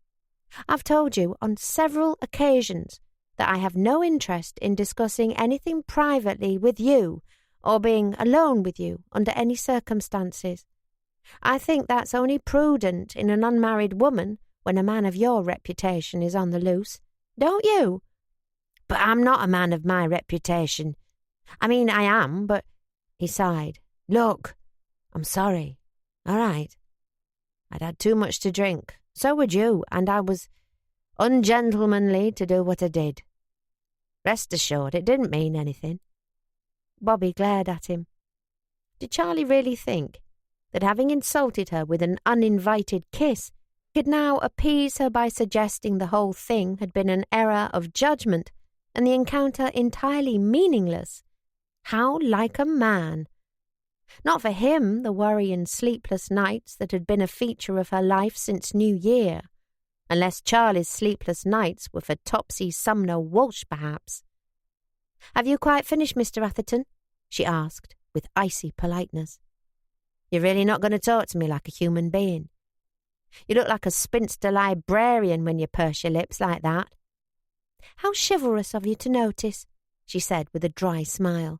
I've told you on several occasions that I have no interest in discussing anything privately with you or being alone with you under any circumstances. I think that's only prudent in an unmarried woman when a man of your reputation is on the loose. Don't you? But I'm not a man of my reputation. I mean, I am, but—" He sighed. "Look, I'm sorry. All right. I'd had too much to drink. So would you, and I was ungentlemanly to do what I did. Rest assured, it didn't mean anything." Bobby glared at him. Did Charlie really think that having insulted her with an uninvited kiss could now appease her by suggesting the whole thing had been an error of judgment and the encounter entirely meaningless? How like a man! Not for him the worry and sleepless nights that had been a feature of her life since New Year, unless Charlie's sleepless nights were for Topsy Sumner Walsh, perhaps. "Have you quite finished, Mr. Atherton?" she asked, with icy politeness. "You're really not going to talk to me like a human being? You look like a spinster librarian when you purse your lips like that." "How chivalrous of you to notice," she said with a dry smile.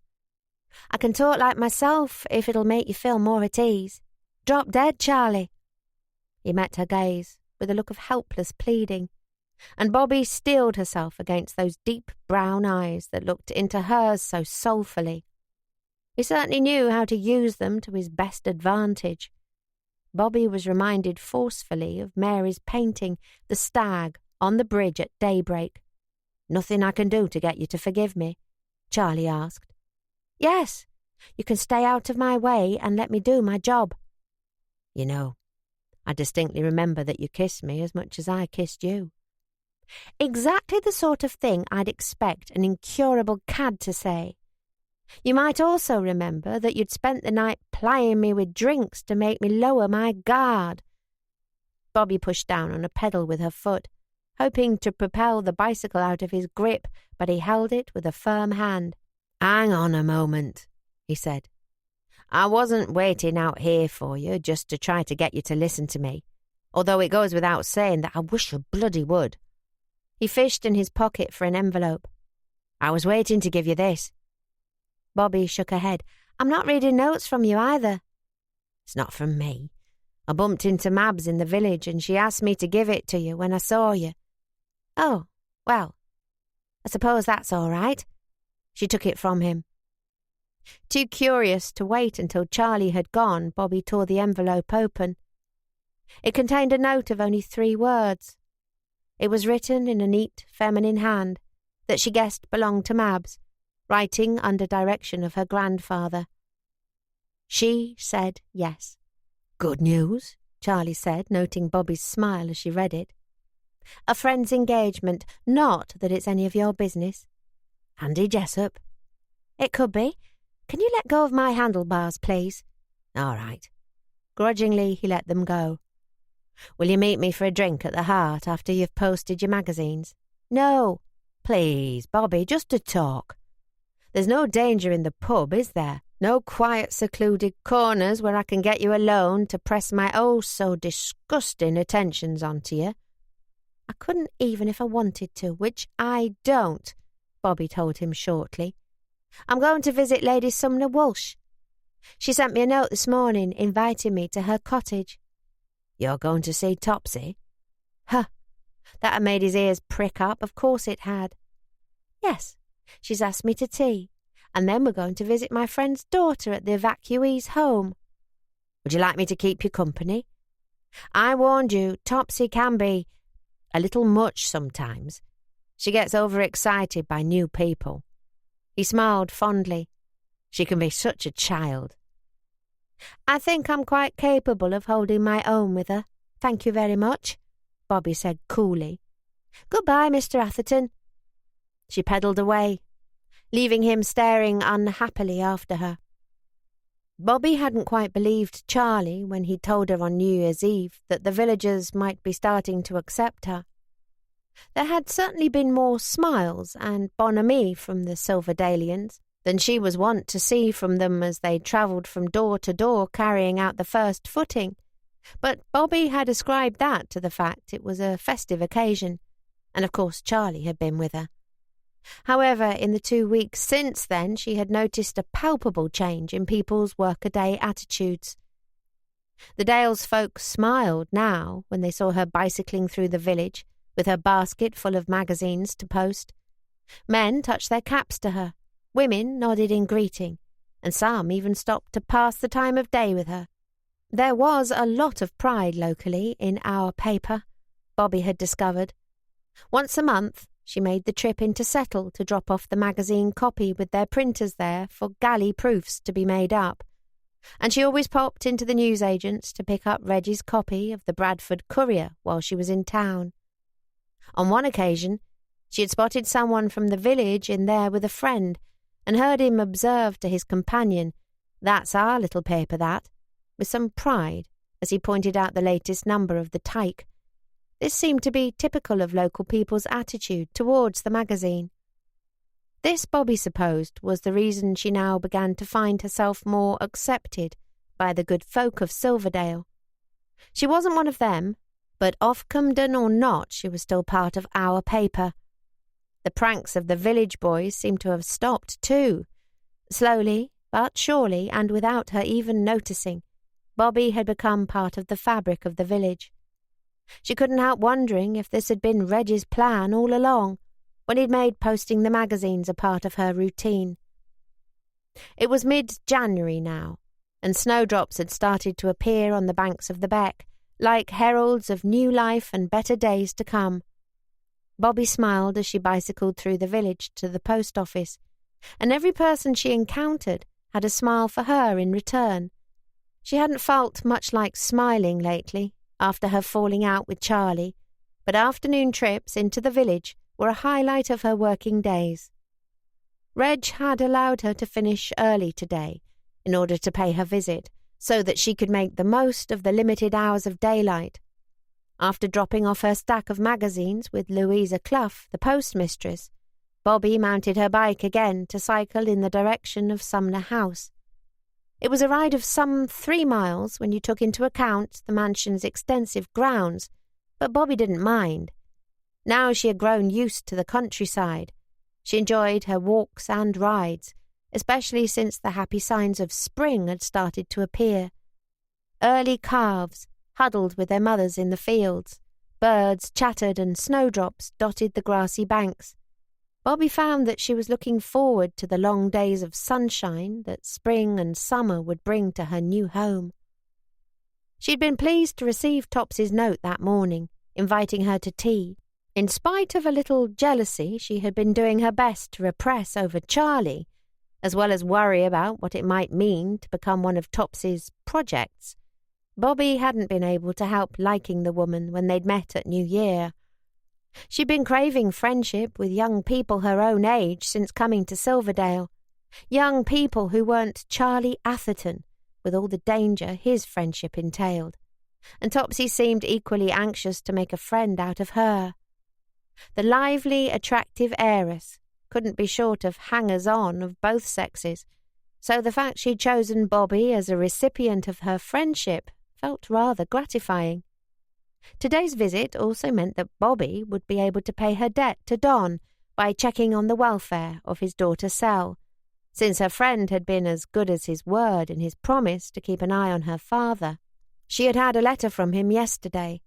"I can talk like myself if it'll make you feel more at ease. Drop dead, Charlie." He met her gaze with a look of helpless pleading, and Bobby steeled herself against those deep brown eyes that looked into hers so soulfully. He certainly knew how to use them to his best advantage. Bobby was reminded forcefully of Mary's painting, The Stag, on the bridge at daybreak. "Nothing I can do to get you to forgive me?" Charlie asked. "Yes, you can stay out of my way and let me do my job." "You know, I distinctly remember that you kissed me as much as I kissed you." "Exactly the sort of thing I'd expect an incurable cad to say. You might also remember that you'd spent the night plying me with drinks to make me lower my guard." Bobby pushed down on a pedal with her foot, hoping to propel the bicycle out of his grip, but he held it with a firm hand. "Hang on a moment," he said. "I wasn't waiting out here for you just to try to get you to listen to me, although it goes without saying that I wish you bloody would." He fished in his pocket for an envelope. "I was waiting to give you this." Bobby shook her head. "I'm not reading notes from you either." "It's not from me. I bumped into Mabs in the village and she asked me to give it to you when I saw you." "Oh, well, I suppose that's all right." She took it from him. Too curious to wait until Charlie had gone, Bobby tore the envelope open. It contained a note of only 3 words. It was written in a neat, feminine hand that she guessed belonged to Mabs, writing under direction of her grandfather. She said yes. "Good news," Charlie said, noting Bobby's smile as she read it. "A friend's engagement, not that it's any of your business." "Andy Jessup?" "It could be. Can you let go of my handlebars, please?" "All right." Grudgingly, he let them go. "Will you meet me for a drink at the Heart after you've posted your magazines?" "No." "Please, Bobby, just to talk. There's no danger in the pub, is there? No quiet, secluded corners where I can get you alone to press my oh-so-disgusting attentions onto you?" "I couldn't even if I wanted to, which I don't," Bobby told him shortly. "I'm going to visit Lady Sumner Walsh. She sent me a note this morning inviting me to her cottage." "You're going to see Topsy?" "Huh. That had made his ears prick up. Of course it had." "Yes. She's asked me to tea, and then we're going to visit my friend's daughter at the evacuees' home." "Would you like me to keep you company? I warned you, Topsy can be a little much sometimes. She gets overexcited by new people." He smiled fondly. "She can be such a child." "I think I'm quite capable of holding my own with her. Thank you very much," Bobby said coolly. "Goodbye, Mr. Atherton." She pedalled away, leaving him staring unhappily after her. Bobby hadn't quite believed Charlie when he told her on New Year's Eve that the villagers might be starting to accept her. There had certainly been more smiles and bonhomie from the Silverdalians than she was wont to see from them as they travelled from door to door carrying out the first footing, but Bobby had ascribed that to the fact it was a festive occasion, and of course Charlie had been with her. However, in the 2 weeks since then, she had noticed a palpable change in people's workaday attitudes. The Dales folk smiled now when they saw her bicycling through the village with her basket full of magazines to post. Men touched their caps to her, women nodded in greeting, and some even stopped to pass the time of day with her. There was a lot of pride locally in our paper, Bobby had discovered. Once a month, she made the trip into Settle to drop off the magazine copy with their printers there for galley proofs to be made up, and she always popped into the newsagent's to pick up Reggie's copy of the Bradford Courier while she was in town. On one occasion, she had spotted someone from the village in there with a friend and heard him observe to his companion, "That's our little paper, that," with some pride as he pointed out the latest number of the Tyke. This seemed to be typical of local people's attitude towards the magazine. This, Bobby supposed, was the reason she now began to find herself more accepted by the good folk of Silverdale. She wasn't one of them, but Offcomden or not, she was still part of our paper. The pranks of the village boys seemed to have stopped too. Slowly, but surely, and without her even noticing, Bobby had become part of the fabric of the village. She couldn't help wondering if this had been Reggie's plan all along, when he'd made posting the magazines a part of her routine. It was mid-January now, and snowdrops had started to appear on the banks of the beck, like heralds of new life and better days to come. Bobby smiled as she bicycled through the village to the post office, and every person she encountered had a smile for her in return. She hadn't felt much like smiling lately, after her falling out with Charlie, but afternoon trips into the village were a highlight of her working days. Reg had allowed her to finish early today in order to pay her visit, so that she could make the most of the limited hours of daylight. After dropping off her stack of magazines with Louisa Clough, the postmistress, Bobby mounted her bike again to cycle in the direction of Sumner House. It was a ride of some 3 miles when you took into account the mansion's extensive grounds, but Bobby didn't mind. Now she had grown used to the countryside. She enjoyed her walks and rides, especially since the happy signs of spring had started to appear. Early calves huddled with their mothers in the fields, birds chattered and snowdrops dotted the grassy banks. Bobby found that she was looking forward to the long days of sunshine that spring and summer would bring to her new home. She'd been pleased to receive Topsy's note that morning, inviting her to tea. In spite of a little jealousy she had been doing her best to repress over Charlie, as well as worry about what it might mean to become one of Topsy's projects, Bobby hadn't been able to help liking the woman when they'd met at New Year. She'd been craving friendship with young people her own age since coming to Silverdale, young people who weren't Charlie Atherton, with all the danger his friendship entailed, and Topsy seemed equally anxious to make a friend out of her. The lively, attractive heiress couldn't be short of hangers-on of both sexes, so the fact she'd chosen Bobby as a recipient of her friendship felt rather gratifying. Today's visit also meant that Bobby would be able to pay her debt to Don by checking on the welfare of his daughter Sel, since her friend had been as good as his word in his promise to keep an eye on her father. She had had a letter from him yesterday.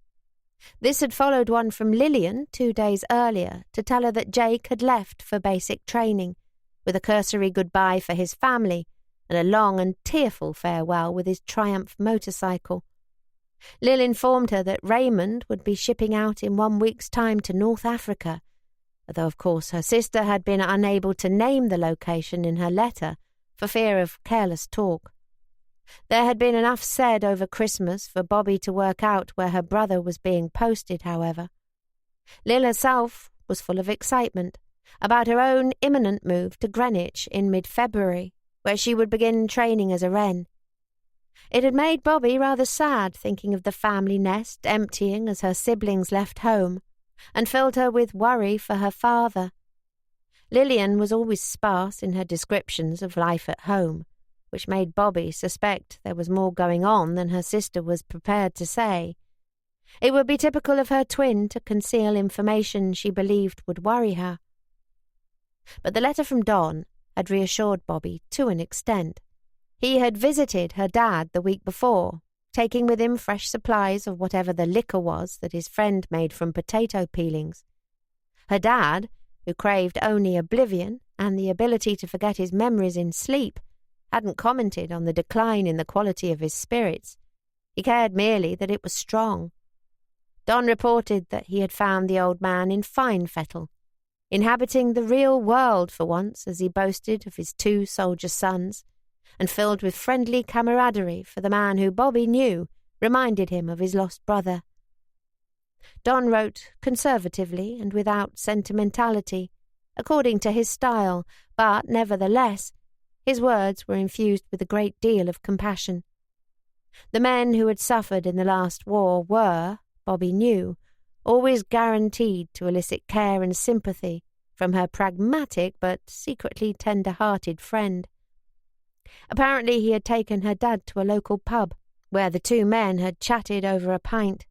This had followed one from Lillian 2 days earlier to tell her that Jake had left for basic training, with a cursory goodbye for his family and a long and tearful farewell with his Triumph motorcycle. Lil informed her that Raymond would be shipping out in 1 week's time to North Africa, although of course her sister had been unable to name the location in her letter for fear of careless talk. There had been enough said over Christmas for Bobby to work out where her brother was being posted, however. Lil herself was full of excitement about her own imminent move to Greenwich in mid-February, where she would begin training as a wren. It had made Bobby rather sad thinking of the family nest emptying as her siblings left home, and filled her with worry for her father. Lillian was always sparse in her descriptions of life at home, which made Bobby suspect there was more going on than her sister was prepared to say. It would be typical of her twin to conceal information she believed would worry her. But the letter from Don had reassured Bobby to an extent. He had visited her dad the week before, taking with him fresh supplies of whatever the liquor was that his friend made from potato peelings. Her dad, who craved only oblivion and the ability to forget his memories in sleep, hadn't commented on the decline in the quality of his spirits. He cared merely that it was strong. Don reported that he had found the old man in fine fettle, inhabiting the real world for once, as he boasted of his 2 soldier sons, and filled with friendly camaraderie for the man who Bobby knew reminded him of his lost brother. Don wrote conservatively and without sentimentality, according to his style, but nevertheless his words were infused with a great deal of compassion. The men who had suffered in the last war were, Bobby knew, always guaranteed to elicit care and sympathy from her pragmatic but secretly tender-hearted friend. Apparently he had taken her dad to a local pub, where the 2 men had chatted over a pint.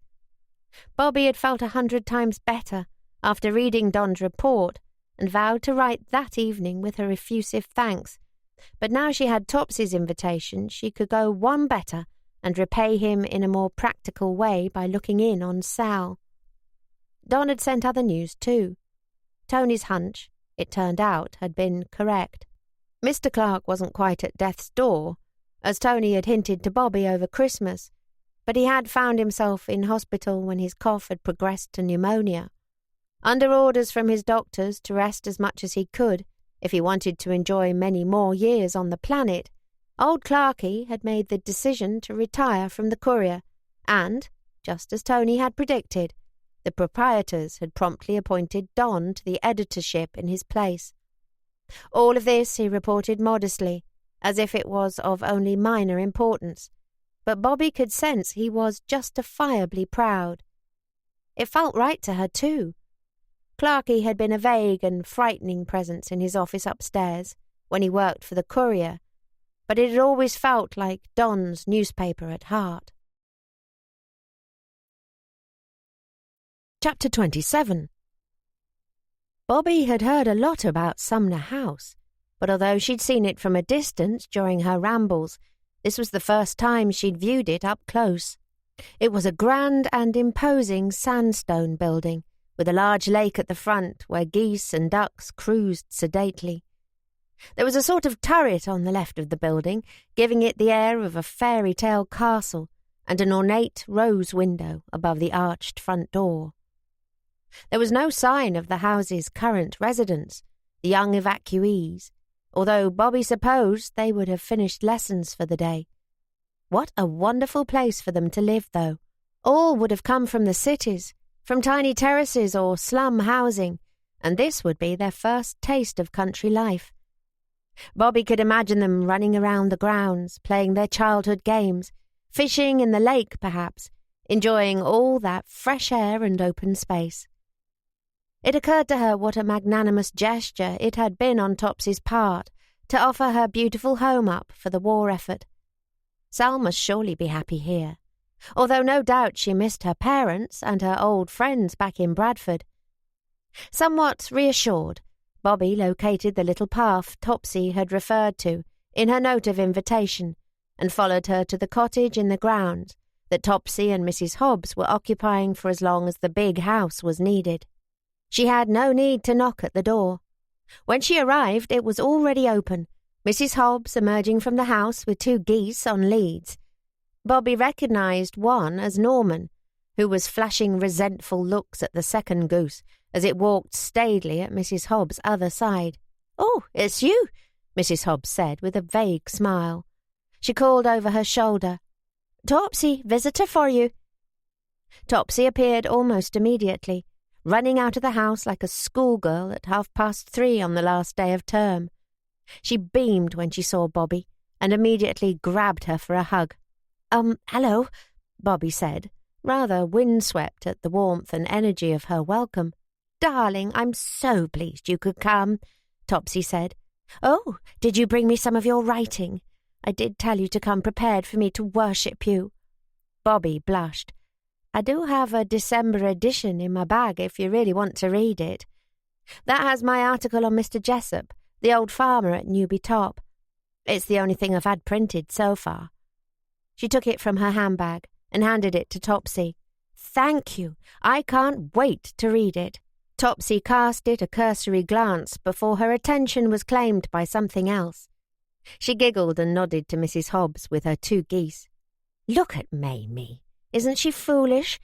Bobby had felt 100 times better after reading Don's report and vowed to write that evening with her effusive thanks, but now she had Topsy's invitation she could go one better and repay him in a more practical way by looking in on Sal. Don had sent other news too. Tony's hunch, it turned out, had been correct. Mr. Clark wasn't quite at death's door, as Tony had hinted to Bobby over Christmas, but he had found himself in hospital when his cough had progressed to pneumonia. Under orders from his doctors to rest as much as he could, if he wanted to enjoy many more years on the planet, old Clarky had made the decision to retire from the Courier, and, just as Tony had predicted, the proprietors had promptly appointed Don to the editorship in his place. All of this he reported modestly, as if it was of only minor importance, but Bobby could sense he was justifiably proud. It felt right to her, too. Clarky had been a vague and frightening presence in his office upstairs when he worked for the Courier, but it had always felt like Don's newspaper at heart. Chapter 27. Bobby had heard a lot about Sumner House, but although she'd seen it from a distance during her rambles, this was the first time she'd viewed it up close. It was a grand and imposing sandstone building, with a large lake at the front where geese and ducks cruised sedately. There was a sort of turret on the left of the building, giving it the air of a fairy tale castle, and an ornate rose window above the arched front door. There was no sign of the house's current residents, the young evacuees, although Bobby supposed they would have finished lessons for the day. What a wonderful place for them to live, though. All would have come from the cities, from tiny terraces or slum housing, and this would be their first taste of country life. Bobby could imagine them running around the grounds, playing their childhood games, fishing in the lake perhaps, enjoying all that fresh air and open space. It occurred to her what a magnanimous gesture it had been on Topsy's part to offer her beautiful home up for the war effort. Sal must surely be happy here, although no doubt she missed her parents and her old friends back in Bradford. Somewhat reassured, Bobby located the little path Topsy had referred to in her note of invitation and followed her to the cottage in the grounds that Topsy and Mrs. Hobbs were occupying for as long as the big house was needed. She had no need to knock at the door. When she arrived, it was already open, Mrs. Hobbs emerging from the house with 2 geese on leads. Bobby recognized one as Norman, who was flashing resentful looks at the second goose as it walked staidly at Mrs. Hobbs' other side. "Oh, it's you," Mrs. Hobbs said with a vague smile. She called over her shoulder, "Topsy, visitor for you." Topsy appeared almost immediately, running out of the house like a schoolgirl at 3:30 on the last day of term. She beamed when she saw Bobby and immediately grabbed her for a hug. Hello," Bobby said, rather windswept at the warmth and energy of her welcome. "Darling, I'm so pleased you could come," Topsy said. "Oh, did you bring me some of your writing? I did tell you to come prepared for me to worship you." Bobby blushed. "I do have a December edition in my bag if you really want to read it." That has my article on Mr. Jessup, the old farmer at Newby Top. It's the only thing I've had printed so far." She took it from her handbag and handed it to Topsy. "Thank you. I can't wait to read it." Topsy cast it a cursory glance before her attention was claimed by something else. She giggled and nodded to Mrs. Hobbs with her 2 geese. "Look at Mamie. Isn't she foolish?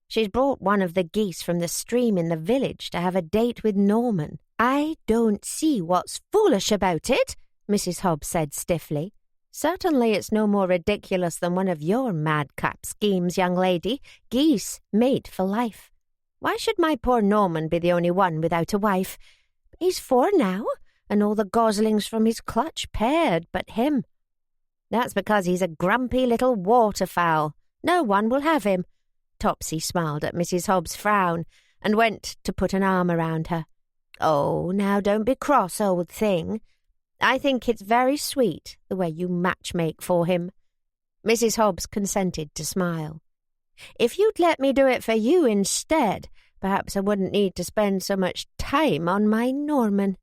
She's brought one of the geese from the stream in the village to have a date with Norman." "I don't see what's foolish about it," Mrs. Hobbs said stiffly. "Certainly it's no more ridiculous than one of your madcap schemes, young lady. Geese mate for life. Why should my poor Norman be the only one without a wife? He's 4 now, and all the goslings from his clutch paired but him. That's because he's a grumpy little waterfowl. No one will have him." Topsy smiled at Mrs. Hobbs' frown and went to put an arm around her. "Oh, now don't be cross, old thing. I think it's very sweet, the way you match-make for him." Mrs. Hobbs consented to smile. "If you'd let me do it for you instead, perhaps I wouldn't need to spend so much time on my Norman."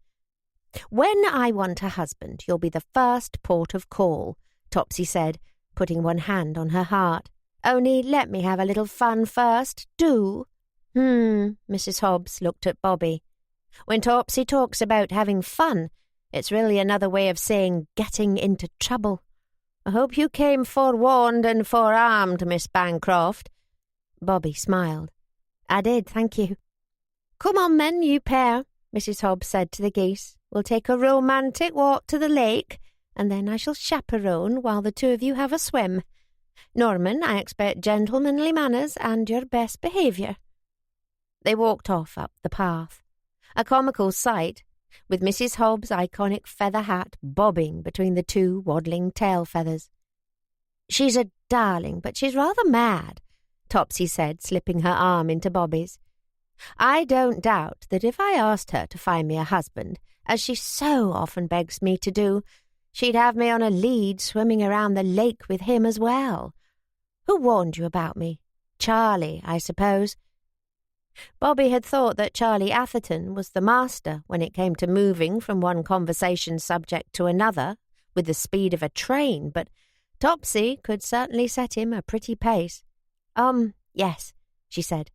"When I want a husband, you'll be the first port of call," Topsy said, putting one hand on her heart. "Only let me have a little fun first, do." Mrs. Hobbs looked at Bobby. "When Topsy talks about having fun, it's really another way of saying getting into trouble. I hope you came forewarned and forearmed, Miss Bancroft." Bobby smiled. "I did, thank you." "Come on then, you pair," Mrs. Hobbs said to the geese. "We'll take a romantic walk to the lake, and then I shall chaperone while the 2 of you have a swim. Norman, I expect gentlemanly manners and your best behaviour." They walked off up the path, a comical sight, with Mrs. Hobbs' iconic feather hat bobbing between the 2 waddling tail feathers. "She's a darling, but she's rather mad," Topsy said, slipping her arm into Bobby's. "I don't doubt that if I asked her to find me a husband, as she so often begs me to do, she'd have me on a lead swimming around the lake with him as well. Who warned you about me? Charlie, I suppose." Bobby had thought that Charlie Atherton was the master when it came to moving from one conversation subject to another with the speed of a train, but Topsy could certainly set him a pretty pace. Yes," she said.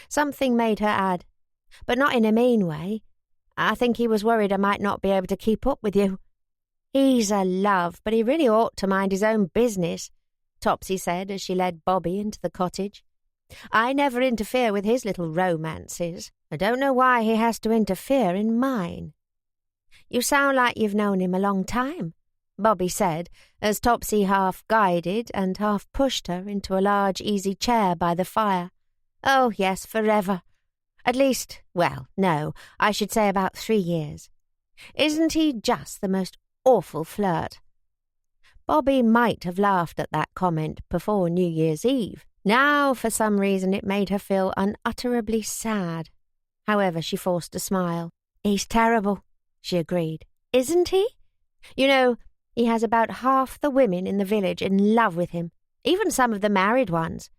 Something made her add, "but not in a mean way. I think he was worried I might not be able to keep up with you." "He's a love, but he really ought to mind his own business," Topsy said as she led Bobby into the cottage. "I never interfere with his little romances. I don't know why he has to interfere in mine." "You sound like you've known him a long time," Bobby said, as Topsy half guided and half pushed her into a large easy chair by the fire. "Oh, yes, forever. At least, well, no, I should say about 3 years. Isn't he just the most awful flirt?" Bobby might have laughed at that comment before New Year's Eve. Now, for some reason, it made her feel unutterably sad. However, she forced a smile. "He's terrible," she agreed. "Isn't he? You know, he has about half the women in the village in love with him, even some of the married ones.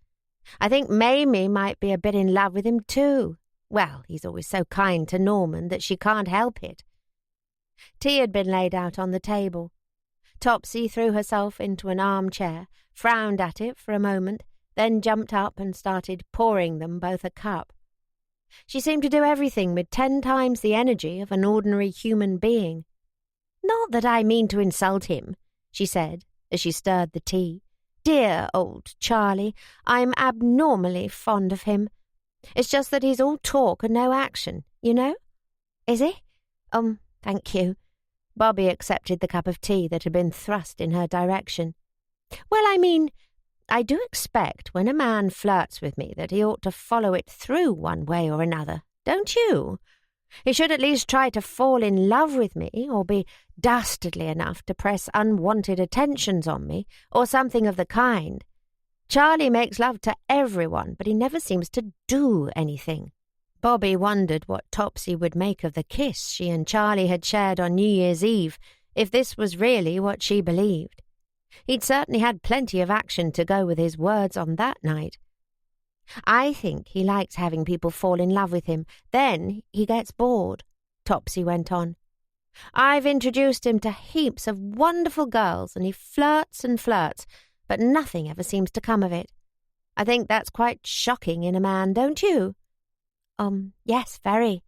I think Mamie might be a bit in love with him too. Well, he's always so kind to Norman that she can't help it." Tea had been laid out on the table. Topsy threw herself into an armchair, frowned at it for a moment, then jumped up and started pouring them both a cup. She seemed to do everything with 10 times the energy of an ordinary human being. "Not that I mean to insult him," she said, as she stirred the tea. "Dear old Charlie, I'm abnormally fond of him. It's just that he's all talk and no action, you know." "Is he? Thank you." Bobby accepted the cup of tea that had been thrust in her direction. "Well, I mean, I do expect when a man flirts with me that he ought to follow it through one way or another, don't you? He should at least try to fall in love with me, or be dastardly enough to press unwanted attentions on me, or something of the kind. Charlie makes love to everyone, but he never seems to do anything." Bobby wondered what Topsy would make of the kiss she and Charlie had shared on New Year's Eve, if this was really what she believed. He'd certainly had plenty of action to go with his words on that night. I think he likes having people fall in love with him. Then he gets bored, Topsy went on. I've introduced him to heaps of wonderful girls, and he flirts and flirts, but nothing ever seems to come of it. I think that's quite shocking in a man, don't you? Yes, very.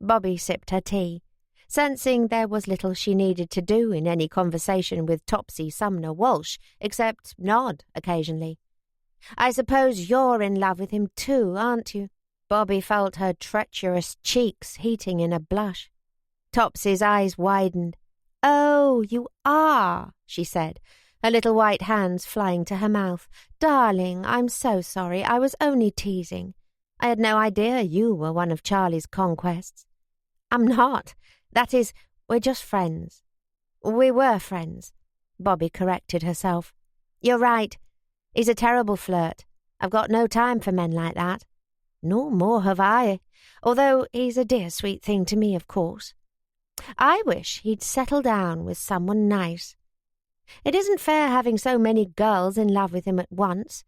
Bobby sipped her tea, sensing there was little she needed to do in any conversation with Topsy Sumner Walsh, except nod occasionally. I suppose you're in love with him too, aren't you? Bobby felt her treacherous cheeks heating in a blush. Topsy's eyes widened. Oh, you are, she said, her little white hands flying to her mouth. Darling, I'm so sorry. I was only teasing. I had no idea you were one of Charlie's conquests. I'm not. That is, we're just friends. We were friends, Bobby corrected herself. You're right. He's a terrible flirt. I've got no time for men like that. No more have I, although he's a dear sweet thing to me, of course. I wish he'd settle down with someone nice. It isn't fair having so many girls in love with him at once.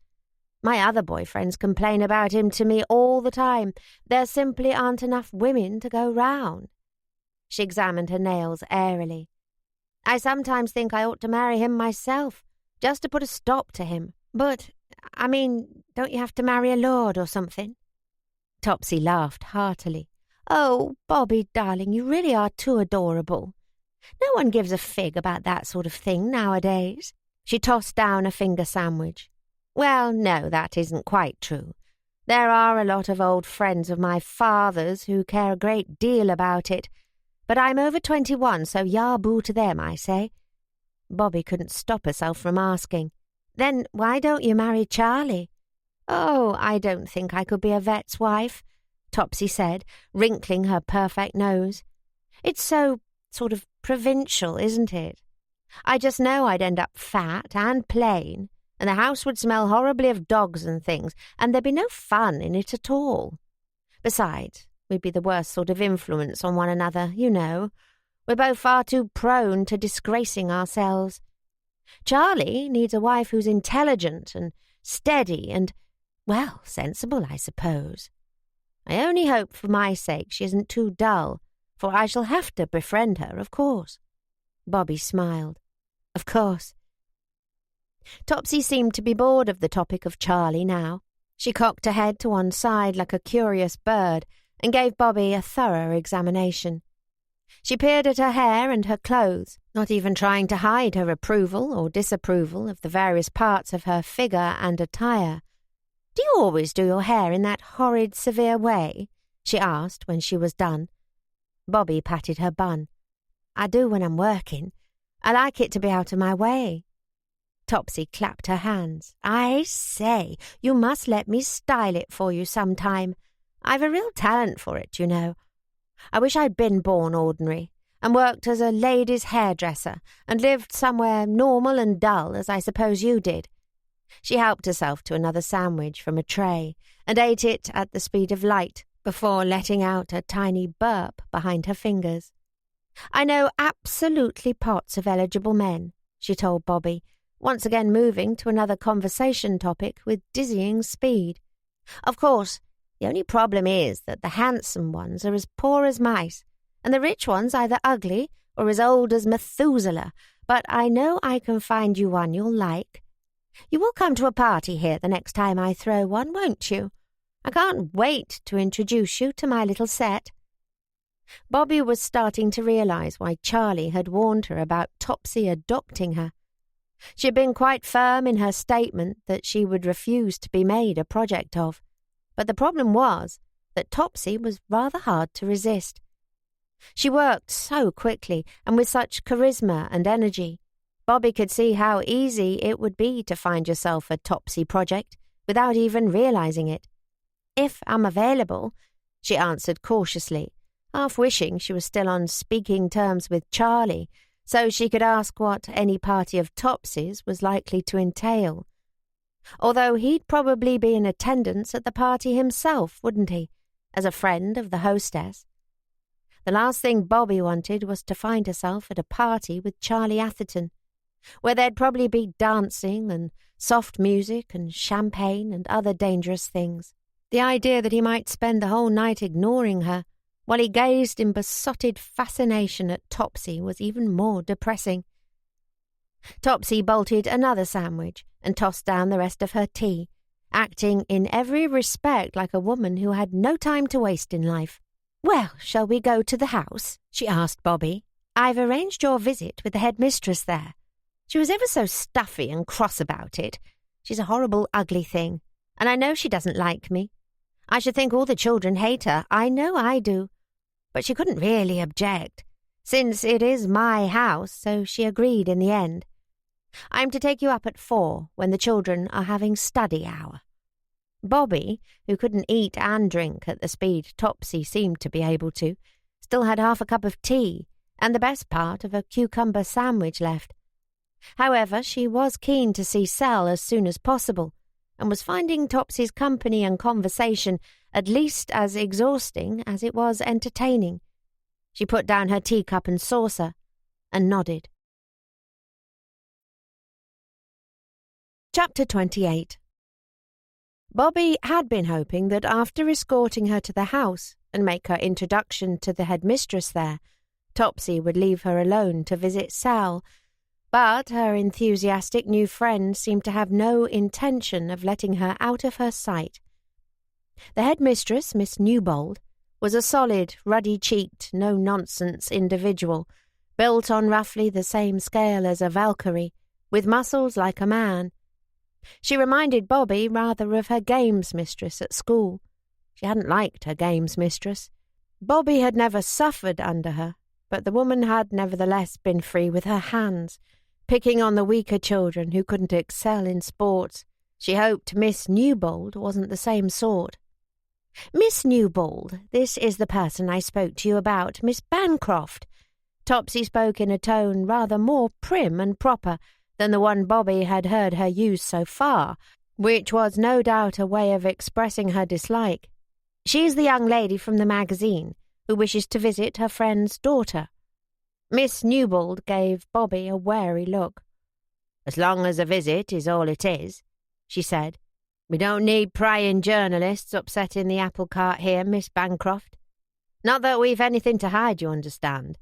My other boyfriends complain about him to me all the time. There simply aren't enough women to go round. She examined her nails airily. I sometimes think I ought to marry him myself, just to put a stop to him. But, don't you have to marry a lord or something? Topsy laughed heartily. Oh, Bobby, darling, you really are too adorable. No one gives a fig about that sort of thing nowadays. She tossed down a finger sandwich. Well, no, that isn't quite true. There are a lot of old friends of my father's who care a great deal about it. But I'm over 21, so yah-boo to them, I say. Bobby couldn't stop herself from asking. Then why don't you marry Charlie? Oh, I don't think I could be a vet's wife, Topsy said, wrinkling her perfect nose. It's so sort of provincial, isn't it? I just know I'd end up fat and plain, and the house would smell horribly of dogs and things, and there'd be no fun in it at all. Besides, we'd be the worst sort of influence on one another, you know. We're both far too prone to disgracing ourselves. Charlie needs a wife who's intelligent and steady and, well, sensible, I suppose. I only hope for my sake she isn't too dull, for I shall have to befriend her, of course. Bobby smiled. Of course. Topsy seemed to be bored of the topic of Charlie now. She cocked her head to one side like a curious bird and gave Bobby a thorough examination. She peered at her hair and her clothes, not even trying to hide her approval or disapproval of the various parts of her figure and attire. Do you always do your hair in that horrid, severe way? She asked when she was done. Bobby patted her bun. I do when I'm working. I like it to be out of my way. Topsy clapped her hands. I say, you must let me style it for you sometime. I've a real talent for it, you know. I wish I'd been born ordinary and worked as a lady's hairdresser and lived somewhere normal and dull, as I suppose you did. She helped herself to another sandwich from a tray and ate it at the speed of light before letting out a tiny burp behind her fingers. I know absolutely pots of eligible men, she told Bobby, once again moving to another conversation topic with dizzying speed. Of course, the only problem is that the handsome ones are as poor as mice, and the rich ones either ugly or as old as Methuselah, but I know I can find you one you'll like. You will come to a party here the next time I throw one, won't you? I can't wait to introduce you to my little set. Bobby was starting to realize why Charlie had warned her about Topsy adopting her. She had been quite firm in her statement that she would refuse to be made a project of, but the problem was that Topsy was rather hard to resist. She worked so quickly and with such charisma and energy. Bobby could see how easy it would be to find yourself a Topsy project without even realizing it. If I'm available, she answered cautiously, half wishing she was still on speaking terms with Charlie, so she could ask what any party of Topsy's was likely to entail. Although he'd probably be in attendance at the party himself, wouldn't he, as a friend of the hostess? The last thing Bobby wanted was to find herself at a party with Charlie Atherton, where there'd probably be dancing and soft music and champagne and other dangerous things. The idea that he might spend the whole night ignoring her while he gazed in besotted fascination at Topsy was even more depressing. Topsy bolted another sandwich and tossed down the rest of her tea, acting in every respect like a woman who had no time to waste in life. "Well, shall we go to the house?" she asked Bobby. "I've arranged your visit with the headmistress there. She was ever so stuffy and cross about it. She's a horrible, ugly thing, and I know she doesn't like me. I should think all the children hate her. I know I do. But she couldn't really object, since it is my house, so she agreed in the end. I'm to take you up at 4 when the children are having study hour." Bobby, who couldn't eat and drink at the speed Topsy seemed to be able to, still had half a cup of tea and the best part of a cucumber sandwich left. However, she was keen to see Sal as soon as possible, and was finding Topsy's company and conversation at least as exhausting as it was entertaining. She put down her teacup and saucer and nodded. Chapter 28. Bobby had been hoping that after escorting her to the house and make her introduction to the headmistress there, Topsy would leave her alone to visit Sal, but her enthusiastic new friend seemed to have no intention of letting her out of her sight. The headmistress, Miss Newbold, was a solid, ruddy-cheeked, no-nonsense individual, built on roughly the same scale as a Valkyrie, with muscles like a man. She reminded Bobby rather of her games mistress at school. She hadn't liked her games mistress. Bobby had never suffered under her, but the woman had nevertheless been free with her hands, picking on the weaker children who couldn't excel in sports. She hoped Miss Newbold wasn't the same sort. "Miss Newbold, this is the person I spoke to you about, Miss Bancroft." Topsy spoke in a tone rather more prim and proper than the one Bobby had heard her use so far, which was no doubt a way of expressing her dislike. "She's the young lady from the magazine who wishes to visit her friend's daughter." Miss Newbold gave Bobby a wary look. "As long as a visit is all it is," she said. "We don't need prying journalists upsetting the apple cart here, Miss Bancroft. Not that we've anything to hide, you understand,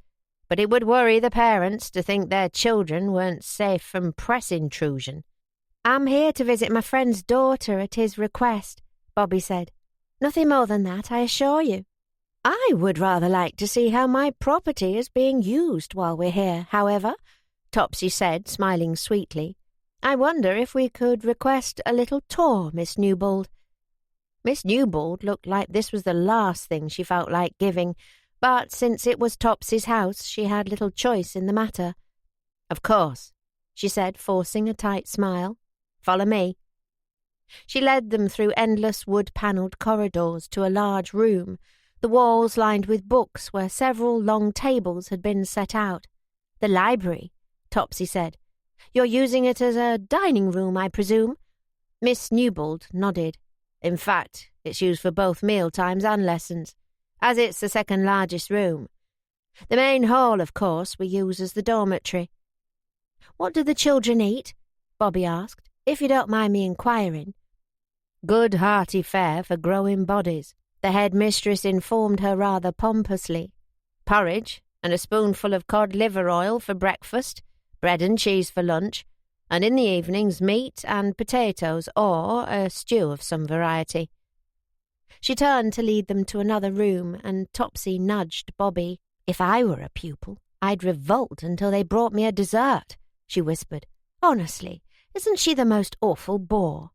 but it would worry the parents to think their children weren't safe from press intrusion." "I'm here to visit my friend's daughter at his request," Bobby said. "Nothing more than that, I assure you. I would rather like to see how my property is being used while we're here, however," Topsy said, smiling sweetly. "I wonder if we could request a little tour, Miss Newbold." Miss Newbold looked like this was the last thing she felt like giving, but since it was Topsy's house, she had little choice in the matter. "Of course," she said, forcing a tight smile. "Follow me." She led them through endless wood-panelled corridors to a large room, the walls lined with books where several long tables had been set out. "The library," Topsy said. "You're using it as a dining room, I presume?" Miss Newbold nodded. "In fact, it's used for both meal times and lessons, as it's the second largest room. The main hall, of course, we use as the dormitory." "What do the children eat?" Bobby asked, "if you don't mind me inquiring." "Good hearty fare for growing bodies," the headmistress informed her rather pompously. "Porridge and a spoonful of cod liver oil for breakfast, bread and cheese for lunch, and in the evenings meat and potatoes or a stew of some variety." She turned to lead them to another room, and Topsy nudged Bobby. "If I were a pupil, I'd revolt until they brought me a dessert," she whispered. "Honestly, isn't she the most awful bore?"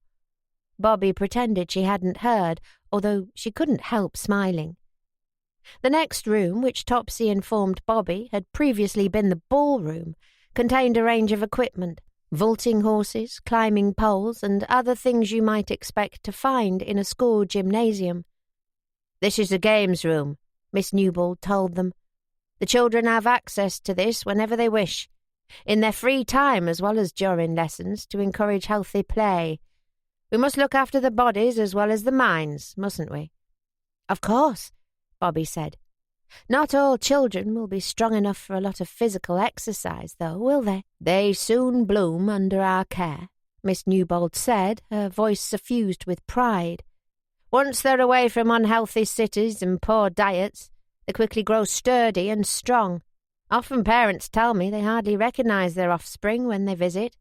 Bobby pretended she hadn't heard, although she couldn't help smiling. The next room, which Topsy informed Bobby had previously been the ballroom, contained a range of equipment, vaulting horses, climbing poles, and other things you might expect to find in a school gymnasium. "This is the games room," Miss Newbold told them. "The children have access to this whenever they wish, in their free time as well as during lessons, to encourage healthy play. We must look after the bodies as well as the minds, mustn't we?" "Of course," Bobby said. "Not all children will be strong enough for a lot of physical exercise, though, will they?" "They soon bloom under our care," Miss Newbold said, her voice suffused with pride. Once they're away from unhealthy cities and poor diets, they quickly grow sturdy and strong. Often parents tell me they hardly recognise their offspring when they visit.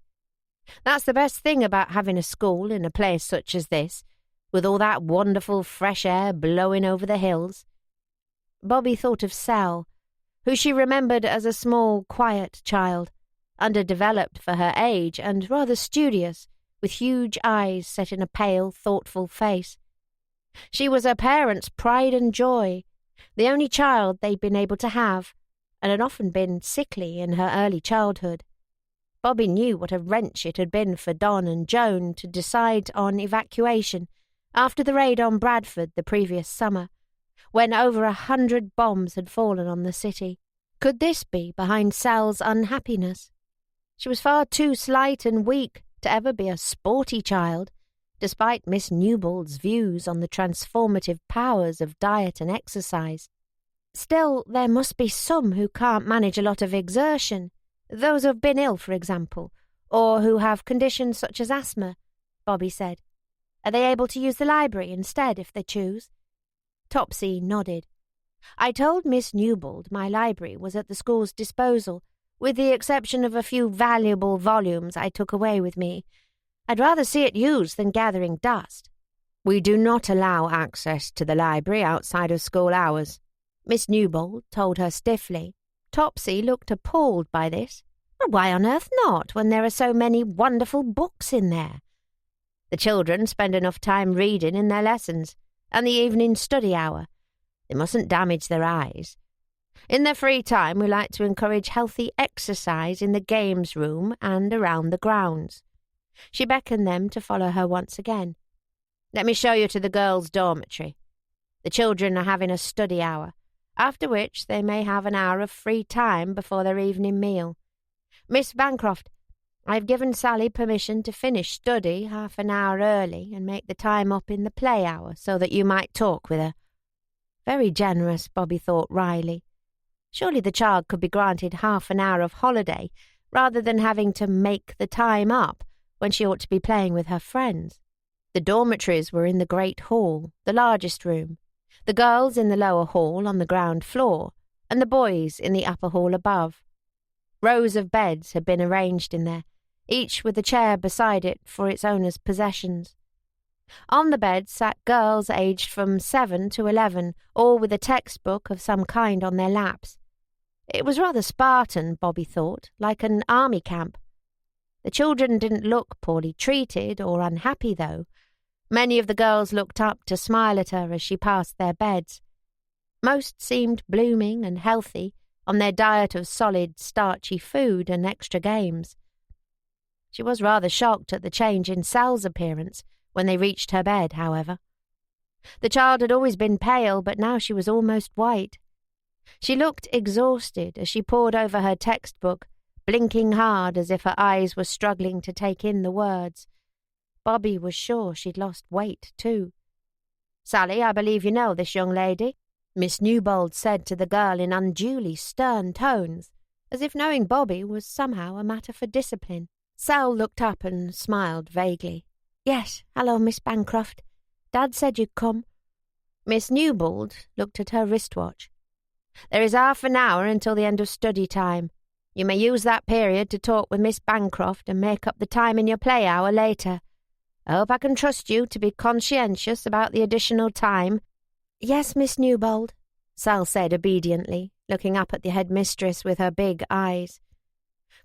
That's the best thing about having a school in a place such as this, with all that wonderful fresh air blowing over the hills. Bobby thought of Sal, who she remembered as a small, quiet child, underdeveloped for her age and rather studious, with huge eyes set in a pale, thoughtful face. She was her parents' pride and joy, the only child they'd been able to have, and had often been sickly in her early childhood. Bobby knew what a wrench it had been for Don and Joan to decide on evacuation after the raid on Bradford the previous summer, when over 100 bombs had fallen on the city. Could this be behind Sal's unhappiness? She was far too slight and weak to ever be a sporty child, despite Miss Newbold's views on the transformative powers of diet and exercise. Still, there must be some who can't manage a lot of exertion, those who have been ill, for example, or who have conditions such as asthma, Bobby said. Are they able to use the library instead if they choose? Topsy nodded. I told Miss Newbold my library was at the school's disposal, with the exception of a few valuable volumes I took away with me. I'd rather see it used than gathering dust. We do not allow access to the library outside of school hours, Miss Newbold told her stiffly. Topsy looked appalled by this. Why on earth not, when there are so many wonderful books in there? The children spend enough time reading in their lessons, and the evening study hour. They mustn't damage their eyes. In their free time, we like to encourage healthy exercise in the games room and around the grounds. She beckoned them to follow her once again. Let me show you to the girls' dormitory. The children are having a study hour, after which they may have an hour of free time before their evening meal. Miss Bancroft, I've given Sally permission to finish study half an hour early and make the time up in the play hour so that you might talk with her. Very generous, Bobby thought wryly. Surely the child could be granted half an hour of holiday rather than having to make the time up when she ought to be playing with her friends. The dormitories were in the great hall, the largest room, the girls in the lower hall on the ground floor, and the boys in the upper hall above. Rows of beds had been arranged in there, each with a chair beside it for its owner's possessions. On the beds sat girls aged from 7 to 11, all with a textbook of some kind on their laps. It was rather Spartan, Bobby thought, like an army camp. The children didn't look poorly treated or unhappy, though. Many of the girls looked up to smile at her as she passed their beds. Most seemed blooming and healthy on their diet of solid, starchy food and extra games. She was rather shocked at the change in Sal's appearance when they reached her bed, however. The child had always been pale, but now she was almost white. She looked exhausted as she pored over her textbook, blinking hard as if her eyes were struggling to take in the words. Bobby was sure she'd lost weight, too. Sally, I believe you know this young lady, Miss Newbold said to the girl in unduly stern tones, as if knowing Bobby was somehow a matter for discipline. Sal looked up and smiled vaguely. Yes, hello, Miss Bancroft. Dad said you'd come. Miss Newbold looked at her wristwatch. There is half an hour until the end of study time. You may use that period to talk with Miss Bancroft and make up the time in your play hour later. I hope I can trust you to be conscientious about the additional time. Yes, Miss Newbold, Sal said obediently, looking up at the headmistress with her big eyes.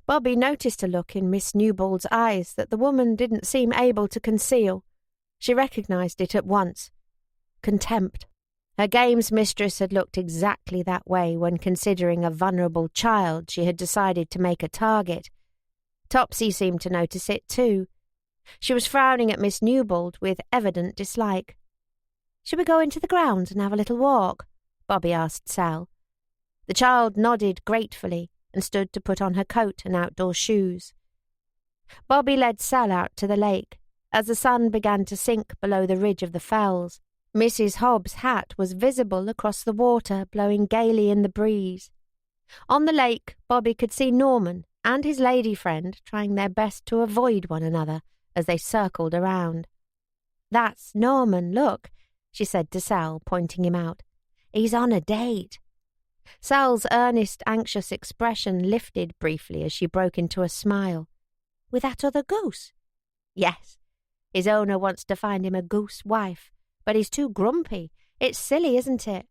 Bobby noticed a look in Miss Newbold's eyes that the woman didn't seem able to conceal. She recognised it at once. Contempt. Her games mistress had looked exactly that way when considering a vulnerable child she had decided to make a target. Topsy seemed to notice it too. She was frowning at Miss Newbold with evident dislike. "Shall we go into the grounds and have a little walk?" Bobby asked Sal. The child nodded gratefully and stood to put on her coat and outdoor shoes. Bobby led Sal out to the lake. As the sun began to sink below the ridge of the fells, Mrs. Hobbs' hat was visible across the water, blowing gaily in the breeze. On the lake, Bobby could see Norman and his lady friend trying their best to avoid one another as they circled around. "That's Norman, look," she said to Sal, pointing him out. "He's on a date." Sal's earnest, anxious expression lifted briefly as she broke into a smile. "With that other goose?" "Yes. His owner wants to find him a goose wife, but he's too grumpy. It's silly, isn't it?"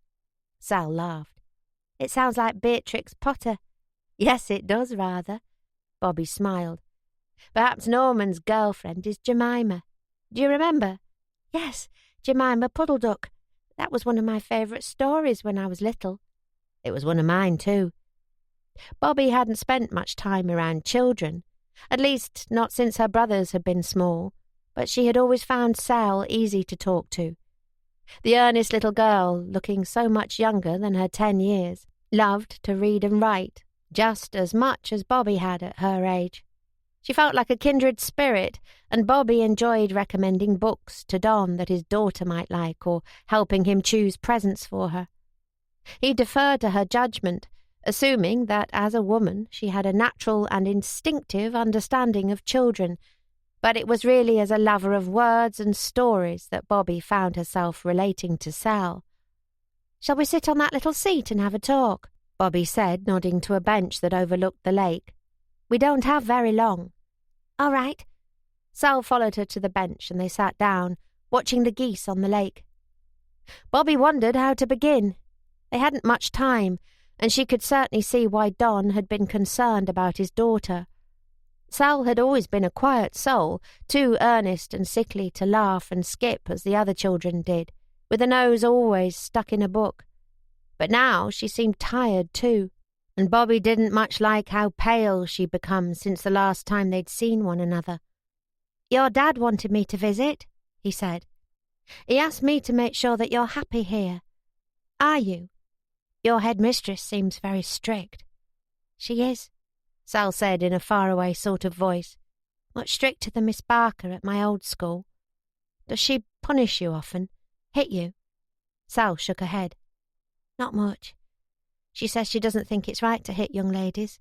Sal laughed. "It sounds like Beatrix Potter." "Yes, it does, rather." Bobby smiled. "Perhaps Norman's girlfriend is Jemima. Do you remember?" "Yes, Jemima Puddle Duck. That was one of my favourite stories when I was little." "It was one of mine, too." Bobby hadn't spent much time around children, at least not since her brothers had been small, but she had always found Sal easy to talk to. The earnest little girl, looking so much younger than her 10 years, loved to read and write, just as much as Bobby had at her age. She felt like a kindred spirit, and Bobby enjoyed recommending books to Don that his daughter might like, or helping him choose presents for her. He deferred to her judgment, assuming that as a woman she had a natural and instinctive understanding of children, but it was really as a lover of words and stories that Bobby found herself relating to Sal. "Shall we sit on that little seat and have a talk?" Bobby said, nodding to a bench that overlooked the lake. "We don't have very long." "All right." Sal followed her to the bench and they sat down, watching the geese on the lake. Bobby wondered how to begin. They hadn't much time, and she could certainly see why Don had been concerned about his daughter. Sal had always been a quiet soul, too earnest and sickly to laugh and skip as the other children did, with a nose always stuck in a book. But now she seemed tired too, and Bobby didn't much like how pale she'd become since the last time they'd seen one another. "Your dad wanted me to visit," he said. "He asked me to make sure that you're happy here. Are you? Your headmistress seems very strict." "She is," Sal said in a faraway sort of voice. "Much stricter than Miss Barker at my old school." "Does she punish you often? Hit you?" Sal shook her head. "Not much. She says she doesn't think it's right to hit young ladies.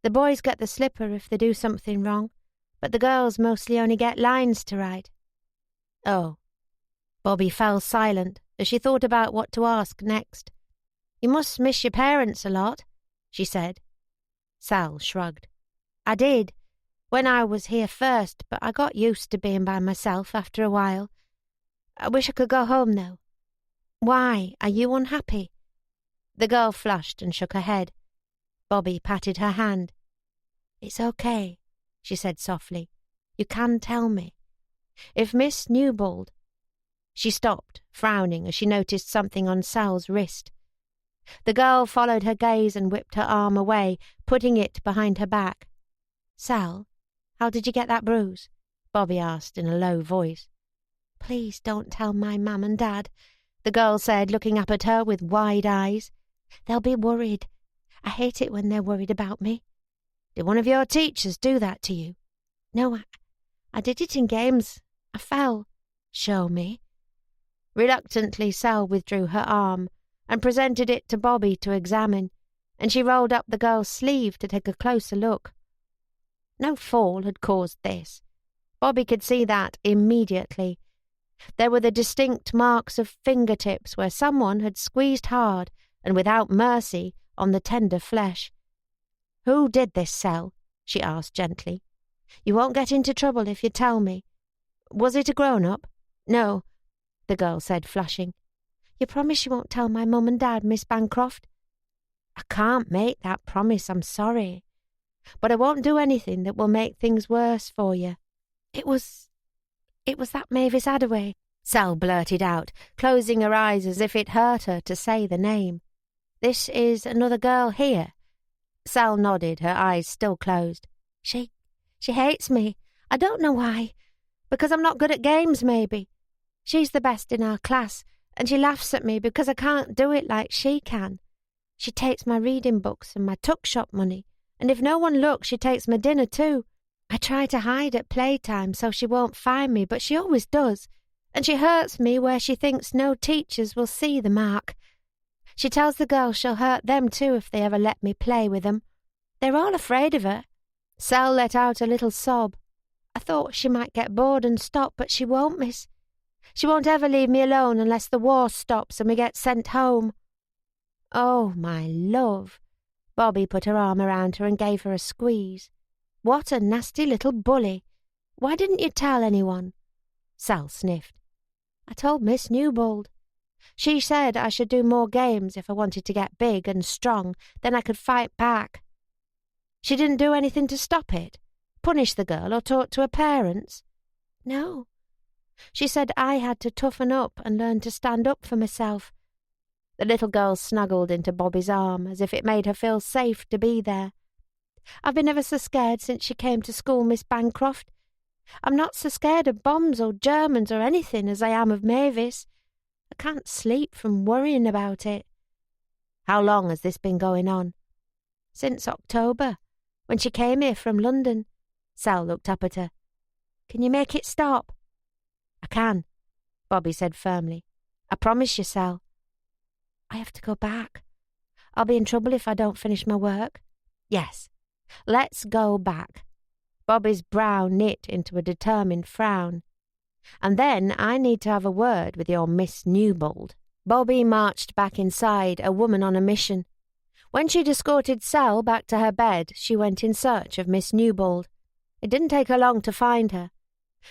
The boys get the slipper if they do something wrong, but the girls mostly only get lines to write." "Oh." Bobby fell silent as she thought about what to ask next. "You must miss your parents a lot," she said. Sal shrugged. "I did, when I was here first, but I got used to being by myself after a while. I wish I could go home, though." "Why? Are you unhappy?" The girl flushed and shook her head. Bobby patted her hand. "It's okay," she said softly. "You can tell me. If Miss Newbold—" She stopped, frowning as she noticed something on Sal's wrist. The girl followed her gaze and whipped her arm away, putting it behind her back. "Sal, how did you get that bruise?" Bobby asked in a low voice. "Please don't tell my Mum and Dad," the girl said, looking up at her with wide eyes. "They'll be worried. I hate it when they're worried about me." "Did one of your teachers do that to you?" "No, I did it in games. I fell." "Show me." Reluctantly, Sal withdrew her arm and presented it to Bobby to examine, and she rolled up the girl's sleeve to take a closer look. No fall had caused this. Bobby could see that immediately. There were the distinct marks of fingertips where someone had squeezed hard and without mercy on the tender flesh. "Who did this, Sal?" she asked gently. "You won't get into trouble if you tell me. Was it a grown-up?" "No," the girl said, flushing. "You promise you won't tell my Mum and Dad, Miss Bancroft?" "I can't make that promise, I'm sorry. But I won't do anything that will make things worse for you." It was that Mavis Hadaway," Sal blurted out, closing her eyes as if it hurt her to say the name. "This is another girl here?" Sal nodded, her eyes still closed. She hates me. I don't know why. Because I'm not good at games, maybe. She's the best in our class, and she laughs at me because I can't do it like she can. She takes my reading books and my tuck shop money, and if no one looks, she takes my dinner too. I try to hide at playtime so she won't find me, but she always does, and she hurts me where she thinks no teachers will see the mark. She tells the girls she'll hurt them too if they ever let me play with them. They're all afraid of her." Sal let out a little sob. I thought she might get bored and stop, but she won't, miss. She won't ever leave me alone unless the war stops and we get sent home." "Oh, my love." Bobby put her arm around her and gave her a squeeze. "What a nasty little bully. Why didn't you tell anyone?" Sal sniffed. "I told Miss Newbold. She said I should do more games if I wanted to get big and strong, then I could fight back." "She didn't do anything to stop it? Punish the girl or talk to her parents?" "No. She said I had to toughen up and learn to stand up for myself." The little girl snuggled into Bobby's arm as if it made her feel safe to be there. "I've been ever so scared since she came to school, Miss Bancroft. I'm not so scared of bombs or Germans or anything as I am of Mavis. I can't sleep from worrying about it." "How long has this been going on?" "Since October, when she came here from London." Sal looked up at her. "Can you make it stop?" "I can," Bobby said firmly. "I promise you, Sal." "I have to go back. I'll be in trouble if I don't finish my work." "Yes, let's go back." Bobby's brow knit into a determined frown. "And then I need to have a word with your Miss Newbold." Bobby marched back inside, a woman on a mission. When she'd escorted Sal back to her bed, she went in search of Miss Newbold. It didn't take her long to find her.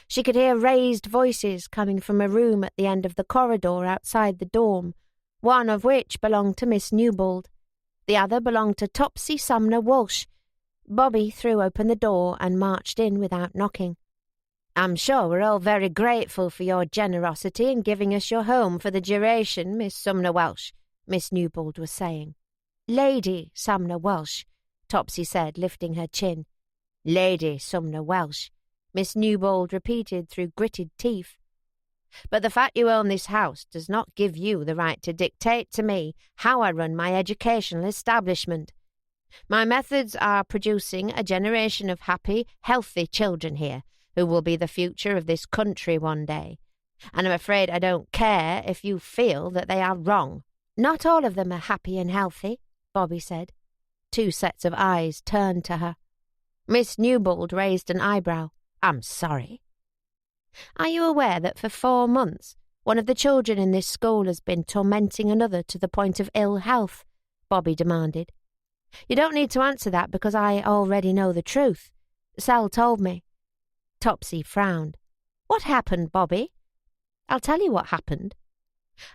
She could hear raised voices coming from a room at the end of the corridor outside the dorm, one of which belonged to Miss Newbold. The other belonged to Topsy Sumner Walsh. Bobby threw open the door and marched in without knocking. "I'm sure we're all very grateful for your generosity in giving us your home for the duration, Miss Sumner Welsh," Miss Newbold was saying. "Lady Sumner Welsh," Topsy said, lifting her chin. "Lady Sumner Welsh," Miss Newbold repeated through gritted teeth. "But the fact you own this house does not give you the right to dictate to me how I run my educational establishment. My methods are producing a generation of happy, healthy children here who will be the future of this country one day. And I'm afraid I don't care if you feel that they are wrong." "Not all of them are happy and healthy," Bobby said. Two sets of eyes turned to her. Miss Newbold raised an eyebrow. "I'm sorry." "Are you aware that for 4 months one of the children in this school has been tormenting another to the point of ill health?" Bobby demanded. "You don't need to answer that because I already know the truth. Sal told me." Topsy frowned. "What happened, Bobby?" "I'll tell you what happened.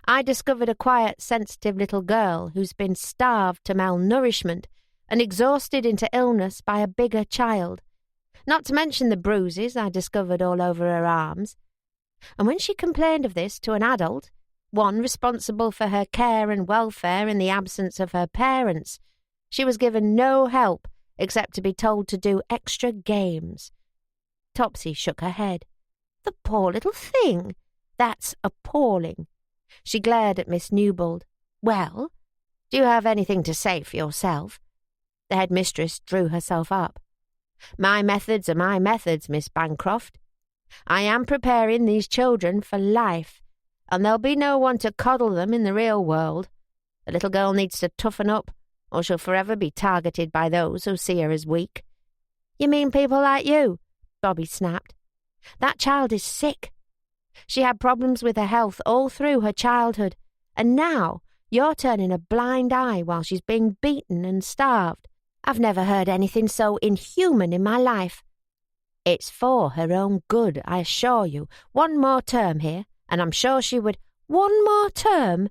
I discovered a quiet, sensitive little girl who's been starved to malnourishment and exhausted into illness by a bigger child. Not to mention the bruises I discovered all over her arms. And when she complained of this to an adult, one responsible for her care and welfare in the absence of her parents, she was given no help except to be told to do extra games." Topsy shook her head. "The poor little thing! That's appalling." She glared at Miss Newbold. "Well, do you have anything to say for yourself?" The headmistress drew herself up. "My methods are my methods, Miss Bancroft. I am preparing these children for life, and there'll be no one to coddle them in the real world. The little girl needs to toughen up, or she'll forever be targeted by those who see her as weak." "You mean people like you?" Bobby snapped. "That child is sick. She had problems with her health all through her childhood, and now you're turning a blind eye while she's being beaten and starved. I've never heard anything so inhuman in my life." "It's for her own good, I assure you. 1 more term here, and I'm sure she would—" "1 more term?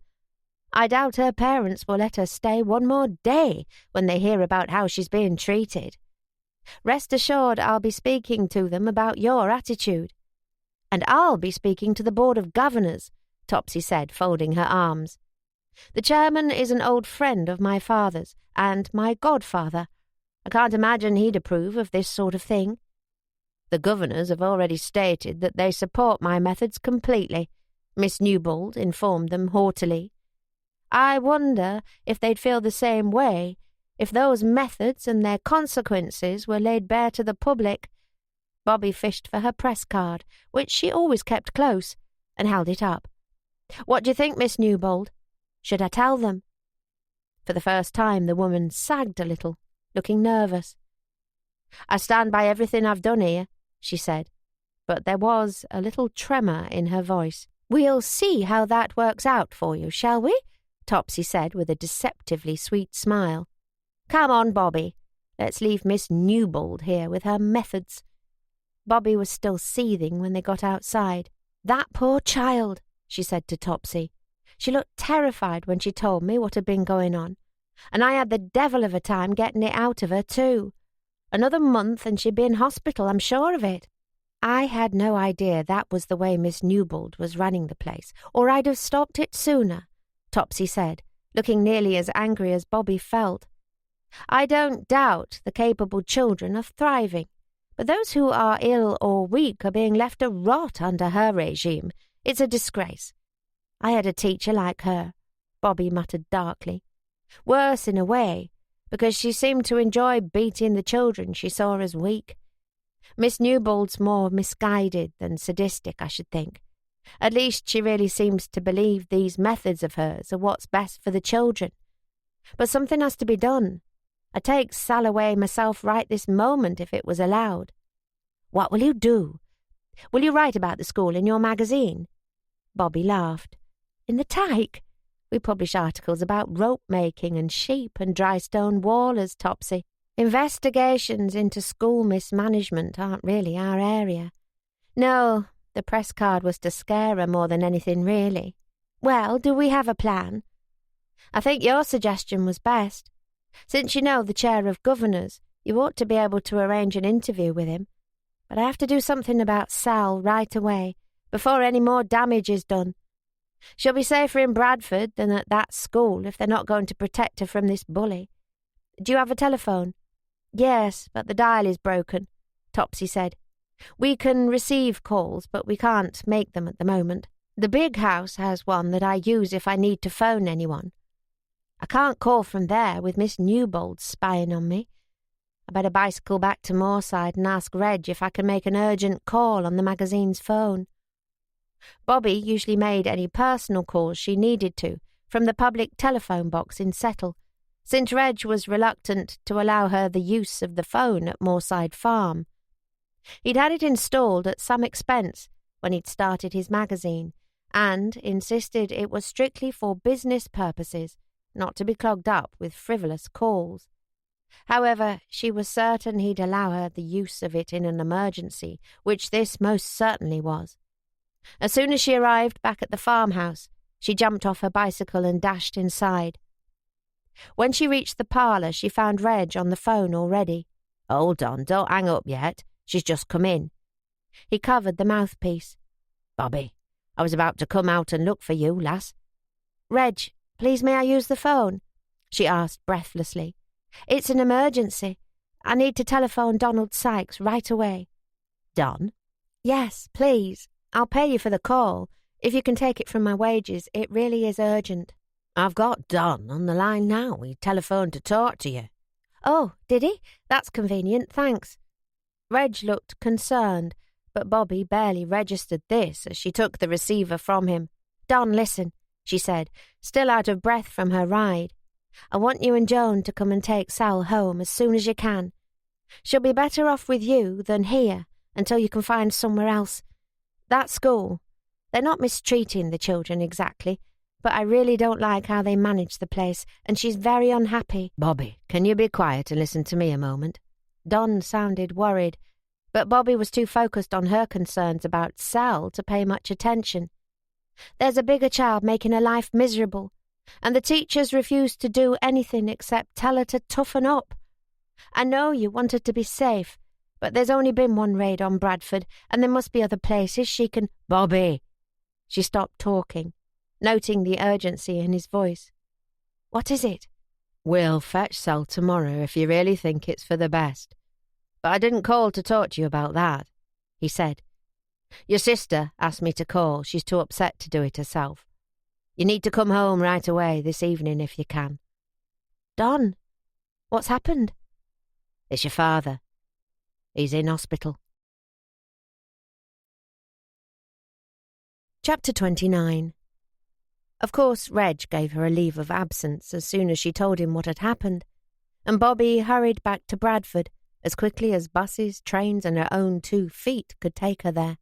I doubt her parents will let her stay 1 more day when they hear about how she's being treated. Rest assured I'll be speaking to them about your attitude." "And I'll be speaking to the Board of Governors," Topsy said, folding her arms. "The chairman is an old friend of my father's, and my godfather. I can't imagine he'd approve of this sort of thing." "The governors have already stated that they support my methods completely," Miss Newbold informed them haughtily. "I wonder if they'd feel the same way if those methods and their consequences were laid bare to the public." Bobby fished for her press card, which she always kept close, and held it up. "What do you think, Miss Newbold? Should I tell them?" For the first time the woman sagged a little, looking nervous. "I stand by everything I've done here," she said, but there was a little tremor in her voice. "We'll see how that works out for you, shall we?" Topsy said with a deceptively sweet smile. "Come on, Bobby. Let's leave Miss Newbold here with her methods." Bobby was still seething when they got outside. "That poor child," she said to Topsy. "She looked terrified when she told me what had been going on, and I had the devil of a time getting it out of her too. Another month and she'd be in hospital, I'm sure of it." "I had no idea that was the way Miss Newbold was running the place, or I'd have stopped it sooner," Topsy said, looking nearly as angry as Bobby felt. "I don't doubt the capable children are thriving, but those who are ill or weak are being left to rot under her regime. It's a disgrace. I had a teacher like her," Bobby muttered darkly. "Worse in a way, because she seemed to enjoy beating the children she saw as weak. Miss Newbold's more misguided than sadistic, I should think. At least she really seems to believe these methods of hers are what's best for the children. But something has to be done. I'd take Sal away myself right this moment if it was allowed." "What will you do? Will you write about the school in your magazine?" Bobby laughed. "In the Tyke? We publish articles about rope making and sheep and dry stone wallers, Topsy. Investigations into school mismanagement aren't really our area." "No, the press card was to scare her more than anything, really." "Well, do we have a plan?" "I think your suggestion was best. Since you know the chair of governors, you ought to be able to arrange an interview with him. But I have to do something about Sal right away, before any more damage is done. She'll be safer in Bradford than at that school if they're not going to protect her from this bully. Do you have a telephone?" "Yes, but the dial is broken," Topsy said. "We can receive calls, but we can't make them at the moment. The big house has one that I use if I need to phone anyone. I can't call from there with Miss Newbold spying on me. I better bicycle back to Moorside and ask Reg if I can make an urgent call on the magazine's phone." Bobby usually made any personal calls she needed to from the public telephone box in Settle, since Reg was reluctant to allow her the use of the phone at Moorside Farm. He'd had it installed at some expense when he'd started his magazine, and insisted it was strictly for business purposes, not to be clogged up with frivolous calls. However, she was certain he'd allow her the use of it in an emergency, which this most certainly was. As soon as she arrived back at the farmhouse, she jumped off her bicycle and dashed inside. When she reached the parlour, she found Reg on the phone already. "Hold on, don't hang up yet. She's just come in." He covered the mouthpiece. "Bobby, I was about to come out and look for you, lass." "Reg, please may I use the phone?" she asked breathlessly. "It's an emergency. I need to telephone Donald Sykes right away." "Don?" "Yes, please. I'll pay you for the call. If you can take it from my wages, it really is urgent." "I've got Don on the line now. He telephoned to talk to you." "Oh, did he? That's convenient, thanks." Reg looked concerned, but Bobby barely registered this as she took the receiver from him. "Don, listen," she said, still out of breath from her ride. "I want you and Joan to come and take Sal home as soon as you can. She'll be better off with you than here until you can find somewhere else. That school, they're not mistreating the children exactly, but I really don't like how they manage the place, and she's very unhappy." "Bobby, can you be quiet and listen to me a moment?" Don sounded worried, but Bobby was too focused on her concerns about Sal to pay much attention. "There's a bigger child making her life miserable, and the teachers refuse to do anything except tell her to toughen up. I know you want her to be safe, but there's only been one raid on Bradford, and there must be other places she can—" "Bobby!" She stopped talking, noting the urgency in his voice. "What is it?" "We'll fetch Sal tomorrow if you really think it's for the best. But I didn't call to talk to you about that," he said. "Your sister asked me to call. She's too upset to do it herself. You need to come home right away this evening if you can." "Don, what's happened?" "It's your father. He's in hospital." Chapter 29. Of course, Reg gave her a leave of absence as soon as she told him what had happened, and Bobby hurried back to Bradford as quickly as buses, trains, and her own 2 feet could take her there.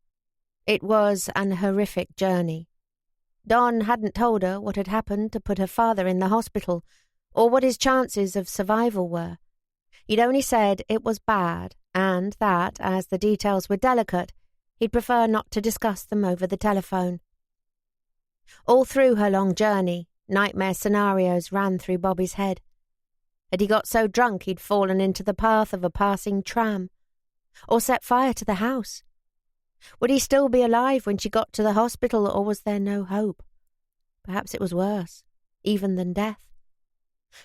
It was an horrific journey. Don hadn't told her what had happened to put her father in the hospital, or what his chances of survival were. He'd only said it was bad, and that, as the details were delicate, he'd prefer not to discuss them over the telephone. All through her long journey, nightmare scenarios ran through Bobby's head. Had he got so drunk he'd fallen into the path of a passing tram? Or set fire to the house? Would he still be alive when she got to the hospital, or was there no hope? Perhaps it was worse, even than death.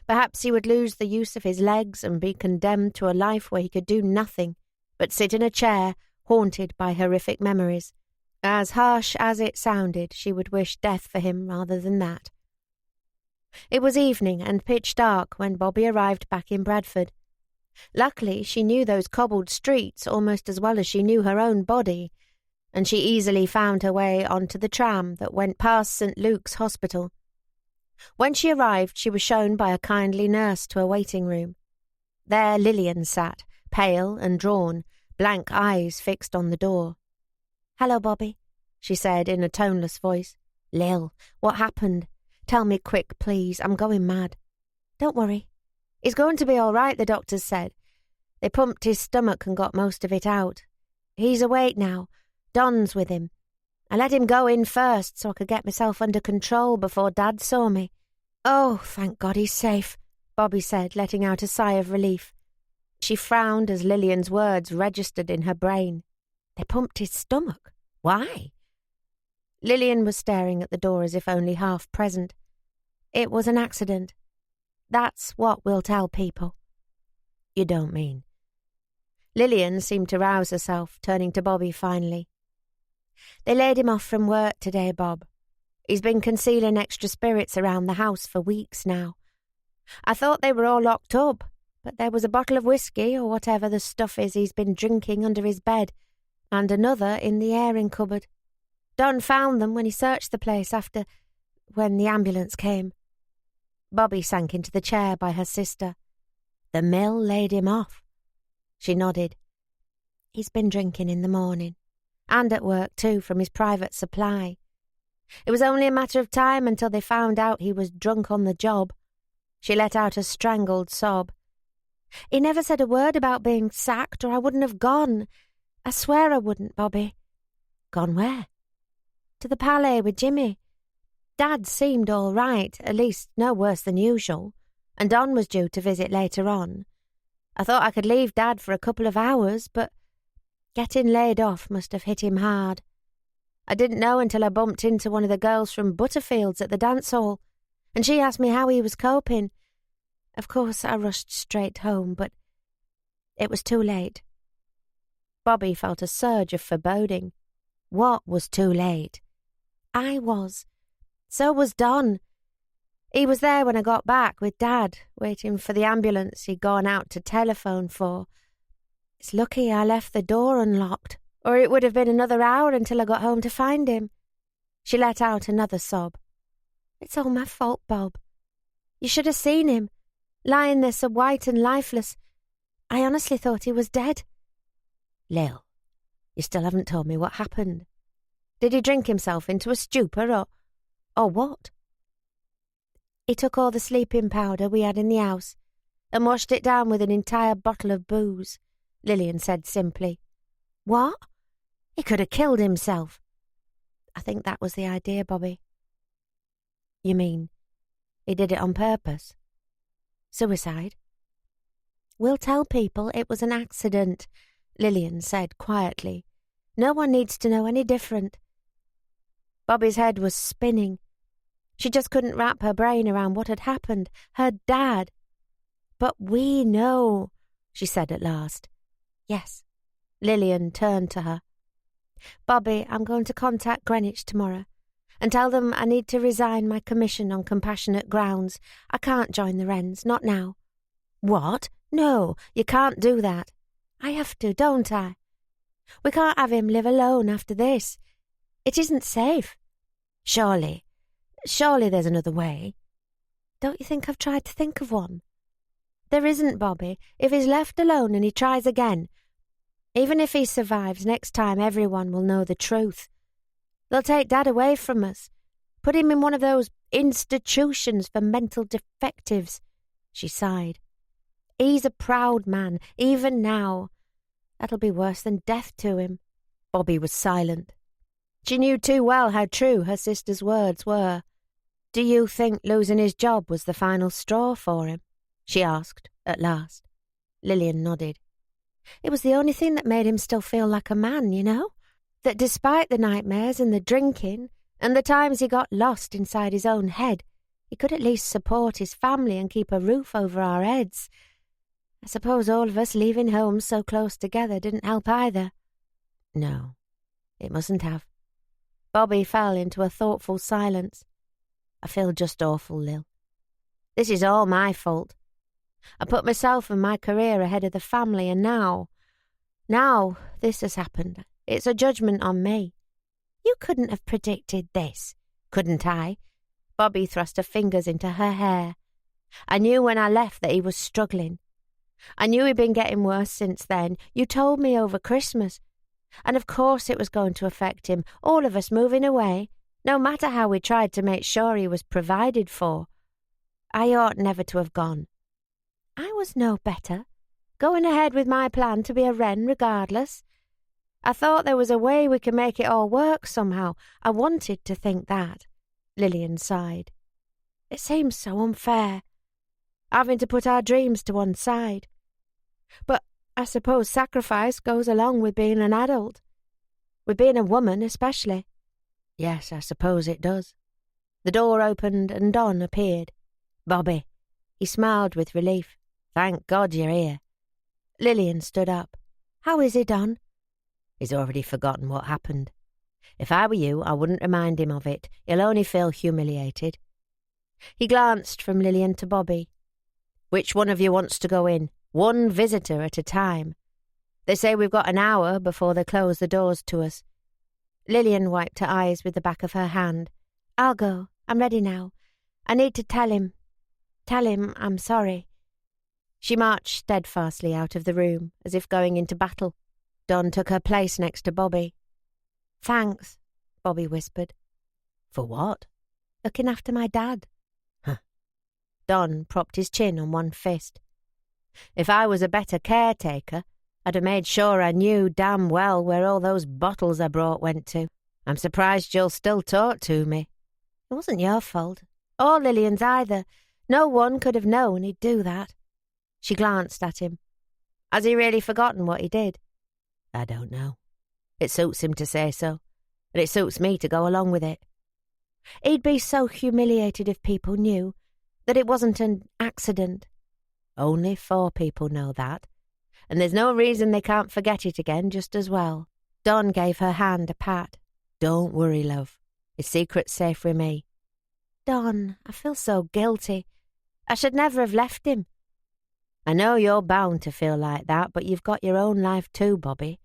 Perhaps he would lose the use of his legs and be condemned to a life where he could do nothing but sit in a chair, haunted by horrific memories. As harsh as it sounded, she would wish death for him rather than that. It was evening and pitch dark when Bobby arrived back in Bradford. Luckily, she knew those cobbled streets almost as well as she knew her own body, and she easily found her way onto the tram that went past St. Luke's Hospital. When she arrived, she was shown by a kindly nurse to a waiting room. There Lillian sat, pale and drawn, blank eyes fixed on the door. "Hello, Bobby," she said in a toneless voice. "Lil, what happened? Tell me quick, please. I'm going mad." "Don't worry. He's going to be all right, the doctors said. They pumped his stomach and got most of it out. He's awake now. Don's with him. I let him go in first so I could get myself under control before Dad saw me." "Oh, thank God he's safe," Bobby said, letting out a sigh of relief. She frowned as Lillian's words registered in her brain. They pumped his stomach? Why? Lillian was staring at the door as if only half present. "It was an accident. That's what we'll tell people." "You don't mean?" Lillian seemed to rouse herself, turning to Bobby finally. "They laid him off from work today, Bob. He's been concealing extra spirits around the house for weeks now. I thought they were all locked up, but there was a bottle of whiskey or whatever the stuff is he's been drinking under his bed, and another in the airing cupboard. Don found them when he searched the place when the ambulance came." Bobby sank into the chair by her sister. "The mill laid him off?" She nodded. "He's been drinking in the morning, and at work too, from his private supply. It was only a matter of time until they found out he was drunk on the job." She let out a strangled sob. "He never said a word about being sacked, or I wouldn't have gone. I swear I wouldn't, Bobby." "Gone where?" "To the Palais with Jimmy. Dad seemed all right, at least no worse than usual, and Don was due to visit later on. I thought I could leave Dad for a couple of hours, but getting laid off must have hit him hard. I didn't know until I bumped into one of the girls from Butterfields at the dance hall, and she asked me how he was coping. Of course, I rushed straight home, but it was too late." Bobby felt a surge of foreboding. What was too late? I was. So was Don. He was there when I got back with Dad, waiting for the ambulance he'd gone out to telephone for. It's lucky I left the door unlocked, or it would have been another hour until I got home to find him. She let out another sob. "It's all my fault, Bob. You should have seen him, lying there so white and lifeless. I honestly thought he was dead." "Lil, you still haven't told me what happened. Did he drink himself into a stupor, or what?" "He took all the sleeping powder we had in the house and washed it down with an entire bottle of booze," Lillian said simply. "What? He could have killed himself." "I think that was the idea, Bobby." "You mean he did it on purpose? Suicide?" "We'll tell people it was an accident," Lillian said quietly. "No one needs to know any different." Bobby's head was spinning. She just couldn't wrap her brain around what had happened. Her dad. "But we know," she said at last. "Yes." Lillian turned to her. "Bobby, I'm going to contact Greenwich tomorrow and tell them I need to resign my commission on compassionate grounds. I can't join the Wrens, not now." "What? No, you can't do that." "I have to, don't I? We can't have him live alone after this. It isn't safe." Surely, there's another way." "Don't you think I've tried to think of one?" There isn't, Bobby. If he's left alone and he tries again, even if he survives, next time everyone will know the truth. They'll take Dad away from us, put him in one of those institutions for mental defectives. She sighed. He's a proud man, even now. That'll be worse than death to him. Bobby was silent. She knew too well how true her sister's words were. Do you think losing his job was the final straw for him? She asked, at last. Lillian nodded. It was the only thing that made him still feel like a man, you know? That despite the nightmares and the drinking and the times he got lost inside his own head, he could at least support his family and keep a roof over our heads. I suppose all of us leaving home so close together didn't help either. No, it mustn't have. Bobby fell into a thoughtful silence. I feel just awful, Lil. This is all my fault. I put myself and my career ahead of the family, and now this has happened. It's a judgment on me. You couldn't have predicted this, couldn't I? Bobby thrust her fingers into her hair. I knew when I left that he was struggling. I knew he'd been getting worse since then. You told me over Christmas. And of course it was going to affect him, all of us moving away, no matter how we tried to make sure he was provided for. I ought never to have gone. I was no better, going ahead with my plan to be a wren regardless. I thought there was a way we could make it all work somehow. I wanted to think that. Lillian sighed. It seems so unfair, having to put our dreams to one side. But I suppose sacrifice goes along with being an adult. With being a woman, especially. Yes, I suppose it does. The door opened and Don appeared. Bobby. He smiled with relief. Thank God you're here. Lillian stood up. How is he, Don? He's already forgotten what happened. If I were you, I wouldn't remind him of it. He'll only feel humiliated. He glanced from Lillian to Bobby. Which one of you wants to go in? One visitor at a time. They say we've got an hour before they close the doors to us. Lillian wiped her eyes with the back of her hand. I'll go. I'm ready now. I need to tell him. Tell him I'm sorry. She marched steadfastly out of the room, as if going into battle. Don took her place next to Bobby. Thanks, Bobby whispered. For what? Looking after my dad. Huh. Don propped his chin on one fist. If I was a better caretaker, I'd have made sure I knew damn well where all those bottles I brought went to. I'm surprised you'll still talk to me. It wasn't your fault. Or Lillian's either. No one could have known he'd do that. She glanced at him. Has he really forgotten what he did? I don't know. It suits him to say so, and it suits me to go along with it. He'd be so humiliated if people knew that it wasn't an accident. Only 4 people know that, and there's no reason they can't forget it again just as well. Don gave her hand a pat. Don't worry, love. His secret's safe with me. Don, I feel so guilty. I should never have left him. I know you're bound to feel like that, but you've got your own life too, Bobby.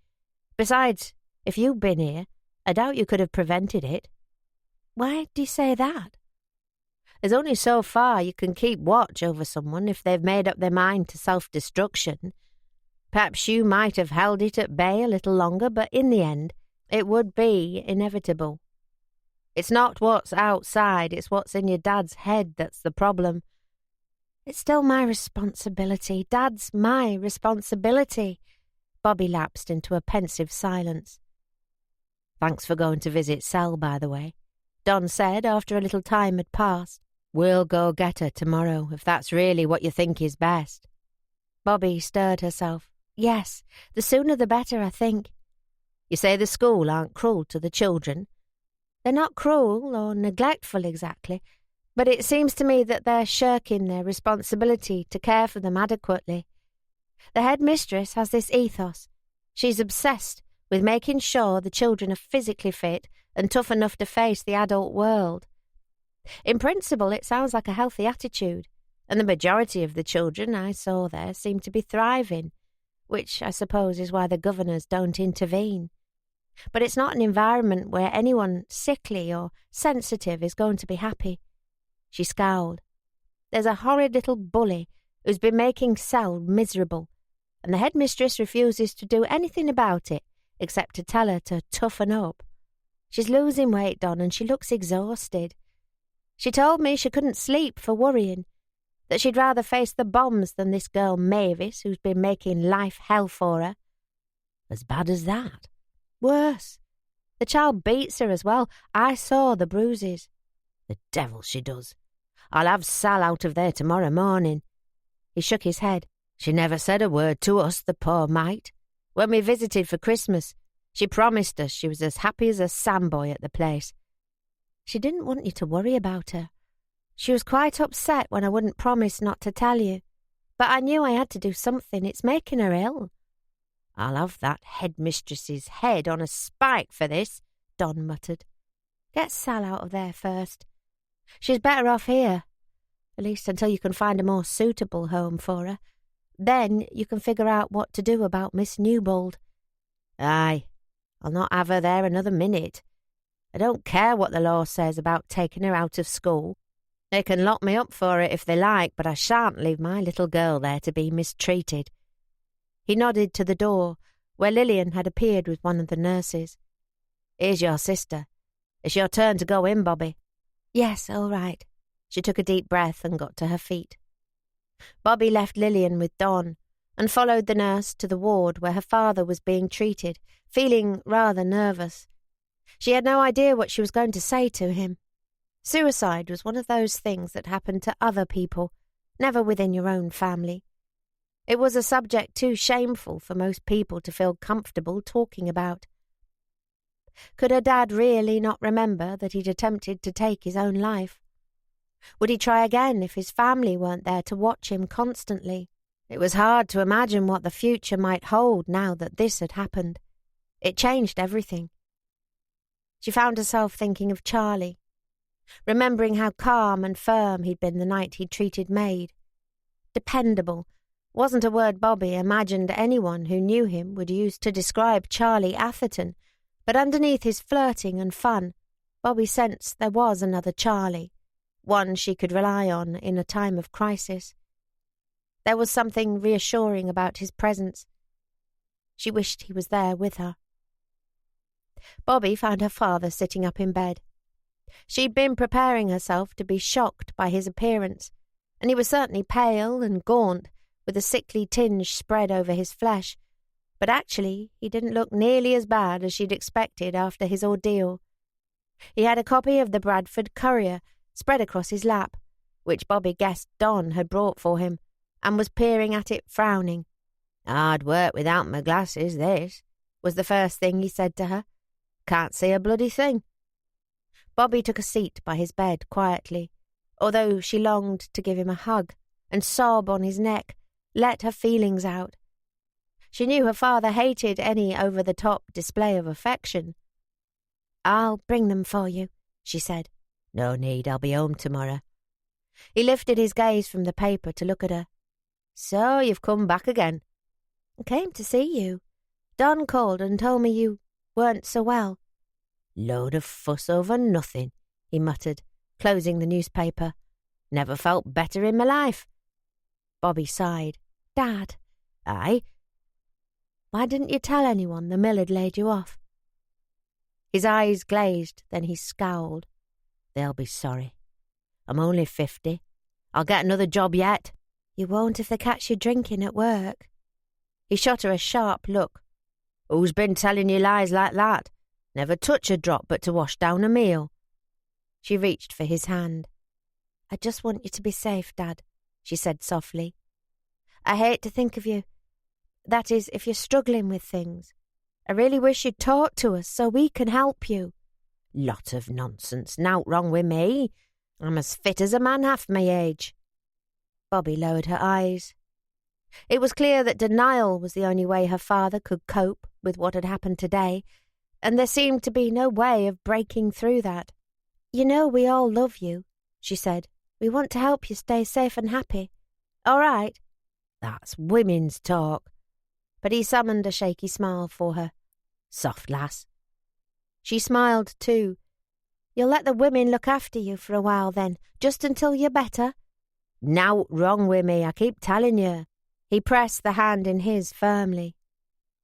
Besides, if you'd been here, I doubt you could have prevented it. Why do you say that? There's only so far you can keep watch over someone if they've made up their mind to self-destruction. Perhaps you might have held it at bay a little longer, but in the end, it would be inevitable. It's not what's outside, it's what's in your dad's head that's the problem. It's still my responsibility. Dad's my responsibility. Bobby lapsed into a pensive silence. Thanks for going to visit Sel, by the way, Don said after a little time had passed. We'll go get her tomorrow, if that's really what you think is best. Bobby stirred herself. Yes, the sooner the better, I think. You say the school aren't cruel to the children? They're not cruel or neglectful exactly, but it seems to me that they're shirking their responsibility to care for them adequately. The headmistress has this ethos. She's obsessed with making sure the children are physically fit and tough enough to face the adult world. In principle, it sounds like a healthy attitude, and the majority of the children I saw there seem to be thriving, which I suppose is why the governors don't intervene. But it's not an environment where anyone sickly or sensitive is going to be happy. She scowled. There's a horrid little bully who's been making Sal miserable, and the headmistress refuses to do anything about it except to tell her to toughen up. She's losing weight, Don, and she looks exhausted. She told me she couldn't sleep for worrying, that she'd rather face the bombs than this girl Mavis, who's been making life hell for her. As bad as that? Worse. The child beats her as well. I saw the bruises. The devil she does. I'll have Sal out of there tomorrow morning. He shook his head. She never said a word to us, the poor mite. When we visited for Christmas, she promised us she was as happy as a sandboy at the place. She didn't want you to worry about her. She was quite upset when I wouldn't promise not to tell you. But I knew I had to do something. It's making her ill. I'll have that headmistress's head on a spike for this, Don muttered. Get Sal out of there first. She's better off here, at least until you can find a more suitable home for her. Then you can figure out what to do about Miss Newbold. Aye, I'll not have her there another minute. I don't care what the law says about taking her out of school. They can lock me up for it if they like, but I shan't leave my little girl there to be mistreated. He nodded to the door, where Lillian had appeared with one of the nurses. Here's your sister. It's your turn to go in, Bobby. Yes, all right. She took a deep breath and got to her feet. Bobby left Lillian with Don and followed the nurse to the ward where her father was being treated, feeling rather nervous. She had no idea what she was going to say to him. Suicide was one of those things that happen to other people, never within your own family. It was a subject too shameful for most people to feel comfortable talking about. Could her dad really not remember that he'd attempted to take his own life? Would he try again if his family weren't there to watch him constantly? It was hard to imagine what the future might hold now that this had happened. It changed everything. She found herself thinking of Charlie, remembering how calm and firm he'd been the night he'd treated Maid. Dependable wasn't a word Bobby imagined anyone who knew him would use to describe Charlie Atherton, but underneath his flirting and fun, Bobby sensed there was another Charlie, one she could rely on in a time of crisis. There was something reassuring about his presence. She wished he was there with her. Bobby found her father sitting up in bed. She'd been preparing herself to be shocked by his appearance, and he was certainly pale and gaunt, with a sickly tinge spread over his flesh, but actually he didn't look nearly as bad as she'd expected after his ordeal. He had a copy of the Bradford Courier spread across his lap, which Bobby guessed Don had brought for him, and was peering at it frowning. "Hard work without my glasses, this," was the first thing he said to her. "Can't see a bloody thing." Bobby took a seat by his bed quietly, although she longed to give him a hug and sob on his neck, let her feelings out. She knew her father hated any over-the-top display of affection. "I'll bring them for you," she said. "No need, I'll be home tomorrow." He lifted his gaze from the paper to look at her. "So you've come back again?" "I came to see you. Don called and told me you weren't so well." "Load of fuss over nothing," he muttered, closing the newspaper. "Never felt better in my life." Bobby sighed. "Dad." "Aye?" "Why didn't you tell anyone the mill had laid you off?" His eyes glazed, then he scowled. "They'll be sorry. I'm only 50. I'll get another job yet." "You won't if they catch you drinking at work." He shot her a sharp look. "Who's been telling you lies like that? Never touch a drop but to wash down a meal." She reached for his hand. "I just want you to be safe, Dad," she said softly. "I hate to think of you. That is, if you're struggling with things. I really wish you'd talk to us so we can help you." "Lot of nonsense. Nowt wrong with me. I'm as fit as a man half my age." Bobby lowered her eyes. It was clear that denial was the only way her father could cope with what had happened today, and there seemed to be no way of breaking through that. "You know we all love you," she said. "We want to help you stay safe and happy. All right?" "That's women's talk." But he summoned a shaky smile for her. "Soft lass." She smiled too. "You'll let the women look after you for a while then, just until you're better?" Nowt wrong with me, I keep telling you." He pressed the hand in his firmly.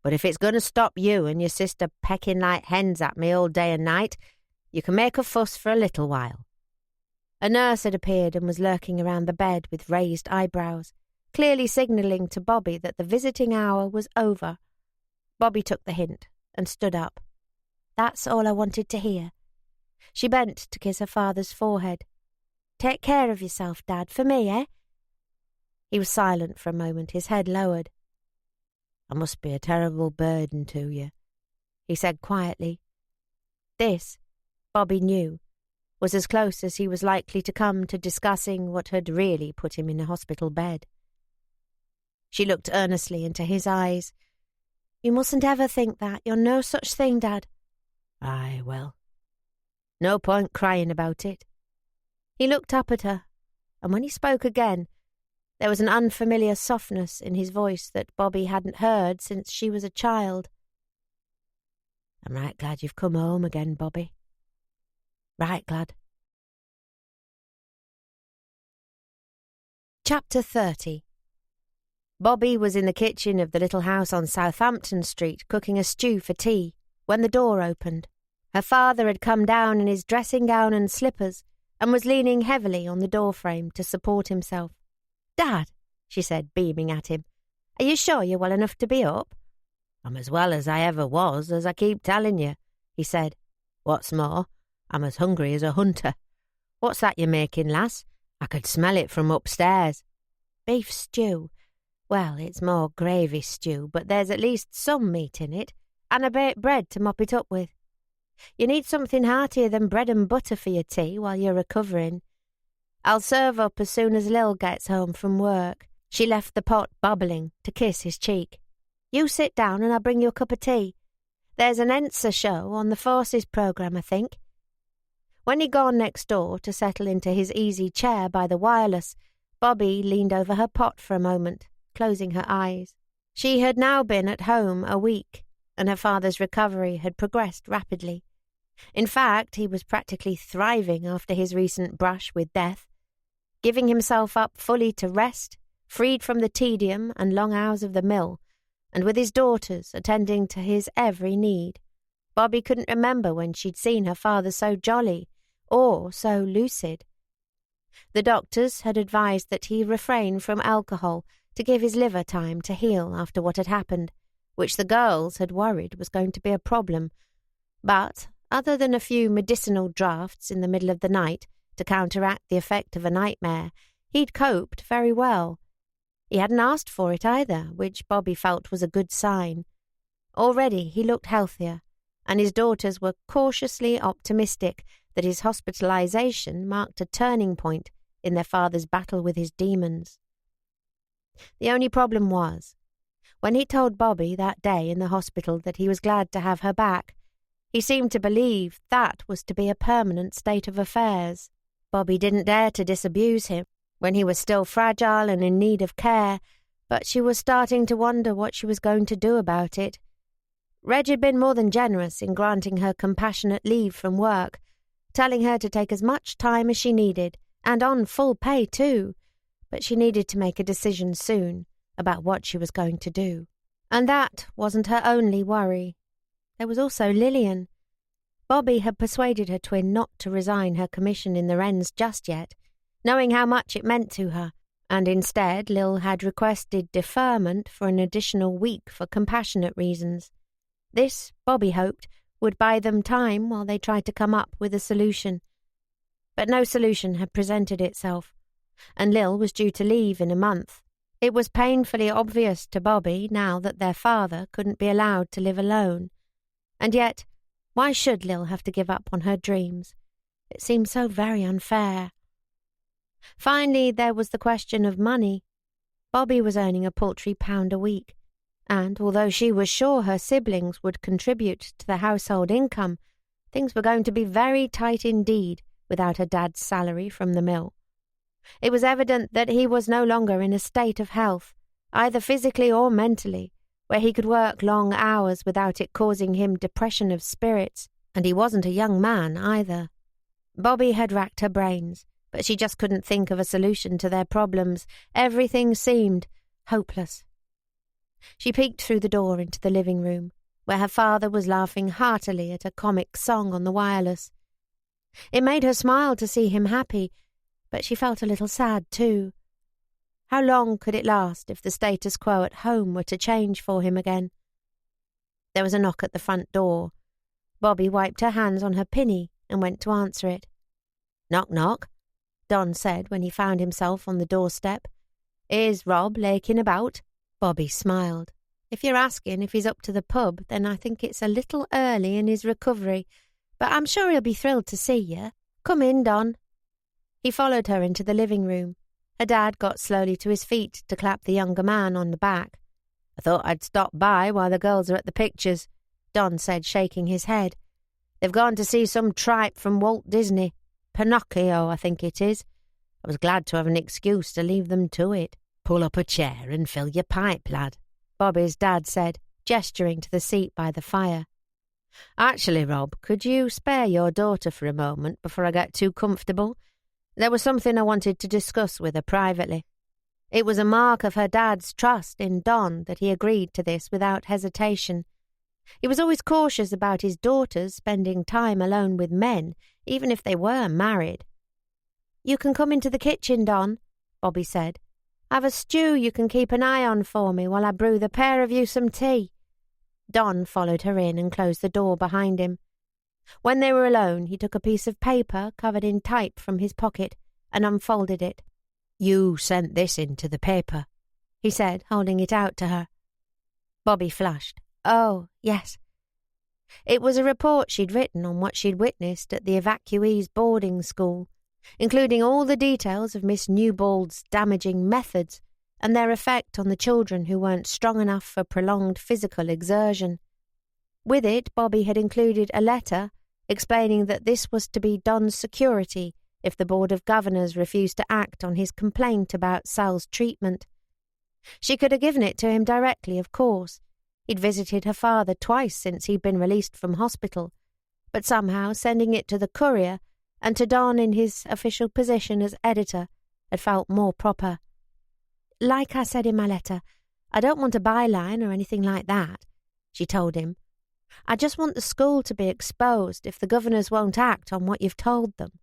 "But if it's going to stop you and your sister pecking like hens at me all day and night, you can make a fuss for a little while." A nurse had appeared and was lurking around the bed with raised eyebrows, clearly signalling to Bobby that the visiting hour was over. Bobby took the hint and stood up. "That's all I wanted to hear." She bent to kiss her father's forehead. "Take care of yourself, Dad, for me, eh?" He was silent for a moment, his head lowered. "I must be a terrible burden to you," he said quietly. This, Bobby knew, was as close as he was likely to come to discussing what had really put him in a hospital bed. She looked earnestly into his eyes. "You mustn't ever think that. You're no such thing, Dad." "Aye, well, no point crying about it." He looked up at her, and when he spoke again, there was an unfamiliar softness in his voice that Bobby hadn't heard since she was a child. "I'm right glad you've come home again, Bobby. Right glad." Chapter 30. Bobby was in the kitchen of the little house on Southampton Street cooking a stew for tea when the door opened. Her father had come down in his dressing gown and slippers and was leaning heavily on the doorframe to support himself. "Dad," she said, beaming at him, "are you sure you're well enough to be up?" "I'm as well as I ever was, as I keep telling you," he said. "What's more, I'm as hungry as a hunter. What's that you're making, lass? I could smell it from upstairs." "Beef stew. Well, it's more gravy stew, but there's at least some meat in it, and a baked bread to mop it up with. You need something heartier than bread and butter for your tea while you're recovering. I'll serve up as soon as Lil gets home from work." She left the pot bubbling to kiss his cheek. "You sit down and I'll bring you a cup of tea. There's an Ensa show on the Forces programme, I think." When he'd gone next door to settle into his easy chair by the wireless, Bobby leaned over her pot for a moment, closing her eyes. She had now been at home a week, and her father's recovery had progressed rapidly. In fact, he was practically thriving after his recent brush with death, giving himself up fully to rest, freed from the tedium and long hours of the mill, and with his daughters attending to his every need. Bobby couldn't remember when she'd seen her father so jolly or so lucid. The doctors had advised that he refrain from alcohol to give his liver time to heal after what had happened, which the girls had worried was going to be a problem. But, other than a few medicinal draughts in the middle of the night to counteract the effect of a nightmare, he'd coped very well. He hadn't asked for it either, which Bobby felt was a good sign. Already he looked healthier, and his daughters were cautiously optimistic that his hospitalization marked a turning point in their father's battle with his demons. The only problem was, when he told Bobby that day in the hospital that he was glad to have her back, he seemed to believe that was to be a permanent state of affairs. Bobby didn't dare to disabuse him when he was still fragile and in need of care, but she was starting to wonder what she was going to do about it. Reg had been more than generous in granting her compassionate leave from work, telling her to take as much time as she needed, and on full pay too, but she needed to make a decision soon about what she was going to do. And that wasn't her only worry. There was also Lillian. Bobby had persuaded her twin not to resign her commission in the Wrens just yet, knowing how much it meant to her, and instead Lil had requested deferment for an additional week for compassionate reasons. This, Bobby hoped, would buy them time while they tried to come up with a solution. But no solution had presented itself, and Lil was due to leave in a month. It was painfully obvious to Bobby now that their father couldn't be allowed to live alone. And yet, why should Lil have to give up on her dreams? It seemed so very unfair. Finally, there was the question of money. Bobby was earning a paltry £1 a week, and although she was sure her siblings would contribute to the household income, things were going to be very tight indeed without her dad's salary from the mill. It was evident that he was no longer in a state of health, either physically or mentally, where he could work long hours without it causing him depression of spirits, and he wasn't a young man either. Bobby had racked her brains, but she just couldn't think of a solution to their problems. Everything seemed hopeless. She peeked through the door into the living room, where her father was laughing heartily at a comic song on the wireless. It made her smile to see him happy, but she felt a little sad too. How long could it last if the status quo at home were to change for him again? There was a knock at the front door. Bobby wiped her hands on her pinny and went to answer it. "Knock, knock," Don said when he found himself on the doorstep. "Is Rob laking about?" Bobby smiled. "If you're asking if he's up to the pub, then I think it's a little early in his recovery, but I'm sure he'll be thrilled to see you. Come in, Don." He followed her into the living room. Her dad got slowly to his feet to clap the younger man on the back. "I thought I'd stop by while the girls are at the pictures," Don said, shaking his head. "They've gone to see some tripe from Walt Disney. Pinocchio, I think it is. I was glad to have an excuse to leave them to it." "Pull up a chair and fill your pipe, lad," Bobby's dad said, gesturing to the seat by the fire. "Actually, Rob, could you spare your daughter for a moment before I get too comfortable? There was something I wanted to discuss with her privately." It was a mark of her dad's trust in Don that he agreed to this without hesitation. He was always cautious about his daughters spending time alone with men, even if they were married. "You can come into the kitchen, Don," Bobby said. "I've a stew you can keep an eye on for me while I brew the pair of you some tea." Don followed her in and closed the door behind him. When they were alone, he took a piece of paper covered in type from his pocket and unfolded it. "You sent this into the paper," he said, holding it out to her. Bobby flushed. "Oh, yes." It was a report she'd written on what she'd witnessed at the evacuees' boarding school, including all the details of Miss Newbold's damaging methods and their effect on the children who weren't strong enough for prolonged physical exertion. With it, Bobby had included a letter explaining that this was to be Don's security if the Board of Governors refused to act on his complaint about Sal's treatment. She could have given it to him directly, of course. He'd visited her father twice since he'd been released from hospital, but somehow sending it to the courier and to Don in his official position as editor had felt more proper. "Like I said in my letter, I don't want a byline or anything like that," she told him. "I just want the school to be exposed if the governors won't act on what you've told them.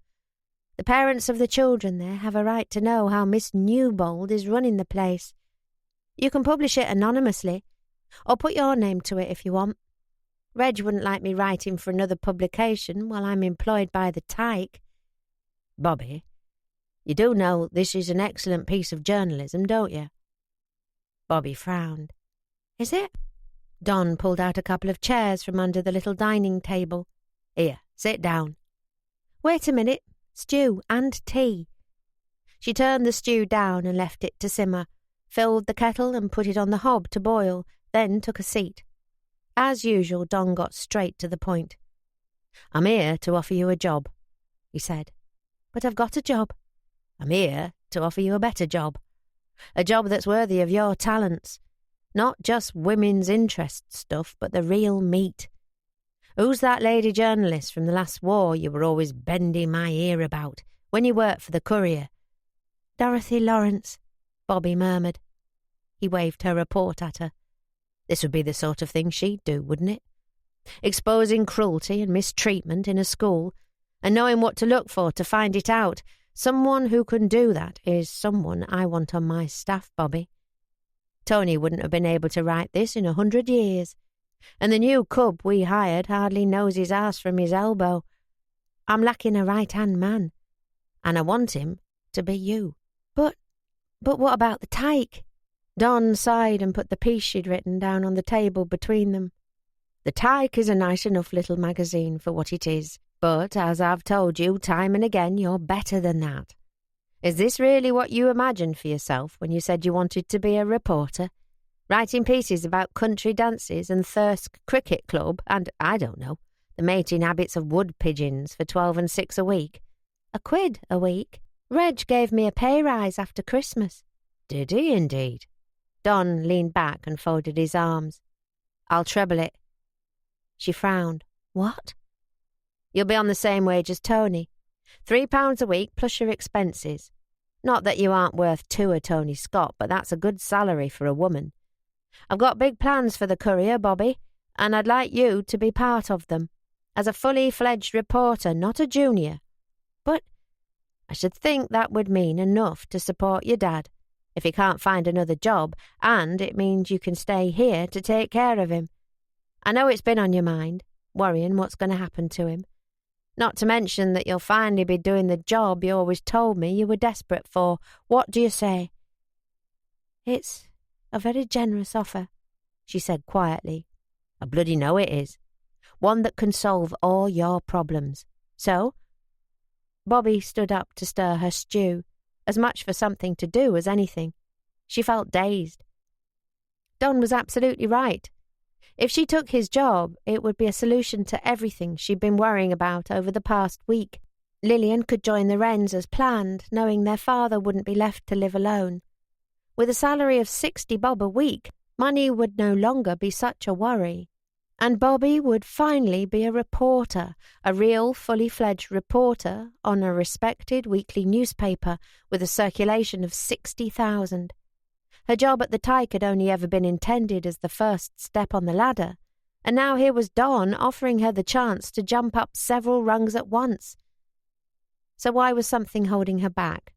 The parents of the children there have a right to know how Miss Newbold is running the place. You can publish it anonymously, or put your name to it if you want. Reg wouldn't like me writing for another publication while I'm employed by the Tyke." "Bobby, you do know this is an excellent piece of journalism, don't you?" Bobby frowned. "Is it?" Don pulled out a couple of chairs from under the little dining table. "Here, sit down." "Wait a minute. Stew and tea." She turned the stew down and left it to simmer, filled the kettle and put it on the hob to boil, then took a seat. As usual, Don got straight to the point. "I'm here to offer you a job," he said. "But I've got a job." "I'm here to offer you a better job. A job that's worthy of your talents. Not just women's interest stuff, but the real meat. Who's that lady journalist from the last war you were always bending my ear about when you worked for the Courier?" "Dorothy Lawrence," Bobby murmured. He waved her report at her. This would be the sort of thing she'd do, wouldn't it? Exposing cruelty and mistreatment in a school, and knowing what to look for to find it out. Someone who can do that is someone I want on my staff, Bobby. Tony wouldn't have been able to write this in 100 years. And the new cub we hired hardly knows his arse from his elbow. I'm lacking a right-hand man, and I want him to be you." But what about the Tyke?" Don sighed and put the piece she'd written down on the table between them. "The Tyke is a nice enough little magazine for what it is, but as I've told you time and again, you're better than that. Is this really what you imagined for yourself when you said you wanted to be a reporter? Writing pieces about country dances and Thirsk Cricket Club and, I don't know, the mating habits of wood pigeons for 12 and 6 a week. £1 a week. Reg gave me a pay rise after Christmas." "Did he indeed?" Don leaned back and folded his arms. "I'll treble it." She frowned. "What?" "You'll be on the same wage as Tony. £3 a week plus your expenses. Not that you aren't worth two of Tony Scott, but that's a good salary for a woman. I've got big plans for the Courier, Bobby, and I'd like you to be part of them, as a fully fledged reporter, not a junior. But I should think that would mean enough to support your dad, if he can't find another job, and it means you can stay here to take care of him. I know it's been on your mind, worrying what's going to happen to him. Not to mention that you'll finally be doing the job you always told me you were desperate for. What do you say?" "It's a very generous offer," she said quietly. "I bloody know it is. One that can solve all your problems. So?" Bobby stood up to stir her stew, as much for something to do as anything. She felt dazed. Don was absolutely right. If she took his job, it would be a solution to everything she'd been worrying about over the past week. Lillian could join the Wrens as planned, knowing their father wouldn't be left to live alone. With a salary of 60 bob a week, money would no longer be such a worry. And Bobby would finally be a reporter, a real fully fledged reporter on a respected weekly newspaper with a circulation of 60,000. Her job at the Tyke had only ever been intended as the first step on the ladder, and now here was Don offering her the chance to jump up several rungs at once. So why was something holding her back?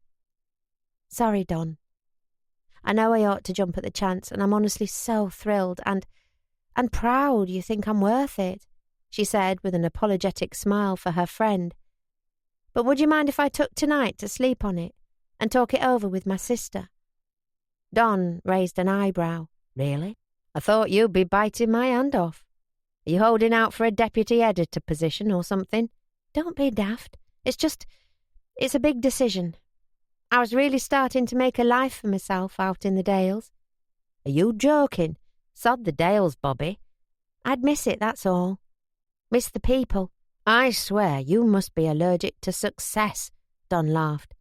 "Sorry, Don. I know I ought to jump at the chance, and I'm honestly so thrilled and proud you think I'm worth it," she said with an apologetic smile for her friend. "But would you mind if I took tonight to sleep on it and talk it over with my sister?" Don raised an eyebrow. "Really? I thought you'd be biting my hand off. Are you holding out for a deputy editor position or something?" "Don't be daft. It's a big decision. I was really starting to make a life for myself out in the Dales." "Are you joking? Sod the Dales, Bobby." "I'd miss it, that's all. Miss the people." "I swear you must be allergic to success," Don laughed.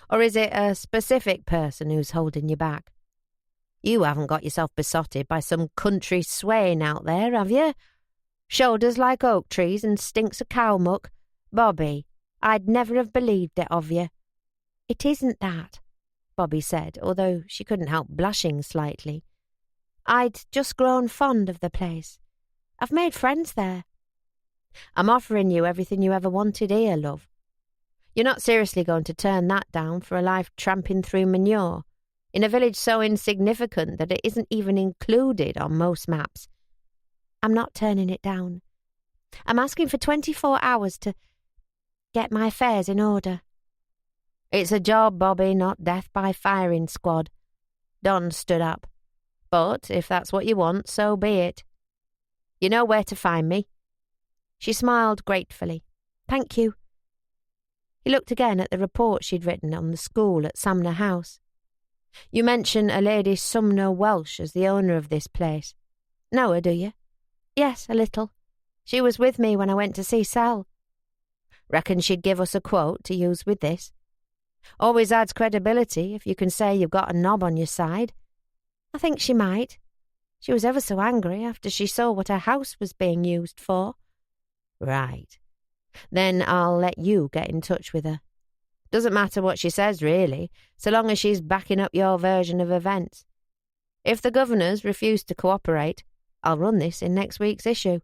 "Or is it a specific person who's holding you back? You haven't got yourself besotted by some country swain out there, have you? Shoulders like oak trees and stinks of cow muck. Bobby, I'd never have believed it of you." "It isn't that," Bobby said, although she couldn't help blushing slightly. "I'd just grown fond of the place. I've made friends there." "I'm offering you everything you ever wanted here, love. You're not seriously going to turn that down for a life tramping through manure, in a village so insignificant that it isn't even included on most maps?" "I'm not turning it down. I'm asking for 24 hours to get my affairs in order." "It's a job, Bobby, not death by firing squad." Don stood up. "But if that's what you want, so be it. You know where to find me." She smiled gratefully. "Thank you." He looked again at the report she'd written on the school at Sumner House. "You mention a lady Sumner Welsh as the owner of this place. Know her, do you?" "Yes, a little. She was with me when I went to see Sal." "Reckon she'd give us a quote to use with this? Always adds credibility if you can say you've got a knob on your side." "I think she might. She was ever so angry after she saw what her house was being used for." "Right. Then I'll let you get in touch with her. Doesn't matter what she says, really, so long as she's backing up your version of events. If the governors refuse to cooperate, I'll run this in next week's issue."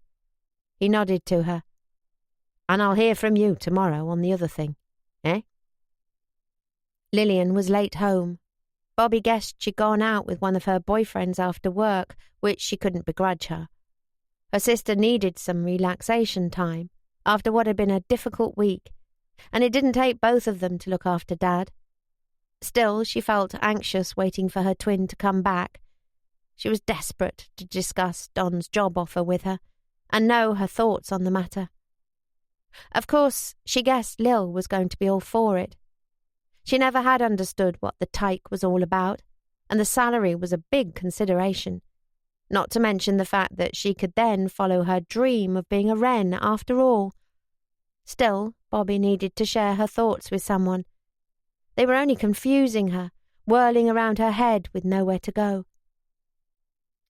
He nodded to her. "And I'll hear from you tomorrow on the other thing, eh?" Lillian was late home. Bobby guessed she'd gone out with one of her boyfriends after work, which she couldn't begrudge her. Her sister needed some relaxation time after what had been a difficult week, and it didn't take both of them to look after Dad. Still, she felt anxious waiting for her twin to come back. She was desperate to discuss Don's job offer with her and know her thoughts on the matter. Of course, she guessed Lil was going to be all for it. She never had understood what the Tyke was all about, and the salary was a big consideration, not to mention the fact that she could then follow her dream of being a Wren after all. Still, Bobby needed to share her thoughts with someone. They were only confusing her, whirling around her head with nowhere to go.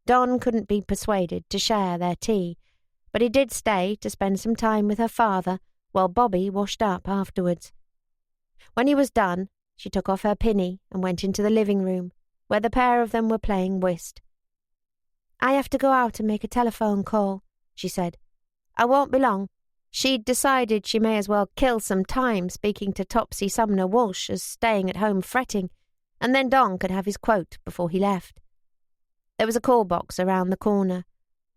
Don couldn't be persuaded to share their tea, but he did stay to spend some time with her father while Bobby washed up afterwards. When he was done, she took off her pinny and went into the living room, where the pair of them were playing whist. "I have to go out and make a telephone call," she said. "I won't be long." She'd decided she may as well kill some time speaking to Topsy Sumner Walsh as staying at home fretting, and then Don could have his quote before he left. There was a call box around the corner.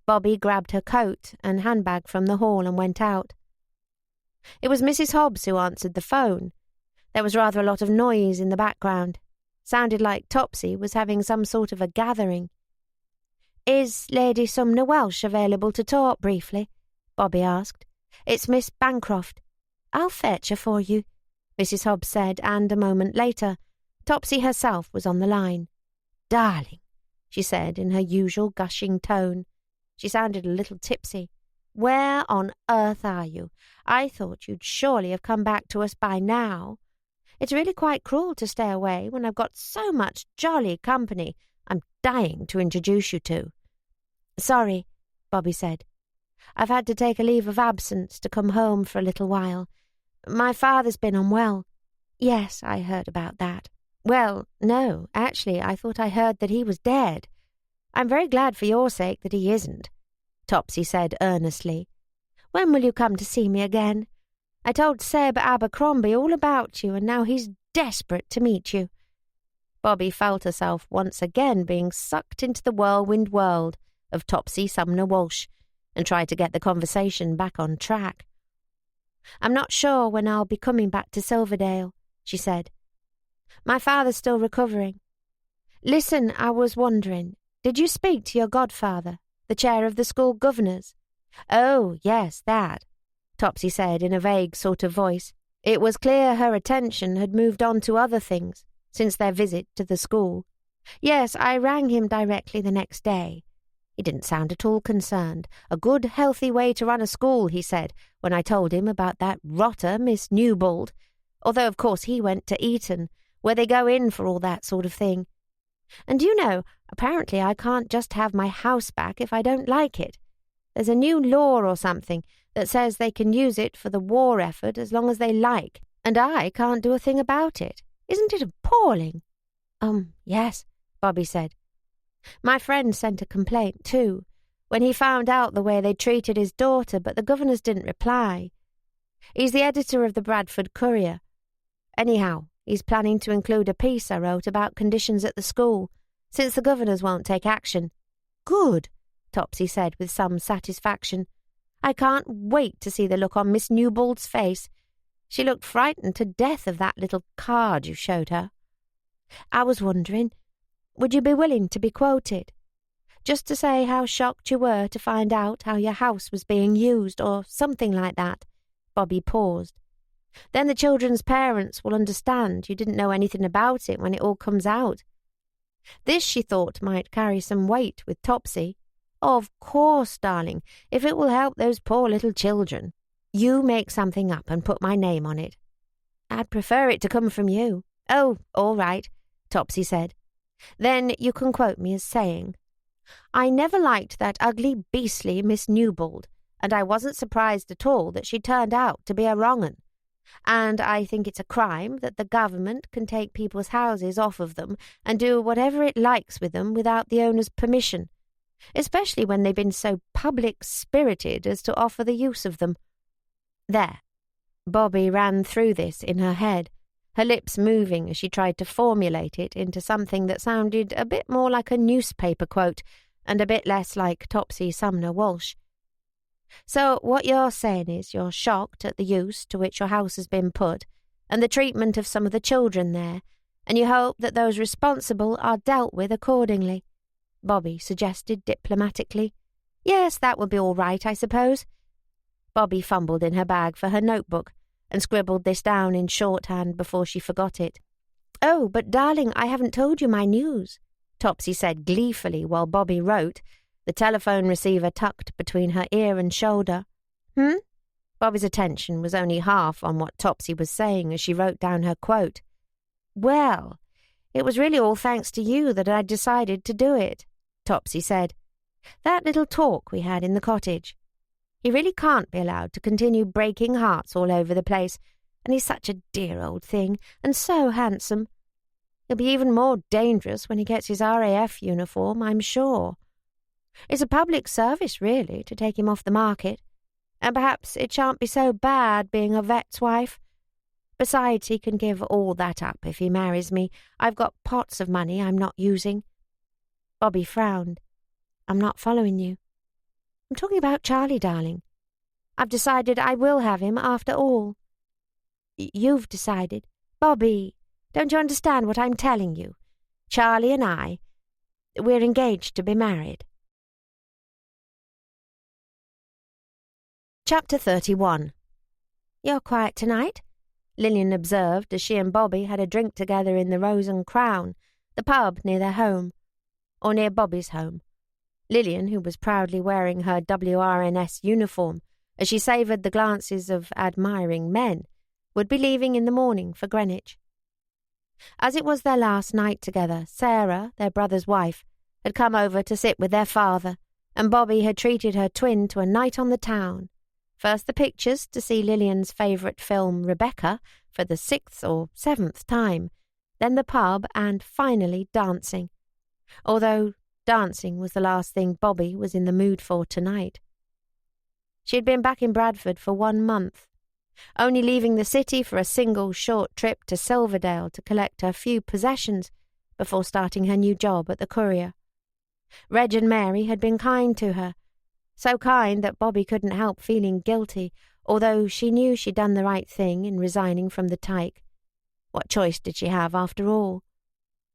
Bobby grabbed her coat and handbag from the hall and went out. It was Mrs. Hobbs who answered the phone. There was rather a lot of noise in the background. Sounded like Topsy was having some sort of a gathering. "Is Lady Sumner Welsh available to talk briefly?" Bobby asked. "It's Miss Bancroft." "I'll fetch her for you," Mrs. Hobbs said, and a moment later, Topsy herself was on the line. "Darling," she said in her usual gushing tone. She sounded a little tipsy. "Where on earth are you? I thought you'd surely have come back to us by now. It's really quite cruel to stay away when I've got so much jolly company I'm dying to introduce you to." "Sorry," Bobby said. "I've had to take a leave of absence to come home for a little while. My father's been unwell." "Yes, I heard about that." "Well, no, actually, I thought I heard that he was dead. I'm very glad for your sake that he isn't," Topsy said earnestly. "When will you come to see me again? I told Seb Abercrombie all about you, and now he's desperate to meet you." Bobby felt herself once again being sucked into the whirlwind world of Topsy Sumner Walsh, and tried to get the conversation back on track. "I'm not sure when I'll be coming back to Silverdale," she said. "My father's still recovering. Listen, I was wondering, did you speak to your godfather, the chair of the school governors?" "Oh, yes, that," Topsy said in a vague sort of voice. It was clear her attention had moved on to other things since their visit to the school. "Yes, I rang him directly the next day. He didn't sound at all concerned. A good, healthy way to run a school, he said, when I told him about that rotter, Miss Newbold, although of course he went to Eton, where they go in for all that sort of thing. And you know, apparently I can't just have my house back if I don't like it. There's a new law or something that says they can use it for the war effort as long as they like, and I can't do a thing about it. Isn't it appalling?" Yes," Bobby said. "My friend sent a complaint, too, when he found out the way they treated his daughter, but the governors didn't reply. He's the editor of the Bradford Courier. Anyhow, he's planning to include a piece I wrote about conditions at the school, since the governors won't take action." "Good," Topsy said with some satisfaction. "I can't wait to see the look on Miss Newbold's face. She looked frightened to death of that little card you showed her. I was wondering, would you be willing to be quoted? Just to say how shocked you were to find out how your house was being used, or something like that." Bobby paused. "Then the children's parents will understand you didn't know anything about it when it all comes out." This, she thought, might carry some weight with Topsy. "Of course, darling, if it will help those poor little children. You make something up and put my name on it." "I'd prefer it to come from you." "Oh, all right," Topsy said. "Then you can quote me as saying, 'I never liked that ugly, beastly Miss Newbold, and I wasn't surprised at all that she turned out to be a wrong 'un. And I think it's a crime that the government can take people's houses off of them and do whatever it likes with them without the owner's permission, especially when they've been so public-spirited as to offer the use of them.'" There. Bobby ran through this in her head, her lips moving as she tried to formulate it into something that sounded a bit more like a newspaper quote and a bit less like Topsy Sumner Walsh. "So what you're saying is you're shocked at the use to which your house has been put and the treatment of some of the children there, and you hope that those responsible are dealt with accordingly," Bobby suggested diplomatically. "Yes, that would be all right, I suppose." Bobby fumbled in her bag for her notebook and scribbled this down in shorthand before she forgot it. "Oh, but darling, I haven't told you my news," Topsy said gleefully while Bobby wrote, the telephone receiver tucked between her ear and shoulder. Bobby's attention was only half on what Topsy was saying as she wrote down her quote. "Well, it was really all thanks to you that I decided to do it," Topsy said. "That little talk we had in the cottage. He really can't be allowed to continue breaking hearts all over the place, and he's such a dear old thing, and so handsome. He'll be even more dangerous when he gets his RAF uniform, I'm sure. It's a public service, really, to take him off the market, and perhaps it shan't be so bad being a vet's wife. Besides, he can give all that up if he marries me. I've got pots of money I'm not using." Bobby frowned. "I'm not following you." "I'm talking about Charlie, darling. I've decided I will have him after all." "You've decided?" "Bobby, don't you understand what I'm telling you? Charlie and we're engaged to be married." Chapter 31. "You're quiet tonight," Lillian observed as she and Bobby had a drink together in the Rose and Crown, the pub near their home, or near Bobby's home. Lillian, who was proudly wearing her WRNS uniform as she savoured the glances of admiring men, would be leaving in the morning for Greenwich. As it was their last night together, Sarah, their brother's wife, had come over to sit with their father, and Bobby had treated her twin to a night on the town. First the pictures to see Lillian's favourite film Rebecca for the 6th or 7th time, then the pub, and finally dancing. Although dancing was the last thing Bobby was in the mood for tonight. She had been back in Bradford for 1 month, only leaving the city for a single short trip to Silverdale to collect her few possessions before starting her new job at the Courier. Reg and Mary had been kind to her, so kind that Bobby couldn't help feeling guilty, although she knew she'd done the right thing in resigning from the Tyke. What choice did she have, after all?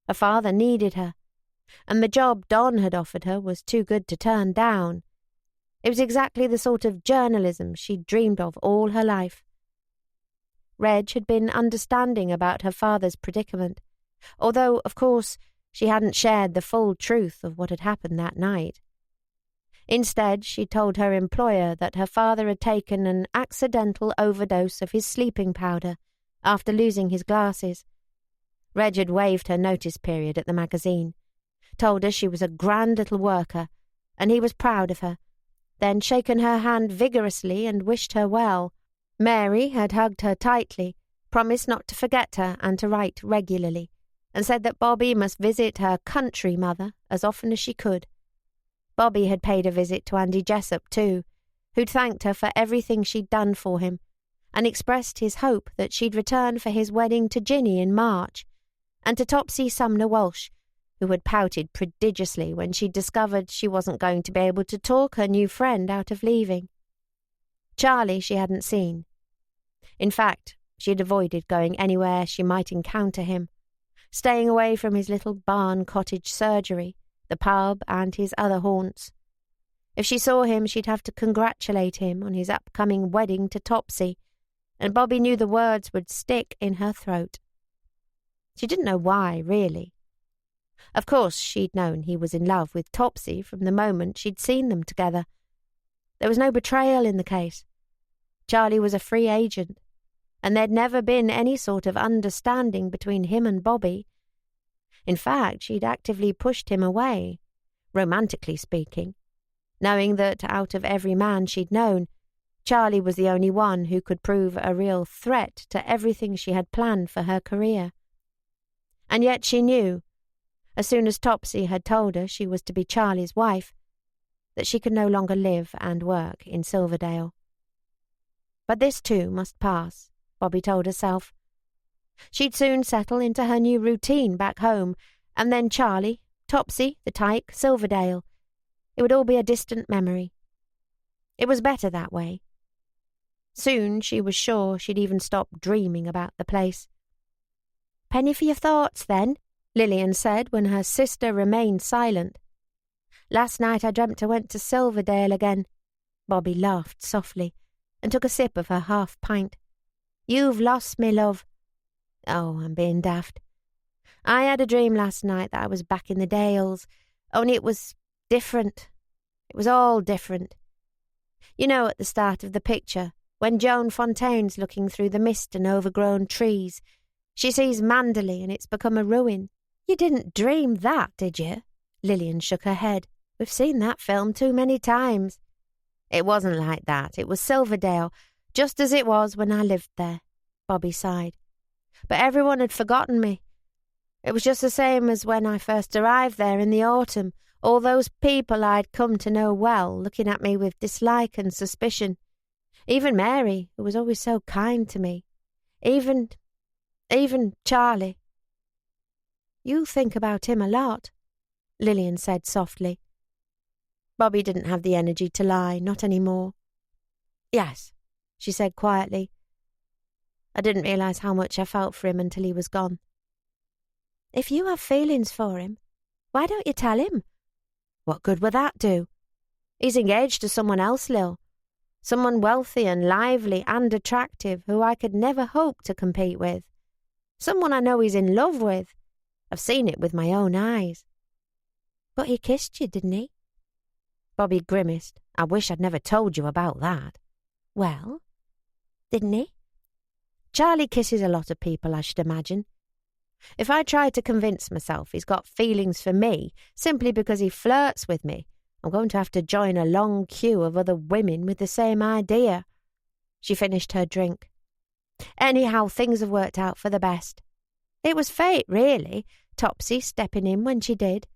Her father needed her, and the job Don had offered her was too good to turn down. It was exactly the sort of journalism she'd dreamed of all her life. Reg had been understanding about her father's predicament, although, of course, she hadn't shared the full truth of what had happened that night. Instead, she told her employer that her father had taken an accidental overdose of his sleeping powder after losing his glasses. Reg had waived her notice period at the magazine, told her she was a grand little worker, and he was proud of her, then shaken her hand vigorously and wished her well. Mary had hugged her tightly, promised not to forget her and to write regularly, and said that Bobby must visit her country mother as often as she could. Bobby had paid a visit to Andy Jessup too, who'd thanked her for everything she'd done for him, and expressed his hope that she'd return for his wedding to Ginny in March, and to Topsy Sumner Walsh, who had pouted prodigiously when she'd discovered she wasn't going to be able to talk her new friend out of leaving. Charlie she hadn't seen. In fact, she had avoided going anywhere she might encounter him, staying away from his little barn cottage surgery, the pub, and his other haunts. If she saw him, she'd have to congratulate him on his upcoming wedding to Topsy, and Bobby knew the words would stick in her throat. She didn't know why, really. Of course, she'd known he was in love with Topsy from the moment she'd seen them together. There was no betrayal in the case. Charlie was a free agent, and there'd never been any sort of understanding between him and Bobby. In fact, she'd actively pushed him away, romantically speaking, knowing that out of every man she'd known, Charlie was the only one who could prove a real threat to everything she had planned for her career. And yet she knew, as soon as Topsy had told her she was to be Charlie's wife, that she could no longer live and work in Silverdale. But this too must pass, Bobby told herself. She'd soon settle into her new routine back home, and then Charlie, Topsy, the Tyke, Silverdale. It would all be a distant memory. It was better that way. Soon she was sure she'd even stop dreaming about the place. "Penny for your thoughts, then," Lillian said when her sister remained silent. "Last night I dreamt I went to Silverdale again." Bobby laughed softly and took a sip of her half-pint. "You've lost me, love." "Oh, I'm being daft. I had a dream last night that I was back in the Dales, only it was different. It was all different. You know, at the start of the picture, when Joan Fontaine's looking through the mist and overgrown trees, she sees Manderley and it's become a ruin. You didn't dream that, did you?" Lillian shook her head. "We've seen that film too many times." "It wasn't like that. It was Silverdale, just as it was when I lived there. Bobby sighed. But everyone had forgotten me. It was just the same as when I first arrived there in the autumn, all those people I'd come to know well looking at me with dislike and suspicion. Even Mary, who was always so kind to me. Even Charlie. You think about him a lot, Lillian said softly. Bobby didn't have the energy to lie, not anymore. Yes, she said quietly. I didn't realise how much I felt for him until he was gone. If you have feelings for him, why don't you tell him? What good would that do? He's engaged to someone else, Lil. Someone wealthy and lively and attractive who I could never hope to compete with. Someone I know he's in love with. I've seen it with my own eyes. But he kissed you, didn't he? Bobby grimaced. I wish I'd never told you about that. Well, didn't he? Charlie kisses a lot of people, I should imagine. If I try to convince myself he's got feelings for me simply because he flirts with me, I'm going to have to join a long queue of other women with the same idea. She finished her drink. Anyhow, things have worked out for the best. It was fate, really, Topsy stepping in when she did.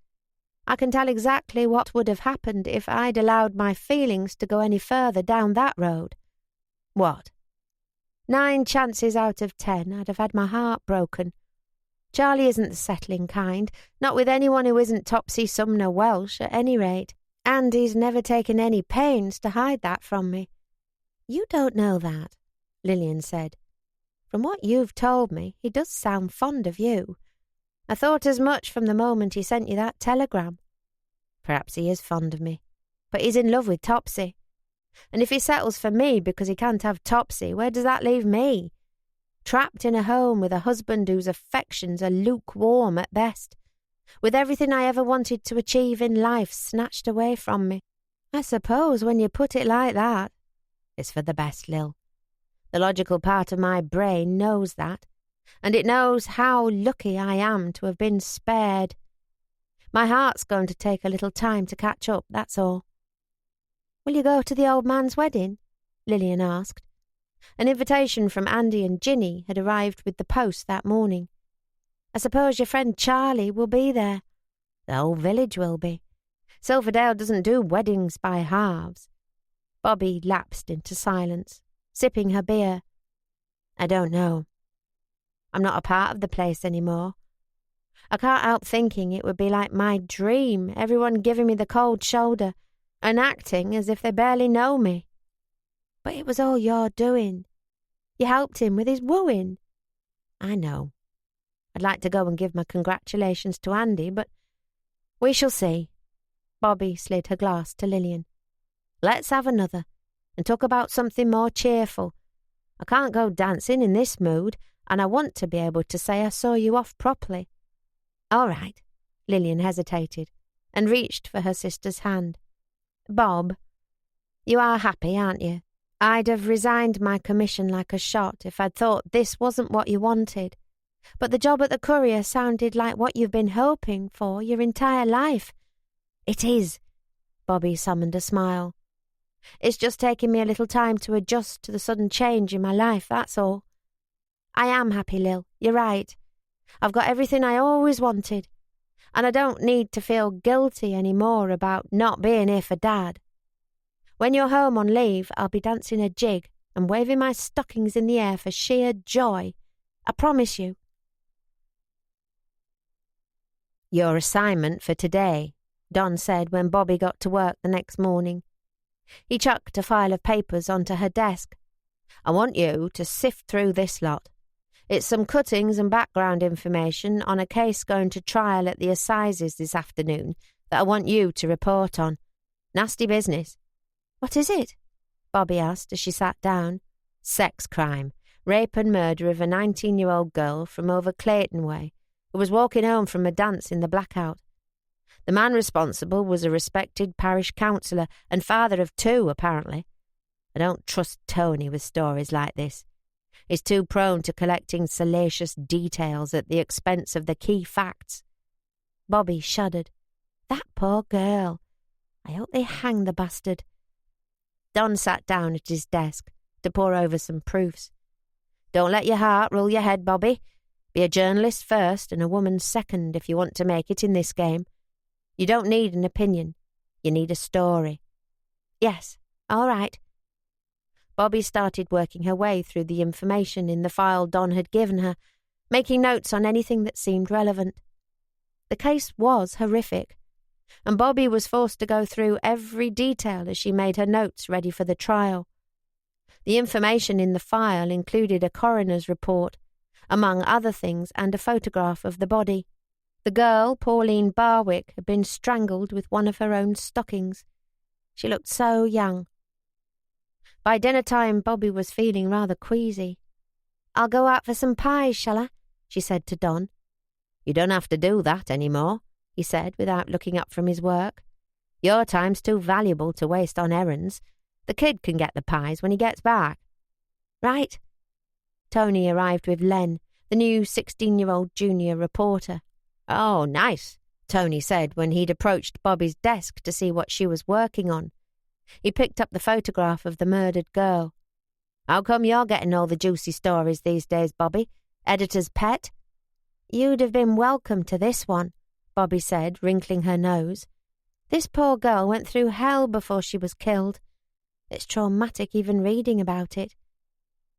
I can tell exactly what would have happened if I'd allowed my feelings to go any further down that road. What? 9 chances out of 10 I'd have had my heart broken. Charlie isn't the settling kind, not with anyone who isn't Topsy Sumner Welsh at any rate, and he's never taken any pains to hide that from me. You don't know that, Lillian said. From what you've told me, he does sound fond of you. I thought as much from the moment he sent you that telegram. Perhaps he is fond of me, but he's in love with Topsy. And if he settles for me because he can't have Topsy, where does that leave me? Trapped in a home with a husband whose affections are lukewarm at best, with everything I ever wanted to achieve in life snatched away from me. I suppose when you put it like that, it's for the best, Lil. The logical part of my brain knows that, and it knows how lucky I am to have been spared. My heart's going to take a little time to catch up, that's all. Will you go to the old man's wedding? Lillian asked. An invitation from Andy and Ginny had arrived with the post that morning. I suppose your friend Charlie will be there. The whole village will be. Silverdale doesn't do weddings by halves. Bobby lapsed into silence, sipping her beer. I don't know. I'm not a part of the place anymore. I can't help thinking it would be like my dream, everyone giving me the cold shoulder and acting as if they barely know me. But it was all your doing. You helped him with his wooing. I know. I'd like to go and give my congratulations to Andy, but we shall see. Bobby slid her glass to Lillian. Let's have another, and talk about something more cheerful. I can't go dancing in this mood, and I want to be able to say I saw you off properly. All right. Lillian hesitated, and reached for her sister's hand. Bob, you are happy, aren't you? I'd have resigned my commission like a shot if I'd thought this wasn't what you wanted. But the job at the Courier sounded like what you've been hoping for your entire life. It is. Bobby summoned a smile. It's just taking me a little time to adjust to the sudden change in my life, that's all. I am happy, Lil. You're right. I've got everything I always wanted. And I don't need to feel guilty anymore about not being here for Dad. When you're home on leave, I'll be dancing a jig and waving my stockings in the air for sheer joy. I promise you. Your assignment for today, Don said when Bobby got to work the next morning. He chucked a file of papers onto her desk. I want you to sift through this lot. It's some cuttings and background information on a case going to trial at the assizes this afternoon that I want you to report on. Nasty business. What is it? Bobby asked as she sat down. Sex crime. Rape and murder of a 19-year-old girl from over Clayton Way who was walking home from a dance in the blackout. The man responsible was a respected parish councillor and father of 2, apparently. I don't trust Tony with stories like this. He's too prone to collecting salacious details at the expense of the key facts. Bobby shuddered. That poor girl. I hope they hang the bastard. Don sat down at his desk to pore over some proofs. Don't let your heart rule your head, Bobby. Be a journalist first and a woman second if you want to make it in this game. You don't need an opinion. You need a story. Yes, all right. Bobby started working her way through the information in the file Don had given her, making notes on anything that seemed relevant. The case was horrific, and Bobby was forced to go through every detail as she made her notes ready for the trial. The information in the file included a coroner's report, among other things, and a photograph of the body. The girl, Pauline Barwick, had been strangled with one of her own stockings. She looked so young. By dinner time, Bobby was feeling rather queasy. "I'll go out for some pies, shall I?" she said to Don. "You don't have to do that any more," he said without looking up from his work. "Your time's too valuable to waste on errands. The kid can get the pies when he gets back." "Right." Tony arrived with Len, the new 16-year-old junior reporter. "Oh, nice," Tony said when he'd approached Bobby's desk to see what she was working on. He picked up the photograph of the murdered girl. "How come you're getting all the juicy stories these days, Bobby? Editor's pet?" "You'd have been welcome to this one," Bobby said, wrinkling her nose. "This poor girl went through hell before she was killed. It's traumatic even reading about it."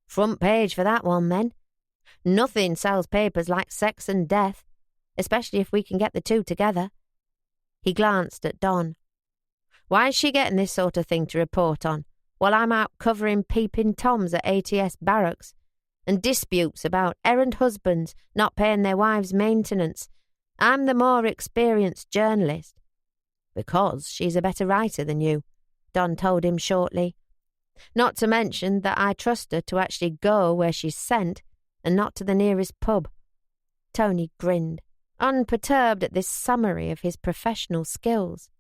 "Front page for that one, then. Nothing sells papers like sex and death, especially if we can get the two together." He glanced at Don. "Why is she getting this sort of thing to report on, while I'm out covering peeping toms at ATS barracks, and disputes about errant husbands not paying their wives' maintenance? I'm the more experienced journalist." "Because she's a better writer than you," Don told him shortly. "Not to mention that I trust her to actually go where she's sent, and not to the nearest pub." Tony grinned, unperturbed at this summary of his professional skills.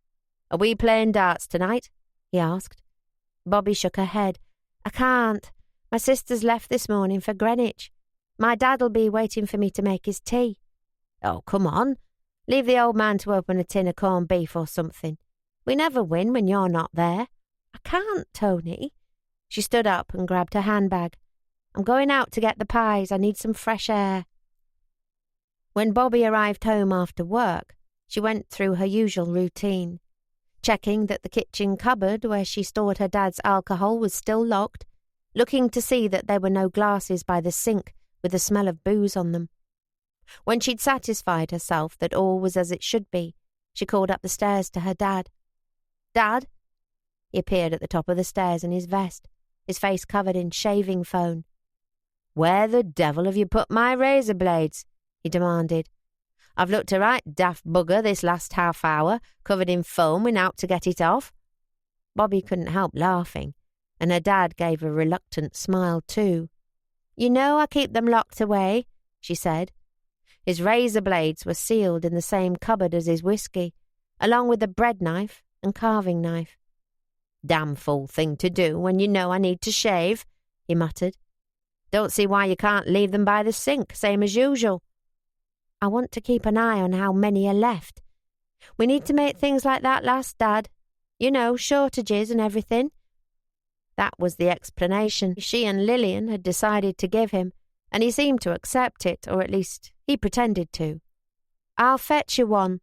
"Are we playing darts tonight?" he asked. Bobby shook her head. "I can't. My sister's left this morning for Greenwich. My dad'll be waiting for me to make his tea." "Oh, come on. Leave the old man to open a tin of corned beef or something. We never win when you're not there." "I can't, Tony." She stood up and grabbed her handbag. "I'm going out to get the pies. I need some fresh air." When Bobby arrived home after work, she went through her usual routine, checking that the kitchen cupboard where she stored her dad's alcohol was still locked, looking to see that there were no glasses by the sink with the smell of booze on them. When she'd satisfied herself that all was as it should be, she called up the stairs to her dad. "Dad?" He appeared at the top of the stairs in his vest, his face covered in shaving foam. "Where the devil have you put my razor blades?" he demanded. "I've looked a right daft bugger this last half hour, covered in foam and out to get it off." Bobby couldn't help laughing, and her dad gave a reluctant smile too. "You know I keep them locked away," she said. His razor blades were sealed in the same cupboard as his whiskey, along with a bread knife and carving knife. "Damn fool thing to do when you know I need to shave," he muttered. "Don't see why you can't leave them by the sink, same as usual." "I want to keep an eye on how many are left. We need to make things like that last, Dad. You know, shortages and everything." That was the explanation she and Lillian had decided to give him, and he seemed to accept it, or at least he pretended to. "I'll fetch you one."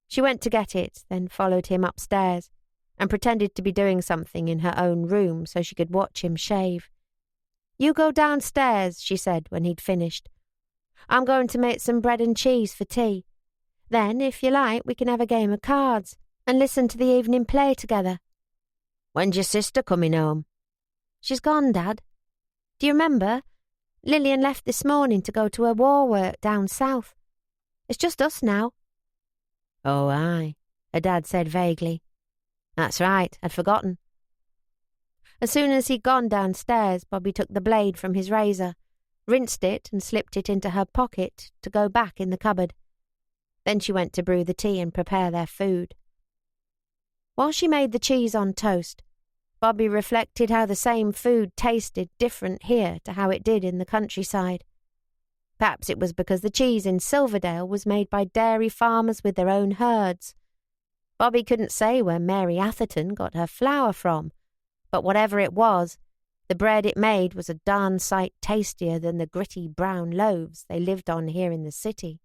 She went to get it, then followed him upstairs, and pretended to be doing something in her own room so she could watch him shave. "You go downstairs," she said when he'd finished. "I'm going to make some bread and cheese for tea. Then, if you like, we can have a game of cards and listen to the evening play together." "When's your sister coming home?" "She's gone, Dad. Do you remember? Lillian left this morning to go to her war work down south. It's just us now." "Oh, aye," her dad said vaguely. "That's right, I'd forgotten." As soon as he'd gone downstairs, Bobby took the blade from his razor, rinsed it and slipped it into her pocket to go back in the cupboard. Then she went to brew the tea and prepare their food. While she made the cheese on toast, Bobby reflected how the same food tasted different here to how it did in the countryside. Perhaps it was because the cheese in Silverdale was made by dairy farmers with their own herds. Bobby couldn't say where Mary Atherton got her flour from, but whatever it was, The bread it made was a darn sight tastier than the gritty brown loaves they lived on here in the city.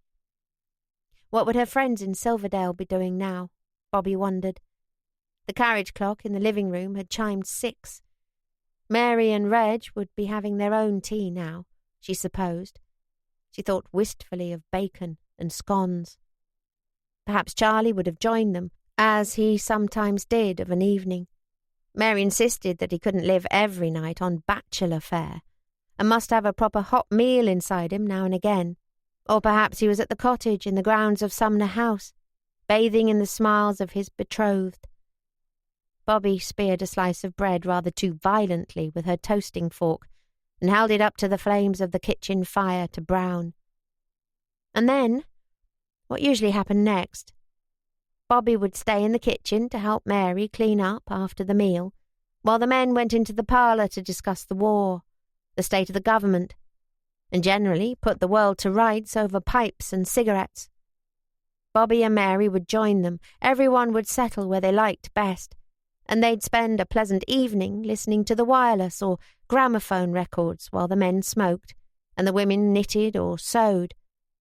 What would her friends in Silverdale be doing now? Bobby wondered. The carriage clock in the living room had chimed 6. Mary and Reg would be having their own tea now, she supposed. She thought wistfully of bacon and scones. Perhaps Charlie would have joined them, as he sometimes did of an evening. Mary insisted that he couldn't live every night on bachelor fare, and must have a proper hot meal inside him now and again. Or perhaps he was at the cottage in the grounds of Sumner House, bathing in the smiles of his betrothed. Bobby speared a slice of bread rather too violently with her toasting fork and held it up to the flames of the kitchen fire to brown. And then, what usually happened next? Bobby would stay in the kitchen to help Mary clean up after the meal, while the men went into the parlour to discuss the war, the state of the government, and generally put the world to rights over pipes and cigarettes. Bobby and Mary would join them, everyone would settle where they liked best, and they'd spend a pleasant evening listening to the wireless or gramophone records while the men smoked, and the women knitted or sewed,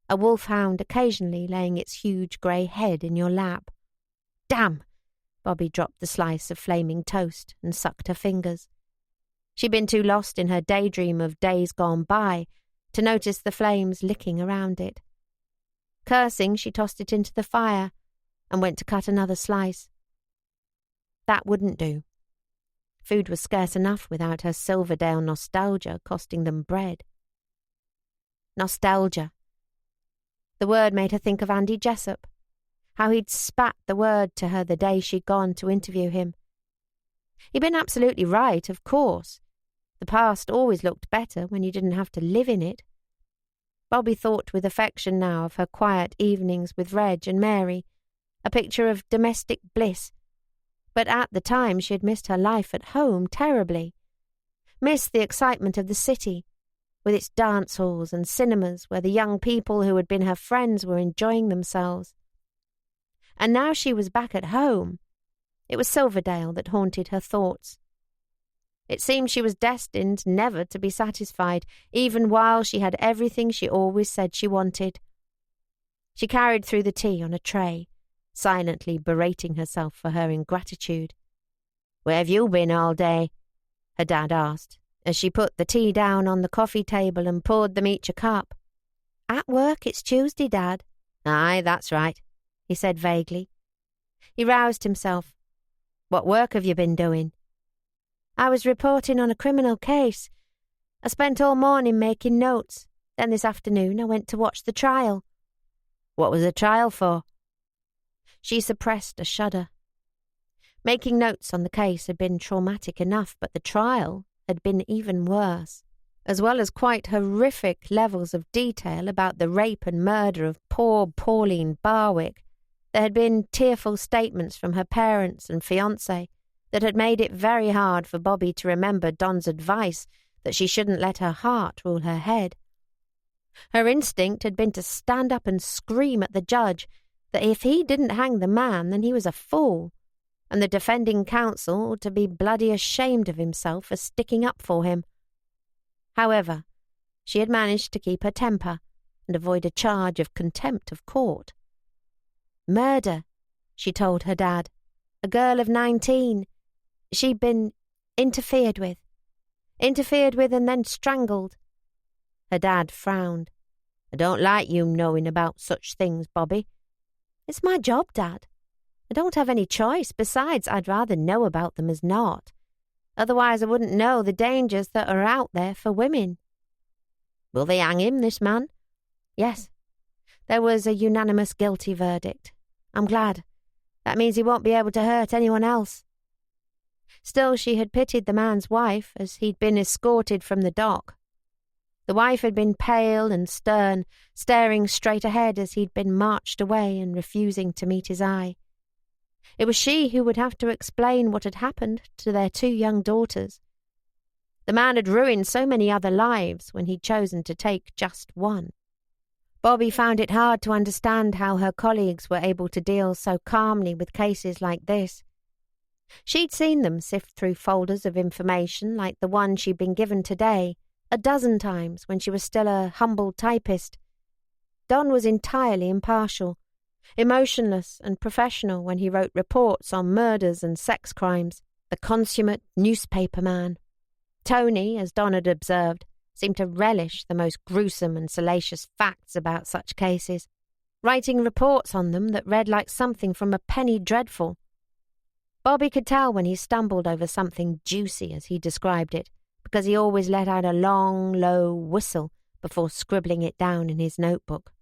a wolfhound occasionally laying its huge grey head in your lap. Damn! Bobby dropped the slice of flaming toast and sucked her fingers. She'd been too lost in her daydream of days gone by to notice the flames licking around it. Cursing, she tossed it into the fire and went to cut another slice. That wouldn't do. Food was scarce enough without her Silverdale nostalgia costing them bread. Nostalgia. The word made her think of Andy Jessup, how he'd spat the word to her the day she'd gone to interview him. He'd been absolutely right, of course. The past always looked better when you didn't have to live in it. Bobby thought with affection now of her quiet evenings with Reg and Mary, a picture of domestic bliss. But at the time she had missed her life at home terribly. Missed the excitement of the city, with its dance halls and cinemas where the young people who had been her friends were enjoying themselves. And now she was back at home. It was Silverdale that haunted her thoughts. It seemed she was destined never to be satisfied, even while she had everything she always said she wanted. She carried through the tea on a tray, silently berating herself for her ingratitude. "Where have you been all day?" her dad asked, as she put the tea down on the coffee table and poured them each a cup. "At work, it's Tuesday, Dad." "Aye, that's right," he said vaguely. He roused himself. "What work have you been doing?" "I was reporting on a criminal case. I spent all morning making notes. Then this afternoon I went to watch the trial." "What was the trial for?" She suppressed a shudder. Making notes on the case had been traumatic enough, but the trial had been even worse, as well as quite horrific levels of detail about the rape and murder of poor Pauline Barwick. There had been tearful statements from her parents and fiancé that had made it very hard for Bobby to remember Don's advice that she shouldn't let her heart rule her head. Her instinct had been to stand up and scream at the judge that if he didn't hang the man, then he was a fool, and the defending counsel ought to be bloody ashamed of himself for sticking up for him. However, she had managed to keep her temper and avoid a charge of contempt of court. Murder, she told her dad. A girl of 19. She'd been interfered with and then strangled. Her dad frowned. "I don't like you knowing about such things, Bobby." "It's my job, Dad. I don't have any choice. Besides, I'd rather know about them as not. Otherwise I wouldn't know the dangers that are out there for women." "Will they hang him, this man?" "Yes. There was a unanimous guilty verdict. I'm glad. That means he won't be able to hurt anyone else." Still, she had pitied the man's wife as he'd been escorted from the dock. The wife had been pale and stern, staring straight ahead as he'd been marched away and refusing to meet his eye. It was she who would have to explain what had happened to their 2 young daughters. The man had ruined so many other lives when he'd chosen to take just one. Bobby found it hard to understand how her colleagues were able to deal so calmly with cases like this. She'd seen them sift through folders of information like the one she'd been given today 12 times when she was still a humble typist. Don was entirely impartial, emotionless and professional when he wrote reports on murders and sex crimes, the consummate newspaper man. Tony, as Don had observed, seemed to relish the most gruesome and salacious facts about such cases, writing reports on them that read like something from a penny dreadful. Bobby could tell when he stumbled over something juicy, as he described it, because he always let out a long, low whistle before scribbling it down in his notebook.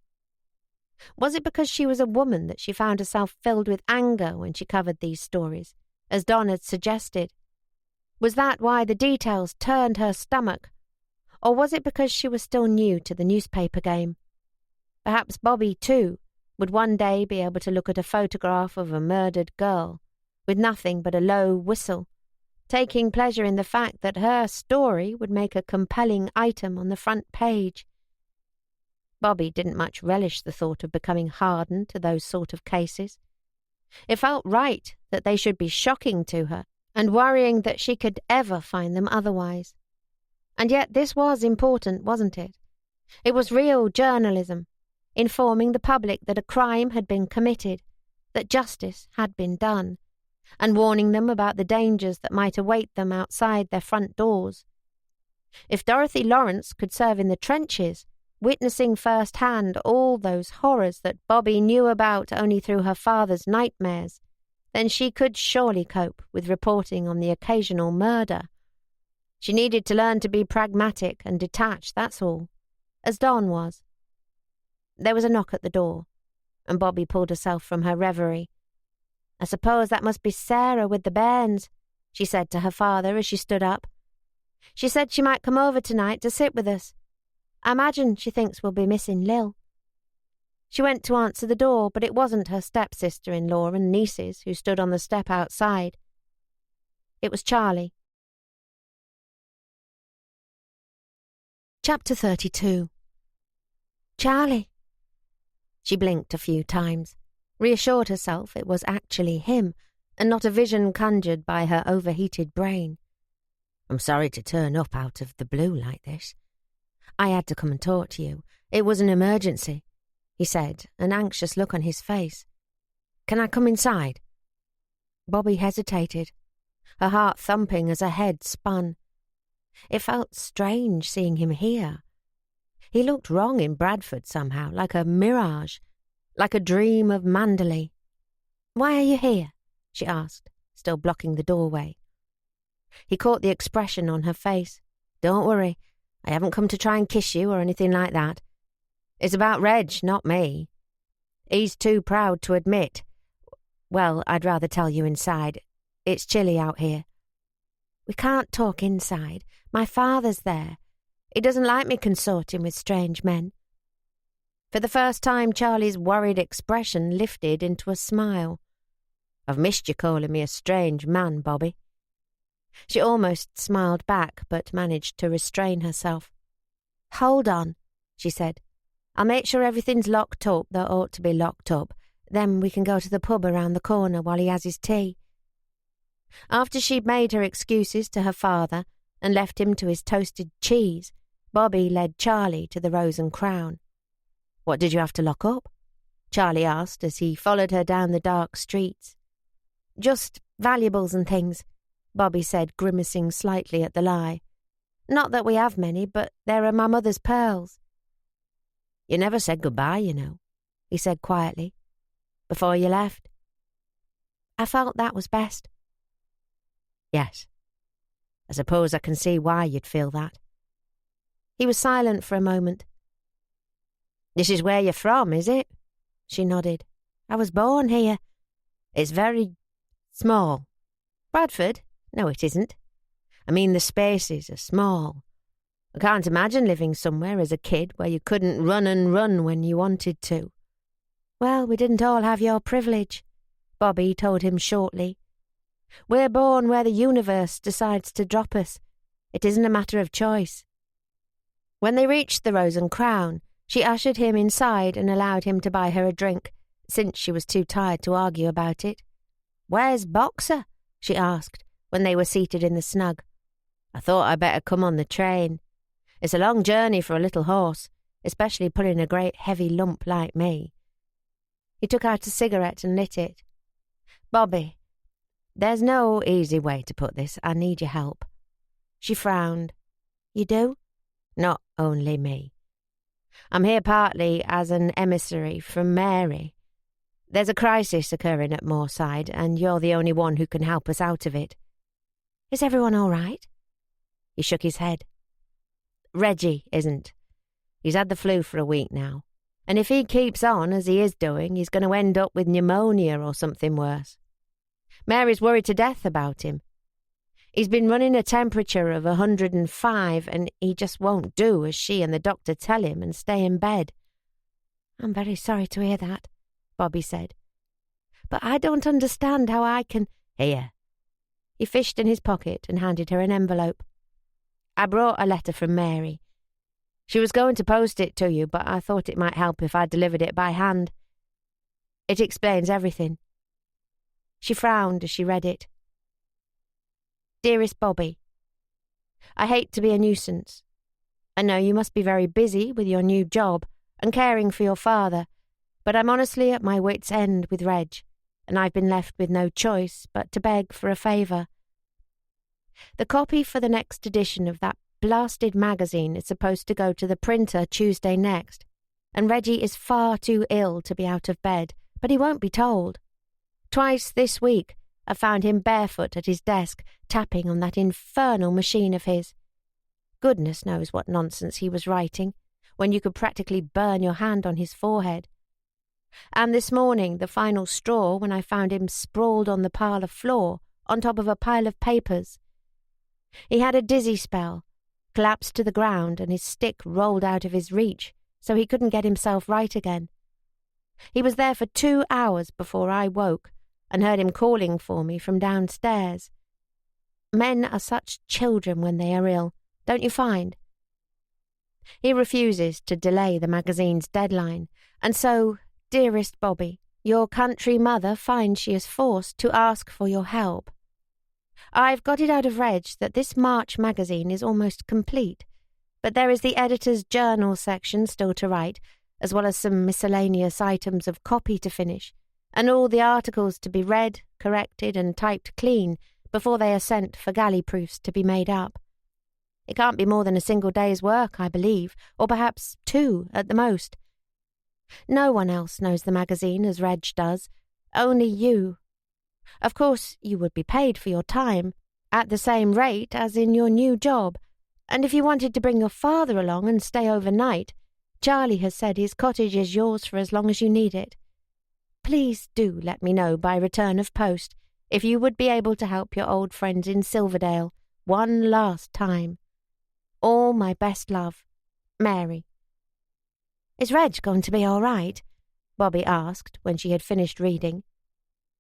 Was it because she was a woman that she found herself filled with anger when she covered these stories, as Don had suggested? Was that why the details turned her stomach? Or was it because she was still new to the newspaper game? Perhaps Bobby, too, would one day be able to look at a photograph of a murdered girl, with nothing but a low whistle, taking pleasure in the fact that her story would make a compelling item on the front page. Bobby didn't much relish the thought of becoming hardened to those sort of cases. It felt right that they should be shocking to her, and worrying that she could ever find them otherwise. And yet this was important, wasn't it? It was real journalism, informing the public that a crime had been committed, that justice had been done, and warning them about the dangers that might await them outside their front doors. If Dorothy Lawrence could serve in the trenches, witnessing firsthand all those horrors that Bobby knew about only through her father's nightmares, then she could surely cope with reporting on the occasional murder. She needed to learn to be pragmatic and detached, that's all, as Don was. There was a knock at the door, and Bobby pulled herself from her reverie. "I suppose that must be Sarah with the bairns," she said to her father as she stood up. "She said she might come over tonight to sit with us. I imagine she thinks we'll be missing Lil." She went to answer the door, but it wasn't her stepsister-in-law and nieces who stood on the step outside. It was Charlie. Chapter 32. "Charlie." She blinked a few times, reassured herself it was actually him, and not a vision conjured by her overheated brain. "I'm sorry to turn up out of the blue like this. I had to come and talk to you. It was an emergency," he said, an anxious look on his face. "Can I come inside?" Bobby hesitated, her heart thumping as her head spun. It felt strange seeing him here. He looked wrong in Bradford somehow, like a mirage, like a dream of Manderley. "Why are you here?" she asked, still blocking the doorway. He caught the expression on her face. "Don't worry, I haven't come to try and kiss you or anything like that. It's about Reg, not me. He's too proud to admit. Well, I'd rather tell you inside. It's chilly out here." "We can't talk inside. My father's there. He doesn't like me consorting with strange men." For the first time, Charlie's worried expression lifted into a smile. "I've missed you calling me a strange man, Bobby." She almost smiled back, but managed to restrain herself. "Hold on," she said. "I'll make sure everything's locked up that ought to be locked up. Then we can go to the pub around the corner while he has his tea." After she'd made her excuses to her father and left him to his toasted cheese, Bobby led Charlie to the Rose and Crown. "What did you have to lock up?" Charlie asked as he followed her down the dark streets. "Just valuables and things," Bobby said, grimacing slightly at the lie. "Not that we have many, but there are my mother's pearls." "You never said goodbye, you know," he said quietly. "Before you left." "I felt that was best." "Yes. I suppose I can see why you'd feel that." He was silent for a moment. "This is where you're from, is it?" She nodded. "I was born here." "It's very small." "Bradford? No, it isn't. I mean the spaces are small. I can't imagine living somewhere as a kid where you couldn't run and run when you wanted to." "Well, we didn't all have your privilege," Bobby told him shortly. "We're born where the universe decides to drop us. It isn't a matter of choice." When they reached the Rose and Crown, she ushered him inside and allowed him to buy her a drink, since she was too tired to argue about it. "Where's Boxer?" she asked when they were seated in the snug. "I thought I'd better come on the train. It's a long journey for a little horse, especially pulling a great heavy lump like me." He took out a cigarette and lit it. "Bobby, there's no easy way to put this. I need your help." She frowned. "You do?" "Not only me. I'm here partly as an emissary from Mary. There's a crisis occurring at Moorside, and you're the only one who can help us out of it." "Is everyone all right?" He shook his head. "Reggie isn't. He's had the flu for a week now, and if he keeps on as he is doing, he's going to end up with pneumonia or something worse. Mary's worried to death about him. He's been running a temperature of 105, and he just won't do as she and the doctor tell him and stay in bed." "I'm very sorry to hear that," Bobby said. "But I don't understand how I can—" "Here." He fished in his pocket and handed her an envelope. "I brought a letter from Mary. She was going to post it to you, but I thought it might help if I delivered it by hand. It explains everything." She frowned as she read it. "Dearest Bobby, I hate to be a nuisance. I know you must be very busy with your new job and caring for your father, but I'm honestly at my wits' end with Reg, and I've been left with no choice but to beg for a favour. The copy for the next edition of that blasted magazine is supposed to go to the printer Tuesday next, and Reggie is far too ill to be out of bed, but he won't be told. Twice this week I found him barefoot at his desk, tapping on that infernal machine of his. Goodness knows what nonsense he was writing, when you could practically burn your hand on his forehead. And this morning, the final straw, when I found him sprawled on the parlour floor, on top of a pile of papers. He had a dizzy spell, collapsed to the ground, and his stick rolled out of his reach, so he couldn't get himself right again. He was there for 2 hours before I woke, and heard him calling for me from downstairs. Men are such children when they are ill, don't you find? He refuses to delay the magazine's deadline, and so, dearest Bobby, your country mother finds she is forced to ask for your help. I've got it out of Reg that this March magazine is almost complete, but there is the editor's journal section still to write, as well as some miscellaneous items of copy to finish, and all the articles to be read, corrected, and typed clean before they are sent for galley proofs to be made up. It can't be more than a single day's work, I believe, or perhaps 2 at the most. No one else knows the magazine as Reg does, only you. Of course, you would be paid for your time, at the same rate as in your new job, and if you wanted to bring your father along and stay overnight, Charlie has said his cottage is yours for as long as you need it. Please do let me know by return of post if you would be able to help your old friends in Silverdale one last time. All my best love, Mary." "Is Reg going to be all right?" Bobby asked when she had finished reading.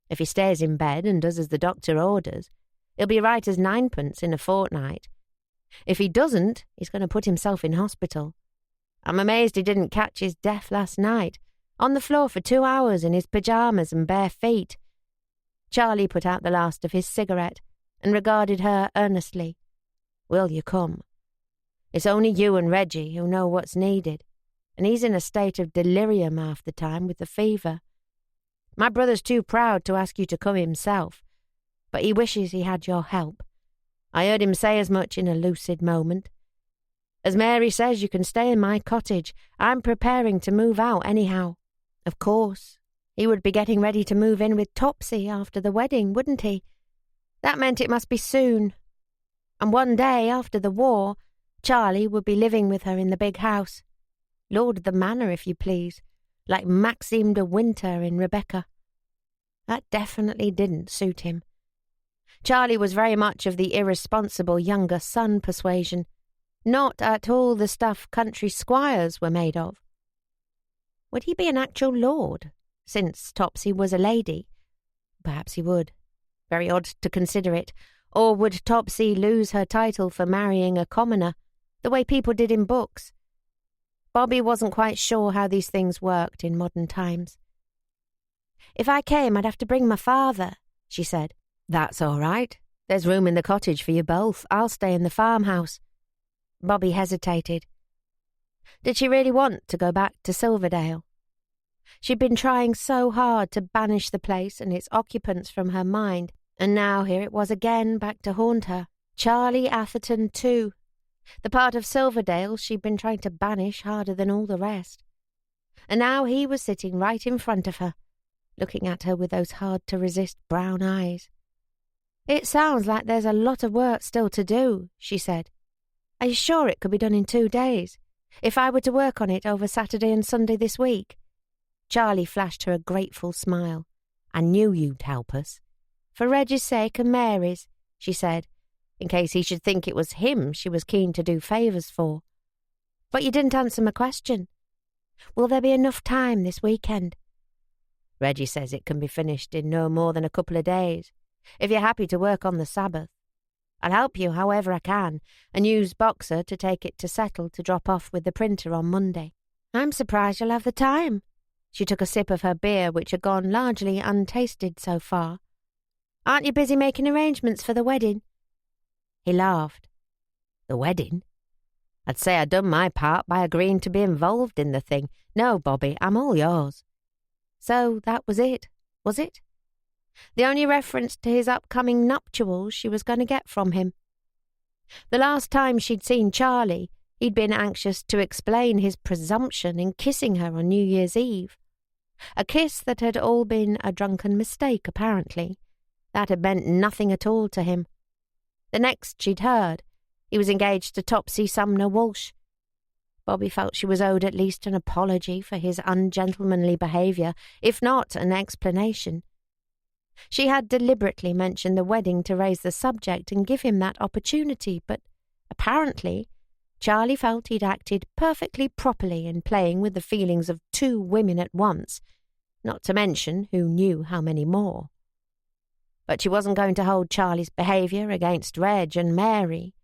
"If he stays in bed and does as the doctor orders, he'll be right as ninepence in a fortnight. If he doesn't, he's going to put himself in hospital. I'm amazed he didn't catch his death last night, on the floor for 2 hours in his pyjamas and bare feet." Charlie put out the last of his cigarette and regarded her earnestly. "Will you come? It's only you and Reggie who know what's needed, and he's in a state of delirium half the time with the fever. My brother's too proud to ask you to come himself, but he wishes he had your help. I heard him say as much in a lucid moment. As Mary says, you can stay in my cottage. I'm preparing to move out anyhow. Of course, he would be getting ready to move in with Topsy after the wedding, wouldn't he? That meant it must be soon. And one day after the war, Charlie would be living with her in the big house. Lord of the manor, if you please, like Maxime de Winter in Rebecca. That definitely didn't suit him. Charlie was very much of the irresponsible younger son persuasion, not at all the stuff country squires were made of. Would he be an actual lord, since Topsy was a lady? Perhaps he would. Very odd to consider it. Or would Topsy lose her title for marrying a commoner, the way people did in books? Bobby wasn't quite sure how these things worked in modern times. "If I came, I'd have to bring my father," she said. That's all right. There's room in the cottage for you both. I'll stay in the farmhouse. Bobby hesitated. Did she really want to go back to Silverdale? She'd been trying so hard to banish the place and its occupants from her mind, and now here it was again back to haunt her. Charlie Atherton too. The part of Silverdale she'd been trying to banish harder than all the rest. And now he was sitting right in front of her, looking at her with those hard-to-resist brown eyes. "It sounds like there's a lot of work still to do," she said. "Are you sure it could be done in 2 days? If I were to work on it over Saturday and Sunday this week?" Charlie flashed her a grateful smile. "I knew you'd help us." "For Reggie's sake and Mary's," she said, in case he should think it was him she was keen to do favours for. "But you didn't answer my question. Will there be enough time this weekend?" "Reggie says it can be finished in no more than a couple of days, if you're happy to work on the Sabbath. I'll help you however I can, and use Boxer to take it to Settle to drop off with the printer on Monday." "I'm surprised you'll have the time." She took a sip of her beer, which had gone largely untasted so far. "Aren't you busy making arrangements for the wedding?" He laughed. "The wedding? I'd say I'd done my part by agreeing to be involved in the thing. No, Bobby, I'm all yours." So that was it, was it? The only reference to his upcoming nuptials she was going to get from him. The last time she'd seen Charlie, he'd been anxious to explain his presumption in kissing her on New Year's Eve. A kiss that had all been a drunken mistake, apparently. That had meant nothing at all to him. The next she'd heard, he was engaged to Topsy Sumner Walsh. Bobby felt she was owed at least an apology for his ungentlemanly behaviour, if not an explanation. She had deliberately mentioned the wedding to raise the subject and give him that opportunity, but apparently Charlie felt he'd acted perfectly properly in playing with the feelings of 2 women at once, not to mention who knew how many more. But she wasn't going to hold Charlie's behaviour against Reg and Mary.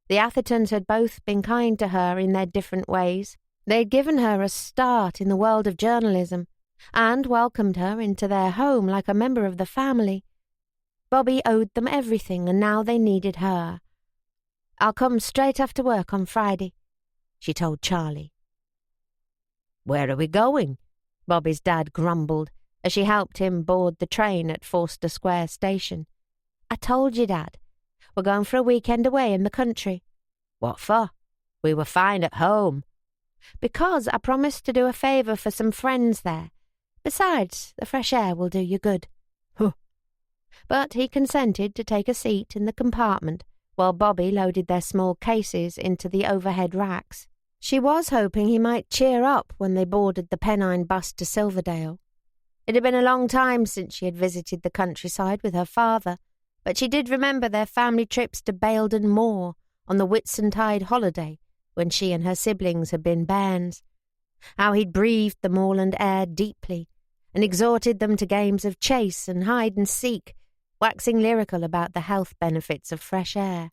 The Athertons had both been kind to her in their different ways. They'd given her a start in the world of journalism and welcomed her into their home like a member of the family. Bobby owed them everything, and now they needed her. "I'll come straight after work on Friday," she told Charlie. "Where are we going?" Bobby's dad grumbled as she helped him board the train at Forster Square station. "I told you, Dad. We're going for a weekend away in the country." "What for? We were fine at home." "Because I promised to do a favour for some friends there. Besides, the fresh air will do you good." "Huh." But he consented to take a seat in the compartment while Bobby loaded their small cases into the overhead racks. She was hoping he might cheer up when they boarded the Pennine bus to Silverdale. It had been a long time since she had visited the countryside with her father, but she did remember their family trips to Baildon Moor on the Whitsuntide holiday when she and her siblings had been bairns, how he'd breathed the moorland air deeply and exhorted them to games of chase and hide-and-seek, waxing lyrical about the health benefits of fresh air.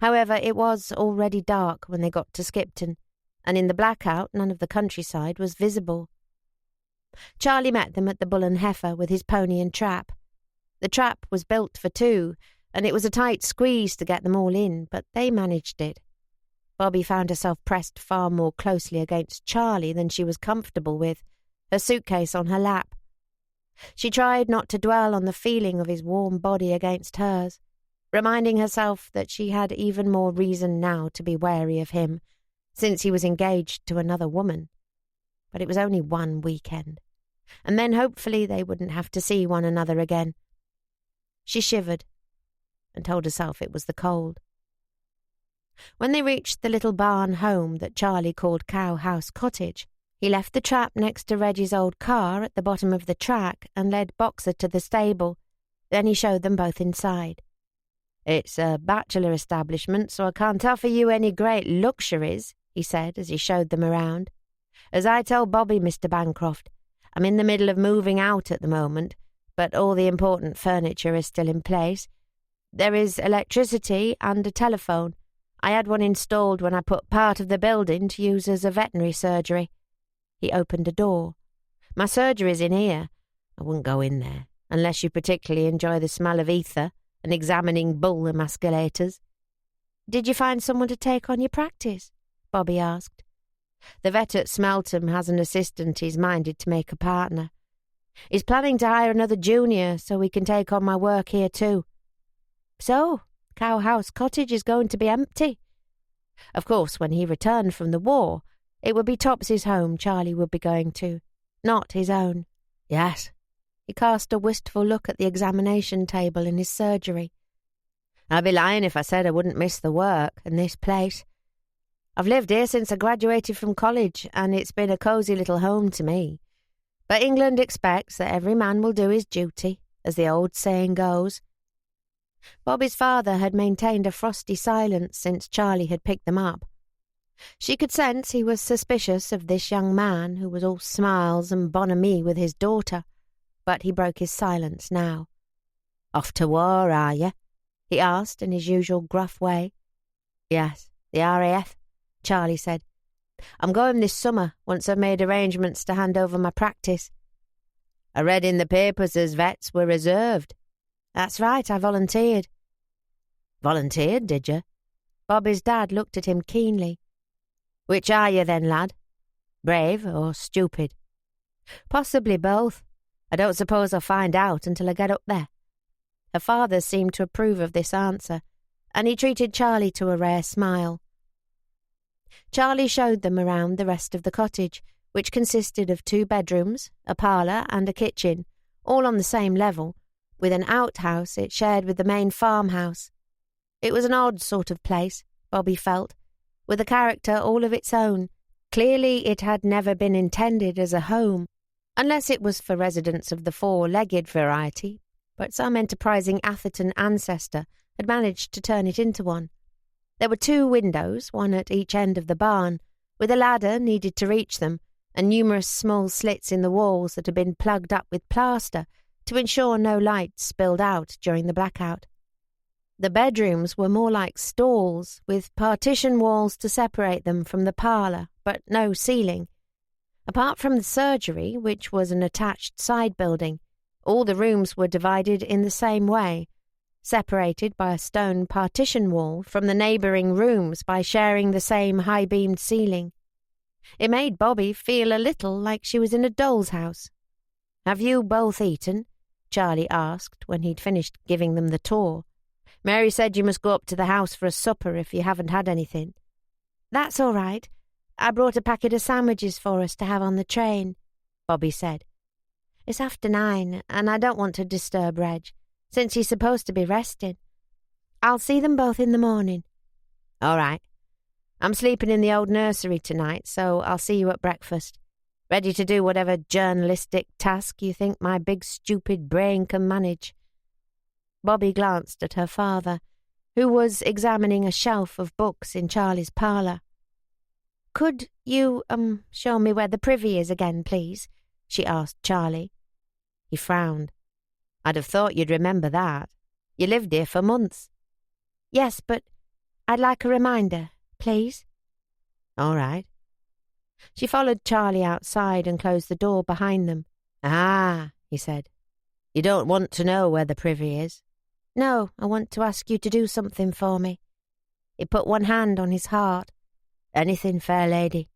However, it was already dark when they got to Skipton, and in the blackout none of the countryside was visible. Charlie met them at the Bull and Heifer with his pony and trap. The trap was built for 2, and it was a tight squeeze to get them all in, but they managed it. Bobby found herself pressed far more closely against Charlie than she was comfortable with, her suitcase on her lap. She tried not to dwell on the feeling of his warm body against hers, reminding herself that she had even more reason now to be wary of him, since he was engaged to another woman. But it was only one weekend, and then hopefully they wouldn't have to see one another again. She shivered and told herself it was the cold. When they reached the little barn home that Charlie called Cow House Cottage, he left the trap next to Reggie's old car at the bottom of the track and led Boxer to the stable. Then he showed them both inside. "It's a bachelor establishment, so I can't offer you any great luxuries," he said as he showed them around. "As I tell Bobby, Mr. Bancroft, I'm in the middle of moving out at the moment, but all the important furniture is still in place. There is electricity and a telephone. I had one installed when I put part of the building to use as a veterinary surgery." He opened a door. "My surgery's in here. I wouldn't go in there. unless you particularly enjoy the smell of ether and examining bull emasculators. Did you find someone to take on your practice? Bobby asked. The vet at Smeltham has an assistant he's minded to make a partner. He's planning to hire another junior so he can take on my work here too. So, Cowhouse Cottage is going to be empty? Of course, when he returned from the war, it would be Topsy's home Charlie would be going to, not his own. Yes. He cast a wistful look at the examination table in his surgery. I'd be lying if I said I wouldn't miss the work and this place. I've lived here since I graduated from college, and it's been a cosy little home to me. But England expects that every man will do his duty, as the old saying goes. Bobby's father had maintained a frosty silence since Charlie had picked them up. She could sense he was suspicious of this young man who was all smiles and bonhomie with his daughter, but he broke his silence now. Off to war, are you? He asked in his usual gruff way. Yes, the RAF, Charlie said. I'm going this summer, once I've made arrangements to hand over my practice. I read in the papers as vets were reserved. That's right, I volunteered. Volunteered, did you? Bobby's dad looked at him keenly. Which are you then, lad? Brave or stupid? Possibly both. I don't suppose I'll find out until I get up there. Her father seemed to approve of this answer, and he treated Charlie to a rare smile. Charlie showed them around the rest of the cottage, which consisted of 2 bedrooms, a parlour and a kitchen, all on the same level, with an outhouse it shared with the main farmhouse. It was an odd sort of place, Bobby felt, with a character all of its own. Clearly it had never been intended as a home, unless it was for residents of the 4-legged variety, but some enterprising Atherton ancestor had managed to turn it into one. There were 2 windows, one at each end of the barn, with a ladder needed to reach them, and numerous small slits in the walls that had been plugged up with plaster to ensure no light spilled out during the blackout. The bedrooms were more like stalls, with partition walls to separate them from the parlour, but no ceiling. Apart from the surgery, which was an attached side building, all the rooms were divided in the same way, separated by a stone partition wall from the neighbouring rooms by sharing the same high-beamed ceiling. It made Bobby feel a little like she was in a doll's house. "Have you both eaten?" Charlie asked when he'd finished giving them the tour. "Mary said you must go up to the house for a supper if you haven't had anything." "That's all right. I brought a packet of sandwiches for us to have on the train," Bobby said. "It's after 9, and I don't want to disturb Reg, since he's supposed to be resting. I'll see them both in the morning." "All right. I'm sleeping in the old nursery tonight, so I'll see you at breakfast, ready to do whatever journalistic task you think my big stupid brain can manage." Bobby glanced at her father, who was examining a shelf of books in Charlie's parlour. "Could you, show me where the privy is again, please?" she asked Charlie. He frowned. "I'd have thought you'd remember that. You lived here for months." "Yes, but I'd like a reminder, please." "All right." She followed Charlie outside and closed the door behind them. "Ah," he said. "You don't want to know where the privy is?" "No, I want to ask you to do something for me." He put one hand on his heart. "Anything, fair lady?"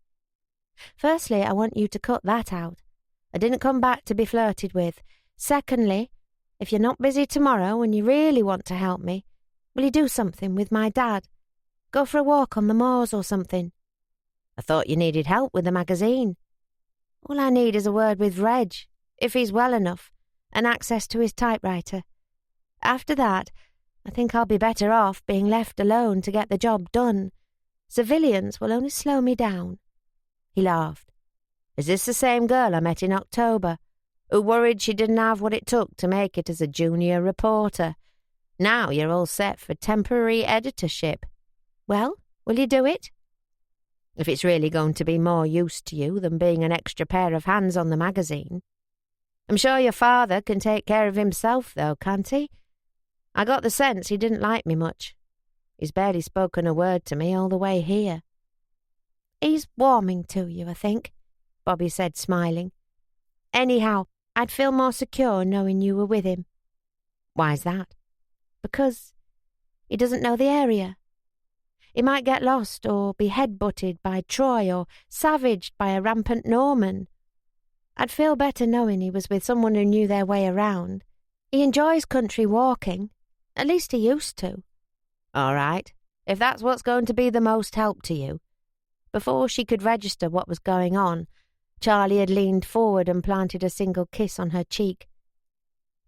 "Firstly, I want you to cut that out. I didn't come back to be flirted with. Secondly, if you're not busy tomorrow and you really want to help me, will you do something with my dad? Go for a walk on the moors or something." "I thought you needed help with the magazine." "All I need is a word with Reg, if he's well enough, and access to his typewriter. After that, I think I'll be better off being left alone to get the job done. Civilians will only slow me down." He laughed. "Is this the same girl I met in October, who worried she didn't have what it took to make it as a junior reporter? Now you're all set for temporary editorship." "Well, will you do it?" "If it's really going to be more use to you than being an extra pair of hands on the magazine. I'm sure your father can take care of himself, though, can't he? I got the sense he didn't like me much. He's barely spoken a word to me all the way here." "He's warming to you, I think," Bobby said, smiling. "Anyhow, I'd feel more secure knowing you were with him." "Why's that?" "Because he doesn't know the area. He might get lost or be head-butted by Troy or savaged by a rampant Norman. I'd feel better knowing he was with someone who knew their way around. He enjoys country walking. At least he used to." "All right, if that's what's going to be the most help to you." Before she could register what was going on, Charlie had leaned forward and planted a single kiss on her cheek.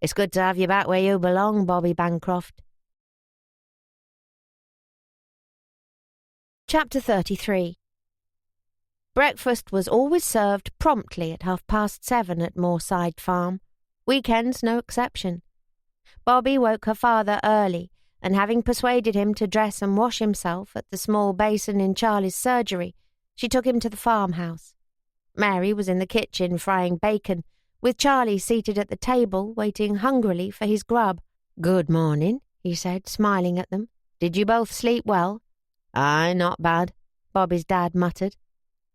"It's good to have you back where you belong, Bobby Bancroft." Chapter 33. Breakfast was always served promptly at 7:30 at Moorside Farm. Weekends no exception. Bobby woke her father early, and having persuaded him to dress and wash himself at the small basin in Charlie's surgery, she took him to the farmhouse. Mary was in the kitchen frying bacon, with Charlie seated at the table waiting hungrily for his grub. "Good morning," he said, smiling at them. "Did you both sleep well?" "Aye, not bad," Bobby's dad muttered.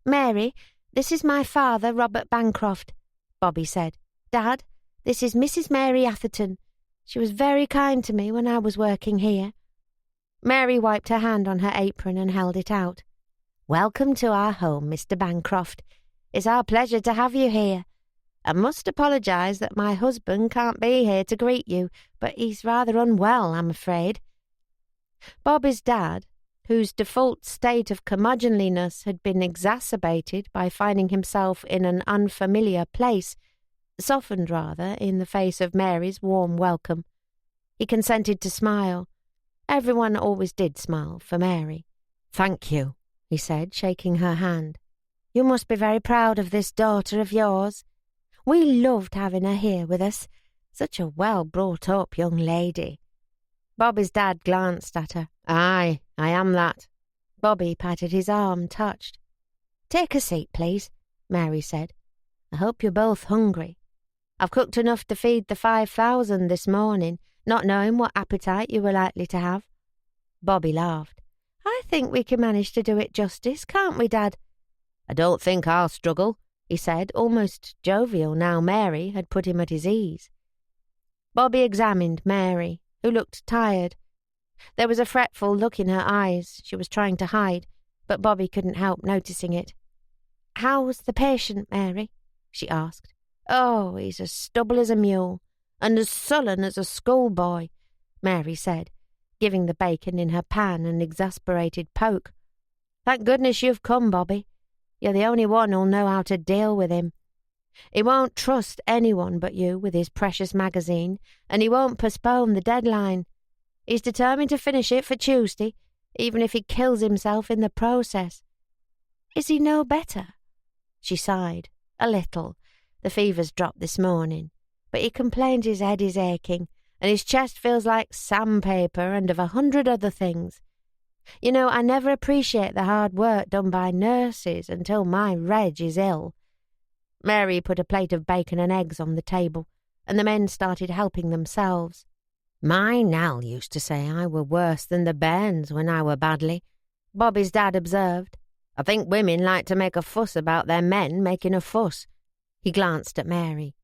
"Mary, this is my father, Robert Bancroft," Bobby said. "Dad, this is Mrs. Mary Atherton. She was very kind to me when I was working here." Mary wiped her hand on her apron and held it out. "Welcome to our home, Mr. Bancroft. It's our pleasure to have you here. I must apologise that my husband can't be here to greet you, but he's rather unwell, I'm afraid." Bobby's dad, whose default state of curmudgeonliness had been exacerbated by finding himself in an unfamiliar place, softened rather in the face of Mary's warm welcome. He consented to smile. Everyone always did smile for Mary. "Thank you," he said, shaking her hand. "You must be very proud of this daughter of yours. We loved having her here with us. Such a well-brought-up young lady." Bobby's dad glanced at her. "Aye, I am that." Bobby patted his arm, touched. "Take a seat, please," Mary said. "I hope you're both hungry. I've cooked enough to feed the 5,000 this morning, not knowing what appetite you were likely to have." Bobby laughed. "I think we can manage to do it justice, can't we, Dad?" "I don't think I'll struggle," he said, almost jovial now Mary had put him at his ease. Bobby examined Mary, who looked tired. There was a fretful look in her eyes she was trying to hide, but Bobby couldn't help noticing it. "How's the patient, Mary?" she asked. "Oh, he's as stubborn as a mule, and as sullen as a schoolboy," Mary said, giving the bacon in her pan an exasperated poke. "Thank goodness you've come, Bobby. You're the only one who'll know how to deal with him. He won't trust anyone but you with his precious magazine, and he won't postpone the deadline. He's determined to finish it for Tuesday, even if he kills himself in the process." "Is he no better?" She sighed. "A little. The fever's dropped this morning, but he complains his head is aching, and his chest feels like sandpaper and of 100 other things. You know, I never appreciate the hard work done by nurses until my Reg is ill." Mary put a plate of bacon and eggs on the table, and the men started helping themselves. "My Nell used to say I were worse than the bairns when I were badly," Bobby's dad observed. "I think women like to make a fuss about their men making a fuss." He glanced at Mary.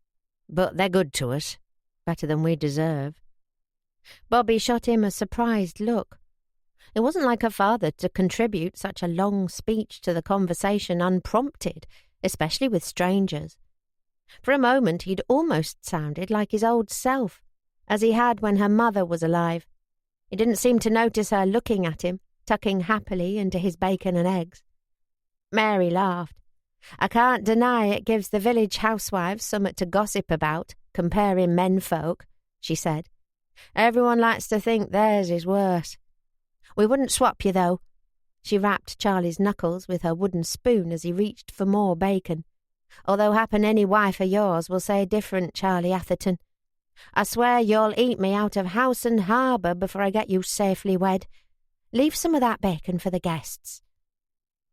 "But they're good to us, better than we deserve." Bobby shot him a surprised look. It wasn't like her father to contribute such a long speech to the conversation unprompted, especially with strangers. For a moment he'd almost sounded like his old self, as he had when her mother was alive. He didn't seem to notice her looking at him, tucking happily into his bacon and eggs. Mary laughed. "I can't deny it gives the village housewives somewhat to gossip about, comparing menfolk," she said. "Everyone likes to think theirs is worse. We wouldn't swap you, though." She rapped Charlie's knuckles with her wooden spoon as he reached for more bacon. "Although happen any wife of yours will say different, Charlie Atherton. I swear you'll eat me out of house and harbour before I get you safely wed. Leave some of that bacon for the guests."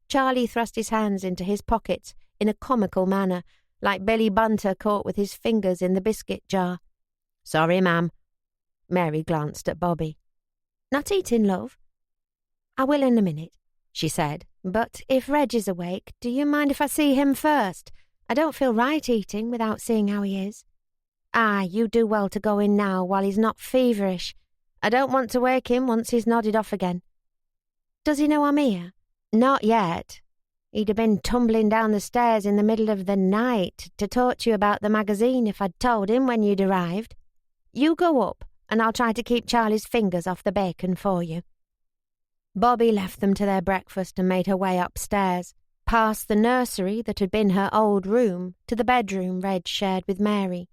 Charlie thrust his hands into his pockets in a comical manner, like Billy Bunter caught with his fingers in the biscuit jar. "Sorry, ma'am." Mary glanced at Bobby. "Not eating, love?" "I will in a minute," she said. "But if Reg is awake, do you mind if I see him first? I don't feel right eating without seeing how he is. Ah, you do well to go in now while he's not feverish. I don't want to wake him once he's nodded off again. Does he know I'm here? Not yet. He'd have been tumbling down the stairs in the middle of the night to talk to you about the magazine if I'd told him when you'd arrived. You go up, and I'll try to keep Charlie's fingers off the bacon for you. Bobby left them to their breakfast and made her way upstairs, past the nursery that had been her old room, to the bedroom Reg shared with Mary.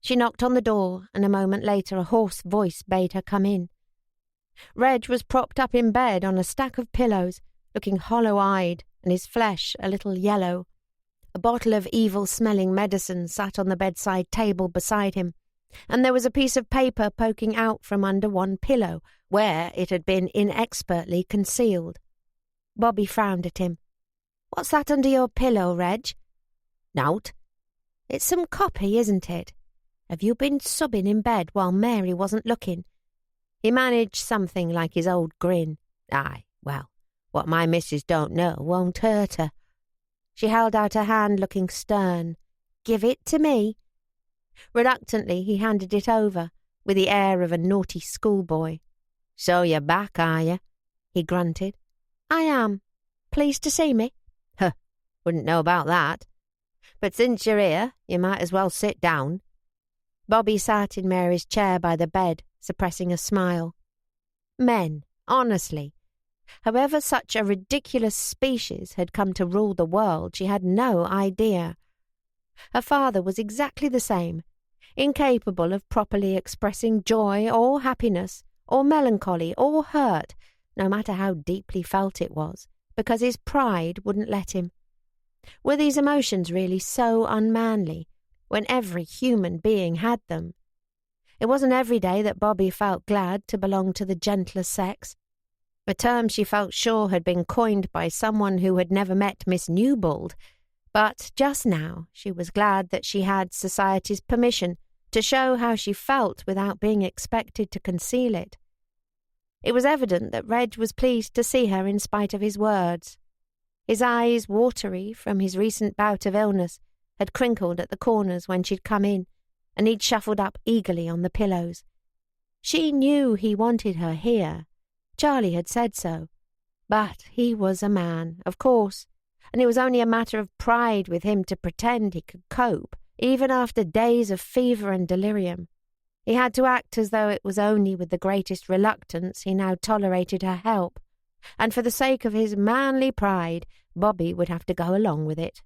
She knocked on the door, and a moment later a hoarse voice bade her come in. Reg was propped up in bed on a stack of pillows, looking hollow-eyed and his flesh a little yellow. A bottle of evil-smelling medicine sat on the bedside table beside him, and there was a piece of paper poking out from under one pillow, where it had been inexpertly concealed. Bobby frowned at him. "What's that under your pillow, Reg?" "Nowt." "It's some copy, isn't it? Have you been subbing in bed while Mary wasn't looking?" He managed something like his old grin. "Aye, well, what my missus don't know won't hurt her." She held out her hand, looking stern. "Give it to me." Reluctantly, he handed it over, with the air of a naughty schoolboy. "So you're back, are you?" he grunted. "I am. Pleased to see me?" "Huh, wouldn't know about that. But since you're here, you might as well sit down." Bobby sat in Mary's chair by the bed, suppressing a smile. Men, honestly. However such a ridiculous species had come to rule the world, she had no idea. Her father was exactly the same, incapable of properly expressing joy or happiness, or melancholy or hurt, no matter how deeply felt it was, because his pride wouldn't let him. Were these emotions really so unmanly, when every human being had them? It wasn't every day that Bobby felt glad to belong to the gentler sex, a term she felt sure had been coined by someone who had never met Miss Newbold, but just now she was glad that she had society's permission to show how she felt without being expected to conceal it. It was evident that Reg was pleased to see her in spite of his words. His eyes, watery from his recent bout of illness, had crinkled at the corners when she'd come in, and he'd shuffled up eagerly on the pillows. She knew he wanted her here. Charlie had said so. But he was a man, of course, and it was only a matter of pride with him to pretend he could cope, even after days of fever and delirium. He had to act as though it was only with the greatest reluctance he now tolerated her help, and for the sake of his manly pride, Bobby would have to go along with it.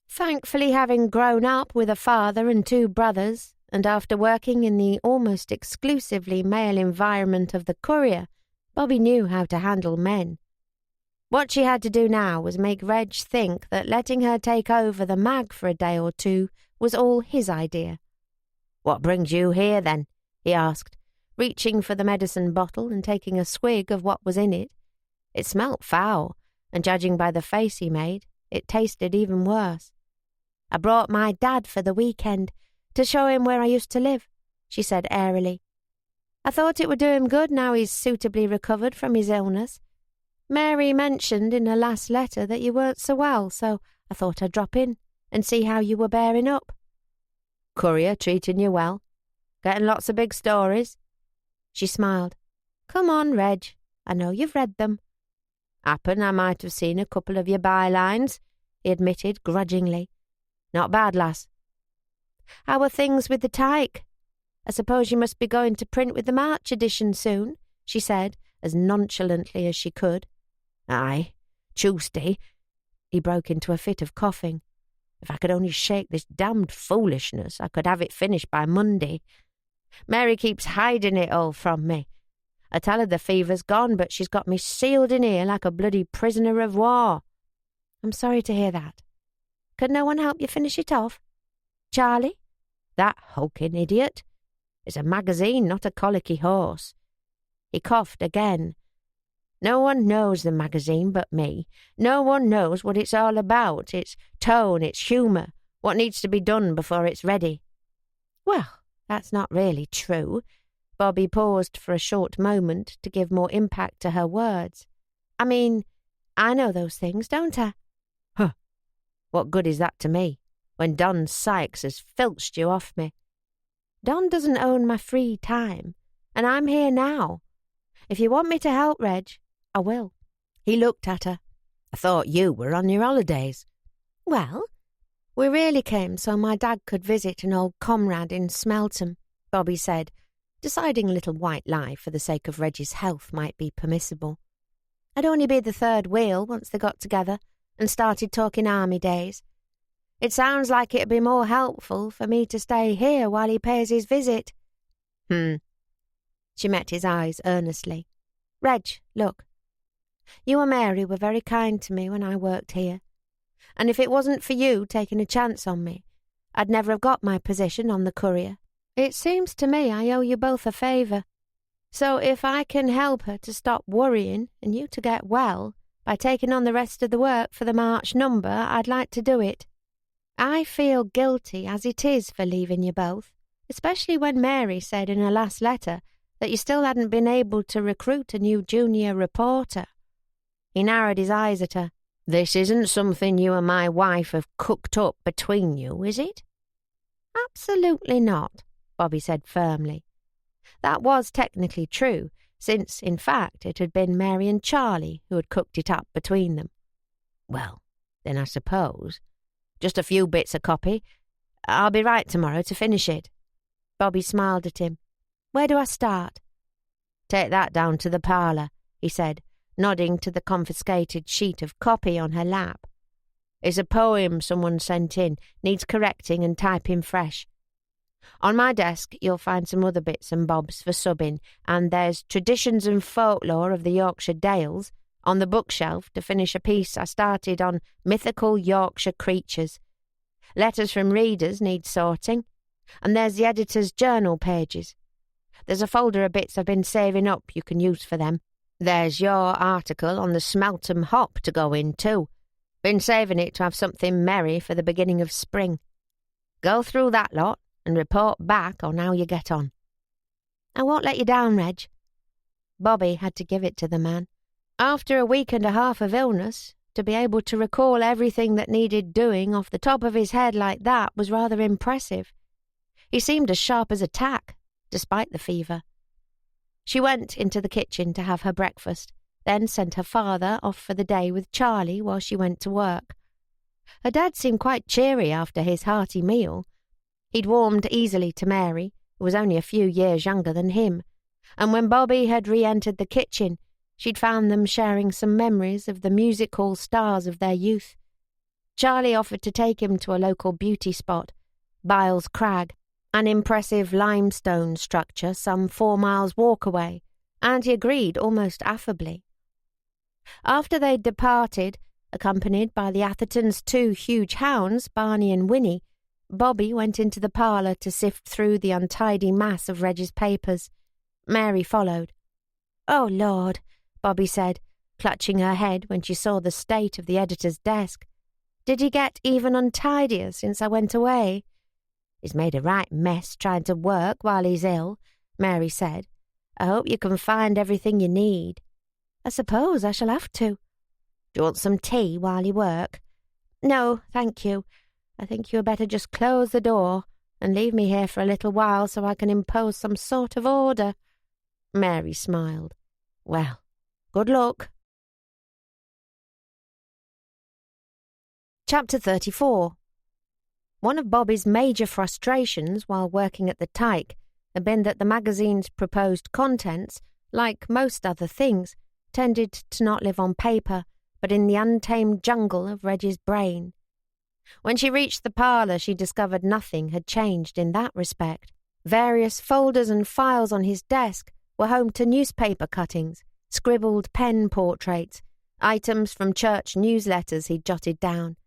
Thankfully, having grown up with a father and two brothers, and after working in the almost exclusively male environment of the Courier, Bobby knew how to handle men. What she had to do now was make Reg think that letting her take over the mag for a day or two was all his idea. "What brings you here, then?" he asked, reaching for the medicine bottle and taking a swig of what was in it. It smelt foul, and judging by the face he made, it tasted even worse. "I brought my dad for the weekend, to show him where I used to live," she said airily. "I thought it would do him good now he's suitably recovered from his illness. Mary mentioned in her last letter that you weren't so well, so I thought I'd drop in and see how you were bearing up." "Courier treating you well? Getting lots of big stories?" She smiled. "Come on, Reg. I know you've read them." "Happen I might have seen a couple of your bylines," he admitted grudgingly. "Not bad, lass." "How are things with the tyke? I suppose you must be going to print with the March edition soon," she said, as nonchalantly as she could. "Aye, Tuesday." He broke into a fit of coughing. "If I could only shake this damned foolishness, I could have it finished by Monday. Mary keeps hiding it all from me. I tell her the fever's gone, but she's got me sealed in here like a bloody prisoner of war." "I'm sorry to hear that. Could no one help you finish it off? Charlie?" "That hulking idiot. It's a magazine, not a colicky horse." He coughed again. "No one knows the magazine but me. No one knows what it's all about, its tone, its humour, what needs to be done before it's ready." "Well, that's not really true." Bobby paused for a short moment to give more impact to her words. "I mean, I know those things, don't I?" "Huh. What good is that to me? when Don Sykes has filched you off me. Don doesn't own my free time, and I'm here now. If you want me to help, Reg, I will." He looked at her. "I thought you were on your holidays." "Well, we really came so my dad could visit an old comrade in Smelton," Bobby said, deciding a little white lie for the sake of Reg's health might be permissible. "I'd only be the third wheel once they got together and started talking army days. It sounds like it'd be more helpful for me to stay here while he pays his visit." She met his eyes earnestly. "Reg, look. You and Mary were very kind to me when I worked here, and if it wasn't for you taking a chance on me, I'd never have got my position on the Courier. It seems to me I owe you both a favour. So if I can help her to stop worrying and you to get well by taking on the rest of the work for the March number, I'd like to do it. I feel guilty as it is for leaving you both, especially when Mary said in her last letter that you still hadn't been able to recruit a new junior reporter." He narrowed his eyes at her. "This isn't something you and my wife have cooked up between you, is it?" "Absolutely not," Bobby said firmly. That was technically true, since, in fact, it had been Mary and Charlie who had cooked it up between them. "Well, then I suppose. Just a few bits of copy. I'll be right tomorrow to finish it." Bobby smiled at him. "Where do I start?" "Take that down to the parlour," he said, nodding to the confiscated sheet of copy on her lap. "It's a poem someone sent in, needs correcting and typing fresh. On my desk you'll find some other bits and bobs for subbing, and there's Traditions and Folklore of the Yorkshire Dales on the bookshelf to finish a piece I started on mythical Yorkshire creatures. Letters from readers need sorting, and there's the editor's journal pages. There's a folder of bits I've been saving up you can use for them. There's your article on the Smelton hop to go in too. Been saving it to have something merry for the beginning of spring. Go through that lot and report back on how you get on." "I won't let you down, Reg." Bobby had to give it to the man. After a week and a half of illness, to be able to recall everything that needed doing off the top of his head like that was rather impressive. He seemed as sharp as a tack, despite the fever. She went into the kitchen to have her breakfast, then sent her father off for the day with Charlie while she went to work. Her dad seemed quite cheery after his hearty meal. He'd warmed easily to Mary, who was only a few years younger than him, and when Bobby had re-entered the kitchen, she'd found them sharing some memories of the music hall stars of their youth. Charlie offered to take him to a local beauty spot, Biles Crag, an impressive limestone structure some 4 miles walk away, and he agreed almost affably. After they'd departed, accompanied by the Athertons' 2 huge hounds, Barney and Winnie, Bobby went into the parlour to sift through the untidy mass of Reg's papers. Mary followed. "Oh, Lord," Bobby said, clutching her head when she saw the state of the editor's desk. "Did he get even untidier since I went away?" "He's made a right mess trying to work while he's ill," Mary said. "I hope you can find everything you need." "I suppose I shall have to." "Do you want some tea while you work?" "No, thank you. I think you had better just close the door and leave me here for a little while so I can impose some sort of order." Mary smiled. "Well, good luck." Chapter 34. One of Bobby's major frustrations while working at the Tyke had been that the magazine's proposed contents, like most other things, tended to not live on paper, but in the untamed jungle of Reg's brain. When she reached the parlour, she discovered nothing had changed in that respect. Various folders and files on his desk were home to newspaper cuttings, scribbled pen portraits, items from church newsletters he'd jotted down.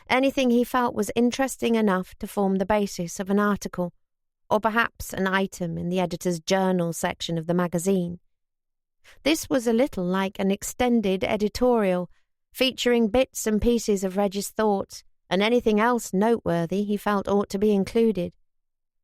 Anything he felt was interesting enough to form the basis of an article, or perhaps an item in the editor's journal section of the magazine. This was a little like an extended editorial, featuring bits and pieces of Reg's thoughts and anything else noteworthy he felt ought to be included.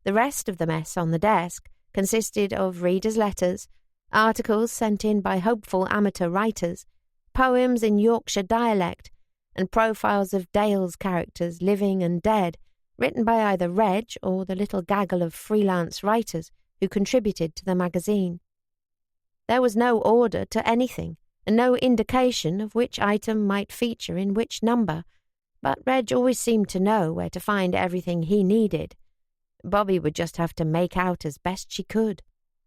The rest of the mess on the desk consisted of readers' letters, articles sent in by hopeful amateur writers, poems in Yorkshire dialect, and profiles of Dales characters living and dead written by either Reg or the little gaggle of freelance writers who contributed to the magazine. There was no order to anything, and no indication of which item might feature in which number, but Reg always seemed to know where to find everything he needed. Bobby would just have to make out as best she could.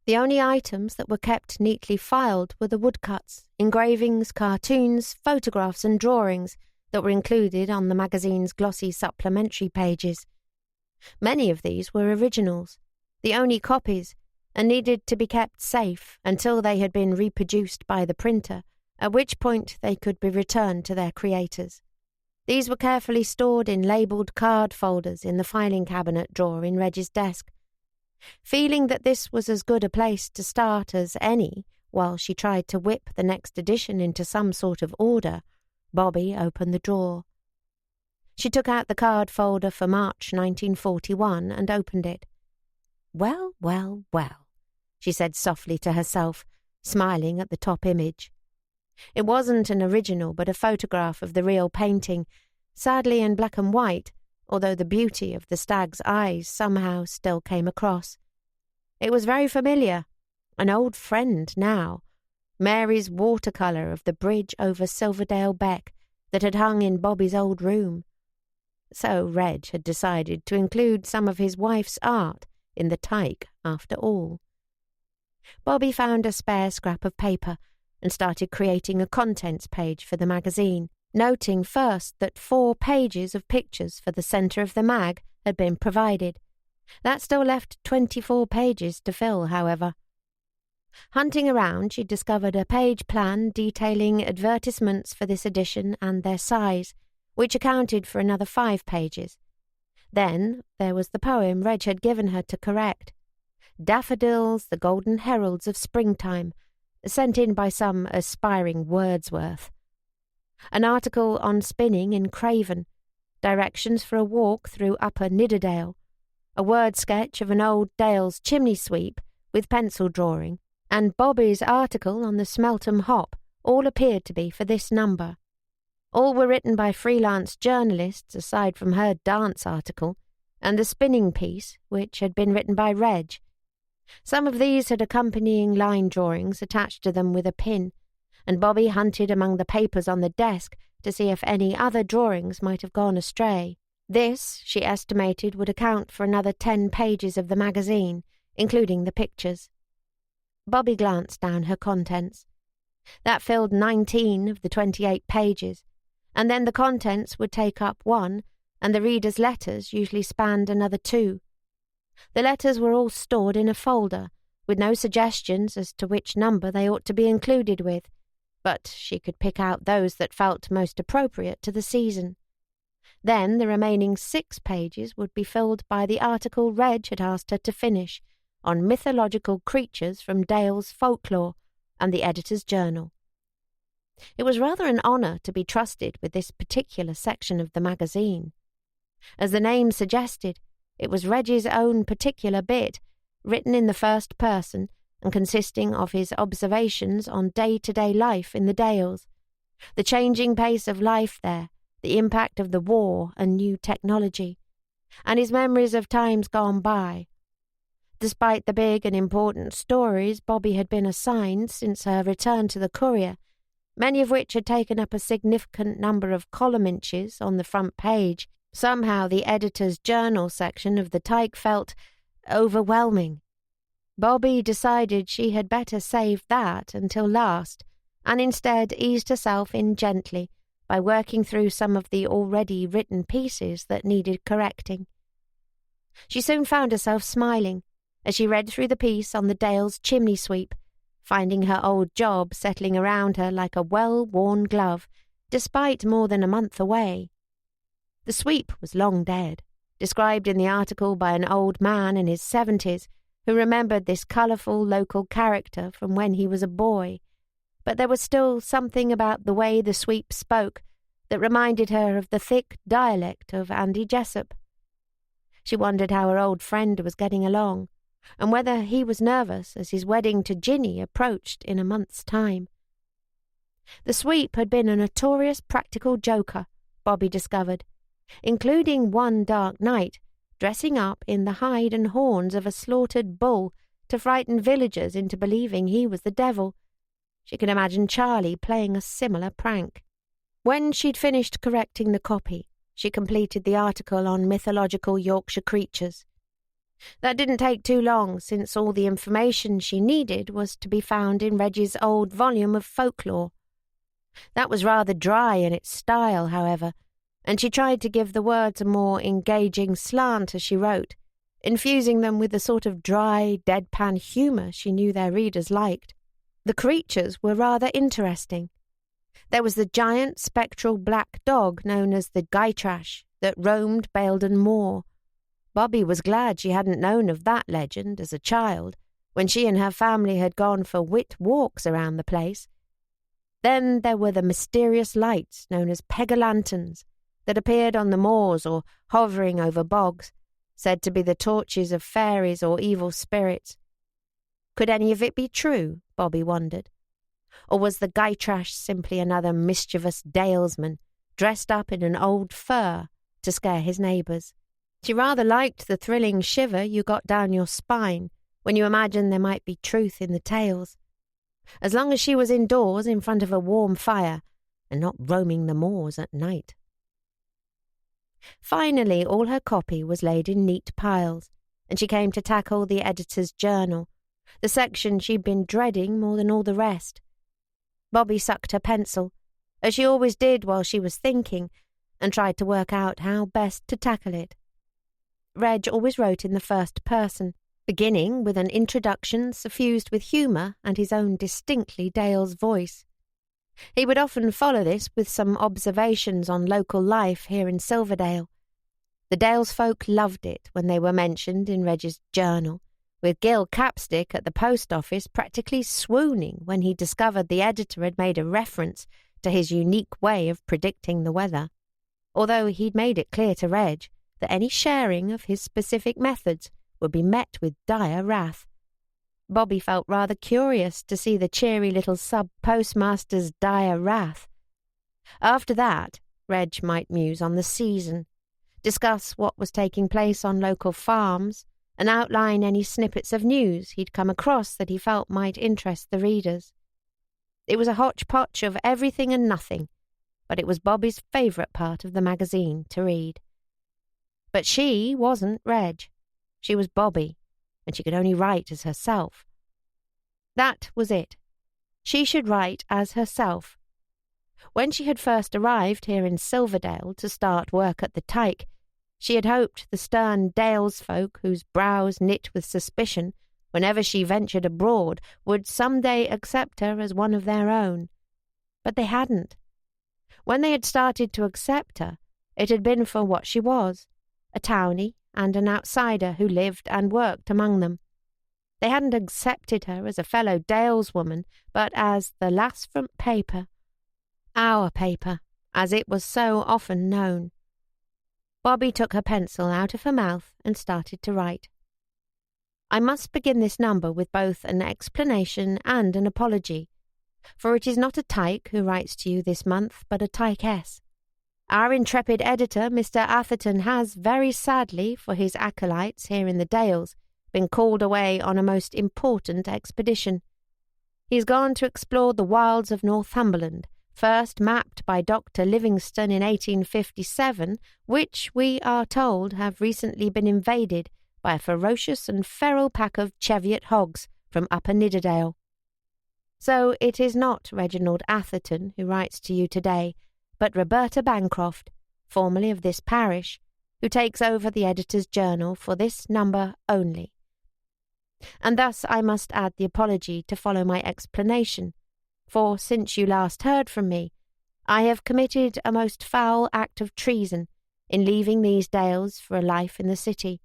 The only items that were kept neatly filed were the woodcuts, engravings, cartoons, photographs and drawings that were included on the magazine's glossy supplementary pages. Many of these were originals, the only copies, and needed to be kept safe until they had been reproduced by the printer, at which point they could be returned to their creators. These were carefully stored in labelled card folders in the filing cabinet drawer in Reg's desk. Feeling that this was as good a place to start as any, while she tried to whip the next edition into some sort of order, Bobby opened the drawer. She took out the card folder for March 1941 and opened it. "Well, well, well," she said softly to herself, smiling at the top image. It wasn't an original, but a photograph of the real painting, sadly in black and white, although the beauty of the stag's eyes somehow still came across. It was very familiar, an old friend now, Mary's watercolour of the bridge over Silverdale Beck that had hung in Bobby's old room. So Reg had decided to include some of his wife's art in the tyke after all. Bobby found a spare scrap of paper and started creating a contents page for the magazine, noting first that 4 pages of pictures for the centre of the mag had been provided. That still left 24 pages to fill, however. Hunting around, she discovered a page plan detailing advertisements for this edition and their size, which accounted for another 5 pages. Then there was the poem Reg had given her to correct. Daffodils, the golden heralds of springtime, sent in by some aspiring Wordsworth. An article on spinning in Craven, directions for a walk through Upper Nidderdale, a word sketch of an old Dale's chimney sweep with pencil drawing, and Bobby's article on the Smeltham hop all appeared to be for this number. All were written by freelance journalists aside from her dance article, and the spinning piece, which had been written by Reg. Some of these had accompanying line drawings attached to them with a pin, and Bobby hunted among the papers on the desk to see if any other drawings might have gone astray. This, she estimated, would account for another 10 pages of the magazine, including the pictures. Bobby glanced down her contents. That filled 19 of the 28 pages, and then the contents would take up 1, and the reader's letters usually spanned another 2. The letters were all stored in a folder, with no suggestions as to which number they ought to be included with, but she could pick out those that felt most appropriate to the season. Then the remaining 6 pages would be filled by the article Reg had asked her to finish, on mythological creatures from Dale's folklore and the editor's journal. It was rather an honour to be trusted with this particular section of the magazine. As the name suggested, it was Reg's own particular bit, written in the first person and consisting of his observations on day-to-day life in the Dales, the changing pace of life there, the impact of the war and new technology, and his memories of times gone by. Despite the big and important stories Bobby had been assigned since her return to the Courier, many of which had taken up a significant number of column inches on the front page, somehow the editor's journal section of the tyke felt overwhelming. Bobby decided she had better save that until last, and instead eased herself in gently by working through some of the already written pieces that needed correcting. She soon found herself smiling as she read through the piece on the Dale's chimney sweep, finding her old job settling around her like a well-worn glove, despite more than a month away. The sweep was long dead, described in the article by an old man in his 70s who remembered this colourful local character from when he was a boy, but there was still something about the way the sweep spoke that reminded her of the thick dialect of Andy Jessup. She wondered how her old friend was getting along, and whether he was nervous as his wedding to Ginny approached in a month's time. The sweep had been a notorious practical joker, Bobby discovered. including one dark night, dressing up in the hide and horns of a slaughtered bull to frighten villagers into believing he was the devil. She could imagine Charlie playing a similar prank. When she'd finished correcting the copy, she completed the article on mythological Yorkshire creatures. That didn't take too long, since all the information she needed was to be found in Reggie's old volume of folklore. That was rather dry in its style, however, and she tried to give the words a more engaging slant as she wrote, infusing them with the sort of dry, deadpan humour she knew their readers liked. The creatures were rather interesting. There was the giant spectral black dog known as the Gytrash that roamed Baildon Moor. Bobby was glad she hadn't known of that legend as a child, when she and her family had gone for wit walks around the place. Then there were the mysterious lights known as peg-o'-lanterns that appeared on the moors or hovering over bogs, said to be the torches of fairies or evil spirits. Could any of it be true, Bobby wondered? Or was the Gytrash simply another mischievous dalesman, dressed up in an old fur to scare his neighbours? She rather liked the thrilling shiver you got down your spine when you imagined there might be truth in the tales, as long as she was indoors in front of a warm fire and not roaming the moors at night. Finally, all her copy was laid in neat piles, and she came to tackle the editor's journal, the section she'd been dreading more than all the rest. Bobby sucked her pencil, as she always did while she was thinking, and tried to work out how best to tackle it. Reg always wrote in the first person, beginning with an introduction suffused with humour and his own distinctly Dale's voice. He would often follow this with some observations on local life here in Silverdale. The Dales folk loved it when they were mentioned in Reg's journal, with Gil Capstick at the post office practically swooning when he discovered the editor had made a reference to his unique way of predicting the weather, although he'd made it clear to Reg that any sharing of his specific methods would be met with dire wrath. Bobby felt rather curious to see the cheery little sub-postmaster's dire wrath. After that, Reg might muse on the season, discuss what was taking place on local farms, and outline any snippets of news he'd come across that he felt might interest the readers. It was a hodgepodge of everything and nothing, but it was Bobby's favourite part of the magazine to read. But she wasn't Reg. She was Bobby, and she could only write as herself. That was it. She should write as herself. When she had first arrived here in Silverdale to start work at the Tyke, she had hoped the stern Dales folk, whose brows knit with suspicion whenever she ventured abroad, would some day accept her as one of their own. But they hadn't. When they had started to accept her, it had been for what she was, a townie and an outsider who lived and worked among them. They hadn't accepted her as a fellow Daleswoman, but as the lass from paper. Our paper, as it was so often known. Bobby took her pencil out of her mouth and started to write. I must begin this number with both an explanation and an apology, for it is not a tyke who writes to you this month, but a tykess. Our intrepid editor, Mr. Atherton, has, very sadly for his acolytes here in the Dales, been called away on a most important expedition. He's gone to explore the wilds of Northumberland, first mapped by Dr. Livingstone in 1857, which, we are told, have recently been invaded by a ferocious and feral pack of Cheviot hogs from Upper Nidderdale. So it is not Reginald Atherton who writes to you today, but Roberta Bancroft, formerly of this parish, who takes over the editor's journal for this number only. And thus I must add the apology to follow my explanation, for since you last heard from me, I have committed a most foul act of treason in leaving these dales for a life in the city.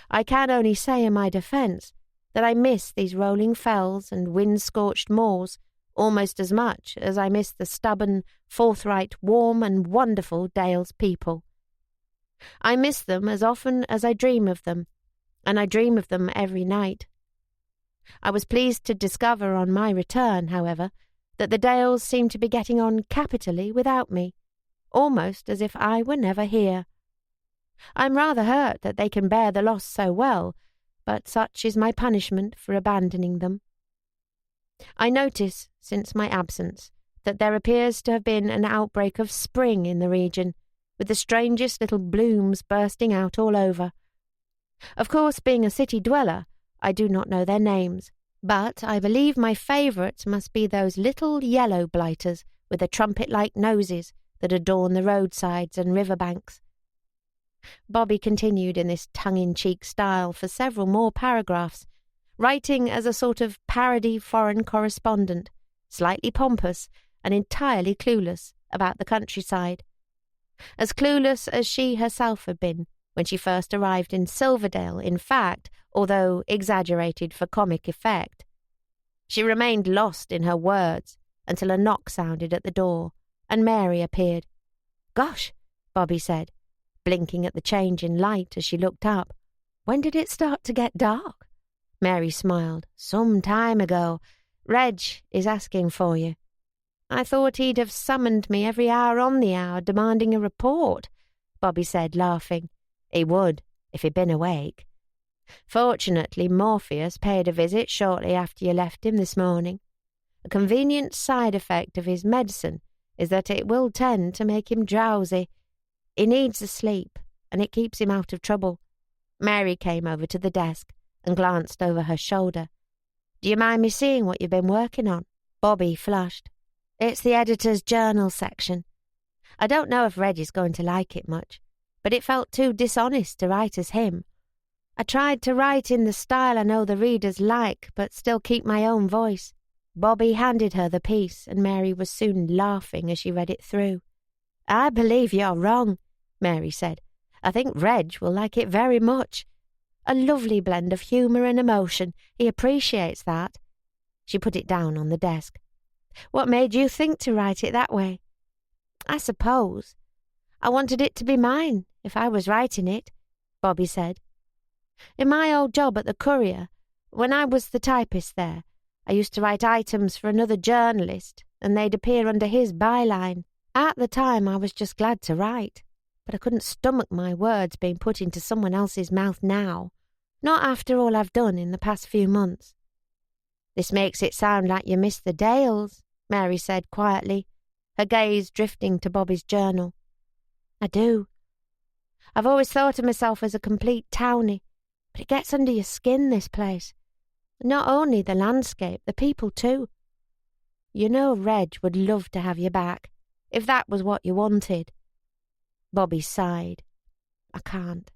I can only say in my defence that I miss these rolling fells and wind-scorched moors almost as much as I miss the stubborn, forthright, warm and wonderful Dales people. I miss them as often as I dream of them, and I dream of them every night. I was pleased to discover on my return, however, that the Dales seemed to be getting on capitally without me. almost as if I were never here. I'm rather hurt that they can bear the loss so well, but such is my punishment for abandoning them. I notice, since my absence, that there appears to have been an outbreak of spring in the region, with the strangest little blooms bursting out all over. Of course, being a city dweller, I do not know their names, but I believe my favourites must be those little yellow blighters with the trumpet-like noses that adorn the roadsides and river banks. Bobby continued in this tongue-in-cheek style for several more paragraphs, writing as a sort of parody foreign correspondent, slightly pompous and entirely clueless about the countryside. As clueless as she herself had been when she first arrived in Silverdale, in fact, although exaggerated for comic effect. She remained lost in her words until a knock sounded at the door, and Mary appeared. "Gosh," Bobby said, blinking at the change in light as she looked up. "When did it start to get dark?" Mary smiled. "Some time ago. Reg is asking for you." "I thought he'd have summoned me every hour on the hour, demanding a report," Bobby said, laughing. "He would, if he'd been awake. Fortunately, Morpheus paid a visit shortly after you left him this morning. A convenient side effect of his medicine is that it will tend to make him drowsy. He needs the sleep, and it keeps him out of trouble." Mary came over to the desk and glanced over her shoulder. "Do you mind me seeing what you've been working on?" Bobby flushed. "It's the editor's journal section. I don't know if Reggie's going to like it much, but it felt too dishonest to write as him. I tried to write in the style I know the readers like, but still keep my own voice." Bobby handed her the piece, and Mary was soon laughing as she read it through. "I believe you're wrong," Mary said. "I think Reg will like it very much. A lovely blend of humour and emotion. He appreciates that." She put it down on the desk. "What made you think to write it that way?" "I suppose I wanted it to be mine if I was writing it," Bobby said. "In my old job at the Courier, when I was the typist there, I used to write items for another journalist, and they'd appear under his byline. At the time, I was just glad to write, but I couldn't stomach my words being put into someone else's mouth now, not after all I've done in the past few months." "This makes it sound like you miss the Dales," Mary said quietly, her gaze drifting to Bobby's journal. "I do. I've always thought of myself as a complete townie, but it gets under your skin, this place. Not only the landscape, the people too. You know Reg would love to have you back, if that was what you wanted." Bobby sighed. "I can't.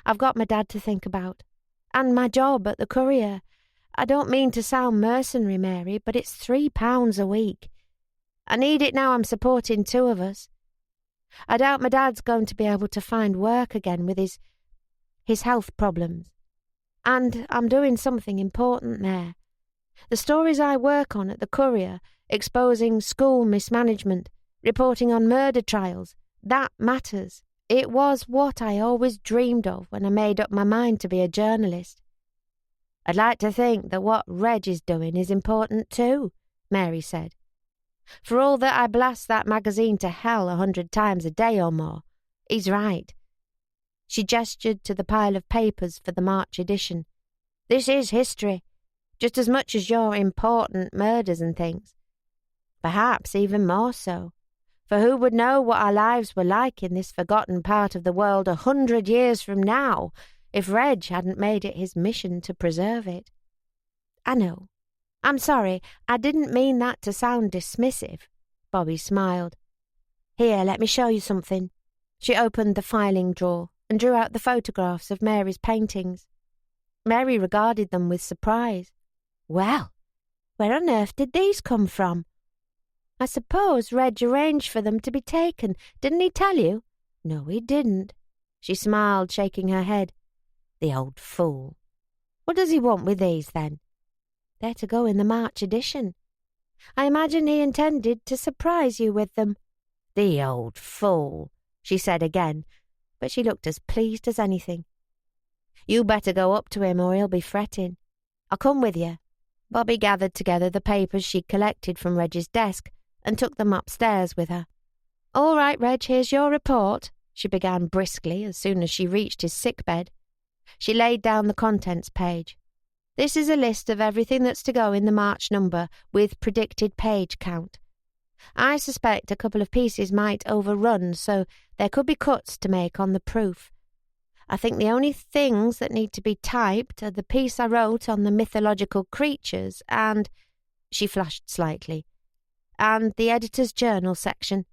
I've got my dad to think about, and my job at the Courier. I don't mean to sound mercenary, Mary, but it's £3 a week. I need it now I'm supporting two of us. I doubt my dad's going to be able to find work again with his health problems. And I'm doing something important there. The stories I work on at the Courier, exposing school mismanagement, reporting on murder trials, that matters. It was what I always dreamed of when I made up my mind to be a journalist." "I'd like to think that what Reg is doing is important too," Mary said. "For all that I blast that magazine to hell 100 times a day or more, he's right." She gestured to the pile of papers for the March edition. "This is history, just as much as your important murders and things. Perhaps even more so, for who would know what our lives were like in this forgotten part of the world 100 years from now if Reg hadn't made it his mission to preserve it?" "I know. I'm sorry, I didn't mean that to sound dismissive." Bobby smiled. "Here, let me show you something." She opened the filing drawer and drew out the photographs of Mary's paintings. Mary regarded them with surprise. "Well, where on earth did these come from?" "I suppose Reg arranged for them to be taken. Didn't he tell you?" "No, he didn't." She smiled, shaking her head. "The old fool. What does he want with these, then?" "They're to go in the March edition. I imagine he intended to surprise you with them." "The old fool," she said again, but she looked as pleased as anything. "You better go up to him or he'll be fretting. I'll come with you." Bobby gathered together the papers she'd collected from Reg's desk and took them upstairs with her. "All right, Reg, here's your report," she began briskly as soon as she reached his sickbed. She laid down the contents page. "This is a list of everything that's to go in the March number, with predicted page count. I suspect a couple of pieces might overrun, so there could be cuts to make on the proof. I think the only things that need to be typed are the piece I wrote on the mythological creatures and—" she flushed slightly, "and the editor's journal section.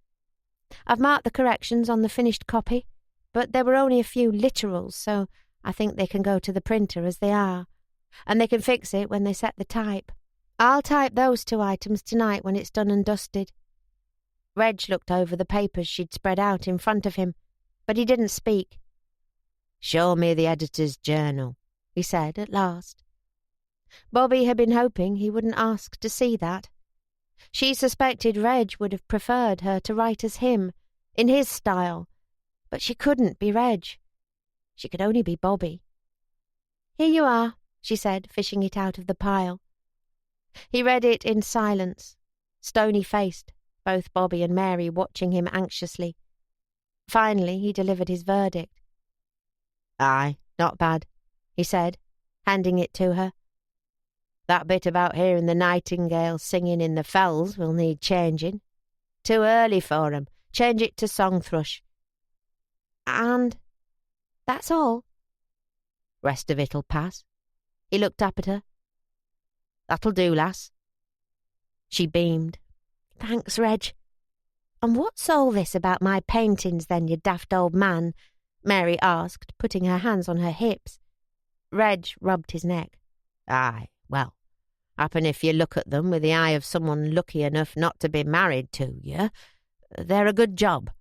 I've marked the corrections on the finished copy, but there were only a few literals, so I think they can go to the printer as they are, and they can fix it when they set the type. I'll type those 2 items tonight when it's done and dusted." Reg looked over the papers she'd spread out in front of him, but he didn't speak. "Show me the editor's journal," he said at last. Bobby had been hoping he wouldn't ask to see that. She suspected Reg would have preferred her to write as him, in his style, but she couldn't be Reg. She could only be Bobby. "Here you are," she said, fishing it out of the pile. He read it in silence, stony-faced, both Bobby and Mary watching him anxiously. Finally he delivered his verdict. "Aye, not bad," he said, handing it to her. "That bit about hearing the nightingale singing in the fells will need changing. Too early for 'em. Change it to song thrush." "And that's all?" "Rest of it'll pass." He looked up at her. "That'll do, lass." She beamed. "Thanks, Reg. And what's all this about my paintings, then, you daft old man?" Mary asked, putting her hands on her hips. Reg rubbed his neck. "Aye, well, happen if you look at them with the eye of someone lucky enough not to be married to you, they're a good job.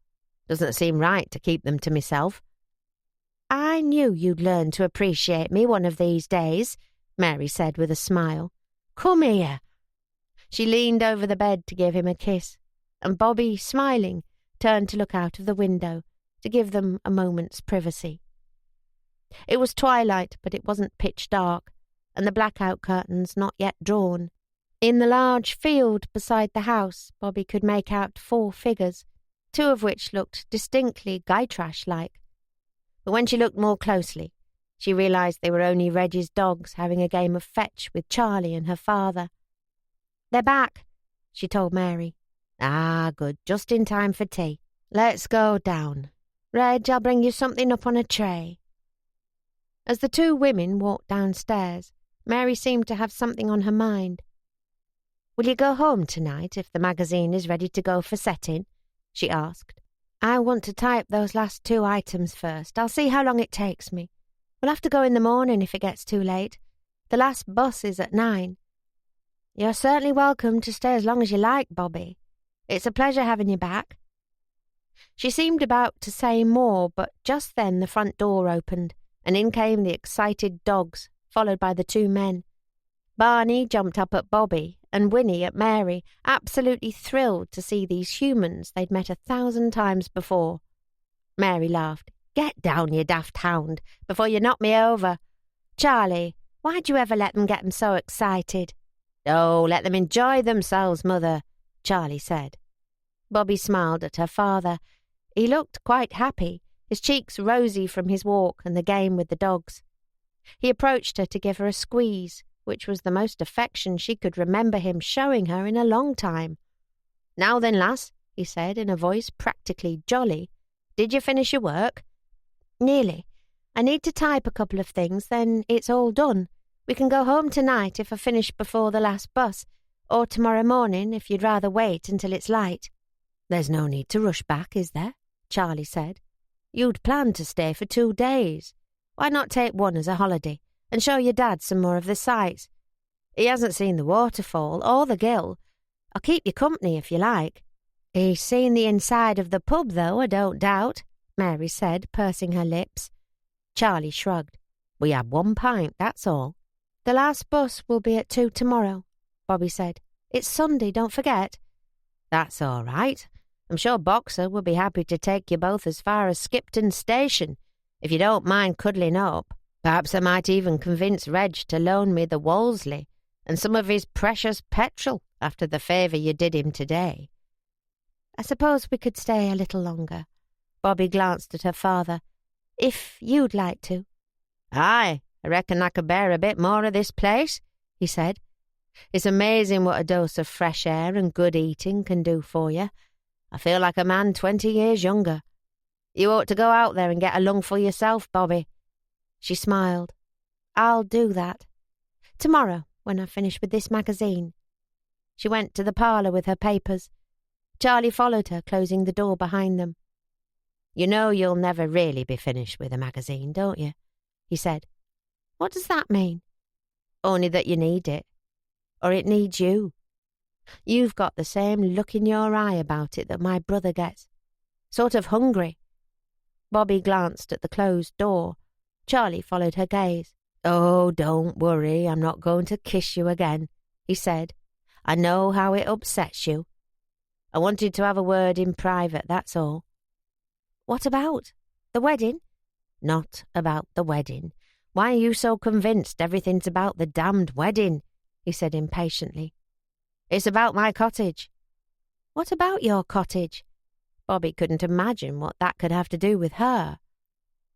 Doesn't seem right to keep them to myself." "I knew you'd learn to appreciate me one of these days," Mary said with a smile. "Come here." She leaned over the bed to give him a kiss, and Bobby, smiling, turned to look out of the window to give them a moment's privacy. It was twilight, but it wasn't pitch dark, and the blackout curtains not yet drawn. In the large field beside the house, Bobby could make out 4 figures, 2 of which looked distinctly Gytrash-like. But when she looked more closely, she realised they were only Reg's dogs having a game of fetch with Charlie and her father. "They're back," she told Mary. "Ah, good, just in time for tea. Let's go down. Reg, I'll bring you something up on a tray." As the 2 women walked downstairs, Mary seemed to have something on her mind. "Will you go home tonight if the magazine is ready to go for setting?" she asked. "I want to type those last 2 items first. I'll see how long it takes me. We'll have to go in the morning if it gets too late. The last bus is at 9. "You're certainly welcome to stay as long as you like, Bobby. It's a pleasure having you back." She seemed about to say more, but just then the front door opened, and in came the excited dogs, followed by the 2 men. Barney jumped up at Bobby, and Winnie at Mary, absolutely thrilled to see these humans they'd met 1,000 times before. Mary laughed. "Get down, you daft hound, before you knock me over. Charlie, why'd you ever let them get 'em so excited?" "Oh, let them enjoy themselves, Mother," Charlie said. Bobby smiled at her father. He looked quite happy, his cheeks rosy from his walk and the game with the dogs. He approached her to give her a squeeze, which was the most affection she could remember him showing her in a long time. "Now then, lass," he said in a voice practically jolly, "did you finish your work?" "Nearly. I need to type a couple of things, then it's all done. We can go home tonight if I finish before the last bus, or tomorrow morning if you'd rather wait until it's light." "There's no need to rush back, is there?" Charlie said. "You'd planned to stay for 2 days. Why not take one as a holiday and show your dad some more of the sights? He hasn't seen the waterfall or the gill. I'll keep you company if you like." "He's seen the inside of the pub, though, I don't doubt," Mary said, pursing her lips. Charlie shrugged. "We had 1 pint, that's all." "The last bus will be at 2 tomorrow," Bobby said. "It's Sunday, don't forget." "That's all right. I'm sure Boxer would be happy to take you both as far as Skipton Station, if you don't mind cuddling up. Perhaps I might even convince Reg to loan me the Wolseley and some of his precious petrol after the favour you did him today." I suppose we could stay a little longer. Bobby glanced at her father. If you'd like to. Aye, I reckon I could bear a bit more of this place, he said. It's amazing what a dose of fresh air and good eating can do for you. I feel like a man 20 years younger. You ought to go out there and get a lungful yourself, Bobby. She smiled. I'll do that. Tomorrow, when I've finished with this magazine. She went to the parlour with her papers. Charlie followed her, closing the door behind them. You know you'll never really be finished with a magazine, don't you? He said. What does that mean? Only that you need it. Or it needs you. You've got the same look in your eye about it that my brother gets. Sort of hungry. Bobby glanced at the closed door. Charlie followed her gaze. Oh, don't worry, I'm not going to kiss you again, he said. I know how it upsets you. I wanted to have a word in private, that's all. What about? The wedding? Not about the wedding. Why are you so convinced everything's about the damned wedding? He said impatiently. It's about my cottage. What about your cottage? Bobby couldn't imagine what that could have to do with her.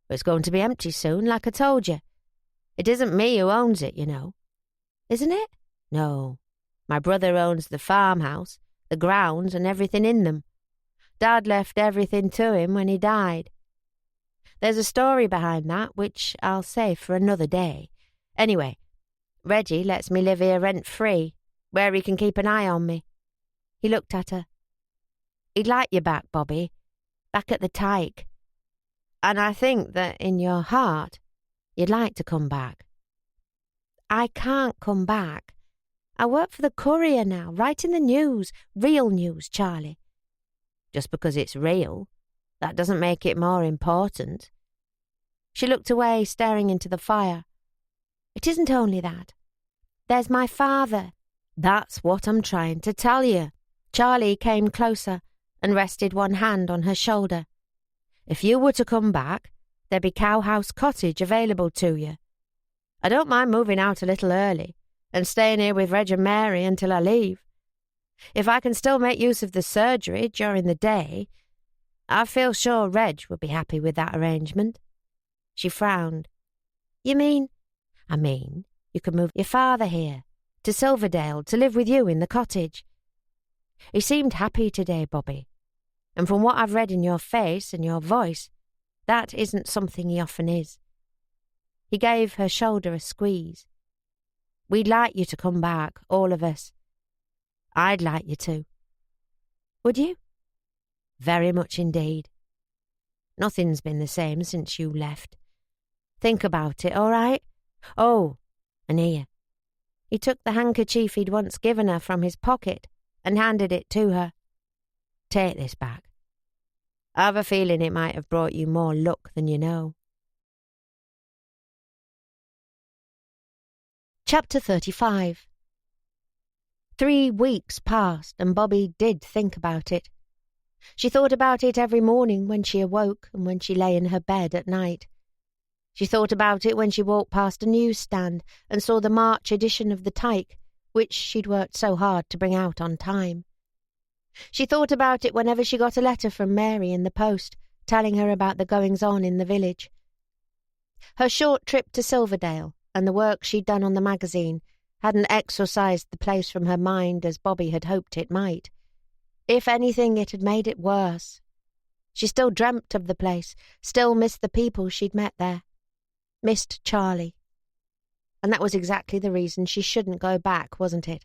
It's going to be empty soon, like I told you. It isn't me who owns it, you know. Isn't it? No. My brother owns the farmhouse, the grounds and everything in them. Dad left everything to him when he died. There's a story behind that, which I'll save for another day. Anyway, Reggie lets me live here rent-free, where he can keep an eye on me. He looked at her. He'd like you back, Bobby, back at the Tyke. And I think that in your heart, you'd like to come back. I can't come back. I work for the Courier now, writing the news, real news, Charlie. Just because it's real, that doesn't make it more important. She looked away, staring into the fire. It isn't only that. There's my father. That's what I'm trying to tell you. Charlie came closer and rested one hand on her shoulder. If you were to come back, there'd be Cowhouse Cottage available to you. I don't mind moving out a little early and staying here with Reg and Mary until I leave. If I can still make use of the surgery during the day, I feel sure Reg would be happy with that arrangement. She frowned. You mean? I mean, you could move your father here, to Silverdale, to live with you in the cottage. He seemed happy today, Bobby, and from what I've read in your face and your voice, that isn't something he often is. He gave her shoulder a squeeze. We'd like you to come back, all of us. I'd like you to. Would you? Very much indeed. Nothing's been the same since you left. Think about it, all right? Oh, and here. He took the handkerchief he'd once given her from his pocket and handed it to her. Take this back. I have a feeling it might have brought you more luck than you know. Chapter 35. 3 weeks passed and Bobby did think about it. She thought about it every morning when she awoke and when she lay in her bed at night. She thought about it when she walked past a newsstand and saw the March edition of the Tyke, which she'd worked so hard to bring out on time. She thought about it whenever she got a letter from Mary in the post, telling her about the goings-on in the village. Her short trip to Silverdale and the work she'd done on the magazine hadn't exorcised the place from her mind as Bobby had hoped it might. If anything, it had made it worse. She still dreamt of the place, still missed the people she'd met there. Missed Charlie. And that was exactly the reason she shouldn't go back, wasn't it?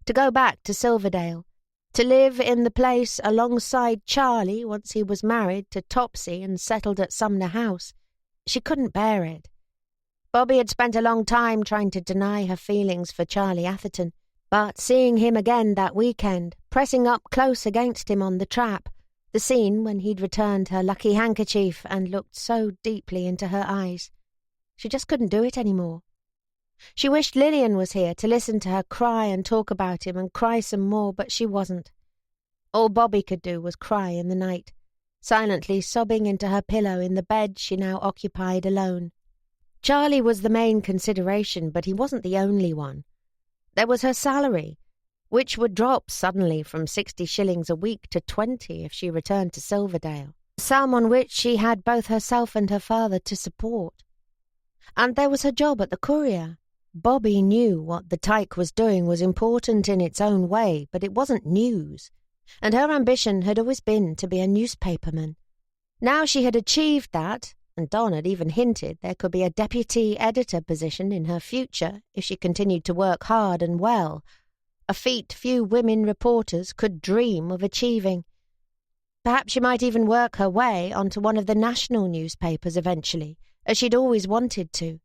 To go back to Silverdale, to live in the place alongside Charlie once he was married to Topsy and settled at Sumner House. She couldn't bear it. Bobby had spent a long time trying to deny her feelings for Charlie Atherton, but seeing him again that weekend, pressing up close against him on the trap, the scene when he'd returned her lucky handkerchief and looked so deeply into her eyes, she just couldn't do it anymore. She wished Lillian was here to listen to her cry and talk about him and cry some more, but she wasn't. All Bobby could do was cry in the night, silently sobbing into her pillow in the bed she now occupied alone. Charlie was the main consideration, but he wasn't the only one. There was her salary. which would drop suddenly from 60 shillings a week to 20 if she returned to Silverdale, a sum on which she had both herself and her father to support. And there was her job at the Courier. Bobby knew what the tyke was doing was important in its own way, but it wasn't news, and her ambition had always been to be a newspaperman. Now she had achieved that, and Don had even hinted there could be a deputy editor position in her future if she continued to work hard and well, a feat few women reporters could dream of achieving. Perhaps she might even work her way onto one of the national newspapers eventually, as she'd always wanted to.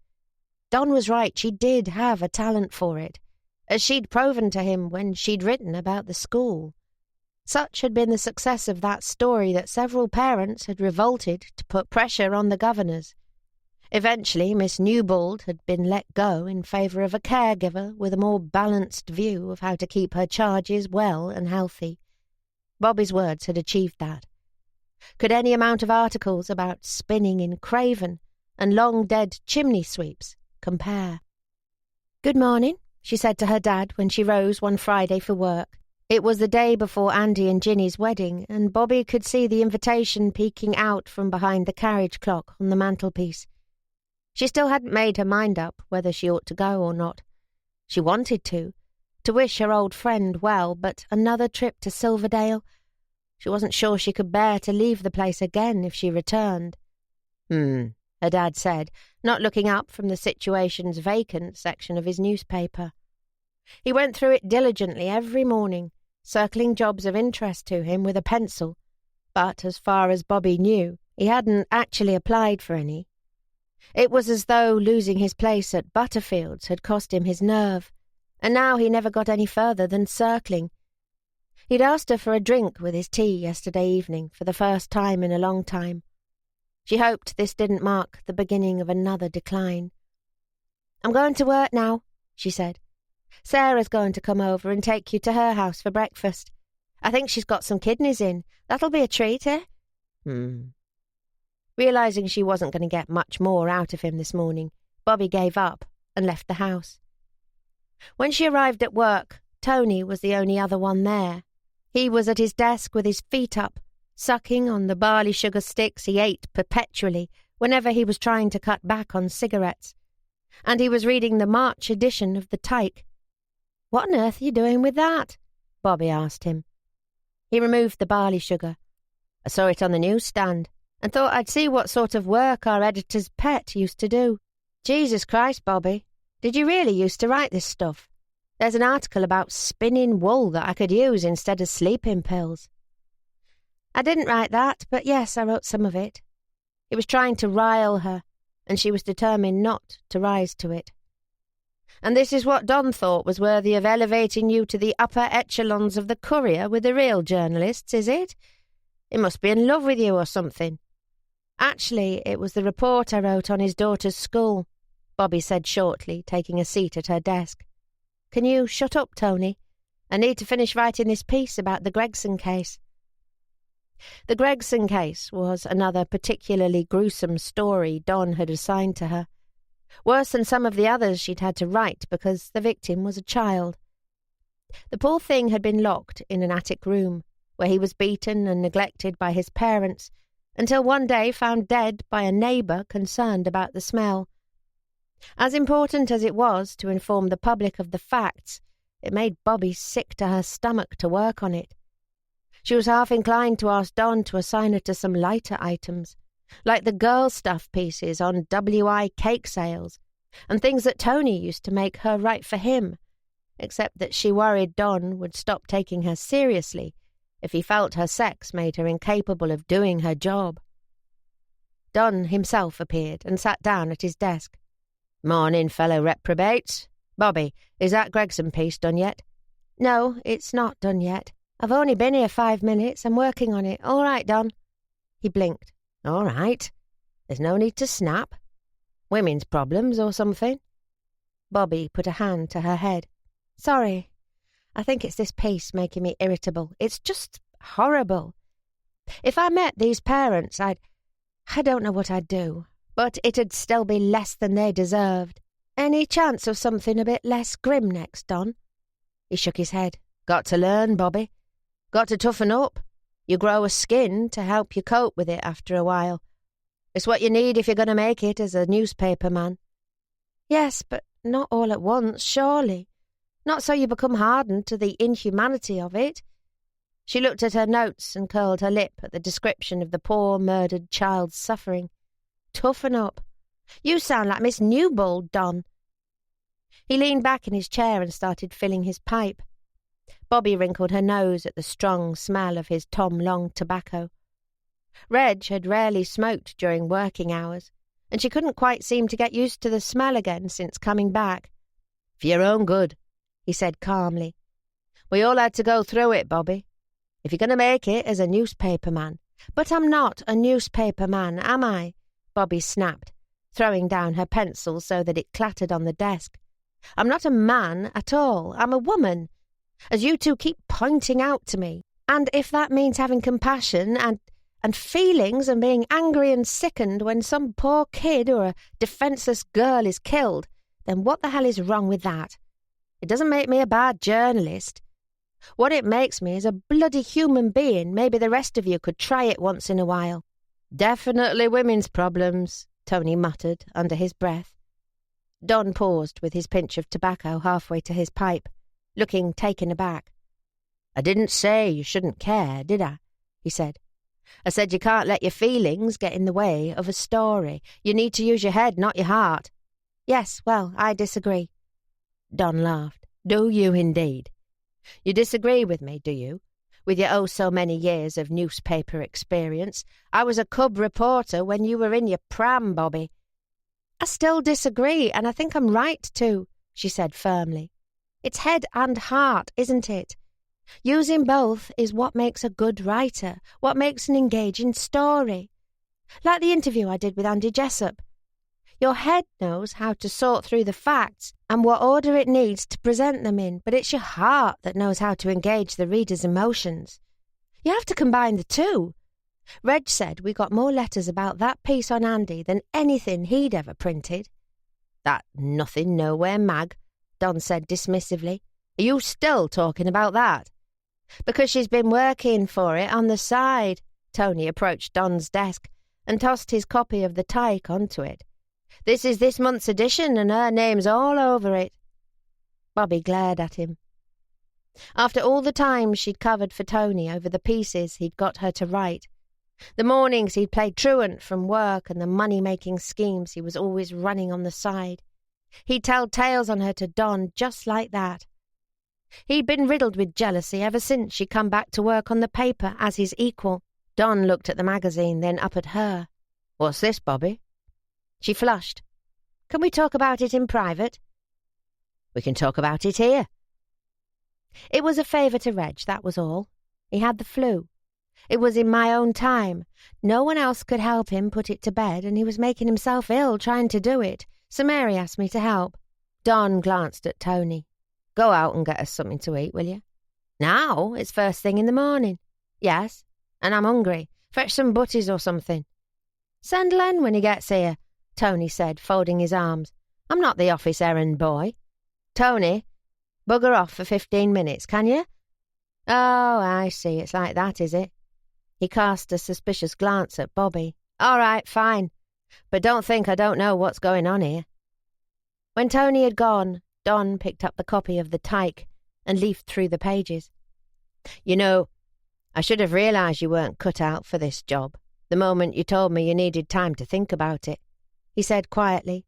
Don was right, she did have a talent for it, as she'd proven to him when she'd written about the school. Such had been the success of that story that several parents had revolted to put pressure on the governors. Eventually, Miss Newbold had been let go in favour of a caregiver with a more balanced view of how to keep her charges well and healthy. Bobby's words had achieved that. Could any amount of articles about spinning in Craven and long-dead chimney sweeps compare? "Good morning," she said to her dad when she rose one Friday for work. It was the day before Andy and Ginny's wedding, and Bobby could see the invitation peeking out from behind the carriage clock on the mantelpiece. She still hadn't made her mind up whether she ought to go or not. She wanted to wish her old friend well, but another trip to Silverdale? She wasn't sure she could bear to leave the place again if she returned. Her dad said, not looking up from the situation's vacant section of his newspaper. He went through it diligently every morning, circling jobs of interest to him with a pencil, but as far as Bobby knew, he hadn't actually applied for any. It was as though losing his place at Butterfield's had cost him his nerve, and now he never got any further than circling. He'd asked her for a drink with his tea yesterday evening for the first time in a long time. She hoped this didn't mark the beginning of another decline. "I'm going to work now," she said. "Sarah's going to come over and take you to her house for breakfast. I think she's got some kidneys in. That'll be a treat, eh?" Realising she wasn't going to get much more out of him this morning, Bobby gave up and left the house. When she arrived at work, Tony was the only other one there. He was at his desk with his feet up, sucking on the barley sugar sticks he ate perpetually whenever he was trying to cut back on cigarettes. And he was reading the March edition of the Tyke. "What on earth are you doing with that?" Bobby asked him. He removed the barley sugar. "I saw it on the newsstand and thought I'd see what sort of work our editor's pet used to do." "Jesus Christ, Bobby, did you really used to write this stuff? There's an article about spinning wool that I could use instead of sleeping pills." "I didn't write that, but yes, I wrote some of it." He was trying to rile her, and she was determined not to rise to it. "And this is what Don thought was worthy of elevating you to the upper echelons of the Courier with the real journalists, is it? He must be in love with you or something." "Actually, it was the report I wrote on his daughter's school," Bobby said shortly, taking a seat at her desk. "Can you shut up, Tony? I need to finish writing this piece about the Gregson case." The Gregson case was another particularly gruesome story Don had assigned to her. Worse than some of the others she'd had to write because the victim was a child. The poor thing had been locked in an attic room, where he was beaten and neglected by his parents, until one day found dead by a neighbour concerned about the smell. As important as it was to inform the public of the facts, it made Bobby sick to her stomach to work on it. She was half inclined to ask Don to assign her to some lighter items, like the girl stuff pieces on WI cake sales, and things that Tony used to make her write for him, except that she worried Don would stop taking her seriously if he felt her sex made her incapable of doing her job. Don himself appeared and sat down at his desk. "Morning, fellow reprobates. Bobby, is that Gregson piece done yet?" "No, it's not done yet. I've only been here 5 minutes. I'm working on it. All right, Don." He blinked. "All right. There's no need to snap. Women's problems or something?" Bobby put a hand to her head. "Sorry. I think it's this piece making me irritable. It's just horrible. If I met these parents, I don't know what I'd do, but it'd still be less than they deserved. Any chance of something a bit less grim next, Don?" He shook his head. Got to learn, Bobby. Got to toughen up. You grow a skin to help you cope with it after a while. It's what you need if you're going to make it as a newspaper man. Yes, but not all at once, surely. Not so you become hardened to the inhumanity of it. She looked at her notes and curled her lip at the description of the poor murdered child's suffering. Toughen up. You sound like Miss Newbold, Don. He leaned back in his chair and started filling his pipe. Bobby wrinkled her nose at the strong smell of his Tom Long tobacco. Reg had rarely smoked during working hours, and she couldn't quite seem to get used to the smell again since coming back. For your own good, he said calmly. We all had to go through it, Bobby. If you're going to make it as a newspaper man. But I'm not a newspaper man, am I? Bobby snapped, throwing down her pencil so that it clattered on the desk. I'm not a man at all. I'm a woman, as you two keep pointing out to me. And if that means having compassion and feelings and being angry and sickened when some poor kid or a defenceless girl is killed, then what the hell is wrong with that? It doesn't make me a bad journalist. What it makes me is a bloody human being. Maybe the rest of you could try it once in a while. Definitely women's problems, Tony muttered under his breath. Don paused with his pinch of tobacco halfway to his pipe, looking taken aback. I didn't say you shouldn't care, did I? He said. I said you can't let your feelings get in the way of a story. You need to use your head, not your heart. Yes, well, I disagree. Don laughed. Do you indeed? You disagree with me, do you? With your oh-so-many years of newspaper experience. I was a cub reporter when you were in your pram, Bobby. I still disagree, and I think I'm right to, she said firmly. It's head and heart, isn't it? Using both is what makes a good writer, what makes an engaging story. Like the interview I did with Andy Jessup. Your head knows how to sort through the facts and what order it needs to present them in, but it's your heart that knows how to engage the reader's emotions. You have to combine the two. Reg said we got more letters about that piece on Andy than anything he'd ever printed. That nothing nowhere mag, Don said dismissively. Are you still talking about that? Because she's been working for it on the side. Tony approached Don's desk and tossed his copy of the Tyke onto it. This is this month's edition, and her name's all over it. Bobby glared at him. After all the time she'd covered for Tony over the pieces he'd got her to write, the mornings he'd played truant from work and the money-making schemes he was always running on the side, he'd tell tales on her to Don just like that. He'd been riddled with jealousy ever since she'd come back to work on the paper as his equal. Don looked at the magazine, then up at her. What's this, Bobby? She flushed. Can we talk about it in private? We can talk about it here. It was a favour to Reg, that was all. He had the flu. It was in my own time. No one else could help him put it to bed, and he was making himself ill trying to do it, so Mary asked me to help. Don glanced at Tony. Go out and get us something to eat, will you? Now? It's first thing in the morning. Yes, and I'm hungry. Fetch some butties or something. Send Len when he gets here, Tony said, folding his arms. I'm not the office errand boy. Tony, bugger off for 15 minutes, can you? Oh, I see, it's like that, is it? He cast a suspicious glance at Bobby. All right, fine. But don't think I don't know what's going on here. When Tony had gone, Don picked up the copy of the Tyke and leafed through the pages. You know, I should have realised you weren't cut out for this job the moment you told me you needed time to think about it, he said quietly.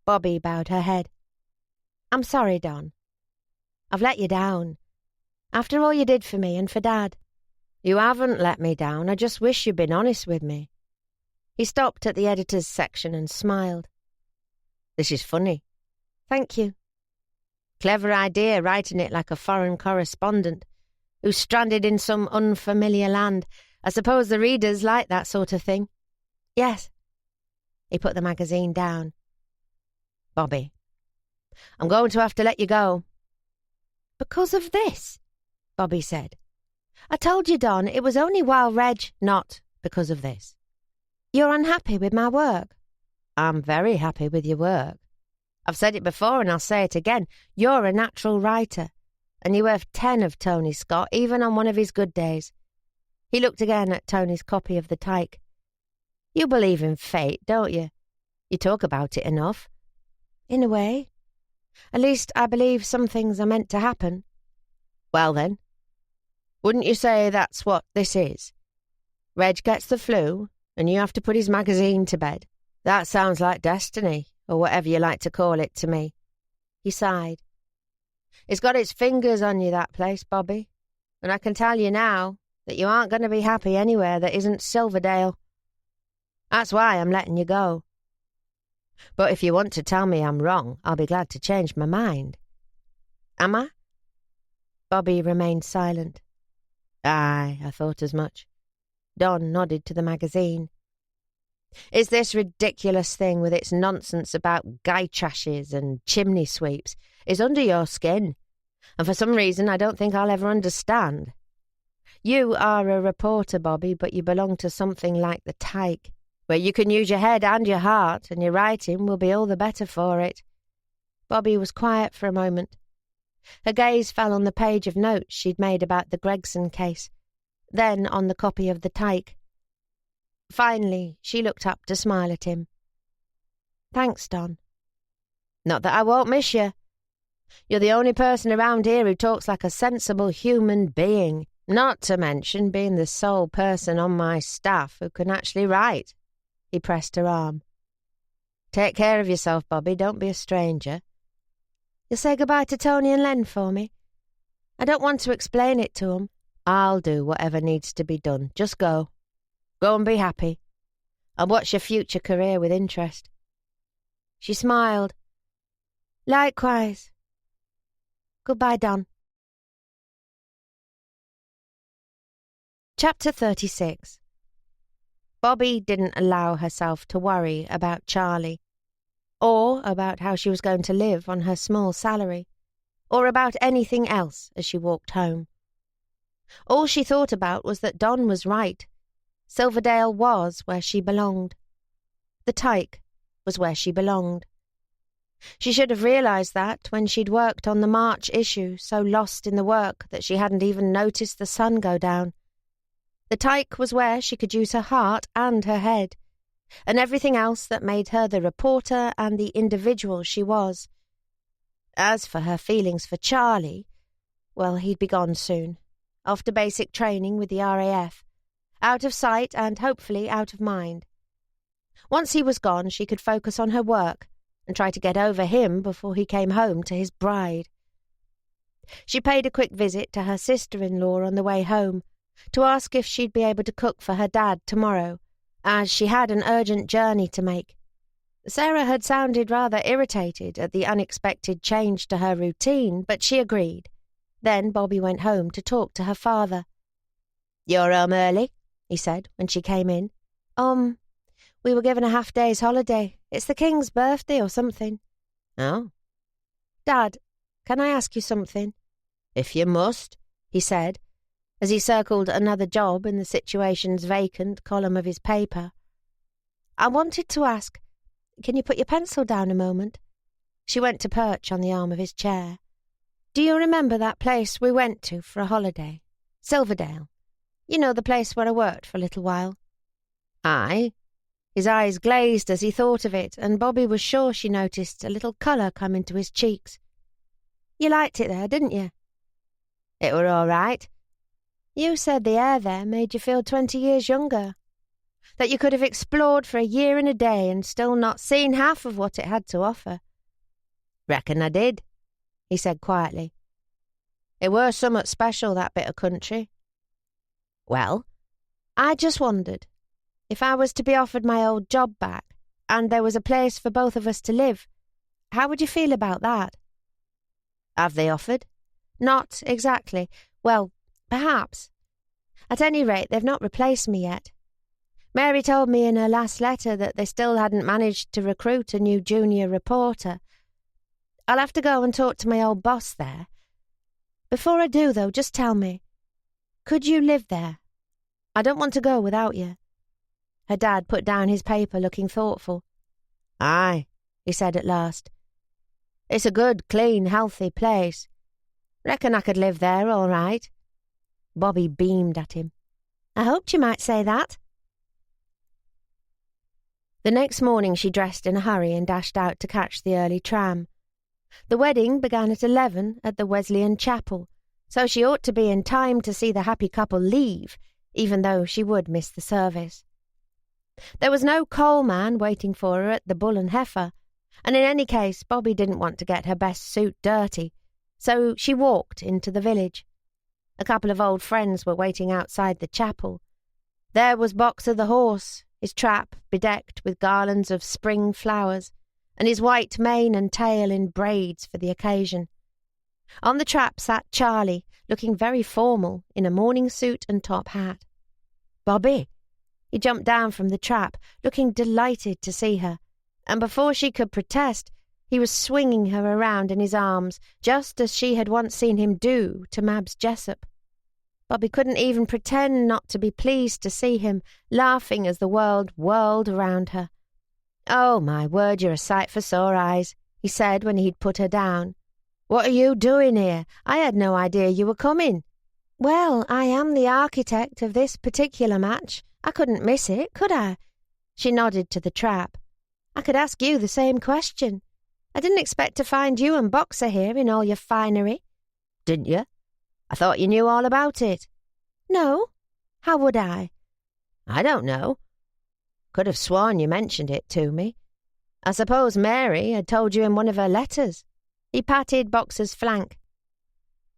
Bobby bowed her head. I'm sorry, Don. I've let you down. After all you did for me and for Dad. You haven't let me down. I just wish you'd been honest with me. He stopped at the editor's section and smiled. This is funny. Thank you. Clever idea, writing it like a foreign correspondent who's stranded in some unfamiliar land. I suppose the readers like that sort of thing. Yes. He put the magazine down. Bobby, I'm going to have to let you go. Because of this, Bobby said. I told you, Don, it was only while Reg... Not because of this. You're unhappy with my work? I'm very happy with your work. I've said it before and I'll say it again. You're a natural writer. and you're worth 10 of Tony Scott, even on one of his good days. He looked again at Tony's copy of the Tyke. You believe in fate, don't you? You talk about it enough. In a way. At least I believe some things are meant to happen. Well then, wouldn't you say that's what this is? Reg gets the flu, and you have to put his magazine to bed. That sounds like destiny, or whatever you like to call it to me. He sighed. It's got its fingers on you, that place, Bobby, and I can tell you now that you aren't going to be happy anywhere that isn't Silverdale. That's why I'm letting you go. But if you want to tell me I'm wrong, I'll be glad to change my mind. Am I? Bobby remained silent. Aye, I thought as much. Don nodded to the magazine. Is this ridiculous thing with its nonsense about guy trashes and chimney sweeps is under your skin, and for some reason I don't think I'll ever understand. You are a reporter, Bobby, but you belong to something like the Tyke, where you can use your head and your heart, and your writing will be all the better for it. Bobby was quiet for a moment. Her gaze fell on the page of notes she'd made about the Gregson case, then on the copy of the Tyke. Finally, she looked up to smile at him. Thanks, Don. Not that I won't miss you. You're the only person around here who talks like a sensible human being, not to mention being the sole person on my staff who can actually write. He pressed her arm. Take care of yourself, Bobby. Don't be a stranger. You'll say goodbye to Tony and Len for me? I don't want to explain it to 'em. I'll do whatever needs to be done. Just go. Go and be happy. I'll watch your future career with interest. She smiled. Likewise. Goodbye, Don. Chapter 36. Bobby didn't allow herself to worry about Charlie, or about how she was going to live on her small salary, or about anything else as she walked home. All she thought about was that Don was right. Silverdale was where she belonged. The Tyke was where she belonged. She should have realised that when she'd worked on the March issue, so lost in the work that she hadn't even noticed the sun go down. The Tyke was where she could use her heart and her head, and everything else that made her the reporter and the individual she was. As for her feelings for Charlie, well, he'd be gone soon, after basic training with the RAF, out of sight and hopefully out of mind. Once he was gone, she could focus on her work and try to get over him before he came home to his bride. She paid a quick visit to her sister-in-law on the way home to ask if she'd be able to cook for her dad tomorrow, as she had an urgent journey to make. Sarah had sounded rather irritated at the unexpected change to her routine, but she agreed. Then Bobby went home to talk to her father. "You're home early," he said when she came in. We were given a half-day's holiday. It's the King's birthday or something." "Oh." "Dad, can I ask you something?" "If you must," he said, as he circled another job in the situations vacant column of his paper. "I wanted to ask, can you put your pencil down a moment?" She went to perch on the arm of his chair. "Do you remember that place we went to for a holiday? Silverdale. You know, the place where I worked for a little while." "Aye." His eyes glazed as he thought of it, and Bobby was sure she noticed a little colour come into his cheeks. "You liked it there, didn't you?" "It were all right." "You said the air there made you feel 20 years younger. That you could have explored for a year and a day and still not seen half of what it had to offer." "Reckon I did," he said quietly. "It were summat special, that bit of country." "Well, I just wondered, if I was to be offered my old job back, and there was a place for both of us to live, how would you feel about that?" "Have they offered?" "Not exactly. Well, perhaps. At any rate, they've not replaced me yet. Mary told me in her last letter that they still hadn't managed to recruit a new junior reporter. I'll have to go and talk to my old boss there. Before I do, though, just tell me, could you live there? I don't want to go without you." Her dad put down his paper, looking thoughtful. "Aye," he said at last. "It's a good, clean, healthy place. Reckon I could live there all right." Bobby beamed at him. "I hoped you might say that." The next morning she dressed in a hurry and dashed out to catch the early tram. The wedding began at 11 at the Wesleyan Chapel, so she ought to be in time to see the happy couple leave, even though she would miss the service. There was no coalman waiting for her at the Bull and Heifer, and in any case Bobby didn't want to get her best suit dirty, so she walked into the village. A couple of old friends were waiting outside the chapel. There was Boxer the horse, his trap bedecked with garlands of spring flowers, and his white mane and tail in braids for the occasion. On the trap sat Charlie, looking very formal in a morning suit and top hat. "Bobby!" He jumped down from the trap, looking delighted to see her, and before she could protest, he was swinging her around in his arms, just as she had once seen him do to Mabs Jessup. Bobby couldn't even pretend not to be pleased to see him, laughing as the world whirled around her. "Oh, my word, you're a sight for sore eyes," he said when he'd put her down. "What are you doing here? I had no idea you were coming." "Well, I am the architect of this particular match. I couldn't miss it, could I?" She nodded to the trap. "I could ask you the same question. I didn't expect to find you and Boxer here in all your finery." "Didn't you? I thought you knew all about it." "No. How would I?" "I don't know. Could have sworn you mentioned it to me. I suppose Mary had told you in one of her letters." He patted Boxer's flank.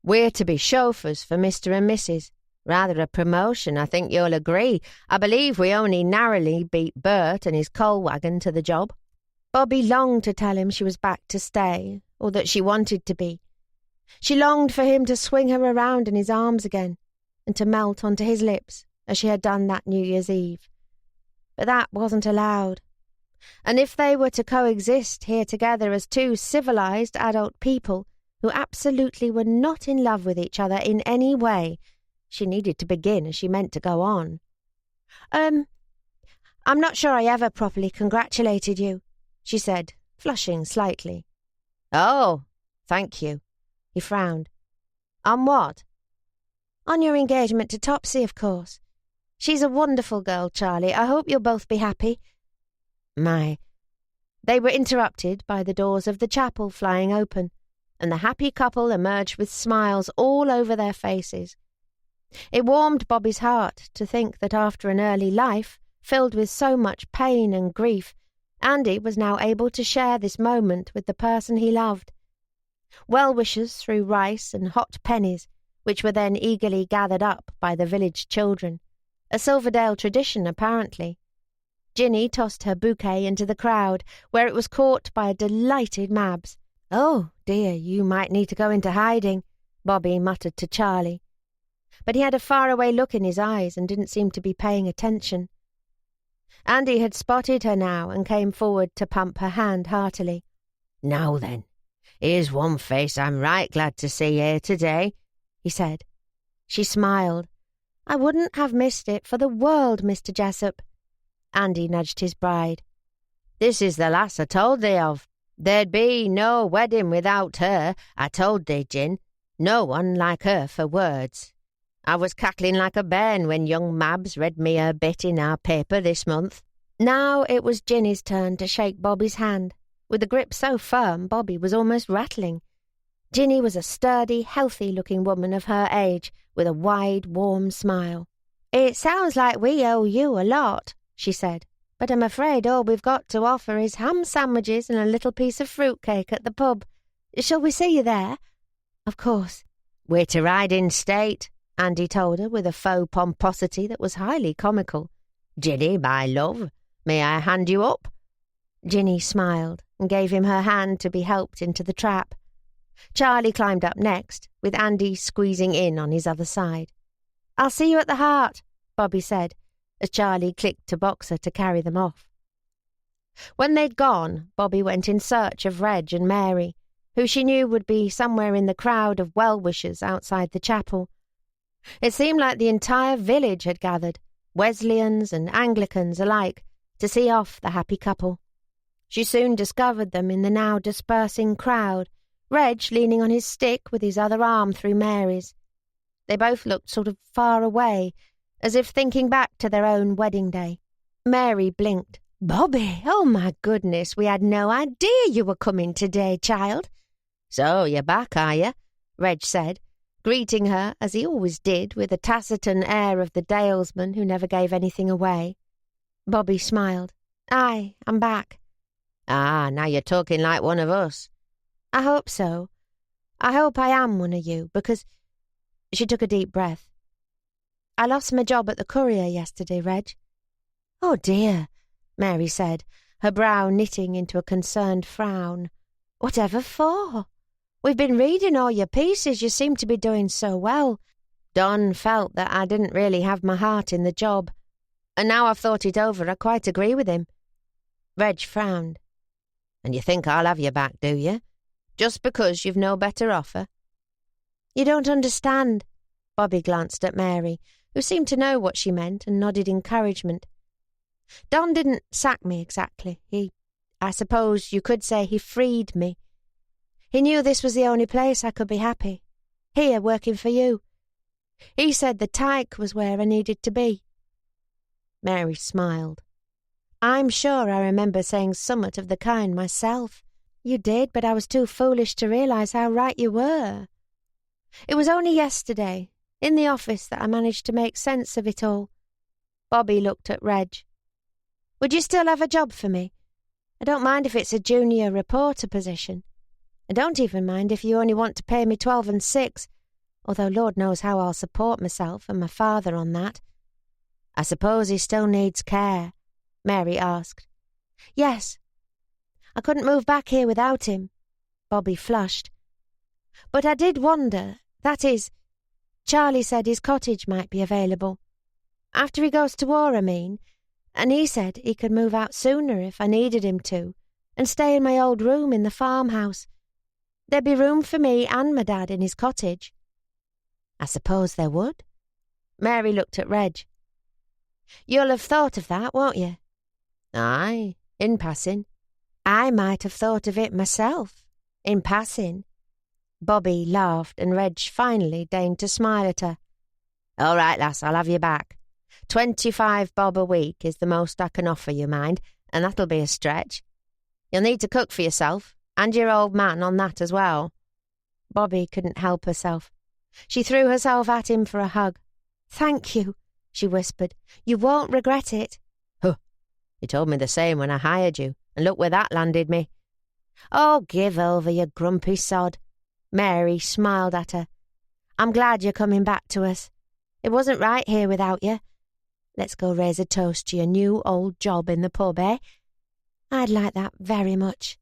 "We're to be chauffeurs for Mr. and Mrs. Rather a promotion, I think you'll agree. I believe we only narrowly beat Bert and his coal wagon to the job." Bobby longed to tell him she was back to stay, or that she wanted to be. She longed for him to swing her around in his arms again, and to melt onto his lips, as she had done that New Year's Eve. But that wasn't allowed. And if they were to coexist here together as two civilized adult people who absolutely were not in love with each other in any way, she needed to begin as she meant to go on. I'm not sure I ever properly congratulated you," she said, flushing slightly. "Oh, thank you." He frowned. "On what?" "On your engagement to Topsy, of course. She's a wonderful girl, Charlie. I hope you'll both be happy." They were interrupted by the doors of the chapel flying open, and the happy couple emerged with smiles all over their faces. It warmed Bobby's heart to think that after an early life, filled with so much pain and grief, Andy was now able to share this moment with the person he loved. Well-wishers threw rice and hot pennies, which were then eagerly gathered up by the village children, a Silverdale tradition apparently. Ginny tossed her bouquet into the crowd, where it was caught by a delighted Mabs. "Oh, dear, you might need to go into hiding," Bobby muttered to Charlie. But he had a faraway look in his eyes and didn't seem to be paying attention. Andy had spotted her now and came forward to pump her hand heartily. "Now then, here's one face I'm right glad to see here today," he said. She smiled. "I wouldn't have missed it for the world, Mr. Jessup." Andy nudged his bride. "This is the lass I told thee of. There'd be no wedding without her, I told thee, Gin. No one like her for words. I was cackling like a bairn when young Mabs read me her bit in our paper this month." Now it was Ginny's turn to shake Bobby's hand, with a grip so firm Bobby was almost rattling. Ginny was a sturdy, healthy-looking woman of her age, with a wide, warm smile. "It sounds like we owe you a lot," she said, "but I'm afraid all we've got to offer is ham sandwiches and a little piece of fruitcake at the pub. Shall we see you there?" "Of course." "We're to ride in state," Andy told her with a faux pomposity that was highly comical. "Ginny, my love, may I hand you up?" Ginny smiled and gave him her hand to be helped into the trap. Charlie climbed up next, with Andy squeezing in on his other side. "I'll see you at the Heart," Bobby said, as Charlie clicked to Boxer to carry them off. When they'd gone, Bobby went in search of Reg and Mary, who she knew would be somewhere in the crowd of well-wishers outside the chapel. It seemed like the entire village had gathered, Wesleyans and Anglicans alike, to see off the happy couple. She soon discovered them in the now dispersing crowd, Reg leaning on his stick with his other arm through Mary's. They both looked sort of far away, as if thinking back to their own wedding day. Mary blinked. "Bobby, oh my goodness, we had no idea you were coming today, child." "So you're back, are you?" Reg said, greeting her, as he always did, with a taciturn air of the dalesman who never gave anything away. Bobby smiled. "Aye, I'm back." "Ah, now you're talking like one of us." "I hope so. I hope I am one of you, because—" She took a deep breath. "I lost my job at the Courier yesterday, Reg." "Oh dear," Mary said, her brow knitting into a concerned frown. "Whatever for? We've been reading all your pieces. You seem to be doing so well." Don felt that I didn't really have my heart in the job, and now I've thought it over, I quite agree with him. Reg frowned. "And you think I'll have you back, do you? Just because you've no better offer?" "You don't understand." Bobby glanced at Mary, who seemed to know what she meant, and nodded encouragement. "Don didn't sack me exactly. I suppose you could say he freed me. He knew this was the only place I could be happy. Here, working for you. He said the Tyke was where I needed to be." Mary smiled. "I'm sure I remember saying somewhat of the kind myself." "You did, but I was too foolish to realise how right you were. It was only yesterday, in the office, that I managed to make sense of it all." Bobby looked at Reg. "Would you still have a job for me? I don't mind if it's a junior reporter position. I don't even mind if you only want to pay me 12 and 6, although Lord knows how I'll support myself and my father on that." "I suppose he still needs care?" Mary asked. "Yes. I couldn't move back here without him." Bobby flushed. "But I did wonder, that is, Charlie said his cottage might be available. After he goes to war, I mean, and he said he could move out sooner if I needed him to, and stay in my old room in the farmhouse. There'd be room for me and my dad in his cottage." "I suppose there would." Mary looked at Reg. "You'll have thought of that, won't you?" "Aye, in passing." "I might have thought of it myself, in passing." Bobby laughed, and Reg finally deigned to smile at her. "All right, lass, I'll have you back. 25 bob a week is the most I can offer you, mind, and that'll be a stretch. You'll need to cook for yourself, and your old man on that as well." Bobby couldn't help herself. She threw herself at him for a hug. "Thank you," she whispered. "You won't regret it." "Huh, you told me the same when I hired you, and look where that landed me." "Oh, give over, you grumpy sod." Mary smiled at her. "I'm glad you're coming back to us. It wasn't right here without you. Let's go raise a toast to your new old job in the pub, eh? I'd like that very much."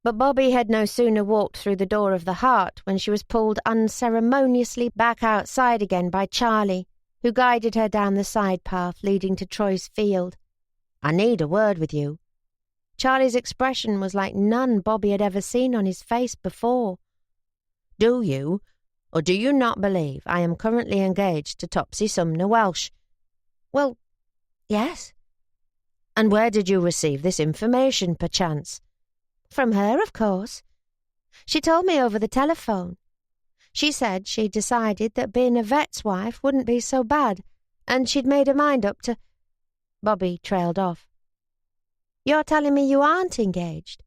But Bobby had no sooner walked through the door of the Heart when she was pulled unceremoniously back outside again by Charlie, who guided her down the side path leading to Troy's field. "I need a word with you." Charlie's expression was like none Bobby had ever seen on his face before. "Do you, or do you not believe I am currently engaged to Topsy Sumner Welsh?" "Well, yes." "And where did you receive this information, perchance?" "From her, of course. She told me over the telephone. She said she'd decided that being a vet's wife wouldn't be so bad, and she'd made her mind up to—" Bobby trailed off. "You're telling me you aren't engaged?"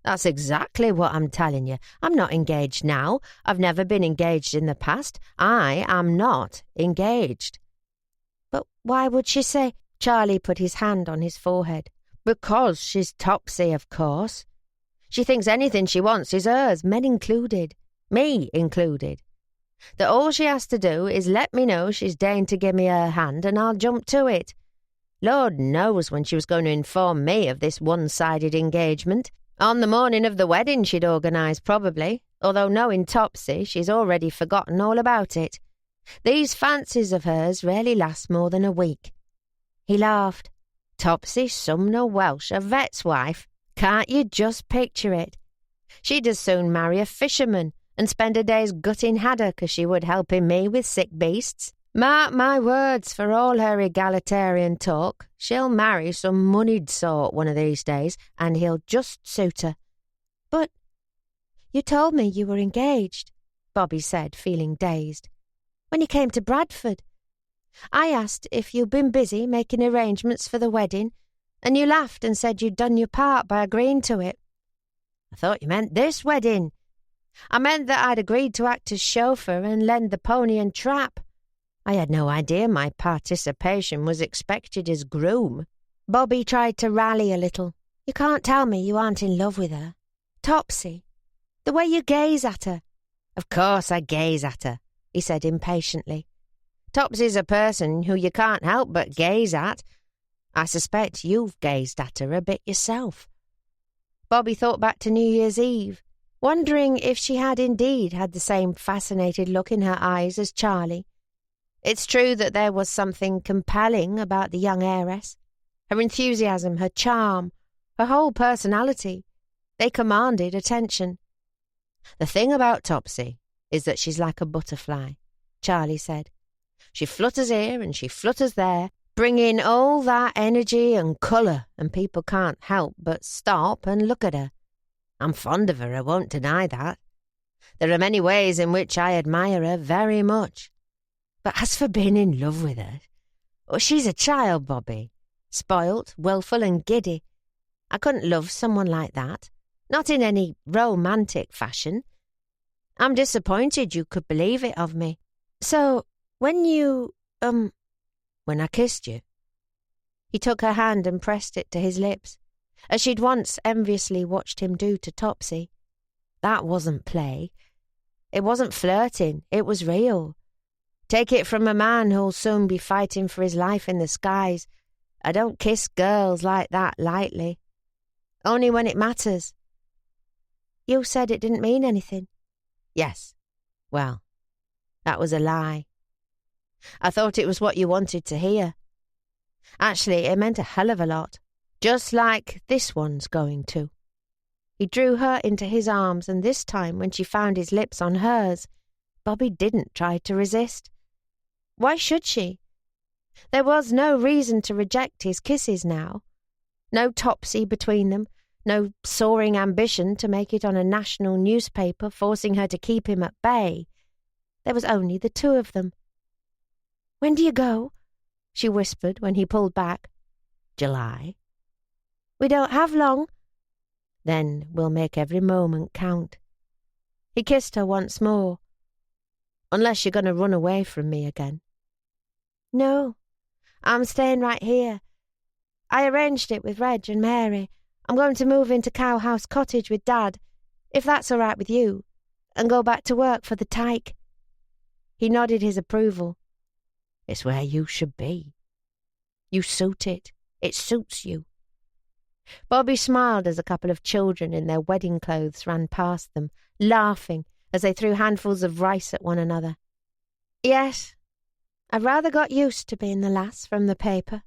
"That's exactly what I'm telling you. I'm not engaged now. I've never been engaged in the past. I am not engaged." "But why would she say—" Charlie put his hand on his forehead. "Because she's Topsy, of course. She thinks anything she wants is hers, men included, me included. That all she has to do is let me know she's deigned to give me her hand, and I'll jump to it. Lord knows when she was going to inform me of this one-sided engagement. On the morning of the wedding she'd organised, probably, although knowing Topsy, she's already forgotten all about it. These fancies of hers rarely last more than a week." He laughed. "Topsy Sumner Welsh, a vet's wife? Can't you just picture it? She'd as soon marry a fisherman and spend her days gutting haddock as she would helping me with sick beasts. Mark my words, for all her egalitarian talk, she'll marry some moneyed sort one of these days, and he'll just suit her." "But—" You told me you were engaged, Bobby said, feeling dazed. When you came to Bradford. I asked if you'd been busy making arrangements for the wedding, and you laughed and said you'd done your part by agreeing to it. I thought you meant this wedding. I meant that I'd agreed to act as chauffeur and lend the pony and trap. I had no idea my participation was expected as groom. Bobby tried to rally a little. You can't tell me you aren't in love with her. Topsy. The way you gaze at her. Of course I gaze at her, he said impatiently. Topsy's a person who you can't help but gaze at. I suspect you've gazed at her a bit yourself. Bobby thought back to New Year's Eve, wondering if she had indeed had the same fascinated look in her eyes as Charlie. It's true that there was something compelling about the young heiress. Her enthusiasm, her charm, her whole personality. They commanded attention. The thing about Topsy is that she's like a butterfly, Charlie said. She flutters here and she flutters there, bringing all that energy and colour, and people can't help but stop and look at her. I'm fond of her, I won't deny that. There are many ways in which I admire her very much. But as for being in love with her, she's a child, Bobby. Spoilt, wilful and giddy. I couldn't love someone like that. Not in any romantic fashion. I'm disappointed you could believe it of me. So, when you, when I kissed you. He took her hand and pressed it to his lips, as she'd once enviously watched him do to Topsy. That wasn't play. It wasn't flirting, it was real. Take it from a man who'll soon be fighting for his life in the skies. I don't kiss girls like that lightly. Only when it matters. You said it didn't mean anything. Yes. Well, that was a lie. I thought it was what you wanted to hear. Actually, it meant a hell of a lot. Just like this one's going to. He drew her into his arms, and this time, when she found his lips on hers, Bobby didn't try to resist. Why should she? There was no reason to reject his kisses now. No Topsy between them, no soaring ambition to make it on a national newspaper forcing her to keep him at bay. There was only the two of them. When do you go? She whispered when he pulled back. July. We don't have long. Then we'll make every moment count. He kissed her once more. Unless you're going to run away from me again. No, I'm staying right here. I arranged it with Reg and Mary. I'm going to move into Cowhouse Cottage with Dad, if that's all right with you, and go back to work for the Tyke. He nodded his approval. It's where you should be. You suit it. It suits you. Bobby smiled as a couple of children in their wedding clothes ran past them, laughing as they threw handfuls of rice at one another. Yes, I've rather got used to being the lass from the paper.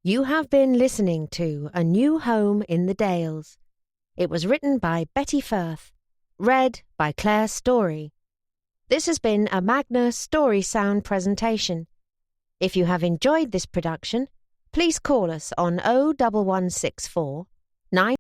You have been listening to A New Home in the Dales. It was written by Betty Firth, read by Claire Story. This has been a Magna Story Sound presentation. If you have enjoyed this production, please call us on 01164 9